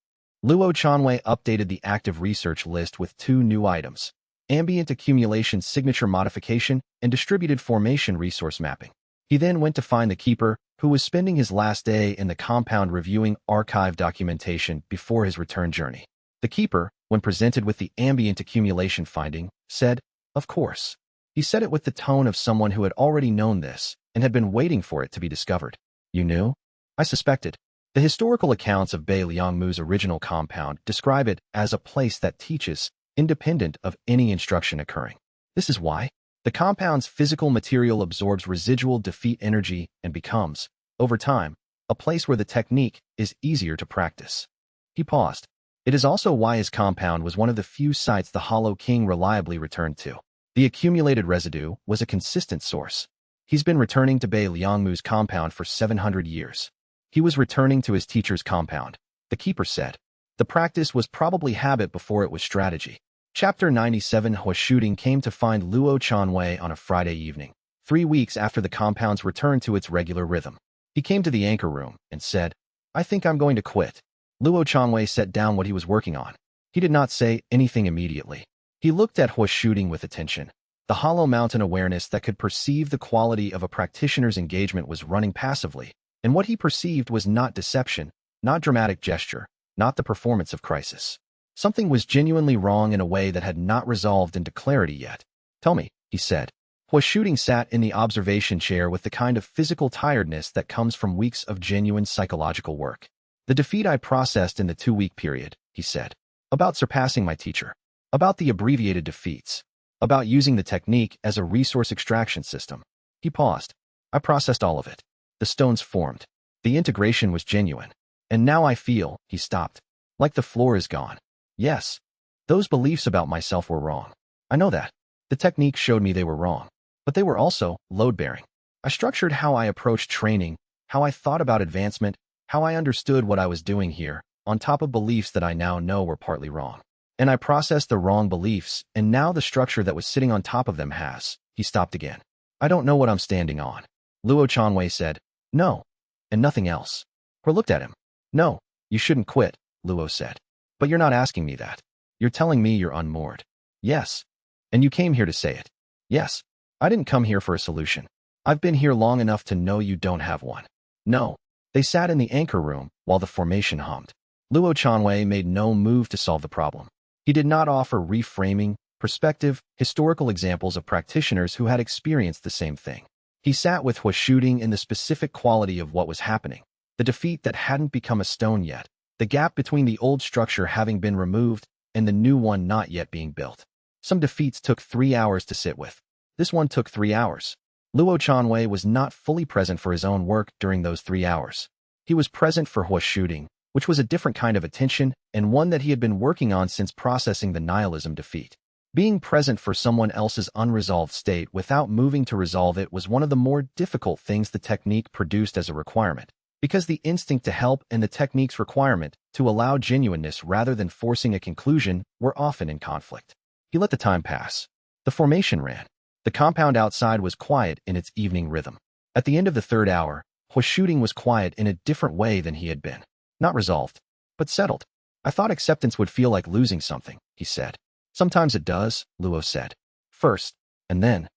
Luo Chanwei updated the active research list with 2 new items. Ambient accumulation signature modification, and distributed formation resource mapping. He then went to find the keeper, who was spending his last day in the compound reviewing archive documentation before his return journey. The keeper, when presented with the ambient accumulation finding, said, "Of course." He said it with the tone of someone who had already known this and had been waiting for it to be discovered. You knew? I suspected. The historical accounts of Bei Liangmu's original compound describe it as a place that teaches, independent of any instruction occurring. This is why the compound's physical material absorbs residual defeat energy and becomes, over time, a place where the technique is easier to practice. He paused. It is also why his compound was one of the few sites the Hollow King reliably returned to. The accumulated residue was a consistent source. He's been returning to Bei Liangmu's compound for 700 years. He was returning to his teacher's compound, the keeper said. The practice was probably habit before it was strategy. Chapter 97. Hua Shooting came to find Luo Chanwei on a Friday evening, 3 weeks after the compound's return to its regular rhythm. He came to the anchor room and said, "I think I'm going to quit." Luo Chanwei set down what he was working on. He did not say anything immediately. He looked at Hua Shooting with attention. The hollow mountain awareness that could perceive the quality of a practitioner's engagement was running passively, and what he perceived was not deception, not dramatic gesture, not the performance of crisis. Something was genuinely wrong in a way that had not resolved into clarity yet. "Tell me," he said. Hua Shooting sat in the observation chair with the kind of physical tiredness that comes from weeks of genuine psychological work. "The defeat I processed in the 2-week period," he said. "About surpassing my teacher. About the abbreviated defeats. About using the technique as a resource extraction system." He paused. "I processed all of it. The stones formed. The integration was genuine. And now I feel," he stopped, "like the floor is gone. Yes. Those beliefs about myself were wrong. I know that. The technique showed me they were wrong. But they were also load-bearing. I structured how I approached training, how I thought about advancement, how I understood what I was doing here, on top of beliefs that I now know were partly wrong. And I processed the wrong beliefs, and now the structure that was sitting on top of them has." He stopped again. "I don't know what I'm standing on." Luo Chanwei said, "No. And nothing else." Hua looked at him. "No, you shouldn't quit," Luo said. "But you're not asking me that. You're telling me you're unmoored." "Yes. And you came here to say it." "Yes. I didn't come here for a solution. I've been here long enough to know you don't have one." "No." They sat in the anchor room while the formation hummed. Luo Chanwei made no move to solve the problem. He did not offer reframing, perspective, historical examples of practitioners who had experienced the same thing. He sat with Hua Shooting in the specific quality of what was happening, the defeat that hadn't become a stone yet, the gap between the old structure having been removed and the new one not yet being built. Some defeats took 3 hours to sit with. This one took 3 hours. Luo Chanwei was not fully present for his own work during those 3 hours. He was present for Hua Shooting, which was a different kind of attention and one that he had been working on since processing the nihilism defeat. Being present for someone else's unresolved state without moving to resolve it was one of the more difficult things the technique produced as a requirement, because the instinct to help and the technique's requirement to allow genuineness rather than forcing a conclusion were often in conflict. He let the time pass. The formation ran. The compound outside was quiet in its evening rhythm. At the end of the 3rd hour, Hua Shooting was quiet in a different way than he had been. Not resolved, but settled. "I thought acceptance would feel like losing something," he said. "Sometimes it does," Luo said. "First, and then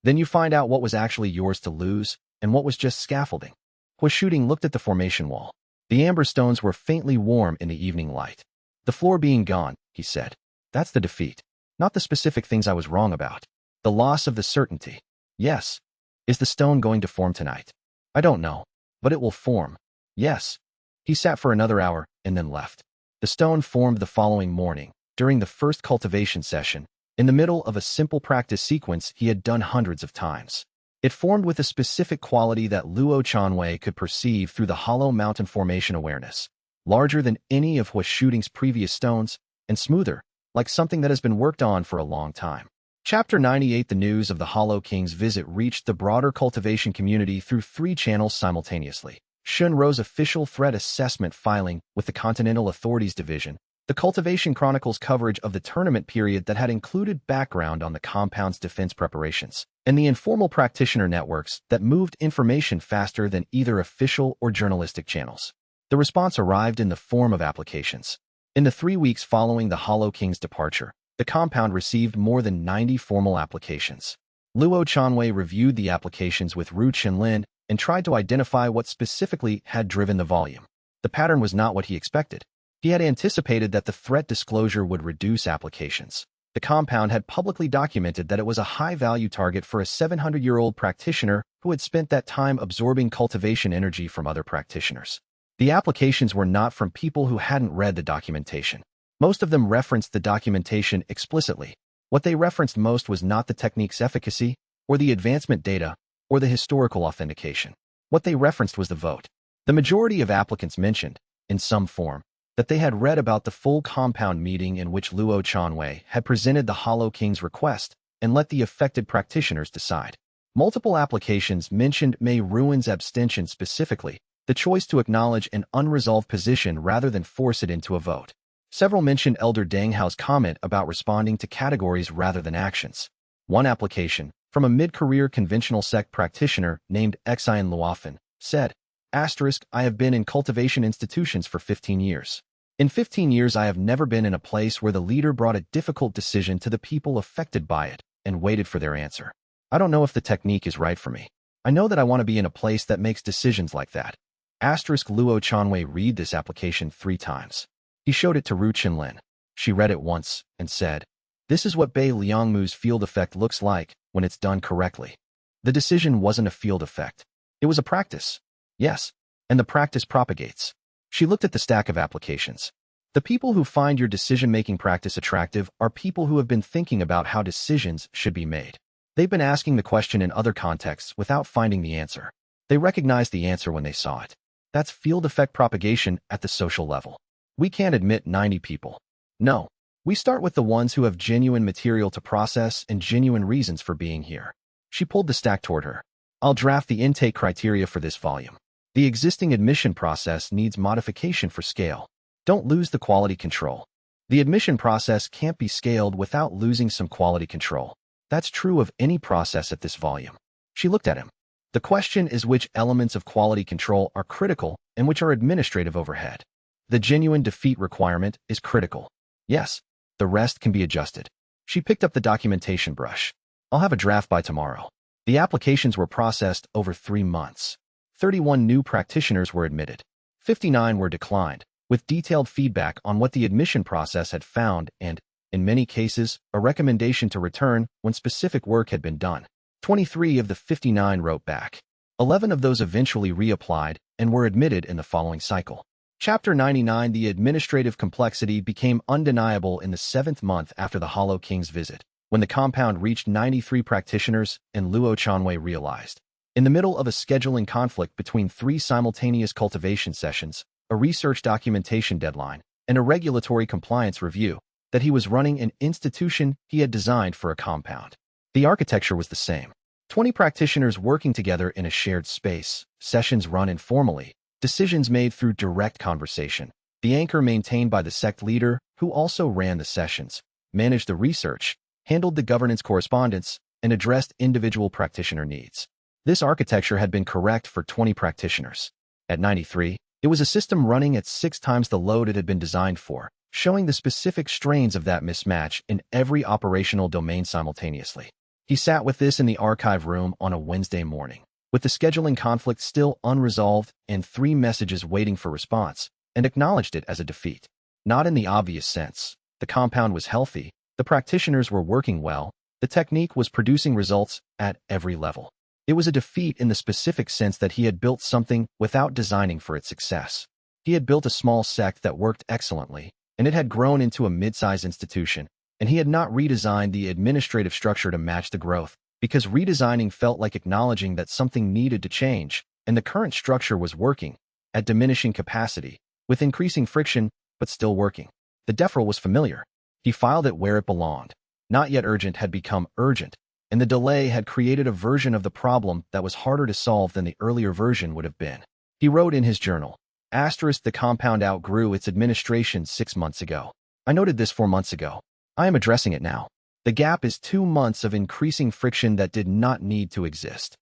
you find out what was actually yours to lose and what was just scaffolding." Hua Shooting looked at the formation wall. The amber stones were faintly warm in the evening light. "The floor being gone," he said. "That's the defeat. Not the specific things I was wrong about. The loss of the certainty. Yes. Is the stone going to form tonight? I don't know, but it will form. Yes." He sat for another hour and then left. The stone formed the following morning, during the first cultivation session, in the middle of a simple practice sequence he had done hundreds of times. It formed with a specific quality that Luo Chanwei could perceive through the hollow mountain formation awareness, larger than any of Hua Shooting's previous stones, and smoother, like something that has been worked on for a long time. Chapter 98. The news of the Hollow King's visit reached the broader cultivation community through 3 channels simultaneously. Shunro's official threat assessment filing with the Continental Authorities Division, the Cultivation Chronicle's coverage of the tournament period that had included background on the compound's defense preparations, and the informal practitioner networks that moved information faster than either official or journalistic channels. The response arrived in the form of applications. In the 3 weeks following the Hollow King's departure, the compound received more than 90 formal applications. Luo Chanwei reviewed the applications with Ru Chenlin and tried to identify what specifically had driven the volume. The pattern was not what he expected. He had anticipated that the threat disclosure would reduce applications. The compound had publicly documented that it was a high-value target for a 700-year-old practitioner who had spent that time absorbing cultivation energy from other practitioners. The applications were not from people who hadn't read the documentation. Most of them referenced the documentation explicitly. What they referenced most was not the technique's efficacy, or the advancement data, or the historical authentication. What they referenced was the vote. The majority of applicants mentioned, in some form, that they had read about the full compound meeting in which Luo Chanwei had presented the Hollow King's request and let the affected practitioners decide. Multiple applications mentioned Mei Ruin's abstention specifically, the choice to acknowledge an unresolved position rather than force it into a vote. Several mentioned Elder Deng Hao's comment about responding to categories rather than actions. One application, from a mid-career conventional sect practitioner named Xian Luofan, said, I have been in cultivation institutions for 15 years. In 15 years I have never been in a place where the leader brought a difficult decision to the people affected by it and waited for their answer. I don't know if the technique is right for me. I know that I want to be in a place that makes decisions like that. Luo Chanwei read this application 3 times. He showed it to Ru Qinlin. She read it once and said, this is what Bei Liangmu's field effect looks like when it's done correctly. The decision wasn't a field effect. It was a practice. Yes, and the practice propagates. She looked at the stack of applications. The people who find your decision-making practice attractive are people who have been thinking about how decisions should be made. They've been asking the question in other contexts without finding the answer. They recognized the answer when they saw it. That's field effect propagation at the social level. We can't admit 90 people. No. We start with the ones who have genuine material to process and genuine reasons for being here. She pulled the stack toward her. I'll draft the intake criteria for this volume. The existing admission process needs modification for scale. Don't lose the quality control. The admission process can't be scaled without losing some quality control. That's true of any process at this volume. She looked at him. The question is which elements of quality control are critical and which are administrative overhead. The genuine defeat requirement is critical. Yes, the rest can be adjusted. She picked up the documentation brush. I'll have a draft by tomorrow. The applications were processed over 3 months. 31 new practitioners were admitted. 59 were declined, with detailed feedback on what the admission process had found and, in many cases, a recommendation to return when specific work had been done. 23 of the 59 wrote back. 11 of those eventually reapplied and were admitted in the following cycle. Chapter 99. The administrative complexity became undeniable in the 7th month after the Hollow King's visit, when the compound reached 93 practitioners and Luo Chanwei realized, in the middle of a scheduling conflict between 3 simultaneous cultivation sessions, a research documentation deadline, and a regulatory compliance review, that he was running an institution he had designed for a compound. The architecture was the same. 20 practitioners working together in a shared space, sessions run informally, decisions made through direct conversation. The anchor maintained by the sect leader, who also ran the sessions, managed the research, handled the governance correspondence, and addressed individual practitioner needs. This architecture had been correct for 20 practitioners. At 93, it was a system running at 6 times the load it had been designed for, showing the specific strains of that mismatch in every operational domain simultaneously. He sat with this in the archive room on a Wednesday morning, with the scheduling conflict still unresolved and 3 messages waiting for response, and acknowledged it as a defeat. Not in the obvious sense. The compound was healthy, the practitioners were working well, the technique was producing results at every level. It was a defeat in the specific sense that he had built something without designing for its success. He had built a small sect that worked excellently, and it had grown into a mid-size institution, and he had not redesigned the administrative structure to match the growth, because redesigning felt like acknowledging that something needed to change, and the current structure was working, at diminishing capacity, with increasing friction, but still working. The deferral was familiar. He filed it where it belonged. Not yet urgent had become urgent, and the delay had created a version of the problem that was harder to solve than the earlier version would have been. He wrote in his journal, the compound outgrew its administration 6 months ago. I noted this 4 months ago. I am addressing it now. The gap is 2 months of increasing friction that did not need to exist.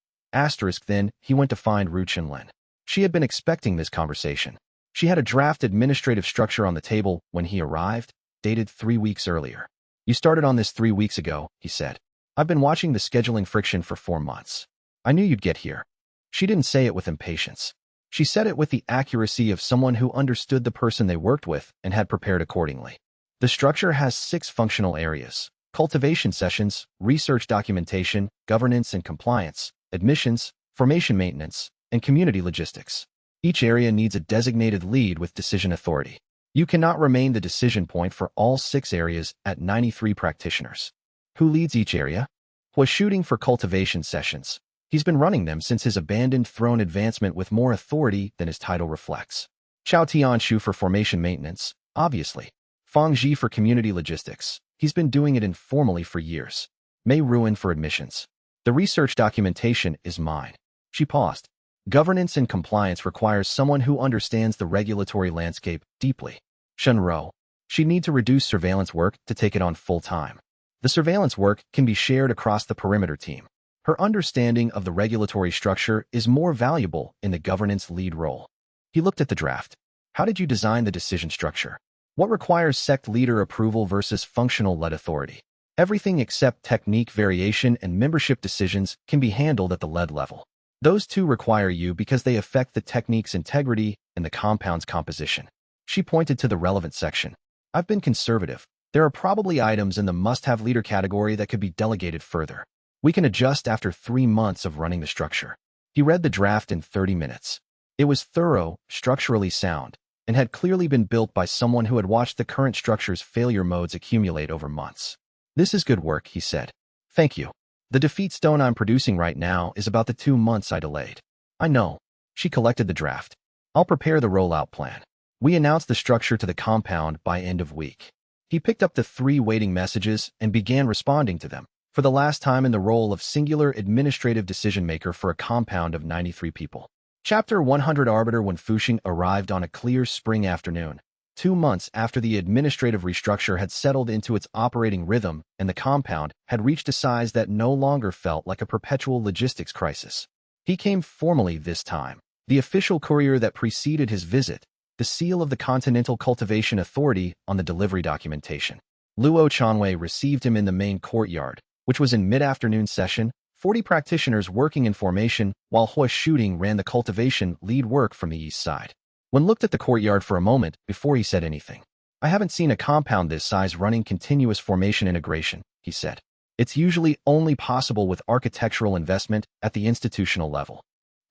Then, he went to find Ru Qinlin. She had been expecting this conversation. She had a draft administrative structure on the table when he arrived, dated 3 weeks earlier. You started on this 3 weeks ago, he said. I've been watching the scheduling friction for 4 months. I knew you'd get here. She didn't say it with impatience. She said it with the accuracy of someone who understood the person they worked with and had prepared accordingly. The structure has 6 functional areas: cultivation sessions, research documentation, governance and compliance, admissions, formation maintenance, and community logistics. Each area needs a designated lead with decision authority. You cannot remain the decision point for all 6 areas at 93 practitioners. Who leads each area? Was shooting for cultivation sessions. He's been running them since his abandoned throne advancement with more authority than his title reflects. Chao Tianshu for formation maintenance, obviously. Fang Ji for community logistics. He's been doing it informally for years. Mei Ruin for admissions. The research documentation is mine. She paused. Governance and compliance requires someone who understands the regulatory landscape deeply. Shunro. She'd need to reduce surveillance work to take it on full-time. The surveillance work can be shared across the perimeter team. Her understanding of the regulatory structure is more valuable in the governance lead role. He looked at the draft. How did you design the decision structure? What requires sect leader approval versus functional-led authority? Everything except technique variation and membership decisions can be handled at the lead level. Those two require you because they affect the technique's integrity and the compound's composition. She pointed to the relevant section. I've been conservative. There are probably items in the must-have leader category that could be delegated further. We can adjust after 3 months of running the structure. He read the draft in 30 minutes. It was thorough, structurally sound, and had clearly been built by someone who had watched the current structure's failure modes accumulate over months. This is good work, he said. Thank you. The defeat stone I'm producing right now is about the 2 months I delayed. I know. She collected the draft. I'll prepare the rollout plan. We announced the structure to the compound by end of week. He picked up the 3 waiting messages and began responding to them, for the last time in the role of singular administrative decision-maker for a compound of 93 people. Chapter 100 Arbiter. When Fuxing arrived on a clear spring afternoon, 2 months after the administrative restructure had settled into its operating rhythm and the compound had reached a size that no longer felt like a perpetual logistics crisis. He came formally this time. The official courier that preceded his visit, the seal of the Continental Cultivation Authority on the delivery documentation. Luo Chanwei received him in the main courtyard, which was in mid-afternoon session, 40 practitioners working in formation, while Hua Shooting ran the cultivation lead work from the east side. One looked at the courtyard for a moment before he said anything. I haven't seen a compound this size running continuous formation integration, he said. It's usually only possible with architectural investment at the institutional level.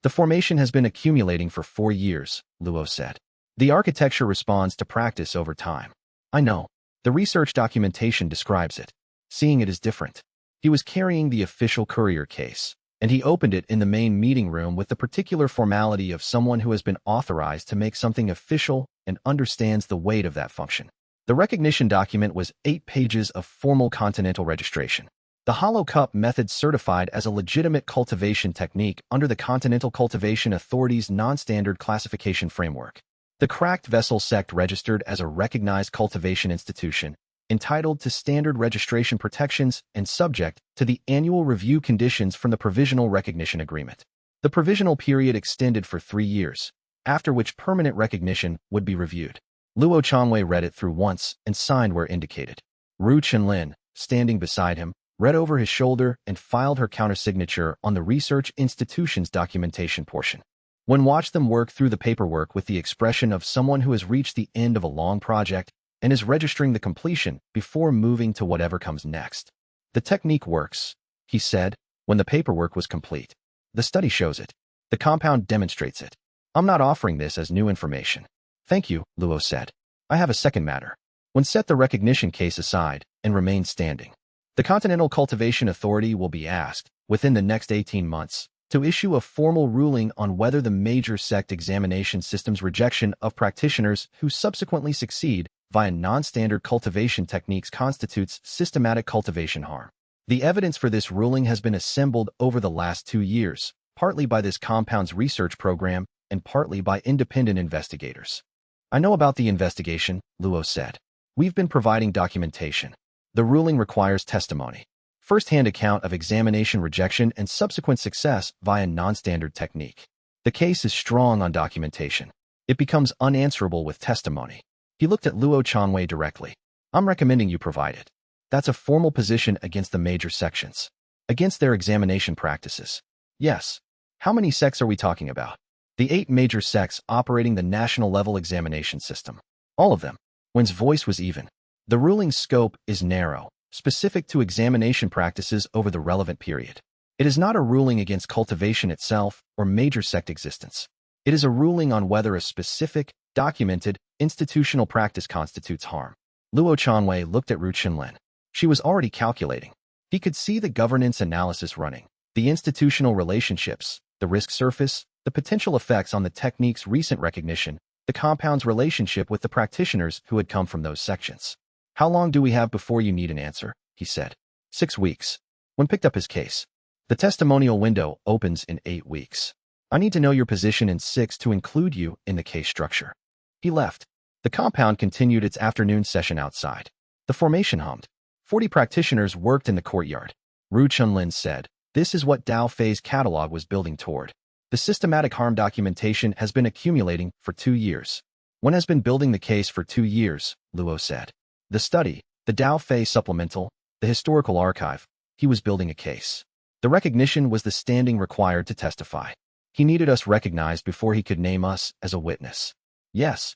The formation has been accumulating for 4 years, Luo said. The architecture responds to practice over time. I know. The research documentation describes it. Seeing it is different. He was carrying the official courier case, and he opened it in the main meeting room with the particular formality of someone who has been authorized to make something official and understands the weight of that function. The recognition document was 8 pages of formal continental registration. The hollow cup method certified as a legitimate cultivation technique under the Continental Cultivation Authority's non-standard classification framework. The cracked vessel sect registered as a recognized cultivation institution, entitled to standard registration protections and subject to the annual review conditions from the Provisional Recognition Agreement. The provisional period extended for 3 years, after which permanent recognition would be reviewed. Luo Chanwei read it through once and signed where indicated. Ru Chenlin, standing beside him, read over his shoulder and filed her countersignature on the research institution's documentation portion. One watched them work through the paperwork with the expression of someone who has reached the end of a long project and is registering the completion before moving to whatever comes next. The technique works, he said, when the paperwork was complete. The study shows it. The compound demonstrates it. I'm not offering this as new information. Thank you, Luo said. I have a second matter. One set the recognition case aside and remain standing. The Continental Cultivation Authority will be asked, within the next 18 months, to issue a formal ruling on whether the major sect examination system's rejection of practitioners who subsequently succeed via non-standard cultivation techniques constitutes systematic cultivation harm. The evidence for this ruling has been assembled over the last 2 years, partly by this compound's research program and partly by independent investigators. I know about the investigation, Luo said. We've been providing documentation. The ruling requires testimony. First-hand account of examination rejection and subsequent success via non-standard technique. The case is strong on documentation. It becomes unanswerable with testimony. He looked at Luo Chanwei directly. I'm recommending you provide it. That's a formal position against the major sections. Against their examination practices. Yes. How many sects are we talking about? The 8 major sects operating the national-level examination system. All of them. Wen's voice was even. The ruling's scope is narrow, specific to examination practices over the relevant period. It is not a ruling against cultivation itself or major sect existence. It is a ruling on whether a specific, documented, institutional practice constitutes harm. Luo Chanwei looked at Ru Chenlin. She was already calculating. He could see the governance analysis running, the institutional relationships, the risk surface, the potential effects on the technique's recent recognition, the compound's relationship with the practitioners who had come from those sections. How long do we have before you need an answer? He said. 6 weeks. One picked up his case. The testimonial window opens in 8 weeks. I need to know your position in 6 to include you in the case structure. He left. The compound continued its afternoon session outside. The formation hummed. 40 practitioners worked in the courtyard. Ru Chunlin said, "This is what Dao Fei's catalog was building toward. The systematic harm documentation has been accumulating for 2 years. One has been building the case for 2 years," Luo said. The study, the Dao Fei supplemental, the historical archive, he was building a case. The recognition was the standing required to testify. He needed us recognized before he could name us as a witness. Yes.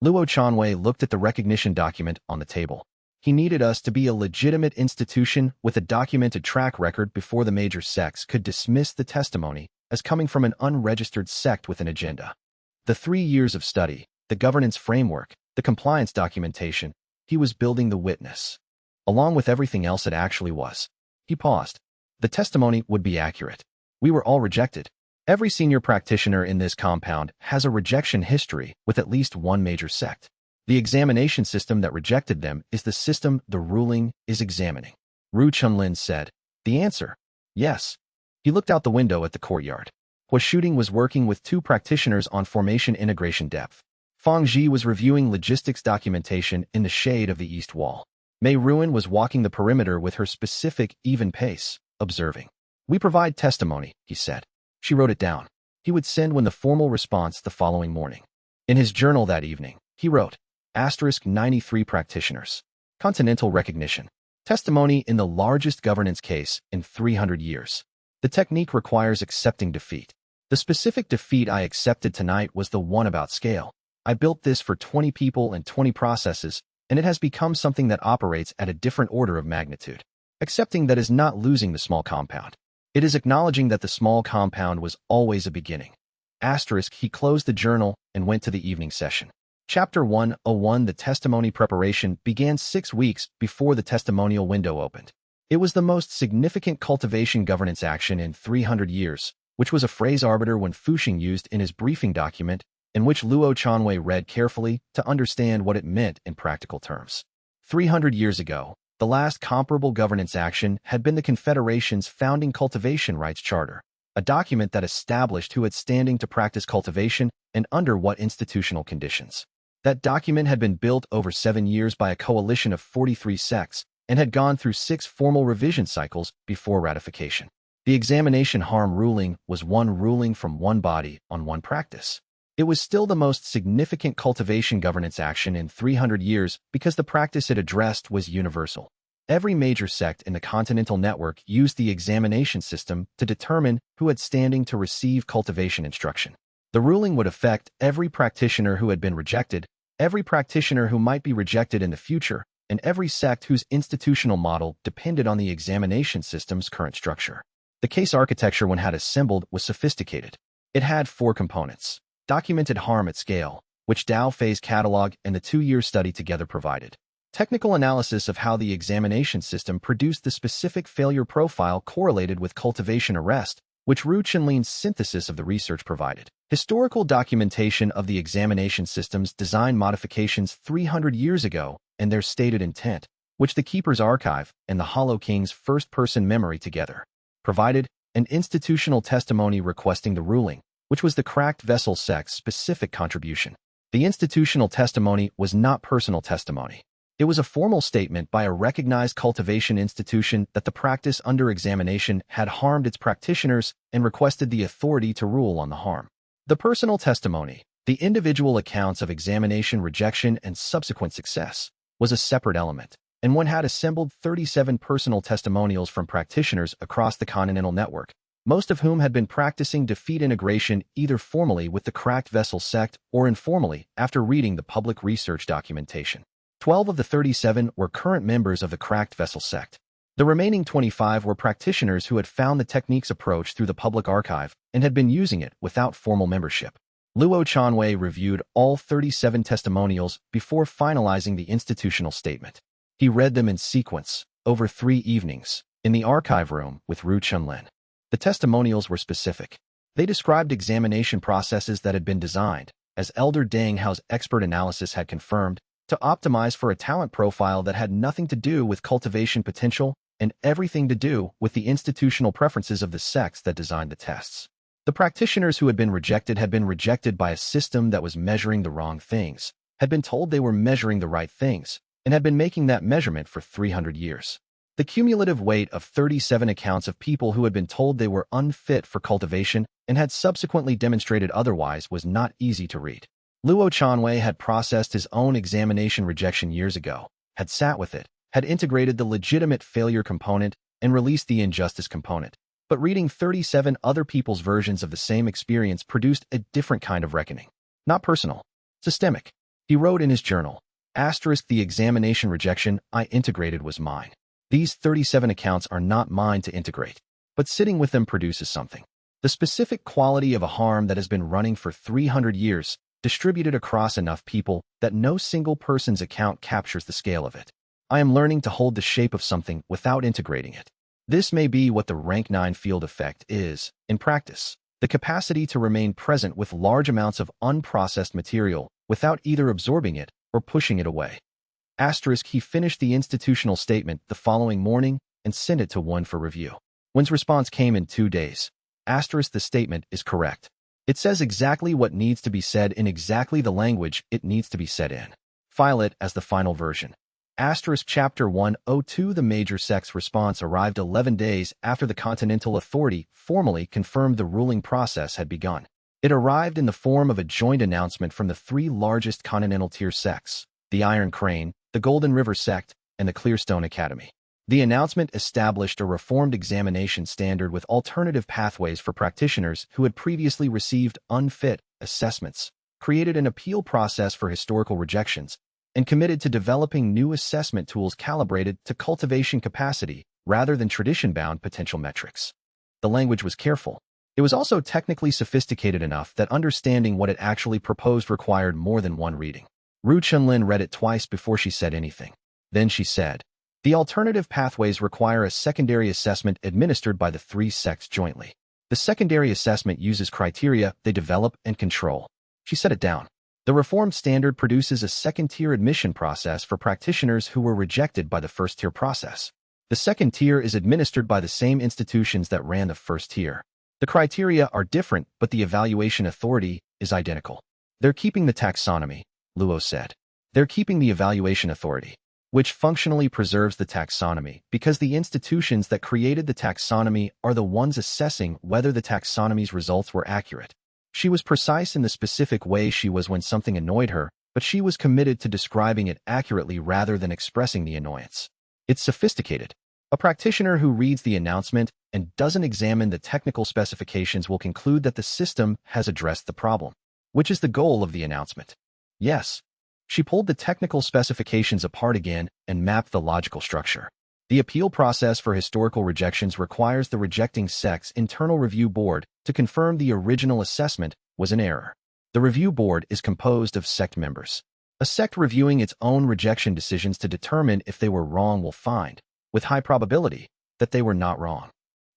Luo Chanwei looked at the recognition document on the table. He needed us to be a legitimate institution with a documented track record before the major sects could dismiss the testimony as coming from an unregistered sect with an agenda. The 3 years of study, the governance framework, the compliance documentation, he was building the witness. Along with everything else it actually was. He paused. The testimony would be accurate. We were all rejected. Every senior practitioner in this compound has a rejection history with at least one major sect. The examination system that rejected them is the system the ruling is examining. Ru Chunlin said, "The answer? Yes." He looked out the window at the courtyard. Hua Shooting was working with 2 practitioners on formation integration depth. Fang Ji was reviewing logistics documentation in the shade of the east wall. Mei Ruan was walking the perimeter with her specific, even pace, observing. "We provide testimony," he said. She wrote it down. He would send when the formal response the following morning. In his journal that evening, he wrote, *93 practitioners. Continental recognition. Testimony in the largest governance case in 300 years. The technique requires accepting defeat. The specific defeat I accepted tonight was the one about scale. I built this for 20 people and 20 processes, and it has become something that operates at a different order of magnitude. Accepting that is not losing the small compound. It is acknowledging that the small compound was always a beginning. He closed the journal and went to the evening session. Chapter 101 The testimony preparation began 6 weeks before the testimonial window opened. It was the most significant cultivation governance action in 300 years, which was a phrase arbiter when Fuxing used in his briefing document, in which Luo Chanwei read carefully to understand what it meant in practical terms. 300 years ago, the last comparable governance action had been the Confederation's founding cultivation rights charter, a document that established who had standing to practice cultivation and under what institutional conditions. That document had been built over 7 years by a coalition of 43 sects and had gone through 6 formal revision cycles before ratification. The examination harm ruling was one ruling from one body on one practice. It was still the most significant cultivation governance action in 300 years because the practice it addressed was universal. Every major sect in the continental network used the examination system to determine who had standing to receive cultivation instruction. The ruling would affect every practitioner who had been rejected, every practitioner who might be rejected in the future, and every sect whose institutional model depended on the examination system's current structure. The case architecture one had assembled was sophisticated. It had 4 components. Documented harm at scale, which Dao Fei's catalog and the 2-year study together provided. Technical analysis of how the examination system produced the specific failure profile correlated with cultivation arrest, which Ru Chenlin's synthesis of the research provided. Historical documentation of the examination system's design modifications 300 years ago and their stated intent, which the Keeper's Archive and the Hollow King's first-person memory together provided, an institutional testimony requesting the ruling, which was the Cracked Vessel Sect's specific contribution. The institutional testimony was not personal testimony. It was a formal statement by a recognized cultivation institution that the practice under examination had harmed its practitioners and requested the authority to rule on the harm. The personal testimony, the individual accounts of examination rejection and subsequent success, was a separate element, and one had assembled 37 personal testimonials from practitioners across the continental network, most of whom had been practicing defeat integration either formally with the Cracked Vessel Sect or informally after reading the public research documentation. 12 of the 37 were current members of the Cracked Vessel Sect. The remaining 25 were practitioners who had found the technique's approach through the public archive and had been using it without formal membership. Luo Chanwei reviewed all 37 testimonials before finalizing the institutional statement. He read them in sequence, over 3 evenings, in the archive room with Ru Chunlin. The testimonials were specific. They described examination processes that had been designed, as Elder Deng Hao's expert analysis had confirmed, to optimize for a talent profile that had nothing to do with cultivation potential and everything to do with the institutional preferences of the sects that designed the tests. The practitioners who had been rejected by a system that was measuring the wrong things, had been told they were measuring the right things, and had been making that measurement for 300 years. The cumulative weight of 37 accounts of people who had been told they were unfit for cultivation and had subsequently demonstrated otherwise was not easy to read. Luo Chanwei had processed his own examination rejection years ago, had sat with it, had integrated the legitimate failure component and released the injustice component. But reading 37 other people's versions of the same experience produced a different kind of reckoning. Not personal, systemic. He wrote in his journal, "The examination rejection I integrated was mine. These 37 accounts are not mine to integrate, but sitting with them produces something. The specific quality of a harm that has been running for 300 years, distributed across enough people that no single person's account captures the scale of it. I am learning to hold the shape of something without integrating it. This may be what the rank 9 field effect is, in practice, the capacity to remain present with large amounts of unprocessed material without either absorbing it or pushing it away." He finished the institutional statement the following morning and sent it to Wen for review. Wen's response came in 2 days. The statement is correct. It says exactly what needs to be said in exactly the language it needs to be said in. File it as the final version. Chapter 102. The major sect's response arrived 11 days after the Continental Authority formally confirmed the ruling process had begun. It arrived in the form of a joint announcement from the 3 largest continental tier sects, the Iron Crane, the Golden River Sect, and the Clearstone Academy. The announcement established a reformed examination standard with alternative pathways for practitioners who had previously received unfit assessments, created an appeal process for historical rejections, and committed to developing new assessment tools calibrated to cultivation capacity rather than tradition-bound potential metrics. The language was careful. It was also technically sophisticated enough that understanding what it actually proposed required more than one reading. Ru Chunlin read it twice before she said anything. Then she said, "The alternative pathways require a secondary assessment administered by the 3 sects jointly. The secondary assessment uses criteria they develop and control." She set it down. "The reformed standard produces a second-tier admission process for practitioners who were rejected by the first-tier process. The second tier is administered by the same institutions that ran the first tier. The criteria are different, but the evaluation authority is identical." "They're keeping the taxonomy," Luo said. "They're keeping the evaluation authority, which functionally preserves the taxonomy because the institutions that created the taxonomy are the ones assessing whether the taxonomy's results were accurate." She was precise in the specific way she was when something annoyed her, but she was committed to describing it accurately rather than expressing the annoyance. It's sophisticated. A practitioner who reads the announcement and doesn't examine the technical specifications will conclude that the system has addressed the problem, which is the goal of the announcement. Yes. She pulled the technical specifications apart again and mapped the logical structure. The appeal process for historical rejections requires the rejecting sect's internal review board to confirm the original assessment was an error. The review board is composed of sect members. A sect reviewing its own rejection decisions to determine if they were wrong will find, with high probability, that they were not wrong.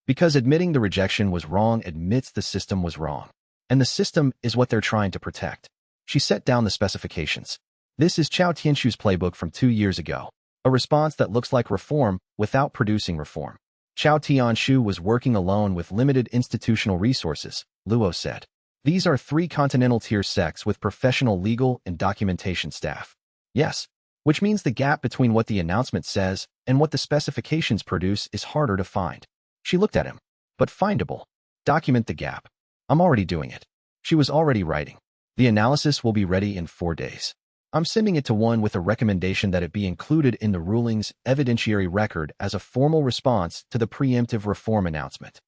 Because admitting the rejection was wrong admits the system was wrong. And the system is what they're trying to protect. She set down the specifications. This is Chao Tianshu's playbook from 2 years ago, a response that looks like reform without producing reform. Chao Tianshu was working alone with limited institutional resources, Luo said. These are 3 continental tier sects with professional legal and documentation staff. Yes, which means the gap between what the announcement says and what the specifications produce is harder to find. She looked at him. But findable. Document the gap. I'm already doing it. She was already writing. The analysis will be ready in 4 days. I'm sending it to Wen with a recommendation that it be included in the ruling's evidentiary record as a formal response to the preemptive reform announcement.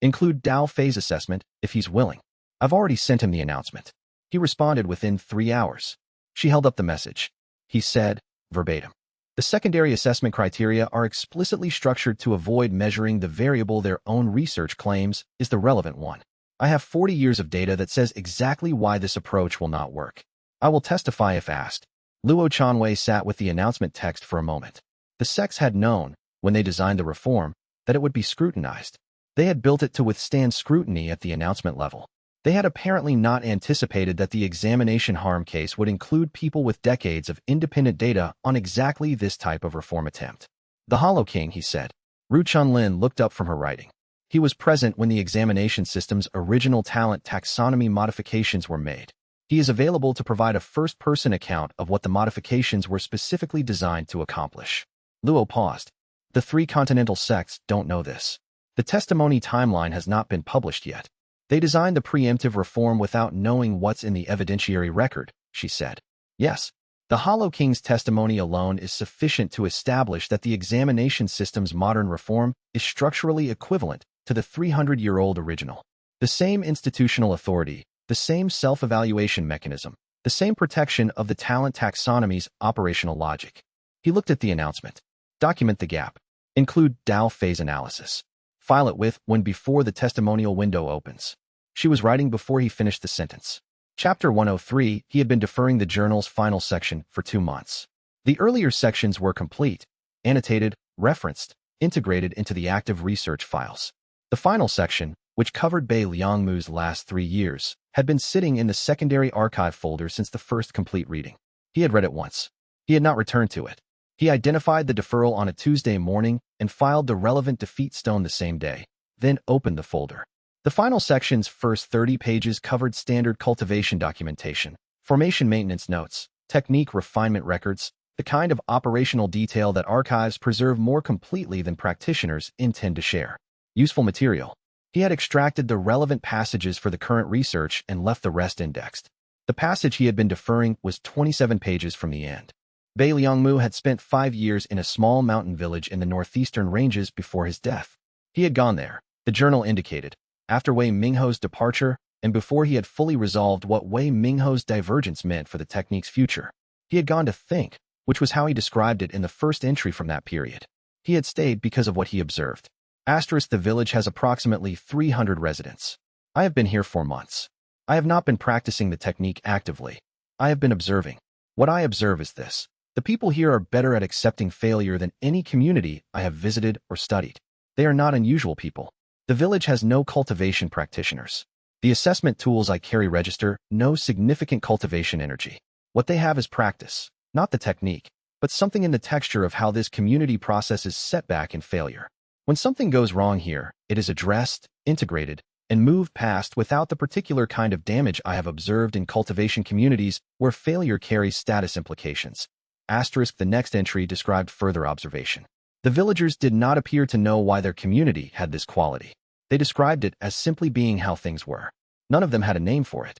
Include Dao phase assessment if he's willing. I've already sent him the announcement. He responded within 3 hours. She held up the message. He said, verbatim, "The secondary assessment criteria are explicitly structured to avoid measuring the variable their own research claims is the relevant one. I have 40 years of data that says exactly why this approach will not work. I will testify if asked." Luo Chanwei sat with the announcement text for a moment. The sects had known, when they designed the reform, that it would be scrutinized. They had built it to withstand scrutiny at the announcement level. They had apparently not anticipated that the examination harm case would include people with decades of independent data on exactly this type of reform attempt. "The Hollow King," he said. Ru Chunlin looked up from her writing. He was present when the examination system's original talent taxonomy modifications were made. He is available to provide a first-person account of what the modifications were specifically designed to accomplish. Luo paused. The 3 continental sects don't know this. The testimony timeline has not been published yet. They designed the preemptive reform without knowing what's in the evidentiary record, she said. Yes, the Hollow King's testimony alone is sufficient to establish that the examination system's modern reform is structurally equivalent to the 300-year-old original. The same institutional authority, the same self-evaluation mechanism, the same protection of the talent taxonomy's operational logic. He looked at the announcement. Document the gap. Include Dao phase analysis. File it with when before the testimonial window opens. She was writing before he finished the sentence. Chapter 103, he had been deferring the journal's final section for 2 months. The earlier sections were complete, annotated, referenced, integrated into the active research files. The final section, which covered Bei Liangmu's last 3 years, had been sitting in the secondary archive folder since the first complete reading. He had read it once. He had not returned to it. He identified the deferral on a Tuesday morning and filed the relevant defeat stone the same day, then opened the folder. The final section's first 30 pages covered standard cultivation documentation, formation maintenance notes, technique refinement records, the kind of operational detail that archives preserve more completely than practitioners intend to share. Useful material. He had extracted the relevant passages for the current research and left the rest indexed. The passage he had been deferring was 27 pages from the end. Bei Liangmu had spent 5 years in a small mountain village in the northeastern ranges before his death. He had gone there, the journal indicated, after Wei Mingho's departure and before he had fully resolved what Wei Mingho's divergence meant for the technique's future. He had gone to think, which was how he described it in the first entry from that period. He had stayed because of what he observed. The village has approximately 300 residents. I have been here 4 months. I have not been practicing the technique actively. I have been observing. What I observe is this. The people here are better at accepting failure than any community I have visited or studied. They are not unusual people. The village has no cultivation practitioners. The assessment tools I carry register no significant cultivation energy. What they have is practice, not the technique, but something in the texture of how this community processes setback and failure. When something goes wrong here, it is addressed, integrated, and moved past without the particular kind of damage I have observed in cultivation communities where failure carries status implications. The next entry described further observation. The villagers did not appear to know why their community had this quality. They described it as simply being how things were. None of them had a name for it.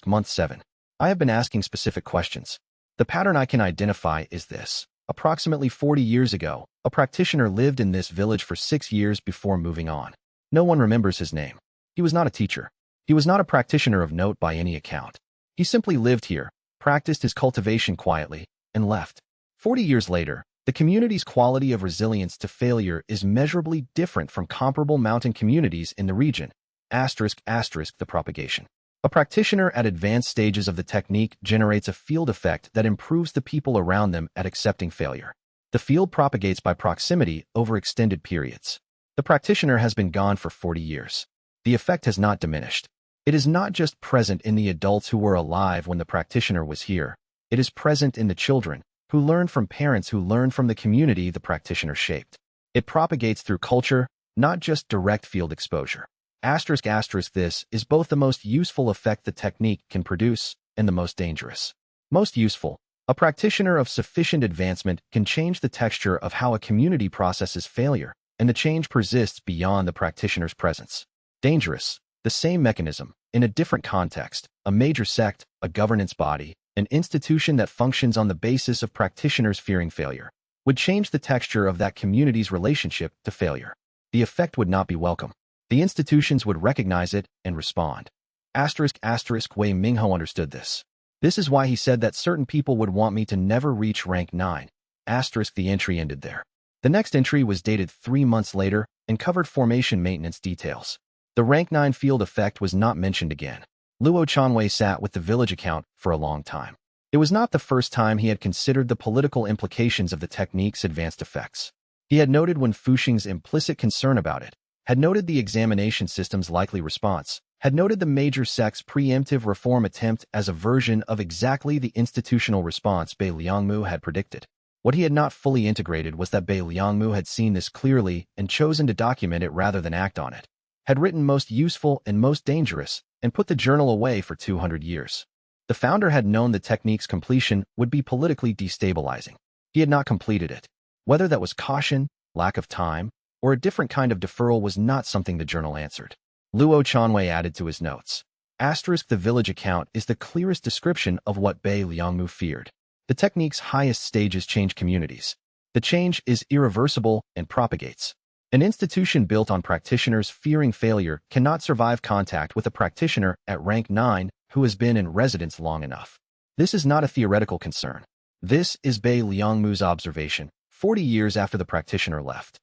Month 7. I have been asking specific questions. The pattern I can identify is this. Approximately 40 years ago, a practitioner lived in this village for 6 years before moving on. No one remembers his name. He was not a teacher. He was not a practitioner of note by any account. He simply lived here, practiced his cultivation quietly, and left. 40 years later, the community's quality of resilience to failure is measurably different from comparable mountain communities in the region. The propagation. A practitioner at advanced stages of the technique generates a field effect that improves the people around them at accepting failure. The field propagates by proximity over extended periods. The practitioner has been gone for 40 years. The effect has not diminished. It is not just present in the adults who were alive when the practitioner was here. It is present in the children, who learned from parents who learned from the community the practitioner shaped. It propagates through culture, not just direct field exposure. This is both the most useful effect the technique can produce and the most dangerous. Most useful. A practitioner of sufficient advancement can change the texture of how a community processes failure, and the change persists beyond the practitioner's presence. Dangerous. The same mechanism, in a different context, a major sect, a governance body, an institution that functions on the basis of practitioners fearing failure, would change the texture of that community's relationship to failure. The effect would not be welcome. The institutions would recognize it and respond. Wei Mingho understood this. This is why he said that certain people would want me to never reach rank 9. The entry ended there. The next entry was dated 3 months later and covered formation maintenance details. The rank 9 field effect was not mentioned again. Luo Chanwei sat with the village account for a long time. It was not the first time he had considered the political implications of the technique's advanced effects. He had noted Wen Fuxing's implicit concern about it, had noted the examination system's likely response, had noted the major sect's preemptive reform attempt as a version of exactly the institutional response Bei Liangmu had predicted. What he had not fully integrated was that Bei Liangmu had seen this clearly and chosen to document it rather than act on it, had written most useful and most dangerous, and put the journal away for 200 years. The founder had known the technique's completion would be politically destabilizing. He had not completed it. Whether that was caution, lack of time, or a different kind of deferral was not something the journal answered. Luo Chanwei added to his notes. The village account is the clearest description of what Bei Liangmu feared. The technique's highest stages change communities. The change is irreversible and propagates. An institution built on practitioners fearing failure cannot survive contact with a practitioner at rank 9 who has been in residence long enough. This is not a theoretical concern. This is Bei Liangmu's observation, 40 years after the practitioner left.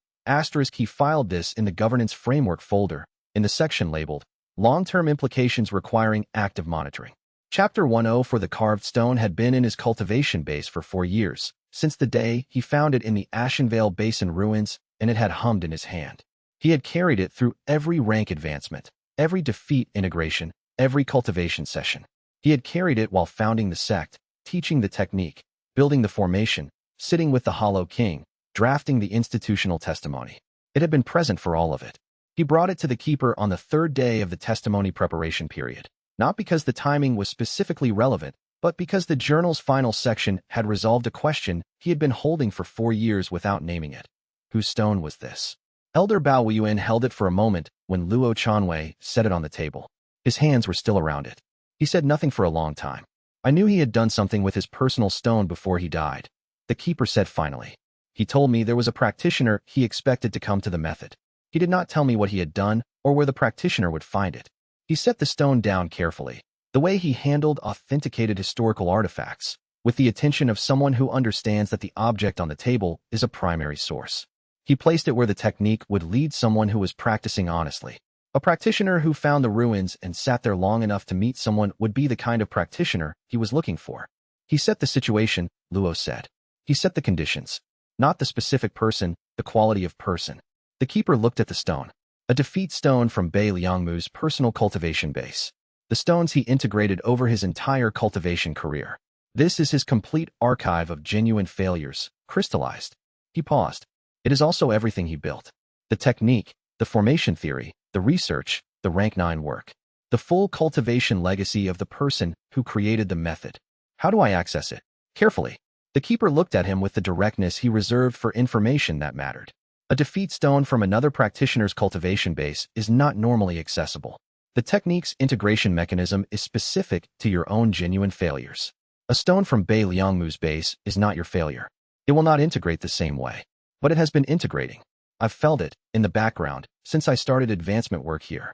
He filed this in the governance framework folder, in the section labeled Long-Term Implications Requiring Active Monitoring. Chapter 10 for the carved stone had been in his cultivation base for 4 years, since the day he found it in the Ashenvale Basin ruins, and it had hummed in his hand. He had carried it through every rank advancement, every defeat integration, every cultivation session. He had carried it while founding the sect, teaching the technique, building the formation, sitting with the Hollow King, drafting the institutional testimony. It had been present for all of it. He brought it to the keeper on the 3rd day of the testimony preparation period. Not because the timing was specifically relevant, but because the journal's final section had resolved a question he had been holding for 4 years without naming it. Whose stone was this? Elder Bao Weiyuan held it for a moment when Luo Chanwei set it on the table. His hands were still around it. He said nothing for a long time. I knew he had done something with his personal stone before he died. The keeper said finally. He told me there was a practitioner he expected to come to the method. He did not tell me what he had done or where the practitioner would find it. He set the stone down carefully, the way he handled authenticated historical artifacts, with the attention of someone who understands that the object on the table is a primary source. He placed it where the technique would lead someone who was practicing honestly. A practitioner who found the ruins and sat there long enough to meet someone would be the kind of practitioner he was looking for. He set the situation, Luo said. He set the conditions. Not the specific person, the quality of person. The keeper looked at the stone. A defeat stone from Bei Liangmu's personal cultivation base. The stones he integrated over his entire cultivation career. This is his complete archive of genuine failures, crystallized. He paused. It is also everything he built. The technique, the formation theory, the research, the rank 9 work. The full cultivation legacy of the person who created the method. How do I access it? Carefully. The keeper looked at him with the directness he reserved for information that mattered. A defeat stone from another practitioner's cultivation base is not normally accessible. The technique's integration mechanism is specific to your own genuine failures. A stone from Bei Liangmu's base is not your failure. It will not integrate the same way. But it has been integrating. I've felt it, in the background, since I started advancement work here.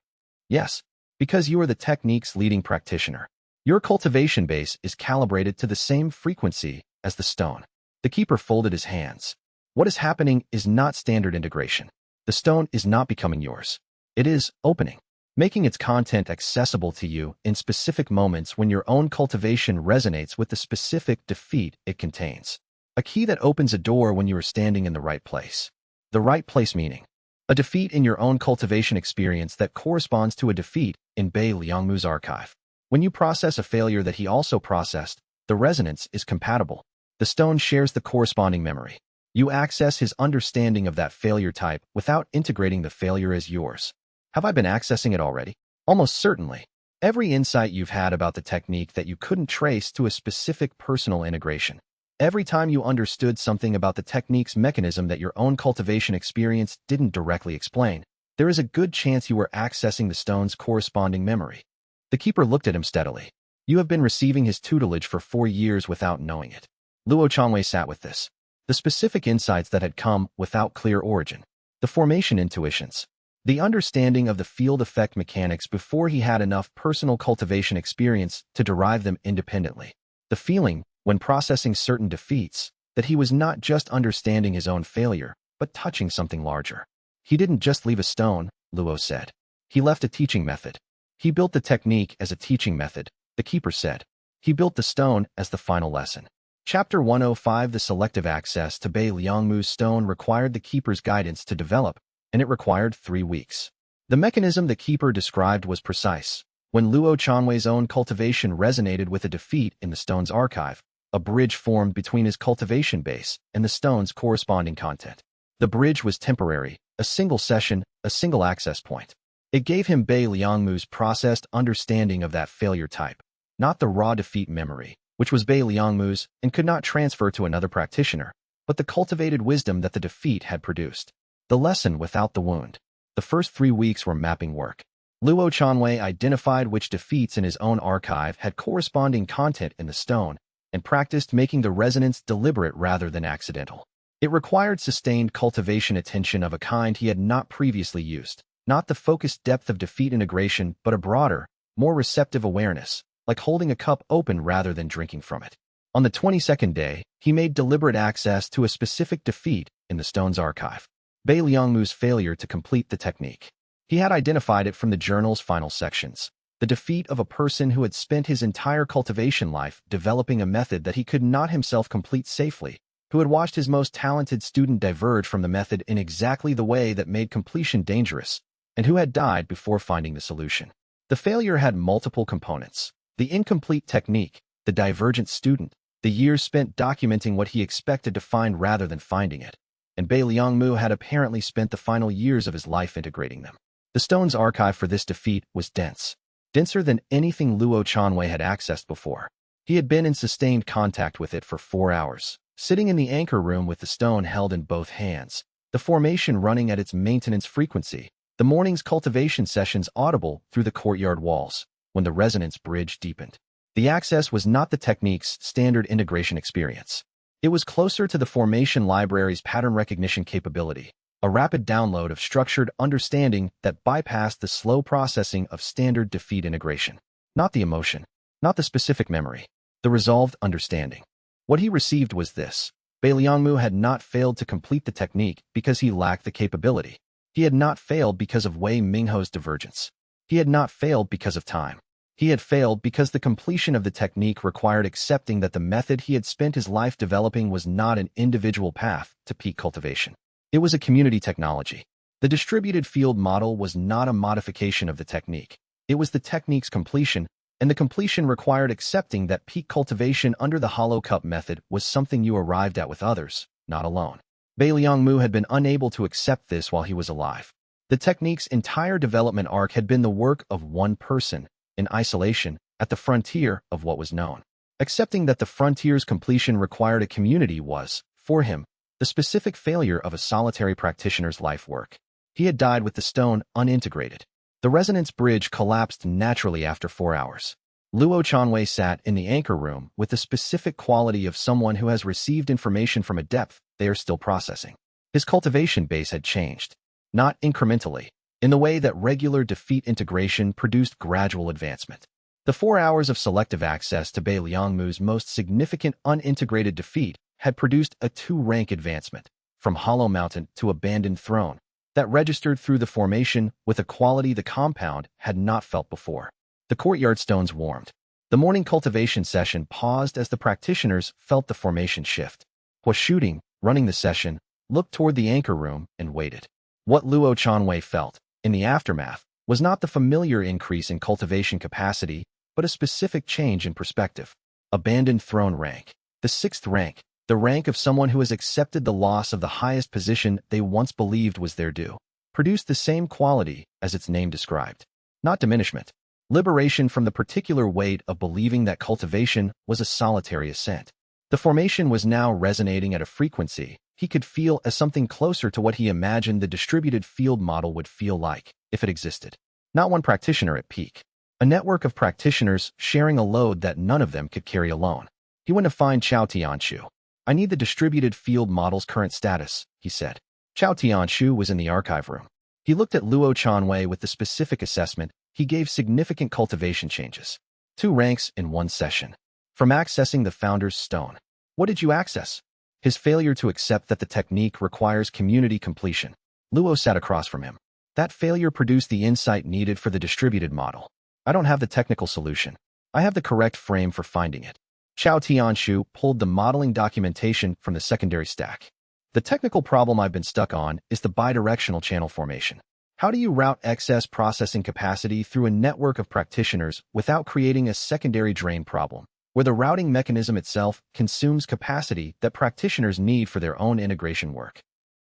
Yes, because you are the technique's leading practitioner. Your cultivation base is calibrated to the same frequency as the stone. The keeper folded his hands. What is happening is not standard integration. The stone is not becoming yours. It is opening, making its content accessible to you in specific moments when your own cultivation resonates with the specific defeat it contains. A key that opens a door when you are standing in the right place. The right place meaning a defeat in your own cultivation experience that corresponds to a defeat in Bei Liangmu's archive. When you process a failure that he also processed, the resonance is compatible. The stone shares the corresponding memory. You access his understanding of that failure type without integrating the failure as yours. Have I been accessing it already? Almost certainly. Every insight you've had about the technique that you couldn't trace to a specific personal integration. Every time you understood something about the technique's mechanism that your own cultivation experience didn't directly explain, there is a good chance you were accessing the stone's corresponding memory. The keeper looked at him steadily. You have been receiving his tutelage for 4 years without knowing it. Luo Chanwei sat with this. The specific insights that had come without clear origin. The formation intuitions. The understanding of the field effect mechanics before he had enough personal cultivation experience to derive them independently. The feeling, when processing certain defeats, that he was not just understanding his own failure, but touching something larger. He didn't just leave a stone, Luo said. He left a teaching method. He built the technique as a teaching method, the keeper said. He built the stone as the final lesson. Chapter 105 The selective access to Bei Liangmu's stone required the keeper's guidance to develop, and it required 3 weeks. The mechanism the keeper described was precise. When Luo Chanwei's own cultivation resonated with a defeat in the stone's archive, a bridge formed between his cultivation base and the stone's corresponding content. The bridge was temporary, a single session, a single access point. It gave him Bai Liangmu's processed understanding of that failure type, not the raw defeat memory, which was Bai Liangmu's and could not transfer to another practitioner, but the cultivated wisdom that the defeat had produced. The lesson without the wound. The first 3 weeks were mapping work. Luo Chanwei identified which defeats in his own archive had corresponding content in the stone and practiced making the resonance deliberate rather than accidental. It required sustained cultivation attention of a kind he had not previously used, not the focused depth of defeat integration, but a broader, more receptive awareness, like holding a cup open rather than drinking from it. On the 22nd day, he made deliberate access to a specific defeat in the stone's archive. Bai Liangmu's failure to complete the technique. He had identified it from the journal's final sections. The defeat of a person who had spent his entire cultivation life developing a method that he could not himself complete safely, who had watched his most talented student diverge from the method in exactly the way that made completion dangerous, and who had died before finding the solution. The failure had multiple components. The incomplete technique, the divergent student, the years spent documenting what he expected to find rather than finding it, and Bai Liangmu had apparently spent the final years of his life integrating them. The stone's archive for this defeat was dense, denser than anything Luo Chanwei had accessed before. He had been in sustained contact with it for 4 hours, sitting in the anchor room with the stone held in both hands, the formation running at its maintenance frequency, the morning's cultivation sessions audible through the courtyard walls, when the resonance bridge deepened. The access was not the technique's standard integration experience. It was closer to the formation library's pattern recognition capability, a rapid download of structured understanding that bypassed the slow processing of standard defeat integration. Not the emotion, not the specific memory, the resolved understanding. What he received was this. Bai Liangmu had not failed to complete the technique because he lacked the capability. He had not failed because of Wei Mingho's divergence. He had not failed because of time. He had failed because the completion of the technique required accepting that the method he had spent his life developing was not an individual path to peak cultivation. It was a community technology. The distributed field model was not a modification of the technique. It was the technique's completion, and the completion required accepting that peak cultivation under the hollow cup method was something you arrived at with others, not alone. Bai Liangmu had been unable to accept this while he was alive. The technique's entire development arc had been the work of one person, in isolation, at the frontier of what was known. Accepting that the frontier's completion required a community was, for him, the specific failure of a solitary practitioner's life work. He had died with the stone unintegrated. The resonance bridge collapsed naturally after 4 hours. Luo Chanwei sat in the anchor room with the specific quality of someone who has received information from a depth they are still processing. His cultivation base had changed, not incrementally, in the way that regular defeat integration produced gradual advancement. The 4 hours of selective access to Bai Liangmu's most significant unintegrated defeat had produced a 2-rank advancement, from Hollow Mountain to Abandoned Throne, that registered through the formation with a quality the compound had not felt before. The courtyard stones warmed. The morning cultivation session paused as the practitioners felt the formation shift. Hua Shooting, running the session, looked toward the anchor room and waited. What Luo Chanwei felt, in the aftermath, was not the familiar increase in cultivation capacity, but a specific change in perspective. Abandoned Throne rank. The 6th rank, the rank of someone who has accepted the loss of the highest position they once believed was their due, produced the same quality as its name described. Not diminishment. Liberation from the particular weight of believing that cultivation was a solitary ascent. The formation was now resonating at a frequency he could feel as something closer to what he imagined the distributed field model would feel like, if it existed. Not one practitioner at peak. A network of practitioners sharing a load that none of them could carry alone. He went to find Chao Tianshu. I need the distributed field model's current status, he said. Chao Tianshu was in the archive room. He looked at Luo Chanwei with the specific assessment. He gave significant cultivation changes. 2 ranks in 1 session. From accessing the founder's stone. What did you access? His failure to accept that the technique requires community completion. Luo sat across from him. That failure produced the insight needed for the distributed model. I don't have the technical solution. I have the correct frame for finding it. Chao Tianshu pulled the modeling documentation from the secondary stack. The technical problem I've been stuck on is the bidirectional channel formation. How do you route excess processing capacity through a network of practitioners without creating a secondary drain problem? where the routing mechanism itself consumes capacity that practitioners need for their own integration work.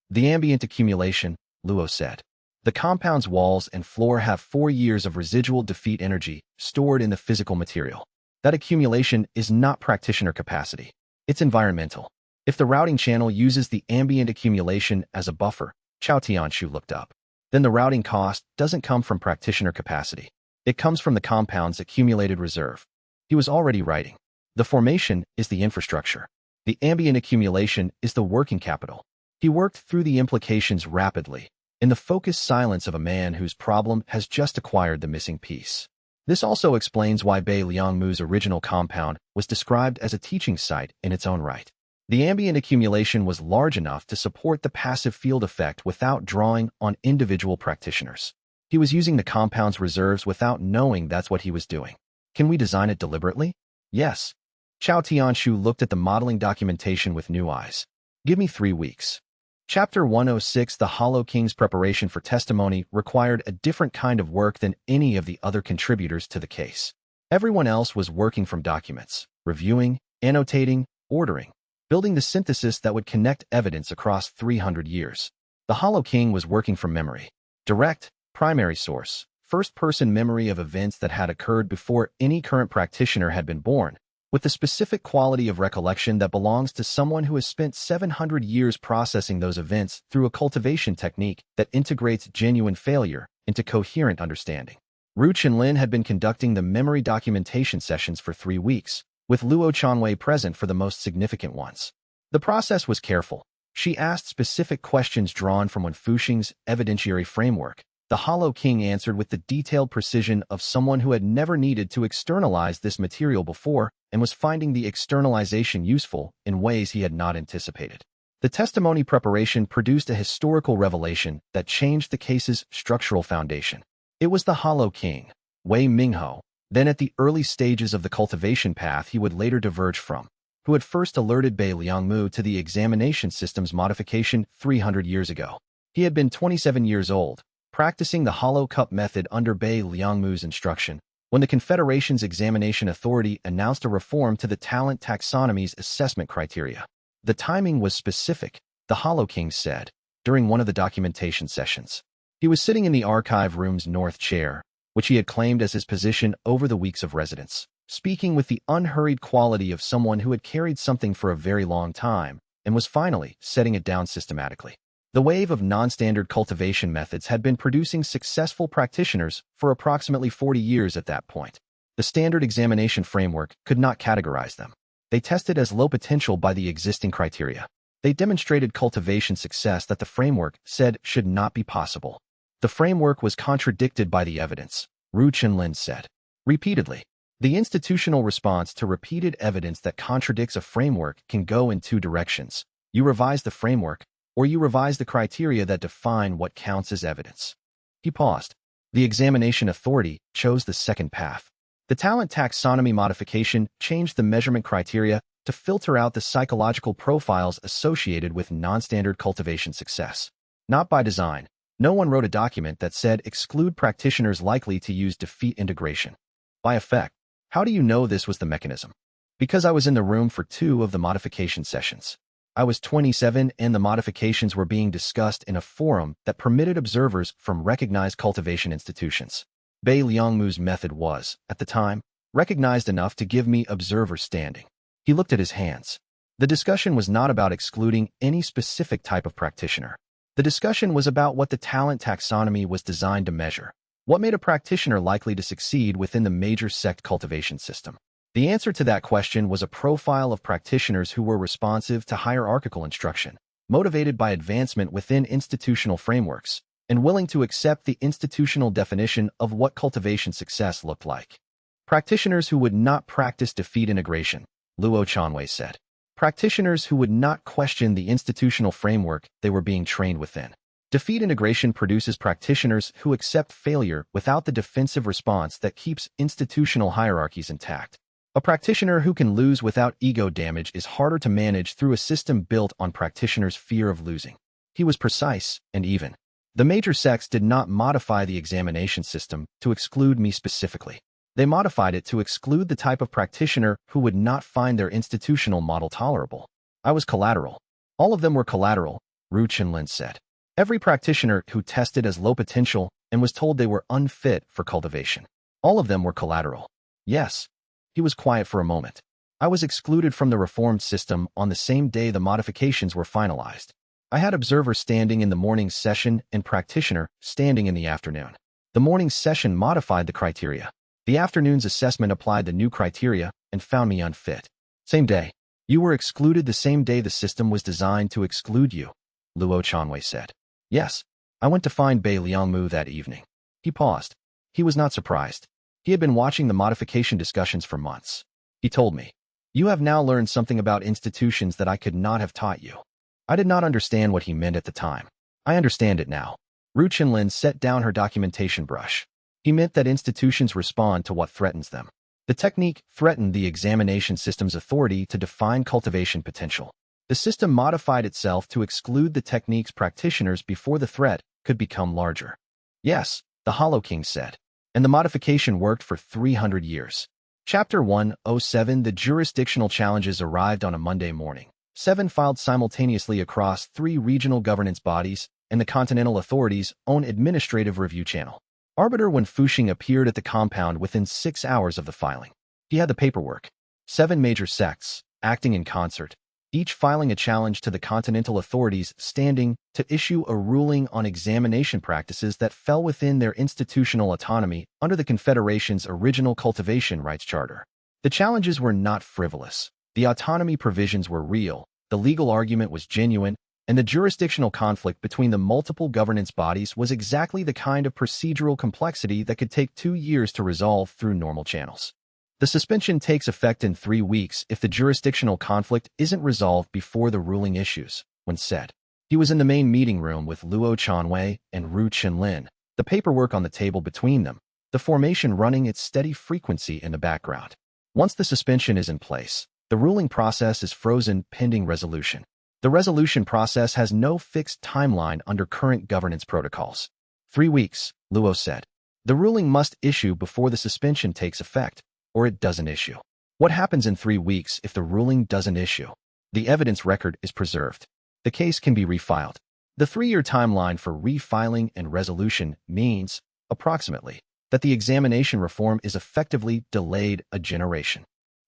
The ambient accumulation, Luo said. The compound's walls and floor have 4 years of residual defeat energy stored in the physical material. That accumulation is not practitioner capacity. It's environmental. If the routing channel uses the ambient accumulation as a buffer, xianxia looked up, then the routing cost doesn't come from practitioner capacity. It comes from the compound's accumulated reserve. He was already writing. The formation is the infrastructure. The ambient accumulation is the working capital. He worked through the implications rapidly, in the focused silence of a man whose problem has just acquired the missing piece. This also explains why Bei Liangmu's original compound was described as a teaching site in its own right. The ambient accumulation was large enough to support the passive field effect without drawing on individual practitioners. He was using the compound's reserves without knowing that's what he was doing. Can we design it deliberately? Yes. Chao Tianshu looked at the modeling documentation with new eyes. Give me 3 weeks. Chapter 106 The Hollow King's preparation for testimony required a different kind of work than any of the other contributors to the case. Everyone else was working from documents, reviewing, annotating, ordering, building the synthesis that would connect evidence across 300 years. The Hollow King was working from memory. Direct, primary source, first-person memory of events that had occurred before any current practitioner had been born, with the specific quality of recollection that belongs to someone who has spent 700 years processing those events through a cultivation technique that integrates genuine failure into coherent understanding. Ru Chenlin had been conducting the memory documentation sessions for 3 weeks, with Luo Chanwei present for the most significant ones. The process was careful. She asked specific questions drawn from Wen Fuxing's evidentiary framework. The Hollow King answered with the detailed precision of someone who had never needed to externalize this material before and was finding the externalization useful in ways he had not anticipated. The testimony preparation produced a historical revelation that changed the case's structural foundation. It was the Hollow King, Wei Mingho, then at the early stages of the cultivation path he would later diverge from, who had first alerted Bei Liangmu to the examination system's modification 300 years ago. He had been 27 years old, practicing the hollow cup method under Bei Liangmu's instruction, when the Confederation's examination authority announced a reform to the talent taxonomy's assessment criteria. The timing was specific, the Hollow King said, during one of the documentation sessions. He was sitting in the archive room's north chair, which he had claimed as his position over the weeks of residence, speaking with the unhurried quality of someone who had carried something for a very long time and was finally setting it down systematically. The wave of non-standard cultivation methods had been producing successful practitioners for approximately 40 years at that point. The standard examination framework could not categorize them. They tested as low potential by the existing criteria. They demonstrated cultivation success that the framework said should not be possible. The framework was contradicted by the evidence, Ru Chenlin said. Repeatedly. The institutional response to repeated evidence that contradicts a framework can go in 2 directions. You revise the framework, or you revise the criteria that define what counts as evidence. He paused. The examination authority chose the second path. The talent taxonomy modification changed the measurement criteria to filter out the psychological profiles associated with non-standard cultivation success. Not by design. No one wrote a document that said exclude practitioners likely to use defeat integration. By effect. How do you know this was the mechanism? Because I was in the room for 2 of the modification sessions. I was 27 and the modifications were being discussed in a forum that permitted observers from recognized cultivation institutions. Bei Liangmu's method was, at the time, recognized enough to give me observer standing. He looked at his hands. The discussion was not about excluding any specific type of practitioner. The discussion was about what the talent taxonomy was designed to measure. What made a practitioner likely to succeed within the major sect cultivation system? The answer to that question was a profile of practitioners who were responsive to hierarchical instruction, motivated by advancement within institutional frameworks, and willing to accept the institutional definition of what cultivation success looked like. Practitioners who would not practice defeat integration, Luo Chanwei said. Practitioners who would not question the institutional framework they were being trained within. Defeat integration produces practitioners who accept failure without the defensive response that keeps institutional hierarchies intact. A practitioner who can lose without ego damage is harder to manage through a system built on practitioners' fear of losing. He was precise and even. The major sects did not modify the examination system to exclude me specifically. They modified it to exclude the type of practitioner who would not find their institutional model tolerable. I was collateral. All of them were collateral, Ru Chenlin said. Every practitioner who tested as low potential and was told they were unfit for cultivation. All of them were collateral. Yes. He was quiet for a moment. I was excluded from the reformed system on the same day the modifications were finalized. I had observer standing in the morning session and practitioner standing in the afternoon. The morning session modified the criteria. The afternoon's assessment applied the new criteria and found me unfit. Same day. You were excluded the same day the system was designed to exclude you, Luo Chanwei said. Yes. I went to find Bei Liangmu that evening. He paused. He was not surprised. He had been watching the modification discussions for months. He told me, "You have now learned something about institutions that I could not have taught you." I did not understand what he meant at the time. I understand it now. Ru Chenlin set down her documentation brush. He meant that institutions respond to what threatens them. The technique threatened the examination system's authority to define cultivation potential. The system modified itself to exclude the technique's practitioners before the threat could become larger. Yes, the Hollow King said. And the modification worked for 300 years. Chapter 107 The jurisdictional challenges arrived on a Monday morning. 7 filed simultaneously across 3 regional governance bodies and the Continental Authority's own administrative review channel. Arbiter Wen Fuxing appeared at the compound within 6 hours of the filing. He had the paperwork. 7 major sects, acting in concert, each filing a challenge to the Continental Authorities standing to issue a ruling on examination practices that fell within their institutional autonomy under the Confederation's original cultivation rights charter. The challenges were not frivolous. The autonomy provisions were real, the legal argument was genuine, and the jurisdictional conflict between the multiple governance bodies was exactly the kind of procedural complexity that could take 2 years to resolve through normal channels. The suspension takes effect in 3 weeks if the jurisdictional conflict isn't resolved before the ruling issues, Wen said. He was in the main meeting room with Luo Chanwei and Ru Chenlin, the paperwork on the table between them, the formation running its steady frequency in the background. Once the suspension is in place, the ruling process is frozen pending resolution. The resolution process has no fixed timeline under current governance protocols. 3 weeks, Luo said. The ruling must issue before the suspension takes effect, or it doesn't issue. What happens in 3 weeks if the ruling doesn't issue? The evidence record is preserved. The case can be refiled. The 3-year timeline for refiling and resolution means, approximately, that the examination reform is effectively delayed a generation.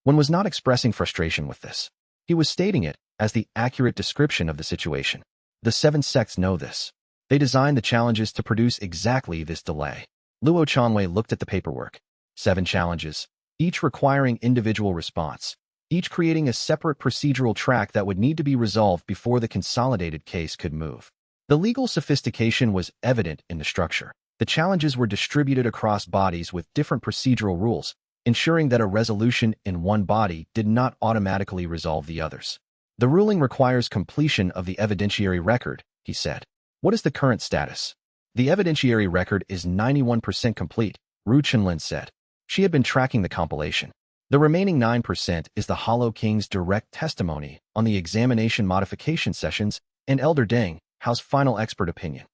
Wen was not expressing frustration with this. He was stating it as the accurate description of the situation. The 7 sects know this. They designed the challenges to produce exactly this delay. Luo Chanwei looked at the paperwork. 7 challenges, each requiring individual response, each creating a separate procedural track that would need to be resolved before the consolidated case could move. The legal sophistication was evident in the structure. The challenges were distributed across bodies with different procedural rules, ensuring that a resolution in one body did not automatically resolve the others. The ruling requires completion of the evidentiary record, he said. What is the current status? The evidentiary record is 91% complete, Ru Chenlin said. She had been tracking the compilation. The remaining 9% is the Hollow King's direct testimony on the examination modification sessions and Elder Deng, Hao's final expert opinion.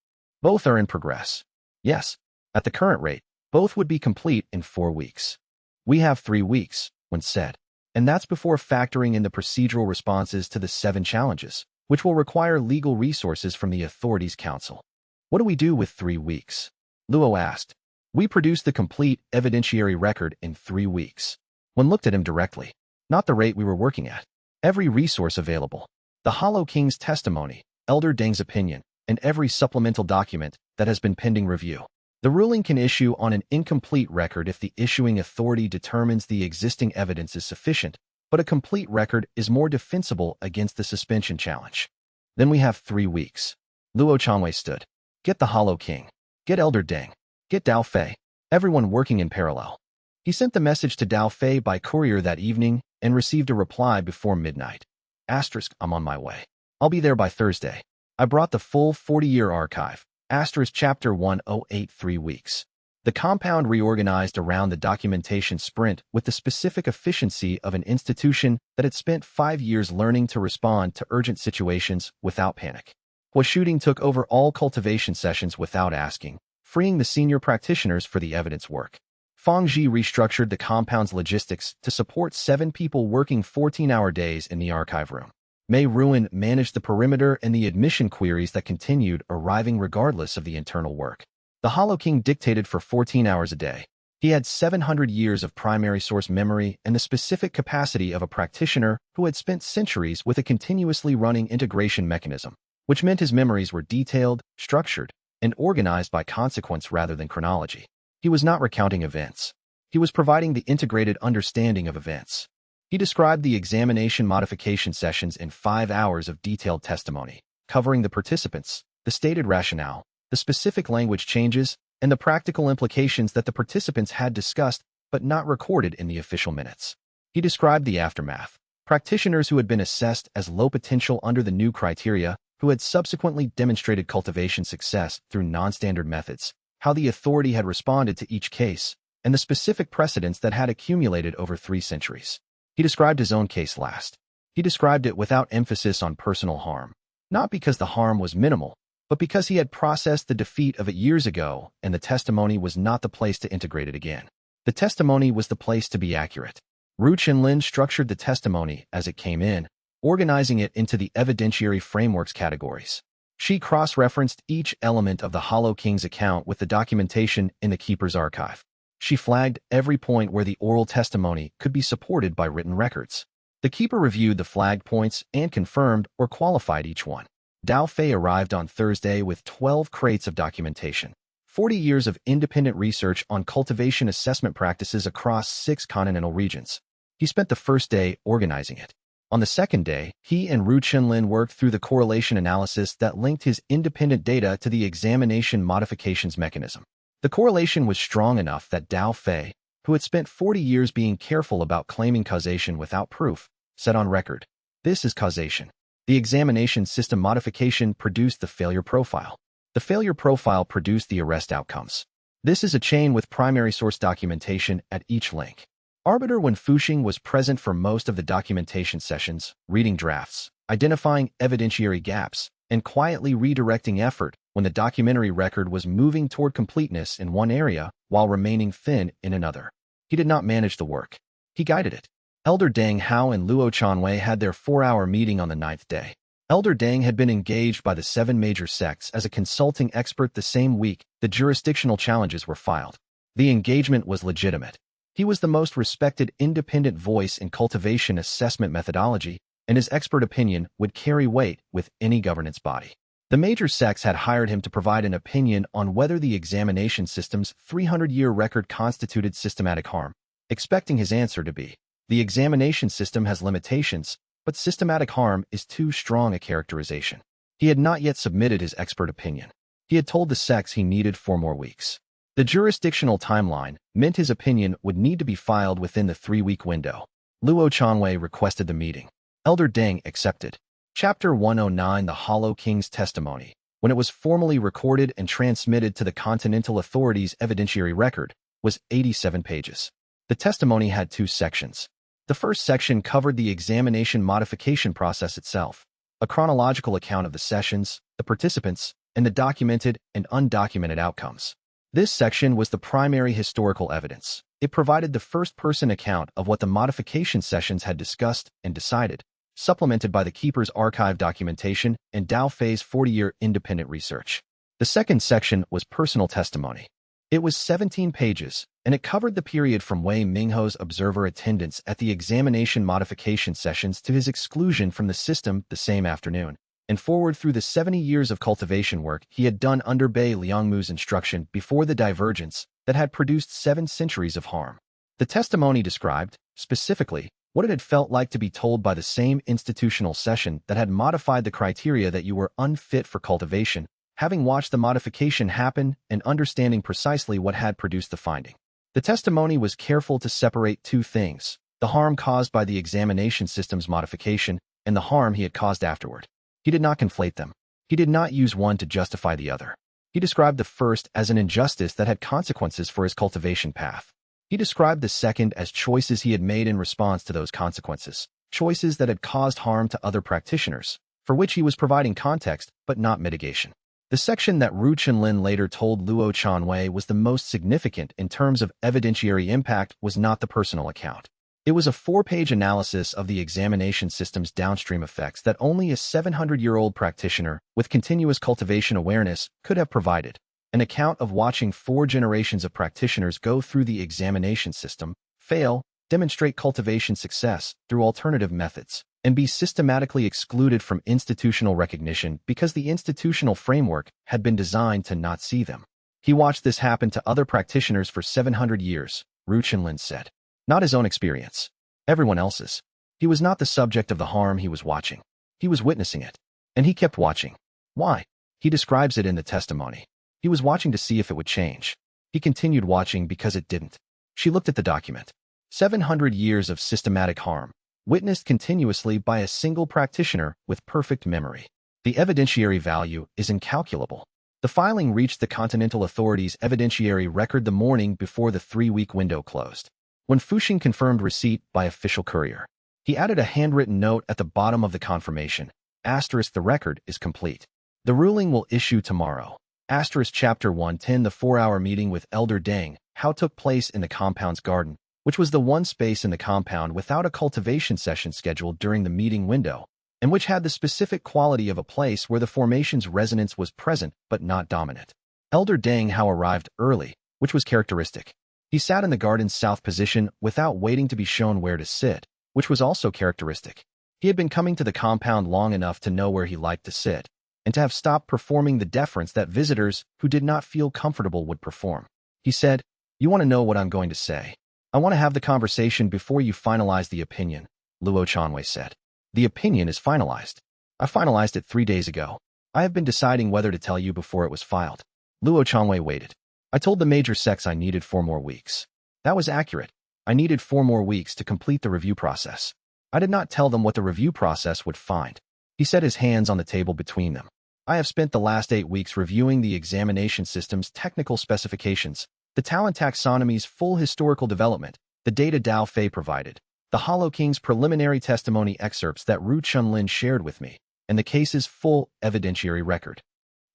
Both are in progress. Yes, at the current rate, both would be complete in 4 weeks. We have 3 weeks, Wen said, and that's before factoring in the procedural responses to the 7 challenges, which will require legal resources from the Authorities Council. What do we do with 3 weeks? Luo asked. We produce the complete evidentiary record in 3 weeks. Wen looked at him directly. Not the rate we were working at. Every resource available. The Hollow King's testimony, Elder Deng's opinion, and every supplemental document that has been pending review. The ruling can issue on an incomplete record if the issuing authority determines the existing evidence is sufficient, but a complete record is more defensible against the suspension challenge. Then we have 3 weeks. Luo Chanwei stood. Get the Hollow King. Get Elder Deng. Get Dao Fei. Everyone working in parallel. He sent the message to Dao Fei by courier that evening and received a reply before midnight. I'm on my way. I'll be there by Thursday. I brought the full 40-year archive. Chapter 108 3 weeks. The compound reorganized around the documentation sprint with the specific efficiency of an institution that had spent 5 years learning to respond to urgent situations without panic. Hua Shooting took over all cultivation sessions without asking, freeing the senior practitioners for the evidence work. Feng Zhi restructured the compound's logistics to support 7 people working 14-hour days in the archive room. Mei Ruan managed the perimeter and the admission queries that continued arriving regardless of the internal work. The Hollow King dictated for 14 hours a day. He had 700 years of primary source memory and the specific capacity of a practitioner who had spent centuries with a continuously running integration mechanism, which meant his memories were detailed, structured, and organized by consequence rather than chronology. He was not recounting events. He was providing the integrated understanding of events. He described the examination modification sessions in 5 hours of detailed testimony, covering the participants, the stated rationale, the specific language changes, and the practical implications that the participants had discussed but not recorded in the official minutes. He described the aftermath. Practitioners who had been assessed as low potential under the new criteria, who had subsequently demonstrated cultivation success through non-standard methods, how the authority had responded to each case, and the specific precedents that had accumulated over 3 centuries. He described his own case last. He described it without emphasis on personal harm, not because the harm was minimal, but because he had processed the defeat of it years ago and the testimony was not the place to integrate it again. The testimony was the place to be accurate. Ru Chenlin structured the testimony as it came in, organizing it into the evidentiary frameworks categories. She cross-referenced each element of the Hollow King's account with the documentation in the Keeper's archive. She flagged every point where the oral testimony could be supported by written records. The Keeper reviewed the flagged points and confirmed or qualified each one. Dao Fei arrived on Thursday with 12 crates of documentation, 40 years of independent research on cultivation assessment practices across 6 continental regions. He spent the first day organizing it. On the second day, he and Ru Chenlin worked through the correlation analysis that linked his independent data to the examination modifications mechanism. The correlation was strong enough that Dao Fei, who had spent 40 years being careful about claiming causation without proof, said on record, "This is causation." The examination system modification produced the failure profile. The failure profile produced the arrest outcomes. This is a chain with primary source documentation at each link. Arbiter Wen Fuxing was present for most of the documentation sessions, reading drafts, identifying evidentiary gaps, and quietly redirecting effort when the documentary record was moving toward completeness in one area while remaining thin in another. He did not manage the work. He guided it. Elder Deng Hao and Luo Chanwei had their 4-hour meeting on the 9th day. Elder Deng had been engaged by the 7 major sects as a consulting expert the same week the jurisdictional challenges were filed. The engagement was legitimate. He was the most respected independent voice in cultivation assessment methodology, and his expert opinion would carry weight with any governance body. The major sects had hired him to provide an opinion on whether the examination system's 300-year record constituted systematic harm, expecting his answer to be, "The examination system has limitations, but systematic harm is too strong a characterization." He had not yet submitted his expert opinion. He had told the sects he needed 4 more weeks. The jurisdictional timeline meant his opinion would need to be filed within the 3-week window. Luo Chanwei requested the meeting. Elder Deng accepted. Chapter 109, The Hollow King's Testimony, when it was formally recorded and transmitted to the Continental Authority's evidentiary record, was 87 pages. The testimony had 2 sections. The first section covered the examination modification process itself, a chronological account of the sessions, the participants, and the documented and undocumented outcomes. This section was the primary historical evidence. It provided the first-person account of what the modification sessions had discussed and decided, supplemented by the Keeper's archive documentation and Dao Fei's 40-year independent research. The second section was personal testimony. It was 17 pages, and it covered the period from Wei Mingho's observer attendance at the examination modification sessions to his exclusion from the system the same afternoon, and forward through the 70 years of cultivation work he had done under Bei Liangmu's instruction before the divergence that had produced 7 centuries of harm. The testimony described, specifically, what it had felt like to be told by the same institutional session that had modified the criteria that you were unfit for cultivation, having watched the modification happen and understanding precisely what had produced the finding. The testimony was careful to separate 2 things, the harm caused by the examination system's modification and the harm he had caused afterward. He did not conflate them. He did not use one to justify the other. He described the first as an injustice that had consequences for his cultivation path. He described the second as choices he had made in response to those consequences, choices that had caused harm to other practitioners, for which he was providing context but not mitigation. The section that Ru Chenlin later told Luo Chanwei was the most significant in terms of evidentiary impact was not the personal account. It was a 4-page analysis of the examination system's downstream effects that only a 700-year-old practitioner with continuous cultivation awareness could have provided. An account of watching 4 generations of practitioners go through the examination system, fail, demonstrate cultivation success through alternative methods, and be systematically excluded from institutional recognition because the institutional framework had been designed to not see them. He watched this happen to other practitioners for 700 years, Ru Chenlin said. Not his own experience. Everyone else's. He was not the subject of the harm he was watching. He was witnessing it. And he kept watching. Why? He describes it in the testimony. He was watching to see if it would change. He continued watching because it didn't. She looked at the document. 700 years of systematic harm, witnessed continuously by a single practitioner with perfect memory. The evidentiary value is incalculable. The filing reached the Continental Authority's evidentiary record the morning before the 3-week window closed. When Fuxing confirmed receipt by official courier, he added a handwritten note at the bottom of the confirmation. Asterisk, the record is complete. The ruling will issue tomorrow. Asterisk, Chapter 110. The 4-hour meeting with Elder Deng Hao took place in the compound's garden, which was the one space in the compound without a cultivation session scheduled during the meeting window, and which had the specific quality of a place where the formation's resonance was present but not dominant. Elder Deng Hao arrived early, which was characteristic. He sat in the garden's south position without waiting to be shown where to sit, which was also characteristic. He had been coming to the compound long enough to know where he liked to sit, and to have stopped performing the deference that visitors who did not feel comfortable would perform. He said, "You want to know what I'm going to say? I want to have the conversation before you finalize the opinion," Luo Chanwei said. "The opinion is finalized. I finalized it 3 days ago. I have been deciding whether to tell you before it was filed." Luo Chanwei waited. "I told the major sects I needed 4 more weeks. That was accurate. I needed 4 more weeks to complete the review process. I did not tell them what the review process would find." He set his hands on the table between them. "I have spent the last 8 weeks reviewing the examination system's technical specifications, the talent taxonomy's full historical development, the data Dao Fei provided, the Hollow King's preliminary testimony excerpts that Ru Chenlin shared with me, and the case's full evidentiary record.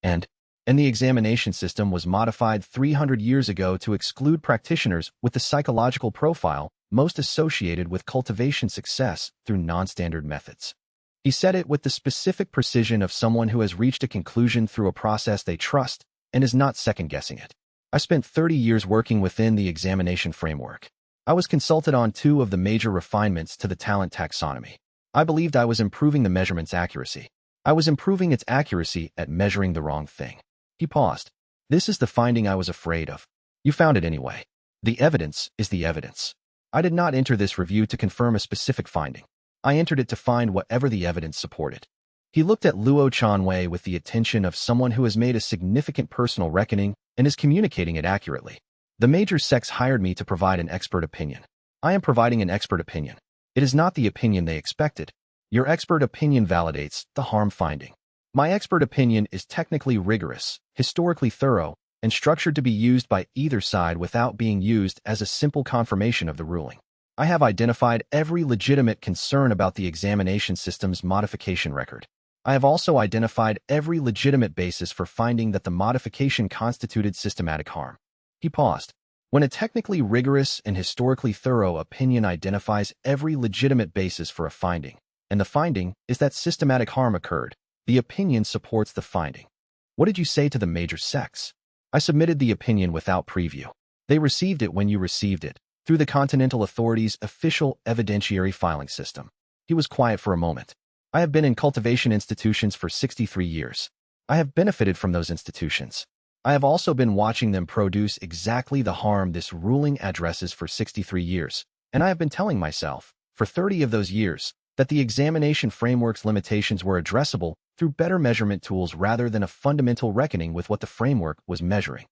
And the examination system was modified 300 years ago to exclude practitioners with the psychological profile most associated with cultivation success through non-standard methods." He said it with the specific precision of someone who has reached a conclusion through a process they trust and is not second-guessing it. "I spent 30 years working within the examination framework. I was consulted on 2 of the major refinements to the talent taxonomy. I believed I was improving the measurement's accuracy. I was improving its accuracy at measuring the wrong thing." He paused. "This is the finding I was afraid of. You found it anyway. The evidence is the evidence. I did not enter this review to confirm a specific finding. I entered it to find whatever the evidence supported." He looked at Luo Chanwei with the attention of someone who has made a significant personal reckoning and is communicating it accurately. "The major sects hired me to provide an expert opinion. I am providing an expert opinion. It is not the opinion they expected. Your expert opinion validates the harm finding. My expert opinion is technically rigorous, historically thorough, and structured to be used by either side without being used as a simple confirmation of the ruling. I have identified every legitimate concern about the examination system's modification record. I have also identified every legitimate basis for finding that the modification constituted systematic harm." He paused. When a technically rigorous and historically thorough opinion identifies every legitimate basis for a finding, and the finding is that systematic harm occurred, the opinion supports the finding. "What did you say to the major sects?" "I submitted the opinion without preview. They received it when you received it, through the Continental Authority's official evidentiary filing system." He was quiet for a moment. "I have been in cultivation institutions for 63 years. I have benefited from those institutions. I have also been watching them produce exactly the harm this ruling addresses for 63 years, and I have been telling myself, for 30 of those years, that the examination framework's limitations were addressable through better measurement tools rather than a fundamental reckoning with what the framework was measuring."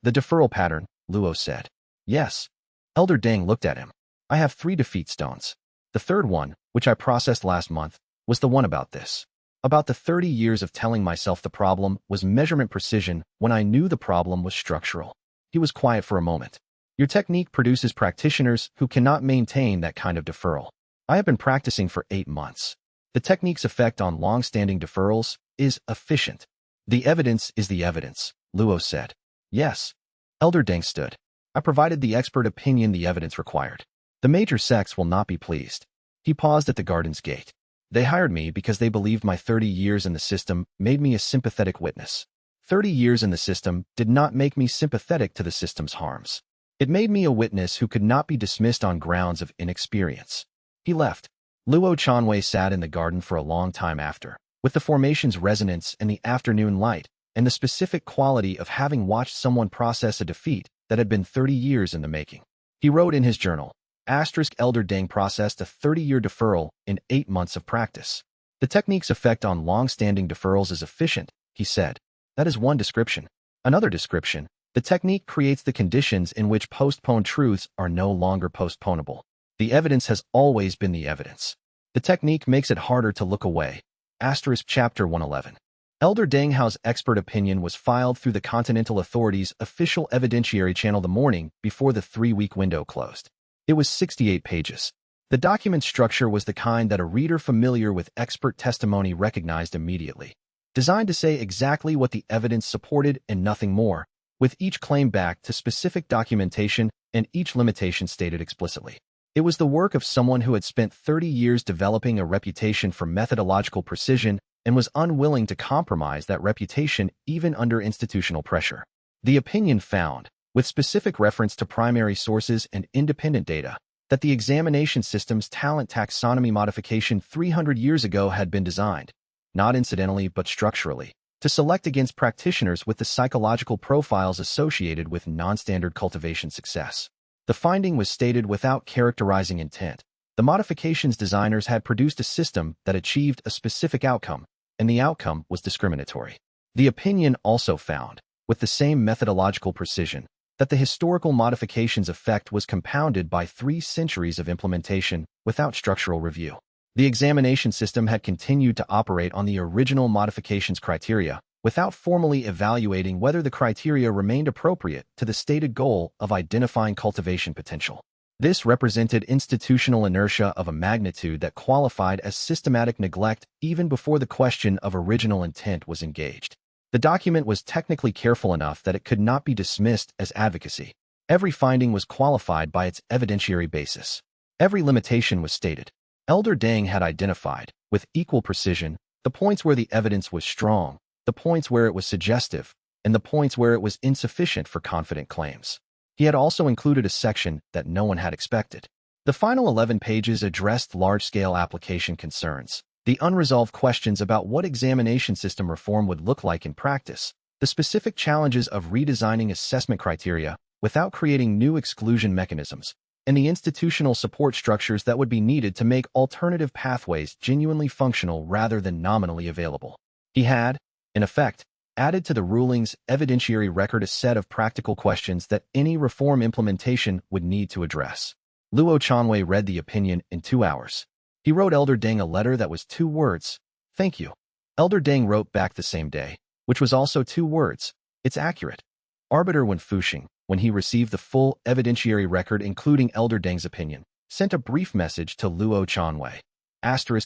"The deferral pattern," Luo said. "Yes." Elder Deng looked at him. "I have 3 defeat stones. The third one, which I processed last month, was the one about this. About the 30 years of telling myself the problem was measurement precision when I knew the problem was structural." He was quiet for a moment. "Your technique produces practitioners who cannot maintain that kind of deferral. I have been practicing for 8 months. The technique's effect on long-standing deferrals is efficient. The evidence is the evidence, Luo said. Yes. Elder Deng stood. I provided the expert opinion the evidence required. The major sects will not be pleased. He paused at the garden's gate. They hired me because they believed my 30 years in the system made me a sympathetic witness. 30 years in the system did not make me sympathetic to the system's harms. It made me a witness who could not be dismissed on grounds of inexperience. He left. Luo Chanwei sat in the garden for a long time after, with the formation's resonance and the afternoon light, and the specific quality of having watched someone process a defeat that had been 30 years in the making. He wrote in his journal, Elder Deng processed a 30-year deferral in 8 months of practice. The technique's effect on long-standing deferrals is efficient, he said. That is one description. Another description, the technique creates the conditions in which postponed truths are no longer postponable. The evidence has always been the evidence. The technique makes it harder to look away. Chapter 111. Elder Deng Hao's expert opinion was filed through the Continental Authority's official evidentiary channel the morning before the 3-week window closed. It was 68 pages. The document structure was the kind that a reader familiar with expert testimony recognized immediately. Designed to say exactly what the evidence supported and nothing more, with each claim backed to specific documentation and each limitation stated explicitly. It was the work of someone who had spent 30 years developing a reputation for methodological precision and was unwilling to compromise that reputation even under institutional pressure. The opinion found, with specific reference to primary sources and independent data, that the examination system's talent taxonomy modification 300 years ago had been designed, not incidentally but structurally, to select against practitioners with the psychological profiles associated with non-standard cultivation success. The finding was stated without characterizing intent. The modification's designers had produced a system that achieved a specific outcome, and the outcome was discriminatory. The opinion also found, with the same methodological precision, that the historical modification's effect was compounded by 3 centuries of implementation without structural review. The examination system had continued to operate on the original modification's criteria, without formally evaluating whether the criteria remained appropriate to the stated goal of identifying cultivation potential. This represented institutional inertia of a magnitude that qualified as systematic neglect even before the question of original intent was engaged. The document was technically careful enough that it could not be dismissed as advocacy. Every finding was qualified by its evidentiary basis. Every limitation was stated. Elder Deng had identified, with equal precision, the points where the evidence was strong, the points where it was suggestive, and the points where it was insufficient for confident claims. He had also included a section that no one had expected. The final 11 pages addressed large-scale application concerns, the unresolved questions about what examination system reform would look like in practice, the specific challenges of redesigning assessment criteria without creating new exclusion mechanisms, and the institutional support structures that would be needed to make alternative pathways genuinely functional rather than nominally available. He had, in effect, added to the ruling's evidentiary record a set of practical questions that any reform implementation would need to address. Luo Chanwei read the opinion in 2 hours. He wrote Elder Deng a letter that was 2 words, "Thank you." Elder Deng wrote back the same day, which was also 2 words, "It's accurate." Arbiter Wen Fuxing, when he received the full evidentiary record including Elder Deng's opinion, sent a brief message to Luo Chanwei.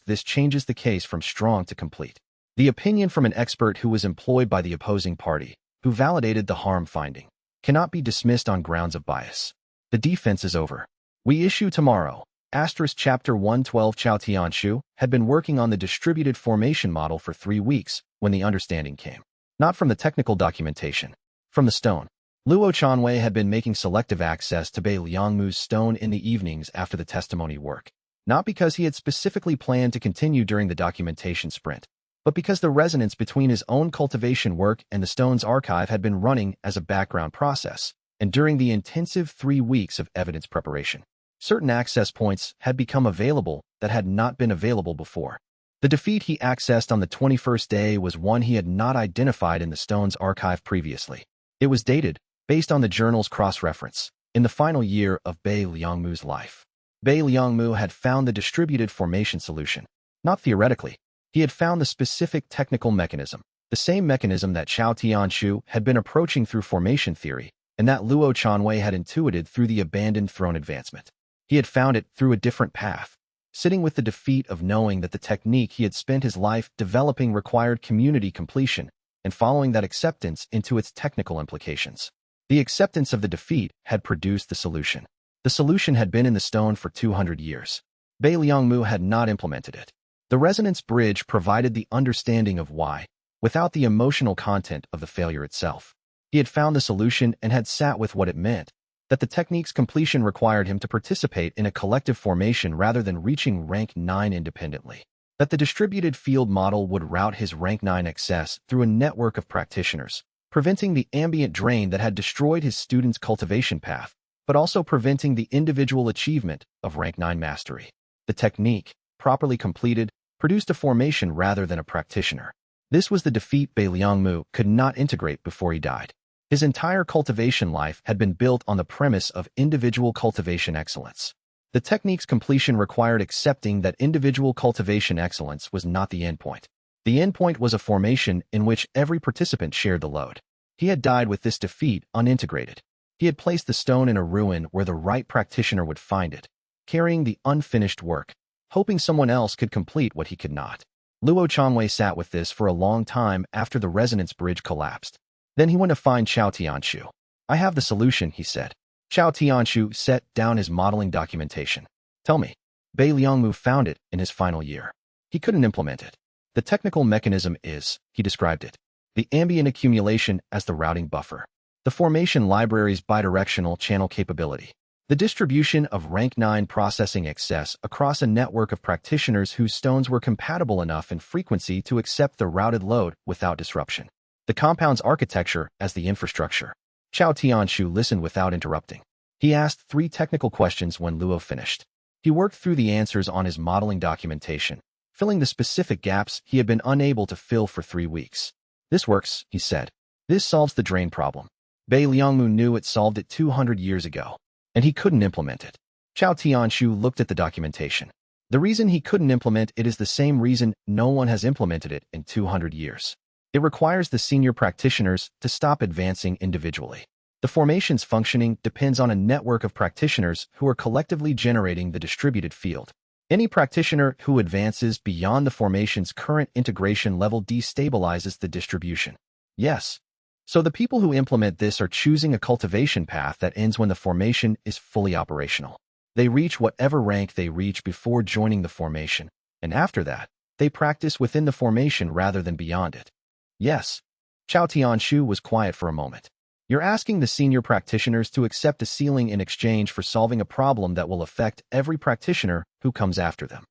This changes the case from strong to complete. The opinion from an expert who was employed by the opposing party, who validated the harm finding, cannot be dismissed on grounds of bias. The defense is over. We issue tomorrow. Chapter 112 Chao Tianshu had been working on the distributed formation model for 3 weeks when the understanding came. Not from the technical documentation. From the stone. Luo Chanwei had been making selective access to Bei Liangmu's stone in the evenings after the testimony work. Not because he had specifically planned to continue during the documentation sprint, but because the resonance between his own cultivation work and the stone's archive had been running as a background process, and during the intensive 3 weeks of evidence preparation, certain access points had become available that had not been available before. The defeat he accessed on the 21st day was one he had not identified in the stone's archive previously. It was dated, based on the journal's cross-reference, in the final year of Bei Liangmu's life. Bei Liangmu had found the distributed formation solution. Not theoretically. He had found the specific technical mechanism, the same mechanism that Chao Tianshu had been approaching through formation theory, and that Luo Chanwei had intuited through the abandoned throne advancement. He had found it through a different path, sitting with the defeat of knowing that the technique he had spent his life developing required community completion, and following that acceptance into its technical implications. The acceptance of the defeat had produced the solution. The solution had been in the stone for 200 years. Bai Liangmu had not implemented it. The resonance bridge provided the understanding of why, without the emotional content of the failure itself. He had found the solution and had sat with what it meant, that the technique's completion required him to participate in a collective formation rather than reaching rank 9 independently. That the distributed field model would route his rank 9 excess through a network of practitioners, preventing the ambient drain that had destroyed his student's cultivation path, but also preventing the individual achievement of rank 9 mastery. The technique, properly completed, produced a formation rather than a practitioner. This was the defeat Bai Liangmu could not integrate before he died. His entire cultivation life had been built on the premise of individual cultivation excellence. The technique's completion required accepting that individual cultivation excellence was not the endpoint. The endpoint was a formation in which every participant shared the load. He had died with this defeat unintegrated. He had placed the stone in a ruin where the right practitioner would find it, carrying the unfinished work, hoping someone else could complete what he could not. Luo Changwei sat with this for a long time after the resonance bridge collapsed. Then he went to find Xiao Tianshu. "I have the solution," he said. Xiao Tianshu set down his modeling documentation. "Tell me." Bai Liangmu found it in his final year. He couldn't implement it. "The technical mechanism is," he described it, "the ambient accumulation as the routing buffer. The formation library's bidirectional channel capability. The distribution of rank 9 processing excess across a network of practitioners whose stones were compatible enough in frequency to accept the routed load without disruption. The compound's architecture as the infrastructure." Xiao Tianshu listened without interrupting. He asked 3 technical questions when Luo finished. He worked through the answers on his modeling documentation, filling the specific gaps he had been unable to fill for 3 weeks. "This works," he said. "This solves the drain problem." Bai Liangmu knew it solved it 200 years ago, and he couldn't implement it. Xiao Tianshu looked at the documentation. The reason he couldn't implement it is the same reason no one has implemented it in 200 years. It requires the senior practitioners to stop advancing individually. The formation's functioning depends on a network of practitioners who are collectively generating the distributed field. Any practitioner who advances beyond the formation's current integration level destabilizes the distribution. Yes. So the people who implement this are choosing a cultivation path that ends when the formation is fully operational. They reach whatever rank they reach before joining the formation, and after that, they practice within the formation rather than beyond it. Yes. Xiao Tianshu was quiet for a moment. "You're asking the senior practitioners to accept a ceiling in exchange for solving a problem that will affect every practitioner who comes after them.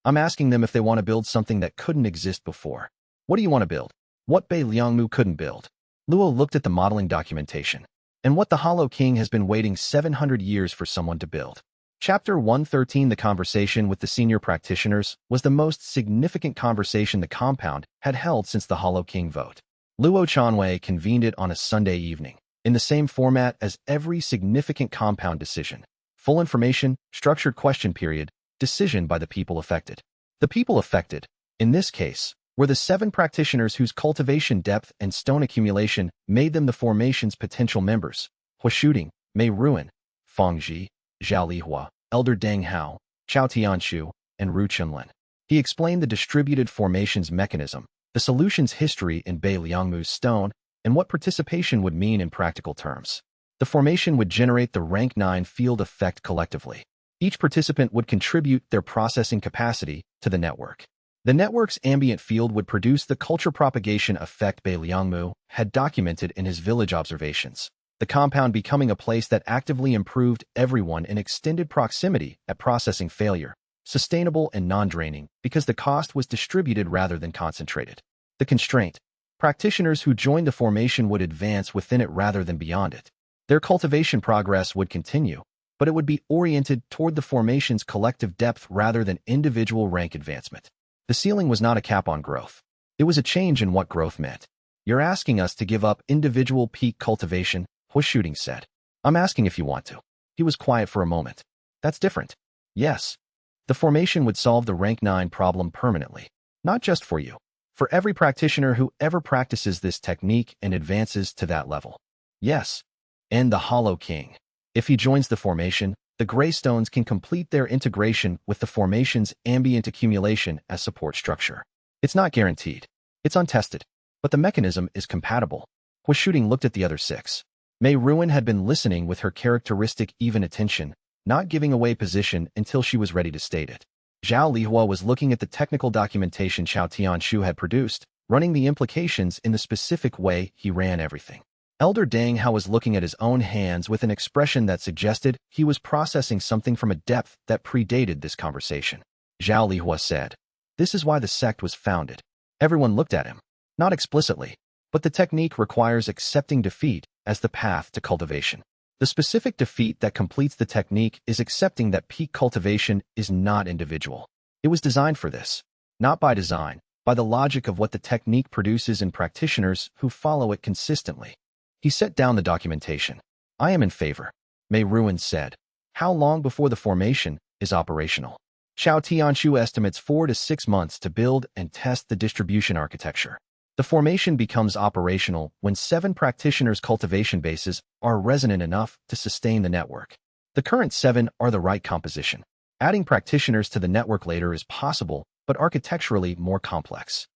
I'm asking them if they want to build something that couldn't exist before. What do you want to build? What Bai Liangmu couldn't build?" Luo looked at the modeling documentation. "And what the Hollow King has been waiting 700 years for someone to build." Chapter 113. The conversation with the senior practitioners was the most significant conversation the compound had held since the Hollow King vote. Luo Chanwei convened it on a Sunday evening, in the same format as every significant compound decision. Full information, structured question period, decision by the people affected. The people affected, in this case, were the 7 practitioners whose cultivation depth and stone accumulation made them the formation's potential members: Hua Shuding, Mei Ruan, Feng Ji, Zhao Lihua, Elder Deng Hao, Xiao Tianshu, and Ru Chunlin. He explained the distributed formation's mechanism, the solution's history in Bai Liangmu's stone, and what participation would mean in practical terms. The formation would generate the rank 9 field effect collectively. Each participant would contribute their processing capacity to the network. The network's ambient field would produce the culture propagation effect Bai Liangmu had documented in his village observations, the compound becoming a place that actively improved everyone in extended proximity at processing failure, sustainable and non-draining because the cost was distributed rather than concentrated. The constraint: practitioners who joined the formation would advance within it rather than beyond it. Their cultivation progress would continue, but it would be oriented toward the formation's collective depth rather than individual rank advancement. The ceiling was not a cap on growth. It was a change in what growth meant. "You're asking us to give up individual peak cultivation," Hua Shuding said. "I'm asking if you want to." He was quiet for a moment. "That's different." "Yes. The formation would solve the rank 9 problem permanently. Not just for you. For every practitioner who ever practices this technique and advances to that level." "Yes." "And the Hollow King. If he joins the formation, the gray stones can complete their integration with the formation's ambient accumulation as support structure. It's not guaranteed. It's untested. but the mechanism is compatible. Hua Shooting looked at the other 6. Mei Ruin had been listening with her characteristic even attention, not giving away position until she was ready to state it. Zhao Lihua was looking at the technical documentation Xiao Tianshu had produced, running the implications in the specific way he ran everything. Elder Deng Hao was looking at his own hands with an expression that suggested he was processing something from a depth that predated this conversation. Zhao Lihua said, "This is why the sect was founded." Everyone looked at him. Not explicitly, but the technique requires accepting defeat as the path to cultivation. The specific defeat that completes the technique is accepting that peak cultivation is not individual. It was designed for this. Not by design, by the logic of what the technique produces in practitioners who follow it consistently. He set down the documentation. "I am in favor," Mei Ruin said. "How long before the formation is operational?" Xiao Tianshu estimates 4 to 6 months to build and test the distribution architecture. The formation becomes operational when 7 practitioners' cultivation bases are resonant enough to sustain the network. The current 7 are the right composition. Adding practitioners to the network later is possible, but architecturally more complex.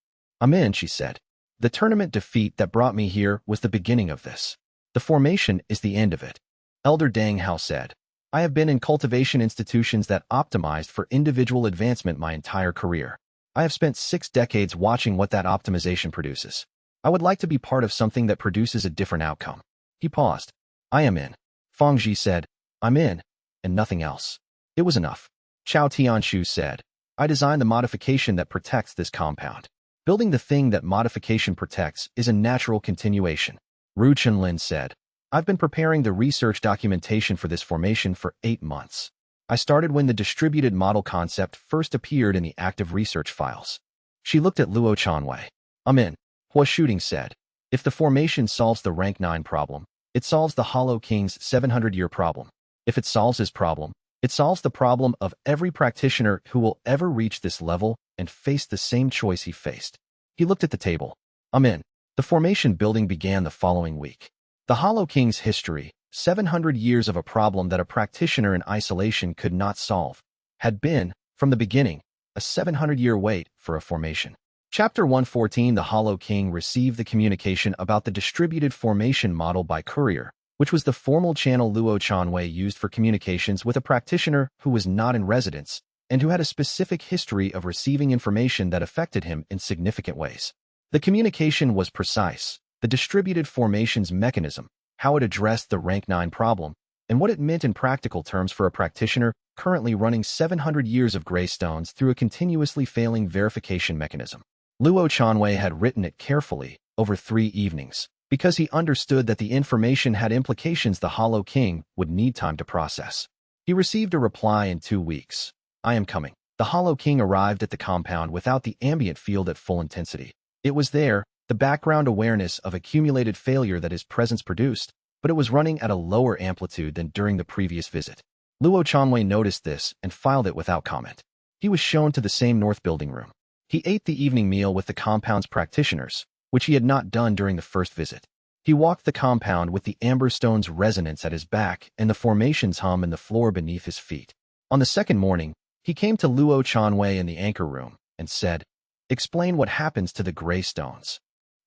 "I'm in," she said. "The tournament defeat that brought me here was the beginning of this. The formation is the end of it." Elder Deng Hao said, "I have been in cultivation institutions that optimized for individual advancement my entire career. I have spent 6 decades watching what that optimization produces. I would like to be part of something that produces a different outcome." He paused. "I am in." Fang Ji said, "I'm in," and nothing else. It was enough. Xiao Tianshu said, "I designed the modification that protects this compound. Building the thing that modification protects is a natural continuation." Ru Chenlin said, "I've been preparing the research documentation for this formation for 8 months. I started when the distributed model concept first appeared in the active research files." She looked at Luo Chanwei. "I'm in," Hua Shooting said. "If the formation solves the rank 9 problem, it solves the Hollow King's 700-year problem. If it solves his problem, it solves the problem of every practitioner who will ever reach this level and face the same choice he faced." He looked at the table. "I'm in." The formation building began the following week. The Hollow King's history, 700 years of a problem that a practitioner in isolation could not solve, had been, from the beginning, a 700-year wait for a formation. Chapter 114 The Hollow King received the communication about the distributed formation model by courier, which was the formal channel Luo Chanwei used for communications with a practitioner who was not in residence and who had a specific history of receiving information that affected him in significant ways. The communication was precise. The distributed formations mechanism, how it addressed the rank 9 problem, and what it meant in practical terms for a practitioner currently running 700 years of gray stones through a continuously failing verification mechanism. Luo Chanwei had written it carefully, over 3 evenings, because he understood that the information had implications the Hollow King would need time to process. He received a reply in 2 weeks. "I am coming." The Hollow King arrived at the compound without the ambient field at full intensity. It was there, the background awareness of accumulated failure that his presence produced, but it was running at a lower amplitude than during the previous visit. Luo Chanwei noticed this and filed it without comment. He was shown to the same north building room. He ate the evening meal with the compound's practitioners, which he had not done during the first visit. He walked the compound with the amber stone's resonance at his back and the formation's hum in the floor beneath his feet. On the second morning, he came to Luo Chanwei in the anchor room and said, "Explain what happens to the gray stones."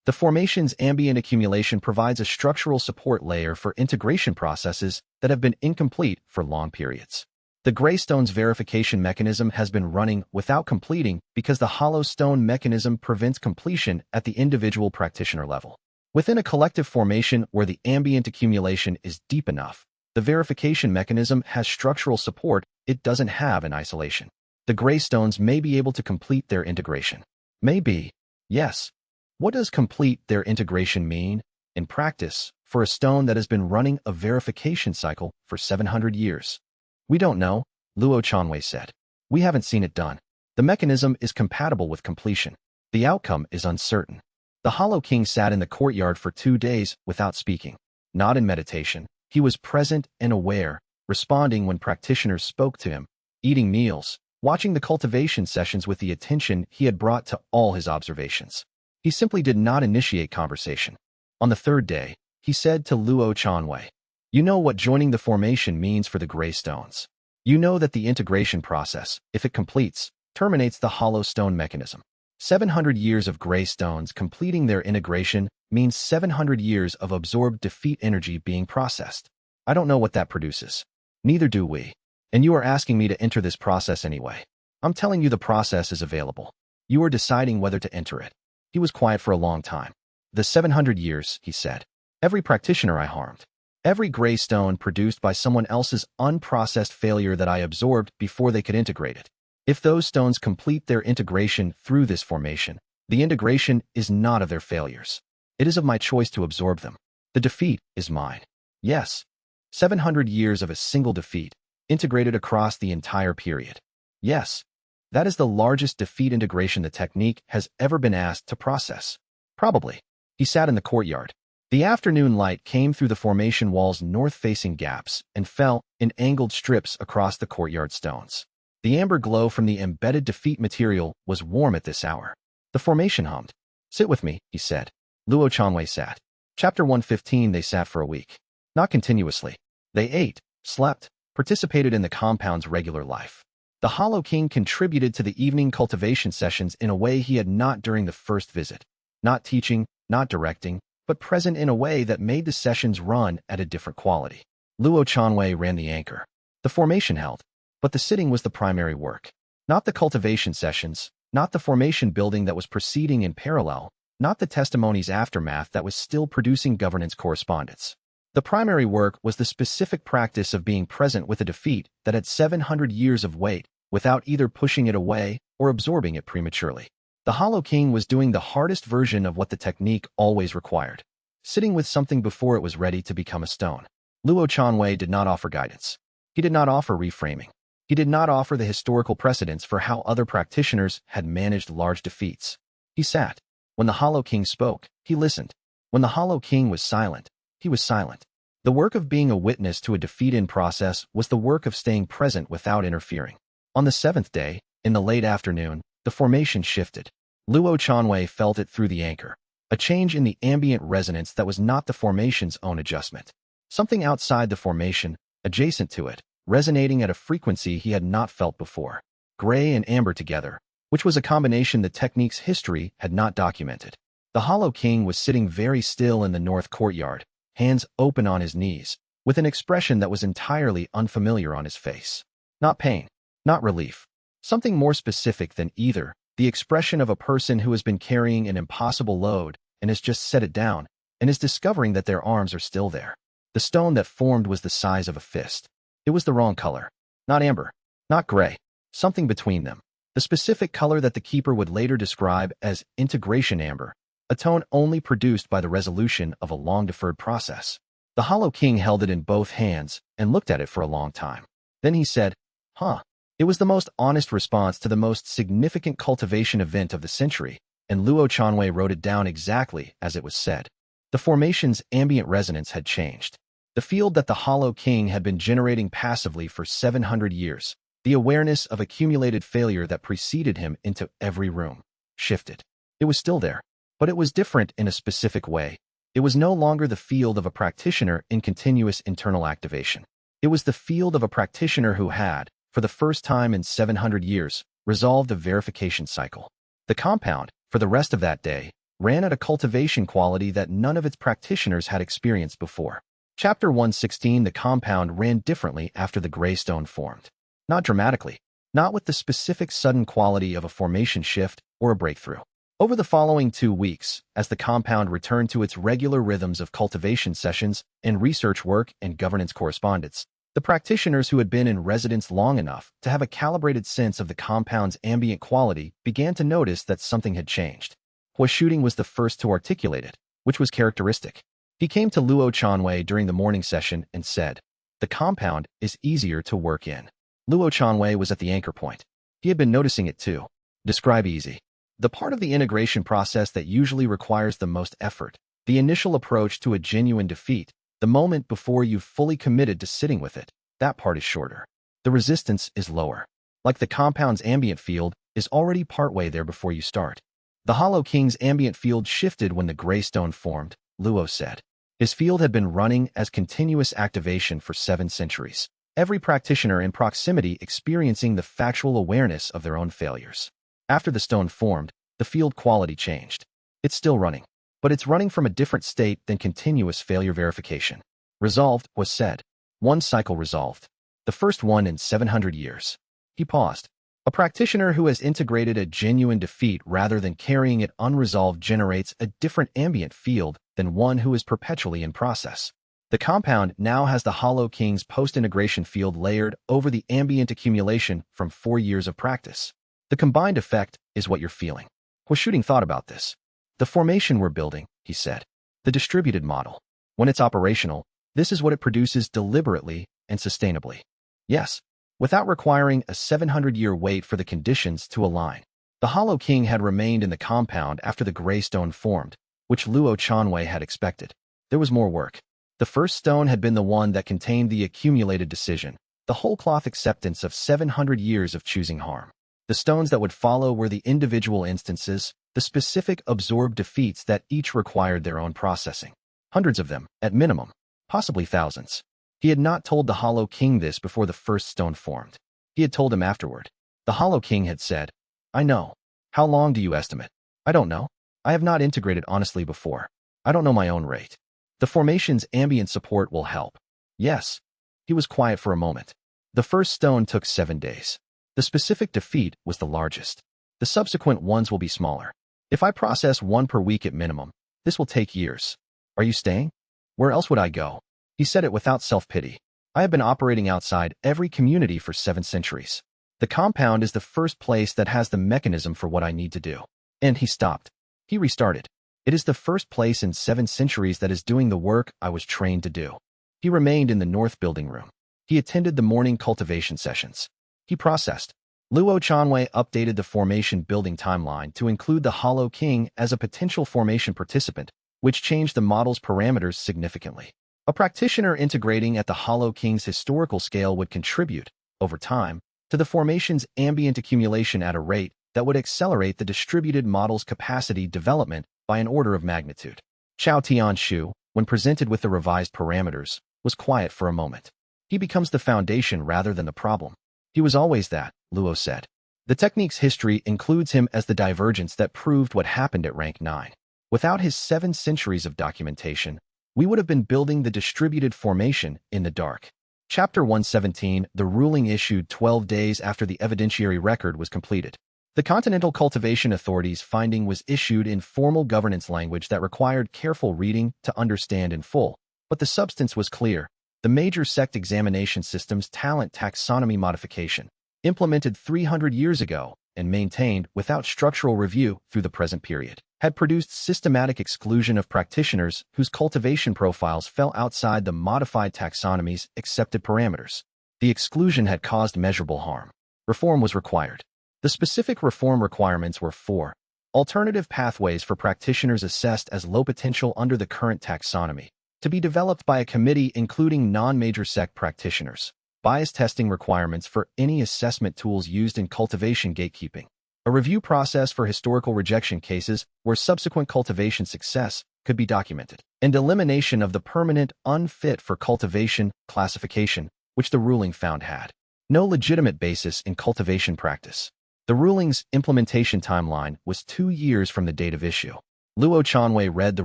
The formation's ambient accumulation provides a structural support layer for integration processes that have been incomplete for long periods. The gray stone's verification mechanism has been running without completing because the hollow stone mechanism prevents completion at the individual practitioner level. Within a collective formation where the ambient accumulation is deep enough, the verification mechanism has structural support it doesn't have in isolation. The gray stones may be able to complete their integration. Maybe. Yes. What does complete their integration mean, in practice, for a stone that has been running a verification cycle for 700 years? "We don't know," Luo Chanwei said. "We haven't seen it done. The mechanism is compatible with completion. The outcome is uncertain." The Hollow King sat in the courtyard for 2 days without speaking. Not in meditation. He was present and aware, responding when practitioners spoke to him, eating meals, watching the cultivation sessions with the attention he had brought to all his observations. He simply did not initiate conversation. On the 3rd day, he said to Luo Chanwei, "You know what joining the formation means for the gray stones. You know that the integration process, if it completes, terminates the hollow stone mechanism. 700 years of gray stones completing their integration means 700 years of absorbed defeat energy being processed. I don't know what that produces. Neither do we. And you are asking me to enter this process anyway. I'm telling you the process is available. You are deciding whether to enter it. He was quiet for a long time. The 700 years, he said. Every practitioner I harmed. Every gray stone produced by someone else's unprocessed failure that I absorbed before they could integrate it. If those stones complete their integration through this formation, the integration is not of their failures. It is of my choice to absorb them. The defeat is mine. Yes. 700 years of a single defeat, integrated across the entire period. Yes. That is the largest defeat integration the technique has ever been asked to process. Probably. He sat in the courtyard. The afternoon light came through the formation wall's north-facing gaps and fell in angled strips across the courtyard stones. The amber glow from the embedded defeat material was warm at this hour. The formation hummed. Sit with me, he said. Luo Chanwei sat. Chapter 115. They sat for a week. Not continuously. They ate, slept, participated in the compound's regular life. The Hollow King contributed to the evening cultivation sessions in a way he had not during the first visit. Not teaching, not directing, but present in a way that made the sessions run at a different quality. Luo Chanwei ran the anchor. The formation held, but the sitting was the primary work. Not the cultivation sessions, not the formation building that was proceeding in parallel, not the testimony's aftermath that was still producing governance correspondence. The primary work was the specific practice of being present with a defeat that had 700 years of weight without either pushing it away or absorbing it prematurely. The Hollow King was doing the hardest version of what the technique always required, sitting with something before it was ready to become a stone. Luo Chanwei did not offer guidance. He did not offer reframing. He did not offer the historical precedents for how other practitioners had managed large defeats. He sat. When the Hollow King spoke, he listened. When the Hollow King was silent, he was silent. The work of being a witness to a defeat-in process was the work of staying present without interfering. On the seventh day, in the late afternoon, the formation shifted. Luo Chanwei felt it through the anchor, a change in the ambient resonance that was not the formation's own adjustment. Something outside the formation, adjacent to it, resonating at a frequency he had not felt before. Gray and amber together, which was a combination the technique's history had not documented. The Hollow King was sitting very still in the north courtyard, hands open on his knees, with an expression that was entirely unfamiliar on his face. Not pain, not relief. Something more specific than either, the expression of a person who has been carrying an impossible load and has just set it down and is discovering that their arms are still there. The stone that formed was the size of a fist. It was the wrong color. Not amber, not gray, something between them. The specific color that the keeper would later describe as integration amber, a tone only produced by the resolution of a long-deferred process. The Hollow King held it in both hands and looked at it for a long time. Then he said, "Huh." It was the most honest response to the most significant cultivation event of the century, and Luo Chanwei wrote it down exactly as it was said. The formation's ambient resonance had changed. The field that the Hollow King had been generating passively for 700 years, the awareness of accumulated failure that preceded him into every room, shifted. It was still there, but it was different in a specific way. It was no longer the field of a practitioner in continuous internal activation. It was the field of a practitioner who had, for the first time in 700 years, resolved a verification cycle. The compound, for the rest of that day, ran at a cultivation quality that none of its practitioners had experienced before. Chapter 116. The compound ran differently after the gray stone formed. Not dramatically, not with the specific sudden quality of a formation shift or a breakthrough. Over the following 2 weeks, as the compound returned to its regular rhythms of cultivation sessions and research work and governance correspondence, the practitioners who had been in residence long enough to have a calibrated sense of the compound's ambient quality began to notice that something had changed. Hua Shooting was the first to articulate it, which was characteristic. He came to Luo Chanwei during the morning session and said, "The compound is easier to work in." Luo Chanwei was at the anchor point. He had been noticing it too. Describe easy. The part of the integration process that usually requires the most effort, the initial approach to a genuine defeat, the moment before you've fully committed to sitting with it, that part is shorter. The resistance is lower. Like the compound's ambient field is already partway there before you start. The Hollow King's ambient field shifted when the gray stone formed, Luo said. His field had been running as continuous activation for 7 centuries. Every practitioner in proximity experiencing the factual awareness of their own failures. After the stone formed, the field quality changed. It's still running, but it's running from a different state than continuous failure verification. Resolved was said. One cycle resolved. The first one in 700 years. He paused. A practitioner who has integrated a genuine defeat rather than carrying it unresolved generates a different ambient field than one who is perpetually in process. The compound now has the Hollow King's post-integration field layered over the ambient accumulation from 4 years of practice. The combined effect is what you're feeling. Huashuding thought about this. The formation we're building, he said. The distributed model. When it's operational, this is what it produces deliberately and sustainably. Yes, without requiring a 700-year wait for the conditions to align. The Hollow King had remained in the compound after the gray stone formed, which Luo Chanwei had expected. There was more work. The first stone had been the one that contained the accumulated decision, the whole cloth acceptance of 700 years of choosing harm. The stones that would follow were the individual instances, the specific absorbed defeats that each required their own processing. Hundreds of them, at minimum, possibly thousands. He had not told the Hollow King this before the first stone formed. He had told him afterward. The Hollow King had said, "I know. How long do you estimate?" "I don't know. I have not integrated honestly before. I don't know my own rate. The formation's ambient support will help." "Yes." He was quiet for a moment. The first stone took 7 days. The specific defeat was the largest. The subsequent ones will be smaller. If I process one per week at minimum, this will take years. "Are you staying?" "Where else would I go?" He said it without self-pity. "I have been operating outside every community for 7 centuries. The compound is the first place that has the mechanism for what I need to do." And he stopped. He restarted. "It is the first place in 7 centuries that is doing the work I was trained to do." He remained in the north building room. He attended the morning cultivation sessions. He processed. Luo Chanwei updated the formation building timeline to include the Hollow King as a potential formation participant, which changed the model's parameters significantly. A practitioner integrating at the Hollow King's historical scale would contribute, over time, to the formation's ambient accumulation at a rate that would accelerate the distributed model's capacity development by an order of magnitude. Xiao Tianshu, when presented with the revised parameters, was quiet for a moment. He becomes the foundation rather than the problem. He was always that, Luo said. The technique's history includes him as the divergence that proved what happened at rank 9. Without his 7 centuries of documentation, we would have been building the distributed formation in the dark. Chapter 117, the ruling issued 12 days after the evidentiary record was completed. The Continental Cultivation Authority's finding was issued in formal governance language that required careful reading to understand in full, but the substance was clear. The major sect examination system's talent taxonomy modification, implemented 300 years ago and maintained without structural review through the present period, had produced systematic exclusion of practitioners whose cultivation profiles fell outside the modified taxonomy's accepted parameters. The exclusion had caused measurable harm. Reform was required. The specific reform requirements were 4. Alternative pathways for practitioners assessed as low potential under the current taxonomy, to be developed by a committee including non-major sect practitioners. Bias testing requirements for any assessment tools used in cultivation gatekeeping. A review process for historical rejection cases where subsequent cultivation success could be documented. And elimination of the permanent unfit for cultivation classification, which the ruling found had no legitimate basis in cultivation practice. The ruling's implementation timeline was 2 years from the date of issue. Luo Chanwei read the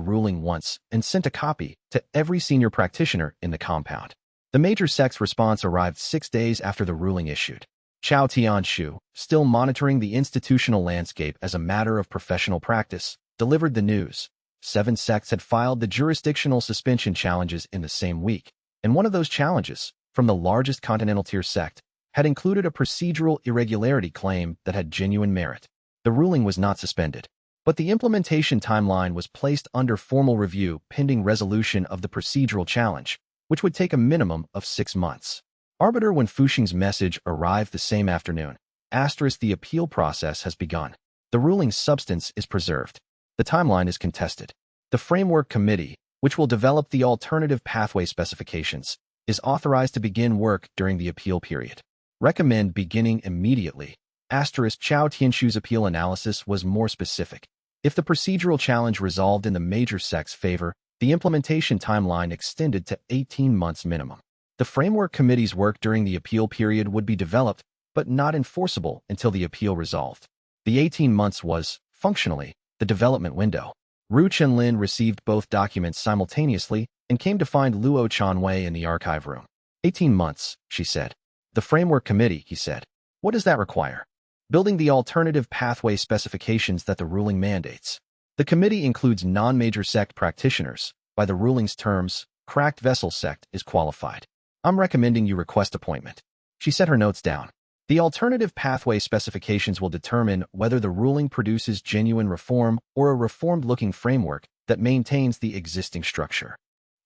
ruling once and sent a copy to every senior practitioner in the compound. The major sect's response arrived 6 days after the ruling issued. Xiao Tianshu, still monitoring the institutional landscape as a matter of professional practice, delivered the news. 7 sects had filed the jurisdictional suspension challenges in the same week, and one of those challenges, from the largest continental tier sect, had included a procedural irregularity claim that had genuine merit. The ruling was not suspended, but the implementation timeline was placed under formal review pending resolution of the procedural challenge, which would take a minimum of 6 months. Arbiter Wen Fuxing's message arrived the same afternoon. The appeal process has begun. The ruling's substance is preserved. The timeline is contested. The Framework Committee, which will develop the alternative pathway specifications, is authorized to begin work during the appeal period. Recommend beginning immediately. Xiao Tianshu's appeal analysis was more specific. If the procedural challenge resolved in the major sect's favor, the implementation timeline extended to 18 months minimum. The Framework Committee's work during the appeal period would be developed, but not enforceable until the appeal resolved. The 18 months was, functionally, the development window. Ru Chenlin received both documents simultaneously and came to find Luo Chanwei in the archive room. 18 months, she said. The framework committee, he said. What does that require? Building the alternative pathway specifications that the ruling mandates. The committee includes non-major sect practitioners. By the ruling's terms, cracked vessel sect is qualified. I'm recommending you request appointment. She set her notes down. The alternative pathway specifications will determine whether the ruling produces genuine reform or a reformed-looking framework that maintains the existing structure.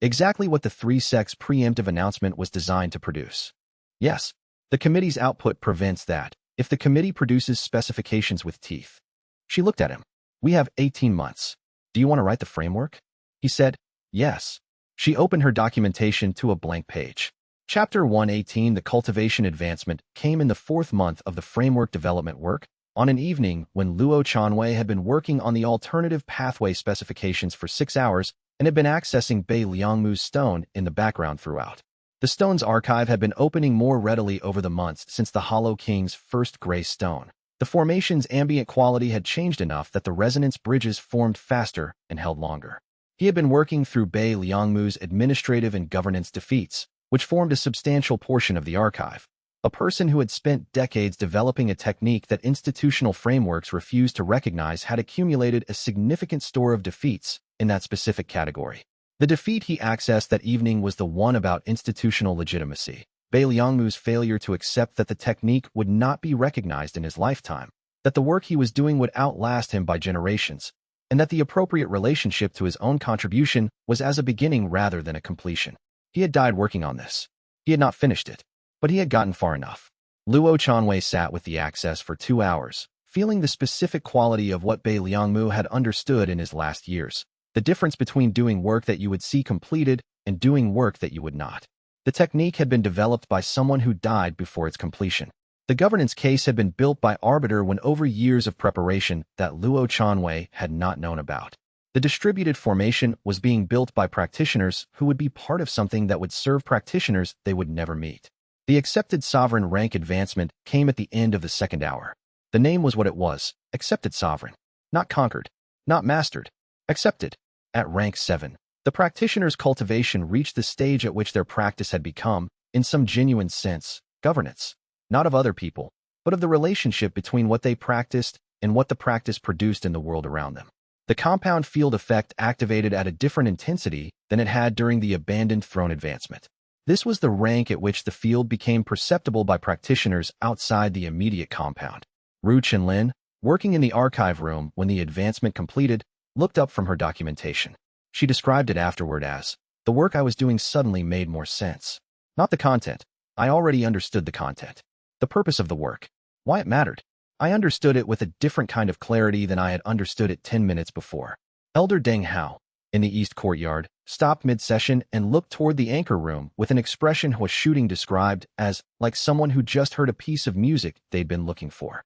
Exactly what the three sects' preemptive announcement was designed to produce. Yes, the committee's output prevents that, if the committee produces specifications with teeth. She looked at him. We have 18 months. Do you want to write the framework? He said, yes. She opened her documentation to a blank page. Chapter 118, the cultivation advancement, came in the 4th month of the framework development work, on an evening when Luo Chanwei had been working on the alternative pathway specifications for 6 hours and had been accessing Bei Liangmu's stone in the background throughout. The stone's archive had been opening more readily over the months since the Hollow King's first gray stone. The formation's ambient quality had changed enough that the resonance bridges formed faster and held longer. He had been working through Bei Liangmu's administrative and governance defeats, which formed a substantial portion of the archive. A person who had spent decades developing a technique that institutional frameworks refused to recognize had accumulated a significant store of defeats in that specific category. The defeat he accessed that evening was the one about institutional legitimacy. Bei Liangmu's failure to accept that the technique would not be recognized in his lifetime, that the work he was doing would outlast him by generations, and that the appropriate relationship to his own contribution was as a beginning rather than a completion. He had died working on this. He had not finished it, but he had gotten far enough. Luo Chanwei sat with the access for 2 hours, feeling the specific quality of what Bei Liangmu had understood in his last years, the difference between doing work that you would see completed and doing work that you would not. The technique had been developed by someone who died before its completion. The governance case had been built by Arbiter when over years of preparation that Luo Chanwei had not known about. The distributed formation was being built by practitioners who would be part of something that would serve practitioners they would never meet. The accepted sovereign rank advancement came at the end of the 2nd hour. The name was what it was, accepted sovereign. Not conquered, not mastered, accepted. At rank 7, the practitioner's cultivation reached the stage at which their practice had become, in some genuine sense, governance. Not of other people, but of the relationship between what they practiced and what the practice produced in the world around them. The compound field effect activated at a different intensity than it had during the abandoned throne advancement. This was the rank at which the field became perceptible by practitioners outside the immediate compound. Ru Chenlin, working in the archive room when the advancement completed, looked up from her documentation. She described it afterward as, the work I was doing suddenly made more sense. Not the content. I already understood the content. The purpose of the work. Why it mattered. I understood it with a different kind of clarity than I had understood it 10 minutes before. Elder Deng Hao, in the east courtyard, stopped mid-session and looked toward the anchor room with an expression Hua Shooting described as like someone who just heard a piece of music they'd been looking for.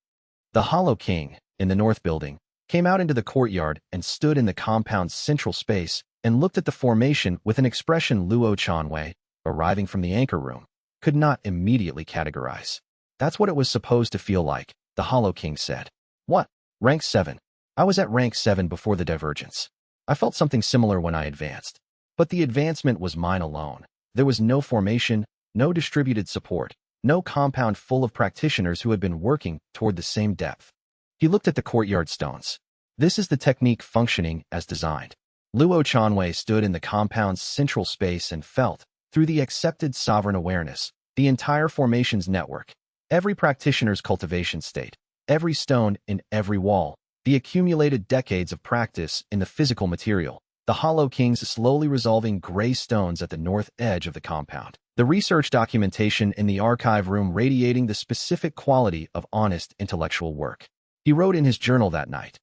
The Hollow King, in the north building, came out into the courtyard and stood in the compound's central space and looked at the formation with an expression Luo Chanwei, arriving from the anchor room, could not immediately categorize. That's what it was supposed to feel like, the Hollow King said. What? Rank 7. I was at rank 7 before the divergence. I felt something similar when I advanced. But the advancement was mine alone. There was no formation, no distributed support, no compound full of practitioners who had been working toward the same depth. He looked at the courtyard stones. This is the technique functioning as designed. Luo Chanwei stood in the compound's central space and felt, through the accepted sovereign awareness, the entire formation's network, every practitioner's cultivation state, every stone in every wall, the accumulated decades of practice in the physical material, the Hollow King's slowly resolving gray stones at the north edge of the compound, the research documentation in the archive room radiating the specific quality of honest intellectual work. He wrote in his journal that night,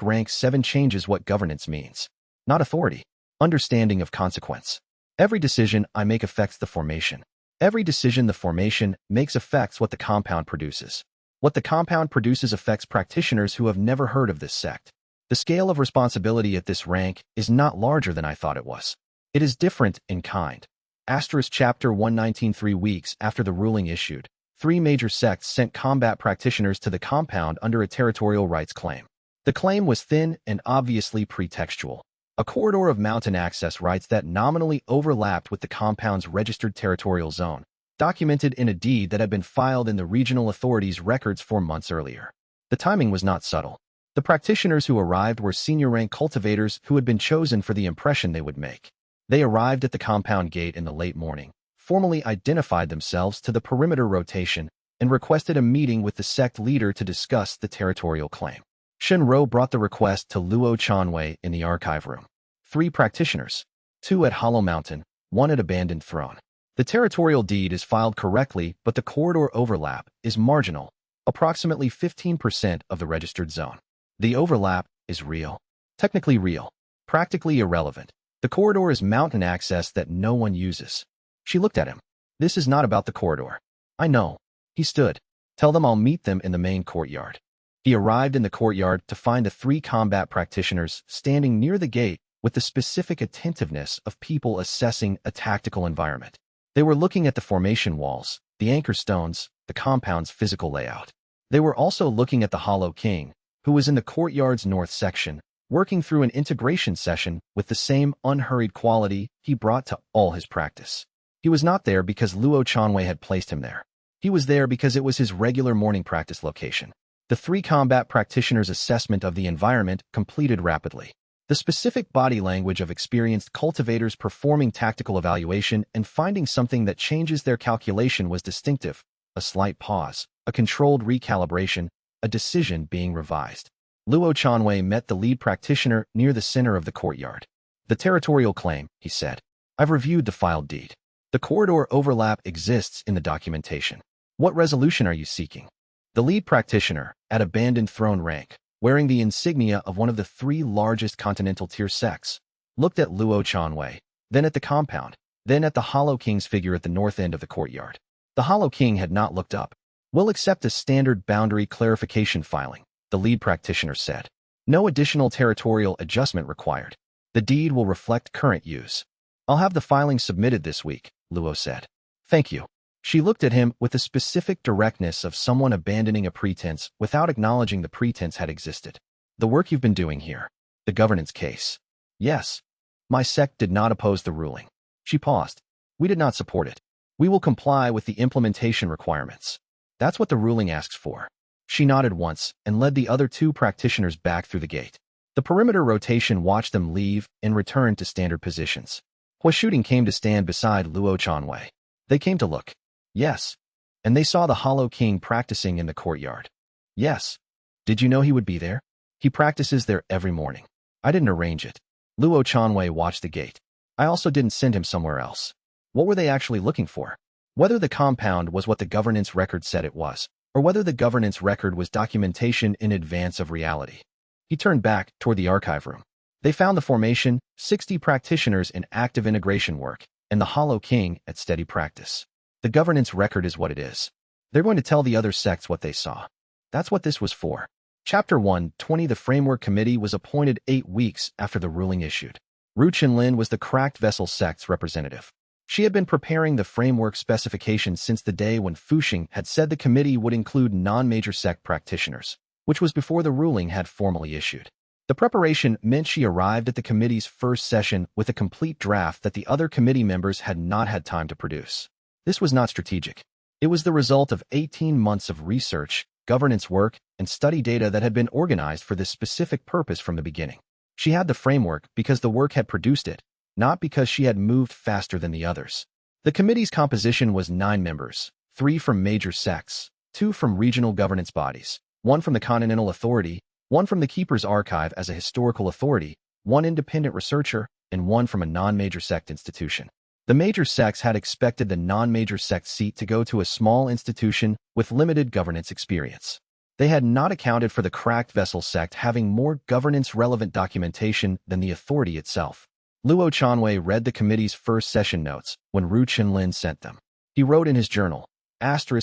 *rank 7 changes what governance means. Not authority. Understanding of consequence. Every decision I make affects the formation. Every decision the formation makes affects what the compound produces. What the compound produces affects practitioners who have never heard of this sect. The scale of responsibility at this rank is not larger than I thought it was. It is different in kind. Chapter 119. 3 weeks after the ruling issued, 3 major sects sent combat practitioners to the compound under a territorial rights claim. The claim was thin and obviously pretextual. A corridor of mountain access rights that nominally overlapped with the compound's registered territorial zone, documented in a deed that had been filed in the regional authorities' records 4 months earlier. The timing was not subtle. The practitioners who arrived were senior-rank cultivators who had been chosen for the impression they would make. They arrived at the compound gate in the late morning, formally identified themselves to the perimeter rotation, and requested a meeting with the sect leader to discuss the territorial claim. Shenro brought the request to Luo Chanwei in the archive room. 3 practitioners, 2 at Hollow Mountain, 1 at Abandoned Throne. The territorial deed is filed correctly, but the corridor overlap is marginal, approximately 15% of the registered zone. The overlap is real. Technically real. Practically irrelevant. The corridor is mountain access that no one uses. She looked at him. This is not about the corridor. I know. He stood. Tell them I'll meet them in the main courtyard. He arrived in the courtyard to find the 3 combat practitioners standing near the gate with the specific attentiveness of people assessing a tactical environment. They were looking at the formation walls, the anchor stones, the compound's physical layout. They were also looking at the Hollow King, who was in the courtyard's north section, working through an integration session with the same unhurried quality he brought to all his practice. He was not there because Luo Chanwei had placed him there. He was there because it was his regular morning practice location. The 3 combat practitioners' assessment of the environment completed rapidly. The specific body language of experienced cultivators performing tactical evaluation and finding something that changes their calculation was distinctive. A slight pause, a controlled recalibration, a decision being revised. Luo Chanwei met the lead practitioner near the center of the courtyard. The territorial claim, he said. I've reviewed the filed deed. The corridor overlap exists in the documentation. What resolution are you seeking? The lead practitioner, at Abandoned Throne rank, wearing the insignia of one of the 3 largest continental tier sects, looked at Luo Chanwei, then at the compound, then at the Hollow King's figure at the north end of the courtyard. The Hollow King had not looked up. We'll accept a standard boundary clarification filing, the lead practitioner said. No additional territorial adjustment required. The deed will reflect current use. I'll have the filing submitted this week, Luo said. Thank you. She looked at him with the specific directness of someone abandoning a pretense without acknowledging the pretense had existed. The work you've been doing here. The governance case. Yes. My sect did not oppose the ruling. She paused. We did not support it. We will comply with the implementation requirements. That's what the ruling asks for. She nodded once and led the other 2 practitioners back through the gate. The perimeter rotation watched them leave and return to standard positions. Hua Shooting came to stand beside Luo Chanwei. They came to look. Yes. And they saw the Hollow King practicing in the courtyard. Yes. Did you know he would be there? He practices there every morning. I didn't arrange it. Luo Chanwei watched the gate. I also didn't send him somewhere else. What were they actually looking for? Whether the compound was what the governance record said it was, or whether the governance record was documentation in advance of reality. He turned back toward the archive room. They found the formation, 60 practitioners in active integration work, and the Hollow King at steady practice. The governance record is what it is. They're going to tell the other sects what they saw. That's what this was for. Chapter 120. The Framework Committee was appointed 8 weeks after the ruling issued. Ru Qinlin was the Cracked Vessel sect's representative. She had been preparing the framework specifications since the day when Fuxing had said the committee would include non-major sect practitioners, which was before the ruling had formally issued. The preparation meant she arrived at the committee's first session with a complete draft that the other committee members had not had time to produce. This was not strategic. It was the result of 18 months of research, governance work, and study data that had been organized for this specific purpose from the beginning. She had the framework because the work had produced it, not because she had moved faster than the others. The committee's composition was 9 members, 3 from major sects, 2 from regional governance bodies, 1 from the Continental Authority, 1 from the Keeper's Archive as a historical authority, 1 independent researcher, and 1 from a non-major sect institution. The major sects had expected the non-major sect seat to go to a small institution with limited governance experience. They had not accounted for the Cracked Vessel sect having more governance-relevant documentation than the authority itself. Luo Chanwei read the committee's first session notes when Ru Qinlin sent them. He wrote in his journal,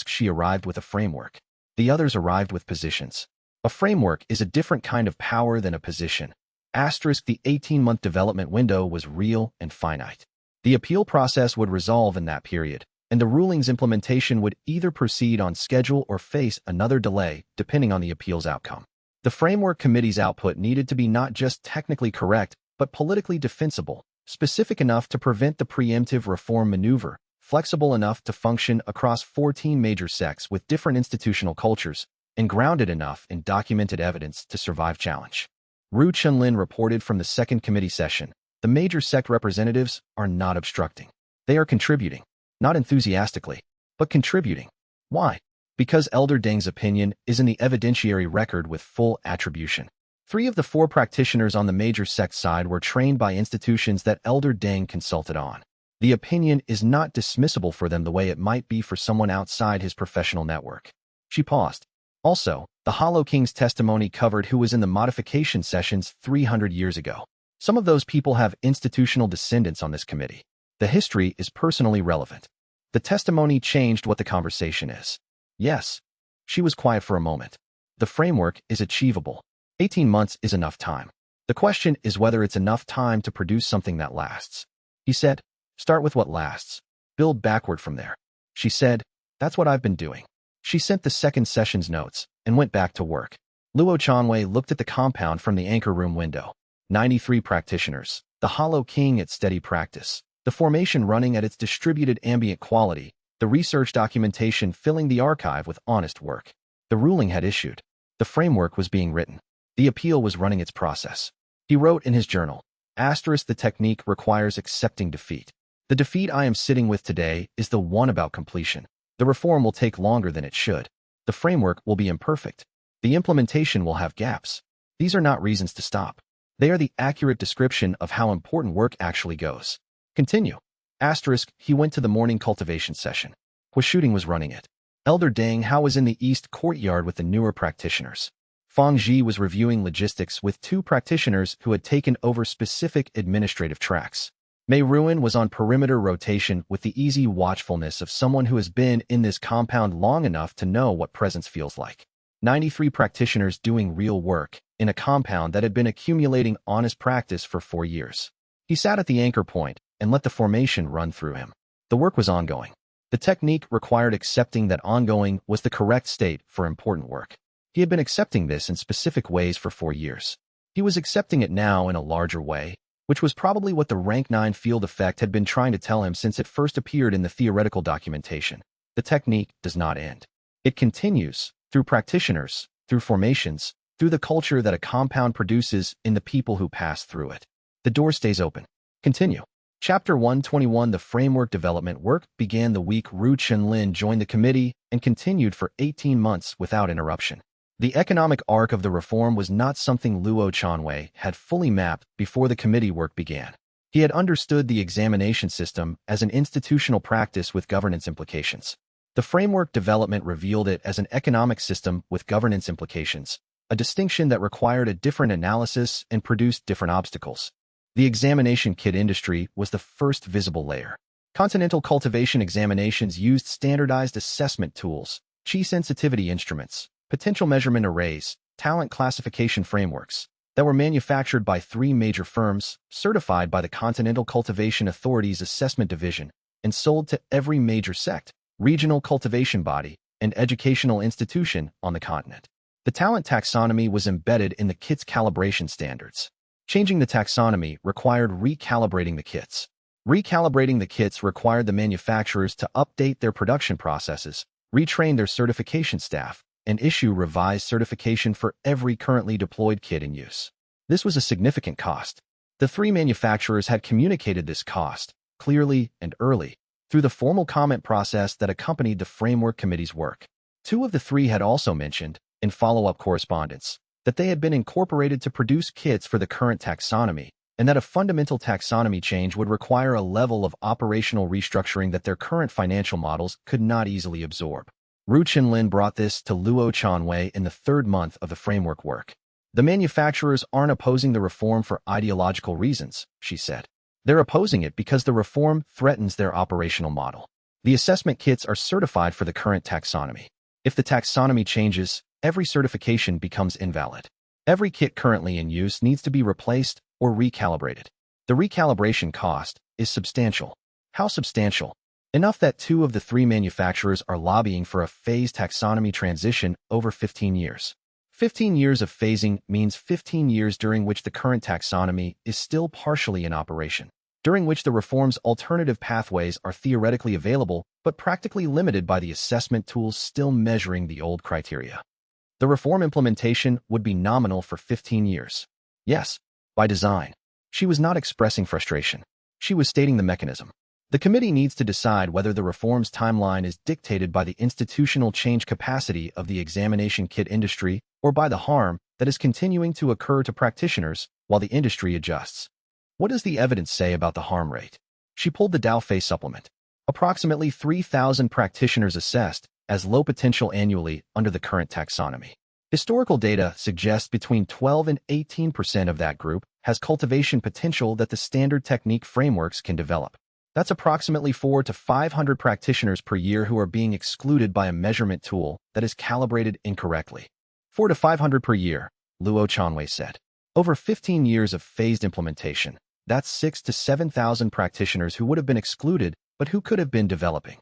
she arrived with a framework. The others arrived with positions. A framework is a different kind of power than a position. The 18-month development window was real and finite. The appeal process would resolve in that period, and the ruling's implementation would either proceed on schedule or face another delay, depending on the appeal's outcome. The framework committee's output needed to be not just technically correct, but politically defensible, specific enough to prevent the preemptive reform maneuver, flexible enough to function across 14 major sects with different institutional cultures, and grounded enough in documented evidence to survive challenge. Ru Chunlin reported from the second committee session, the major sect representatives are not obstructing. They are contributing, not enthusiastically, but contributing. Why? Because Elder Deng's opinion is in the evidentiary record with full attribution. 3 of the 4 practitioners on the major sect side were trained by institutions that Elder Deng consulted on. The opinion is not dismissible for them the way it might be for someone outside his professional network. She paused. Also, the Hollow King's testimony covered who was in the modification sessions 300 years ago. Some of those people have institutional descendants on this committee. The history is personally relevant. The testimony changed what the conversation is. Yes. She was quiet for a moment. The framework is achievable. 18 months is enough time. The question is whether it's enough time to produce something that lasts. He said, start with what lasts. Build backward from there. She said, that's what I've been doing. She sent the second session's notes and went back to work. Luo Chanwei looked at the compound from the anchor room window. 93 practitioners, the Hollow King at steady practice, the formation running at its distributed ambient quality, the research documentation filling the archive with honest work. The ruling had issued. The framework was being written. The appeal was running its process. He wrote in his journal, the technique requires accepting defeat. The defeat I am sitting with today is the one about completion. The reform will take longer than it should. The framework will be imperfect. The implementation will have gaps. These are not reasons to stop. They are the accurate description of how important work actually goes. Continue. He went to the morning cultivation session. Huashuding was running it. Elder Deng Hao was in the east courtyard with the newer practitioners. Fang Ji was reviewing logistics with 2 practitioners who had taken over specific administrative tracks. Mei Ruin was on perimeter rotation with the easy watchfulness of someone who has been in this compound long enough to know what presence feels like. 93 practitioners doing real work in a compound that had been accumulating honest practice for 4 years. He sat at the anchor point and let the formation run through him. The work was ongoing. The technique required accepting that ongoing was the correct state for important work. He had been accepting this in specific ways for 4 years. He was accepting it now in a larger way, which was probably what the rank 9 field effect had been trying to tell him since it first appeared in the theoretical documentation. The technique does not end. It continues, through practitioners, through formations, through the culture that a compound produces in the people who pass through it. The door stays open. Continue. Chapter 121. The framework development work began the week Ru Chunlin joined the committee and continued for 18 months without interruption. The economic arc of the reform was not something Luo Chanwei had fully mapped before the committee work began. He had understood the examination system as an institutional practice with governance implications. The framework development revealed it as an economic system with governance implications, a distinction that required a different analysis and produced different obstacles. The examination kit industry was the first visible layer. Continental cultivation examinations used standardized assessment tools, chi sensitivity instruments, potential measurement arrays, talent classification frameworks that were manufactured by 3 major firms, certified by the Continental Cultivation Authority's Assessment Division, and sold to every major sect, regional cultivation body, and educational institution on the continent. The talent taxonomy was embedded in the kit's calibration standards. Changing the taxonomy required recalibrating the kits. Recalibrating the kits required the manufacturers to update their production processes, retrain their certification staff, and issue revised certification for every currently deployed kit in use. This was a significant cost. The 3 manufacturers had communicated this cost, clearly and early, through the formal comment process that accompanied the framework committee's work. 2 of the 3 had also mentioned, in follow-up correspondence, that they had been incorporated to produce kits for the current taxonomy, and that a fundamental taxonomy change would require a level of operational restructuring that their current financial models could not easily absorb. Ru Chunlin brought this to Luo Chanwei in the 3rd month of the framework work. The manufacturers aren't opposing the reform for ideological reasons, she said. They're opposing it because the reform threatens their operational model. The assessment kits are certified for the current taxonomy. If the taxonomy changes, every certification becomes invalid. Every kit currently in use needs to be replaced or recalibrated. The recalibration cost is substantial. How substantial? Enough that 2 of the 3 manufacturers are lobbying for a phased taxonomy transition over 15 years. 15 years of phasing means 15 years during which the current taxonomy is still partially in operation, during which the reform's alternative pathways are theoretically available but practically limited by the assessment tools still measuring the old criteria. The reform implementation would be nominal for 15 years. Yes, by design. She was not expressing frustration. She was stating the mechanism. The committee needs to decide whether the reform's timeline is dictated by the institutional change capacity of the examination kit industry or by the harm that is continuing to occur to practitioners while the industry adjusts. What does the evidence say about the harm rate? She pulled the Dow Face supplement. Approximately 3,000 practitioners assessed as low potential annually under the current taxonomy. Historical data suggests between 12 and 18% of that group has cultivation potential that the standard technique frameworks can develop. That's approximately 400 to 500 practitioners per year who are being excluded by a measurement tool that is calibrated incorrectly. 400 to 500 per year, Luo Chanwei said. Over 15 years of phased implementation, that's 6,000 to 7,000 practitioners who would have been excluded but who could have been developing.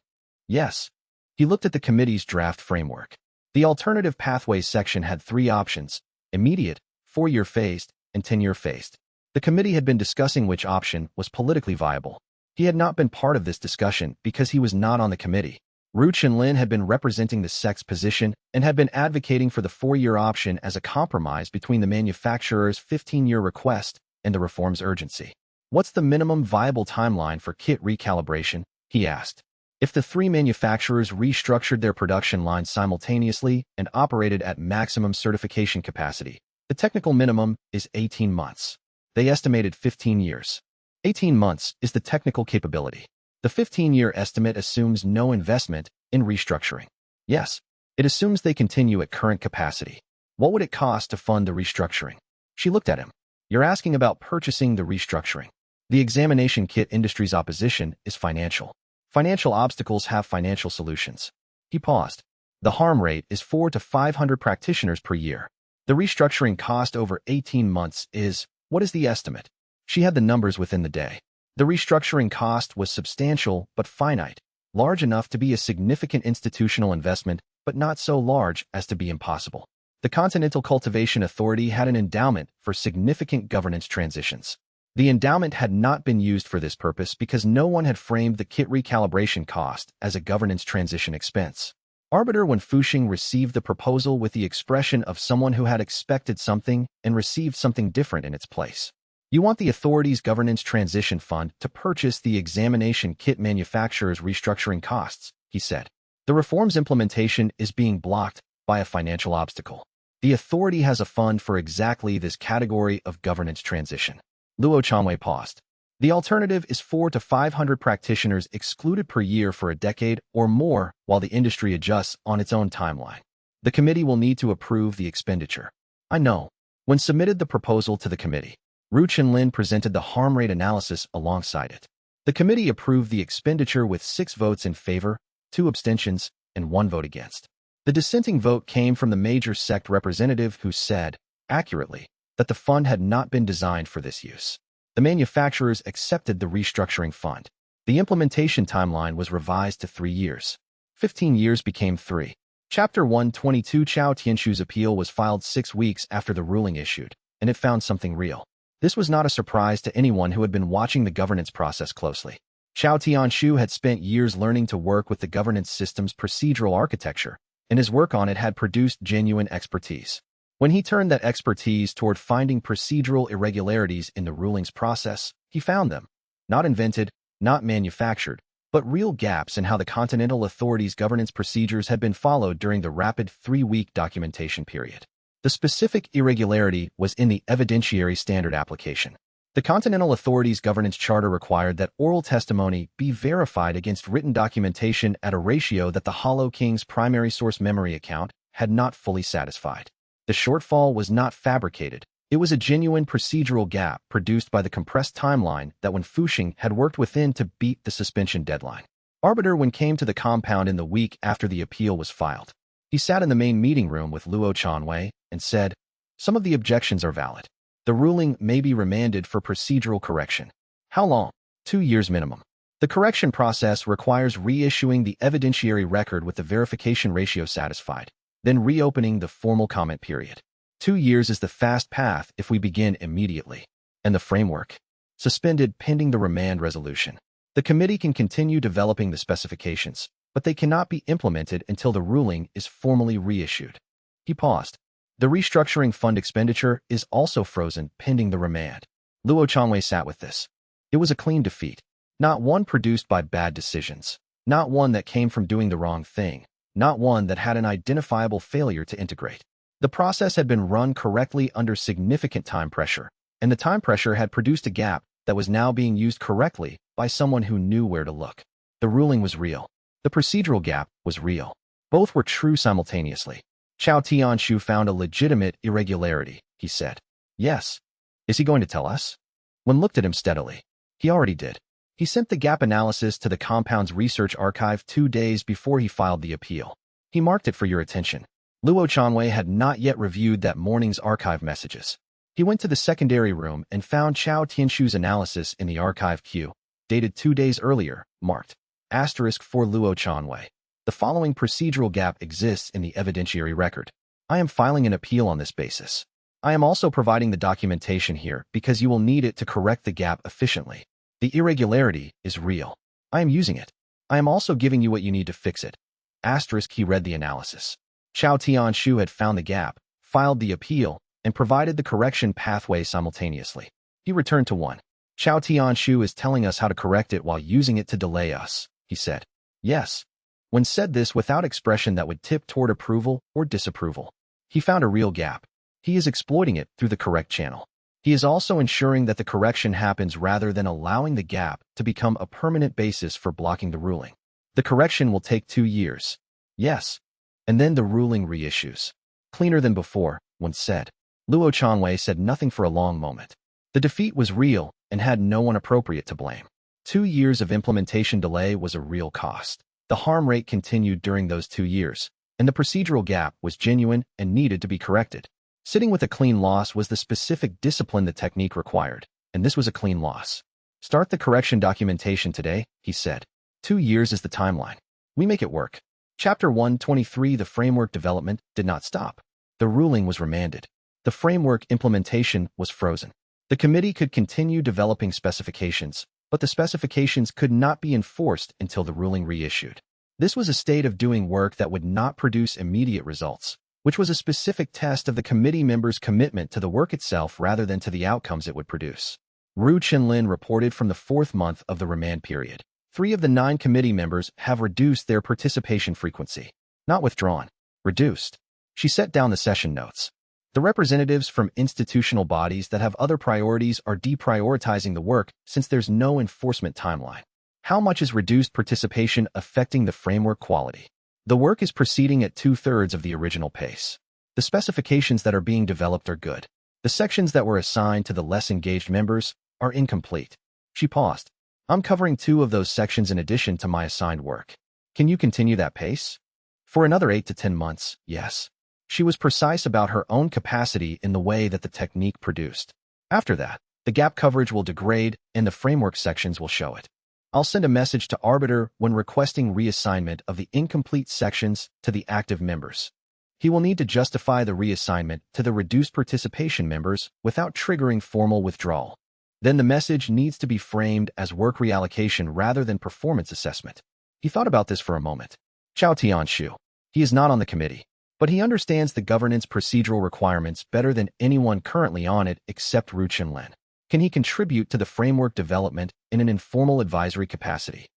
Yes. He looked at the committee's draft framework. The alternative pathways section had 3 options: immediate, 4-year phased, and 10-year phased. The committee had been discussing which option was politically viable. He had not been part of this discussion because he was not on the committee. Ru Chenlin had been representing the Sect's position and had been advocating for the 4-year option as a compromise between the manufacturer's 15-year request and the reform's urgency. What's the minimum viable timeline for kit recalibration? He asked. If the 3 manufacturers restructured their production lines simultaneously and operated at maximum certification capacity, the technical minimum is 18 months. They estimated 15 years. 18 months is the technical capability. The 15-year estimate assumes no investment in restructuring. Yes, it assumes they continue at current capacity. What would it cost to fund the restructuring? She looked at him. You're asking about purchasing the restructuring. The examination kit industry's opposition is financial. Financial obstacles have financial solutions. He paused. The harm rate is 400 to 500 practitioners per year. The restructuring cost over 18 months is, what is the estimate? She had the numbers within the day. The restructuring cost was substantial but finite, large enough to be a significant institutional investment, but not so large as to be impossible. The Continental Cultivation Authority had an endowment for significant governance transitions. The endowment had not been used for this purpose because no one had framed the kit recalibration cost as a governance transition expense. Arbiter Wen Fuxing received the proposal with the expression of someone who had expected something and received something different in its place. You want the authority's governance transition fund to purchase the examination kit manufacturer's restructuring costs, he said. The reform's implementation is being blocked by a financial obstacle. The authority has a fund for exactly this category of governance transition. Luo Chanwei paused. The alternative is 400 to 500 practitioners excluded per year for a decade or more while the industry adjusts on its own timeline. The committee will need to approve the expenditure. I know. When submitted the proposal to the committee, Ru Chenlin presented the harm rate analysis alongside it. The committee approved the expenditure with 6 votes in favor, 2 abstentions, and 1 vote against. The dissenting vote came from the major Sect representative who said, accurately, that the fund had not been designed for this use. The manufacturers accepted the restructuring fund. The implementation timeline was revised to 3 years. 15 years became 3. Chapter 122 Chao Tianshu's appeal was filed 6 weeks after the ruling issued, and it found something real. This was not a surprise to anyone who had been watching the governance process closely. Chao Tianshu had spent years learning to work with the governance system's procedural architecture, and his work on it had produced genuine expertise. When he turned that expertise toward finding procedural irregularities in the rulings process, he found them. Not invented, not manufactured, but real gaps in how the Continental Authority's governance procedures had been followed during the rapid 3-week documentation period. The specific irregularity was in the evidentiary standard application. The Continental Authority's governance charter required that oral testimony be verified against written documentation at a ratio that the Hollow King's primary source memory account had not fully satisfied. The shortfall was not fabricated. It was a genuine procedural gap produced by the compressed timeline that Wen Fuxing had worked within to beat the suspension deadline. Arbiter Wen came to the compound in the week after the appeal was filed. He sat in the main meeting room with Luo Chanwei and said, "Some of the objections are valid. The ruling may be remanded for procedural correction. How long? 2 years minimum. The correction process requires reissuing the evidentiary record with the verification ratio satisfied. then reopening the formal comment period. 2 years is the fast path if we begin immediately. And the framework? Suspended pending the remand resolution. The committee can continue developing the specifications, but they cannot be implemented until the ruling is formally reissued. He paused. The restructuring fund expenditure is also frozen pending the remand. Luo Changwei sat with this. It was a clean defeat, not one produced by bad decisions, not one that came from doing the wrong thing, not one that had an identifiable failure to integrate. The process had been run correctly under significant time pressure, and the time pressure had produced a gap that was now being used correctly by someone who knew where to look. The ruling was real. The procedural gap was real. Both were true simultaneously. Chao Tianshu found a legitimate irregularity, he said. Yes. Is he going to tell us? Wen looked at him steadily. He already did. He sent the gap analysis to the compound's research archive 2 days before he filed the appeal. He marked it for your attention. Luo Chanwei had not yet reviewed that morning's archive messages. He went to the secondary room and found Chao Tianshu's analysis in the archive queue, dated 2 days earlier, marked * for Luo Chanwei. The following procedural gap exists in the evidentiary record. I am filing an appeal on this basis. I am also providing the documentation here because you will need it to correct the gap efficiently. The irregularity is real. I am using it. I am also giving you what you need to fix it. * He read the analysis. Chao Tianshu had found the gap, filed the appeal, and provided the correction pathway simultaneously. He returned to 1. Chao Tianshu is telling us how to correct it while using it to delay us, he said. Yes. Wen said this without expression that would tip toward approval or disapproval. He found a real gap. He is exploiting it through the correct channel. He is also ensuring that the correction happens rather than allowing the gap to become a permanent basis for blocking the ruling. The correction will take 2 years. Yes. And then the ruling reissues. Cleaner than before, Wen said. Luo Chanwei said nothing for a long moment. The defeat was real and had no one appropriate to blame. 2 years of implementation delay was a real cost. The harm rate continued during those 2 years, and the procedural gap was genuine and needed to be corrected. Sitting with a clean loss was the specific discipline the technique required, and this was a clean loss. Start the correction documentation today, he said. 2 years is the timeline. We make it work. Chapter 123 The framework development did not stop. The ruling was remanded. The framework implementation was frozen. The committee could continue developing specifications, but the specifications could not be enforced until the ruling reissued. This was a state of doing work that would not produce immediate results, which was a specific test of the committee members' commitment to the work itself rather than to the outcomes it would produce. Ru Chenlin reported from the 4th month of the remand period. 3 of the 9 committee members have reduced their participation frequency. Not withdrawn. Reduced. She set down the session notes. The representatives from institutional bodies that have other priorities are deprioritizing the work since there's no enforcement timeline. How much is reduced participation affecting the framework quality? The work is proceeding at 2/3 of the original pace. The specifications that are being developed are good. The sections that were assigned to the less engaged members are incomplete. She paused. I'm covering 2 of those sections in addition to my assigned work. Can you continue that pace? For another 8 to 10 months, yes. She was precise about her own capacity in the way that the technique produced. After that, the gap coverage will degrade and the framework sections will show it. I'll send a message to Arbiter when requesting reassignment of the incomplete sections to the active members. He will need to justify the reassignment to the reduced participation members without triggering formal withdrawal. Then the message needs to be framed as work reallocation rather than performance assessment. He thought about this for a moment. Chao Tianshu. He is not on the committee, but he understands the governance procedural requirements better than anyone currently on it except Ru Chenlin. Can he contribute to the framework development in an informal advisory capacity?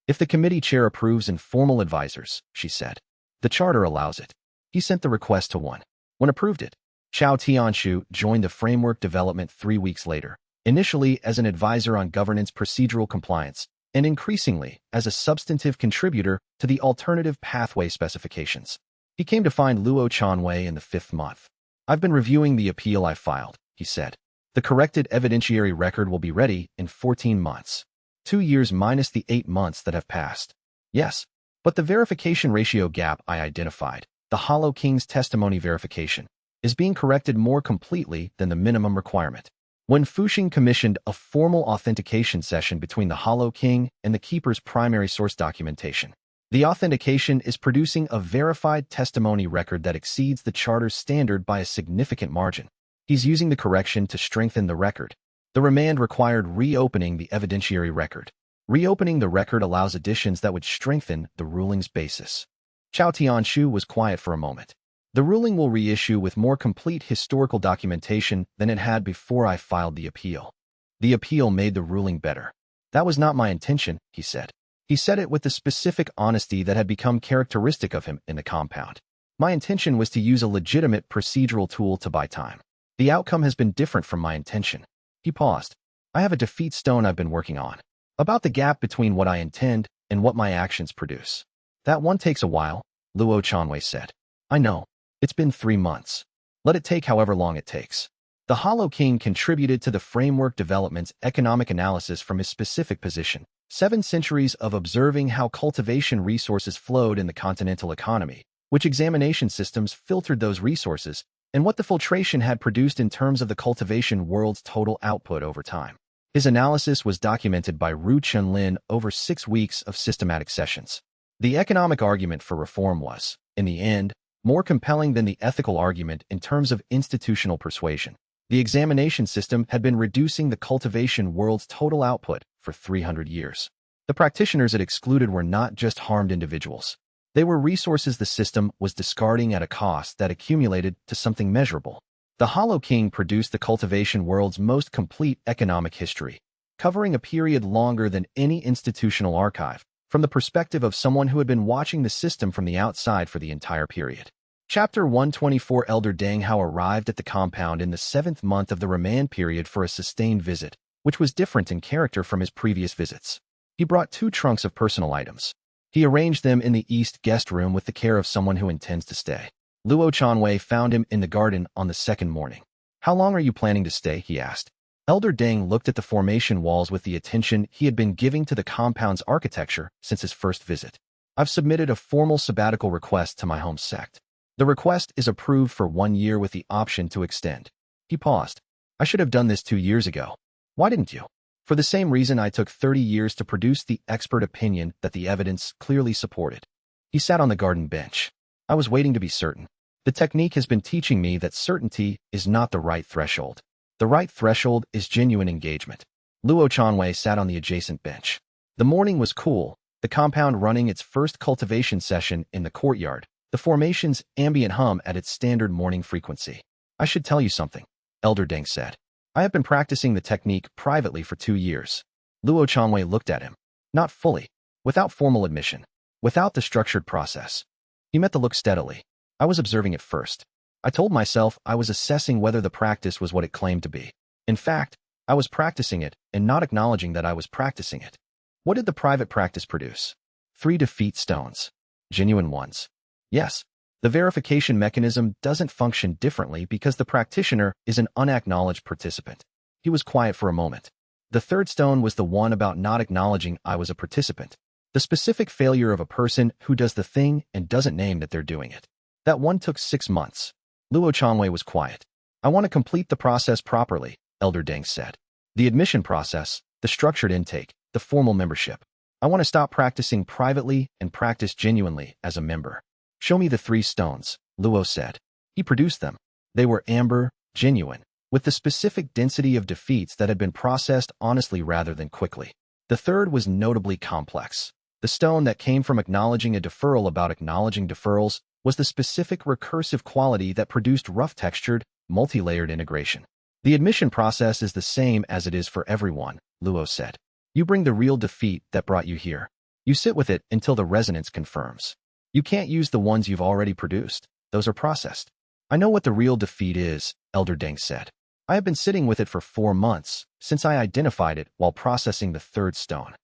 If the committee chair approves informal advisors, she said. The charter allows it. He sent the request to 1. When approved it, Chao Tianshu joined the framework development 3 weeks later, initially as an advisor on governance procedural compliance, and increasingly as a substantive contributor to the alternative pathway specifications. He came to find Luo Chanwei in the 5th month. I've been reviewing the appeal I filed, he said. The corrected evidentiary record will be ready in 14 months. 2 years minus the 8 months that have passed. Yes, but the verification ratio gap I identified, the Hollow King's testimony verification, is being corrected more completely than the minimum requirement. When Fuxing commissioned a formal authentication session between the Hollow King and the Keeper's primary source documentation, The authentication is producing a verified testimony record that exceeds the charter's standard by a significant margin. He's using the correction to strengthen the record. The remand required reopening the evidentiary record. Reopening the record allows additions that would strengthen the ruling's basis. Chao Tianshu was quiet for a moment. The ruling will reissue with more complete historical documentation than it had before I filed the appeal. The appeal made the ruling better. That was not my intention, he said. He said it with the specific honesty that had become characteristic of him in the compound. My intention was to use a legitimate procedural tool to buy time. The outcome has been different from my intention. He paused. I have a defeat stone I've been working on. About the gap between what I intend and what my actions produce. That one takes a while, Luo Chanwei said. I know. It's been 3 months. Let it take however long it takes. The Hollow King contributed to the framework development's economic analysis from his specific position. 7 centuries of observing how cultivation resources flowed in the continental economy, which examination systems filtered those resources, and what the filtration had produced in terms of the cultivation world's total output over time. His analysis was documented by Ru Chunlin over 6 weeks of systematic sessions. The economic argument for reform was, in the end, more compelling than the ethical argument in terms of institutional persuasion. The examination system had been reducing the cultivation world's total output for 300 years. The practitioners it excluded were not just harmed individuals. They were resources the system was discarding at a cost that accumulated to something measurable. The Hollow King produced the cultivation world's most complete economic history, covering a period longer than any institutional archive, from the perspective of someone who had been watching the system from the outside for the entire period. Chapter 124 Elder Deng Hao arrived at the compound in the 7th month of the remand period for a sustained visit, which was different in character from his previous visits. He brought 2 trunks of personal items. He arranged them in the east guest room with the care of someone who intends to stay. Luo Chanwei found him in the garden on the 2nd morning. How long are you planning to stay? He asked. Elder Deng looked at the formation walls with the attention he had been giving to the compound's architecture since his first visit. I've submitted a formal sabbatical request to my home sect. The request is approved for 1 year with the option to extend. He paused. I should have done this 2 years ago. Why didn't you? For the same reason I took 30 years to produce the expert opinion that the evidence clearly supported. He sat on the garden bench. I was waiting to be certain. The technique has been teaching me that certainty is not the right threshold. The right threshold is genuine engagement. Luo Chanwei sat on the adjacent bench. The morning was cool, the compound running its first cultivation session in the courtyard, the formation's ambient hum at its standard morning frequency. I should tell you something, Elder Deng said. I have been practicing the technique privately for 2 years. Luo Chanwei looked at him. Not fully, without formal admission, without the structured process. He met the look steadily. I was observing it first. I told myself I was assessing whether the practice was what it claimed to be. In fact, I was practicing it and not acknowledging that I was practicing it. What did the private practice produce? 3 defeat stones. Genuine ones. Yes, the verification mechanism doesn't function differently because the practitioner is an unacknowledged participant. He was quiet for a moment. The 3rd stone was the one about not acknowledging I was a participant. The specific failure of a person who does the thing and doesn't name that they're doing it. That one took 6 months. Luo Chanwei was quiet. I want to complete the process properly, Elder Deng said. The admission process, the structured intake, the formal membership. I want to stop practicing privately and practice genuinely as a member. Show me the 3 stones, Luo said. He produced them. They were amber, genuine, with the specific density of defeats that had been processed honestly rather than quickly. The 3rd was notably complex. The stone that came from acknowledging a deferral about acknowledging deferrals was the specific recursive quality that produced rough-textured, multi-layered integration. The admission process is the same as it is for everyone, Luo said. You bring the real defeat that brought you here. You sit with it until the resonance confirms. You can't use the ones you've already produced. Those are processed. I know what the real defeat is, Elder Deng said. I have been sitting with it for 4 months, since I identified it while processing the 3rd stone.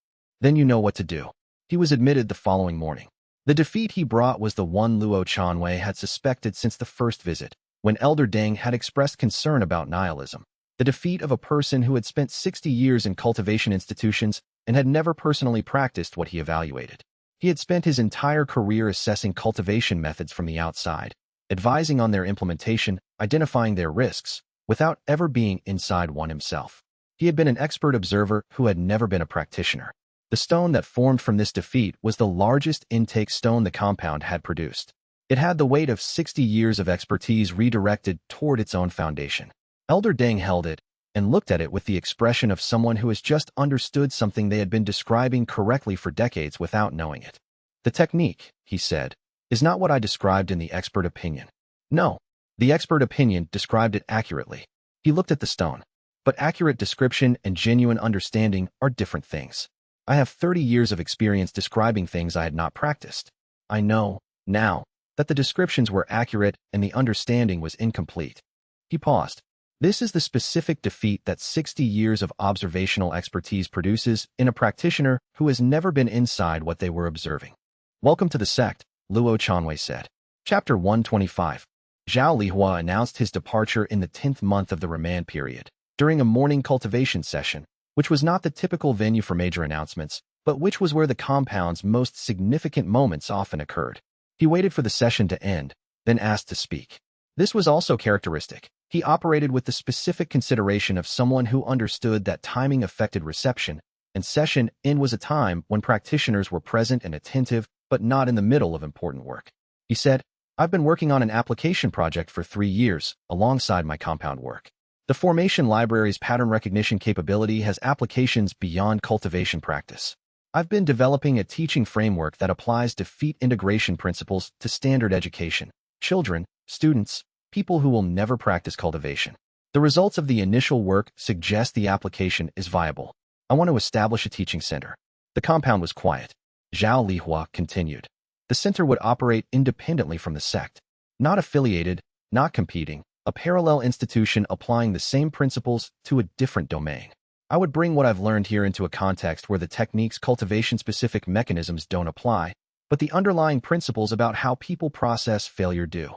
Then you know what to do. He was admitted the following morning. The defeat he brought was the one Luo Chanwei had suspected since the first visit, when Elder Deng had expressed concern about nihilism. The defeat of a person who had spent 60 years in cultivation institutions and had never personally practiced what he evaluated. He had spent his entire career assessing cultivation methods from the outside, advising on their implementation, identifying their risks, without ever being inside one himself. He had been an expert observer who had never been a practitioner. The stone that formed from this defeat was the largest intake stone the compound had produced. It had the weight of 60 years of expertise redirected toward its own foundation. Elder Deng held it and looked at it with the expression of someone who has just understood something they had been describing correctly for decades without knowing it. The technique, he said, is not what I described in the expert opinion. No, the expert opinion described it accurately. He looked at the stone. But accurate description and genuine understanding are different things. I have 30 years of experience describing things I had not practiced. I know, now, that the descriptions were accurate and the understanding was incomplete. He paused. This is the specific defeat that 60 years of observational expertise produces in a practitioner who has never been inside what they were observing. Welcome to the sect, Luo Chanwei said. Chapter 125. Zhao Lihua announced his departure in the 10th month of the remand period, during a morning cultivation session, which was not the typical venue for major announcements, but which was where the compound's most significant moments often occurred. He waited for the session to end, then asked to speak. This was also characteristic. He operated with the specific consideration of someone who understood that timing affected reception, and session end was a time when practitioners were present and attentive, but not in the middle of important work. He said, I've been working on an application project for 3 years, alongside my compound work. The Formation Library's pattern recognition capability has applications beyond cultivation practice. I've been developing a teaching framework that applies defeat integration principles to standard education, children, students, people who will never practice cultivation. The results of the initial work suggest the application is viable. I want to establish a teaching center. The compound was quiet. Zhao Lihua continued. The center would operate independently from the sect, not affiliated, not competing, a parallel institution applying the same principles to a different domain. I would bring what I've learned here into a context where the technique's cultivation-specific mechanisms don't apply, but the underlying principles about how people process failure do.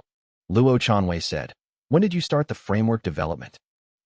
Luo Chanwei said, When did you start the framework development?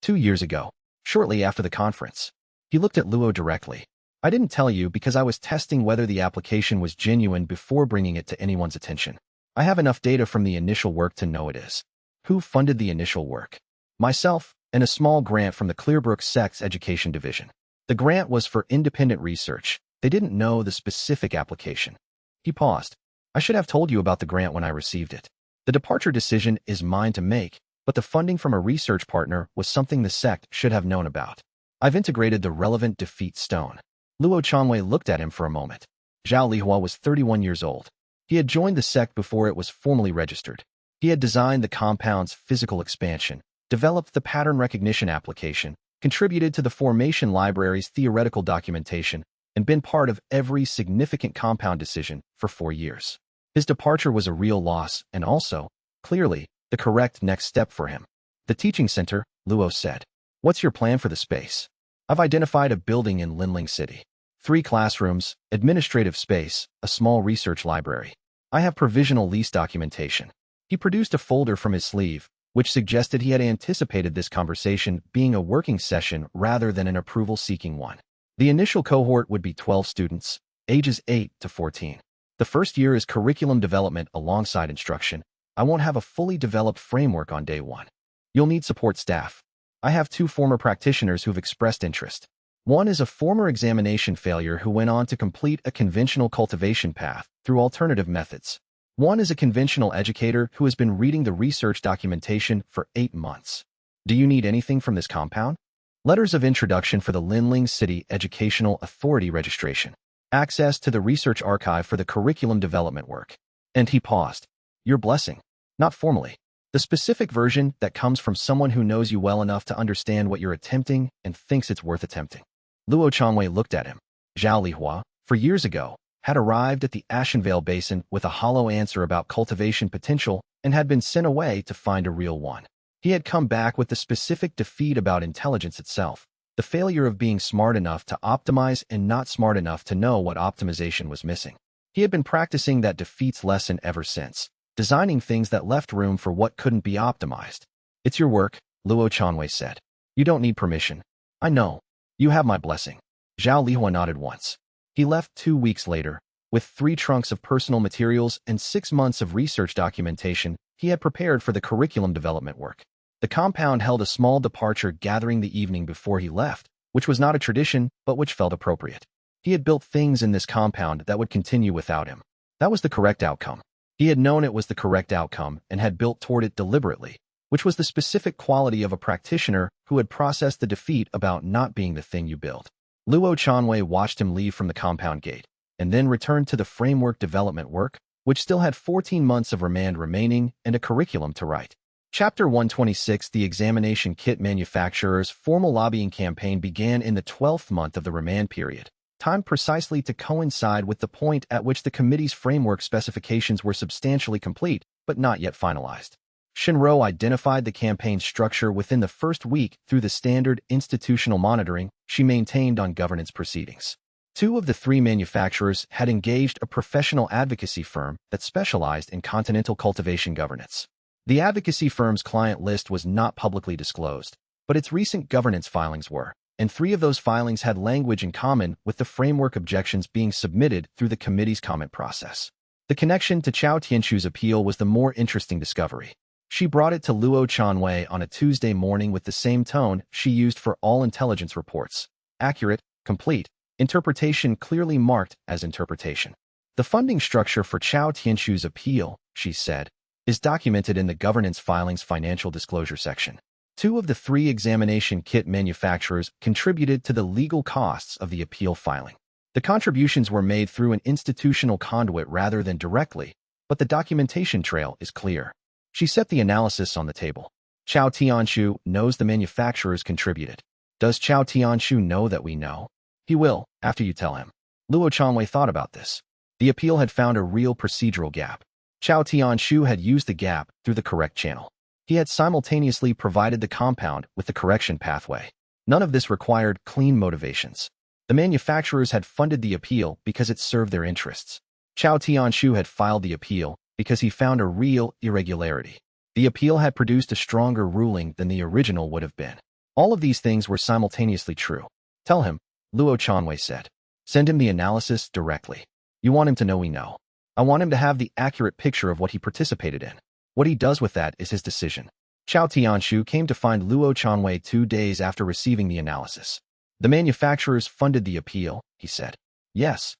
2 years ago, shortly after the conference. He looked at Luo directly. I didn't tell you because I was testing whether the application was genuine before bringing it to anyone's attention. I have enough data from the initial work to know it is. Who funded the initial work? Myself, and a small grant from the Clearbrook Sect's education division. The grant was for independent research. They didn't know the specific application. He paused. I should have told you about the grant when I received it. The departure decision is mine to make, but the funding from a research partner was something the sect should have known about. I've integrated the relevant defeat stone. Luo Chanwei looked at him for a moment. Zhao Lihua was 31 years old. He had joined the sect before it was formally registered. He had designed the compound's physical expansion, developed the pattern recognition application, contributed to the Formation Library's theoretical documentation, and been part of every significant compound decision for 4 years. His departure was a real loss and also, clearly, the correct next step for him. The teaching center, Luo said. What's your plan for the space? I've identified a building in Linling City. 3 classrooms, administrative space, a small research library. I have provisional lease documentation. He produced a folder from his sleeve, which suggested he had anticipated this conversation being a working session rather than an approval-seeking one. The initial cohort would be 12 students, ages 8 to 14. The first year is curriculum development alongside instruction. I won't have a fully developed framework on day 1. You'll need support staff. I have 2 former practitioners who've expressed interest. One is a former examination failure who went on to complete a conventional cultivation path through alternative methods. One is a conventional educator who has been reading the research documentation for 8 months. Do you need anything from this compound? Letters of introduction for the Linling City Educational Authority registration. Access to the research archive for the curriculum development work. And he paused. Your blessing. Not formally. The specific version that comes from someone who knows you well enough to understand what you're attempting and thinks it's worth attempting. Luo Chanwei looked at him. Zhao Lihua, for years ago, had arrived at the Ashenvale Basin with a hollow answer about cultivation potential and had been sent away to find a real one. He had come back with the specific defeat about intelligence itself, the failure of being smart enough to optimize and not smart enough to know what optimization was missing. He had been practicing that defeat's lesson ever since, designing things that left room for what couldn't be optimized. It's your work, Luo Chanwei said. You don't need permission. I know. You have my blessing. Zhao Lihua nodded once. He left 2 weeks later, with 3 trunks of personal materials and 6 months of research documentation he had prepared for the curriculum development work. The compound held a small departure gathering the evening before he left, which was not a tradition, but which felt appropriate. He had built things in this compound that would continue without him. That was the correct outcome. He had known it was the correct outcome and had built toward it deliberately, which was the specific quality of a practitioner who had processed the defeat about not being the thing you built. Luo Chanwei watched him leave from the compound gate, and then returned to the framework development work, which still had 14 months of remand remaining and a curriculum to write. Chapter 126. The examination kit manufacturer's formal lobbying campaign began in the 12th month of the remand period, timed precisely to coincide with the point at which the committee's framework specifications were substantially complete, but not yet finalized. Shinro identified the campaign structure within the first week through the standard institutional monitoring she maintained on governance proceedings. 2 of the 3 manufacturers had engaged a professional advocacy firm that specialized in continental cultivation governance. The advocacy firm's client list was not publicly disclosed, but its recent governance filings were, and 3 of those filings had language in common with the framework objections being submitted through the committee's comment process. The connection to Chao Tianshu's appeal was the more interesting discovery. She brought it to Luo Chanwei on a Tuesday morning with the same tone she used for all intelligence reports: accurate, complete, interpretation clearly marked as interpretation. The funding structure for Chao Tianshu's appeal, she said, is documented in the governance filings financial disclosure section. 2 of the 3 examination kit manufacturers contributed to the legal costs of the appeal filing. The contributions were made through an institutional conduit rather than directly, but the documentation trail is clear. She set the analysis on the table. Chao Tianshu knows the manufacturers contributed. Does Chao Tianshu know that we know? He will, after you tell him. Luo Chanwei thought about this. The appeal had found a real procedural gap. Chao Tianshu had used the gap through the correct channel. He had simultaneously provided the compound with the correction pathway. None of this required clean motivations. The manufacturers had funded the appeal because it served their interests. Chao Tianshu had filed the appeal because he found a real irregularity. The appeal had produced a stronger ruling than the original would have been. All of these things were simultaneously true. Tell him, Luo Chanwei said. Send him the analysis directly. You want him to know we know. I want him to have the accurate picture of what he participated in. What he does with that is his decision. Chao Tianshu came to find Luo Chanwei 2 days after receiving the analysis. The manufacturers funded the appeal, he said. Yes.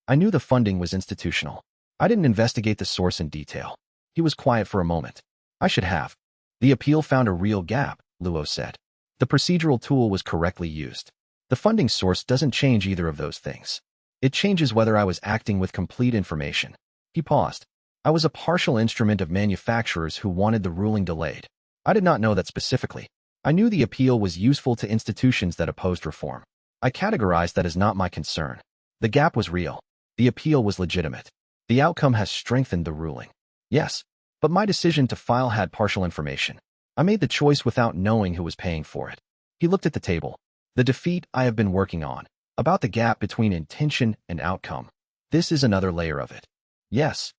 I knew the funding was institutional. I didn't investigate the source in detail. He was quiet for a moment. I should have. The appeal found a real gap, Luo said. The procedural tool was correctly used. The funding source doesn't change either of those things. It changes whether I was acting with complete information. He paused. I was a partial instrument of manufacturers who wanted the ruling delayed. I did not know that specifically. I knew the appeal was useful to institutions that opposed reform. I categorized that as not my concern. The gap was real. The appeal was legitimate. The outcome has strengthened the ruling. Yes, but my decision to file had partial information. I made the choice without knowing who was paying for it. He looked at the table. The defeat I have been working on, about the gap between intention and outcome. This is another layer of it. Yes.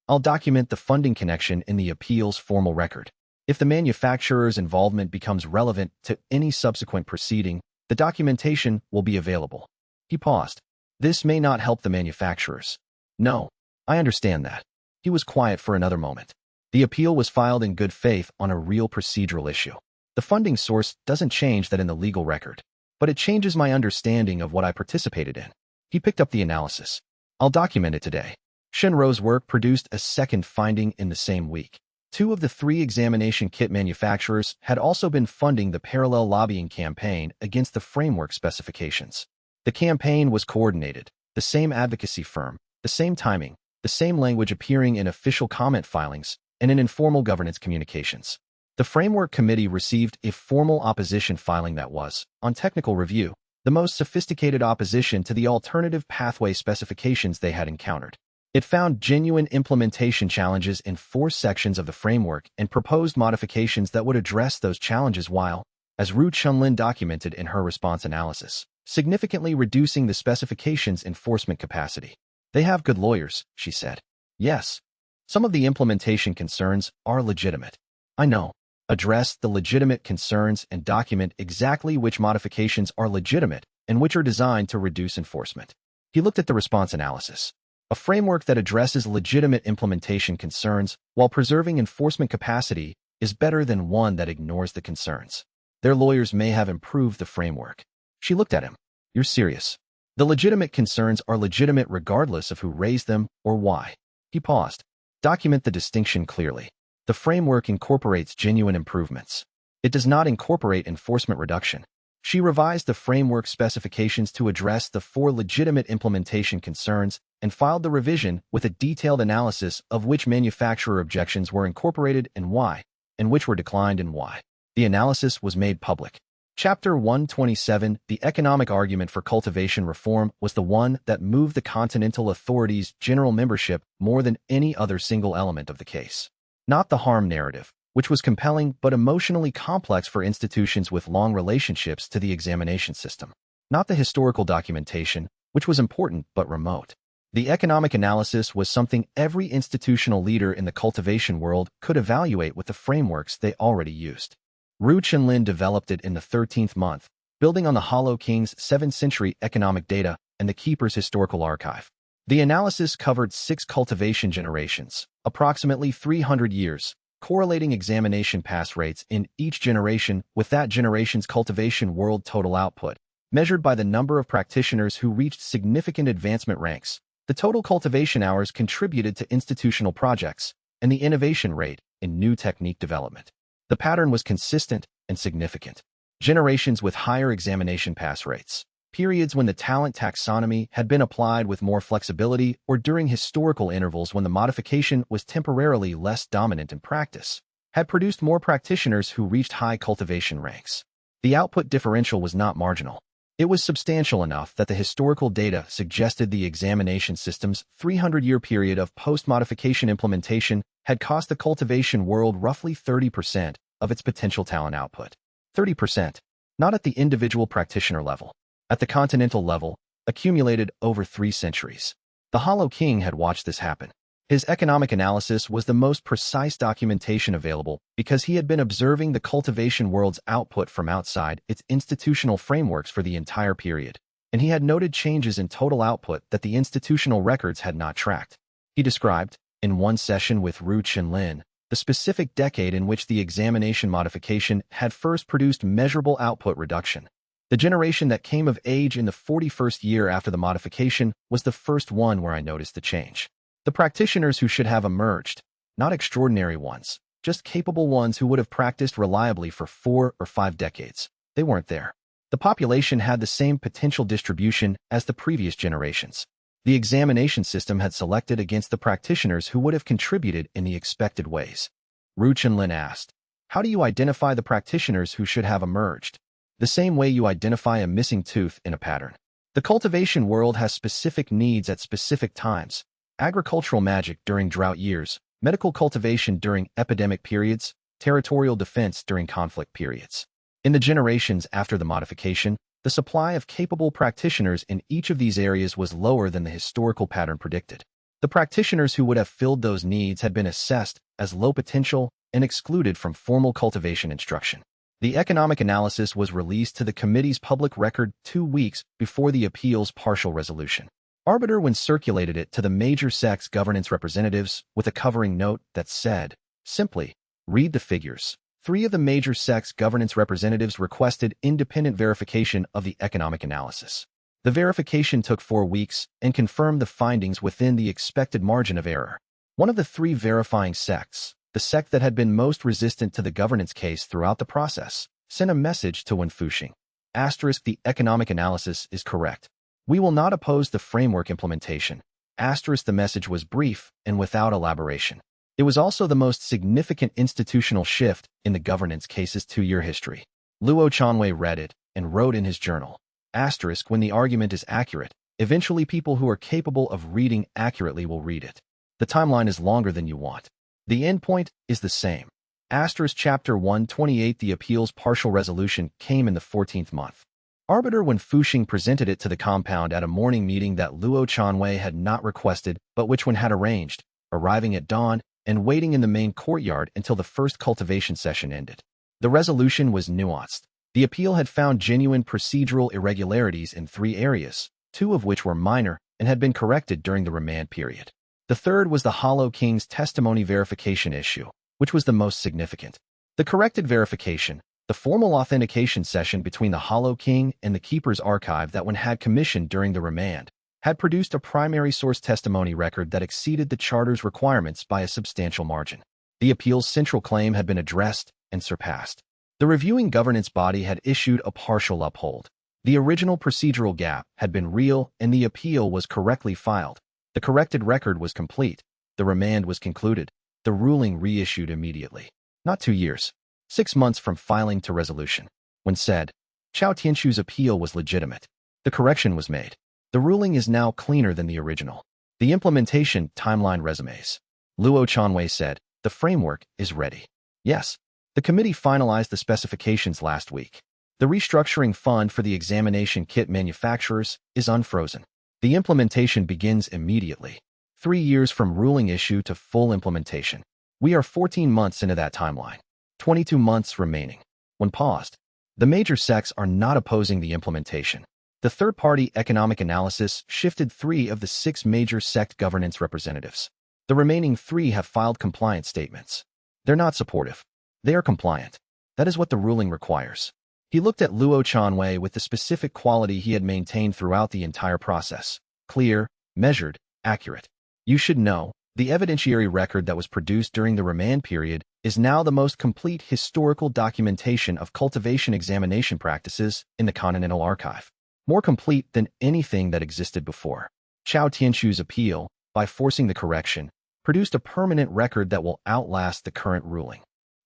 I'll document the funding connection in the appeal's formal record. If the manufacturer's involvement becomes relevant to any subsequent proceeding, the documentation will be available. He paused. This may not help the manufacturers. No. I understand that. He was quiet for another moment. The appeal was filed in good faith on a real procedural issue. The funding source doesn't change that in the legal record, but it changes my understanding of what I participated in. He picked up the analysis. I'll document it today. Shinro's work produced a second finding in the same week. 2 of the 3 examination kit manufacturers had also been funding the parallel lobbying campaign against the framework specifications. The campaign was coordinated, the same advocacy firm, the same timing, the same language appearing in official comment filings and in informal governance communications. The Framework Committee received a formal opposition filing that was, on technical review, the most sophisticated opposition to the alternative pathway specifications they had encountered. It found genuine implementation challenges in 4 sections of the framework and proposed modifications that would address those challenges while, as Ru Chunlin documented in her response analysis, significantly reducing the specification's enforcement capacity. They have good lawyers, she said. Yes. Some of the implementation concerns are legitimate. I know. Address the legitimate concerns and document exactly which modifications are legitimate and which are designed to reduce enforcement. He looked at the response analysis. A framework that addresses legitimate implementation concerns while preserving enforcement capacity is better than one that ignores the concerns. Their lawyers may have improved the framework. She looked at him. You're serious. The legitimate concerns are legitimate regardless of who raised them or why. He paused. Document the distinction clearly. The framework incorporates genuine improvements. It does not incorporate enforcement reduction. She revised the framework specifications to address the 4 legitimate implementation concerns and filed the revision with a detailed analysis of which manufacturer objections were incorporated and why, and which were declined and why. The analysis was made public. Chapter 127, The economic argument for cultivation reform, was the one that moved the Continental Authority's general membership more than any other single element of the case. Not the harm narrative, which was compelling but emotionally complex for institutions with long relationships to the examination system. Not the historical documentation, which was important but remote. The economic analysis was something every institutional leader in the cultivation world could evaluate with the frameworks they already used. Ru Chenlin developed it in the 13th month, building on the Hollow King's 7th century economic data and the Keeper's historical archive. The analysis covered 6 cultivation generations, approximately 300 years, correlating examination pass rates in each generation with that generation's cultivation world total output, measured by the number of practitioners who reached significant advancement ranks, the total cultivation hours contributed to institutional projects, and the innovation rate in new technique development. The pattern was consistent and significant. Generations with higher examination pass rates, periods when the talent taxonomy had been applied with more flexibility, or during historical intervals when the modification was temporarily less dominant in practice, had produced more practitioners who reached high cultivation ranks. The output differential was not marginal. It was substantial enough that the historical data suggested the examination system's 300-year period of post-modification implementation had cost the cultivation world roughly 30% of its potential talent output. 30%, not at the individual practitioner level. At the continental level, accumulated over 3 centuries. The Hollow King had watched this happen. His economic analysis was the most precise documentation available because he had been observing the cultivation world's output from outside its institutional frameworks for the entire period, and he had noted changes in total output that the institutional records had not tracked. He described, in one session with Ru Chenlin, the specific decade in which the examination modification had first produced measurable output reduction. The generation that came of age in the 41st year after the modification was the first one where I noticed the change. The practitioners who should have emerged, not extraordinary ones, just capable ones who would have practiced reliably for 4 or 5 decades. They weren't there. The population had the same potential distribution as the previous generations. The examination system had selected against the practitioners who would have contributed in the expected ways. Ru Chenlin asked, "How do you identify the practitioners who should have emerged?" The same way you identify a missing tooth in a pattern. The cultivation world has specific needs at specific times. Agricultural magic during drought years, medical cultivation during epidemic periods, territorial defense during conflict periods. In the generations after the modification, the supply of capable practitioners in each of these areas was lower than the historical pattern predicted. The practitioners who would have filled those needs had been assessed as low potential and excluded from formal cultivation instruction. The economic analysis was released to the committee's public record 2 weeks before the appeal's partial resolution. Arbiter Wen circulated it to the major sects' governance representatives with a covering note that said, simply, read the figures. 3 of the major sects' governance representatives requested independent verification of the economic analysis. The verification took 4 weeks and confirmed the findings within the expected margin of error. One of the 3 verifying sects, the sect that had been most resistant to the governance case throughout the process, sent a message to Wen Fuxing. The economic analysis is correct. We will not oppose the framework implementation. The message was brief and without elaboration. It was also the most significant institutional shift in the governance case's 2-year history. Luo Chanwei read it and wrote in his journal, when the argument is accurate, eventually people who are capable of reading accurately will read it. The timeline is longer than you want. The endpoint is the same. Chapter 128 The appeal's partial resolution came in the 14th month. Arbiter Wen Fuxing presented it to the compound at a morning meeting that Luo Chanwei had not requested but which Wen had arranged, arriving at dawn and waiting in the main courtyard until the first cultivation session ended. The resolution was nuanced. The appeal had found genuine procedural irregularities in 3 areas, 2 of which were minor and had been corrected during the remand period. The third was the Hollow King's testimony verification issue, which was the most significant. The corrected verification, The formal authentication session between the Hollow King and the Keeper's archive that one had commissioned during the remand had produced a primary source testimony record that exceeded the Charter's requirements by a substantial margin. The appeal's central claim had been addressed and surpassed. The reviewing governance body had issued a partial uphold. The original procedural gap had been real and the appeal was correctly filed. The corrected record was complete. The remand was concluded. The ruling reissued immediately. Not 2 years. 6 months from filing to resolution. When said, Chao Tianxu's appeal was legitimate. The correction was made. The ruling is now cleaner than the original. The implementation timeline resumes. Luo Chanwei said, the framework is ready. Yes. The committee finalized the specifications last week. The restructuring fund for the examination kit manufacturers is unfrozen. The implementation begins immediately. 3 years from ruling issue to full implementation. We are 14 months into that timeline. 22 months remaining. When paused, the major sects are not opposing the implementation. The third-party economic analysis shifted 3 of the 6 major sect governance representatives. The remaining 3 have filed compliance statements. They're not supportive. They are compliant. That is what the ruling requires. He looked at Luo Chanwei with the specific quality he had maintained throughout the entire process. Clear, measured, accurate. You should know, the evidentiary record that was produced during the remand period is now the most complete historical documentation of cultivation examination practices in the Continental Archive. More complete than anything that existed before. Chao Tianxu's appeal, by forcing the correction, produced a permanent record that will outlast the current ruling.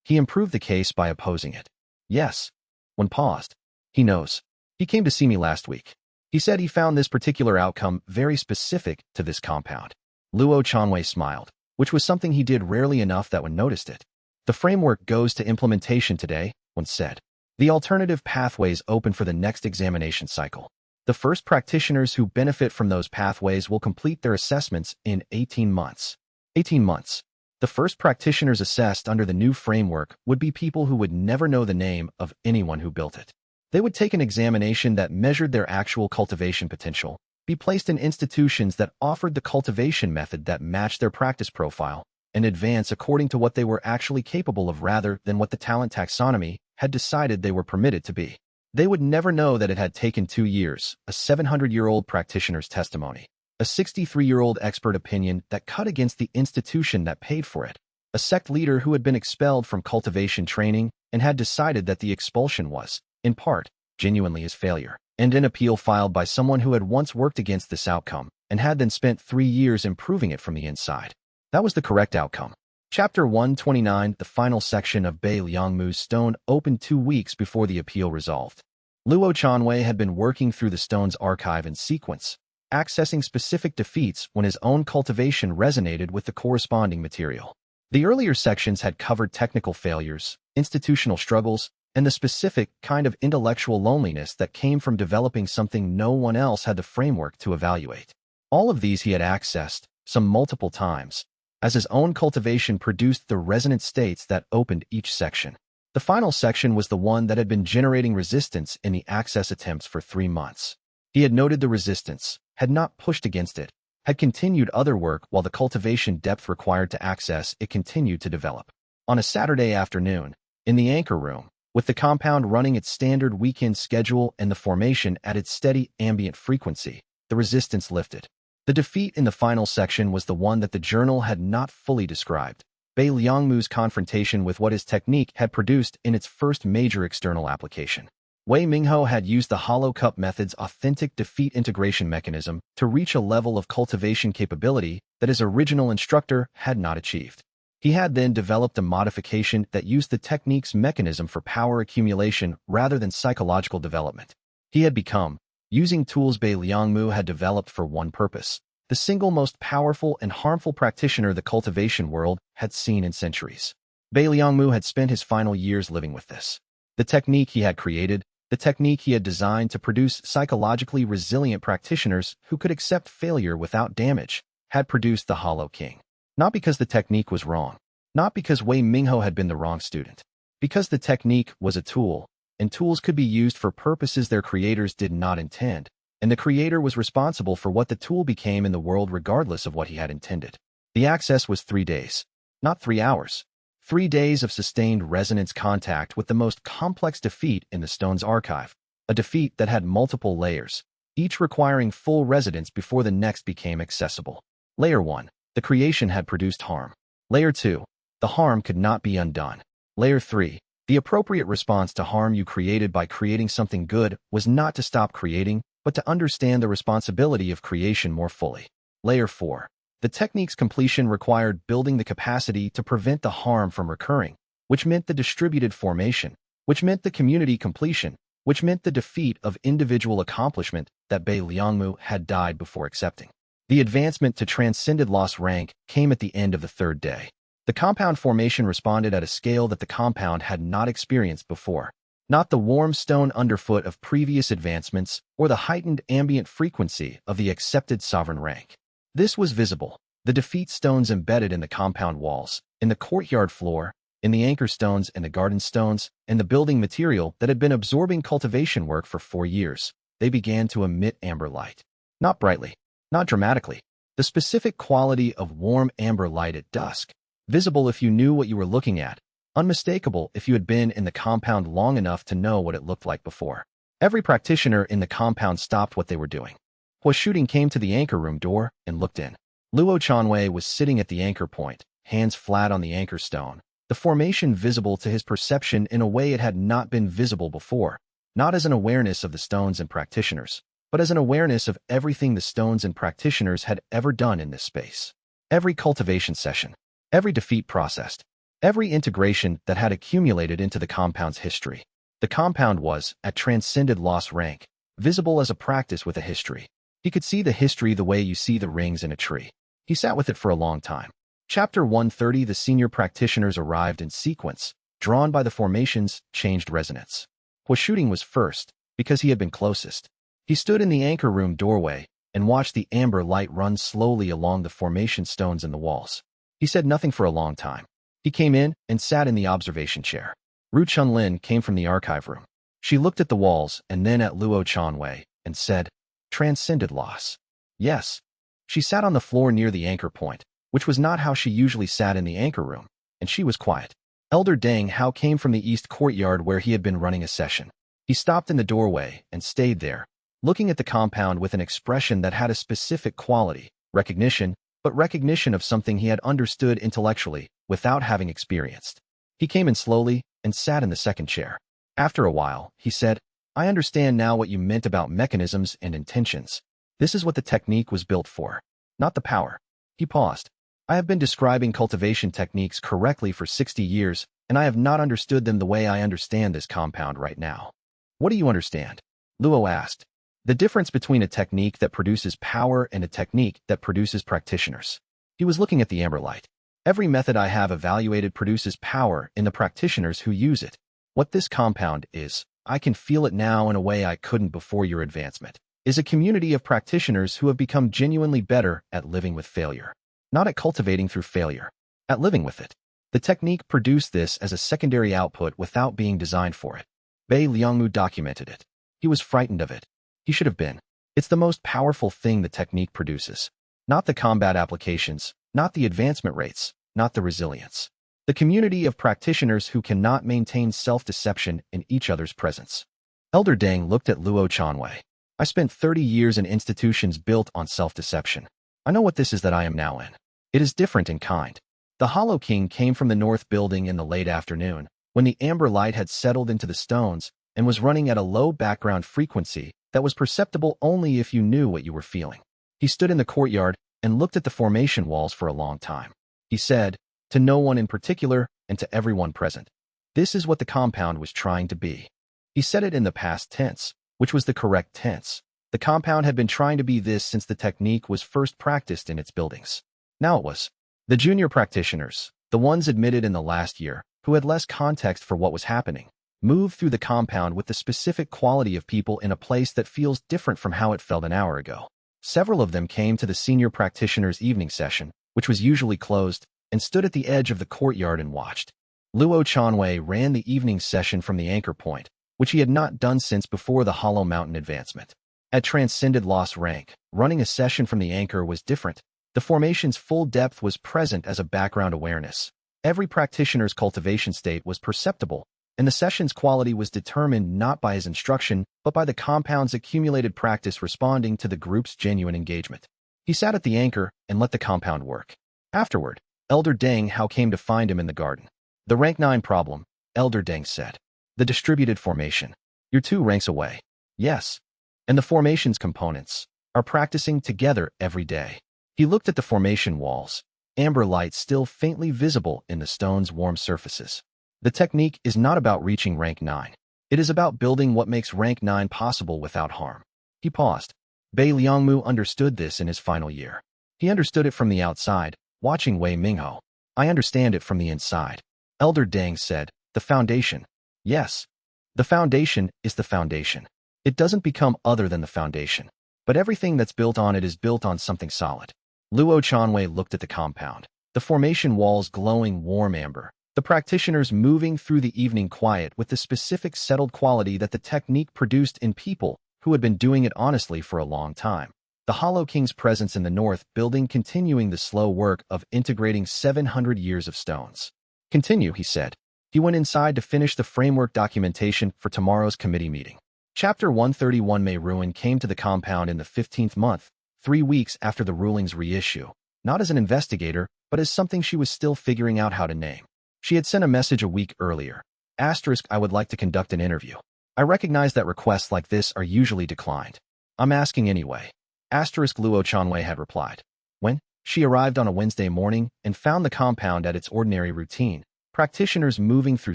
He improved the case by opposing it. Yes. When paused. He knows. He came to see me last week. He said he found this particular outcome very specific to this compound. Luo Chanwei smiled, which was something he did rarely enough that one noticed it. The framework goes to implementation today, one said. The alternative pathways open for the next examination cycle. The first practitioners who benefit from those pathways will complete their assessments in 18 months. 18 months. The first practitioners assessed under the new framework would be people who would never know the name of anyone who built it. They would take an examination that measured their actual cultivation potential, be placed in institutions that offered the cultivation method that matched their practice profile, and advance according to what they were actually capable of rather than what the talent taxonomy had decided they were permitted to be. They would never know that it had taken 2 years, a 700-year-old practitioner's testimony, a 63-year-old expert opinion that cut against the institution that paid for it, a sect leader who had been expelled from cultivation training and had decided that the expulsion was, in part, genuinely his failure, and an appeal filed by someone who had once worked against this outcome and had then spent 3 years improving it from the inside. That was the correct outcome. Chapter 129, the final section of Bei Liangmu's stone, opened 2 weeks before the appeal resolved. Luo Chanwei had been working through the stone's archive in sequence, accessing specific defeats when his own cultivation resonated with the corresponding material. The earlier sections had covered technical failures, institutional struggles, and the specific kind of intellectual loneliness that came from developing something no one else had the framework to evaluate. All of these he had accessed, some multiple times, as his own cultivation produced the resonant states that opened each section. The final section was the one that had been generating resistance in the access attempts for 3 months. He had noted the resistance, had not pushed against it, had continued other work while the cultivation depth required to access it continued to develop. On a Saturday afternoon, in the anchor room, with the compound running its standard weekend schedule and the formation at its steady ambient frequency, the resistance lifted. The defeat in the final section was the one that the journal had not fully described. Bei Liangmu's confrontation with what his technique had produced in its first major external application. Wei Mingho had used the Hollow Cup method's authentic defeat integration mechanism to reach a level of cultivation capability that his original instructor had not achieved. He had then developed a modification that used the technique's mechanism for power accumulation rather than psychological development. He had become, using tools Bei Liangmu had developed for one purpose, the single most powerful and harmful practitioner the cultivation world had seen in centuries. Bei Liangmu had spent his final years living with this. The technique he had created, the technique he had designed to produce psychologically resilient practitioners who could accept failure without damage, had produced the Hollow King. Not because the technique was wrong, not because Wei Mingho had been the wrong student, because the technique was a tool, and tools could be used for purposes their creators did not intend, and the creator was responsible for what the tool became in the world regardless of what he had intended. The access was 3 days, not 3 hours. 3 days of sustained resonance contact with the most complex defeat in the stone's archive, a defeat that had multiple layers, each requiring full resonance before the next became accessible. Layer 1. The creation had produced harm. Layer 2. The harm could not be undone. Layer 3. The appropriate response to harm you created by creating something good was not to stop creating, but to understand the responsibility of creation more fully. Layer 4. The technique's completion required building the capacity to prevent the harm from recurring, which meant the distributed formation, which meant the community completion, which meant the defeat of individual accomplishment that Bei Liangmu had died before accepting. The advancement to transcended lost rank came at the end of the 3rd day. The compound formation responded at a scale that the compound had not experienced before. Not the warm stone underfoot of previous advancements or the heightened ambient frequency of the accepted sovereign rank. This was visible. The defeat stones embedded in the compound walls, in the courtyard floor, in the anchor stones and the garden stones, and the building material that had been absorbing cultivation work for 4 years. They began to emit amber light. Not brightly, not dramatically. The specific quality of warm amber light at dusk. Visible if you knew what you were looking at. Unmistakable if you had been in the compound long enough to know what it looked like before. Every practitioner in the compound stopped what they were doing. Hua Shooting came to the anchor room door and looked in. Luo Chanwei was sitting at the anchor point, hands flat on the anchor stone, the formation visible to his perception in a way it had not been visible before, not as an awareness of the stones and practitioners, but as an awareness of everything the stones and practitioners had ever done in this space. Every cultivation session, every defeat processed, every integration that had accumulated into the compound's history. The compound was, at transcended lost rank, visible as a practice with a history. He could see the history the way you see the rings in a tree. He sat with it for a long time. Chapter 130. The senior practitioners arrived in sequence, drawn by the formation's changed resonance. Hua Shooting was first, because he had been closest. He stood in the anchor room doorway and watched the amber light run slowly along the formation stones in the walls. He said nothing for a long time. He came in and sat in the observation chair. Ru Chunlin came from the archive room. She looked at the walls and then at Luo Chanwei and said, "Transcended loss." Yes. She sat on the floor near the anchor point, which was not how she usually sat in the anchor room, and she was quiet. Elder Deng Hao came from the east courtyard where he had been running a session. He stopped in the doorway and stayed there, looking at the compound with an expression that had a specific quality, recognition, but recognition of something he had understood intellectually without having experienced. He came in slowly and sat in the second chair. After a while, he said, "I understand now what you meant about mechanisms and intentions. This is what the technique was built for, not the power." He paused. "I have been describing cultivation techniques correctly for 60 years, and I have not understood them the way I understand this compound right now." "What do you understand?" Luo asked. "The difference between a technique that produces power and a technique that produces practitioners." He was looking at the amber light. "Every method I have evaluated produces power in the practitioners who use it. What this compound is, I can feel it now in a way I couldn't before your advancement, is a community of practitioners who have become genuinely better at living with failure. Not at cultivating through failure, at living with it. The technique produced this as a secondary output without being designed for it. Bei Liangmu documented it. He was frightened of it. He should have been. It's the most powerful thing the technique produces. Not the combat applications, not the advancement rates, not the resilience. The community of practitioners who cannot maintain self-deception in each other's presence." Elder Deng looked at Luo Chanwei. "I spent 30 years in institutions built on self-deception. I know what this is that I am now in. It is different in kind." The Hollow King came from the north building in the late afternoon, when the amber light had settled into the stones and was running at a low background frequency that was perceptible only if you knew what you were feeling. He stood in the courtyard and looked at the formation walls for a long time. He said, to no one in particular and to everyone present, "This is what the compound was trying to be." He said it in the past tense, which was the correct tense. The compound had been trying to be this since the technique was first practiced in its buildings. Now it was. The junior practitioners, the ones admitted in the last year, who had less context for what was happening, moved through the compound with the specific quality of people in a place that feels different from how it felt an hour ago. Several of them came to the senior practitioners' evening session, which was usually closed, and stood at the edge of the courtyard and watched. Luo Chanwei ran the evening session from the anchor point, which he had not done since before the Hollow Mountain advancement. At transcended lost rank, running a session from the anchor was different. The formation's full depth was present as a background awareness. Every practitioner's cultivation state was perceptible, and the session's quality was determined not by his instruction, but by the compound's accumulated practice responding to the group's genuine engagement. He sat at the anchor and let the compound work. Afterward, Elder Deng Hao came to find him in the garden. The rank 9 problem, Elder Deng said. The distributed formation. You're 2 ranks away. Yes. And the formation's components are practicing together every day. He looked at the formation walls, amber light still faintly visible in the stone's warm surfaces. The technique is not about reaching rank 9. It is about building what makes rank 9 possible without harm. He paused. Bei Liangmu understood this in his final year. He understood it from the outside, watching Wei Mingho. I understand it from the inside. Elder Deng said, the foundation. Yes. The foundation is the foundation. It doesn't become other than the foundation. But everything that's built on it is built on something solid. Luo Chanwei looked at the compound. The formation walls glowing warm amber. The practitioners moving through the evening quiet with the specific settled quality that the technique produced in people who had been doing it honestly for a long time. The Hollow King's presence in the north building continuing the slow work of integrating 700 years of stones. Continue, he said. He went inside to finish the framework documentation for tomorrow's committee meeting. Chapter 131 Mei Ruin came to the compound in the 15th month, 3 weeks after the ruling's reissue, not as an investigator, but as something she was still figuring out how to name. She had sent a message a week earlier. I would like to conduct an interview. I recognize that requests like this are usually declined. I'm asking anyway. Luo Chanwei had replied. When she arrived on a Wednesday morning and found the compound at its ordinary routine, practitioners moving through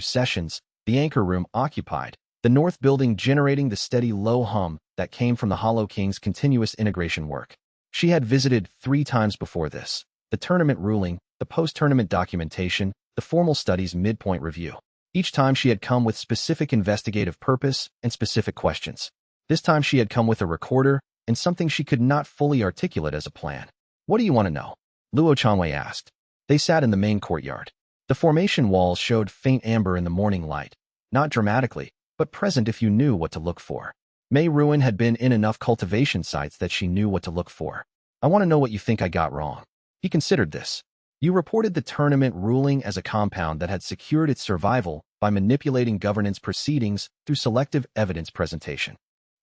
sessions, the anchor room occupied, the north building generating the steady low hum that came from the Hollow King's continuous integration work. She had visited 3 times before this. The tournament ruling, the post-tournament documentation, the formal studies midpoint review. Each time she had come with specific investigative purpose and specific questions. This time she had come with a recorder and something she could not fully articulate as a plan. What do you want to know? Luo Chanwei asked. They sat in the main courtyard. The formation walls showed faint amber in the morning light, not dramatically, but present if you knew what to look for. Mei Ruin had been in enough cultivation sites that she knew what to look for. I want to know what you think I got wrong. He considered this. You reported the tournament ruling as a compound that had secured its survival by manipulating governance proceedings through selective evidence presentation.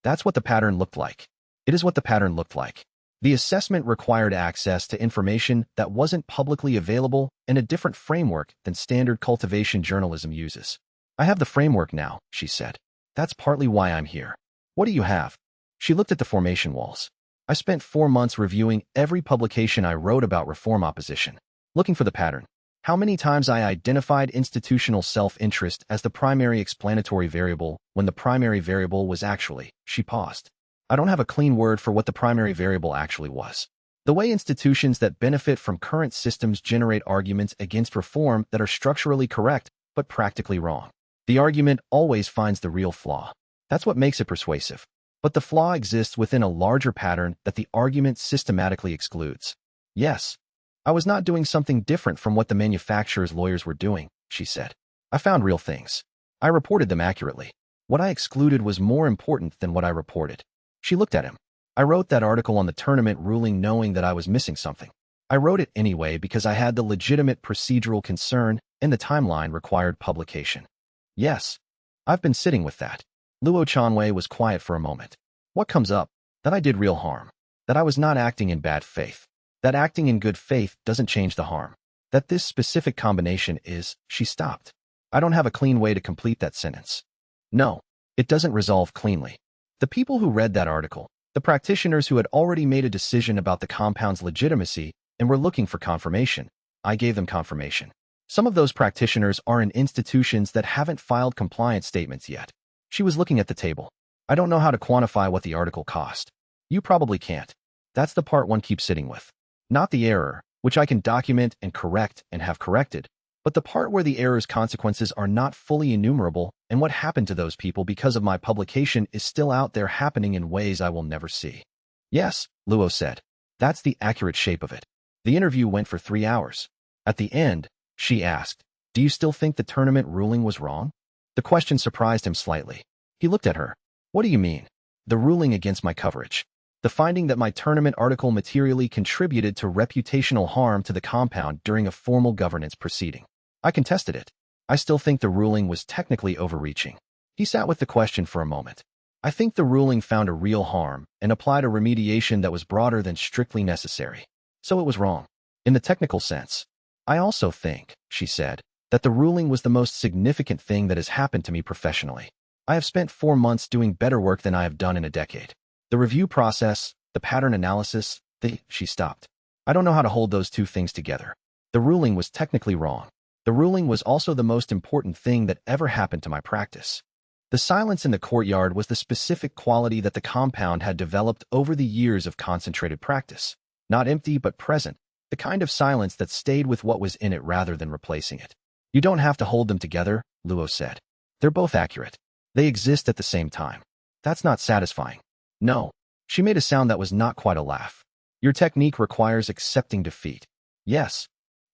That's what the pattern looked like. It is what the pattern looked like. The assessment required access to information that wasn't publicly available in a different framework than standard cultivation journalism uses. I have the framework now, she said. That's partly why I'm here. What do you have? She looked at the formation walls. I spent 4 months reviewing every publication I wrote about reform opposition, looking for the pattern. How many times I identified institutional self-interest as the primary explanatory variable when the primary variable was actually, she paused. I don't have a clean word for what the primary variable actually was. The way institutions that benefit from current systems generate arguments against reform that are structurally correct but practically wrong. The argument always finds the real flaw. That's what makes it persuasive. But the flaw exists within a larger pattern that the argument systematically excludes. Yes, I was not doing something different from what the manufacturer's lawyers were doing, she said. I found real things. I reported them accurately. What I excluded was more important than what I reported. She looked at him. I wrote that article on the tournament ruling knowing that I was missing something. I wrote it anyway because I had the legitimate procedural concern and the timeline required publication. Yes, I've been sitting with that. Luo Chanwei was quiet for a moment. What comes up? That I did real harm. That I was not acting in bad faith. That acting in good faith doesn't change the harm. That this specific combination is, she stopped. I don't have a clean way to complete that sentence. No, it doesn't resolve cleanly. The people who read that article, the practitioners who had already made a decision about the compound's legitimacy and were looking for confirmation, I gave them confirmation. Some of those practitioners are in institutions that haven't filed compliance statements yet. She was looking at the table. I don't know how to quantify what the article cost. You probably can't. That's the part one keeps sitting with. Not the error, which I can document and correct and have corrected, but the part where the error's consequences are not fully enumerable and what happened to those people because of my publication is still out there happening in ways I will never see. Yes, Luo said. That's the accurate shape of it. The interview went for 3 hours. At the end, she asked, do you still think the tournament ruling was wrong? The question surprised him slightly. He looked at her. What do you mean? The ruling against my coverage. The finding that my tournament article materially contributed to reputational harm to the compound during a formal governance proceeding. I contested it. I still think the ruling was technically overreaching. He sat with the question for a moment. I think the ruling found a real harm and applied a remediation that was broader than strictly necessary. So it was wrong. In the technical sense. I also think, she said, that the ruling was the most significant thing that has happened to me professionally. I have spent 4 months doing better work than I have done in a decade. The review process, the pattern analysis, she stopped. I don't know how to hold those two things together. The ruling was technically wrong. The ruling was also the most important thing that ever happened to my practice. The silence in the courtyard was the specific quality that the compound had developed over the years of concentrated practice. Not empty but present, the kind of silence that stayed with what was in it rather than replacing it. You don't have to hold them together, Luo said. They're both accurate. They exist at the same time. That's not satisfying. No. She made a sound that was not quite a laugh. Your technique requires accepting defeat. Yes.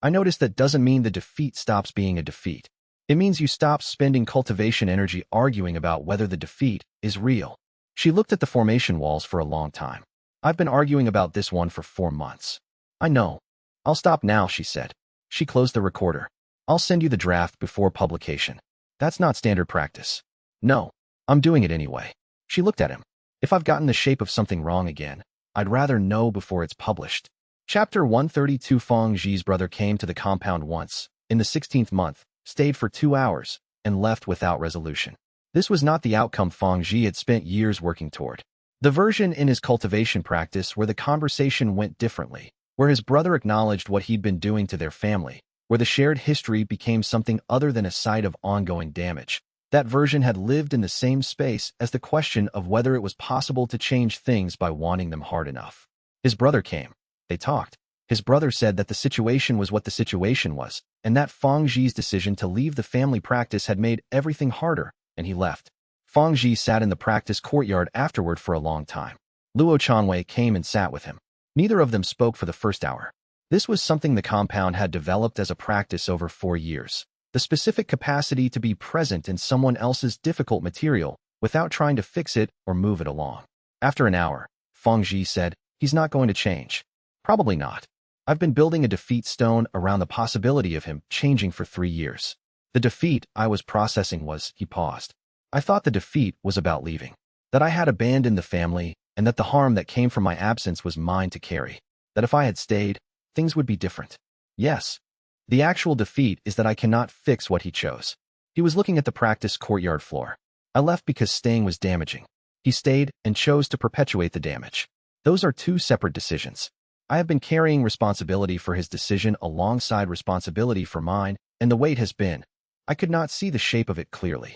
I noticed that doesn't mean the defeat stops being a defeat. It means you stop spending cultivation energy arguing about whether the defeat is real. She looked at the formation walls for a long time. I've been arguing about this one for 4 months. I know. I'll stop now, she said. She closed the recorder. I'll send you the draft before publication. That's not standard practice. No. I'm doing it anyway. She looked at him. If I've gotten the shape of something wrong again, I'd rather know before it's published. Chapter 132. Feng Zhi's brother came to the compound once, in the 16th month, stayed for 2 hours, and left without resolution. This was not the outcome Feng Zhi had spent years working toward. The version in his cultivation practice where the conversation went differently, where his brother acknowledged what he'd been doing to their family, where the shared history became something other than a site of ongoing damage. That version had lived in the same space as the question of whether it was possible to change things by wanting them hard enough. His brother came. They talked. His brother said that the situation was what the situation was, and that Feng Zhi's decision to leave the family practice had made everything harder, and he left. Feng Zhi sat in the practice courtyard afterward for a long time. Luo Chanwei came and sat with him. Neither of them spoke for the first hour. This was something the compound had developed as a practice over 4 years. The specific capacity to be present in someone else's difficult material without trying to fix it or move it along. After an hour, Feng Zhi said, he's not going to change. Probably not. I've been building a defeat stone around the possibility of him changing for 3 years. The defeat I was processing was, he paused. I thought the defeat was about leaving. That I had abandoned the family, and that the harm that came from my absence was mine to carry. That if I had stayed, things would be different. Yes. The actual defeat is that I cannot fix what he chose. He was looking at the practice courtyard floor. I left because staying was damaging. He stayed and chose to perpetuate the damage. Those are 2 separate decisions. I have been carrying responsibility for his decision alongside responsibility for mine, and the weight has been. I could not see the shape of it clearly.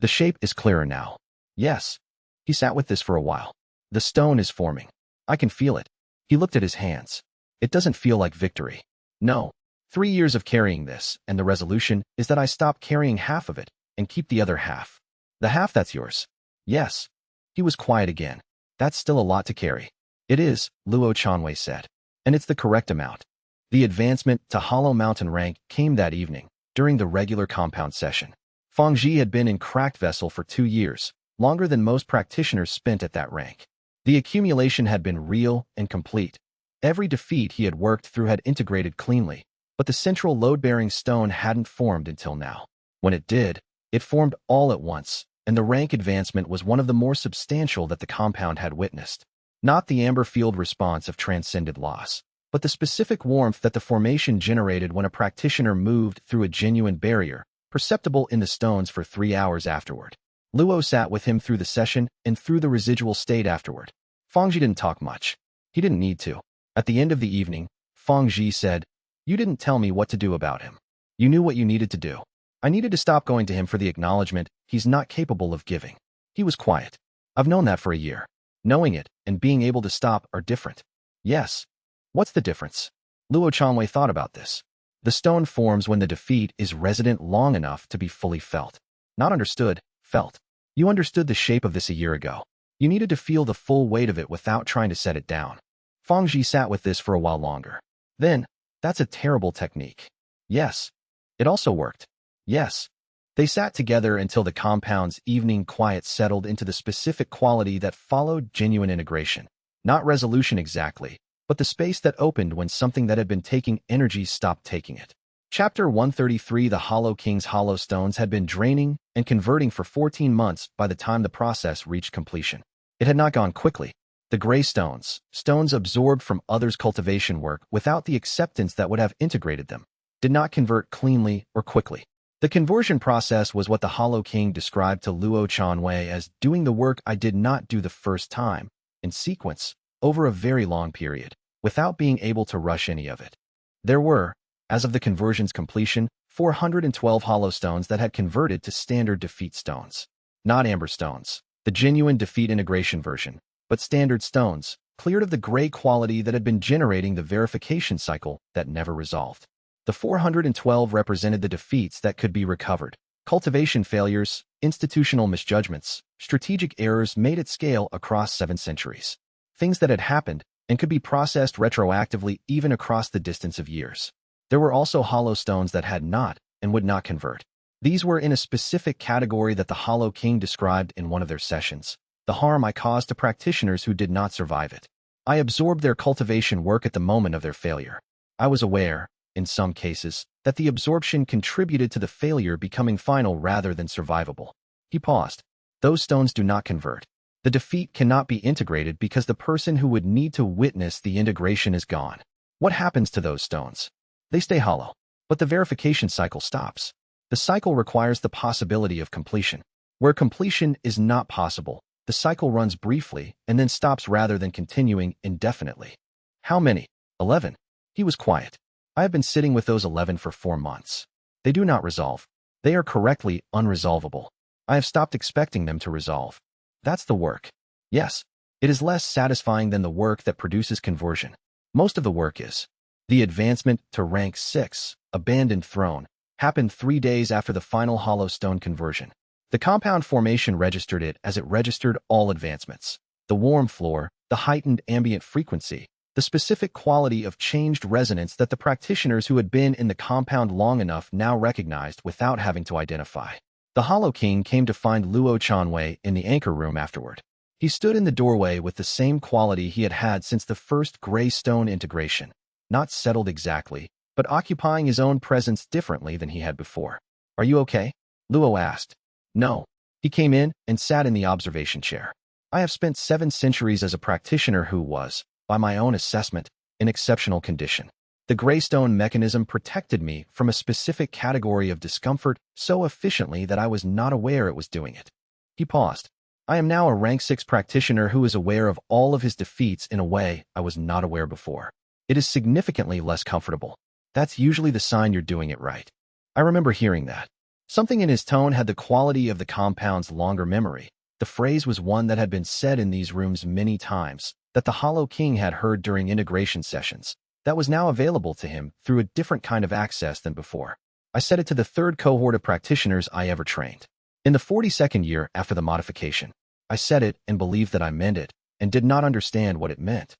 The shape is clearer now. Yes. He sat with this for a while. The stone is forming. I can feel it. He looked at his hands. It doesn't feel like victory. No. 3 years of carrying this, and the resolution is that I stop carrying half of it and keep the other half. The half that's yours. Yes. He was quiet again. That's still a lot to carry. It is, Luo Chanwei said. And it's the correct amount. The advancement to Hollow Mountain rank came that evening, during the regular compound session. Feng Zhi had been in Cracked Vessel for 2 years, longer than most practitioners spent at that rank. The accumulation had been real and complete. Every defeat he had worked through had integrated cleanly, but the central load-bearing stone hadn't formed until now. When it did, it formed all at once, and the rank advancement was one of the more substantial that the compound had witnessed. Not the amber field response of transcended loss, but the specific warmth that the formation generated when a practitioner moved through a genuine barrier, perceptible in the stones for 3 hours afterward. Luo sat with him through the session and through the residual state afterward. Feng Zhi didn't talk much. He didn't need to. At the end of the evening, Feng Zhi said, "You didn't tell me what to do about him. You knew what you needed to do. I needed to stop going to him for the acknowledgement he's not capable of giving." He was quiet. "I've known that for a year. Knowing it and being able to stop are different." "Yes. What's the difference?" Luo Chanwei thought about this. The stone forms when the defeat is resident long enough to be fully felt. Not understood, felt. You understood the shape of this a year ago. You needed to feel the full weight of it without trying to set it down. Feng Zhi sat with this for a while longer. Then, that's a terrible technique. Yes. It also worked. Yes. They sat together until the compound's evening quiet settled into the specific quality that followed genuine integration. Not resolution exactly, but the space that opened when something that had been taking energy stopped taking it. Chapter 133. The Hollow King's hollow stones had been draining and converting for 14 months by the time the process reached completion. It had not gone quickly. The gray stones, stones absorbed from others' cultivation work without the acceptance that would have integrated them, did not convert cleanly or quickly. The conversion process was what the Hollow King described to Luo Chanwei as doing the work I did not do the first time, in sequence, over a very long period, without being able to rush any of it. There were, as of the conversion's completion, 412 hollow stones that had converted to standard defeat stones. Not amber stones, the genuine defeat integration version, but standard stones, cleared of the gray quality that had been generating the verification cycle that never resolved. The 412 represented the defeats that could be recovered. Cultivation failures, institutional misjudgments, strategic errors made at scale across 7 centuries. Things that had happened and could be processed retroactively even across the distance of years. There were also hollow stones that had not and would not convert. These were in a specific category that the Hollow King described in one of their sessions. The harm I caused to practitioners who did not survive it. I absorbed their cultivation work at the moment of their failure. I was aware, in some cases, that the absorption contributed to the failure becoming final rather than survivable. He paused. Those stones do not convert. The defeat cannot be integrated because the person who would need to witness the integration is gone. What happens to those stones? They stay hollow, but the verification cycle stops. The cycle requires the possibility of completion. Where completion is not possible, the cycle runs briefly and then stops rather than continuing indefinitely. How many? 11. He was quiet. I have been sitting with those 11 for 4 months. They do not resolve. They are correctly unresolvable. I have stopped expecting them to resolve. That's the work. Yes, it is less satisfying than the work that produces conversion. Most of the work is. The advancement to rank 6, abandoned throne, happened 3 days after the final hollow stone conversion. The compound formation registered it as it registered all advancements. The warm floor, the heightened ambient frequency, the specific quality of changed resonance that the practitioners who had been in the compound long enough now recognized without having to identify. The Hollow King came to find Luo Chanwei in the anchor room afterward. He stood in the doorway with the same quality he had had since the first gray stone integration, not settled exactly, but occupying his own presence differently than he had before. "Are you okay?" Luo asked. "No." He came in and sat in the observation chair. "I have spent 7 centuries as a practitioner who was, by my own assessment, in exceptional condition. The greystone mechanism protected me from a specific category of discomfort so efficiently that I was not aware it was doing it." He paused. "I am now a rank 6 practitioner who is aware of all of his defeats in a way I was not aware before. It is significantly less comfortable. That's usually the sign you're doing it right." I remember hearing that. Something in his tone had the quality of the compound's longer memory. The phrase was one that had been said in these rooms many times, that the Hollow King had heard during integration sessions, that was now available to him through a different kind of access than before. I said it to the 3rd cohort of practitioners I ever trained. In the 42nd year after the modification, I said it and believed that I meant it, and did not understand what it meant.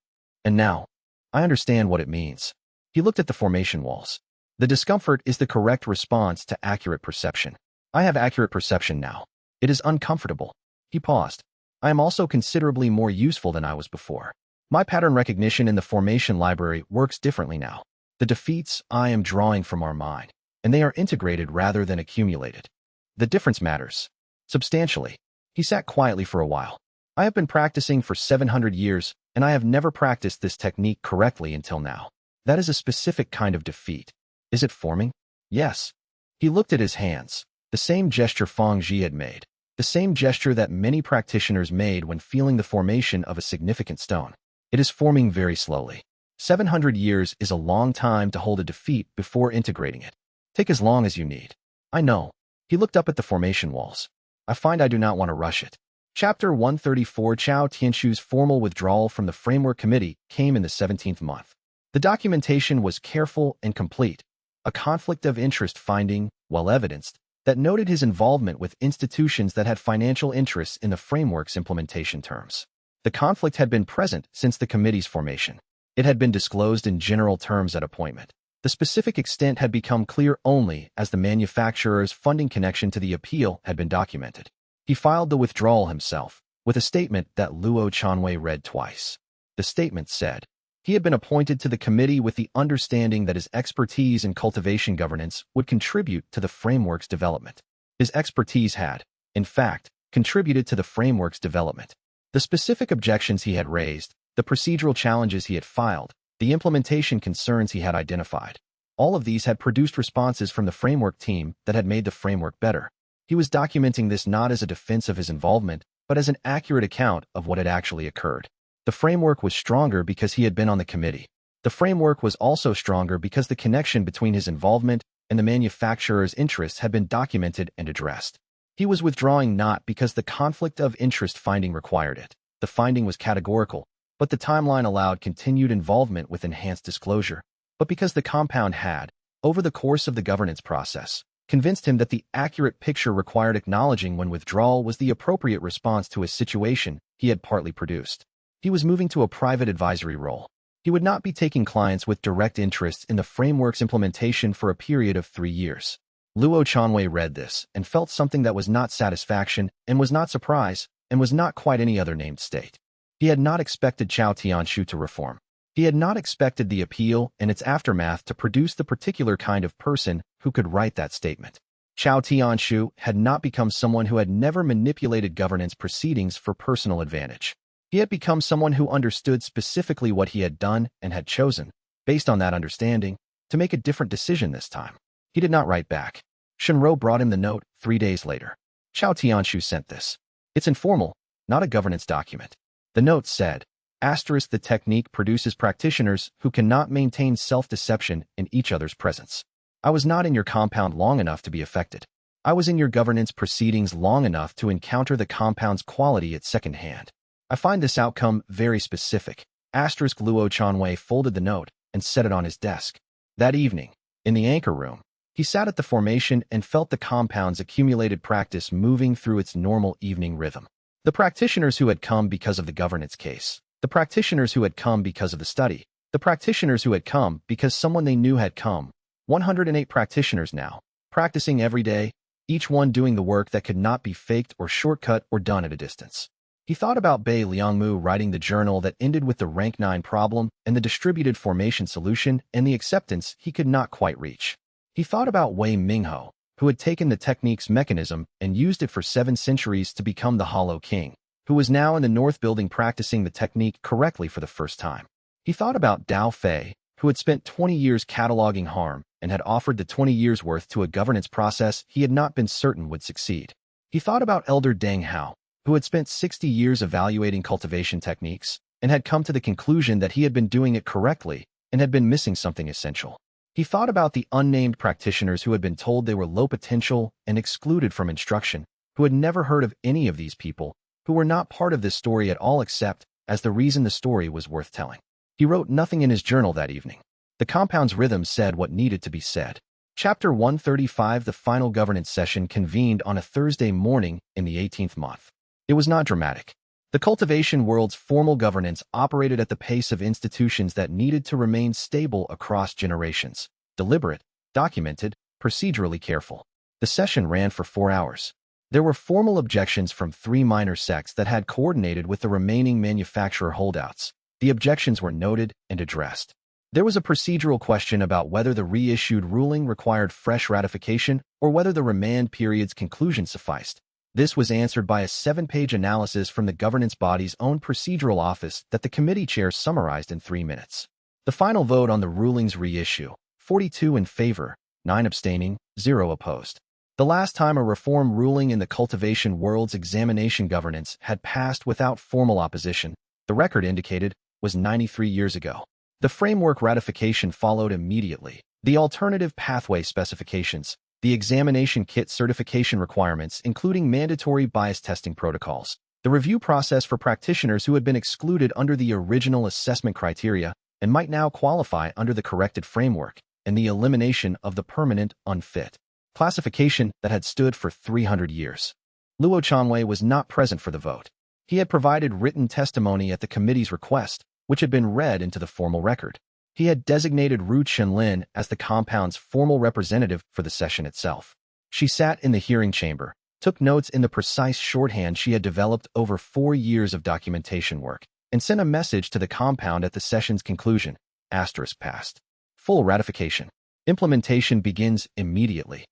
And now, I understand what it means. He looked at the formation walls. The discomfort is the correct response to accurate perception. I have accurate perception now. It is uncomfortable. He paused. I am also considerably more useful than I was before. My pattern recognition in the formation library works differently now. The defeats I am drawing from our mind, and they are integrated rather than accumulated. The difference matters. Substantially. He sat quietly for a while. I have been practicing for 700 years, and I have never practiced this technique correctly until now. That is a specific kind of defeat. Is it forming? Yes. He looked at his hands, the same gesture Feng Zhi had made, the same gesture that many practitioners made when feeling the formation of a significant stone. It is forming very slowly. 700 years is a long time to hold a defeat before integrating it. Take as long as you need. I know. He looked up at the formation walls. I find I do not want to rush it. Chapter 134. Chao Tianshu's formal withdrawal from the Framework Committee came in the 17th month. The documentation was careful and complete, a conflict of interest finding, well evidenced, that noted his involvement with institutions that had financial interests in the framework's implementation terms. The conflict had been present since the committee's formation. It had been disclosed in general terms at appointment. The specific extent had become clear only as the manufacturer's funding connection to the appeal had been documented. He filed the withdrawal himself, with a statement that Luo Chanwei read twice. The statement said, He had been appointed to the committee with the understanding that his expertise in cultivation governance would contribute to the framework's development. His expertise had, in fact, contributed to the framework's development. The specific objections he had raised, the procedural challenges he had filed, the implementation concerns he had identified, all of these had produced responses from the framework team that had made the framework better. He was documenting this not as a defense of his involvement, but as an accurate account of what had actually occurred. The framework was stronger because he had been on the committee. The framework was also stronger because the connection between his involvement and the manufacturer's interests had been documented and addressed. He was withdrawing not because the conflict of interest finding required it. The finding was categorical, but the timeline allowed continued involvement with enhanced disclosure, but because the compound had, over the course of the governance process, convinced him that the accurate picture required acknowledging when withdrawal was the appropriate response to a situation he had partly produced. He was moving to a private advisory role. He would not be taking clients with direct interests in the framework's implementation for a period of 3 years. Luo Chanwei read this and felt something that was not satisfaction and was not surprise and was not quite any other named state. He had not expected Chao Tianshu to reform. He had not expected the appeal and its aftermath to produce the particular kind of person who could write that statement. Chao Tianshu had not become someone who had never manipulated governance proceedings for personal advantage. He had become someone who understood specifically what he had done and had chosen, based on that understanding, to make a different decision this time. He did not write back. Shenro brought him the note 3 days later. Chao Tianshu sent this. It's informal, not a governance document. The note said, **, the technique produces practitioners who cannot maintain self-deception in each other's presence. I was not in your compound long enough to be affected. I was in your governance proceedings long enough to encounter the compound's quality at second hand. I find this outcome very specific. **. Luo Chanwei folded the note and set it on his desk. That evening, in the anchor room, he sat at the formation and felt the compound's accumulated practice moving through its normal evening rhythm. The practitioners who had come because of the governance case, the practitioners who had come because of the study, the practitioners who had come because someone they knew had come, 108 practitioners now, practicing every day, each one doing the work that could not be faked or shortcut or done at a distance. He thought about Bei Liangmu writing the journal that ended with the rank 9 problem and the distributed formation solution and the acceptance he could not quite reach. He thought about Wei Mingho, who had taken the technique's mechanism and used it for 7 centuries to become the Hollow King, who was now in the North Building practicing the technique correctly for the first time. He thought about Dao Fei, who had spent 20 years cataloging harm and had offered the 20 years' worth to a governance process he had not been certain would succeed. He thought about Elder Deng Hao, who had spent 60 years evaluating cultivation techniques and had come to the conclusion that he had been doing it correctly and had been missing something essential. He thought about the unnamed practitioners who had been told they were low potential and excluded from instruction, who had never heard of any of these people, who were not part of this story at all except as the reason the story was worth telling. He wrote nothing in his journal that evening. The compound's rhythm said what needed to be said. Chapter 135. The final governance session convened on a Thursday morning in the 18th month. It was not dramatic. The cultivation world's formal governance operated at the pace of institutions that needed to remain stable across generations, deliberate, documented, procedurally careful. The session ran for 4 hours. There were formal objections from 3 minor sects that had coordinated with the remaining manufacturer holdouts. The objections were noted and addressed. There was a procedural question about whether the reissued ruling required fresh ratification or whether the remand period's conclusion sufficed. This was answered by a 7-page analysis from the governance body's own procedural office that the committee chair summarized in 3 minutes. The final vote on the ruling's reissue, 42 in favor, 9 abstaining, 0 opposed. The last time a reform ruling in the cultivation world's examination governance had passed without formal opposition, the record indicated, was 93 years ago. The framework ratification followed immediately. The alternative pathway specifications, the examination kit certification requirements, including mandatory bias testing protocols, the review process for practitioners who had been excluded under the original assessment criteria and might now qualify under the corrected framework, and the elimination of the permanent unfit classification that had stood for 300 years. Luo Chanwei was not present for the vote. He had provided written testimony at the committee's request, which had been read into the formal record. He had designated Ru Chenlin as the compound's formal representative for the session itself. She sat in the hearing chamber, took notes in the precise shorthand she had developed over 4 years of documentation work, and sent a message to the compound at the session's conclusion. Passed. Full ratification. Implementation begins immediately.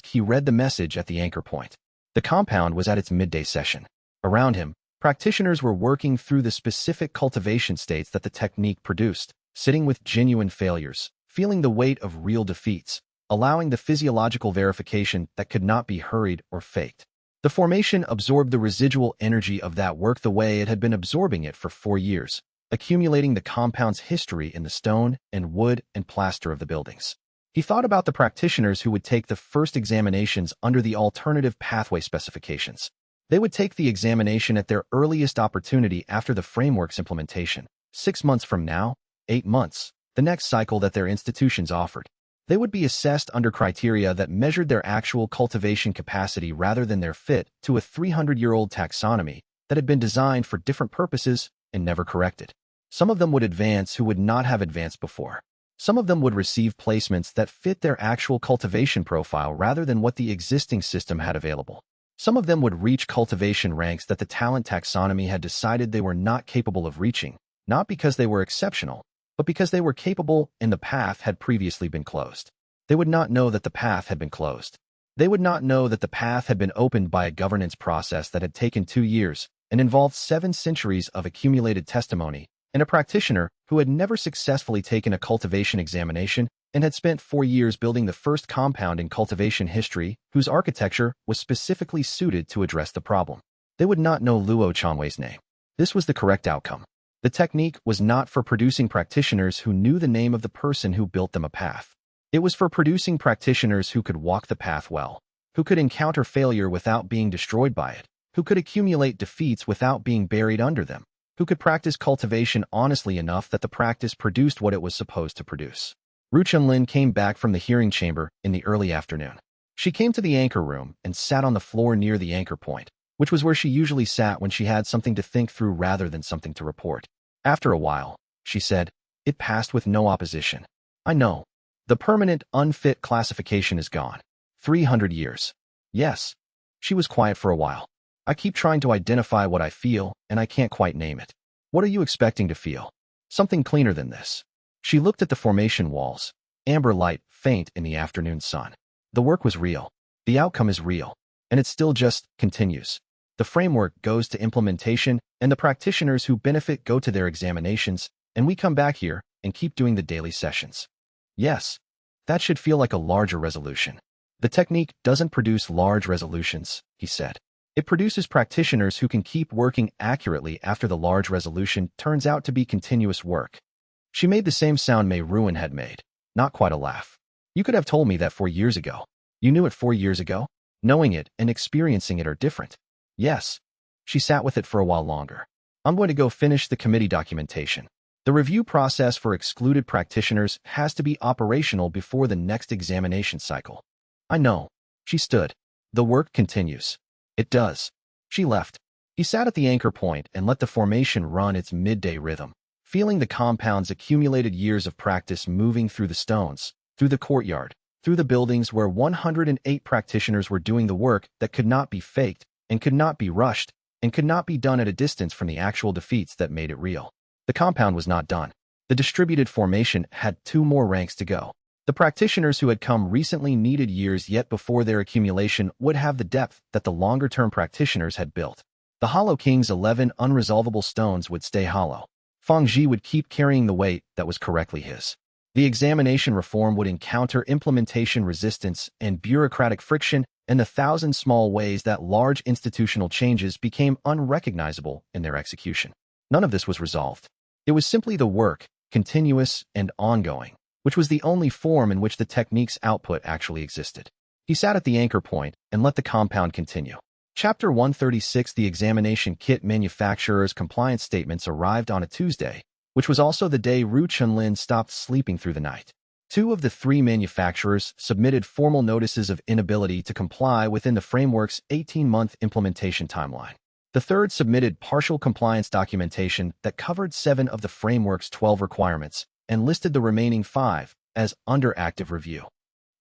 He read the message at the anchor point. The compound was at its midday session. Around him, practitioners were working through the specific cultivation states that the technique produced, sitting with genuine failures, feeling the weight of real defeats, allowing the physiological verification that could not be hurried or faked. The formation absorbed the residual energy of that work the way it had been absorbing it for 4 years, accumulating the compound's history in the stone and wood and plaster of the buildings. He thought about the practitioners who would take the first examinations under the alternative pathway specifications. They would take the examination at their earliest opportunity after the framework's implementation, 6 months from now, 8 months, the next cycle that their institutions offered. They would be assessed under criteria that measured their actual cultivation capacity rather than their fit to a 300-year-old taxonomy that had been designed for different purposes and never corrected. Some of them would advance who would not have advanced before. Some of them would receive placements that fit their actual cultivation profile rather than what the existing system had available. Some of them would reach cultivation ranks that the talent taxonomy had decided they were not capable of reaching, not because they were exceptional, but because they were capable and the path had previously been closed. They would not know that the path had been closed. They would not know that the path had been opened by a governance process that had taken 2 years and involved 7 centuries of accumulated testimony, and a practitioner who had never successfully taken a cultivation examination and had spent 4 years building the first compound in cultivation history whose architecture was specifically suited to address the problem. They would not know Luo Chanwei's name. This was the correct outcome. The technique was not for producing practitioners who knew the name of the person who built them a path. It was for producing practitioners who could walk the path well, who could encounter failure without being destroyed by it, who could accumulate defeats without being buried under them, who could practice cultivation honestly enough that the practice produced what it was supposed to produce. Ru Chunlin came back from the hearing chamber in the early afternoon. She came to the anchor room and sat on the floor near the anchor point, which was where she usually sat when she had something to think through rather than something to report. After a while, she said, "It passed with no opposition. I know. The permanent unfit classification is gone. 300 years. Yes." She was quiet for a while. "I keep trying to identify what I feel, and I can't quite name it. What are you expecting to feel? Something cleaner than this." She looked at the formation walls, amber light faint in the afternoon sun. The work was real. The outcome is real. And it still just continues. The framework goes to implementation, and the practitioners who benefit go to their examinations, and we come back here and keep doing the daily sessions. Yes, that should feel like a larger resolution. The technique doesn't produce large resolutions, he said. It produces practitioners who can keep working accurately after the large resolution turns out to be continuous work. She made the same sound Mei Ruin had made, not quite a laugh. You could have told me that 4 years ago. You knew it 4 years ago? Knowing it and experiencing it are different. Yes. She sat with it for a while longer. I'm going to go finish the committee documentation. The review process for excluded practitioners has to be operational before the next examination cycle. I know. She stood. The work continues. It does. She left. He sat at the anchor point and let the formation run its midday rhythm, feeling the compound's accumulated years of practice moving through the stones, through the courtyard, through the buildings where 108 practitioners were doing the work that could not be faked, and could not be rushed, and could not be done at a distance from the actual defeats that made it real. The compound was not done. The distributed formation had 2 more ranks to go. The practitioners who had come recently needed years yet before their accumulation would have the depth that the longer-term practitioners had built. The Hollow King's 11 unresolvable stones would stay hollow. Feng Zhi would keep carrying the weight that was correctly his. The examination reform would encounter implementation resistance and bureaucratic friction and the 1,000 small ways that large institutional changes became unrecognizable in their execution. None of this was resolved. It was simply the work, continuous and ongoing, which was the only form in which the technique's output actually existed. He sat at the anchor point and let the compound continue. Chapter 136. The examination kit manufacturer's compliance statements arrived on a Tuesday, which was also the day Ru Chunlin stopped sleeping through the night. 2 of the 3 manufacturers submitted formal notices of inability to comply within the framework's 18-month implementation timeline. The third submitted partial compliance documentation that covered 7 of the framework's 12 requirements and listed the remaining 5 as under active review.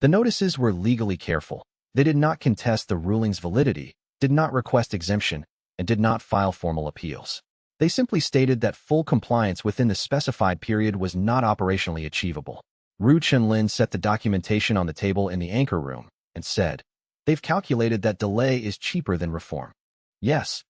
The notices were legally careful. They did not contest the ruling's validity, did not request exemption, and did not file formal appeals. They simply stated that full compliance within the specified period was not operationally achievable. Ru Chenlin set the documentation on the table in the anchor room and said, "They've calculated that delay is cheaper than reform." Yes.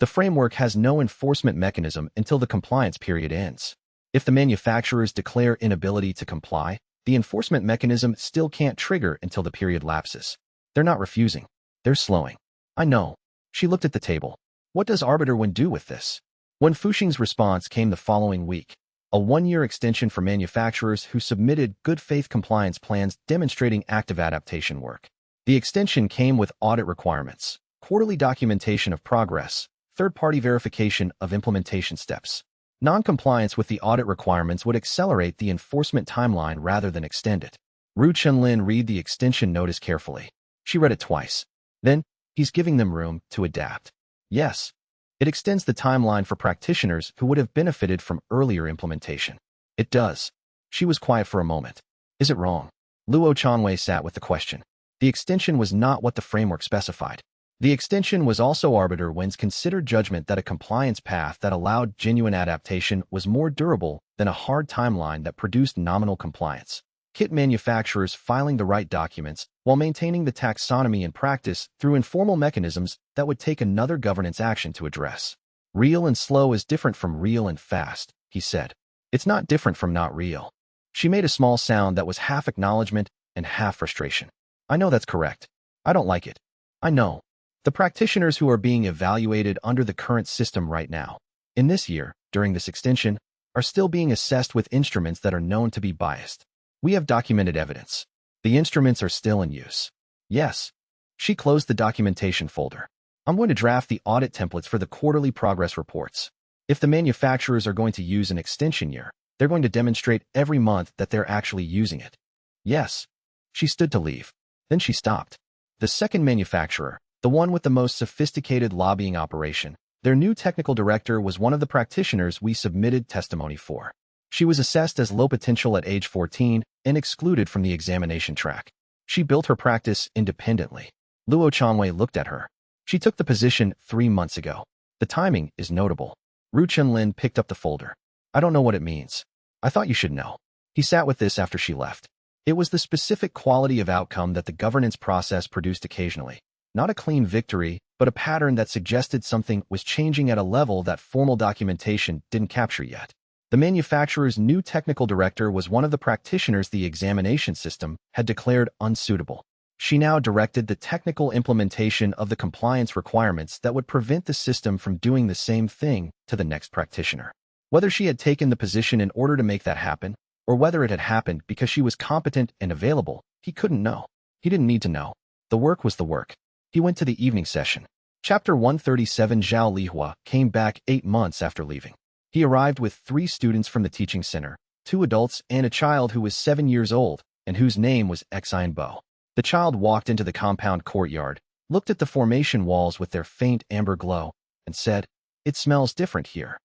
The framework has no enforcement mechanism until the compliance period ends. If the manufacturers declare inability to comply, the enforcement mechanism still can't trigger until the period lapses. They're not refusing. They're slowing. I know. She looked at the table. What does Arbiter Wen do with this? When Fuxing's response came the following week, a one-year extension for manufacturers who submitted good faith compliance plans demonstrating active adaptation work. The extension came with audit requirements, quarterly documentation of progress, third-party verification of implementation steps. Non-compliance with the audit requirements would accelerate the enforcement timeline rather than extend it. Ru Chenlin read the extension notice carefully. She read it twice. Then, he's giving them room to adapt. Yes. It extends the timeline for practitioners who would have benefited from earlier implementation. It does. She was quiet for a moment. Is it wrong? Luo Chanwei sat with the question. The extension was not what the framework specified. The extension was also Arbiter Wen's considered judgment that a compliance path that allowed genuine adaptation was more durable than a hard timeline that produced nominal compliance. Kit manufacturers filing the right documents while maintaining the taxonomy in practice through informal mechanisms that would take another governance action to address. Real and slow is different from real and fast, he said. It's not different from not real. She made a small sound that was half acknowledgement and half frustration. I know that's correct. I don't like it. I know. The practitioners who are being evaluated under the current system right now, in this year, during this extension, are still being assessed with instruments that are known to be biased. We have documented evidence. The instruments are still in use. Yes. She closed the documentation folder. I'm going to draft the audit templates for the quarterly progress reports. If the manufacturers are going to use an extension year, they're going to demonstrate every month that they're actually using it. Yes. She stood to leave. Then she stopped. The second manufacturer, the one with the most sophisticated lobbying operation, their new technical director was one of the practitioners we submitted testimony for. She was assessed as low potential at age 14 and excluded from the examination track. She built her practice independently. Luo Chanwei looked at her. She took the position 3 months ago. The timing is notable. Ru Chenlin picked up the folder. I don't know what it means. I thought you should know. He sat with this after she left. It was the specific quality of outcome that the governance process produced occasionally. Not a clean victory, but a pattern that suggested something was changing at a level that formal documentation didn't capture yet. The manufacturer's new technical director was one of the practitioners the examination system had declared unsuitable. She now directed the technical implementation of the compliance requirements that would prevent the system from doing the same thing to the next practitioner. Whether she had taken the position in order to make that happen, or whether it had happened because she was competent and available, he couldn't know. He didn't need to know. The work was the work. He went to the evening session. Chapter 137. Zhao Lihua came back 8 months after leaving. He arrived with 3 students from the teaching center, 2 adults and a child who was 7 years old and whose name was Xianbo. The child walked into the compound courtyard, looked at the formation walls with their faint amber glow, and said, "It smells different here."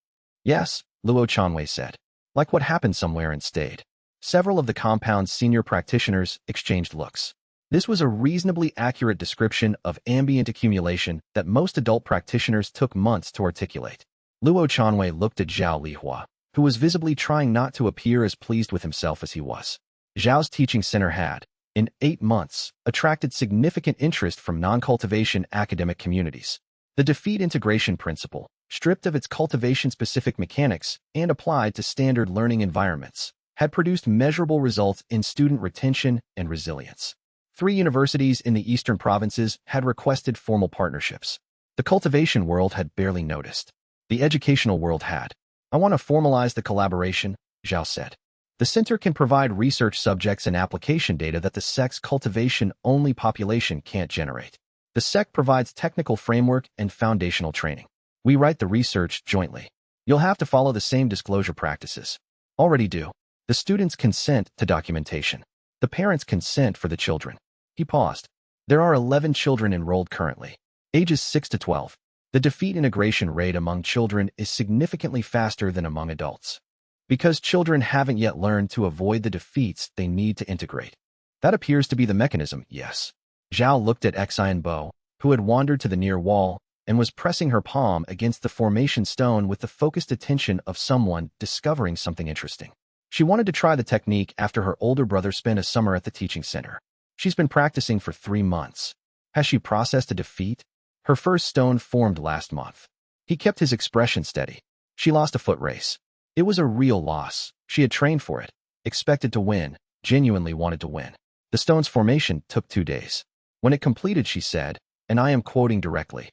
"Yes," Luo Chanwei said. "Like what happened somewhere and stayed." Several of the compound's senior practitioners exchanged looks. This was a reasonably accurate description of ambient accumulation that most adult practitioners took months to articulate. Luo Chanwei looked at Zhao Lihua, who was visibly trying not to appear as pleased with himself as he was. Zhao's teaching center had, in 8 months, attracted significant interest from non-cultivation academic communities. The defeat integration principle, stripped of its cultivation-specific mechanics and applied to standard learning environments, had produced measurable results in student retention and resilience. 3 universities in the eastern provinces had requested formal partnerships. The cultivation world had barely noticed. The educational world had. "I want to formalize the collaboration," Zhao said. "The center can provide research subjects and application data that the Sect's cultivation-only population can't generate. The Sect provides technical framework and foundational training. We write the research jointly. You'll have to follow the same disclosure practices. Already do. The students consent to documentation. The parents consent for the children." He paused. "There are 11 children enrolled currently, ages 6 to 12. The defeat integration rate among children is significantly faster than among adults. Because children haven't yet learned to avoid the defeats they need to integrate. That appears to be the mechanism, yes." Zhao looked at Xianbo, who had wandered to the near wall, and was pressing her palm against the formation stone with the focused attention of someone discovering something interesting. She wanted to try the technique after her older brother spent a summer at the teaching center. She's been practicing for 3 months. Has she processed a defeat? Her first stone formed last month. He kept his expression steady. She lost a foot race. It was a real loss. She had trained for it, expected to win, genuinely wanted to win. The stone's formation took 2 days. When it completed, she said, and I am quoting directly,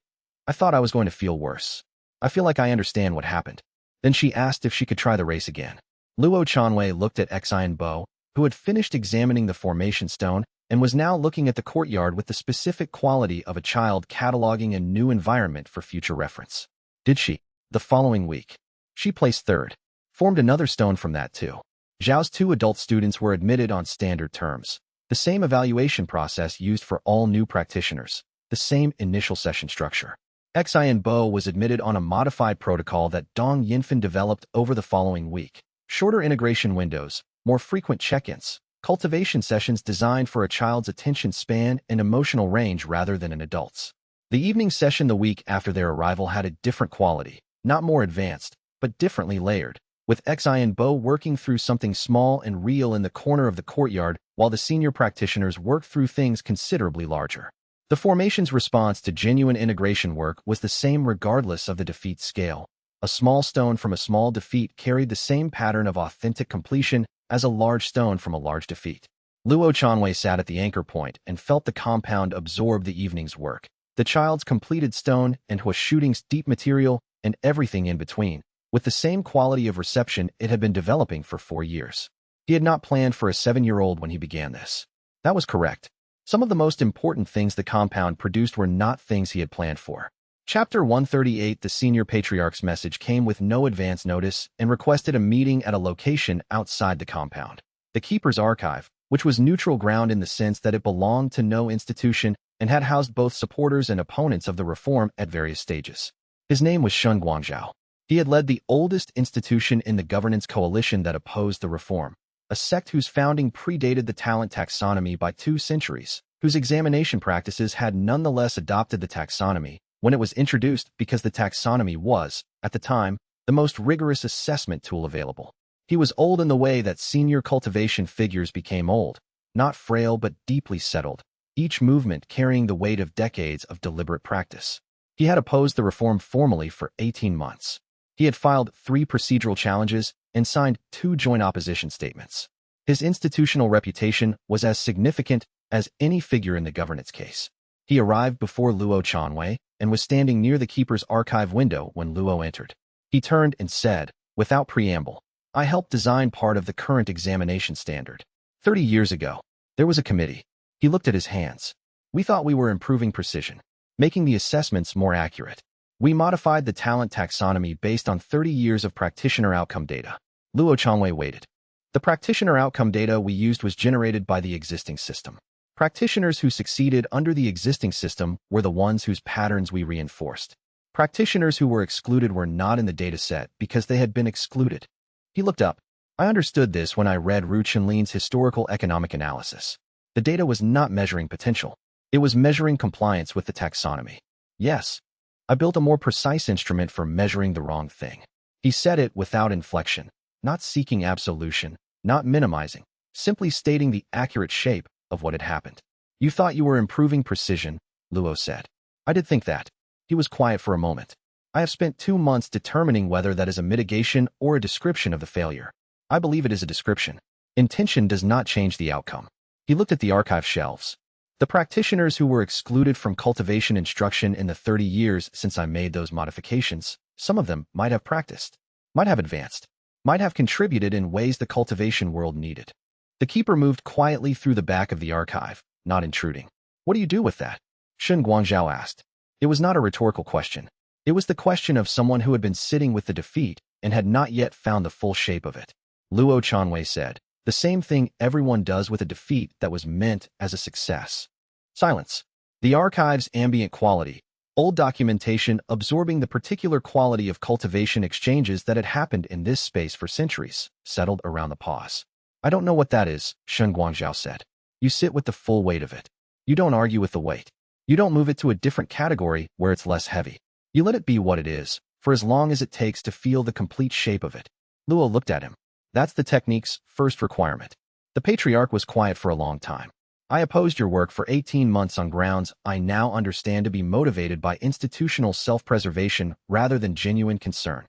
"I thought I was going to feel worse. I feel like I understand what happened." Then she asked if she could try the race again. Luo Chanwei looked at Xianbo, who had finished examining the formation stone and was now looking at the courtyard with the specific quality of a child cataloging a new environment for future reference. Did she? The following week, she placed 3rd, formed another stone from that too. Zhao's 2 adult students were admitted on standard terms, the same evaluation process used for all new practitioners, the same initial session structure. Xianbo was admitted on a modified protocol that Dong Yinfen developed over the following week. Shorter integration windows, more frequent check-ins, cultivation sessions designed for a child's attention span and emotional range rather than an adult's. The evening session the week after their arrival had a different quality, not more advanced, but differently layered, with Xianbo working through something small and real in the corner of the courtyard while the senior practitioners worked through things considerably larger. The formation's response to genuine integration work was the same regardless of the defeat scale. A small stone from a small defeat carried the same pattern of authentic completion as a large stone from a large defeat. Luo Chanwei sat at the anchor point and felt the compound absorb the evening's work, the child's completed stone and Hua shooting's deep material and everything in between, with the same quality of reception it had been developing for 4 years. He had not planned for a 7-year-old when he began this. That was correct. Some of the most important things the compound produced were not things he had planned for. Chapter 138. The senior patriarch's message came with no advance notice and requested a meeting at a location outside the compound. The keeper's archive, which was neutral ground in the sense that it belonged to no institution and had housed both supporters and opponents of the reform at various stages. His name was Shun Guangzhao. He had led the oldest institution in the governance coalition that opposed the reform, a sect whose founding predated the talent taxonomy by 2 centuries, whose examination practices had nonetheless adopted the taxonomy when it was introduced because the taxonomy was, at the time, the most rigorous assessment tool available. He was old in the way that senior cultivation figures became old, not frail but deeply settled, each movement carrying the weight of decades of deliberate practice. He had opposed the reform formally for 18 months. He had filed 3 procedural challenges and signed 2 joint opposition statements. His institutional reputation was as significant as any figure in the governance case. He arrived before Luo Chanwei and was standing near the keeper's archive window when Luo entered. He turned and said, without preamble, "I helped design part of the current examination standard. 30 years ago, there was a committee." He looked at his hands. "We thought we were improving precision, making the assessments more accurate. We modified the talent taxonomy based on 30 years of practitioner outcome data." Luo Chanwei waited. "The practitioner outcome data we used was generated by the existing system. Practitioners who succeeded under the existing system were the ones whose patterns we reinforced. Practitioners who were excluded were not in the dataset because they had been excluded." He looked up. "I understood this when I read Ru Chenlin's historical economic analysis. The data was not measuring potential. It was measuring compliance with the taxonomy. Yes, I built a more precise instrument for measuring the wrong thing." He said it without inflection, not seeking absolution, not minimizing, simply stating the accurate shape of what had happened. "You thought you were improving precision," Luo said. "I did think that." He was quiet for a moment. "I have spent 2 months determining whether that is a mitigation or a description of the failure. I believe it is a description. Intention does not change the outcome." He looked at the archive shelves. "The practitioners who were excluded from cultivation instruction in the 30 years since I made those modifications, some of them might have practiced, might have advanced, might have contributed in ways the cultivation world needed." The keeper moved quietly through the back of the archive, not intruding. "What do you do with that?" Shun Guangzhao asked. It was not a rhetorical question. It was the question of someone who had been sitting with the defeat and had not yet found the full shape of it. Luo Chanwei said, "The same thing everyone does with a defeat that was meant as a success." Silence. The archive's ambient quality, old documentation absorbing the particular quality of cultivation exchanges that had happened in this space for centuries, settled around the pause. "I don't know what that is," Shun Guangzhao said. "You sit with the full weight of it. You don't argue with the weight. You don't move it to a different category where it's less heavy. You let it be what it is, for as long as it takes to feel the complete shape of it. Luo looked at him. That's the technique's first requirement. The patriarch was quiet for a long time. I opposed your work for 18 months on grounds I now understand to be motivated by institutional self-preservation rather than genuine concern.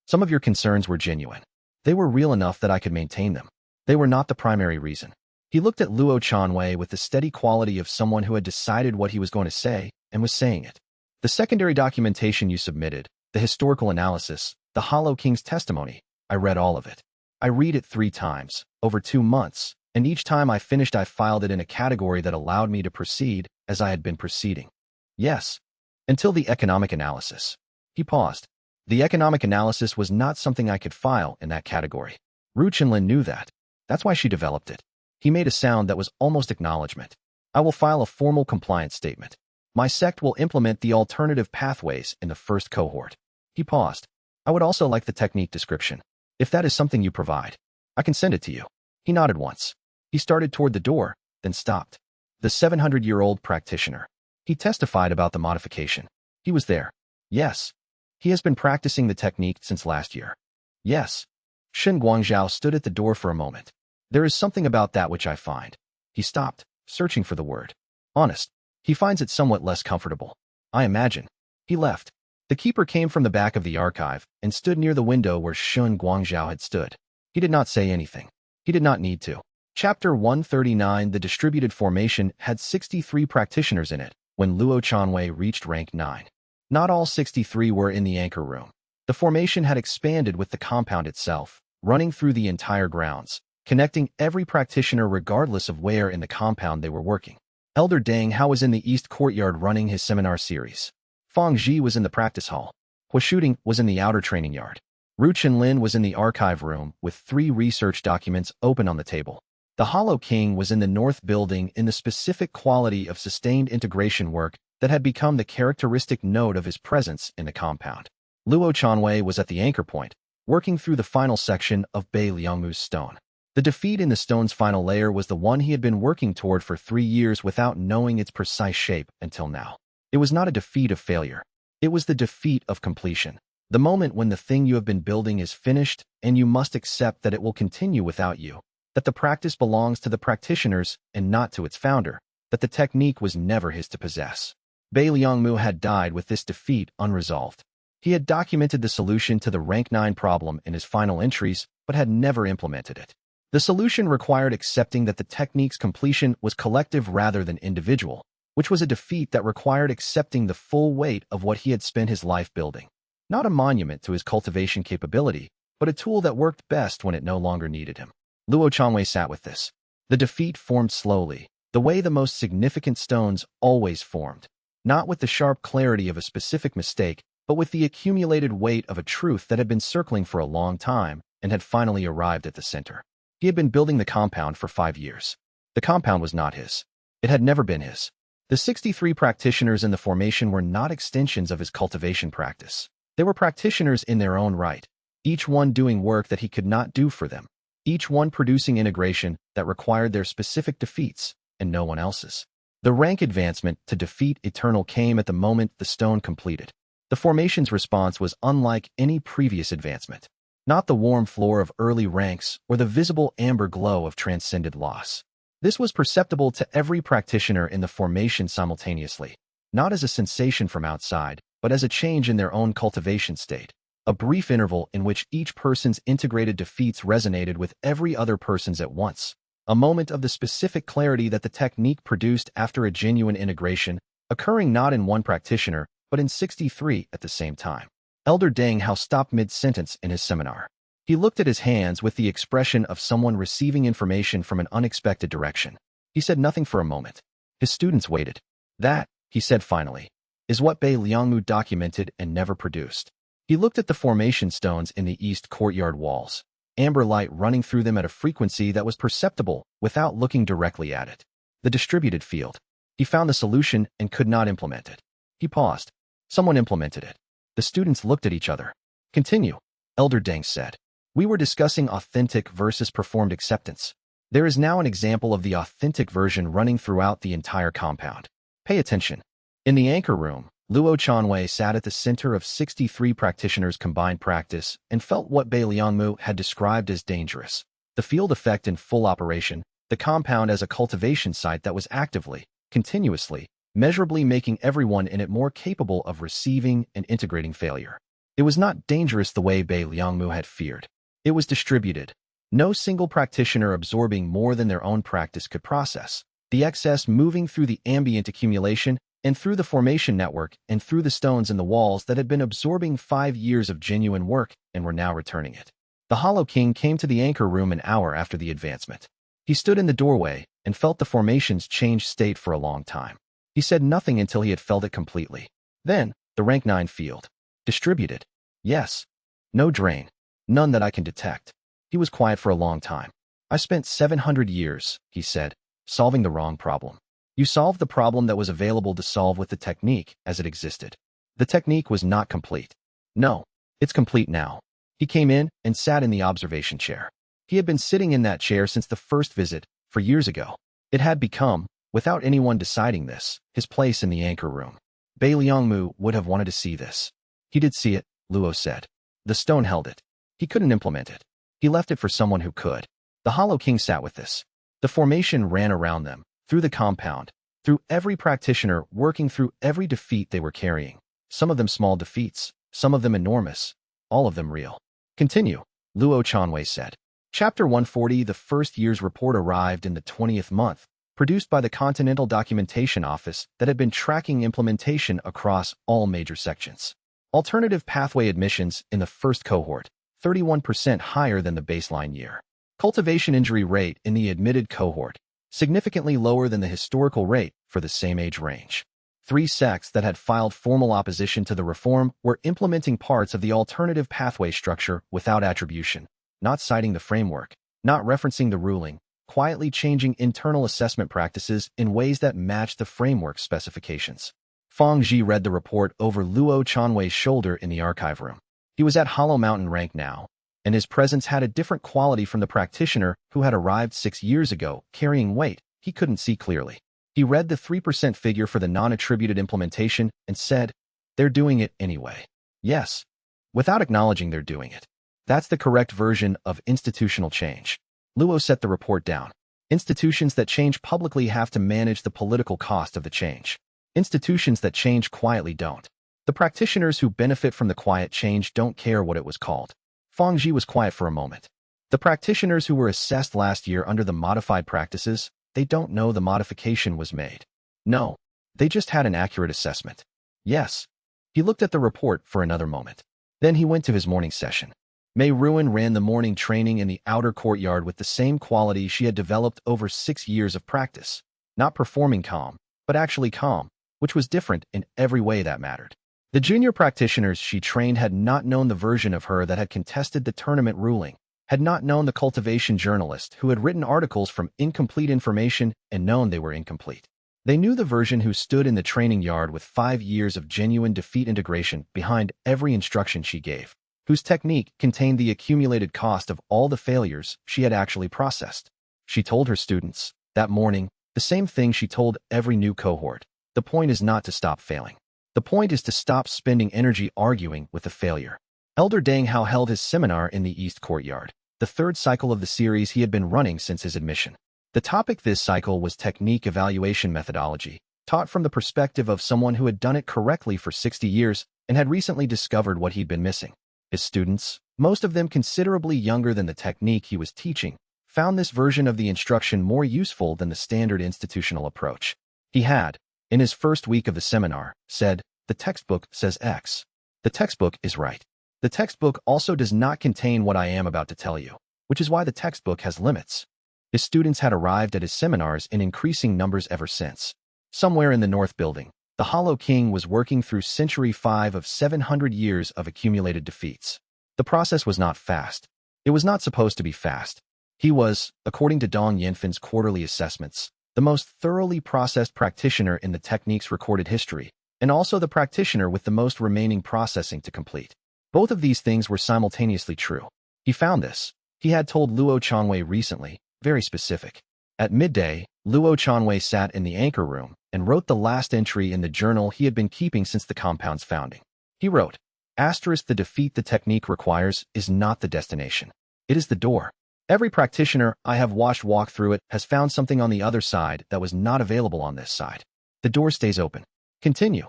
Some of your concerns were genuine. They were real enough that I could maintain them. They were not the primary reason. He looked at Luo Chanwei with the steady quality of someone who had decided what he was going to say and was saying it. The secondary documentation you submitted, the historical analysis, the Hollow King's testimony, I read all of it. I read it 3 times, over 2 months, and each time I finished I filed it in a category that allowed me to proceed as I had been proceeding. Yes. Until the economic analysis. He paused. The economic analysis was not something I could file in that category. Ru Chenlin knew that. That's why she developed it. He made a sound that was almost acknowledgement. I will file a formal compliance statement. My sect will implement the alternative pathways in the first cohort. He paused. I would also like the technique description. If that is something you provide, I can send it to you. He nodded once. He started toward the door, then stopped. The 700-year-old practitioner. He testified about the modification. He was there. Yes. He has been practicing the technique since last year. Yes. Shen Guangzhao stood at the door for a moment. There is something about that which I find. He stopped, searching for the word. Honest. He finds it somewhat less comfortable. I imagine. He left. The keeper came from the back of the archive and stood near the window where Shen Guangzhao had stood. He did not say anything. He did not need to. Chapter 139. The distributed formation had 63 practitioners in it when Luo Chanwei reached rank 9. Not all 63 were in the anchor room. The formation had expanded with the compound itself, running through the entire grounds, connecting every practitioner regardless of where in the compound they were working. Elder Deng Hao was in the East Courtyard running his seminar series. Fang Ji was in the practice hall. Hua Shooting was in the outer training yard. Ru Chenlin was in the archive room with 3 research documents open on the table. The Hollow King was in the north building in the specific quality of sustained integration work that had become the characteristic note of his presence in the compound. Luo Chanwei was at the anchor point, working through the final section of Bei Liangmu's stone. The defeat in the stone's final layer was the one he had been working toward for 3 years without knowing its precise shape until now. It was not a defeat of failure. It was the defeat of completion. The moment when the thing you have been building is finished and you must accept that it will continue without you, that the practice belongs to the practitioners and not to its founder, that the technique was never his to possess. Bei Liangmu had died with this defeat unresolved. He had documented the solution to the rank 9 problem in his final entries, but had never implemented it. The solution required accepting that the technique's completion was collective rather than individual, which was a defeat that required accepting the full weight of what he had spent his life building. Not a monument to his cultivation capability, but a tool that worked best when it no longer needed him. Luo Chanwei sat with this. The defeat formed slowly, the way the most significant stones always formed. Not with the sharp clarity of a specific mistake, but with the accumulated weight of a truth that had been circling for a long time and had finally arrived at the center. He had been building the compound for 5 years. The compound was not his. It had never been his. The 63 practitioners in the formation were not extensions of his cultivation practice. They were practitioners in their own right, each one doing work that he could not do for them, each one producing integration that required their specific defeats and no one else's. The rank advancement to defeat eternal came at the moment the stone completed. The formation's response was unlike any previous advancement. Not the warm floor of early ranks or the visible amber glow of transcended loss. This was perceptible to every practitioner in the formation simultaneously, not as a sensation from outside, but as a change in their own cultivation state. A brief interval in which each person's integrated defeats resonated with every other person's at once. A moment of the specific clarity that the technique produced after a genuine integration, occurring not in one practitioner, but in 63 at the same time. Elder Deng Hao stopped mid-sentence in his seminar. He looked at his hands with the expression of someone receiving information from an unexpected direction. He said nothing for a moment. His students waited. That, he said finally, is what Bei Liangmu documented and never produced. He looked at the formation stones in the east courtyard walls, amber light running through them at a frequency that was perceptible without looking directly at it. The distributed field. He found the solution and could not implement it. He paused. Someone implemented it. The students looked at each other. Continue, Elder Deng said. We were discussing authentic versus performed acceptance. There is now an example of the authentic version running throughout the entire compound. Pay attention. In the anchor room, Luo Chanwei sat at the center of 63 practitioners' combined practice and felt what Bei Liangmu had described as dangerous. The field effect in full operation, the compound as a cultivation site that was actively, continuously, measurably making everyone in it more capable of receiving and integrating failure. It was not dangerous the way Bei Liangmu had feared. It was distributed. No single practitioner absorbing more than their own practice could process. The excess moving through the ambient accumulation and through the formation network and through the stones in the walls that had been absorbing 5 years of genuine work and were now returning it. The Hollow King came to the anchor room an hour after the advancement. He stood in the doorway and felt the formation's changed state for a long time. He said nothing until he had felt it completely. Then, the rank 9 field. Distributed. Yes. No drain. None that I can detect. He was quiet for a long time. I spent 700 years, he said, solving the wrong problem. You solved the problem that was available to solve with the technique as it existed. The technique was not complete. No, it's complete now. He came in and sat in the observation chair. He had been sitting in that chair since the first visit, 4 years ago. It had become, without anyone deciding this, his place in the anchor room. Bei Liangmu would have wanted to see this. He did see it, Luo said. The stone held it. He couldn't implement it. He left it for someone who could. The Hollow King sat with this. The formation ran around them, through the compound, through every practitioner working through every defeat they were carrying. Some of them small defeats, some of them enormous, all of them real. Continue, Luo Chanwei said. Chapter 140. The first year's report arrived in the 20th month, produced by the Continental Documentation Office that had been tracking implementation across all major sections. Alternative pathway admissions in the first cohort, 31% higher than the baseline year. Cultivation injury rate in the admitted cohort, significantly lower than the historical rate for the same age range. 3 sects that had filed formal opposition to the reform were implementing parts of the alternative pathway structure without attribution, not citing the framework, not referencing the ruling, quietly changing internal assessment practices in ways that matched the framework specifications. Fang Ji read the report over Luo Chanwei's shoulder in the archive room. He was at Hollow Mountain rank now, and his presence had a different quality from the practitioner who had arrived 6 years ago, carrying weight he couldn't see clearly. He read the 3% figure for the non-attributed implementation and said, "They're doing it anyway." Yes, without acknowledging they're doing it. That's the correct version of institutional change. Luo set the report down. Institutions that change publicly have to manage the political cost of the change. Institutions that change quietly don't. The practitioners who benefit from the quiet change don't care what it was called. Fang Ji was quiet for a moment. The practitioners who were assessed last year under the modified practices, they don't know the modification was made. No, they just had an accurate assessment. Yes. He looked at the report for another moment. Then he went to his morning session. Mei Ruan ran the morning training in the outer courtyard with the same quality she had developed over 6 years of practice. Not performing calm, but actually calm, which was different in every way that mattered. The junior practitioners she trained had not known the version of her that had contested the tournament ruling, had not known the cultivation journalist who had written articles from incomplete information and known they were incomplete. They knew the version who stood in the training yard with 5 years of genuine defeat integration behind every instruction she gave, whose technique contained the accumulated cost of all the failures she had actually processed. She told her students, that morning, the same thing she told every new cohort. The point is not to stop failing. The point is to stop spending energy arguing with the failure. Elder Deng Hao held his seminar in the East Courtyard, the 3rd cycle of the series he had been running since his admission. The topic this cycle was technique evaluation methodology, taught from the perspective of someone who had done it correctly for 60 years and had recently discovered what he'd been missing. His students, most of them considerably younger than the technique he was teaching, found this version of the instruction more useful than the standard institutional approach. He had, in his first week of the seminar, said, "The textbook says X. The textbook is right. The textbook also does not contain what I am about to tell you, which is why the textbook has limits." His students had arrived at his seminars in increasing numbers ever since. Somewhere in the North Building, the Hollow King was working through Century 5 of 700 years of accumulated defeats. The process was not fast. It was not supposed to be fast. He was, according to Dong Yanfin's quarterly assessments, the most thoroughly processed practitioner in the technique's recorded history, and also the practitioner with the most remaining processing to complete. Both of these things were simultaneously true. He found this. He had told Luo Chanwei recently, very specific. At midday, Luo Chanwei sat in the anchor room and wrote the last entry in the journal he had been keeping since the compound's founding. He wrote, "The defeat the technique requires is not the destination. It is the door. Every practitioner I have watched walk through it has found something on the other side that was not available on this side. The door stays open. Continue."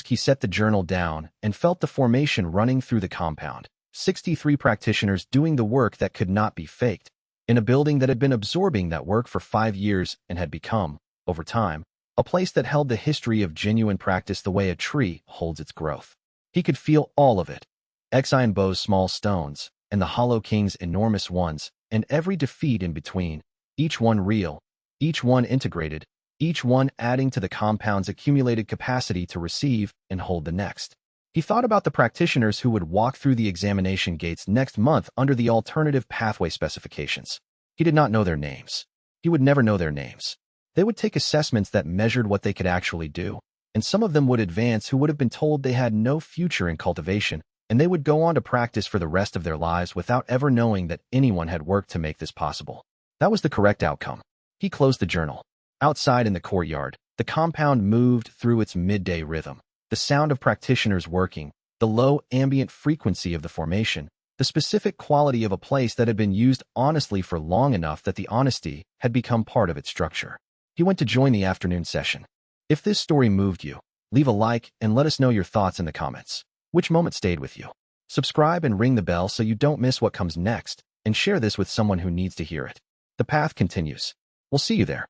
He set the journal down and felt the formation running through the compound. 63 practitioners doing the work that could not be faked, in a building that had been absorbing that work for 5 years and had become, over time, a place that held the history of genuine practice the way a tree holds its growth. He could feel all of it. Xian Bo's small stones, and the Hollow King's enormous ones, and every defeat in between, each one real, each one integrated, each one adding to the compound's accumulated capacity to receive and hold the next. He thought about the practitioners who would walk through the examination gates next month under the alternative pathway specifications. He did not know their names. He would never know their names. They would take assessments that measured what they could actually do, and some of them would advance who would have been told they had no future in cultivation, and they would go on to practice for the rest of their lives without ever knowing that anyone had worked to make this possible. That was the correct outcome. He closed the journal. Outside in the courtyard, the compound moved through its midday rhythm. The sound of practitioners working, the low ambient frequency of the formation, the specific quality of a place that had been used honestly for long enough that the honesty had become part of its structure. He went to join the afternoon session. If this story moved you, leave a like and let us know your thoughts in the comments. Which moment stayed with you? Subscribe and ring the bell so you don't miss what comes next, and share this with someone who needs to hear it. The path continues. We'll see you there.